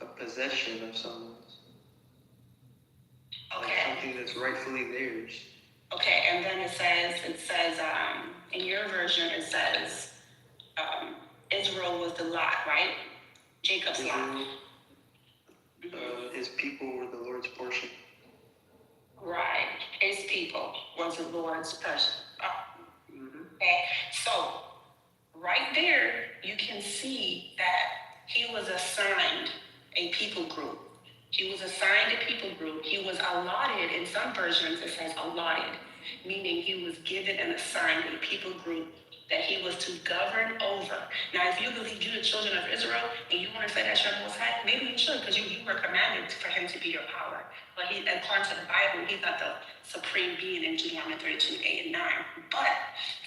a possession of someone's. Okay. Like something that's rightfully theirs. Okay, and then it says in your version it says Israel was the lot, right? Jacob's lot. His people were the Lord's portion. Right. His people was the Lord's portion. Okay. So right there you can see that he was assigned a people group. He was assigned a people group. He was allotted, in some versions it says allotted, meaning he was given and assigned a people group that he was to govern over. Now, if you believe you're the children of Israel and you want to say that's your most high, maybe you should, because you were commanded for him to be your power. But according to the Bible, he's not the supreme being in Deuteronomy 32:8 and 9. But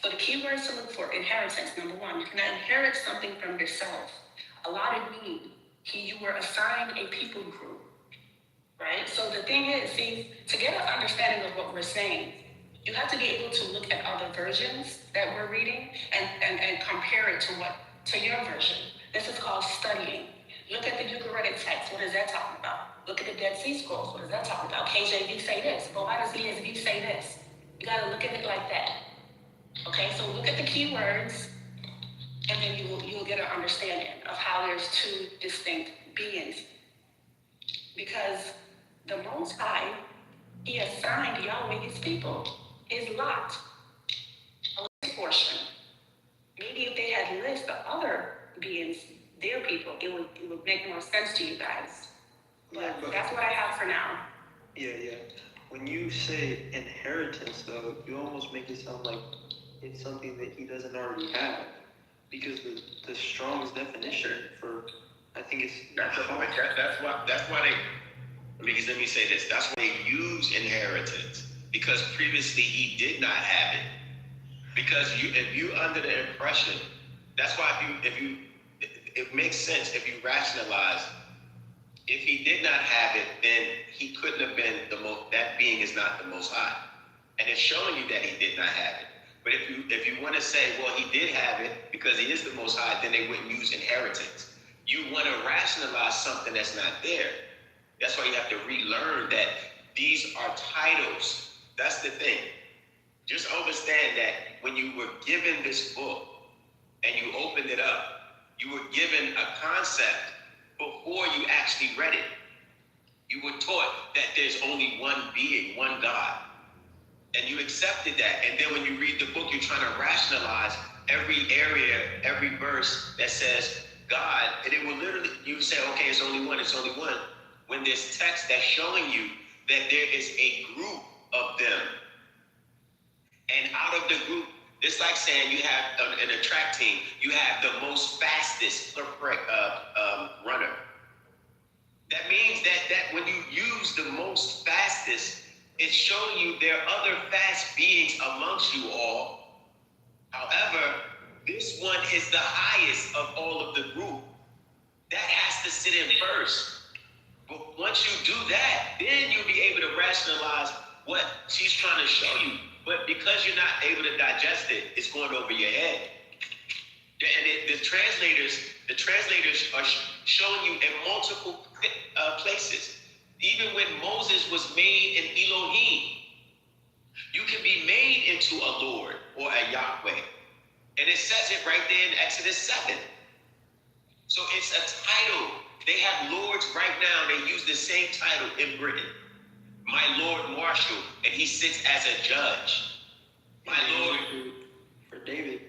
so the key words to look for: inheritance. Number one, you cannot inherit something from yourself. Allotted meaning you were assigned a people group. Right? So the thing is, see, to get an understanding of what we're saying, you have to be able to look at other versions that we're reading and compare it to your version. This is called studying. Look at the Ugaritic text. What is that talking about? Look at the Dead Sea Scrolls. What is that talking about? KJV say this. But why does ESV say this? You got to look at it like that. Okay, so look at the key words, and then you'll get an understanding of how there's two distinct beings. Because the Most High, he assigned Yahweh his people, his lot, a portion. Maybe if they had listed the other beings, their people, it would make more sense to you guys. But that's what I have for now. Yeah. When you say inheritance, though, you almost make it sound like it's something that he doesn't already have. Because the Strong's definition for, I think it's... That's why they... Let me say this. That's why they use inheritance, because previously he did not have it. Because if you under the impression, that's why it makes sense if you rationalize. If he did not have it, then he couldn't have been that being is not the Most High, and it's showing you that he did not have it. But if you want to say, well, he did have it because he is the Most High, then they wouldn't use inheritance. You want to rationalize something that's not there. That's why you have to relearn that these are titles. That's the thing. Just understand that when you were given this book and you opened it up, you were given a concept before you actually read it. You were taught that there's only one being, one God. And you accepted that. And then when you read the book, you're trying to rationalize every area, every verse that says God. And it will literally, you say, okay, it's only one. When there's text that's showing you that there is a group of them. And out of the group, it's like saying you have in a track team, you have the most fastest runner. That means that when you use the most fastest, it's showing you there are other fast beings amongst you all. However, this one is the highest of all of the group. That has to sit in first. But once you do that, then you'll be able to rationalize what she's trying to show you. But because you're not able to digest it, it's going over your head. And the translators are showing you in multiple places. Even when Moses was made in Elohim, you can be made into a Lord or a Yahweh. And it says it right there in Exodus 7. So it's a title. They have lords right now. They use the same title in Britain. my Lord Marshal, and he sits as a judge. My Lord. For David.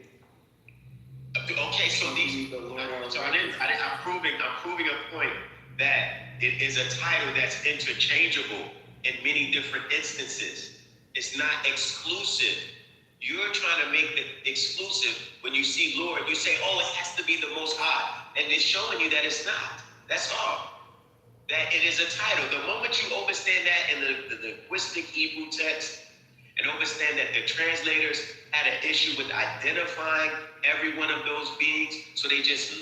Okay, so these. So I'm proving a point that it is a title that's interchangeable in many different instances. It's not exclusive. You're trying to make it exclusive. When you see Lord, you say, oh, it has to be the Most High. And it's showing you that it's not. That's all. That it is a title. The moment you understand that in the linguistic Hebrew text, and understand that the translators had an issue with identifying every one of those beings, so they just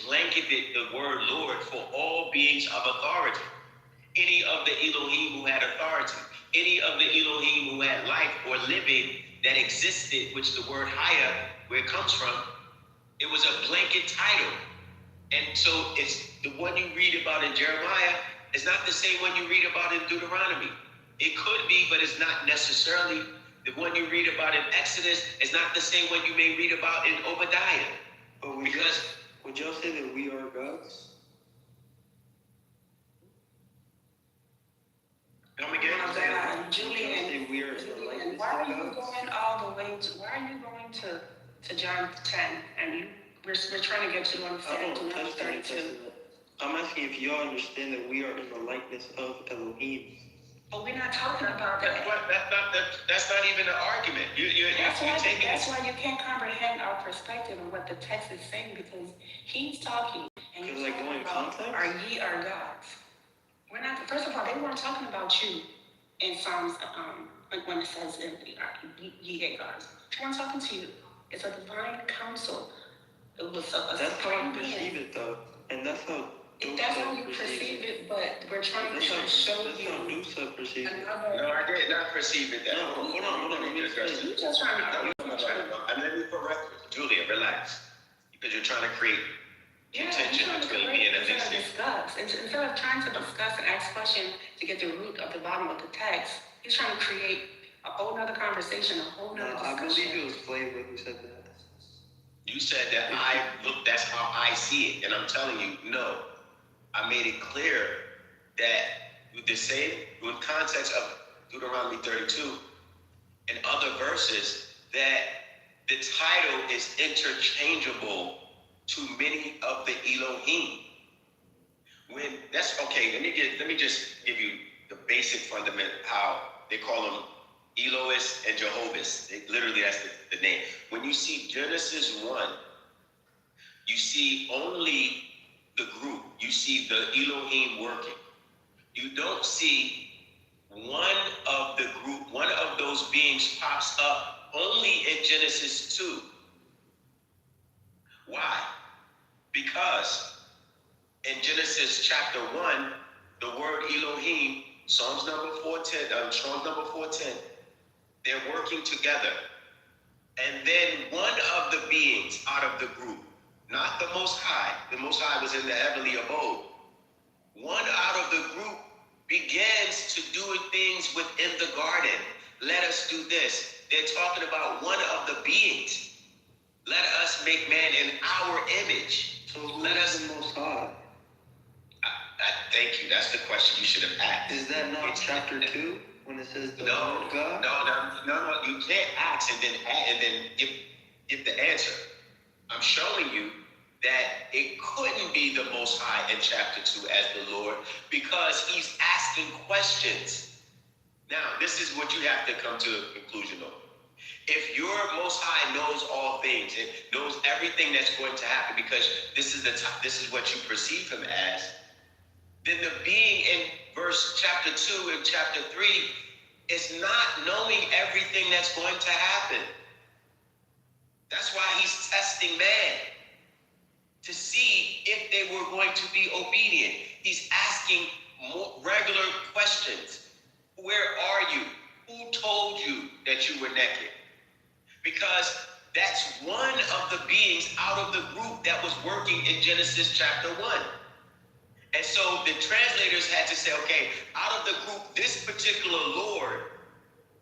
blanketed the word Lord for all beings of authority. Any of the Elohim who had authority, any of the Elohim who had life or living that existed, which the word Haya, where it comes from, it was a blanket title. And so it's the one you read about in Jeremiah is not the same one you read about in Deuteronomy. It could be, but it's not necessarily. The one you read about in Exodus is not the same one you may read about in Obadiah. But would y'all say that we are gods? Come again? Julian, why are you going all the way to? Why are you going to John 10? And we're trying to get you to understand to number 32. I'm asking if y'all understand that we are in the likeness of Elohim. But we're not talking about that. That's not even an argument. That's why you can't comprehend our perspective and what the text is saying, because he's talking and you're talking about are ye our gods. We're not. First of all, they weren't talking about you in Psalms, like when it says ye are gods. They weren't talking to you. It's a divine counsel. It was that's how you perceive it, though, and that's how. That's how you perceive it, but we're trying to show you. That's how Dusa perceives it. No, I did not perceive it that way. No, hold on. You just trying to. Let me correct you. Julia, relax. Because you're trying to create contention between me and Alicia. Instead of trying to discuss and ask questions to get the root of the bottom of the text, he's trying to create a whole nother conversation, a whole nother discussion. I believe it was Flavor who said that. You said that that's how I see it. And I'm telling you, no. I made it clear that with the same, with context of Deuteronomy 32 and other verses, that the title is interchangeable to many of the Elohim. When that's okay, let me just give you the basic fundament how they call them Elohist and Jehovah's. Literally, that's the name. When you see Genesis 1, you see only the group. You see the Elohim working. You don't see one of the group, one of those beings pops up only in Genesis 2. Why? Because in Genesis chapter 1, the word Elohim, Strong's number 410, they're working together. And then one of the beings out of the group, not the Most High was in the heavenly abode. One out of the group begins to do things within the garden. Let us do this. They're talking about one of the beings. Let us make man in our image. So let us the Most High. Thank you. That's the question you should have asked. Is that not chapter 2 when it says the Lord God? No. You can't ask and then give the answer. I'm showing you that it couldn't be the Most High in chapter 2 as the Lord, because he's asking questions. Now, this is what you have to come to a conclusion on. If your Most High knows all things and knows everything that's going to happen, because this is what you perceive him as, then the being in chapter 2 and chapter 3 is not knowing everything that's going to happen. That's why he's testing man to see if they were going to be obedient. He's asking regular questions. Where are you? Who told you that you were naked? Because that's one of the beings out of the group that was working in Genesis chapter 1. And so the translators had to say, okay, out of the group, this particular Lord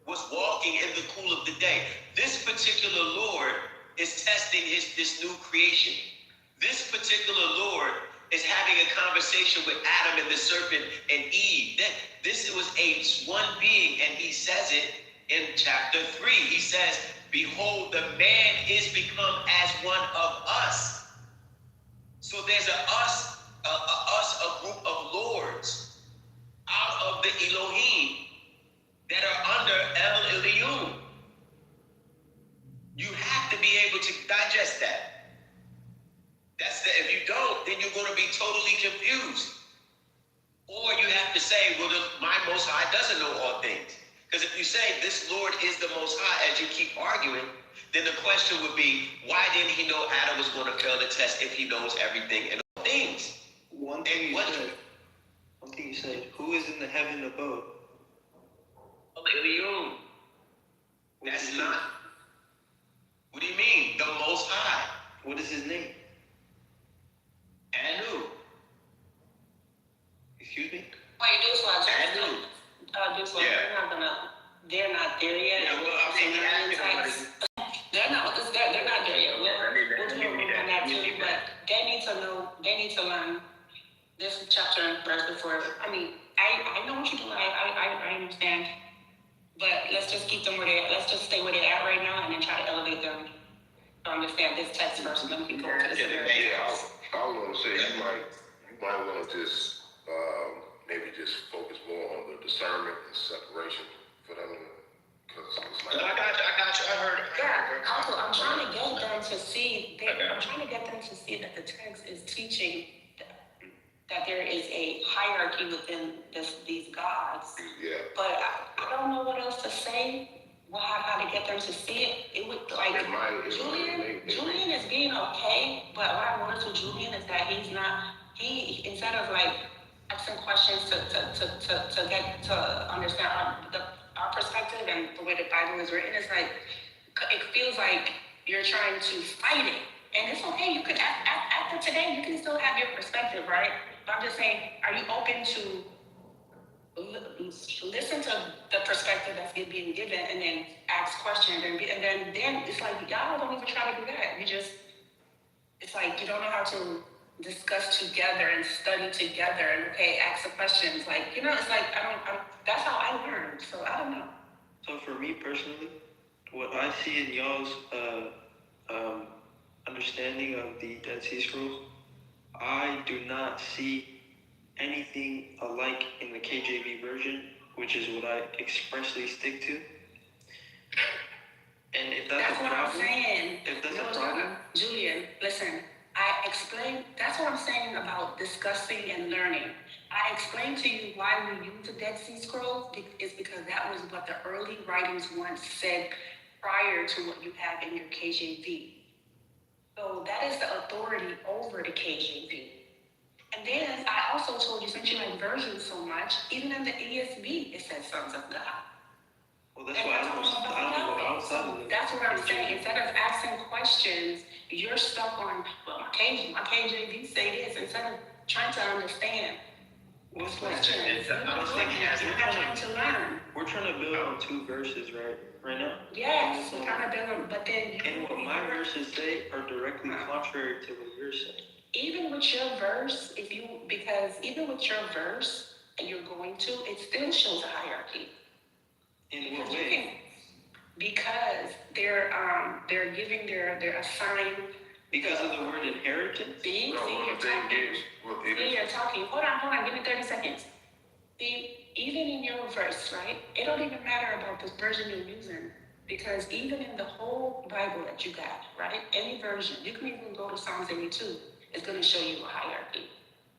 was walking in the cool of the day. This particular Lord is testing this new creation. This particular Lord is having a conversation with Adam and the serpent and Eve. This was one being, and he says it in chapter 3. He says, behold, the man is become as one of us. So there's a group of lords out of the Elohim that are under El Elyon. You have to be able to digest that. If you don't, then you're going to be totally confused. Or you have to say, well, my Most High doesn't know all things. Because if you say this Lord is the Most High, as you keep arguing, then the question would be, why didn't he know Adam was going to fail the test if he knows everything and all things? One thing you said, who is in the heaven abode? Elyon. That's not. What do you mean? The Most High. What is his name? Anu. Excuse me? Wait, they're not there yet. Yeah, well, I mean, they're not there yet. We'll do it on that too, but they need to learn this chapter and verse before. I mean, I know what you're doing. I understand. But let's just keep them where they're at. Let's just stay where they're at right now and then try to elevate them to understand this text first, and then we can go to the I want to say you might want to just maybe just focus more on the discernment and separation for them, because it's like. I got you. I heard. Yeah, also, I'm trying to get them to see. I'm trying to get them to see that the text is teaching that there is a hierarchy within these gods. Yeah. But I don't know what else to say. How to get them to see it? It would like Julian is being okay, but what I wanted to Julian is that he instead of like asking questions to get to understand our perspective and the way the Bible is written, it's like it feels like you're trying to fight it, and it's okay. You can after today, you can still have your perspective, right? But I'm just saying, are you open to listen to the perspective that's being given and then ask questions and then it's like y'all don't even try to do that. It's like you don't know how to discuss together and study together and ask the questions, like it's like that's how I learned, so I don't know. So for me personally, what I see in y'all's understanding of the Dead Sea Scrolls, I do not see anything alike in the KJV version, which is what I expressly stick to. And if that's a problem, I'm saying. If that's a problem, Julian, listen. I explained. That's what I'm saying about discussing and learning. I explained to you why we use the Dead Sea Scrolls is because that was what the early writings once said prior to what you have in your KJV. So that is the authority over the KJV. And then I also told you, since you like versions so much, even in the ESV, it says sons of God. Well, that's why I don't know outside of it. That's what I'm saying. Instead of asking questions, you're stuck on, well, my KJV say this, instead of trying to understand. What's questions? We're trying to build on two verses right now. Yes, we're trying to build on, but then. And what my verses say are directly contrary to what you're saying. Even with your verse, even with your verse that you're going to, it still shows a hierarchy. In what way? Because they're giving their assigned. Because of the word inheritance? See, you're talking. Hold on, give me 30 seconds. See, even in your verse, right? It don't even matter about the version you're using. Because even in the whole Bible that you got, right? Any version, you can even go to Psalms 82. It's going to show you a hierarchy.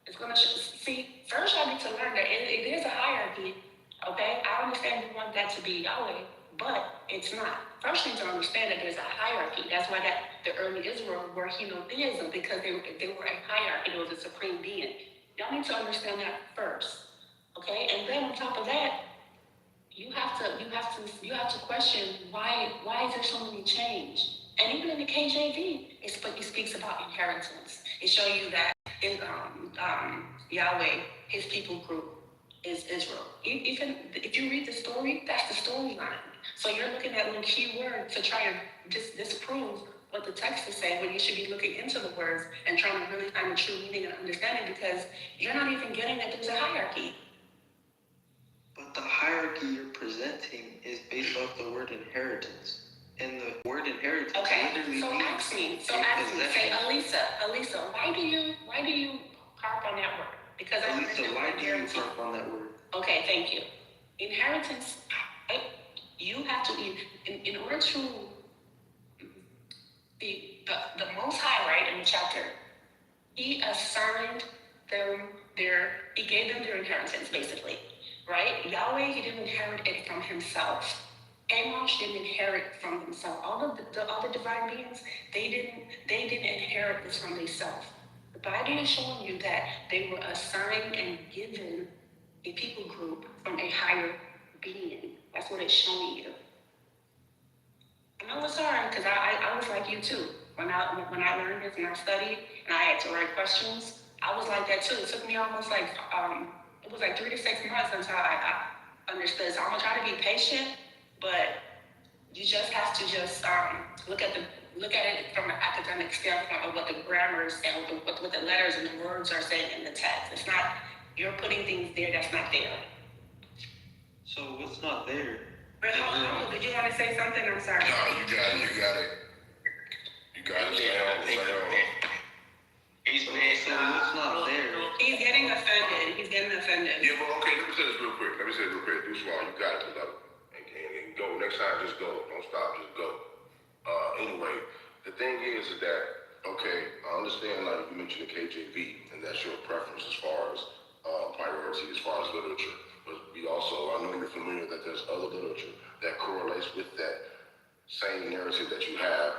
It's going to see, first I need to learn that it is a hierarchy, okay? I understand you want that to be Yahweh, but it's not. First you need to understand that there's a hierarchy. That's why the early Israel were henotheism, because they were a hierarchy. There was a supreme being. Y'all need to understand that first, okay? And then on top of that, you have to question why is there so many change? And even in the KJV, it speaks about inheritance. It shows you that Yahweh, his people group, is Israel. Even if you read the story, that's the storyline. So you're looking at little key words to try and disprove what the text is saying, when you should be looking into the words and trying to really find the true meaning and understanding, because you're not even getting that there's a hierarchy. But the hierarchy you're presenting is based off the word inheritance. And the word inheritance literally so means ask me. possession. Say, Elisa, why do you harp on that word? Because I Elisa, understand why do you harp on that word? Okay, thank you. Inheritance, you have to, in order to, the Most High, right, in the chapter, he assigned them he gave them their inheritance, basically, right? Yahweh, he didn't inherit it from himself. Amos didn't inherit from themselves. All of the other divine beings, they didn't inherit this from themselves. The Bible is showing you that they were assigned and given a people group from a higher being. That's what it's showing you. I know it's hard because I was like you too. When I learned this and I studied and I had to write questions, I was like that too. It took me almost like it was like 3 to 6 months until I understood. So I'm gonna try to be patient, but you just have to just look at it from an academic standpoint of what the grammar is and what the letters and the words are saying in the text. It's not you're putting things there that's not there. So what's not there? But did you want to say something? I'm sorry. No, you got it. So what's not there? He's getting offended. Yeah, but okay, let me say this real quick. Do small. You got it, beloved. And go. Next time, just go. Don't stop. Just go. Anyway, the thing is that, okay, I understand, like you mentioned the KJV, and that's your preference as far as priority, as far as literature. But we also, I know you're familiar that there's other literature that correlates with that same narrative that you have,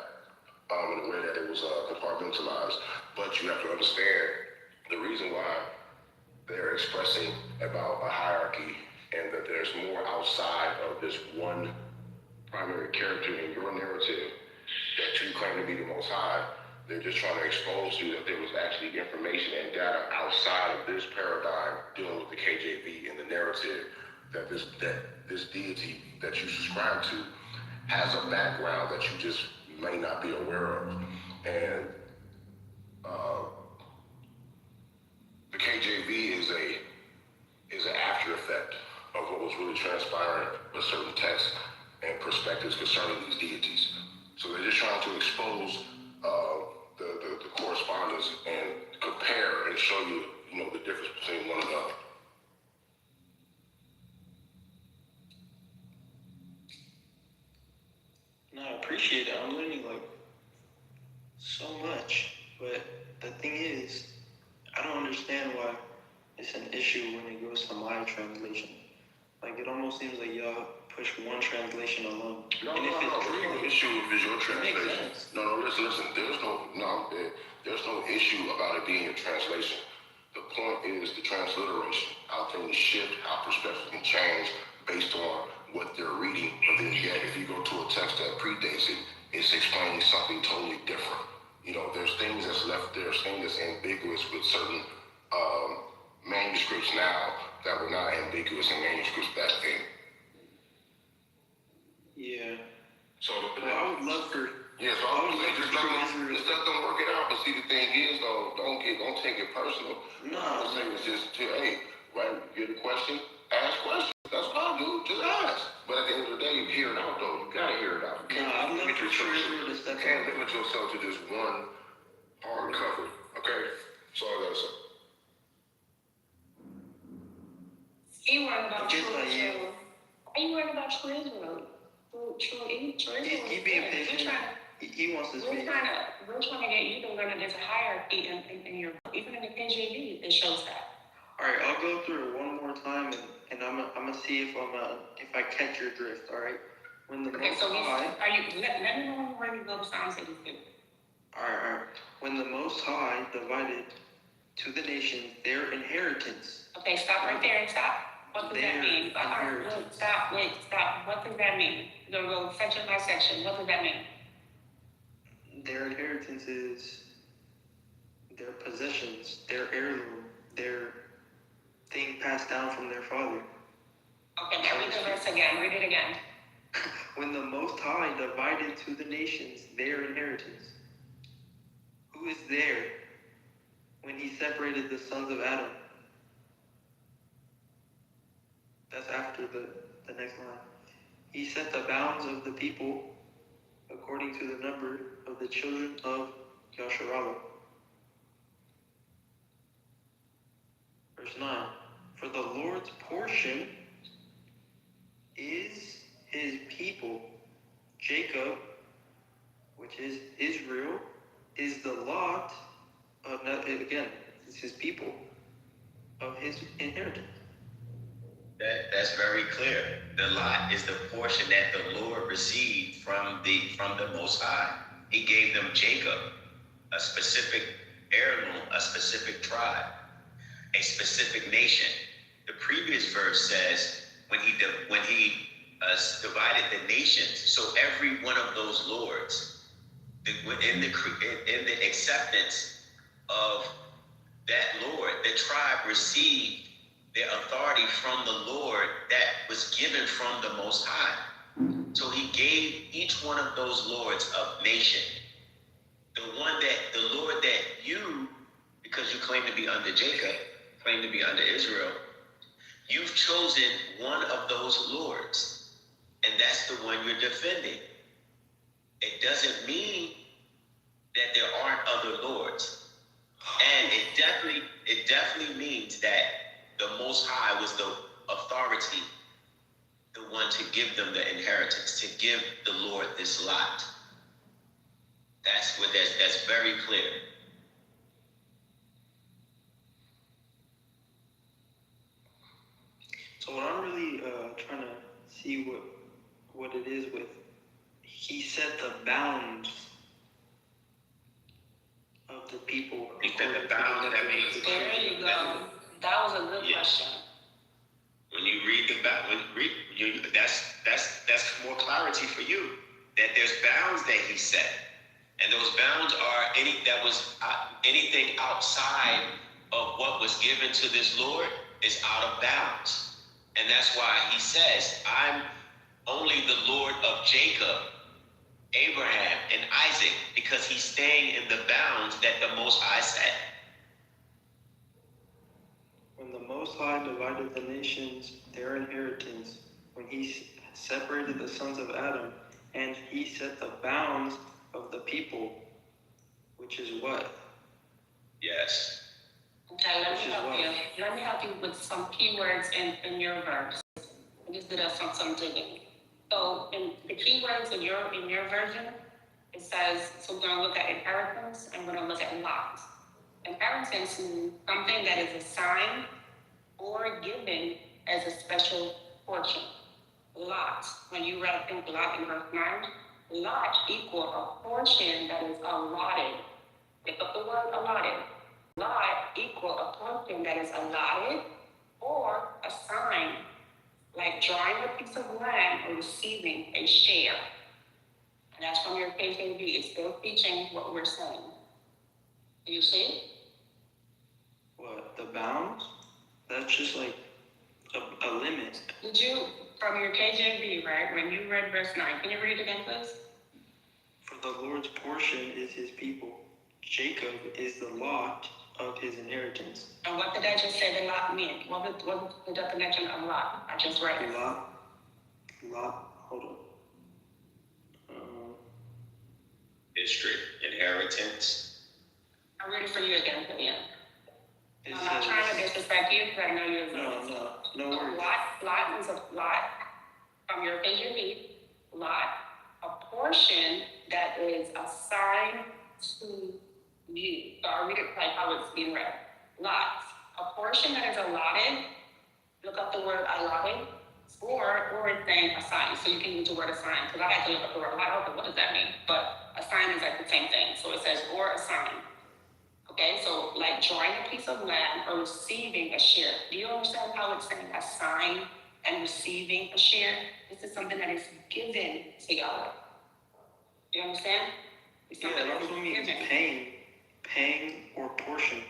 in the way that it was compartmentalized. But you have to understand the reason why they're expressing about a hierarchy and that there's more outside of this one primary character in your narrative that you claim to be the Most High. They're just trying to expose you that there was actually information and data outside of this paradigm dealing with the KJV and the narrative that this deity that you subscribe to has a background that you just may not be aware of. And the KJV is an after effect of what was really transpiring with certain texts and perspectives concerning these deities. So they're just trying to expose the correspondence and compare and show you, the difference between one another. No, I appreciate it. I'm learning so much. But the thing is, I don't understand why it's an issue when it goes to my translation. It almost seems like y'all push one translation alone. No, the issue is your translation. No, listen. There's no issue about it being a translation. The point is the transliteration. How things shift, how perspectives can change based on what they're reading. But then yet, if you go to a text that predates it, it's explaining something totally different. There's things that's left there, there's things that's ambiguous with certain manuscripts now that were not ambiguous in manuscripts back then. Yeah. So I would love for. Yeah, so I would say just let them work it out. But see, the thing is, though, don't take it personal. No. I would say it's just, hey, right, get a question, ask questions. That's what I do. Just ask. But at the end of the day, you hear it out, though. You gotta hear it out. You can't limit yourself to just one hardcover. Okay, that's all I gotta say. He worried about true Israel. Are you worried about true Israel? True Israel. He being patient. He wants to speak. We're trying to get you to learn that there's a hierarchy in your book. Even in the KJV, it shows that. All right, I'll go through it one more time, and I'm gonna see if I catch your drift. All right. When the Most High. Let me know when you go to Psalm 82. All right. When the Most High divided to the nations their inheritance. Okay, stop right there and stop. What does that mean? Stop. What does that mean? Go section by section. What does that mean? Their inheritance is their possessions, their heirloom, their thing passed down from their father. Okay, now read the verse again. Read it again. When the Most High divided to the nations their inheritance. Who is there when he separated the sons of Adam? That's after the next line. He set the bounds of the people according to the number of the children of Yasharallah. Verse 9. For the Lord's portion is his people. Jacob, which is Israel, is the lot of, again, it's his people, of his inheritance. That's very clear. The lot is the portion that the Lord received from the Most High. He gave them Jacob, a specific heirloom, a specific tribe, a specific nation. The previous verse says when he divided the nations, so every one of those lords, in the acceptance of that Lord, the tribe received their authority from the Lord that was given from the Most High. So he gave each one of those lords a nation. The Lord that you, because you claim to be under Jacob, claim to be under Israel, you've chosen one of those lords, and that's the one you're defending. It doesn't mean that there aren't other lords. And it definitely means that the Most High was the authority, the one to give them the inheritance, to give the Lord this lot. That's very clear. So what I'm really trying to see what it is with, he set the bounds of the people. He set the bounds, that means. There you go. That was a good question. When you read that's more clarity for you. That there's bounds that he set, and those bounds are anything outside of what was given to this Lord is out of bounds, and that's why he says, "I'm only the Lord of Jacob, Abraham, and Isaac," because he's staying in the bounds that the Most High set. When the Most High divided the nations their inheritance, when he separated the sons of Adam, and he set the bounds of the people, which is what? Yes. Okay, let me help you with some keywords in your verse. I just did some digging. So in the keywords in your version, it says, so we're gonna look at inheritance and we're gonna look at lot. Inheritance means something that is assigned or given as a special portion. Lot, when you read, I think, lot in verse 9, lot equal a portion that is allotted. Pick up the word allotted. Lot equal a portion that is allotted or assigned, like drawing a piece of land or receiving a share. And that's from your KJV. It's still teaching what we're saying. Do you see? What, the bounds? That's just like a limit. Did you, from your KJV, right, when you read verse 9, can you read it again, please? For the Lord's portion is his people. Jacob is the lot of his inheritance. And what did I just say the lot meant? What was the definition of lot? I just read it. Lot, hold on. History, inheritance. I'll read it for you again, Vivian. I'm not trying to disrespect you because I know you're no worries. Lot is a lot from your KJV. Lot, a portion that is assigned to you. So I'll read it like how it's being read. Lot, a portion that is allotted. Look up the word allotted, or it's saying assigned. So you can use the word assigned because I had to look up the word allotted. What does that mean? But assigned is like the same thing. So it says or assigned. Okay, so like drawing a piece of land or receiving a share. Do you understand how it's saying assign and receiving a share? This is something that is given to Yahweh. Do you understand? It's something that also means paying or portion.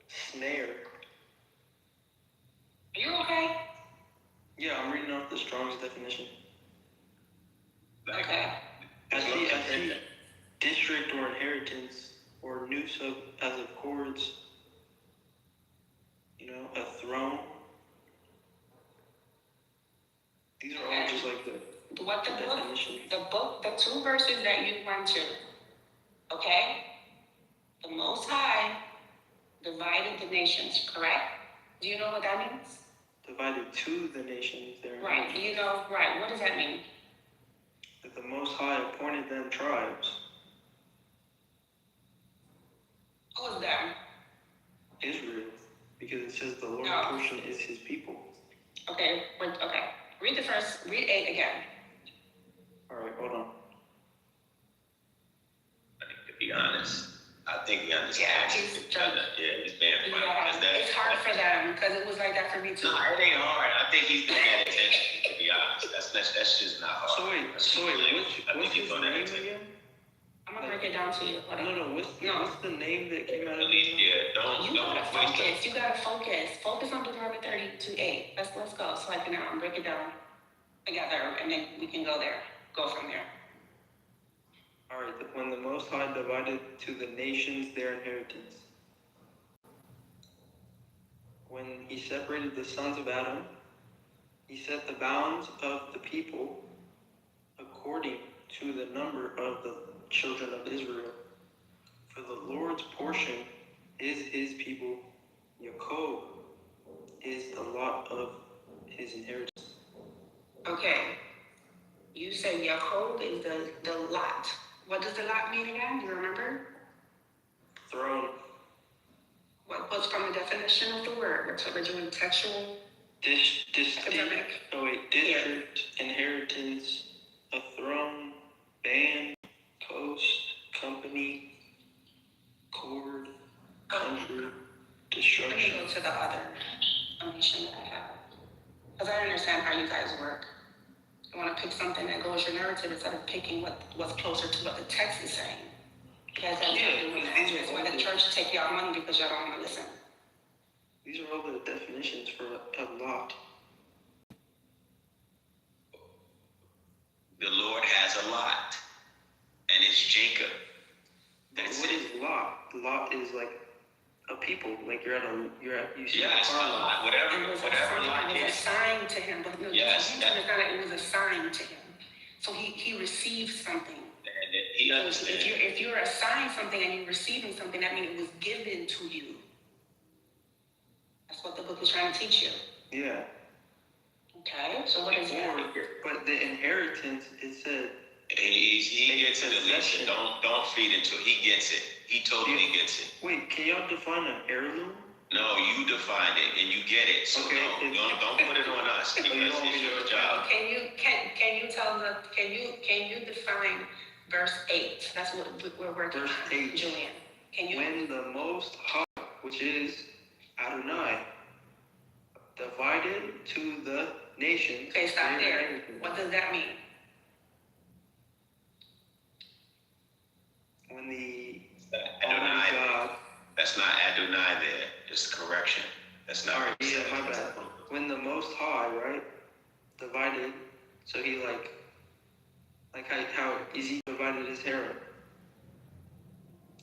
Snare. Are you okay? Yeah, I'm reading off the Strong's definition. a throne. These are all just like the definitions. The two verses that you went to, okay? The Most High divided the nations, correct? Do you know what that means? Divided to the nations. Right, do you know, right, what does that mean? That the Most High appointed them tribes. Who is them? Israel. Because it says the Lord's portion is his people. Okay, read the first, read 8 again. Alright, hold on. To be honest, I think we understand. He's this man. It's hard for them, because it was like that for me too. No, it ain't hard. I think he's doing that intentionally, to be honest. That's just not hard. So wait, what's his name again? I'm gonna break it down to you. No, what's the name that came out of it? Yeah, don't focus. You gotta focus. Focus on Deuteronomy 32:8. Let's go. So I can break it down together, and then we can go from there. Alright, when the Most High divided to the nations their inheritance. When he separated the sons of Adam, he set the bounds of the people according to the number of the children of Israel. For the Lord's portion is his people. Jacob is the lot of his inheritance. Okay. You said Jacob is the lot. What does the lot mean again? Do you remember? Throne. What's from the definition of the word? What's original textual? District, inheritance, a throne, band, coast, company, cord, country, destruction. Let me go to the other nation that I have. Because I understand how you guys work. You want to pick something that goes your narrative instead of picking what's closer to what the text is saying. Because that's when the church take y'all money because y'all don't want to listen. These are all the definitions for a lot. The Lord has a lot, and it's Jacob. What is lot? Lot is like a people. Like you see a lot. Whatever lot is. It was assigned to him, but yes, it was assigned to him. So he received something. If you're assigned something and you're receiving something, that means it was given to you. That's what the book is trying to teach you. Yeah. Okay, so what is that? But the inheritance, it said... He gets it at least. Don't feed into it. He gets it. He totally gets it. Wait, can y'all define an heirloom? No, you defined it and you get it. So don't put it on us because it's your job. Can you define verse 8? That's what we're working on. Verse 8. Julian. When the Most High, which is Adonai, divided to the nations. Okay, stop there. What does that mean? When the Adonai, God, that's not Adonai there. It's correction. That's not. Alright, yeah, my bad. When the Most High, right, divided, so he like how Ezekiel divided his harem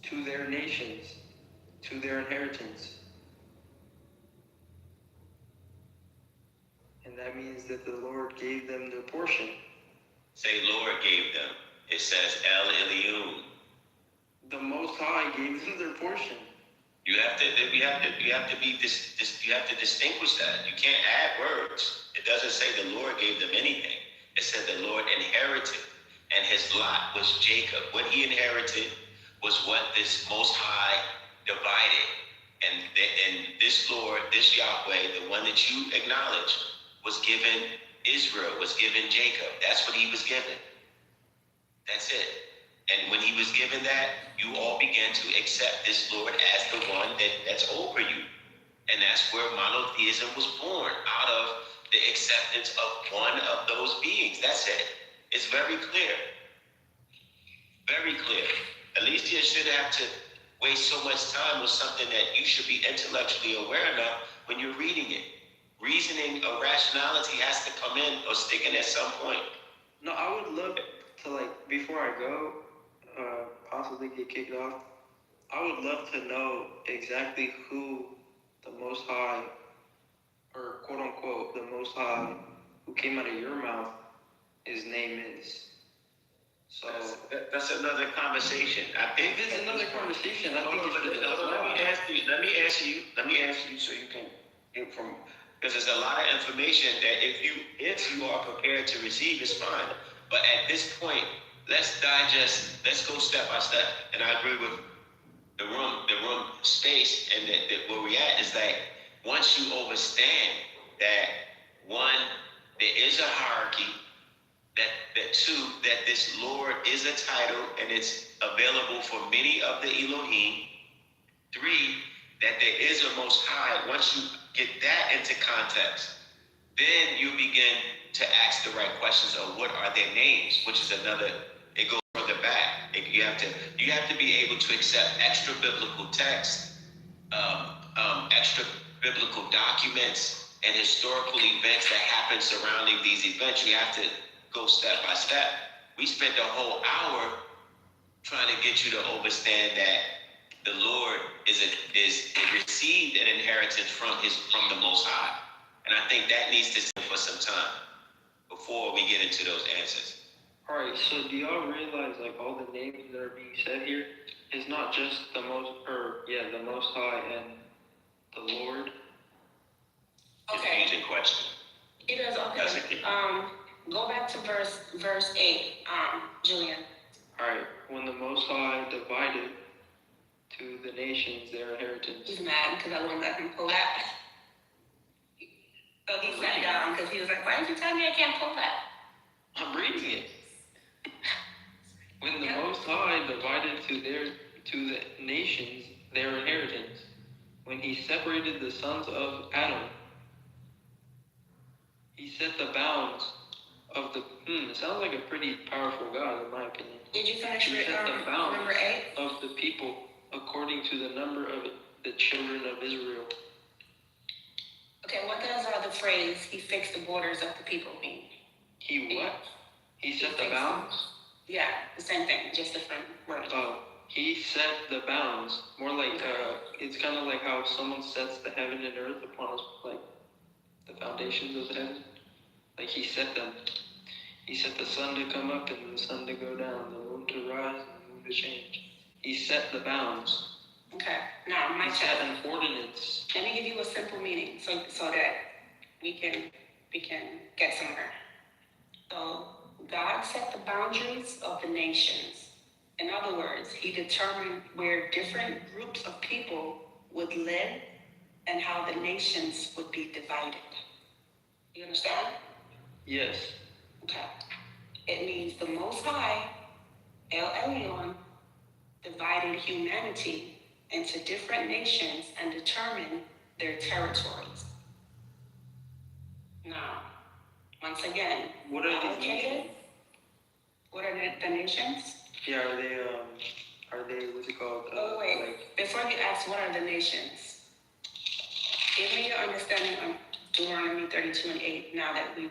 to their nations, to their inheritance. And that means that the Lord gave them their portion. Say Lord gave them. It says El Elyon. The Most High gave them their portion. You have to distinguish that. You can't add words. It doesn't say the Lord gave them anything. It said the Lord inherited, and his lot was Jacob. What he inherited was what this Most High divided. And this Lord, this Yahweh, the one that you acknowledge, was given Israel, was given Jacob. That's what he was given. That's it. And when he was given that, you all began to accept this Lord as the one that's over you. And that's where monotheism was born, out of the acceptance of one of those beings. That's it. It's very clear. Very clear. Alicia shouldn't have to waste so much time with something that you should be intellectually aware enough when you're reading it. Reasoning or rationality has to come in or stick in at some point. No, I would love to, before I go, possibly get kicked off, I would love to know exactly who the Most High or quote unquote, the Most High, who came out of your mouth, his name is. So that's another conversation. If it's another conversation, I think let me ask you so you can get from, because there's a lot of information that if you are prepared to receive, it's fine. But at this point, let's digest, let's go step by step. And I agree with the room space, and that where we at is that once you understand that one, there is a hierarchy, that two, that this Lord is a title and it's available for many of the Elohim. Three, that there is a Most High. Once you get that into context, then you begin to ask the right questions of what are their names, which is another, it goes further back. You have to be able to accept extra biblical text, extra biblical documents, and historical events that happen surrounding these events. You have to go step by step. We spent a whole hour trying to get you to understand that the Lord is received an inheritance from the Most High, and I think that needs to sit for some time before we get into those answers. All right. So do y'all realize like all the names that are being said here is not just the Most High and the Lord. Okay. It's an easy question. It is okay. Go back to verse 8, Julian. All right. When the Most High divided to the nations their inheritance. He's mad because I wouldn't let him pull that. So he sat down because he was like, "Why did you tell me I can't pull that?" I'm reading it. When the Most High divided to the nations their inheritance, when he separated the sons of Adam, he set the bounds of the. It sounds like a pretty powerful God, in my opinion. Did you finish with the bounds number 8 of the people according to the number of the children of Israel? Okay, what does the phrase "he fixed the borders of the people" mean? He what? He set the bounds? Yeah, the same thing, just different words. Oh, he set the bounds. More like, it's kind of like how someone sets the heaven and earth upon us, like the foundations of the heaven. Like he set them. He set the sun to come up and the sun to go down, the moon to rise and the moon to change. He set the bounds. Okay, now my set an ordinance. Let me give you a simple meaning so that we can get somewhere. So God set the boundaries of the nations. In other words, he determined where different groups of people would live and how the nations would be divided. You understand? Yes. Okay. It means the Most High, El Elyon, divided humanity into different nations and determined their territories. Now, once again, what are these nations? What are the nations? Yeah, are they, what's it called? Wait. Before you ask what are the nations, give me your understanding of Deuteronomy 32 and 8 now that we've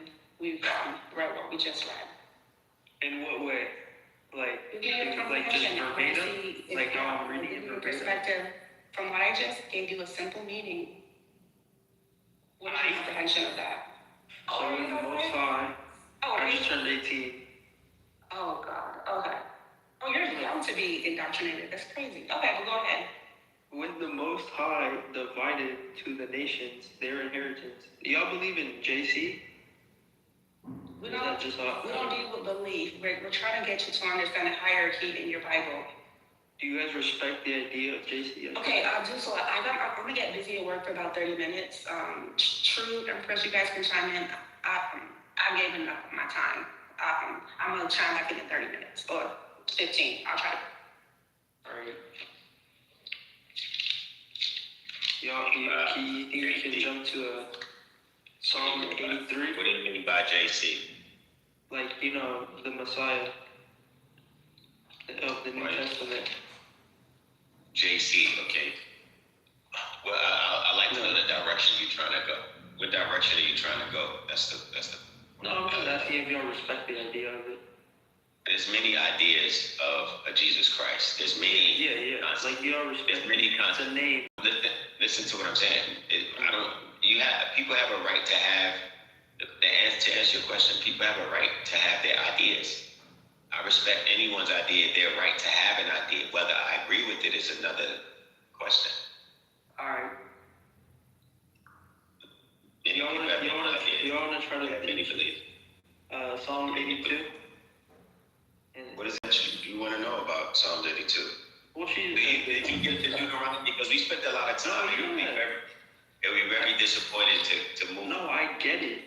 read what we just read. In what way? Like just verbatim? Like how I'm reading it verbatim? Perspective. From what I just gave you a simple meaning, what is your comprehension of that? So when the Most High, I just turned 18. Oh God, okay. Oh, you're young to be indoctrinated. That's crazy. Okay, well go ahead. When the Most High divided to the nations their inheritance, do y'all believe in JC? We don't deal with belief. We're trying to get you to understand the hierarchy in your Bible. Do you guys respect the idea of JC? Okay, I'll do so. I'm gonna get busy at work for about 30 minutes. True, and first you guys can chime in. I gave enough of my time. I'm gonna chime back in 30 minutes or 15. I'll try to. All right. Y'all, you can jump to Psalm 83. What do you mean by JC? Like, the Messiah of the New Testament. JC, okay. Well, I like to know the direction you're trying to go. What direction are you trying to go? That's the. No, I'm just asking if y'all respect the idea of it. There's many ideas of Jesus Christ. There's many. Yeah. Like y'all respect. There's many concepts. The name. Listen to what I'm saying. People have to have, to answer your question, people have a right to have their ideas. I respect anyone's idea, their right to have an idea. Whether I agree with it is another question. All right. You want to try to finish Psalm 82? What is it you want to know about Psalm 82? Well, if you get to Deuteronomy, because we spent a lot of time, it would be very disappointed to move. No, I get it.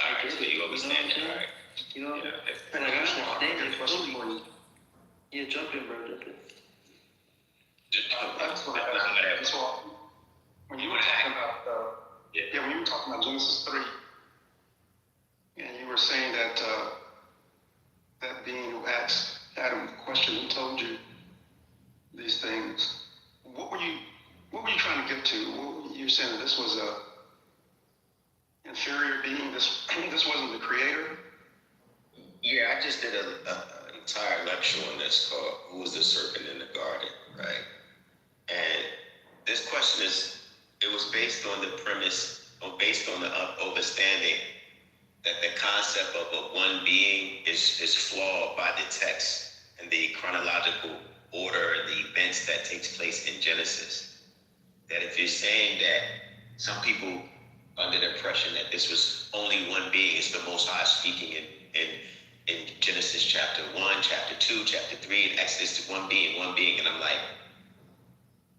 All right, so you understand it, all right. You know, Yeah. and I understand it fully. Yeah, jump in, bro. That's what when you were talking about when you were talking about Genesis 3, and you were saying that that being who asked Adam the question, who told you these things? What were you trying to get to? You were saying that this was a inferior being. This wasn't the creator. Yeah, I just did an entire lecture on this called "Who was the Serpent in the Garden?" Right, and this question it was based on the premise, or based on the understanding that the concept of a one being is flawed by the text and the chronological order and the events that takes place in Genesis. That if you're saying that some people under the impression that this was only one being, it's the Most High speaking in Genesis chapter 1, chapter 2, chapter 3, in Exodus to one being, and I'm like,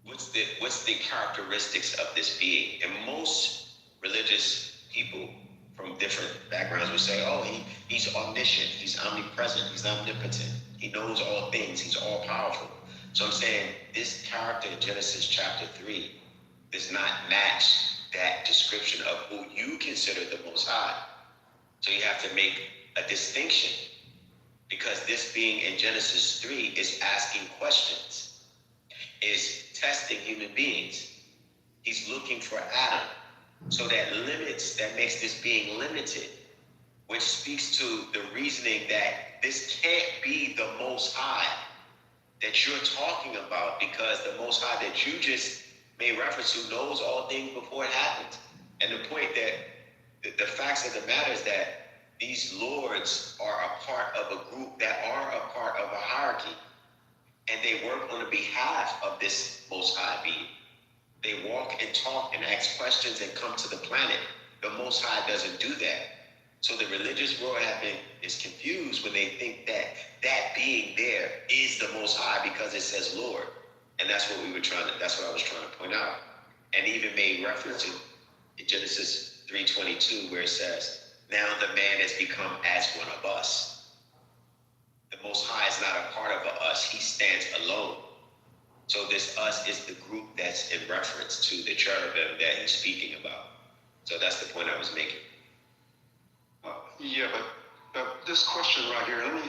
what's the characteristics of this being? And most religious people from different backgrounds would say, oh, he's omniscient, he's omnipresent, he's omnipotent, he knows all things, he's all powerful. So I'm saying this character in Genesis chapter 3 does not match that description of who you consider the Most High. So you have to make a distinction, because this being in Genesis 3 is asking questions, is testing human beings. He's looking for Adam. So that makes this being limited, which speaks to the reasoning that this can't be the Most High that you're talking about, because the Most High that you just made reference to knows all things before it happens. And the point that the facts of the matter is that these lords are a part of a group that are a part of a hierarchy, and they work on the behalf of this Most High being. They walk and talk and ask questions and come to the planet. The Most High doesn't do that. So the religious world is confused when they think that being there is the Most High because it says Lord. And that's what I was trying to point out. And even made reference in Genesis 3:22, where it says, now the man has become as one of us. The Most High is not a part of us. He stands alone. So this us is the group that's in reference to the cherubim that he's speaking about. So that's the point I was making. But this question right here, I'm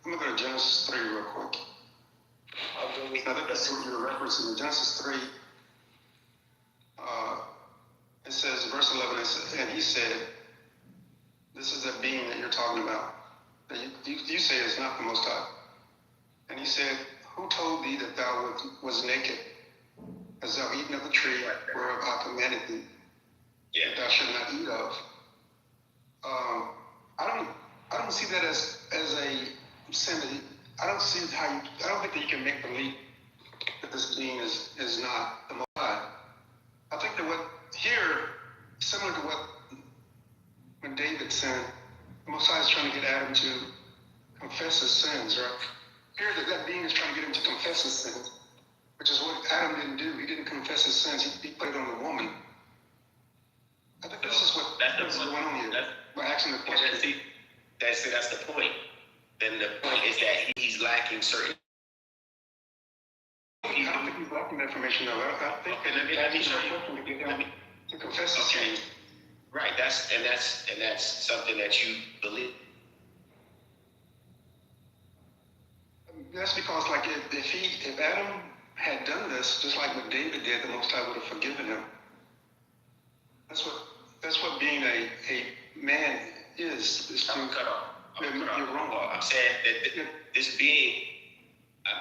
going to go to Genesis 3 real quick. I think that's what you're referencing in Genesis 3. It says, verse 11, and he said, this is the being that you're talking about. That you say is not the Most High. And he said, who told thee that thou was naked? Hast thou eaten of the tree whereof I commanded thee, that thou should not eat of? I don't see that as a sin. I don't think that you can make believe that this being is not the Most High. I think that similar to when David sinned, the Most High is trying to get Adam to confess his sins, right? Here, that being is trying to get him to confess his sins, which is what Adam didn't do. He didn't confess his sins. He put it on the woman. I think this is what's going on here. By asking the question. That's the point. Then the point is that he's lacking certain. I don't think he's lacking information, though. I think let me show you. To get him to confess his sins. Right. That's something that you believe. That's because, like, if Adam had done this, just like what David did, the Most High would have forgiven him. That's what being a man is I'm cut off. You're wrong. I'm saying that this being,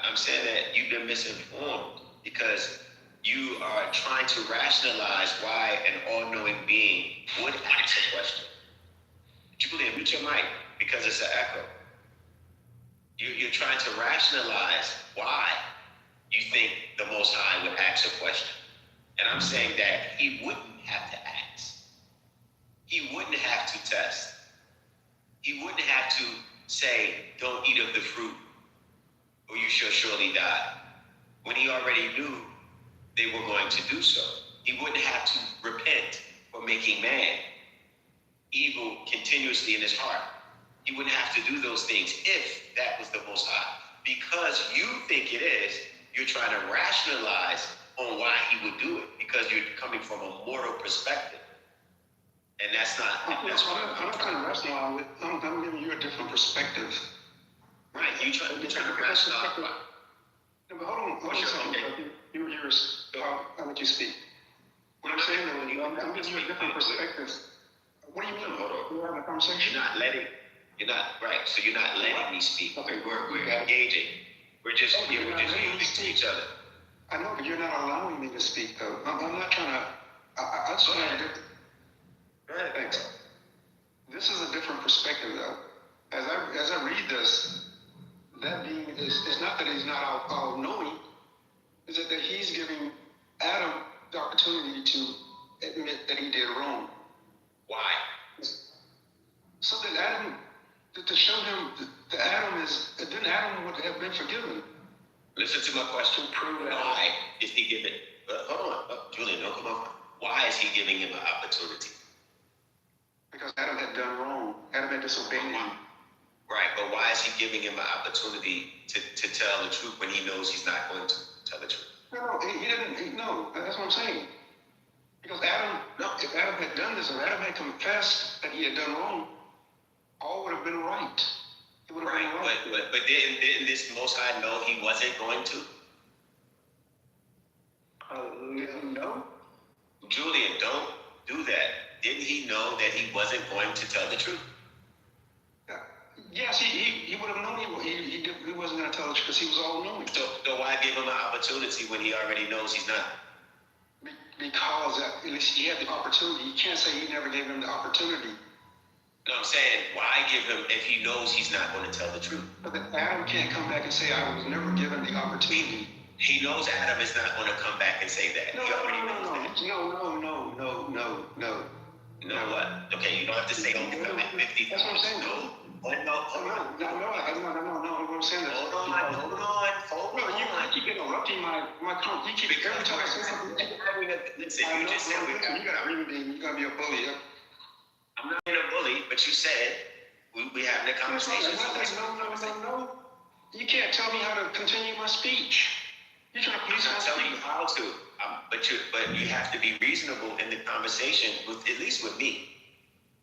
I'm saying that you've been misinformed, because you are trying to rationalize why an all-knowing being would ask a question. Julian, mute your mic because it's an echo. You're trying to rationalize why you think the Most High would ask a question. And I'm saying that he wouldn't have to ask. He wouldn't have to test. He wouldn't have to say, don't eat of the fruit, or you shall surely die, when he already knew they were going to do so. He wouldn't have to repent for making man evil continuously in his heart. He wouldn't have to do those things if that was the Most High. Because you think it is, you're trying to rationalize on why he would do it, because you're coming from a mortal perspective. And that's not, that's what I'm not trying to rationalize it. I'm giving you a different perspective. Right, you're trying to rationalize. No, but hold on something. I'll let you speak. What I'm saying though, I'm giving you a different perspective. What do you mean? Hold on. We're having a conversation? You're not letting me speak. Okay. We're engaging. We're just using to each other. I know, but you're not allowing me to speak though. I'm not trying to, I just want to. Go ahead. Thanks. This is a different perspective though. As I read this, that being is not that he's not all knowing, is that he's giving Adam the opportunity to admit that he did wrong. Why? So that Adam, to show him that Adam would have been forgiven. Listen to my question. Prove that. Why is he giving? Hold on, Julian, don't come off. Why is he giving him an opportunity? Because Adam had done wrong. Adam had disobeyed him. Right, but why is he giving him an opportunity to tell the truth when he knows he's not going to tell the truth? No, he didn't. No, that's what I'm saying. Because if Adam had done this, if Adam had confessed that he had done wrong, all would have been right. It would have been right. But didn't this Most High know he wasn't going to? No. Julian, don't do that. Didn't he know that he wasn't going to tell the truth? Yes, he would have known he wasn't going to tell the truth because he was all knowing. So why give him an opportunity when he already knows he's not? Because at least he had the opportunity. You can't say he never gave him the opportunity. No, I'm saying, why give him if he knows he's not going to tell the truth? But Adam can't come back and say, I was never given the opportunity. He knows Adam is not going to come back and say that. No. You know what? Okay, you don't have to say don't come back 50. That's what I'm saying. No. I'm saying that. Hold on. You keep interrupting my comment. You keep every time I say something. Listen, you just said you gotta be a bully. I'm not being a bully, but you said we having a conversation. No. You can't tell me how to continue my speech. You're trying to police my speech. I'm telling you how to. But you have to be reasonable in the conversation at least with me,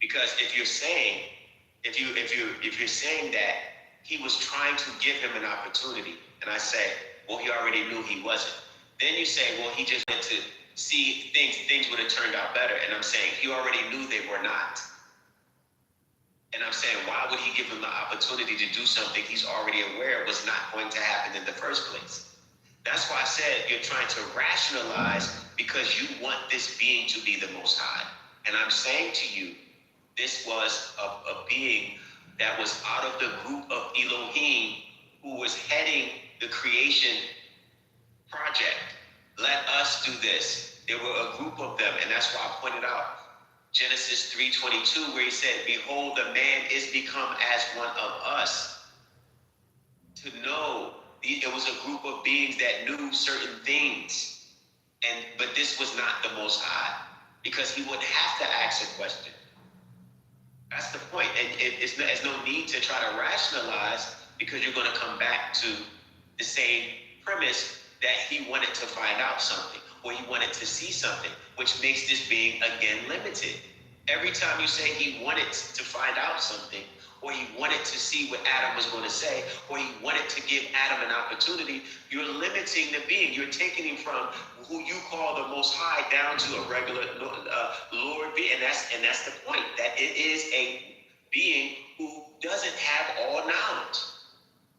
because if you're saying that he was trying to give him an opportunity, and I say, well, he already knew he wasn't. Then you say, well, he just went to see things would have turned out better. And I'm saying he already knew they were not. And I'm saying, why would he give him the opportunity to do something he's already aware was not going to happen in the first place? That's why I said you're trying to rationalize because you want this being to be the Most High. And I'm saying to you, this was a being that was out of the group of Elohim who was heading the creation project. Let us do this. There were a group of them, and that's why I pointed out Genesis 3:22, where he said, behold, the man is become as one of us. To know, it was a group of beings that knew certain things, but this was not the Most High, because he wouldn't have to ask a question. That's the point. And there's no need to try to rationalize, because you're going to come back to the same premise that he wanted to find out something, or he wanted to see something, which makes this being again limited. Every time you say he wanted to find out something, or he wanted to see what Adam was going to say, or he wanted to give Adam an opportunity, you're limiting the being. You're taking him from who you call the Most High down to a regular Lord being. And that's the point, that it is a being who doesn't have all knowledge,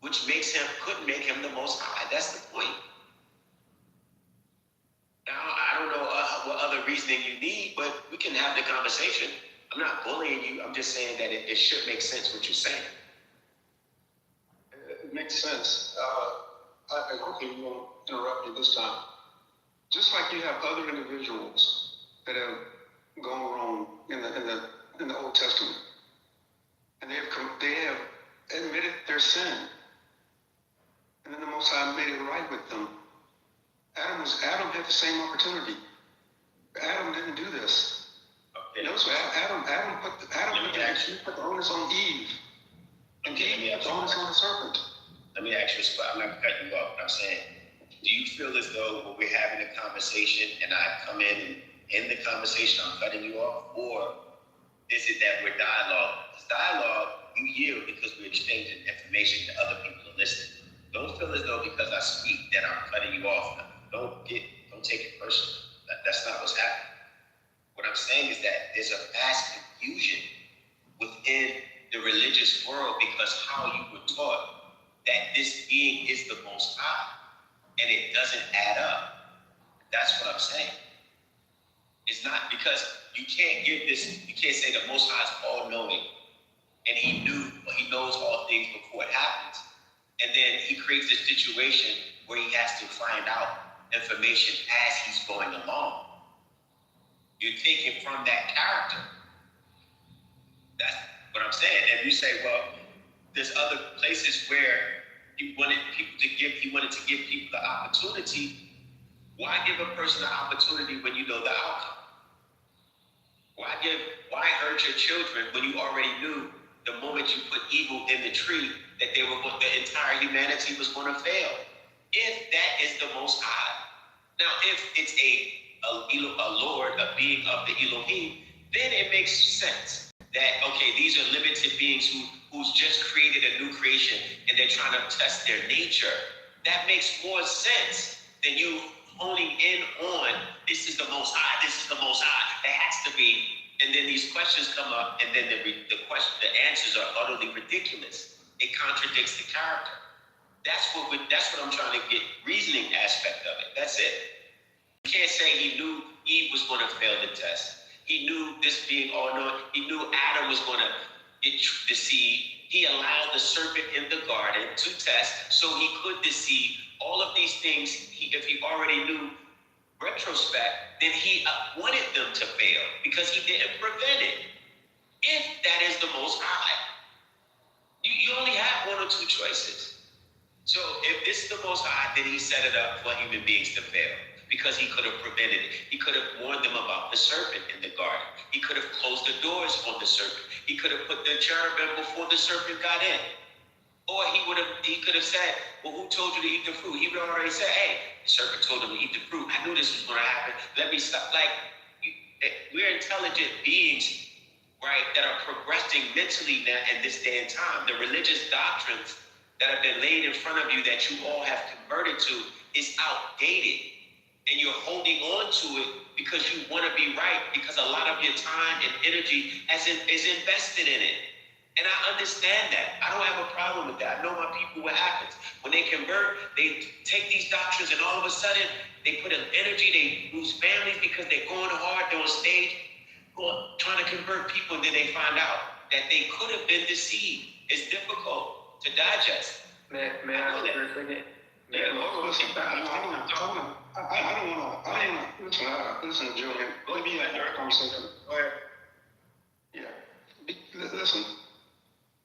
which couldn't make him the Most High. That's the point. Now, I don't know what other reasoning you need, but we can have the conversation. I'm not bullying you. I'm just saying that it should make sense what you're saying. It makes sense. I hopefully you won't interrupt me this time. Just like you have other individuals that have gone wrong in the Old Testament, and they have admitted their sin, and then the Most High made it right with them. Adam had the same opportunity. Adam didn't do this. Okay. Notice Adam put the onus on Eve, and Eve put the onus on the serpent. Let me ask you a spot. I'm not cutting you off, but I'm saying, do you feel as though when we're having a conversation and I come in and end the conversation, I'm cutting you off? Or is it that we're dialogue? Because dialogue, you yield because we're exchanging information that other people are listening. Don't feel as though because I speak that I'm cutting you off. Don't take it personal. That's not what's happening. What I'm saying is that there's a vast confusion within the religious world because how you were taught that this being is the Most High, and it doesn't add up. That's what I'm saying. It's not because you can't say the Most High is all-knowing, and he knows all things before it happens, and then he creates a situation where he has to find out information as he's going along. You're taking from that character. That's what I'm saying. And you say, well, there's other places where he wanted to give people the opportunity. Why give a person the opportunity when you know the outcome? Why hurt your children when you already knew the moment you put evil in the tree that the entire humanity was going to fail? If that is the Most High. Now, if it's a Lord, a being of the Elohim, then it makes sense that, okay, these are limited beings who's just created a new creation and they're trying to test their nature. That makes more sense than you honing in on, this is the Most High, this is the Most High, there has to be, and then these questions come up, and then the answers are utterly ridiculous. It contradicts the character. That's what I'm trying to get, reasoning aspect of it. That's it. You can't say he knew Eve was going to fail the test. He knew this being all-knowing. He knew Adam was going to get deceived. He allowed the serpent in the garden to test so he could deceive. All of these things, if he already knew retrospect, then he wanted them to fail because he didn't prevent it. If that is the Most High, you only have one or two choices. So if this is the Most High, then he set it up for human beings to fail because he could have prevented it. He could have warned them about the serpent in the garden. He could have closed the doors on the serpent. He could have put the cherubim before the serpent got in. Or he could have said, well, who told you to eat the fruit? He would have already said, hey, the serpent told him to eat the fruit. I knew this was going to happen. Let me stop. We're intelligent beings, right, that are progressing mentally now in this day and time. The religious doctrines that have been laid in front of you that you all have converted to is outdated. And you're holding on to it because you want to be right, because a lot of your time and energy is invested in it. And I understand that. I don't have a problem with that. I know my people what happens. When they convert, they take these doctrines and all of a sudden they put an energy, they lose families because they're going hard, they're on stage, trying to convert people, and then they find out that they could have been deceived. It's difficult to digest. Man, I was listen. I don't want to. Listen, Julian. Let me have a conversation. Go ahead. Yeah. Listen.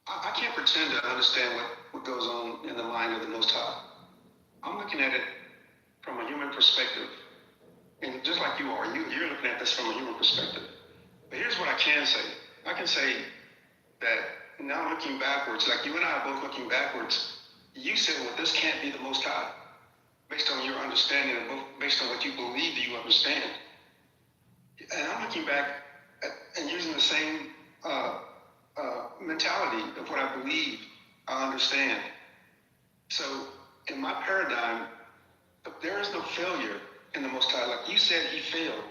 I can't pretend to understand what goes on in the mind of the Most High. I'm looking at it from a human perspective, and just like you are, you're looking at this from a human perspective. But here's what I can say. I can say that now looking backwards, like you and I are both looking backwards, you said, well, this can't be the Most High, based on your understanding and based on what you believe that you understand. And I'm looking back and using the same mentality of what I believe I understand. So in my paradigm, there is no failure in the Most High. Like you said, he failed.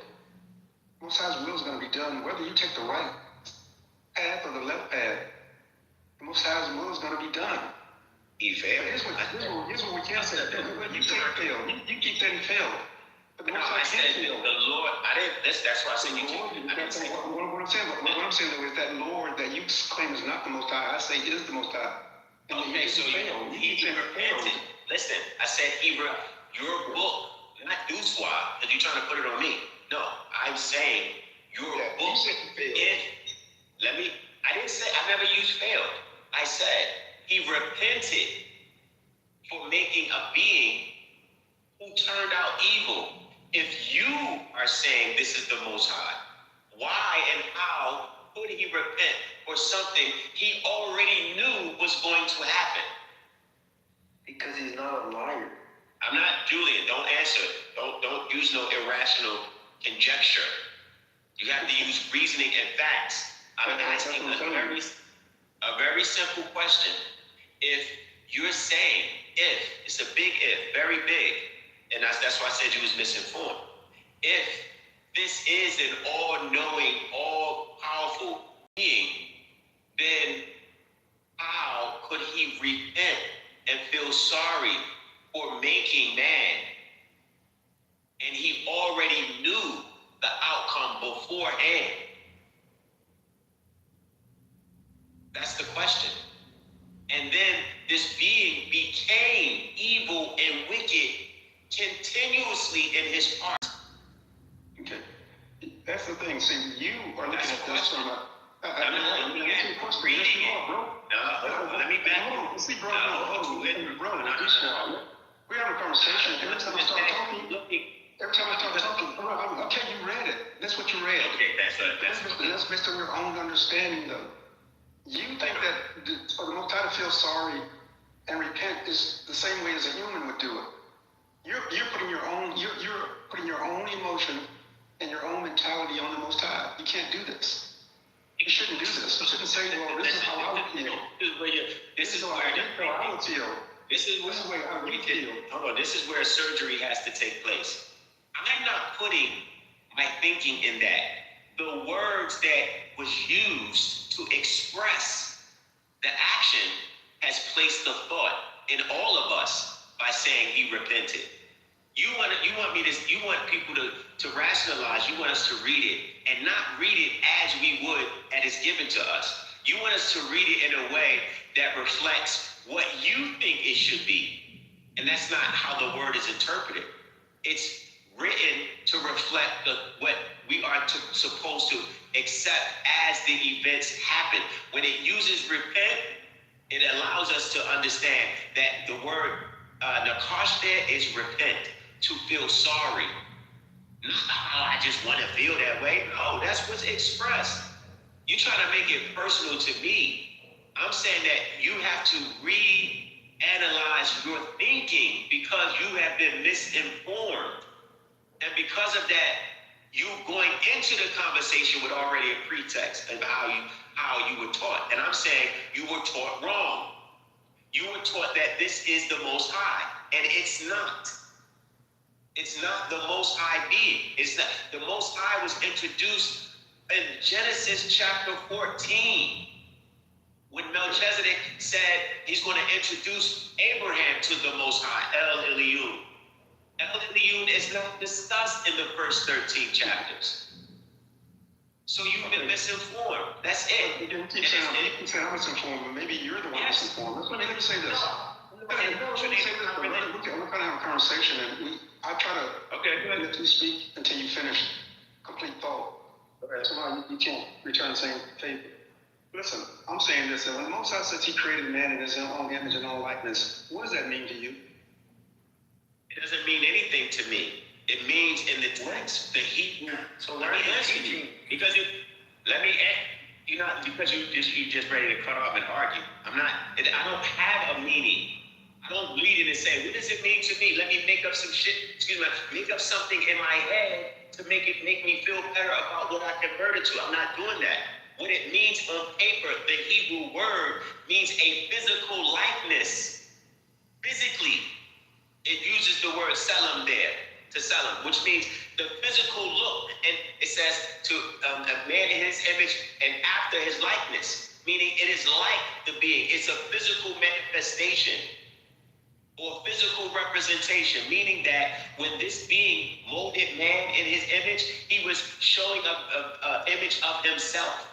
Most High's will is going to be done, whether you take the right path or the left path. The Most High's will is going to be done. He failed. Here's what we can say. You say he failed. You keep saying he failed. The No, I said the Lord. I didn't. That's why I said you. What I'm saying though is that Lord that you claim is not the Most High, I say is the Most High. Okay, so he repented. Listen, I said your book, not Duswa, because you're trying to put it on me. No, I'm saying your book. I didn't say, I never used failed. I said he repented for making a being who turned out evil. If you are saying this is the Most High, why and how could he repent for something he already knew was going to happen? Because he's not a liar. I'm not, Julian, don't answer. Don't use no irrational conjecture. You have to use reasoning and facts. I'm asking a very simple question. If you're saying, it's a big if, very big, and that's why I said you was misinformed. If this is an all-knowing, all-powerful being, then how could he repent and feel sorry for making man? And he already knew the outcome beforehand. That's the question. And then this being became evil and wicked continuously in his heart. Okay. That's the thing. See, you are looking at this from a... I'm not looking at reading it. No, let me back up. See, bro, we're having a conversation. Every time I start talking, okay, you read it. That's what you read. Okay, that's based on your own understanding, though. You think that for the Most High to feel sorry and repent is the same way as a human would do it. You're putting your own emotion and your own mentality on the Most High. You can't do this. You shouldn't do this. You shouldn't say, well, this is how I would feel. This is where surgery has to take place. I'm not putting my thinking in that. The words that was used to express the action has placed the thought in all of us by saying he repented. You want people to rationalize, you want us to read it and not read it as we would that is given to us. You want us to read it in a way that reflects what you think it should be. And that's not how the word is interpreted. It's written to reflect what we are supposed to accept as the events happen. When it uses repent, it allows us to understand that the word nakash there is repent, to feel sorry. Not, I just want to feel that way. No, that's what's expressed. You're trying to make it personal to me. I'm saying that you have to reanalyze your thinking because you have been misinformed. And because of that, you going into the conversation with already a pretext of how you were taught. And I'm saying you were taught wrong. You were taught that this is the Most High, and it's not. It's not the Most High being. It's not. The Most High was introduced in Genesis chapter 14. When Melchizedek said he's going to introduce Abraham to the Most High, El Elyon. El Elyon is not discussed in the first 13 chapters. So you've been misinformed. That's it. You can say I'm misinformed, but maybe you're the one misinformed. Let me say this. We're going to have a conversation, and I try to let you speak until you finish complete thought. Somehow you can't return the same favor. Listen, I'm saying this, that when Moses says he created man in his own image and own likeness, what does that mean to you? It doesn't mean anything to me. It means in the text, the Hebrew. So let me answer you. Because you just ready to cut off and argue. I don't have a meaning. I don't read it and say, what does it mean to me? Let me make up some shit, make up something in my head to make me feel better about what I converted to. I'm not doing that. What it means on paper, the Hebrew word means a physical likeness. Physically. It uses the word selim there, to selim, which means the physical look. And it says to a man in his image and after his likeness, meaning it is like the being. It's a physical manifestation or physical representation, meaning that when this being molded man in his image, he was showing an image of himself.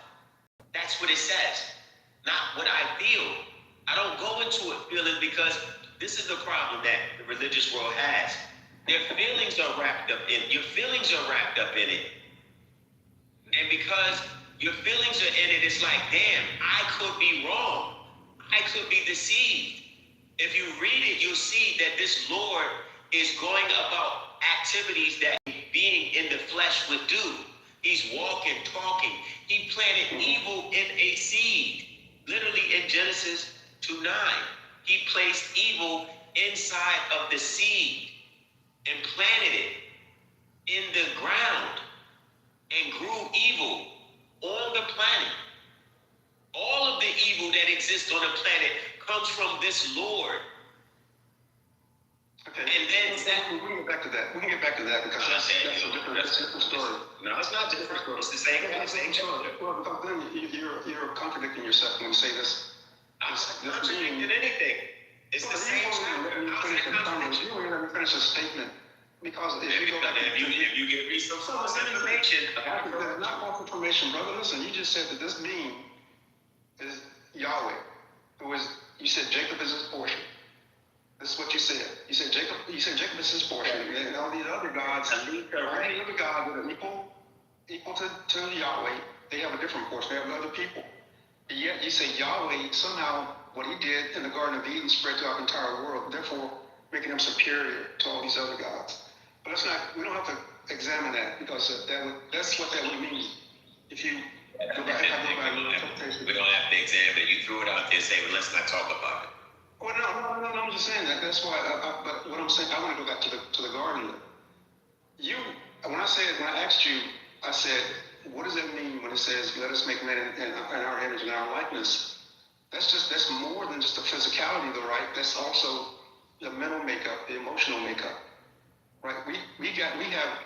That's what it says, not what I feel. I don't go into it feeling, because this is the problem that the religious world has. Their feelings are wrapped up in, your feelings are wrapped up in it. And because your feelings are in it, it's like, damn, I could be wrong. I could be deceived. If you read it, you'll see that this Lord is going about activities that being in the flesh would do. He's walking, talking. He planted evil in a seed. Literally in Genesis 2:9, he placed evil inside of the seed and planted it in the ground and grew evil on the planet. All of the evil that exists on the planet comes from this Lord. Okay. And then we can get back to that. We can get back to that because that's a different story. No, it's not different. It's the same story. Well, because then you're contradicting yourself when you say this. I'm not contradicting anything. It's the same chapter. You won't let me finish a statement. Because if you go back, if you give me some false information, not false information, brother. Listen, you just said that this being is Yahweh. You said Jacob is his portion. This is what you said. You said Jacob is his portion. And all these other gods, that are equal to Yahweh, they have a different portion. They have other people. And yet you say Yahweh, somehow what he did in the Garden of Eden spread throughout the entire world, therefore making him superior to all these other gods. But we don't have to examine that, because that's what that would mean. If you go back, we don't have to examine it. You threw it out there saying, well, let's not talk about it. Well, no, I'm just saying that. That's why. But what I'm saying, I want to go back to the garden. When I asked you, I said, what does that mean when it says, "Let us make man in our image and our likeness"? That's more than just the physicality, though, right? That's also the mental makeup, the emotional makeup, right? We have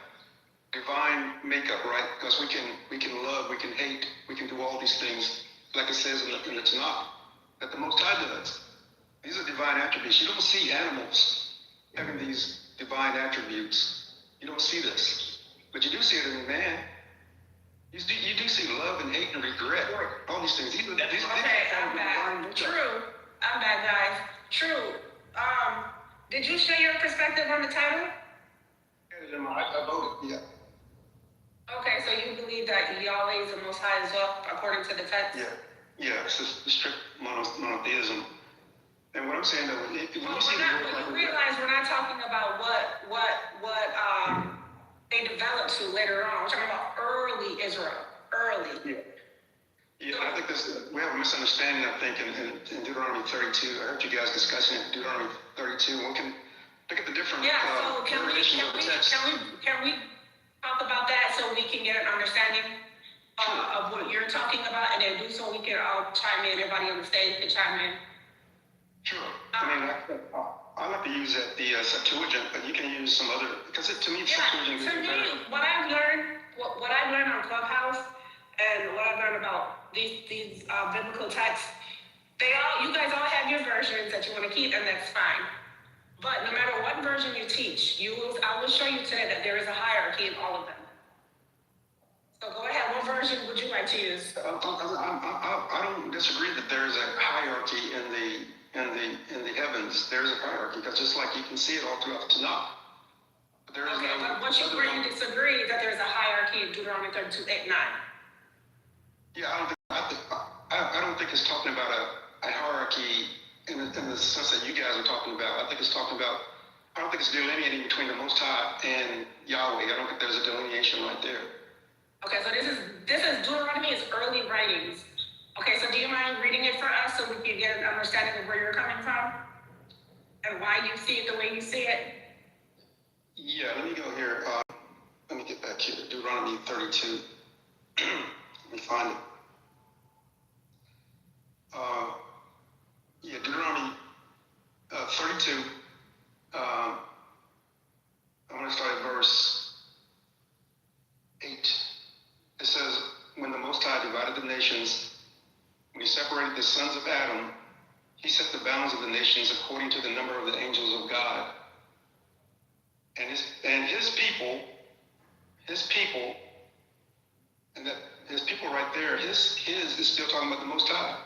divine makeup, right? Because we can love, we can hate, we can do all these things, like it says in the Tanakh, that the Most High does. These are divine attributes. You don't see animals having these divine attributes. You don't see this. But you do see it in man. You do see love and hate and regret. All these things. I'm back. True. I'm back, guys. True. Did you share your perspective on the title? I voted, yeah. Okay, so you believe that Yahweh is the Most High as well, according to the text? Yeah, it's just strict monotheism. And what I'm saying, though, when you realize we're not talking about what they developed to later on. We're talking about early Israel. Yeah, I think we have a misunderstanding, I think, in Deuteronomy 32. I heard you guys discussing it in Deuteronomy 32. We can look at the different so can we talk about that so we can get an understanding of what you're talking about, and then do so we can all chime in, everybody on the stage can chime in? Sure. I like to use the Septuagint, but you can use some other, because to me, Septuagint is better. What I've learned on Clubhouse, and what I've learned about these biblical texts, you guys all have your versions that you want to keep, and that's fine. But no matter what version you teach, I will show you today that there is a hierarchy in all of them. So go ahead. What version would you like to use? I don't disagree that there is a hierarchy in the heavens. There is a hierarchy, because just like you can see it all throughout the Tanakh. But there is where you disagree that there's a hierarchy in Deuteronomy 32:8-9. Yeah, I don't think it's talking about a hierarchy in the sense that you guys are talking about. I think it's delineating between the Most High and Yahweh. I don't think there's a delineation right there. Okay, so this is Deuteronomy, it's early writings. Okay, so do you mind reading it for us so we can get an understanding of where you're coming from and why you see it the way you see it? Yeah, let me go here. Let me get back here. Deuteronomy 32. Let me find it. Deuteronomy 32. I'm going to start at verse 8. It says, when the Most High divided the nations, when he separated the sons of Adam, He set the bounds of the nations according to the number of the angels of God. And his people, and that his people right there, his is still talking about the Most High.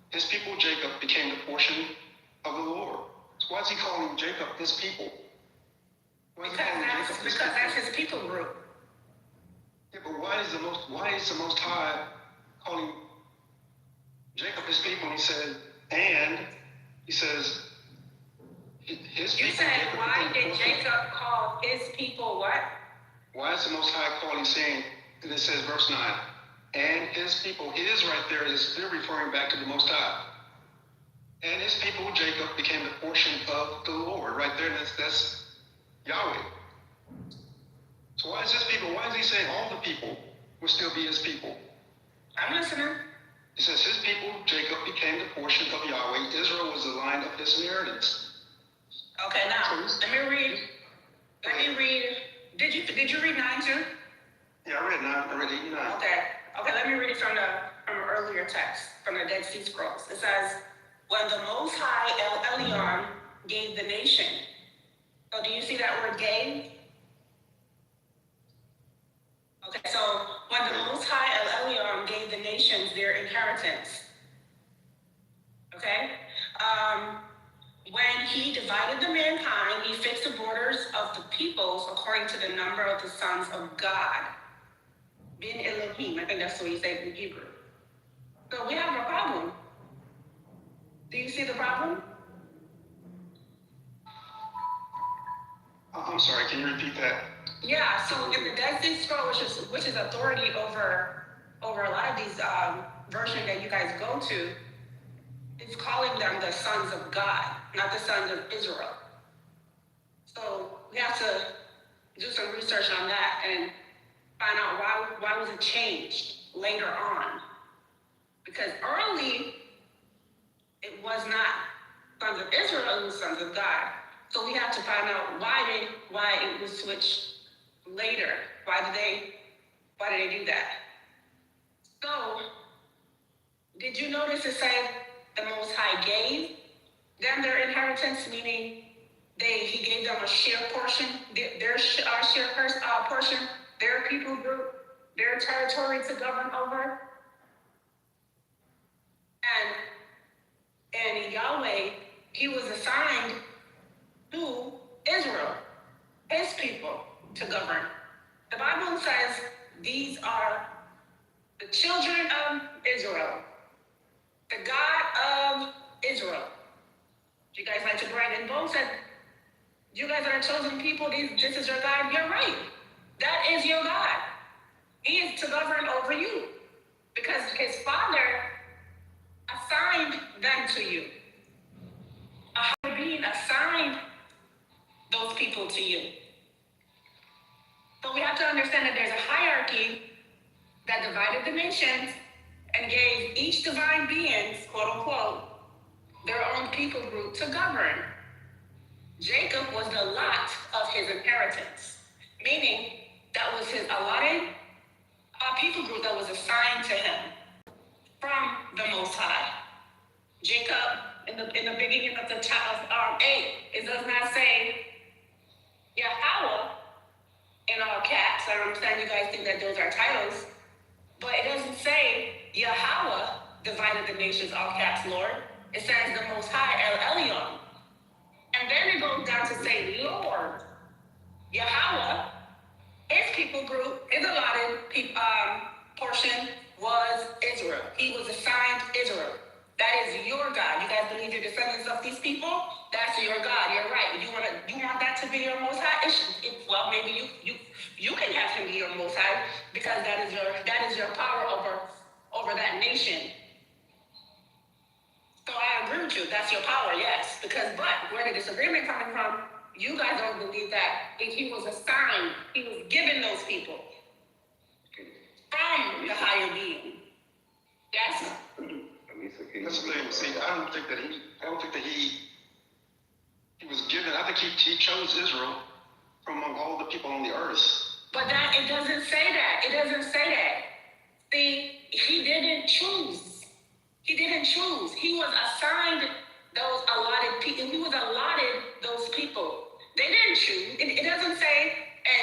His people, Jacob, became the portion of the Lord. So why is he calling Jacob his people? Because that's his people group. Yeah, but why is the Most High calling Jacob his people? He says his people. You said, why did Jacob call his people what? Why is the Most High calling, saying, and it says verse 9, and his people, his right there is still referring back to the Most High. And his people, Jacob, became the portion of the Lord. Right there, that's Yahweh. So why is his people, why is he saying all the people will still be his people? I'm listening. It says his people, Jacob, became the portion of Yahweh. Israel was the line of his inheritance. Okay, now, let me read. Did you read 9 too? Yeah, I read 8 and 9. Okay, let me read it from an earlier text, from the Dead Sea Scrolls. It says, when the Most High El Elyon gave the nation. So do you see that word gave? Okay, so when the Most High El Elyon gave the nations their inheritance. Okay? When he divided the mankind, he fixed the borders of the peoples according to the number of the sons of God. Bin Elohim, I think that's what he said in Hebrew. So we have a problem. Do you see the problem? I'm sorry, can you repeat that? Yeah, so in the Dead Sea Scroll, which is authority over a lot of these versions that you guys go to, it's calling them the sons of God, not the sons of Israel. So we have to do some research on that and find out why was it changed later on. Because early, it was not sons of Israel, it was sons of God. So we have to find out why it was switched later. Why did they do that? So, did you notice it said the Most High gave them their inheritance, meaning he gave them a share portion, their share portion, their people group, their territory to govern over? And Yahweh, he was assigned to Israel, his people, to govern. The Bible says these are the children of Israel, the God of Israel. You guys like to brag and boast that you guys are a chosen people, this is your God? You're right. That is your God. He is to govern over you because his Father assigned them to you. A higher being assigned those people to you. So we have to understand that there's a hierarchy that divided the nations and gave each divine beings, quote unquote, their own people group to govern. Jacob was the lot of his inheritance, meaning that was his allotted people group that was assigned to him from the Most High. Jacob, in the beginning of the chapter 8, it does not say Yahweh in all caps. I understand you guys think that those are titles, but it doesn't say Yahweh divided the nations, all caps, Lord. It says the Most High, El Elyon. And then it goes down to say Lord. Yahweh, his people group, his allotted portion was Israel. He was assigned Israel. That is your God. You guys believe you're descendants of these people? That's your God. You're right. You want that to be your Most High? Well, maybe you can have him be your Most High because that is your power over that nation. So I agree with you. That's your power, yes. But where the disagreement coming from, you guys don't believe that he was assigned, he was given those people from the higher being. Yes. That's the thing. See, I don't think that he was given. I think he chose Israel from among all the people on the earth. But it doesn't say that. It doesn't say that. See, he didn't choose. He was assigned those allotted people. He was allotted those people. They didn't choose. It doesn't say,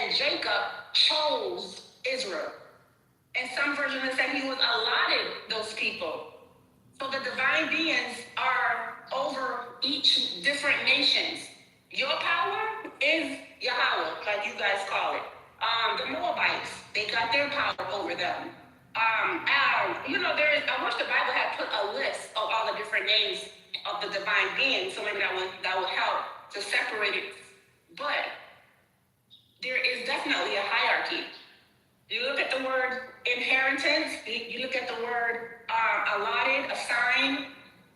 and Jacob chose Israel. In some versions, it said he was allotted those people. So the divine beings are over each different nations. Your power is Yahweh, like you guys call it. The Moabites, they got their power over them. I wish the Bible had put a list of all the different names of the divine beings, so maybe that would help to separate it. But there is definitely a hierarchy. You look at the word inheritance, you look at the word allotted, assigned,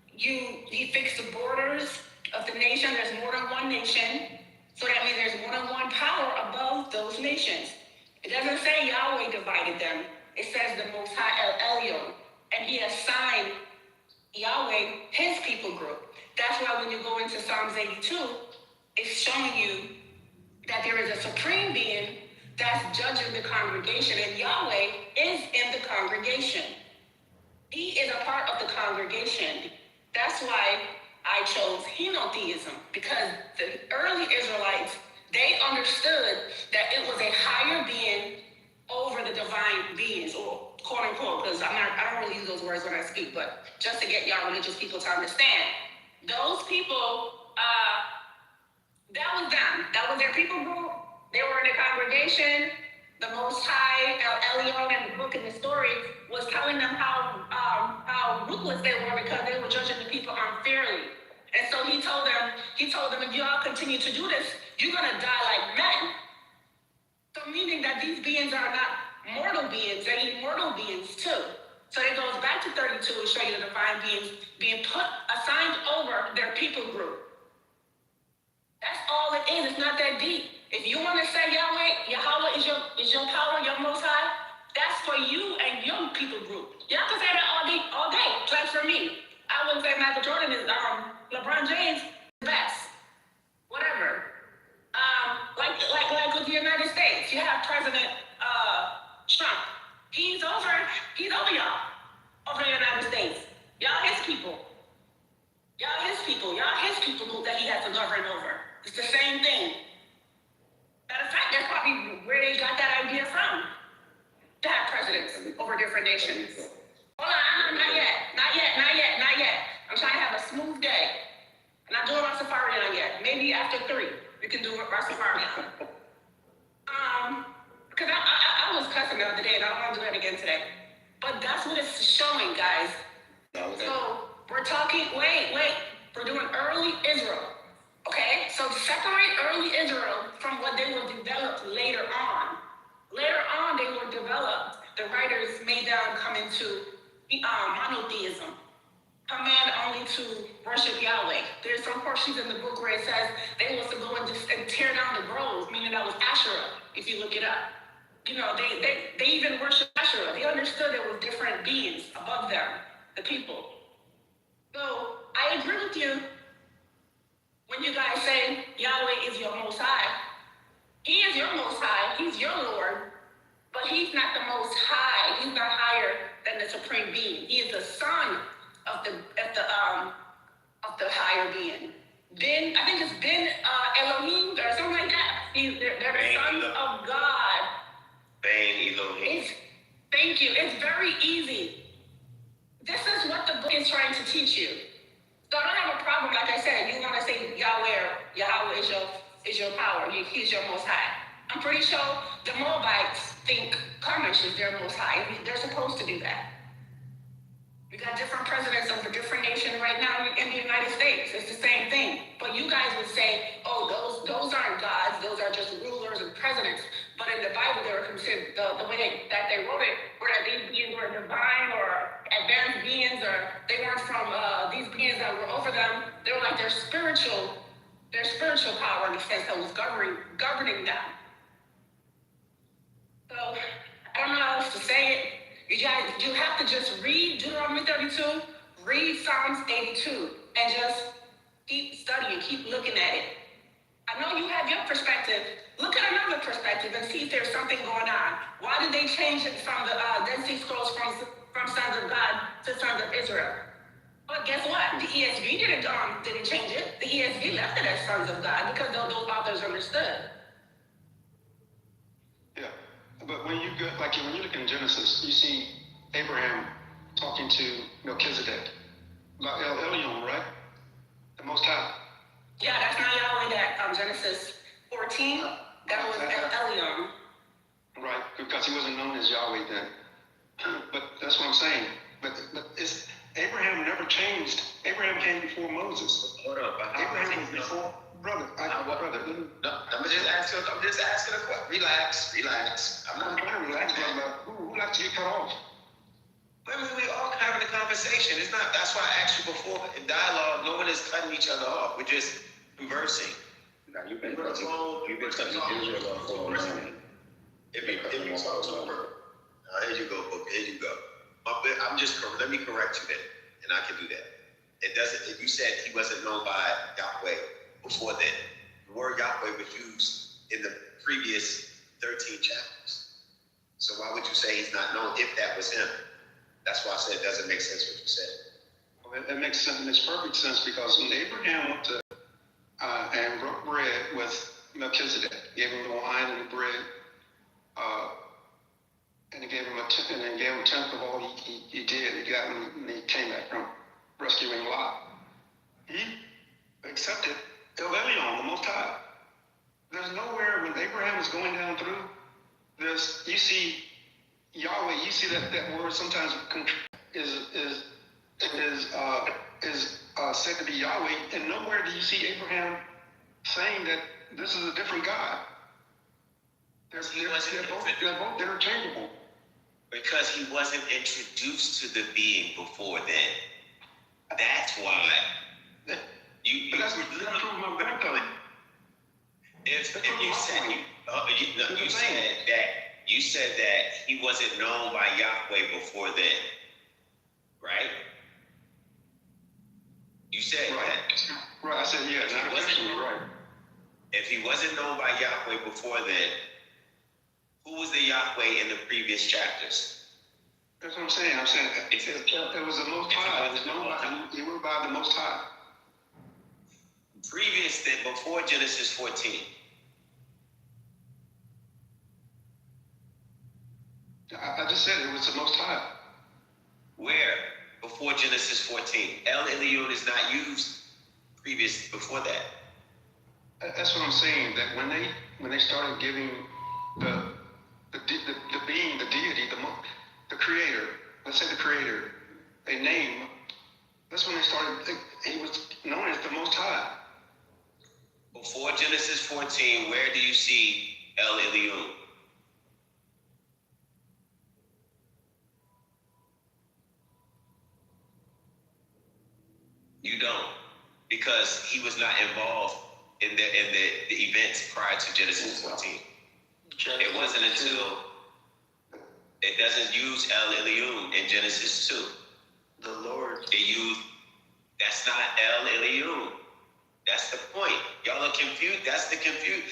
he fixed the borders of the nation. There's more than one nation. So that means there's more than one power above those nations. It doesn't say Yahweh divided them. It says the Most High El Elyon. And he assigned Yahweh his people group. That's why when you go into Psalms 82, it's showing you that there is a supreme being that's judging the congregation, and Yahweh is in the congregation. He is a part of the congregation. That's why I chose henotheism, because the early Israelites, they understood that it was a higher being over the divine beings, or quote unquote, because I don't really use those words when I speak, but just to get y'all religious people to understand, those people, that was them. That was their people group. They were in the congregation. The Most High, El Elyon, in the book and the story, was telling them how ruthless they were because they were judging the people unfairly. And so he told them, if y'all continue to do this, you're gonna die like men. So meaning that these beings are not mortal beings, they're immortal beings too. So it goes back to 32 to show you the divine beings being assigned over their people group. That's all it is. It's not that deep. If you want to say Yahweh is your power, your Most High, that's for you and your people group. Y'all can say that all day. Like for me, I wouldn't say Michael Jordan is LeBron James the best. Whatever. Like with the United States, you have President Trump. He's over y'all, over the United States. Y'all his people. Y'all his people group that he has to govern over. It's the same thing. Matter of fact, that's probably where they got that idea from. To have presidents over different nations. Hold on, not yet. I'm trying to have a smooth day. I'm not doing Rastafarian yet. Maybe after 3, we can do Rastafarian. Because I was cussing the other day and I don't want to do that again today. But that's what it's showing, guys. So we're talking, wait. We're doing early Israel. Okay? So separate early Israel from what they will develop later on. Later on, they were developed. The writers made them come into monotheism. Command only to worship Yahweh. There's some portions in the book where it says they was to go and tear down the groves, meaning that was Asherah, if you look it up. They even worship Asherah. They understood there were different beings above them, the people. So I agree with you when you guys say Yahweh is your Most High. He is your Most High. He's your Lord. But he's not the Most High. He's not higher than the Supreme Being. He is the Son of the higher being. I think it's Ben Elohim or something like that. They're the sons of God. Ben Elohim. Thank you. It's very easy. This is what the book is trying to teach you. So I don't have a problem. Like I said, you want to say Yahweh is your power. He's your Most High. I'm pretty sure the Moabites think Carmel is their Most High. They're supposed to do that. We got different presidents of a different nation right now in the United States. It's the same thing. But you guys would say, oh, those aren't gods. Those are just rulers and presidents. But in the Bible, they were considered, the way that they wrote it, were that these beings were divine or advanced beings, or they weren't from these beings that were over them. They were like their spiritual power in the sense that was governing them. So I don't know how else to say it. You have to just read Deuteronomy 32, read Psalms 82, and just keep studying, keep looking at it. I know you have your perspective. Look at another perspective and see if there's something going on. Why did they change it from the Dead Sea Scrolls from Sons of God to Sons of Israel? But guess what? The ESV didn't change it. The ESV left it as sons of God because those authors understood. Yeah, but when you go, like when you look in Genesis, you see Abraham talking to Melchizedek about El Elyon, right? The Most High. Yeah, that's not Yahweh. That Genesis 14. That was El Elyon. Right, because he wasn't known as Yahweh then. But that's what I'm saying. But it's Abraham never changed. Abraham came before Moses. Hold up. Abraham was before brother. Brother. No, I'm just asking a question. Relax. I'm not trying to relax, brother. Who likes to get cut off? I mean, we all having a conversation. It's not. That's why I asked you before. In dialogue, no one is cutting each other off. We're just conversing. Now you've been cutting Israel off for a minute. If you talk to her, here you go, Booker. Here you go. I'm just. Let me correct you then, and I can do that. It doesn't. You said he wasn't known by Yahweh before then. The word Yahweh was used in the previous 13 chapters. So why would you say he's not known if that was him? That's why I said it doesn't make sense what you said. Well, it makes sense. It makes perfect sense because when Abraham went to and broke bread with Melchizedek, gave him the wine and the bread, and he gave him a tenth of all he did. He got when he came back from rescuing Lot. He accepted El Elyon, the Most High. There's nowhere when Abraham is going down through this, you see Yahweh. You see that word sometimes is said to be Yahweh, and nowhere do you see Abraham saying that this is a different God. They're both interchangeable. Because he wasn't introduced to the being before then. That's why. You prove my point. If you said that he wasn't known by Yahweh before then, right? You said that. Right. I said yeah. Not officially, right. If he wasn't known by Yahweh before then, who was the Yahweh in the previous chapters? That's what I'm saying. I'm saying it was the Most High. It was known by he went by the Most High. Previous then, before Genesis 14. I just said it was the Most High. Where? Before Genesis 14. El Elyon is not used previous before that. That's what I'm saying. That when they started giving the being, the deity, the creator, let's say the creator, a name, that's when they started, he was known as the Most High. Before Genesis 14, where do you see El Elyon? You don't, because he was not involved in the events prior to Genesis 14. It wasn't until it doesn't use El Elyon in Genesis 2. The Lord. That's not El Elyon. That's the point. Y'all are confused. That's the confusion.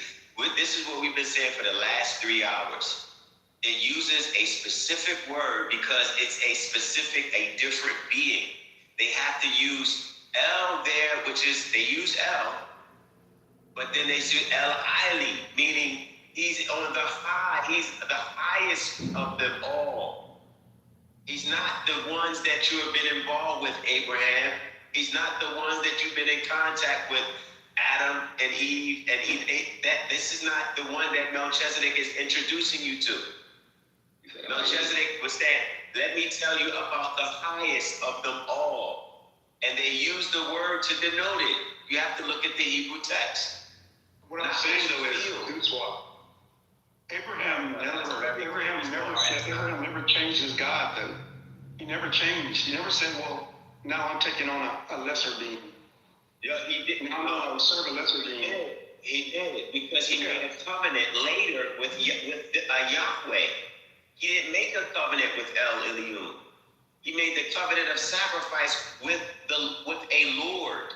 This is what we've been saying for the last 3 hours. It uses a specific word because it's a different being. They have to use El there, which is, they use El, but then they use El Ili, meaning he's on the high. He's the highest of them all. He's not the ones that you have been involved with, Abraham. He's not the ones that you've been in contact with, Adam and Eve. This is not the one that Melchizedek is introducing you to. Melchizedek was saying, let me tell you about the highest of them all. And they use the word to denote it. You have to look at the Hebrew text. What I'm saying though is Abraham never changed his God though. He never changed. He never said, well, now I'm taking on a lesser being. Yeah, he didn't. I will serve a lesser being. He did, because he made a covenant later with Yahweh. He didn't make a covenant with El Elyon. He made the covenant of sacrifice with a Lord.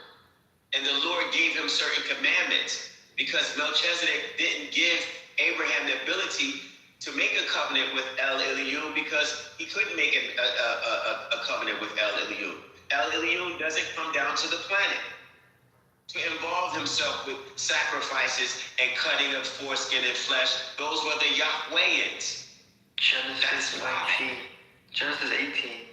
And the Lord gave him certain commandments, because Melchizedek didn't give Abraham the ability to make a covenant with El Elyon because he couldn't make a covenant with El Elyon. El Elyon doesn't come down to the planet to involve himself with sacrifices and cutting of foreskin and flesh. Those were the Yahwehians. Genesis 19. Genesis 18.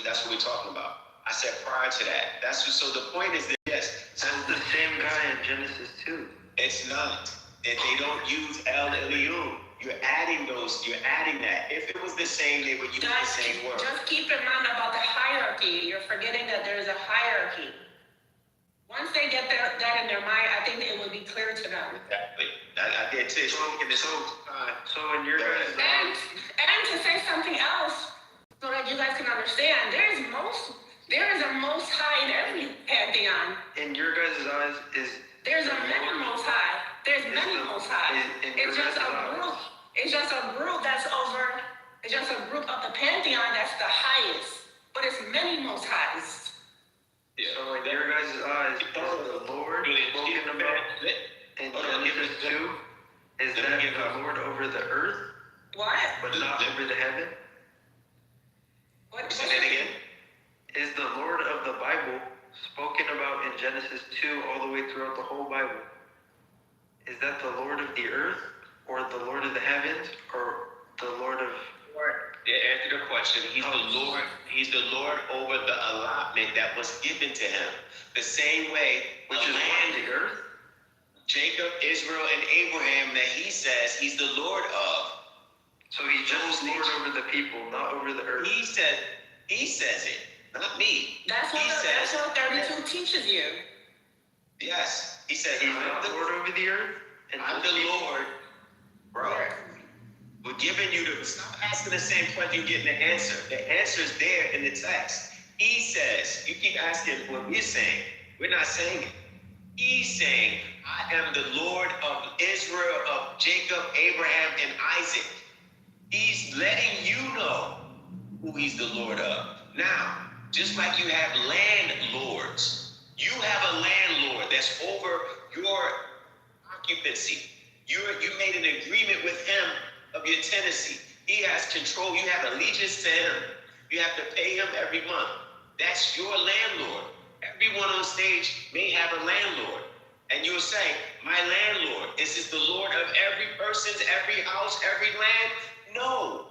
That's what we're talking about. I said prior to that. So the point is that, yes. So that's the same guy in Genesis 2. It's not. They don't use El Elyon. You're adding that. If it was the same, they would use the same word. Just keep in mind about the hierarchy. You're forgetting that there's a hierarchy. Once they get that in their mind, I think it will be clear to them. Exactly. I did too. So in your guys' and to say something else, so that you guys can understand, there is a most high in every pantheon. In your guys' eyes, there's a many most high. There's many most high. It's just a group. It's just a group that's over. It's just a group of the pantheon that's the highest. But it's many most highs. Yeah. So in your guys' eyes, is the Lord spoken about in Genesis 2? Is that the Lord over the earth? What? But not over the heaven? What? Say that again. Is the Lord of the Bible spoken about in Genesis 2 all the way throughout the whole Bible? Is that the Lord of the earth, or the Lord of the heavens, or the Lord of... To answer the question, he's the Lord. He's the Lord over the allotment that was given to him. The same way, which is on the earth? Jacob, Israel, and Abraham, that he says he's the Lord of. So he's just Lord over the people, not over the earth. He says it, not me. That's what 32 teaches you. Yes. He said, he's not Lord over the earth? I'm the Lord, bro. We're giving you stop asking the same question, you're getting the answer. The answer is there in the text. He says, you keep asking what we're saying. We're not saying it. He's saying, I am the Lord of Israel, of Jacob, Abraham, and Isaac. He's letting you know who he's the Lord of. Now, just like you have landlords, you have a landlord that's over your occupancy. You made an agreement with him of your tenancy. He has control. You have allegiance to him. You have to pay him every month. That's your landlord. Everyone on stage may have a landlord. And you'll say, my landlord, is this the Lord of every person's, every house, every land? No.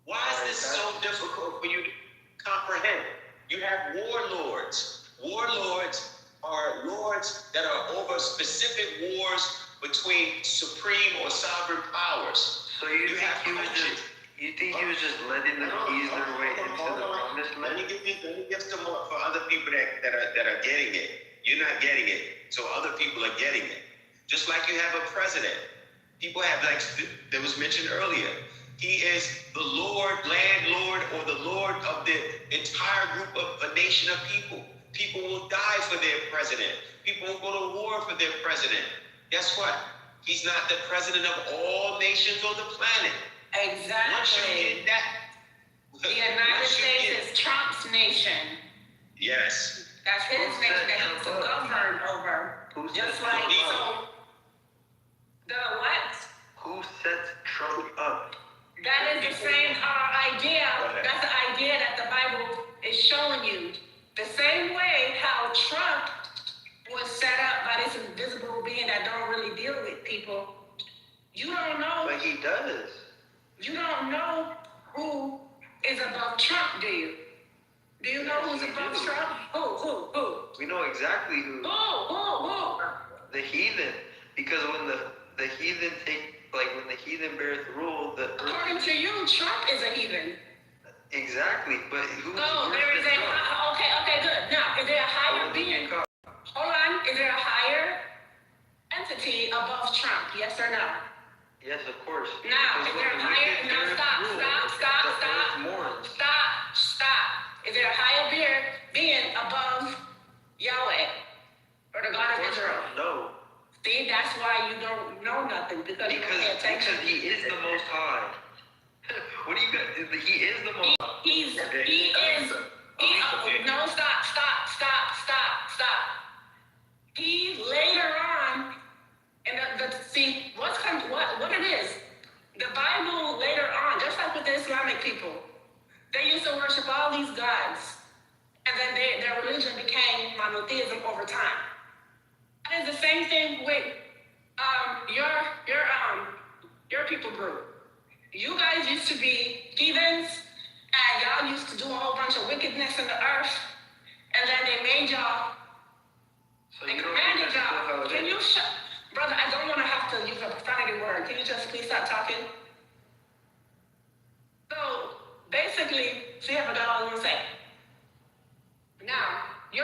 Why is this so difficult for you to comprehend? You have warlords. Warlords are lords that are over specific wars between supreme or sovereign powers. So you think he was just letting them ease their way into the promised land? Let me give some more for other people that are getting it. You're not getting it, so other people are getting it. Just like you have a president. People have, like that was mentioned earlier. He is the Lord, landlord, or the Lord of the entire group of a nation of people. People will die for their president. People will go to war for their president. Guess what? He's not the president of all nations on the planet. Exactly. Once you get that, the United States is Trump's nation. Yes. That's his nation that he's to govern over. Just like so. The what? Who sets Trump up? That is the same idea. That's the idea that the Bible is showing you. The same way how Trump was set up by this invisible being that don't really deal with people. You don't know. But he does. You don't know who is above Trump, do you? Do you know who's above Trump? Who? We know exactly who. Who? The heathen. Because when the heathen when the heathen beareth rule, according to you, Trump is a heathen. Exactly, but who? No, there is okay, good. Now, is there a higher being? Hold on, is there a higher entity above Trump? Yes or no? Yes, of course. Now, is there a higher? Now, stop. Is there a higher being above Yahweh or the God of Israel? No. See, that's why you don't know nothing because you pay attention. Because he is the Most High. What do you got? He is the Most High. No, stop. He later on, and see what it is. these gods, and then their religion became monotheism over time. And it's the same thing with your people group. You guys used to be heathens, and y'all used to do a whole bunch of wickedness in the earth, and then they made y'all. So They you don't commanded think that's y'all. how it Can is? you shut, brother? I don't want to have to use a profanity word. Can you just please stop talking? So basically, see if I got all I want to say. Now, you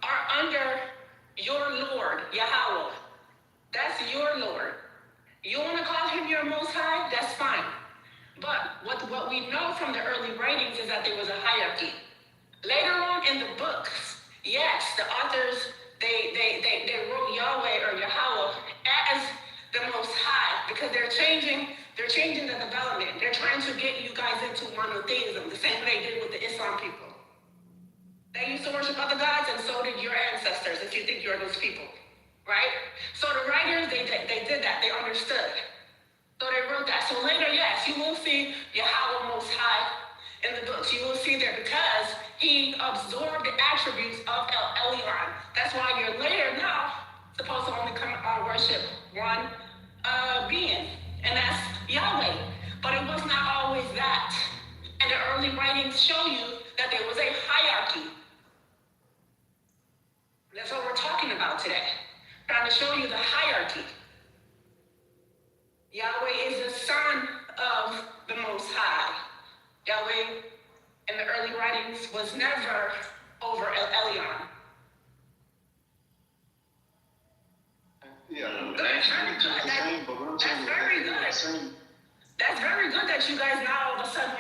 are under your Lord, Yahweh. That's your Lord. You want to call him your Most High? That's fine. But what we know from the early writings is that there was a hierarchy. Later on in the books, yes, the authors they wrote Yahweh or Yahweh as the Most High because they're changing the development. They're trying to get you guys into monotheism, the same way they did with the Islam people. They used to worship other gods, and so did your ancestors, if you think you're those people, right? So the writers, they did that. They understood. So they wrote that. So later, yes, you will see Yahweh Most High in the books. You will see there because he absorbed the attributes of El Elyon. That's why you're later now supposed to only come worship one being, and that's Yahweh. But it was not always that. And the early writings show you that there was a hierarchy. That's what we're talking about today. Trying to show you the hierarchy. Yahweh is the son of the Most High. Yahweh in the early writings was never over El Elyon. Yeah, That's very good. That's very good that you guys now all of a sudden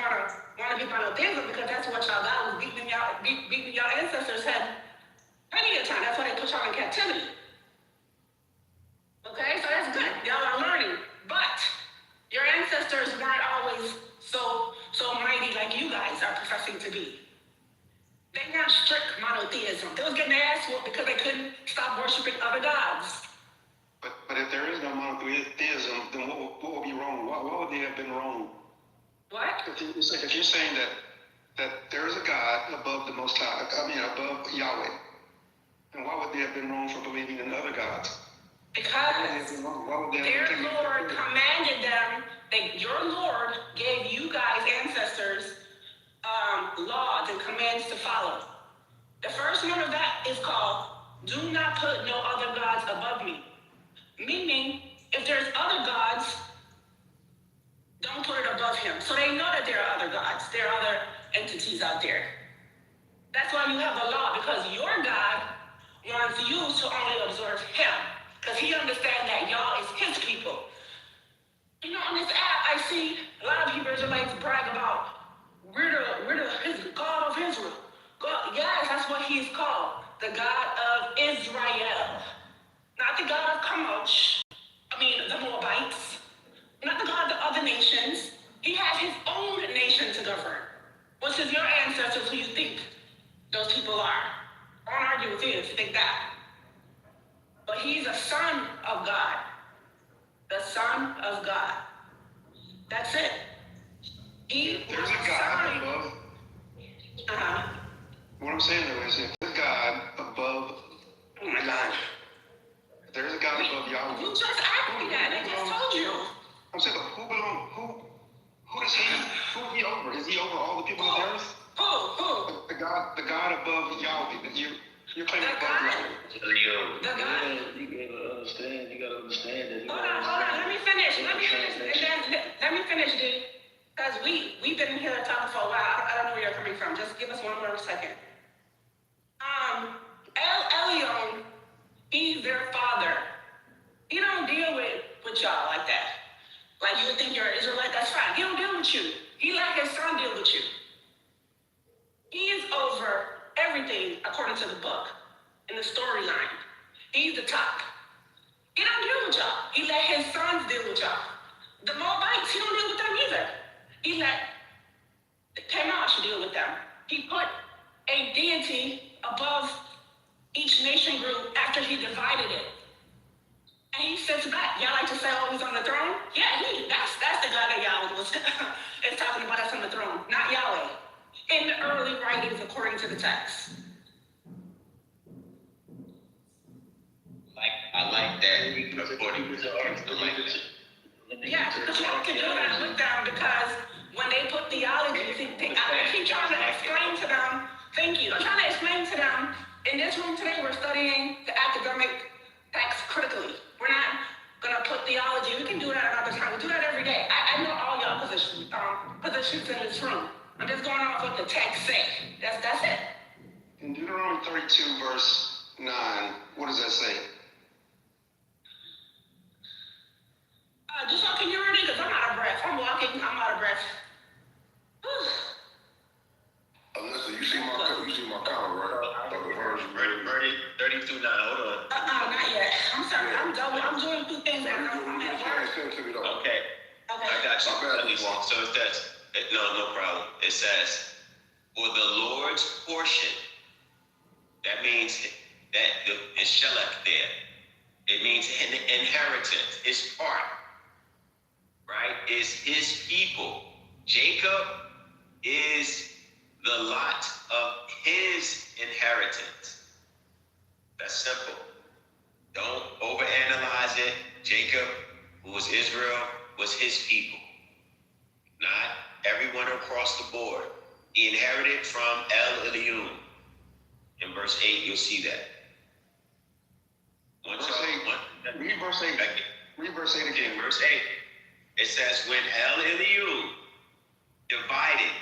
want to be monotheism because that's what y'all got was beating y'all ancestors had plenty of time. That's why they put y'all in captivity. Okay, so that's good. Y'all are learning. But your ancestors weren't always so mighty like you guys are professing to be. They weren't strict monotheism. They was getting their ass whooped because they couldn't stop worshiping other gods. But if there is no monotheism, then what would be wrong? What would they have been wrong? What? If you're saying that there is a God above the Most High, above Yahweh, then why would they have been wrong for believing in other gods? Because their Lord commanded them, your Lord gave you guys, ancestors, laws and commands to follow. The first one of that is called, do not put no other gods above me. Meaning, if there's other gods, don't put it above him. So they know that there are other gods. There are other entities out there. That's why you have the law, because your God wants you to only observe him. Because he understands that y'all is his people. You know, on this app, I see a lot of Hebrew Israelites brag about, we're the God of Israel. God, yes, that's what he's called. The God of Israel. Not the God of Kamosh. The Moabites. Not the God of the other nations. He has his own nation to govern. Which is your ancestors who you think those people are. I won't argue with you if you think that. But he's a son of God. The son of God. That's it. There's a God above. What I'm saying though is, if there's a God above. Oh my God. If there's a God above Yahweh. You just asked me that. I just told you. I'm saying, but who is he over? Is he over all the people on the earth? Who? The God above Yahweh. You're claiming above Yahweh. The God. You gotta understand that. Hold on. Let me finish. And then let me finish, dude. Because we've been here talking for a while. I don't know where you're coming from. Just give us one more second. El Elyon, he's their father. He don't deal with y'all like that. Like you would think you're an Israelite, that's fine. He don't deal with you. He let his son deal with you. He is over everything according to the book, in the storyline. He's the top. He don't deal with y'all. He let his sons deal with y'all. The Moabites, he don't deal with them either. He let the Kemosh deal with them. He put a deity above each nation group after he divided it. And he sits back. Y'all like to say, oh, he's on the throne? Yeah, that's the God that Yahweh is talking about, that's on the throne, not Yahweh. in the early writings according to the text. I like that. According to the text, I like that. Yeah, because y'all can do that with them because when they put theology, I keep trying to explain to them, thank you, I'm trying to explain to them, in this room today we're studying the academic text critically. We're not going to put theology, we can do that another time, we do that every day. I know all y'all positions in this room. I'm just going off what the text say. That's it. In Deuteronomy 32, verse 9, what does that say? Just so can you read it? Because I'm out of breath. I'm walking, I'm out of breath. Listen, you see my comment, right? The verse 32 now, hold on. Not yet. I'm sorry, I'm doing two things. I'm at work. Okay. I got you. So it says, no problem. It says, for the Lord's portion, that means that the shelach there. It means an inheritance. It's part. Right? Is his people. Jacob is the lot of his inheritance. That's simple. Don't overanalyze it. Jacob, who was Israel, was his people. Not everyone across the board. He inherited from El Eliyun. In verse 8, you'll see that. Read verse 8. Read verse 8 again. In verse 8. It says, when El Eliyun divided,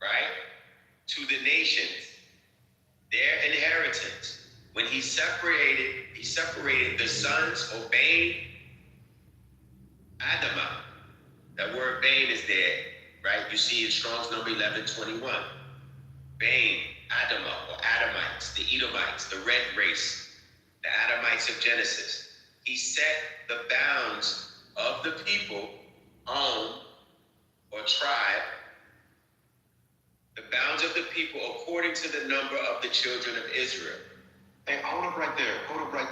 right, to the nations, their inheritance, when he separated the sons obeying Adamah. That word Bain is there, right? You see in Strong's number 1121. Bain, Adamah, or Adamites, the Edomites, the red race, the Adamites of Genesis. He set the bounds of the people, home, or tribe, the bounds of the people according to the number of the children of Israel. Hey, hold up right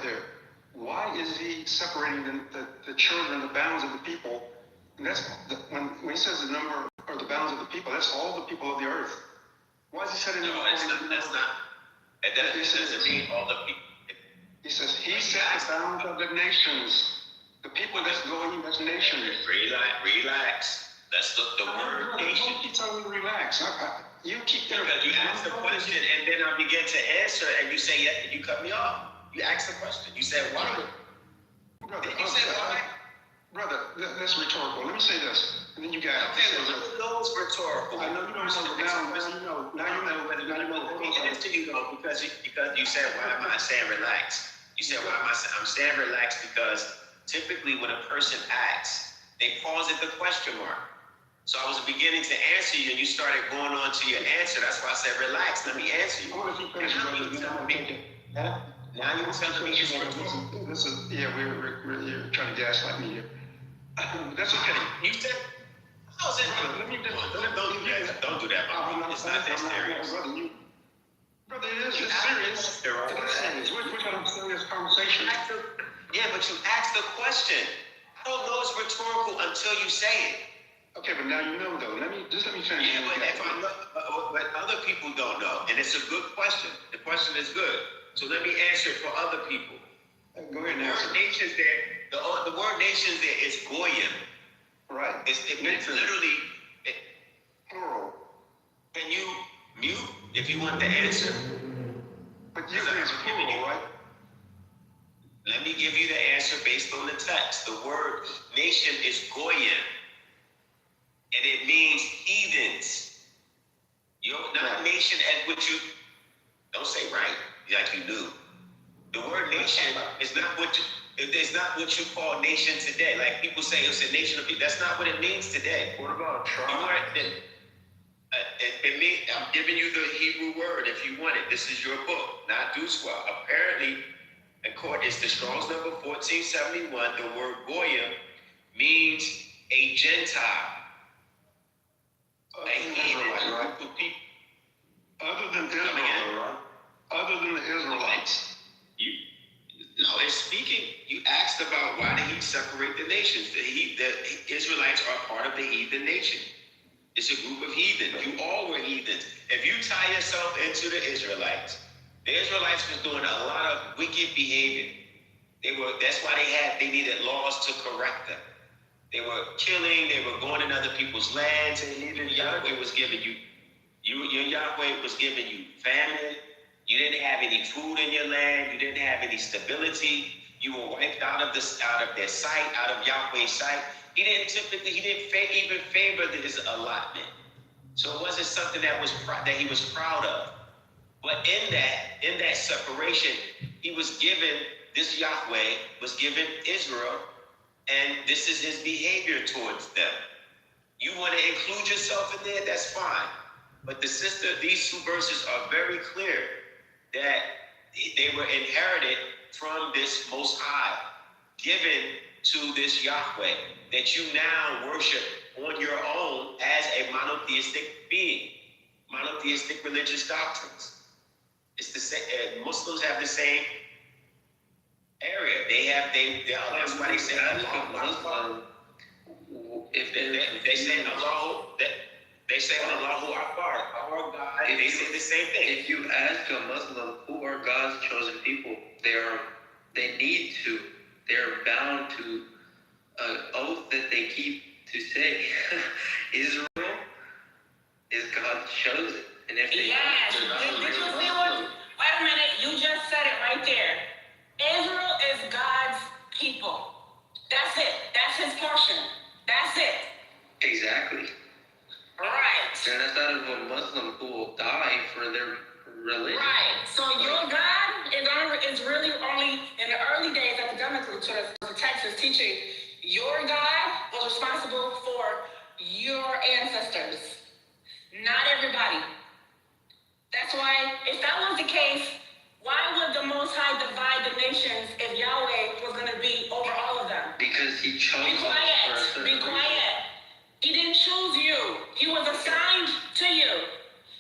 there. Why is he separating the children, the bounds of the people? And that's when he says the number or the bounds of the people, that's all the people of the earth. Why is he setting them? No, that's not. It doesn't mean all the people. He says he set the bounds of the nations. The people that's going, that's nations. Relax. Let's look the word nation. Don't keep telling me to relax. You keep there. Because you asked the question and then I begin to answer and you say, yeah, you cut me off. You asked the question. You said, why? Brother, you said, why? Brother, that's rhetorical. Let me say this. And then you guys. Okay, who knows rhetorical? I know you don't know. Now you know. Let me answer you though, because you said, why am I saying relax? You said, why am I'm saying relax because typically when a person asks, they pause at the question mark. So I was beginning to answer you and you started going on to your answer. That's why I said, relax, let me answer you. Now you're telling me it's rhetorical. You're trying to gaslight me here. That's okay. You said, how's it? Don't do that, Mama. It's not that serious. Brother, it is serious. We're having a serious conversation. Yeah, but you asked the question. I don't know it's rhetorical until you say it. Okay, but now you know though. Let me finish. Yeah, but other people don't know, and it's a good question. The question is good. So let me answer it for other people. Go ahead and answer. The word nations there is goyim. Right. It means literally plural. Can you mute if you want the answer? But you answer plural, right? Let me give you the answer based on the text. The word nation is goyim, and it means heathens. You're not nation as what you don't say right, like you do. The word nation is not what you call nation today. Like people say it's a nation of people. That's not what it means today. What about tribe? I'm giving you the Hebrew word if you want it. This is your book, not Duswa. Apparently, it's the Strong's number 1471. The word Goyim means a Gentile. Right? Other than Israel, right? Other than the Israelites. It's speaking. You asked about why did he separate the nations? The Israelites are part of the heathen nation. It's a group of heathen. You all were heathens. If you tie yourself into the Israelites was doing a lot of wicked behavior. That's why they needed laws to correct them. They were killing, they were going in other people's lands, and even Yahweh was giving your Yahweh was giving you famine. You didn't have any food in your land. You didn't have any stability. You were wiped out of their sight, out of Yahweh's sight. He didn't even favor his allotment. So it wasn't something that he was proud of. But in that separation, this Yahweh was given Israel, and this is his behavior towards them. You want to include yourself in there, that's fine. But these 2 verses are very clear that they were inherited from this Most High, given to this Yahweh, that you now worship on your own as a monotheistic being, monotheistic religious doctrines. It's the same. Muslims have the same area. That's why they say Allah. If they say Allah, they say Allahu Akbar, our God. They say the same thing. If you ask a Muslim who are God's chosen people, they're bound to an oath that they keep to say, Israel is God's chosen. And if they wait a minute, you just said it right there. Israel is God's people. That's it. That's his portion. That's it. Exactly. Right. And that's out of a Muslim who will die for their religion. Right. So your God is really only in the early days academically to the text is teaching your God was responsible for your ancestors, not everybody. That's why, if that was the case, why would the Most High divide the nations if Yahweh was going to be over all of them? Because he chose Be quiet. Be quiet. He didn't choose you. He was assigned to you.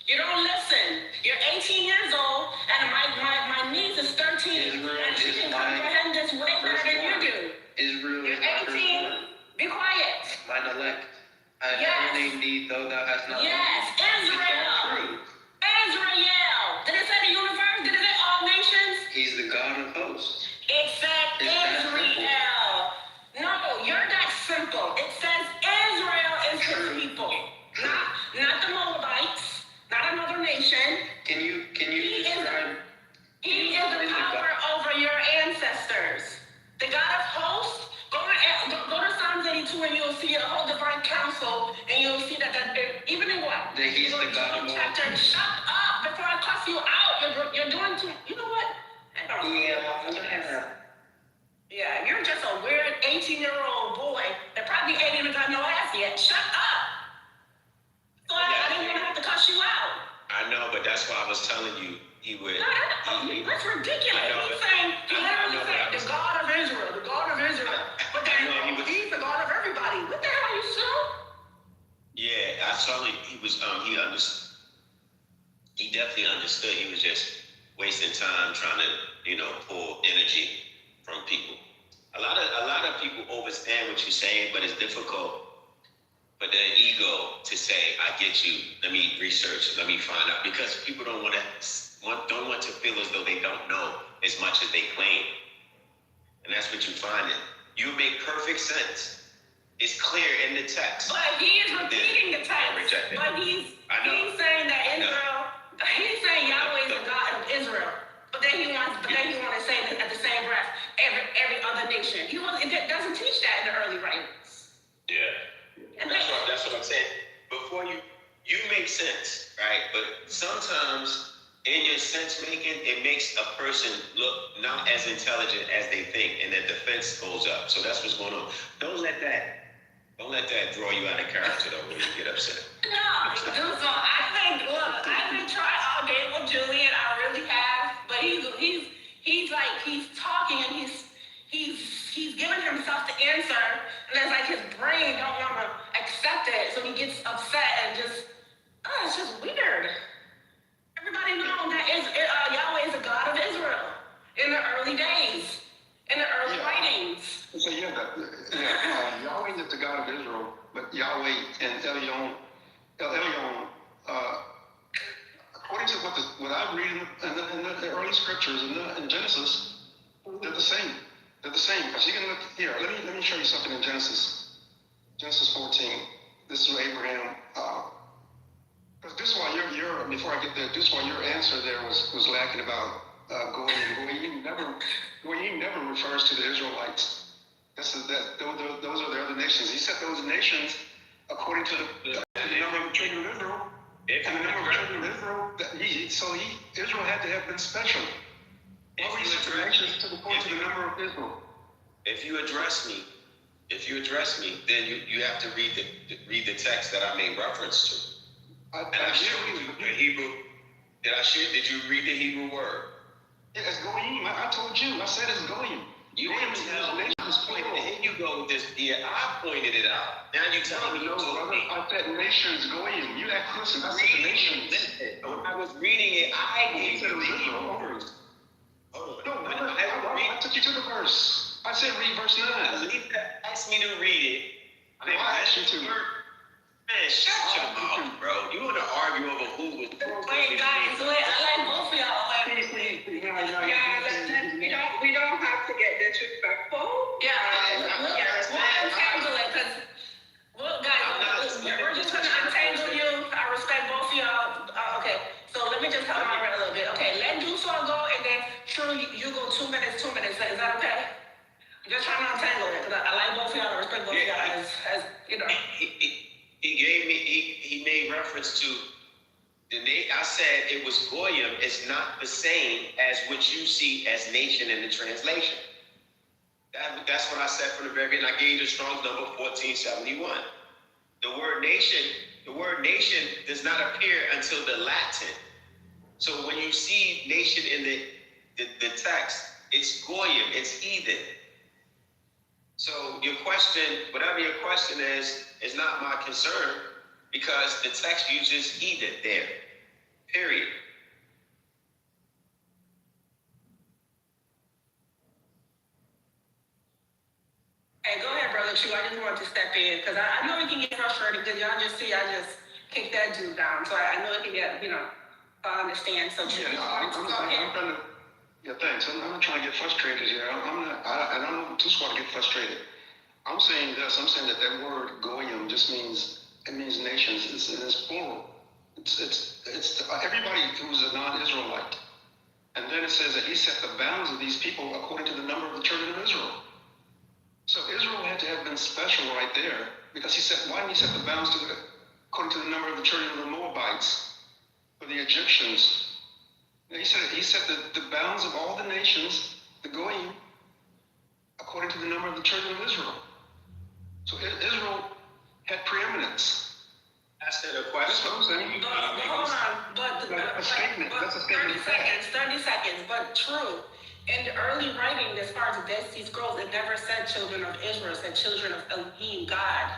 You don't listen. You're 18 years old, and my niece is 13, and she can comprehend this way better than you do. Israel You're 18. Be quiet. Mine elect. I have named thee, though thou hast not. Yes, Israel. Israel. Did it say the universe? Did it say all nations? He's the God of hosts. It said Israel. No, you're not simple. It says Israel is his people. Not the Moabites, not another nation. Can you describe? He is the power over your ancestors. The God of hosts. Go to Psalms 82 and you'll see a whole divine council, and you'll see that even in what? That he's the God of all. Shut up before I cuss you out. You're doing too. You know what? Yeah, you're just a weird 18-year-old boy that probably ain't even got no ass yet. Shut up. So I didn't want to have to cuss you out. I know, but that's why I was telling you he would. That's ridiculous. He literally said the God of Israel, the God of Israel. But then he's the God of everybody. What the hell are you still? Yeah, I saw it. He understood. He definitely understood. He was just wasting time trying to, pull energy from people. A lot of people understand what you're saying, but it's difficult for the ego to say, "I get you. Let me research. Let me find out," because people don't want to feel as though they don't know as much as they claim, and that's what you find. You make perfect sense. It's clear in the text. But he is repeating the text. But he's saying that Israel. He's saying Yahweh is the God of Israel. But then he wants to say that at the same breath, every other nation. It doesn't teach that in the early writings. Yeah. And that's what I'm saying. Before you make sense, right? But sometimes in your sense making, it makes a person look not as intelligent as they think, and their defense goes up. So that's what's going on. Don't let that draw you out of character though when you get upset. No, so I've been trying all day with Julian. I really have, but he's talking and he's giving himself the answer, and it's like his brain don't want to accept it, so he gets upset and it's just weird. Everybody knows that Yahweh is the God of Israel in the early days, in the early writings. So Yahweh is the God of Israel, but Yahweh and Elyon read in the early scriptures in Genesis, they're the same. They're the same. Because you can look here. Let me show you something in Genesis 14. This is Abraham. Because this is why before I get there, this is why your answer there was lacking about Goyim. Goyim never refers to the Israelites. Those are the other nations. He said those nations according to the number of the children of Israel. And the number of children of Israel, Israel had to have been special. According to the number of Israel. If you address me, then you have to read the text that I made reference to. I showed you the Hebrew. Did you read the Hebrew word? Yeah, it's Goyim. I told you. I said it's Goyim. You didn't tell me. Here you go with this. Yeah, I pointed it out. Now you tell me. I said nations Goyim. You asked listen. I said the nations. When I was reading it, I gave you the Hebrew words. Hold on. No, I took you to the verse. I said read verse 9. Ask me to read it. I asked you to. Man, shut your mouth, bro. You want to argue over who was. Wait, guys, I like both of y'all. We don't have to get disrespectful. We'll untangle it because, we're just going to untangle you. I respect both of y'all. Okay, so let me just help out a little bit. Okay, let Deuce all go, and then True, you go 2 minutes. Is that okay? I'm just trying to untangle it because I like both of y'all. I respect both of y'all as you know. He made reference to I said it was Goyim. It's not the same as what you see as nation in the translation. That's what I said from the very beginning. I gave you the Strong's number 1471. The word nation does not appear until the Latin. So when you see nation in the text, it's Goyim, it's heathen. So your question, whatever your question is not my concern because the text uses heathen there, period. Hey, go ahead, Brother True. I just wanted to step in because I know it can get frustrated because y'all just see I just kicked that dude down. So I know it can get, I understand. So thanks. I'm not trying to get frustrated here. I don't just want to get frustrated. I'm saying this. I'm saying that word Goyim just means nations. It's plural. It's everybody who's a non-Israelite. And then it says that he set the bounds of these people according to the number of the children of Israel. So Israel had to have been special right there because why didn't he set the bounds according to the number of the children of the Moabites or the Egyptians? He set the bounds of all the nations, the Goyim, according to the number of the children of Israel. So Israel had preeminence. That's the question. Hold on, That's a statement. 30 seconds, but true. In the early writing, as far as the Dead Sea Scrolls, it never said children of Israel, it said children of Elohim, God.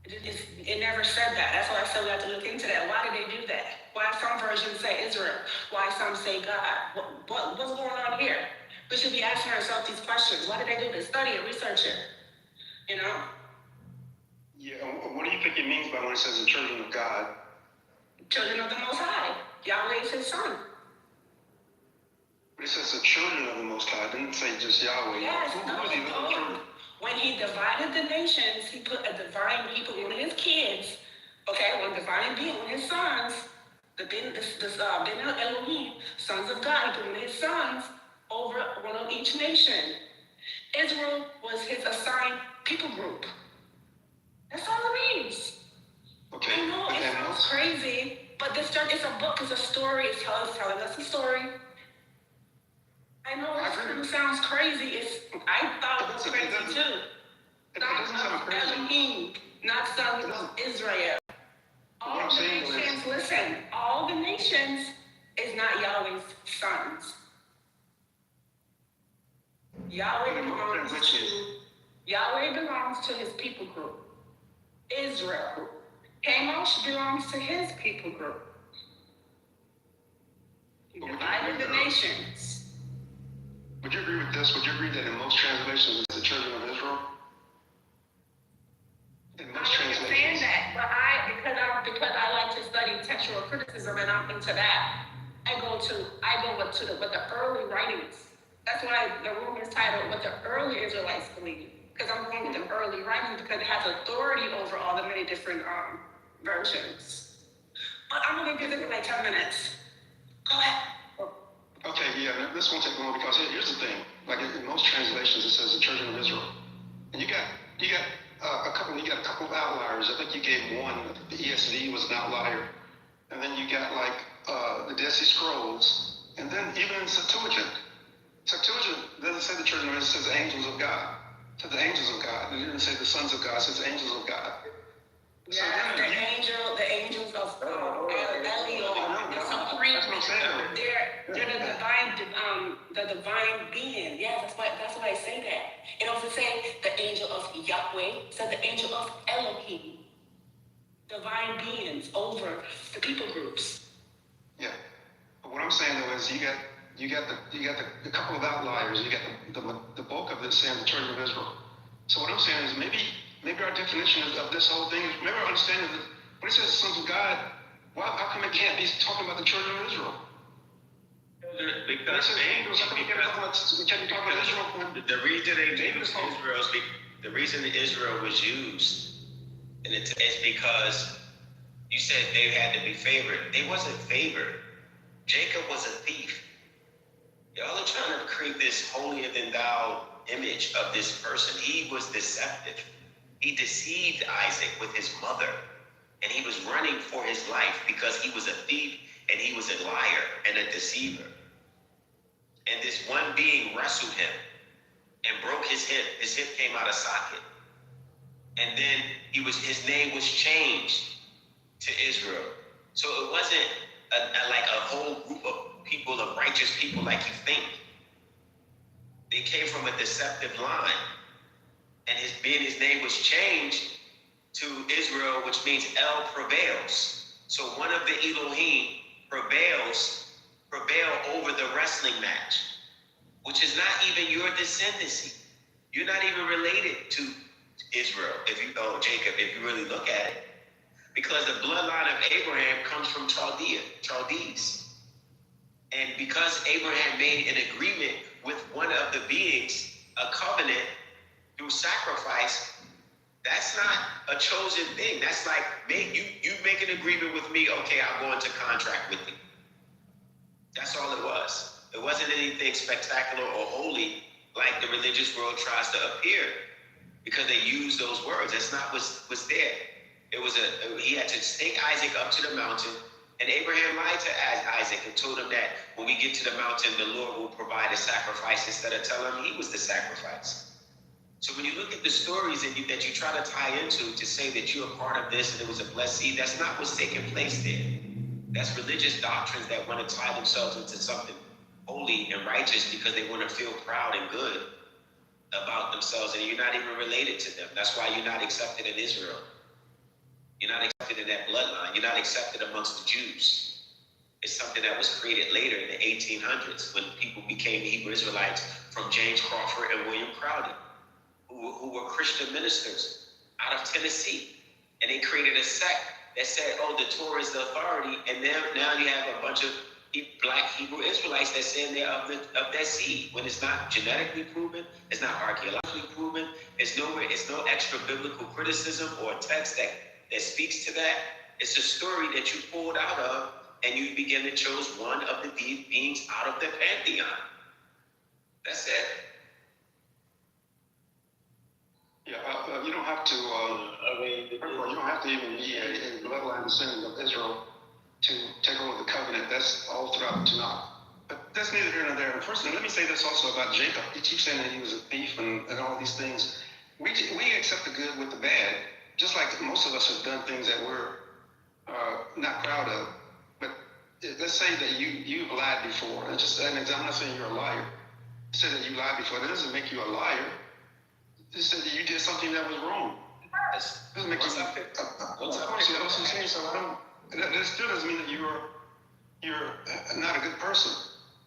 It never said that. That's why I said we have to look into that. Why did they do that? Why some versions say Israel? Why some say God? What's going on here? We should be asking ourselves these questions. Why did they do this? Study it, research it. Yeah, what do you think it means by when it says the children of God? Children of the Most High. Yahweh is his son. But it says the children of the Most High. It didn't say just Yahweh. Yes, when he divided the nations, he put one of his kids, one divine being, one of his sons, the Ben Elohim, sons of God, he put one of his sons over one of each nation. Israel was his assigned people group. That's all it means. Okay. I know it sounds crazy, but it's a book, it's a story, it's telling us a story. I know it kind of sounds crazy. I thought it was crazy too. Sons of Elohim, not sons of Israel. All the nations, listen, all the nations is not Yahweh's sons. Yahweh belongs to his people group. Israel. Hamosh belongs to his people group. He divided the nations. Would you agree with this? Would you agree that in most translations it's the children of Israel? In most translations. I understand that, but because I like to study textual criticism and I'm into that. I go to what the early writings. That's why the room is titled "What the Early Israelites Believe," because I'm going with the early writings because it has authority over all the many different versions. But I'm gonna give it like 10 minutes. Go ahead. Okay, yeah, this won't take long because here's the thing. Like in most translations, it says the children of Israel, and you got a couple of outliers. I think you gave one. The ESV was an outlier, and then you got like the Dead Sea Scrolls, and then even in Septuagint doesn't say the children of Israel, it says the angels of God. It says the angels of God. It didn't say the sons of God. It says the angels of God. Yeah, so the angels of Elion, the supreme. That's what I'm saying. They're the divine being. Yeah, that's why I say that. It also say the angel of Yahweh, so the angel of Elohim, divine beings over the people groups. Yeah, but what I'm saying though is you got the couple of outliers. You got the bulk of this saying the children of Israel. So what I'm saying is maybe our definition of this whole thing is maybe our understanding of when it says the sons of God, how come it can't be talking about the children of Israel? Because the reason Israel was used, and it's because you said they had to be favored. They wasn't favored. Jacob was a thief. Y'all are trying to create this holier than thou image of this person. He was deceptive. He deceived Isaac with his mother, and he was running for his life because he was a thief and he was a liar and a deceiver. And this one being wrestled him and broke his hip. His hip came out of socket. And then his name was changed to Israel. So it wasn't like a whole group of people, of righteous people like you think. They came from a deceptive line. And his name was changed to Israel, which means El prevails. So one of the Elohim prevail over the wrestling match, which is not even your descendancy. You're not even related to Israel, Jacob, if you really look at it. Because the bloodline of Abraham comes from Chaldees. And because Abraham made an agreement with one of the beings, a covenant through sacrifice, that's not a chosen thing. That's like, you make an agreement with me, okay, I'll go into contract with you. That's all it was. It wasn't anything spectacular or holy like the religious world tries to appear, because they use those words. That's not what's there. He had to take Isaac up to the mountain, and Abraham lied to Isaac and told him that when we get to the mountain, the Lord will provide a sacrifice, instead of telling him he was the sacrifice. So when you look at the stories that you try to tie into to say that you're a part of this and it was a blessed seed, that's not what's taking place there. That's religious doctrines that want to tie themselves into something holy and righteous because they want to feel proud and good about themselves, and you're not even related to them. That's why you're not accepted in Israel. You're not accepted in that bloodline. You're not accepted amongst the Jews. It's something that was created later in the 1800s when people became the Hebrew Israelites, from James Crawford and William Crowder, who were Christian ministers out of Tennessee. And they created a sect that said, oh, the Torah is the authority. And now you have a bunch of black Hebrew Israelites that say they're of that seed, when it's not genetically proven, it's not archaeologically proven, it's no extra biblical criticism or text that speaks to that. It's a story that you pulled out of, and you begin to choose one of the beings out of the pantheon. That's it. Yeah, you don't have to. First of all, you don't have to even be a bloodline descendant of Israel to take over the covenant. That's all throughout the Tanakh. But that's neither here nor there. First, let me say this also about Jacob. He keeps saying that he was a thief and all these things. We accept the good with the bad, just like most of us have done things that we're not proud of. But let's say that you've lied before. And just I'm not saying you're a liar. Say that you lied before. That doesn't make you a liar. It said that you did something that was wrong. Yes. Doesn't make you. That still doesn't mean that you're not a good person.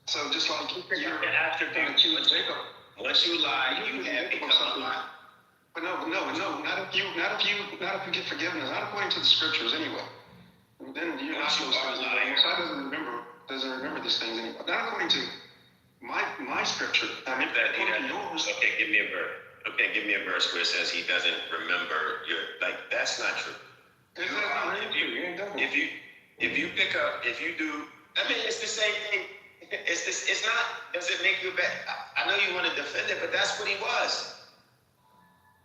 So just like you're after Jacob. Once you lie, you have become a liar. But no, not if you get forgiveness, not according to the scriptures anyway. Then you're not those things. God doesn't remember doesn't remember these things anymore. Not according to my scripture. I mean, according to yours. Okay, give me a verse. Okay, give me a verse where it says he doesn't remember your, like, that's not true. If you pick up, if you do, I mean, it's the same thing. It's not, does it make you bad? I know you want to defend it, but that's what he was.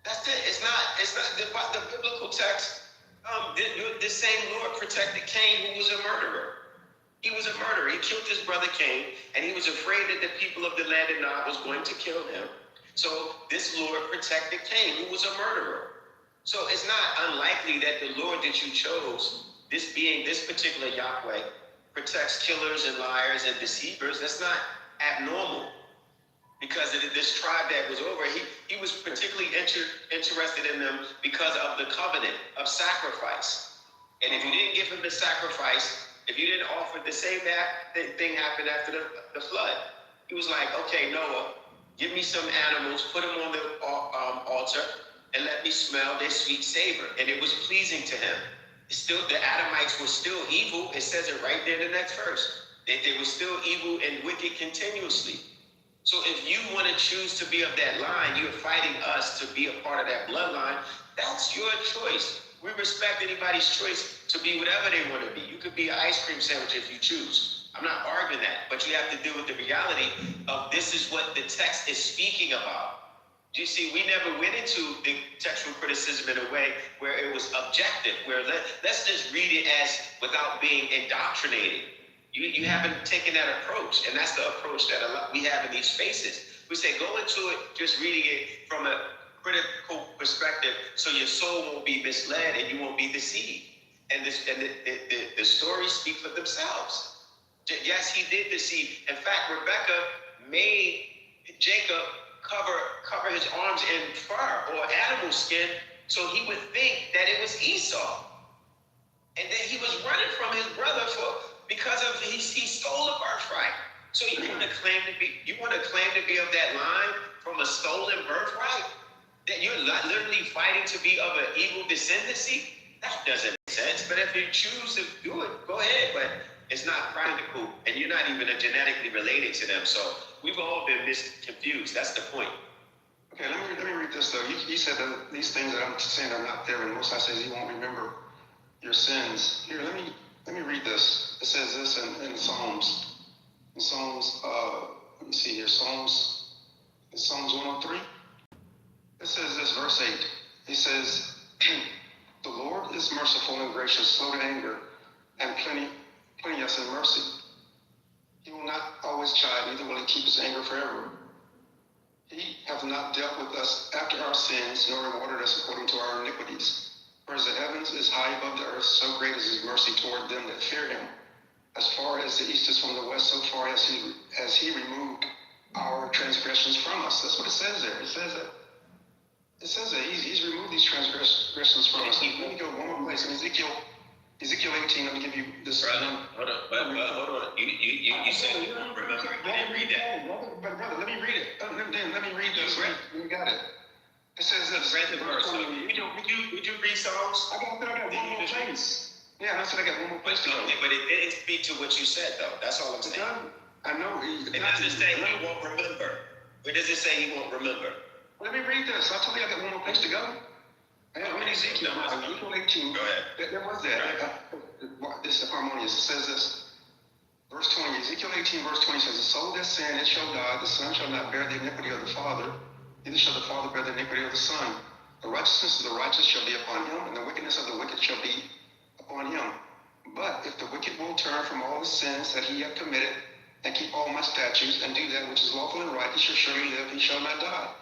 That's it. It's not the biblical text. The same Lord protected Cain, who was a murderer. He was a murderer. He killed his brother Cain, and he was afraid that the people of the land of Nod was going to kill him. So this Lord protected Cain, who was a murderer. So it's not unlikely that the Lord that you chose, this being, this particular Yahweh, protects killers and liars and deceivers. That's not abnormal. Because of this tribe that was over, he was particularly interested in them because of the covenant of sacrifice. And if you didn't give him the sacrifice, if you didn't offer, the same thing happened after the flood. He was like, okay, Noah, give me some animals, put them on the altar, and let me smell their sweet savor. And it was pleasing to him. Still, the Adamites were still evil. It says it right there in the next verse. They were still evil and wicked continuously. So if you want to choose to be of that line, you're fighting us to be a part of that bloodline. That's your choice. We respect anybody's choice to be whatever they want to be. You could be an ice cream sandwich if you choose. I'm not arguing that, but you have to deal with the reality of this is what the text is speaking about. You see, we never went into the textual criticism in a way where it was objective, where let's just read it as without being indoctrinated. You haven't taken that approach, and that's the approach that we have in these spaces. We say, go into it just reading it from a critical perspective so your soul won't be misled and you won't be deceived. And the stories speak for themselves. Yes, he did deceive. In fact, Rebecca made Jacob cover his arms in fur or animal skin so he would think that it was Esau. And then he was running from his brother because of he stole a birthright. So you want to claim to be of that line from a stolen birthright? That you're literally fighting to be of an evil descendancy? That doesn't make sense. But if you choose to do it, go ahead. But it's not practical, and you're not even genetically related to them. So we've all been confused. That's the point. Okay, let me read this though. You said that these things that I'm saying are not there, and Most High says He won't remember your sins. Here, let me read this. It says this in Psalms. In Psalms, let me see here. Psalms 103. It says this, verse 8. It says, "The Lord is merciful and gracious, slow to anger, and plenteous in mercy. He will not always chide, neither will He keep His anger forever. He hath not dealt with us after our sins, nor rewarded us according to our iniquities. For as the heavens is high above the earth, so great is His mercy toward them that fear Him. As far as the east is from the west, so far has He removed our transgressions from us." That's what it says there. It says that He's removed these transgressions from us. Let me go one more place in Ezekiel 18. Let me give you this. Brother, hold on. You said you don't remember. You didn't read that. Brother, let me read it. Let me read this. You got it. It says this. Read the verse. Would you read Psalms? I got one more place. Yeah, I said I got one more place to go. Okay, but it didn't speak to what you said, though. That's all I'm saying. I know. It doesn't say He won't remember. Where does it say He won't remember? Let me read this. I told you I got one more place to go. I'm in Ezekiel 18. Go ahead. There was that. This is harmonious. It says this. Verse 20. Ezekiel 18, verse 20 says, "The soul that sinned, it shall die. The son shall not bear the iniquity of the father. Neither shall the father bear the iniquity of the son. The righteousness of the righteous shall be upon him, and the wickedness of the wicked shall be upon him. But if the wicked will turn from all the sins that he hath committed, and keep all my statutes, and do that which is lawful and right, he shall surely live, he shall not die.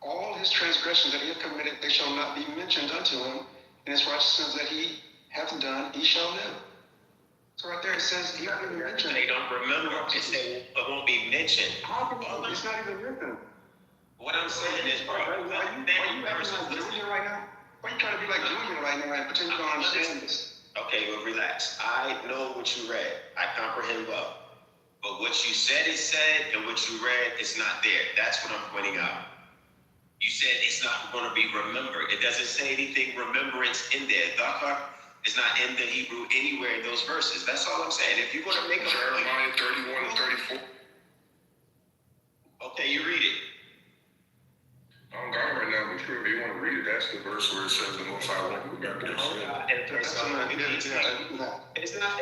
All his transgressions that he hath committed, they shall not be mentioned unto him, and his righteousness that he hath done, he shall live." So right there it says he not even mentioned. They don't remember. It won't be mentioned. It's not even written. What I'm saying is, bro, Why you acting like Julian right now? Why you trying to be like Julian right now and pretend you don't understand this? Okay, well, relax. I know what you read. I comprehend well. But what you said is said, and what you read is not there. That's what I'm pointing out. You said it's not going to be remembered. It doesn't say anything remembrance in there. It's not in the Hebrew anywhere in those verses. That's all I'm saying. If you're going to make a Jeremiah 31 and 34. Okay, you read it. I don't got it right now, but if you want to read it, that's the verse where it says the Most High won't remember their sin. It's not.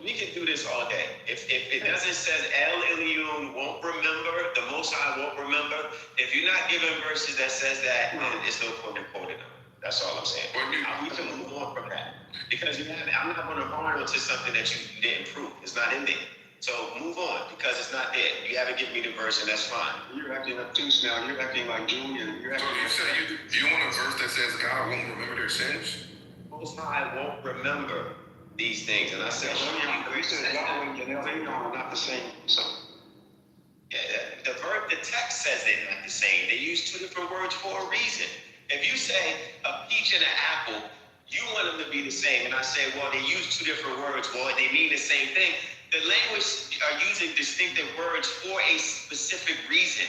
We can do this all day. If it doesn't say El Elyon won't remember, the Most High won't remember. If you're not given verses that says that, then it's no point in quoting them. That's all I'm saying. We can move on from that because I'm not going to hold on to something that you didn't prove. It's not in there. So move on because it's not there. You haven't given me the verse, and that's fine. You're acting obtuse now. You're acting like Julian. So you say you want a verse that says God won't remember their sins? Most High won't remember these things, and I said, you said Yahweh and Elyon are not the same. So yeah, the text says they're not the same. They use two different words for a reason. If you say a peach and an apple, you want them to be the same, and I say, well, they use two different words. Well, they mean the same thing. The language are using distinctive words for a specific reason.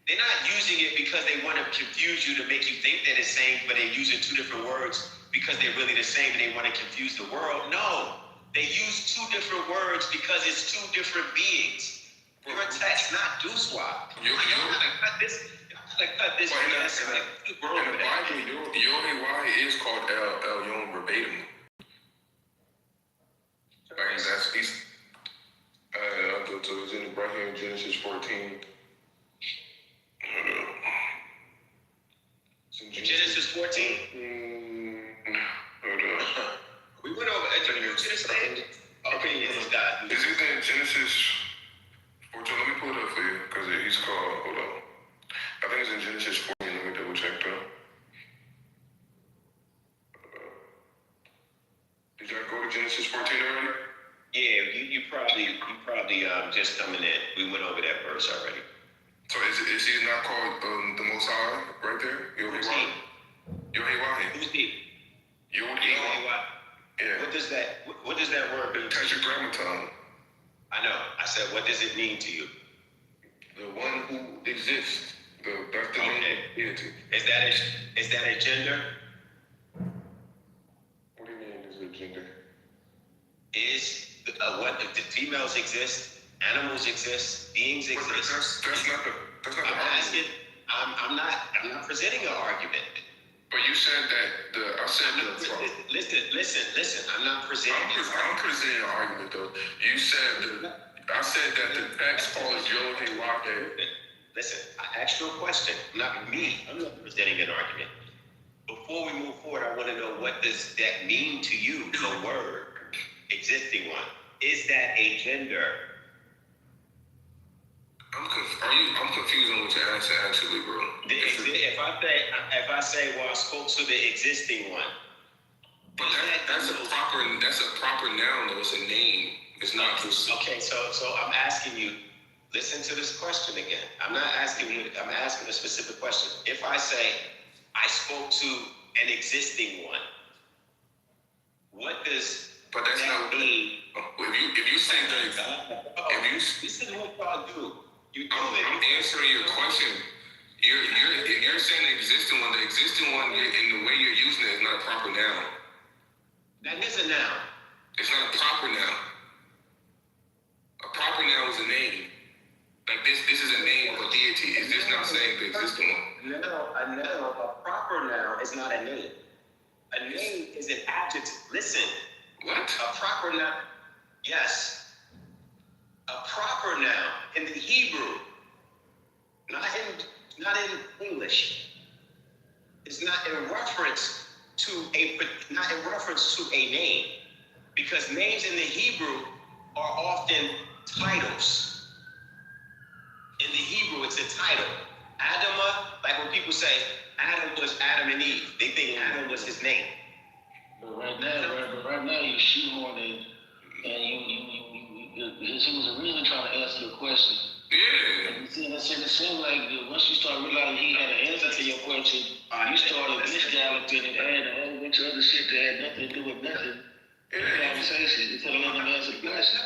They're not using it because they want to confuse you to make you think they're the same, but they're using two different words because they're really the same and they want to confuse the world. No, they use two different words because it's two different beings. Your text, not Duswa. Y'all gotta cut this. Cut this. In the Bible, Yod-Heh-Wah is called El-Elyon verbatim. I'll go to it's in right here in Genesis 14. Genesis 14? Hold on. We went over Genesis. Okay, yes, God. Is it in Genesis 14? Let me pull it up for you because he's called, hold on. I think it's in Genesis 14. Let me double check though. Did y'all go to Genesis 14 already? Yeah, you probably just coming in. We went over that verse already. So is he not called the Most High right there? Yod-Heh-Wah. Yod-Heh-Wah. Who's he? Yod-Heh-Wah. Yeah. What does that word mean? Tetragrammaton. I know. I said, what does it mean to you? The one who exists. That's the main deity. Is that a gender? What do you mean is a gender? Is what the females exist, animals exist, beings exist. That's not the I'm asking. I'm not presenting an argument. But you said that Listen. I'm not presenting. I'm presenting an argument though. You said I said that the text calls Yod-Heh-Wah. Listen, I asked you a question. Not me. I'm not presenting an argument. Before we move forward, I want to know what does that mean to you? The word existing one. Is that a gender? I'm confused on what your answer actually, bro. If I say, well, I spoke to the existing one. But that's a proper noun though. It's a name. It's not just. Okay, so I'm asking you. Listen to this question again. I'm not asking you. I'm asking a specific question. If I say I spoke to an existing one, what does But that's that not mean? If you say that, this is what y'all do. I'm answering your question. You're saying the existing one. The existing one, in the way you're using it, is not a proper noun. That is a noun. It's not a proper noun. A proper noun is a name. Like this is a name of a deity. It's just not saying the existing one. A proper noun is not a name. A name is an adjective. Listen. What? A proper noun. Yes. A proper noun in the Hebrew, not in English. It's not in reference to a name, because names in the Hebrew are often titles. In the Hebrew, it's a title. Adama, like when people say Adam was Adam and Eve, they think Adam was his name. But right now you shoehorning, and he was originally trying to answer your question. Yeah. And it seemed like once you start realizing he had an answer to your question, you started discounting and adding a whole bunch of other shit that had nothing to do with nothing. In the conversation, instead of letting him answer the question.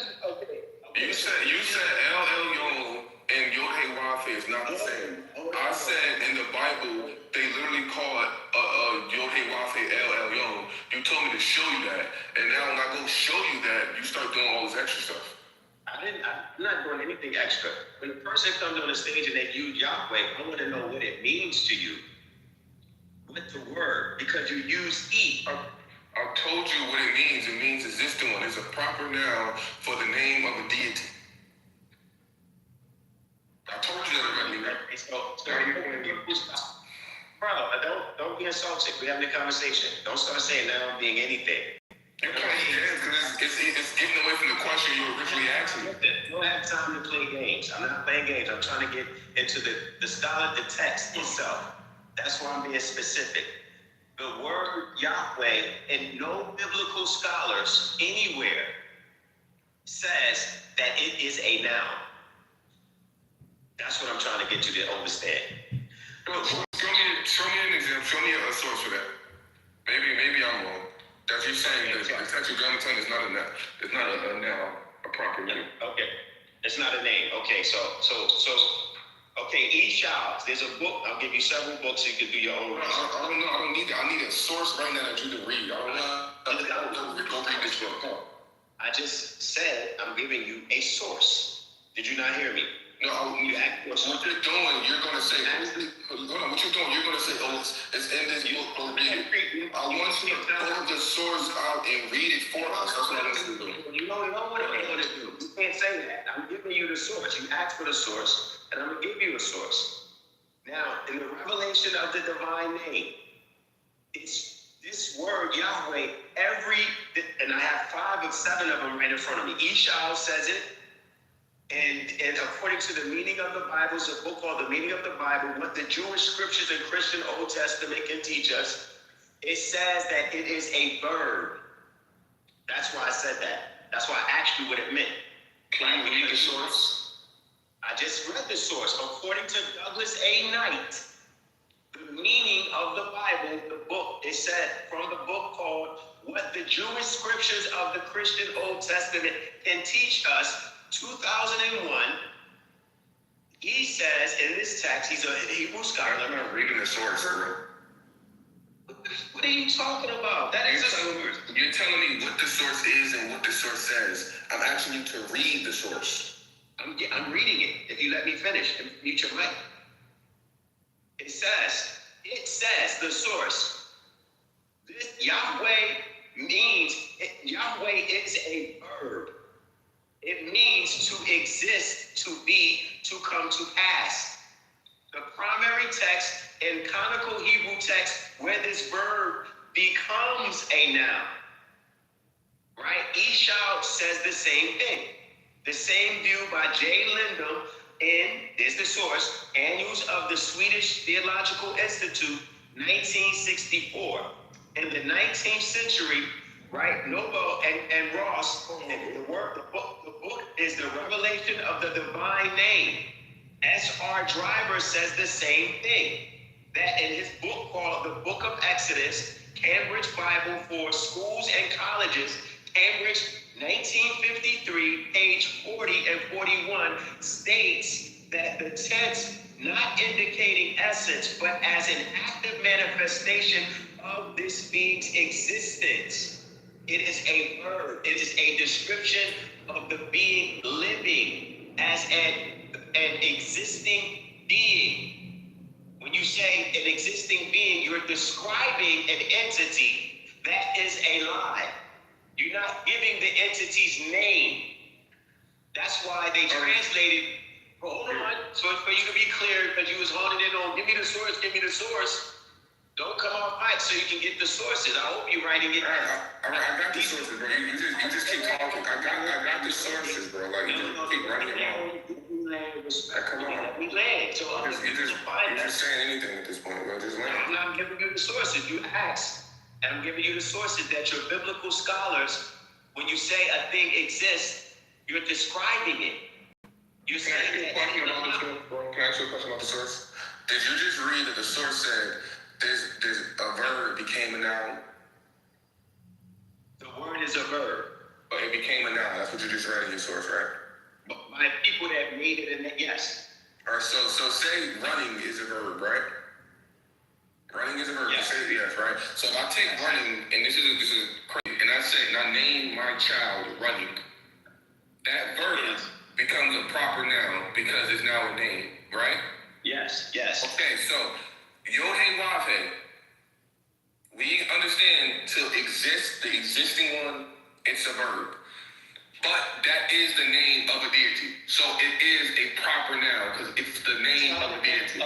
You said El-Elyon and Yod-Heh-Wah is not the same. I said in the Bible they literally call it Yod-Heh-Wah El-Elyon. You told me to show you that. that, you start doing all this extra stuff. I'm not doing anything extra. When a person comes on the stage and they use Yahweh, I want to know what it means to you. What the word, because you use E. I've told you what it means. It means existing one. It's a proper noun for the name of a deity. I told you that already. Bro, don't be insulted. We're having a conversation. Don't start saying now I'm being anything. You're playing games because it's getting away from the question you originally asked me. I don't have time to play games. I'm not playing games. I'm trying to get into the style of the text itself. That's why I'm being specific. The word Yahweh, and no biblical scholars anywhere says that it is a noun. That's what I'm trying to get you to understand. Show me an example. Show me a source for that. Maybe I'm wrong. That you're saying that the Tetragrammaton is not a noun. It's not a noun, a proper name. Okay, it's not a name. Okay, so okay, E-Child. There's a book. I'll give you several books so you can do your own. I don't know. I don't need that. I need a source right now that you can read. I don't know. Go read this book. I just said I'm giving you a source. Did you not hear me? No, what you're doing, you're going to say, hold on, what you're doing, you're going to say, oh, it's in this book, go read it. I want you to pull the source out and read it for us. That's what I want you to do. You don't know what I'm going to do. You can't say that. I'm giving you the source. You asked for the source, and I'm going to give you a source. Now, in the revelation of the divine name, it's this word, Yahweh, and I have 5 of 7 of them right in front of me. Ishal says it. And according to the meaning of the Bible, it's a book called The Meaning of the Bible, what the Jewish scriptures and Christian Old Testament can teach us, it says that it is a verb. That's why I said that. That's why I asked you what it meant. Can you read the source? I just read the source. According to Douglas A. Knight, the meaning of the Bible, the book, it said from the book called What the Jewish Scriptures of the Christian Old Testament Can Teach Us, 2001, he says in this text, he's a Hebrew scholar. I'm not reading the source, bro. What are you talking about? That is a source. You're telling me what the source is and what the source says. I'm asking you to read the source. I'm reading it. If you let me finish and mute your mic. It says the source. This Yahweh means, Yahweh is a verb. It means to exist, to be, to come to pass. The primary text in canonical Hebrew text where this verb becomes a noun. Right? Ishal says the same thing. The same view by J. Lindum in, there's the source, Annuals of the Swedish Theological Institute, 1964. In the 19th century, right, Noble and Ross, and the book is the revelation of the divine name. S.R. Driver says the same thing. That in his book called The Book of Exodus, Cambridge Bible for Schools and Colleges, Cambridge, 1953, page 40 and 41, states that the tense, not indicating essence, but as an active manifestation of this being's existence. It is a verb. It is a description of the being living as an existing being. When you say an existing being, you're describing an entity. That is a lie. You're not giving the entity's name. That's why they translated. Hold on. So for you to be clear, because you was holding it on, give me the source, give me the source. Don't come off mic so you can get the sources. I hope you're writing it down. All right, I got the sources, bro. You just keep talking. I got the sources, bro. Like, you keep running your mouth. Come on. Let me land. So you're just saying anything at this point, bro. Just land. I'm giving you the sources. You asked. And I'm giving you the sources that your biblical scholars, when you say a thing exists, you're describing it. You're saying that. Can I ask you a question about the source? Did you just read that the source said this a verb became a noun? The word is a verb. But it became a noun. That's what you just read in your source, right? But by people that made it, and yes. All right. So say running is a verb, right? Running is a verb. Yes. Say yes, right? So if I take running, and this is crazy, and I say and I name my child running, that verb becomes a proper noun because it's now a name, right? Yes. Okay, so Yod-Heh-Wav-Heh, we understand to exist, the existing one, it's a verb. But that is the name of a deity. So it is a proper noun because it's the name of a deity.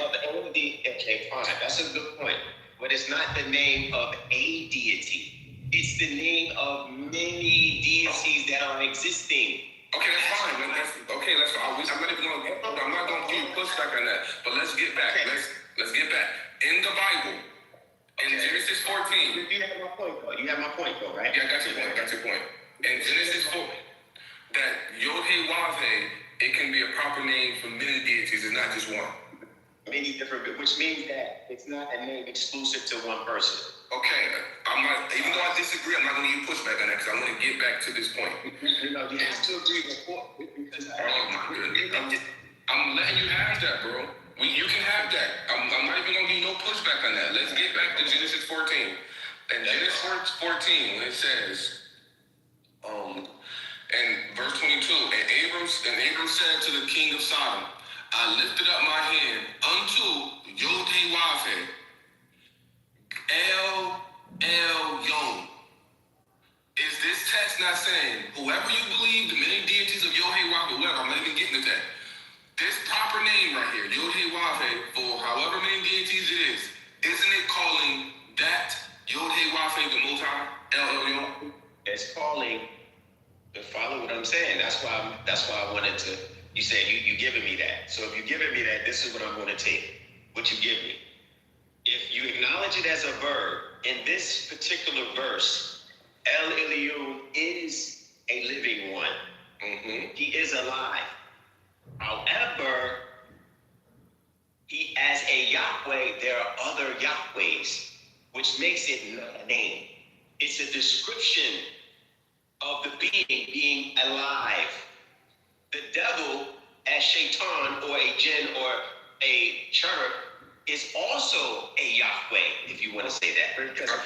Okay, fine. That's a good point. But it's not the name of a deity. It's the name of many deities that are existing. Okay, that's fine. Let's fine. I'm not going to give you pushback on that. But let's get back. Okay. Let's get back. In the Bible, in Genesis 14. You have my point, though. You have my point, though, right? Yeah, I got your point. In Genesis 4, that Yod-Heh-Wav-Heh, it can be a proper name for many deities. It's not just one. Many different, which means that it's not a name exclusive to one person. Okay, I'm not. Even though I disagree, I'm not going to give pushback on that because I want to get back to this point. You have to agree because my goodness. I'm letting you have that, bro. You can have that. I'm not even going to give you no pushback on that. Let's get back to Genesis 14. And Genesis 14, when it says, and verse 22, and Abram said to the king of Sodom, I lifted up my hand unto Yod-Heh-Wav-Heh, El-Yon. Is this text not saying, whoever you believe, the many deities of Yod-Heh-Wav-Heh, whoever, I'm not even getting to that. This proper name right here, Yod-Heh-Wav-Heh, for however many deities it is, isn't it calling that Yod-Heh-Wav-Heh the Most High, El-Yon? It's calling. Follow what I'm saying. That's why I wanted to. You said you giving me that. So if you're giving me that, this is what I'm going to take. What you give me. If you acknowledge it as a verb in this particular verse, El Elyon is a living one. Mm-hmm. He is alive. However, he as a Yahweh, there are other Yahwehs, which makes it not a name. It's a description of the being alive. The devil, as Shaitan or a jinn or a cherub, is also a Yahweh, if you want to say that. Because all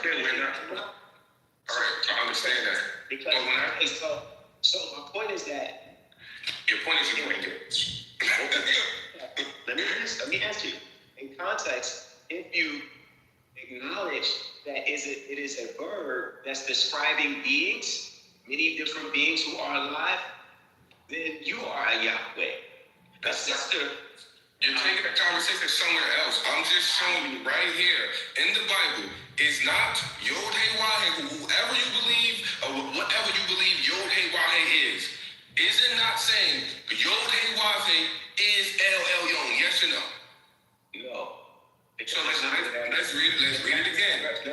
right, I understand that. Because so my point is that your point is your point. Let me ask you. In context, if you acknowledge that it is a verb that's describing beings, many different beings who are alive, then you are a Yahweh. You're taking the conversation somewhere else. I'm just showing you right here in the Bible. It's not Yod-Heh-Wav-Heh, whoever you believe, or whatever you believe Yod-Heh-Wav-Heh is. Is it not saying Yod-Heh-Wav-Heh is El-Elyon? Yes or no? No. So let's read it again. Let's read it again. And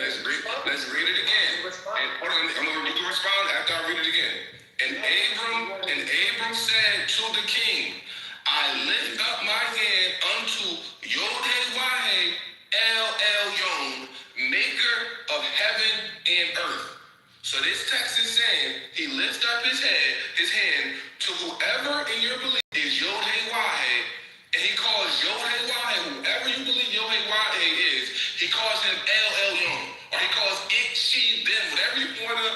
hold on, you can respond after I read it again. And Abram said to the king, I lift up my hand unto Yod-Heh-Wav-Heh, El-Elyon, maker of heaven and earth. So this text is saying he lifts up his hand to whoever in your belief is Yod-Heh-Wav-Heh, and he calls Yod-Heh-Wav-Heh, whoever you believe Yod-Heh-Wav-Heh is, he calls him El-Elyon, or he calls it, she, them, whatever you want to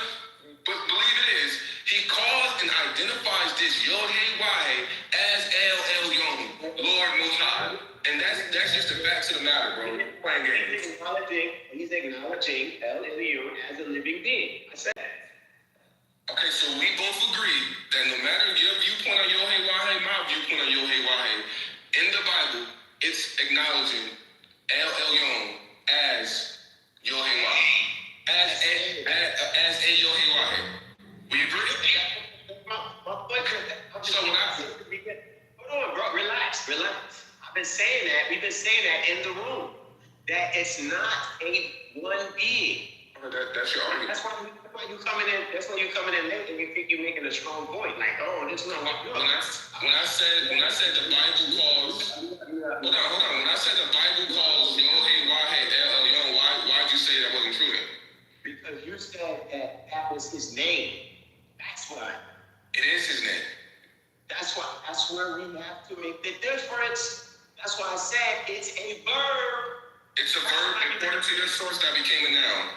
believe it is. He calls and identifies this Yod-Heh-Wav-Heh as El-Elyon, Lord Most High. And that's just the facts of the matter, bro. He's acknowledging El-Elyon as a living being. I said that. Okay, so we both agree that no matter your viewpoint on Yod-Heh-Wav-Heh, my viewpoint on Yod-Heh-Wav-Heh, in the Bible, it's acknowledging El-Elyon as Yod-Heh-Wav-Heh, as a Yod-Heh-Wav-Heh. We agree? So when hold on, bro, relax. We've been saying that in the room, that it's not a one being. That's your argument. That's why you coming in late and you think you're making a strong point. Like, oh, this is not what. When I said the Bible calls, hold on. When I said the Bible calls Yod-Heh-Wav-Heh El-Elyon, why'd you say that wasn't true then? Because you said that was his name. That's why. It is his name. That's where we have to make the difference. That's why I said it's a verb. It's a verb according to your source that became a noun.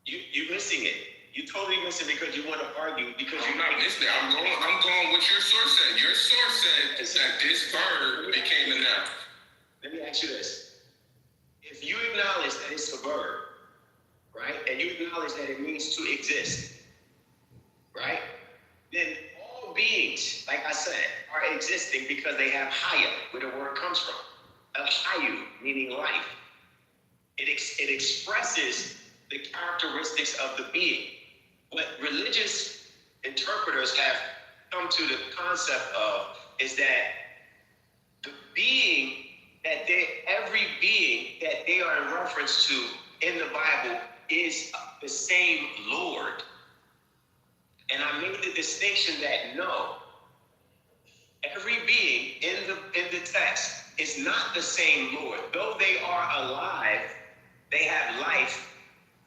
You're missing it. You totally missing because you want to argue because I'm not missing it. I'm going what your source said. Your source said that this verb became a noun. Let me ask you this. If you acknowledge that it's a verb, right, and you acknowledge that it means to exist, right, then all beings, like I said, are existing because they have haya, where the word comes from. Al-hayu, meaning life. It expresses the characteristics of the being. What religious interpreters have come to the concept of is that the being that every being that they are in reference to in the Bible is the same Lord. And I made the distinction that no, every being in the text is not the same Lord. Though they are alive, they have life.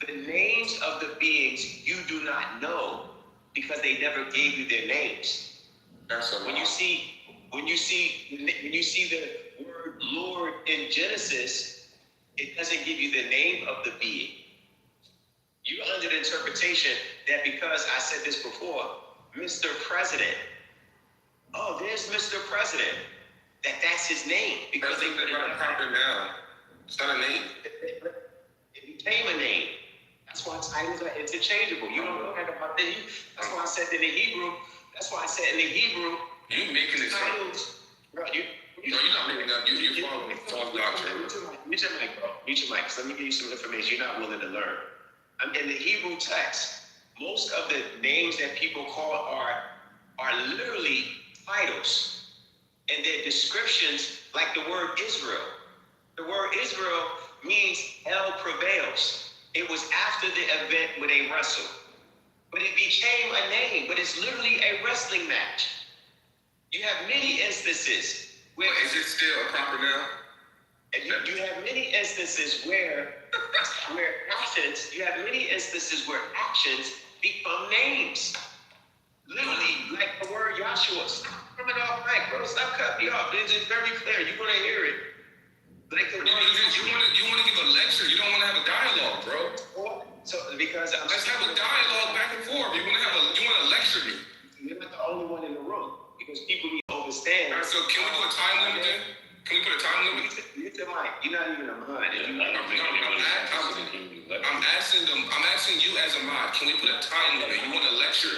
The names of the beings you do not know because they never gave you their names. When you see the word Lord in Genesis, it doesn't give you the name of the being. You're under the interpretation that because I said this before, Mr. President, oh, there's Mr. President, that's his name because they put it not a proper noun. It's not a name. It became a name. That's why titles are interchangeable. You don't know that about the Hebrew. That's why I said in the Hebrew. That's why I said in the Hebrew. You making this titles, bro. You're not making up. You're following false doctrine. Mute your mic, bro. Mute your mic. So let me give you some information you're not willing to learn. In the Hebrew text, most of the names that people call are literally titles, and they're descriptions like the word Israel. The word Israel means hell prevails. It was after the event where they wrestled. But it became a name, but it's literally a wrestling match. You have many instances where... But is it still a proper noun? And you have many instances where actions, become names. Literally, like the word Yahshua. Stop coming off mic, bro. Stop cutting me off. It's very clear. You're going to hear it. Like the word you want to give a lecture. You don't want to have a dialogue, bro. So because let's have a dialogue back and forth. You want to lecture me. You're not the only one in the room because people need to understand. All right, so can we do a time limit then? Can we put a time limit? Mute your mic. You're not even a mod. I'm asking you as a mod. Can we put a time limit? You want to lecture?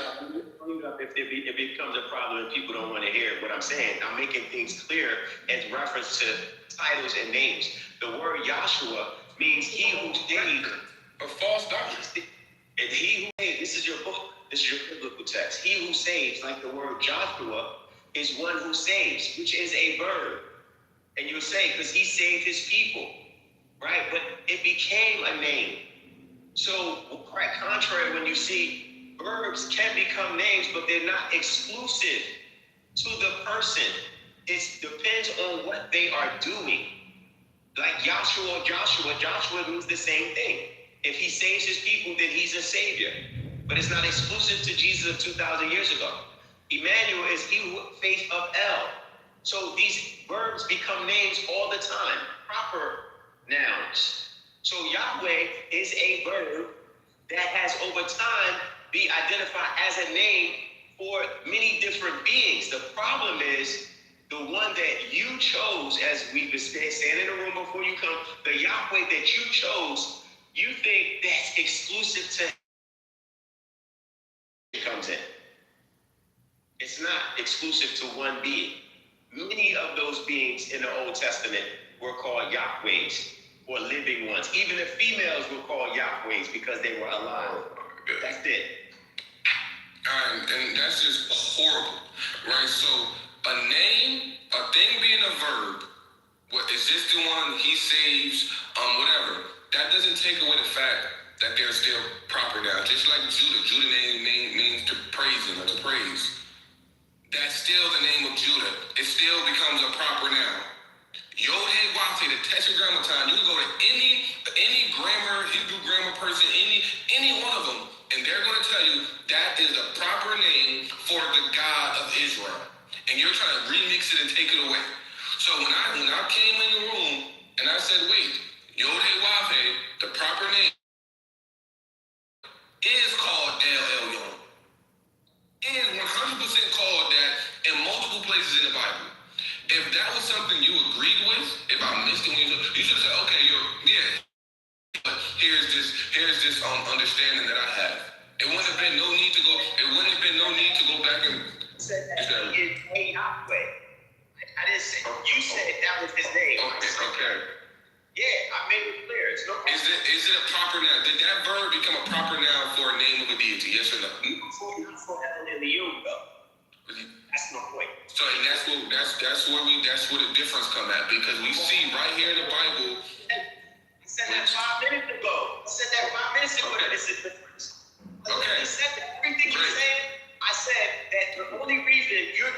If it becomes a problem and people don't want to hear what I'm saying, I'm making things clear in reference to titles and names. The word Yahshua means he who saves. A false doctrine. And he who saves, this is your book, this is your biblical text. He who saves, like the word Joshua, is one who saves, which is a verb. And you'll say, because he saved his people, right? But it became a name. So, quite contrary, when you see verbs can become names, but they're not exclusive to the person. It depends on what they are doing. Like Joshua means the same thing. If he saves his people, then he's a savior. But it's not exclusive to Jesus of 2,000 years ago. Emmanuel is he who faith of El. So these verbs become names all the time, proper nouns. So Yahweh is a verb that has over time be identified as a name for many different beings. The problem is the one that you chose, as we've been saying in the room before you come, the Yahweh that you chose, you think that's exclusive to it comes in. It's not exclusive to one being. Many of those beings in the Old Testament were called Yahwehs or living ones. Even the females were called Yahwehs because they were alive. That's it. And that's just horrible, right? So a name, a thing being a verb, is this the one he saves, whatever, that doesn't take away the fact that they're still proper now. Just like Judah name means to praise him or to praise. That's still the name of Judah. It still becomes a proper noun. Yod-Heh-Wav-Heh, the Tetragrammaton, you can go to any grammar, Hebrew grammar person, any one of them, and they're going to tell you that is the proper name for the God of Israel. And you're trying to remix it and take it away. So when I came in the room and I said, wait, Yod-Heh-Wav-Heh, the proper name is called 100% called that in multiple places in the Bible. If that was something you agreed with, if I missed it when you should have said, okay, but here's this understanding that I have. It wouldn't have been no need to go. It wouldn't have been no need to go back and said that he is a Yahweh. I didn't say. You said that was his name. Okay. Yeah, I made it clear. It's no problem. Is it a proper noun? Did that verb become a proper noun for a name of a deity? Yes or no? Not for El Elyon, though. That's my point. So and that's where the difference come at, because we see right here in the Bible. I said that 5 minutes ago. That it's a difference. Okay. I said that everything you said. I said that the only reason you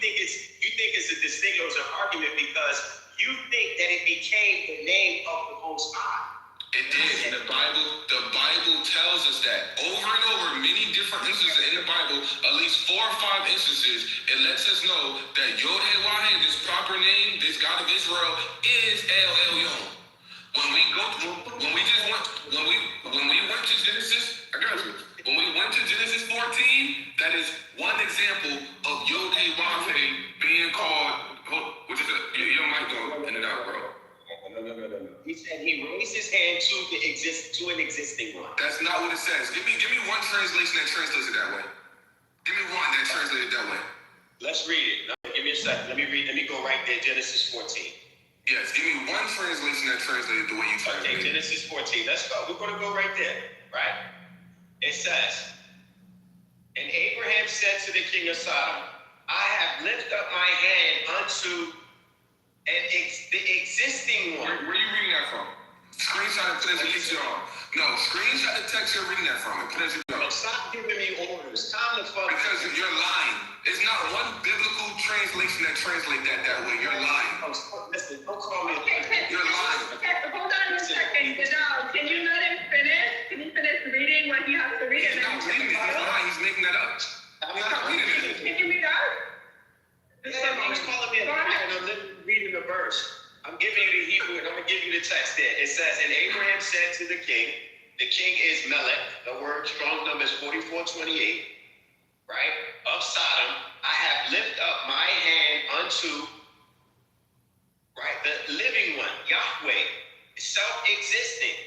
think it's a distinguished argument because you think that it became the name of the Most High. It did. The Bible tells us that over and over, many different instances in the Bible, at least 4 or 5 instances, it lets us know that Yod-Heh-Wah-Heh, this proper name, this God of Israel, is El Elyon. When we went to Genesis, I got you. When we went to Genesis 14, that is one example of Yod-Heh-Wah-Heh being called. Your mic going in and out, bro. No. He said he raised his hand to an existing one. That's not what it says. Give me one translation that translates it that way. Give me one that translates it that way. Let's read it. No, give me a second. Let me go right there. Genesis 14. Yes, give me one translation that translated the way you translated. Okay, Genesis 14. Let's go. We're going to go right there. Right? It says, and Abraham said to the king of Sodom, I have lifted up my hand unto the existing one. Where are you reading that from? Screenshot and put it in your arm. No, screenshot the text you're reading that from and put it in your arm. Stop giving me orders. Time to fuck. Because you're lying. It's not one biblical translation that translates that way. You're lying. Listen, don't call me. You're lying. Hold on a second. Can you let him finish? Can he finish reading what he has to read? He's not reading it. He's lying. He's making that up. I'm not reading it. Can you read out? Yeah, he's calling me a liar and I'm literally reading the verse. I'm giving you the Hebrew and I'm going to give you the text there. It says, and Abraham said to the king is Melech, the word strong number is 4428, right? Of Sodom, I have lifted up my hand unto, right, the living one, Yahweh, self-existing.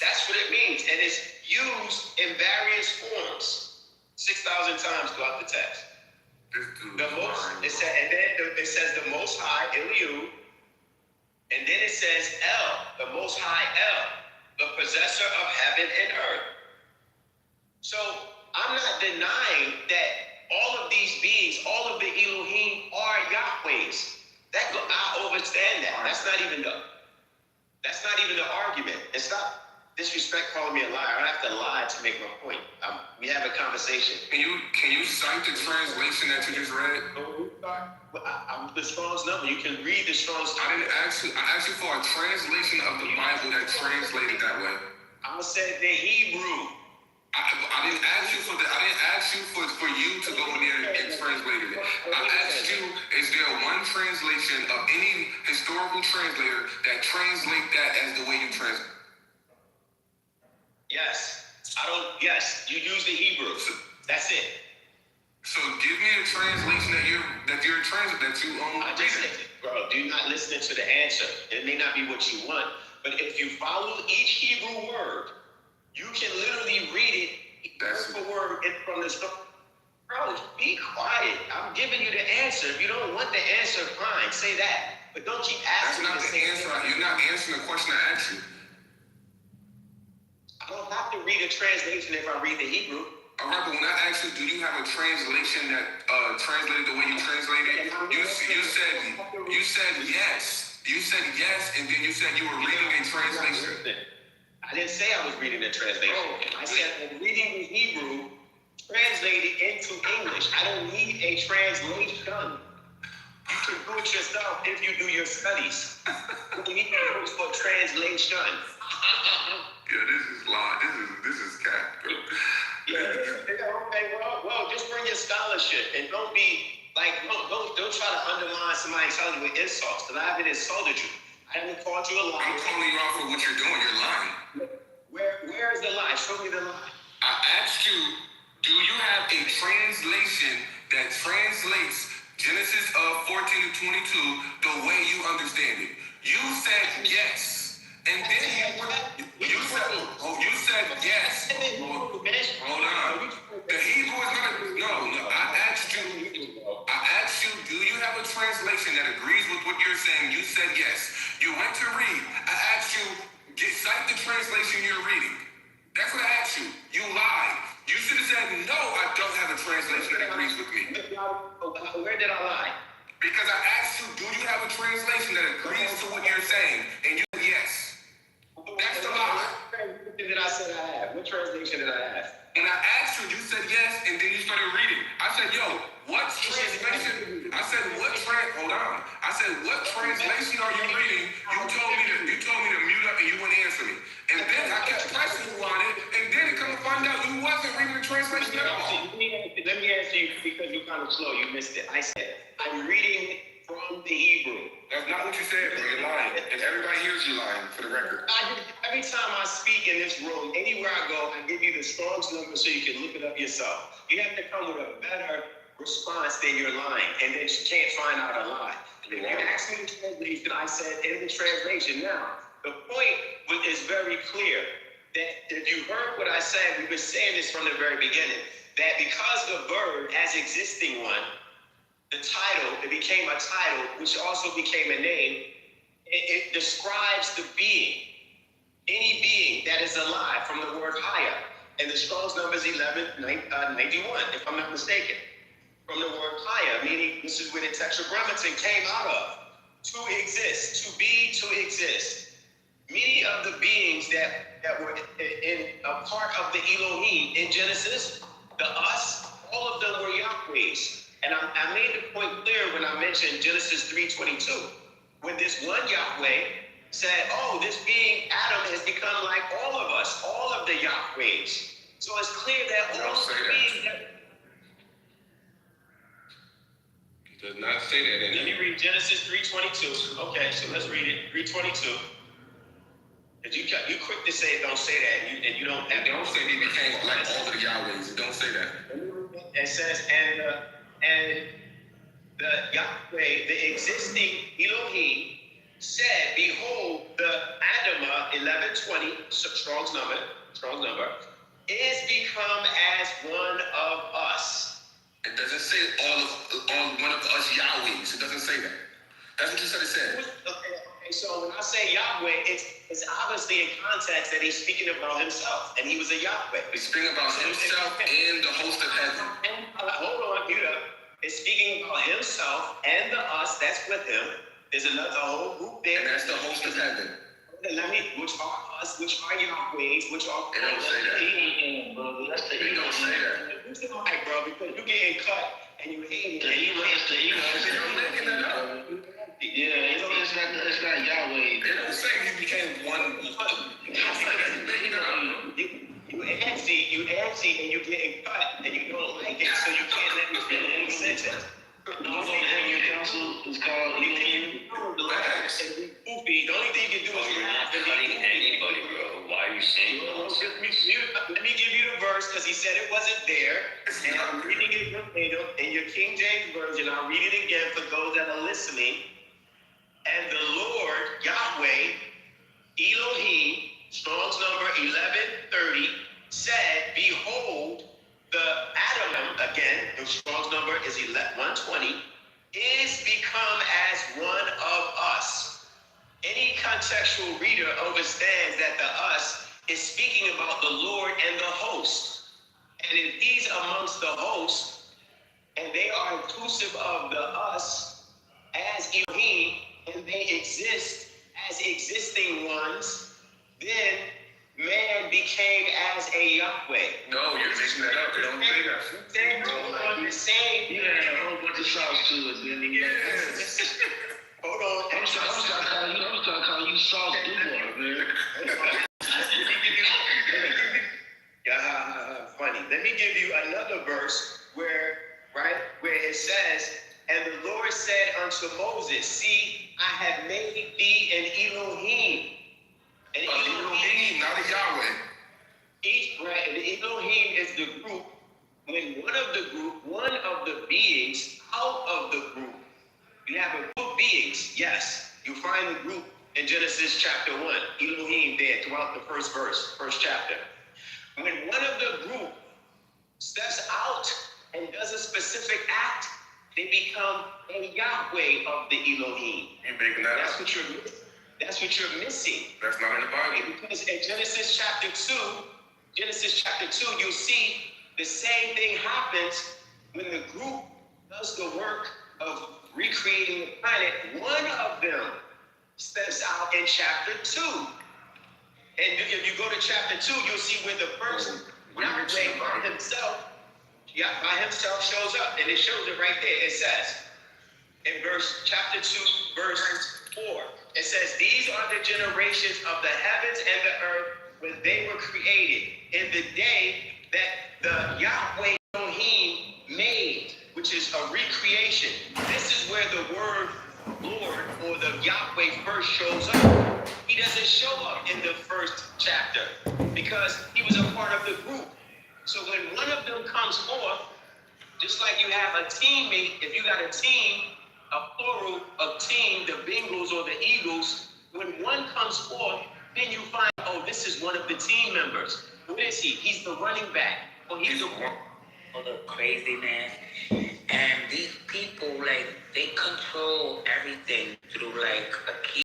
That's what it means. And it's used in various forms, 6,000 times throughout the text. It says the Most High, Eliu, and then it says El, the Most High El, the possessor of heaven and earth. So I'm not denying that all of these beings, all of the Elohim are Yahwehs. I understand that. That's not even the argument. It's not disrespect calling me a liar. I don't have to lie to make my point. We have a conversation. Can you cite the translation that you just read? I'm the Strong's number. You can read the Strong's. I asked you for a translation of the Bible that translated that way. I said the Hebrew. I didn't ask you for that. I didn't ask you for you to go in there and translate it. I asked you, is there one translation of any historical translator that translate that as the way you translate? Yes. Yes, you use the Hebrew. That's it. So give me a translation that you're I just said, bro, you're not listening to the answer. It may not be what you want, but if you follow each Hebrew word, you can literally read it word for word from the story. Bro, be quiet. I'm giving you the answer. If you don't want the answer, fine, say that. But don't keep asking. That's not the answer. You're not answering the question I asked you. I don't have to read a translation if I read the Hebrew. All right, but when I asked you, do you have a translation that translated the way you translated? You said yes. You said yes, and then you said you were reading a translation. I didn't say I was reading a translation. I said I'm reading the Hebrew translated into English. I don't need a translation. You can do it yourself if you do your studies. You need to look for translation. Yeah, this is lying. This is cat, bro. Yeah, okay, well, just bring your scholarship and don't be like, don't try to undermine somebody's intelligence with insults, because I haven't insulted you. I haven't called you a liar. I'm calling you out for what you're doing. You're lying. Where is the lie? Show me the lie. I asked you, Do you have a translation that translates Genesis 14 to 22 the way you understand it? You said yes. And then you said yes. Hold on. The Hebrew is not no. I asked you, do you have a translation that agrees with what you're saying? You said yes. You went to read. I asked you, cite the translation you're reading. That's what I asked you. You lied. You should have said, no, I don't have a translation that agrees with me. Where did I lie? Because I asked you, do you have a translation that agrees to what you're saying? And you said yes. That's the lie. What translation did I say I have? What translation did I have? When I asked you, you said yes, and then you started reading. I said, yo, what translation? I said, hold on. I said, what translation are you reading? You told me to mute up and you wouldn't answer me. And then I kept pressing you on it, and then it come to find out you wasn't reading the translation at all. Let me answer you because you're kind of slow. You missed it. I said, I'm reading from the Hebrew. That's not what you said, bro. You're lying. And everybody hears you lying, for the record. Every time I speak in this room, anywhere I go, I give you the Strong's number so you can look it up yourself. You have to come with a better response than you're lying, and then you can't find out a lie. If you ask me the translation, I said in the translation. Now, the point is very clear that if you heard what I said, we've been saying this from the very beginning, that because the verb as existing one, the title, it became a title, which also became a name. It describes the being, any being that is alive, from the word haya. And the Strong's number is 1191, if I'm not mistaken. From the word haya, meaning this is where the tetragrammaton came out of. To exist, to be, to exist. Many of the beings that were in a part of the Elohim in Genesis, the us, all of them were Yahweh's. And I made the point clear when I mentioned Genesis 3:22, when this one Yahweh said, oh, this being Adam has become like all of us, all of the Yahwehs. So it's clear that all of the beings He does not say that. Let me read Genesis 3:22. Okay, so let's read it. 3:22. If you quick to say it, don't say that, and you don't. Don't say he became like all of the Yahwehs. Don't say that. It says, and the Yahweh, the existing Elohim, said, behold, the Adamah 1120, Strong's number, is become as one of us. It doesn't say all one of us Yahwehs. It doesn't say that. That's what you said it said. Okay, so when I say Yahweh, it's obviously in context that he's speaking about himself, and he was a Yahweh. He's speaking about himself and the host of heaven. Hold on, mute up. It's speaking about himself and the us that's with him. There's another whole group there. And that's the host of heaven. Which are us, which are Yahweh's, which are. It don't say that. It don't say that. All right, bro, because you're getting cut and you hating. You're making that up. Yeah, it's not Yahweh. It don't say he became one. You antsy and you getting cut and you don't like it, so you can't let me finish any sentence. No, your counsel is called Elohim. Relax and be goofy. The only thing you can do is relax and be goofy. Anybody, bro. Why are you saying that? Let me give you the verse because he said it wasn't there. And I'm reading it verbatim in your King James Version. I'll read it again for those that are listening. And the Lord, Yahweh, Elohim, Strong's number 1130, said, behold, the Adam, again, the Strong's number is 120, is become as one of us. Any contextual reader understands that the us is speaking about the Lord and the host. And if he's amongst the host, and they are inclusive of the us as Elohim, and they exist as existing ones, then man became as a Yahweh. No, you're making that up. They don't say that. You're saying You had a whole bunch of sauce to it, man. Yes. Hold on. I'm trying to call you Sauce Dubois, man. Funny. Let me give you another verse where it says, and the Lord said unto Moses, see, I have made thee an Elohim. And Elohim, not a Yahweh. The Elohim is the group when one of the beings out of the group, you have a group of beings, yes, you find the group in Genesis chapter 1, Elohim there throughout the first verse, first chapter. When one of the group steps out and does a specific act, they become a Yahweh of the Elohim. That's what you're missing. That's not in the Bible. Because in Genesis chapter 2, you'll see the same thing happens when the group does the work of recreating the planet. One of them steps out in chapter 2. And if you go to chapter 2, you'll see where the first Yahweh by himself shows up. And it shows it right there. It says, in chapter 2, verse 4, it says, these are the generations of the heavens and the earth when they were created, in the day that the Yahweh Elohim made, which is a recreation. This is where the word Lord or the Yahweh first shows up. He doesn't show up in the first chapter because he was a part of the group. So when one of them comes forth, just like you have a teammate, if you got a team, a plural of team, the Bengals or the Eagles, when one comes forth, then you find, oh, this is one of the team members. What is he? He's the running back. Or he's the one. Oh, the crazy man. And these people, like, they control everything through, like, a key.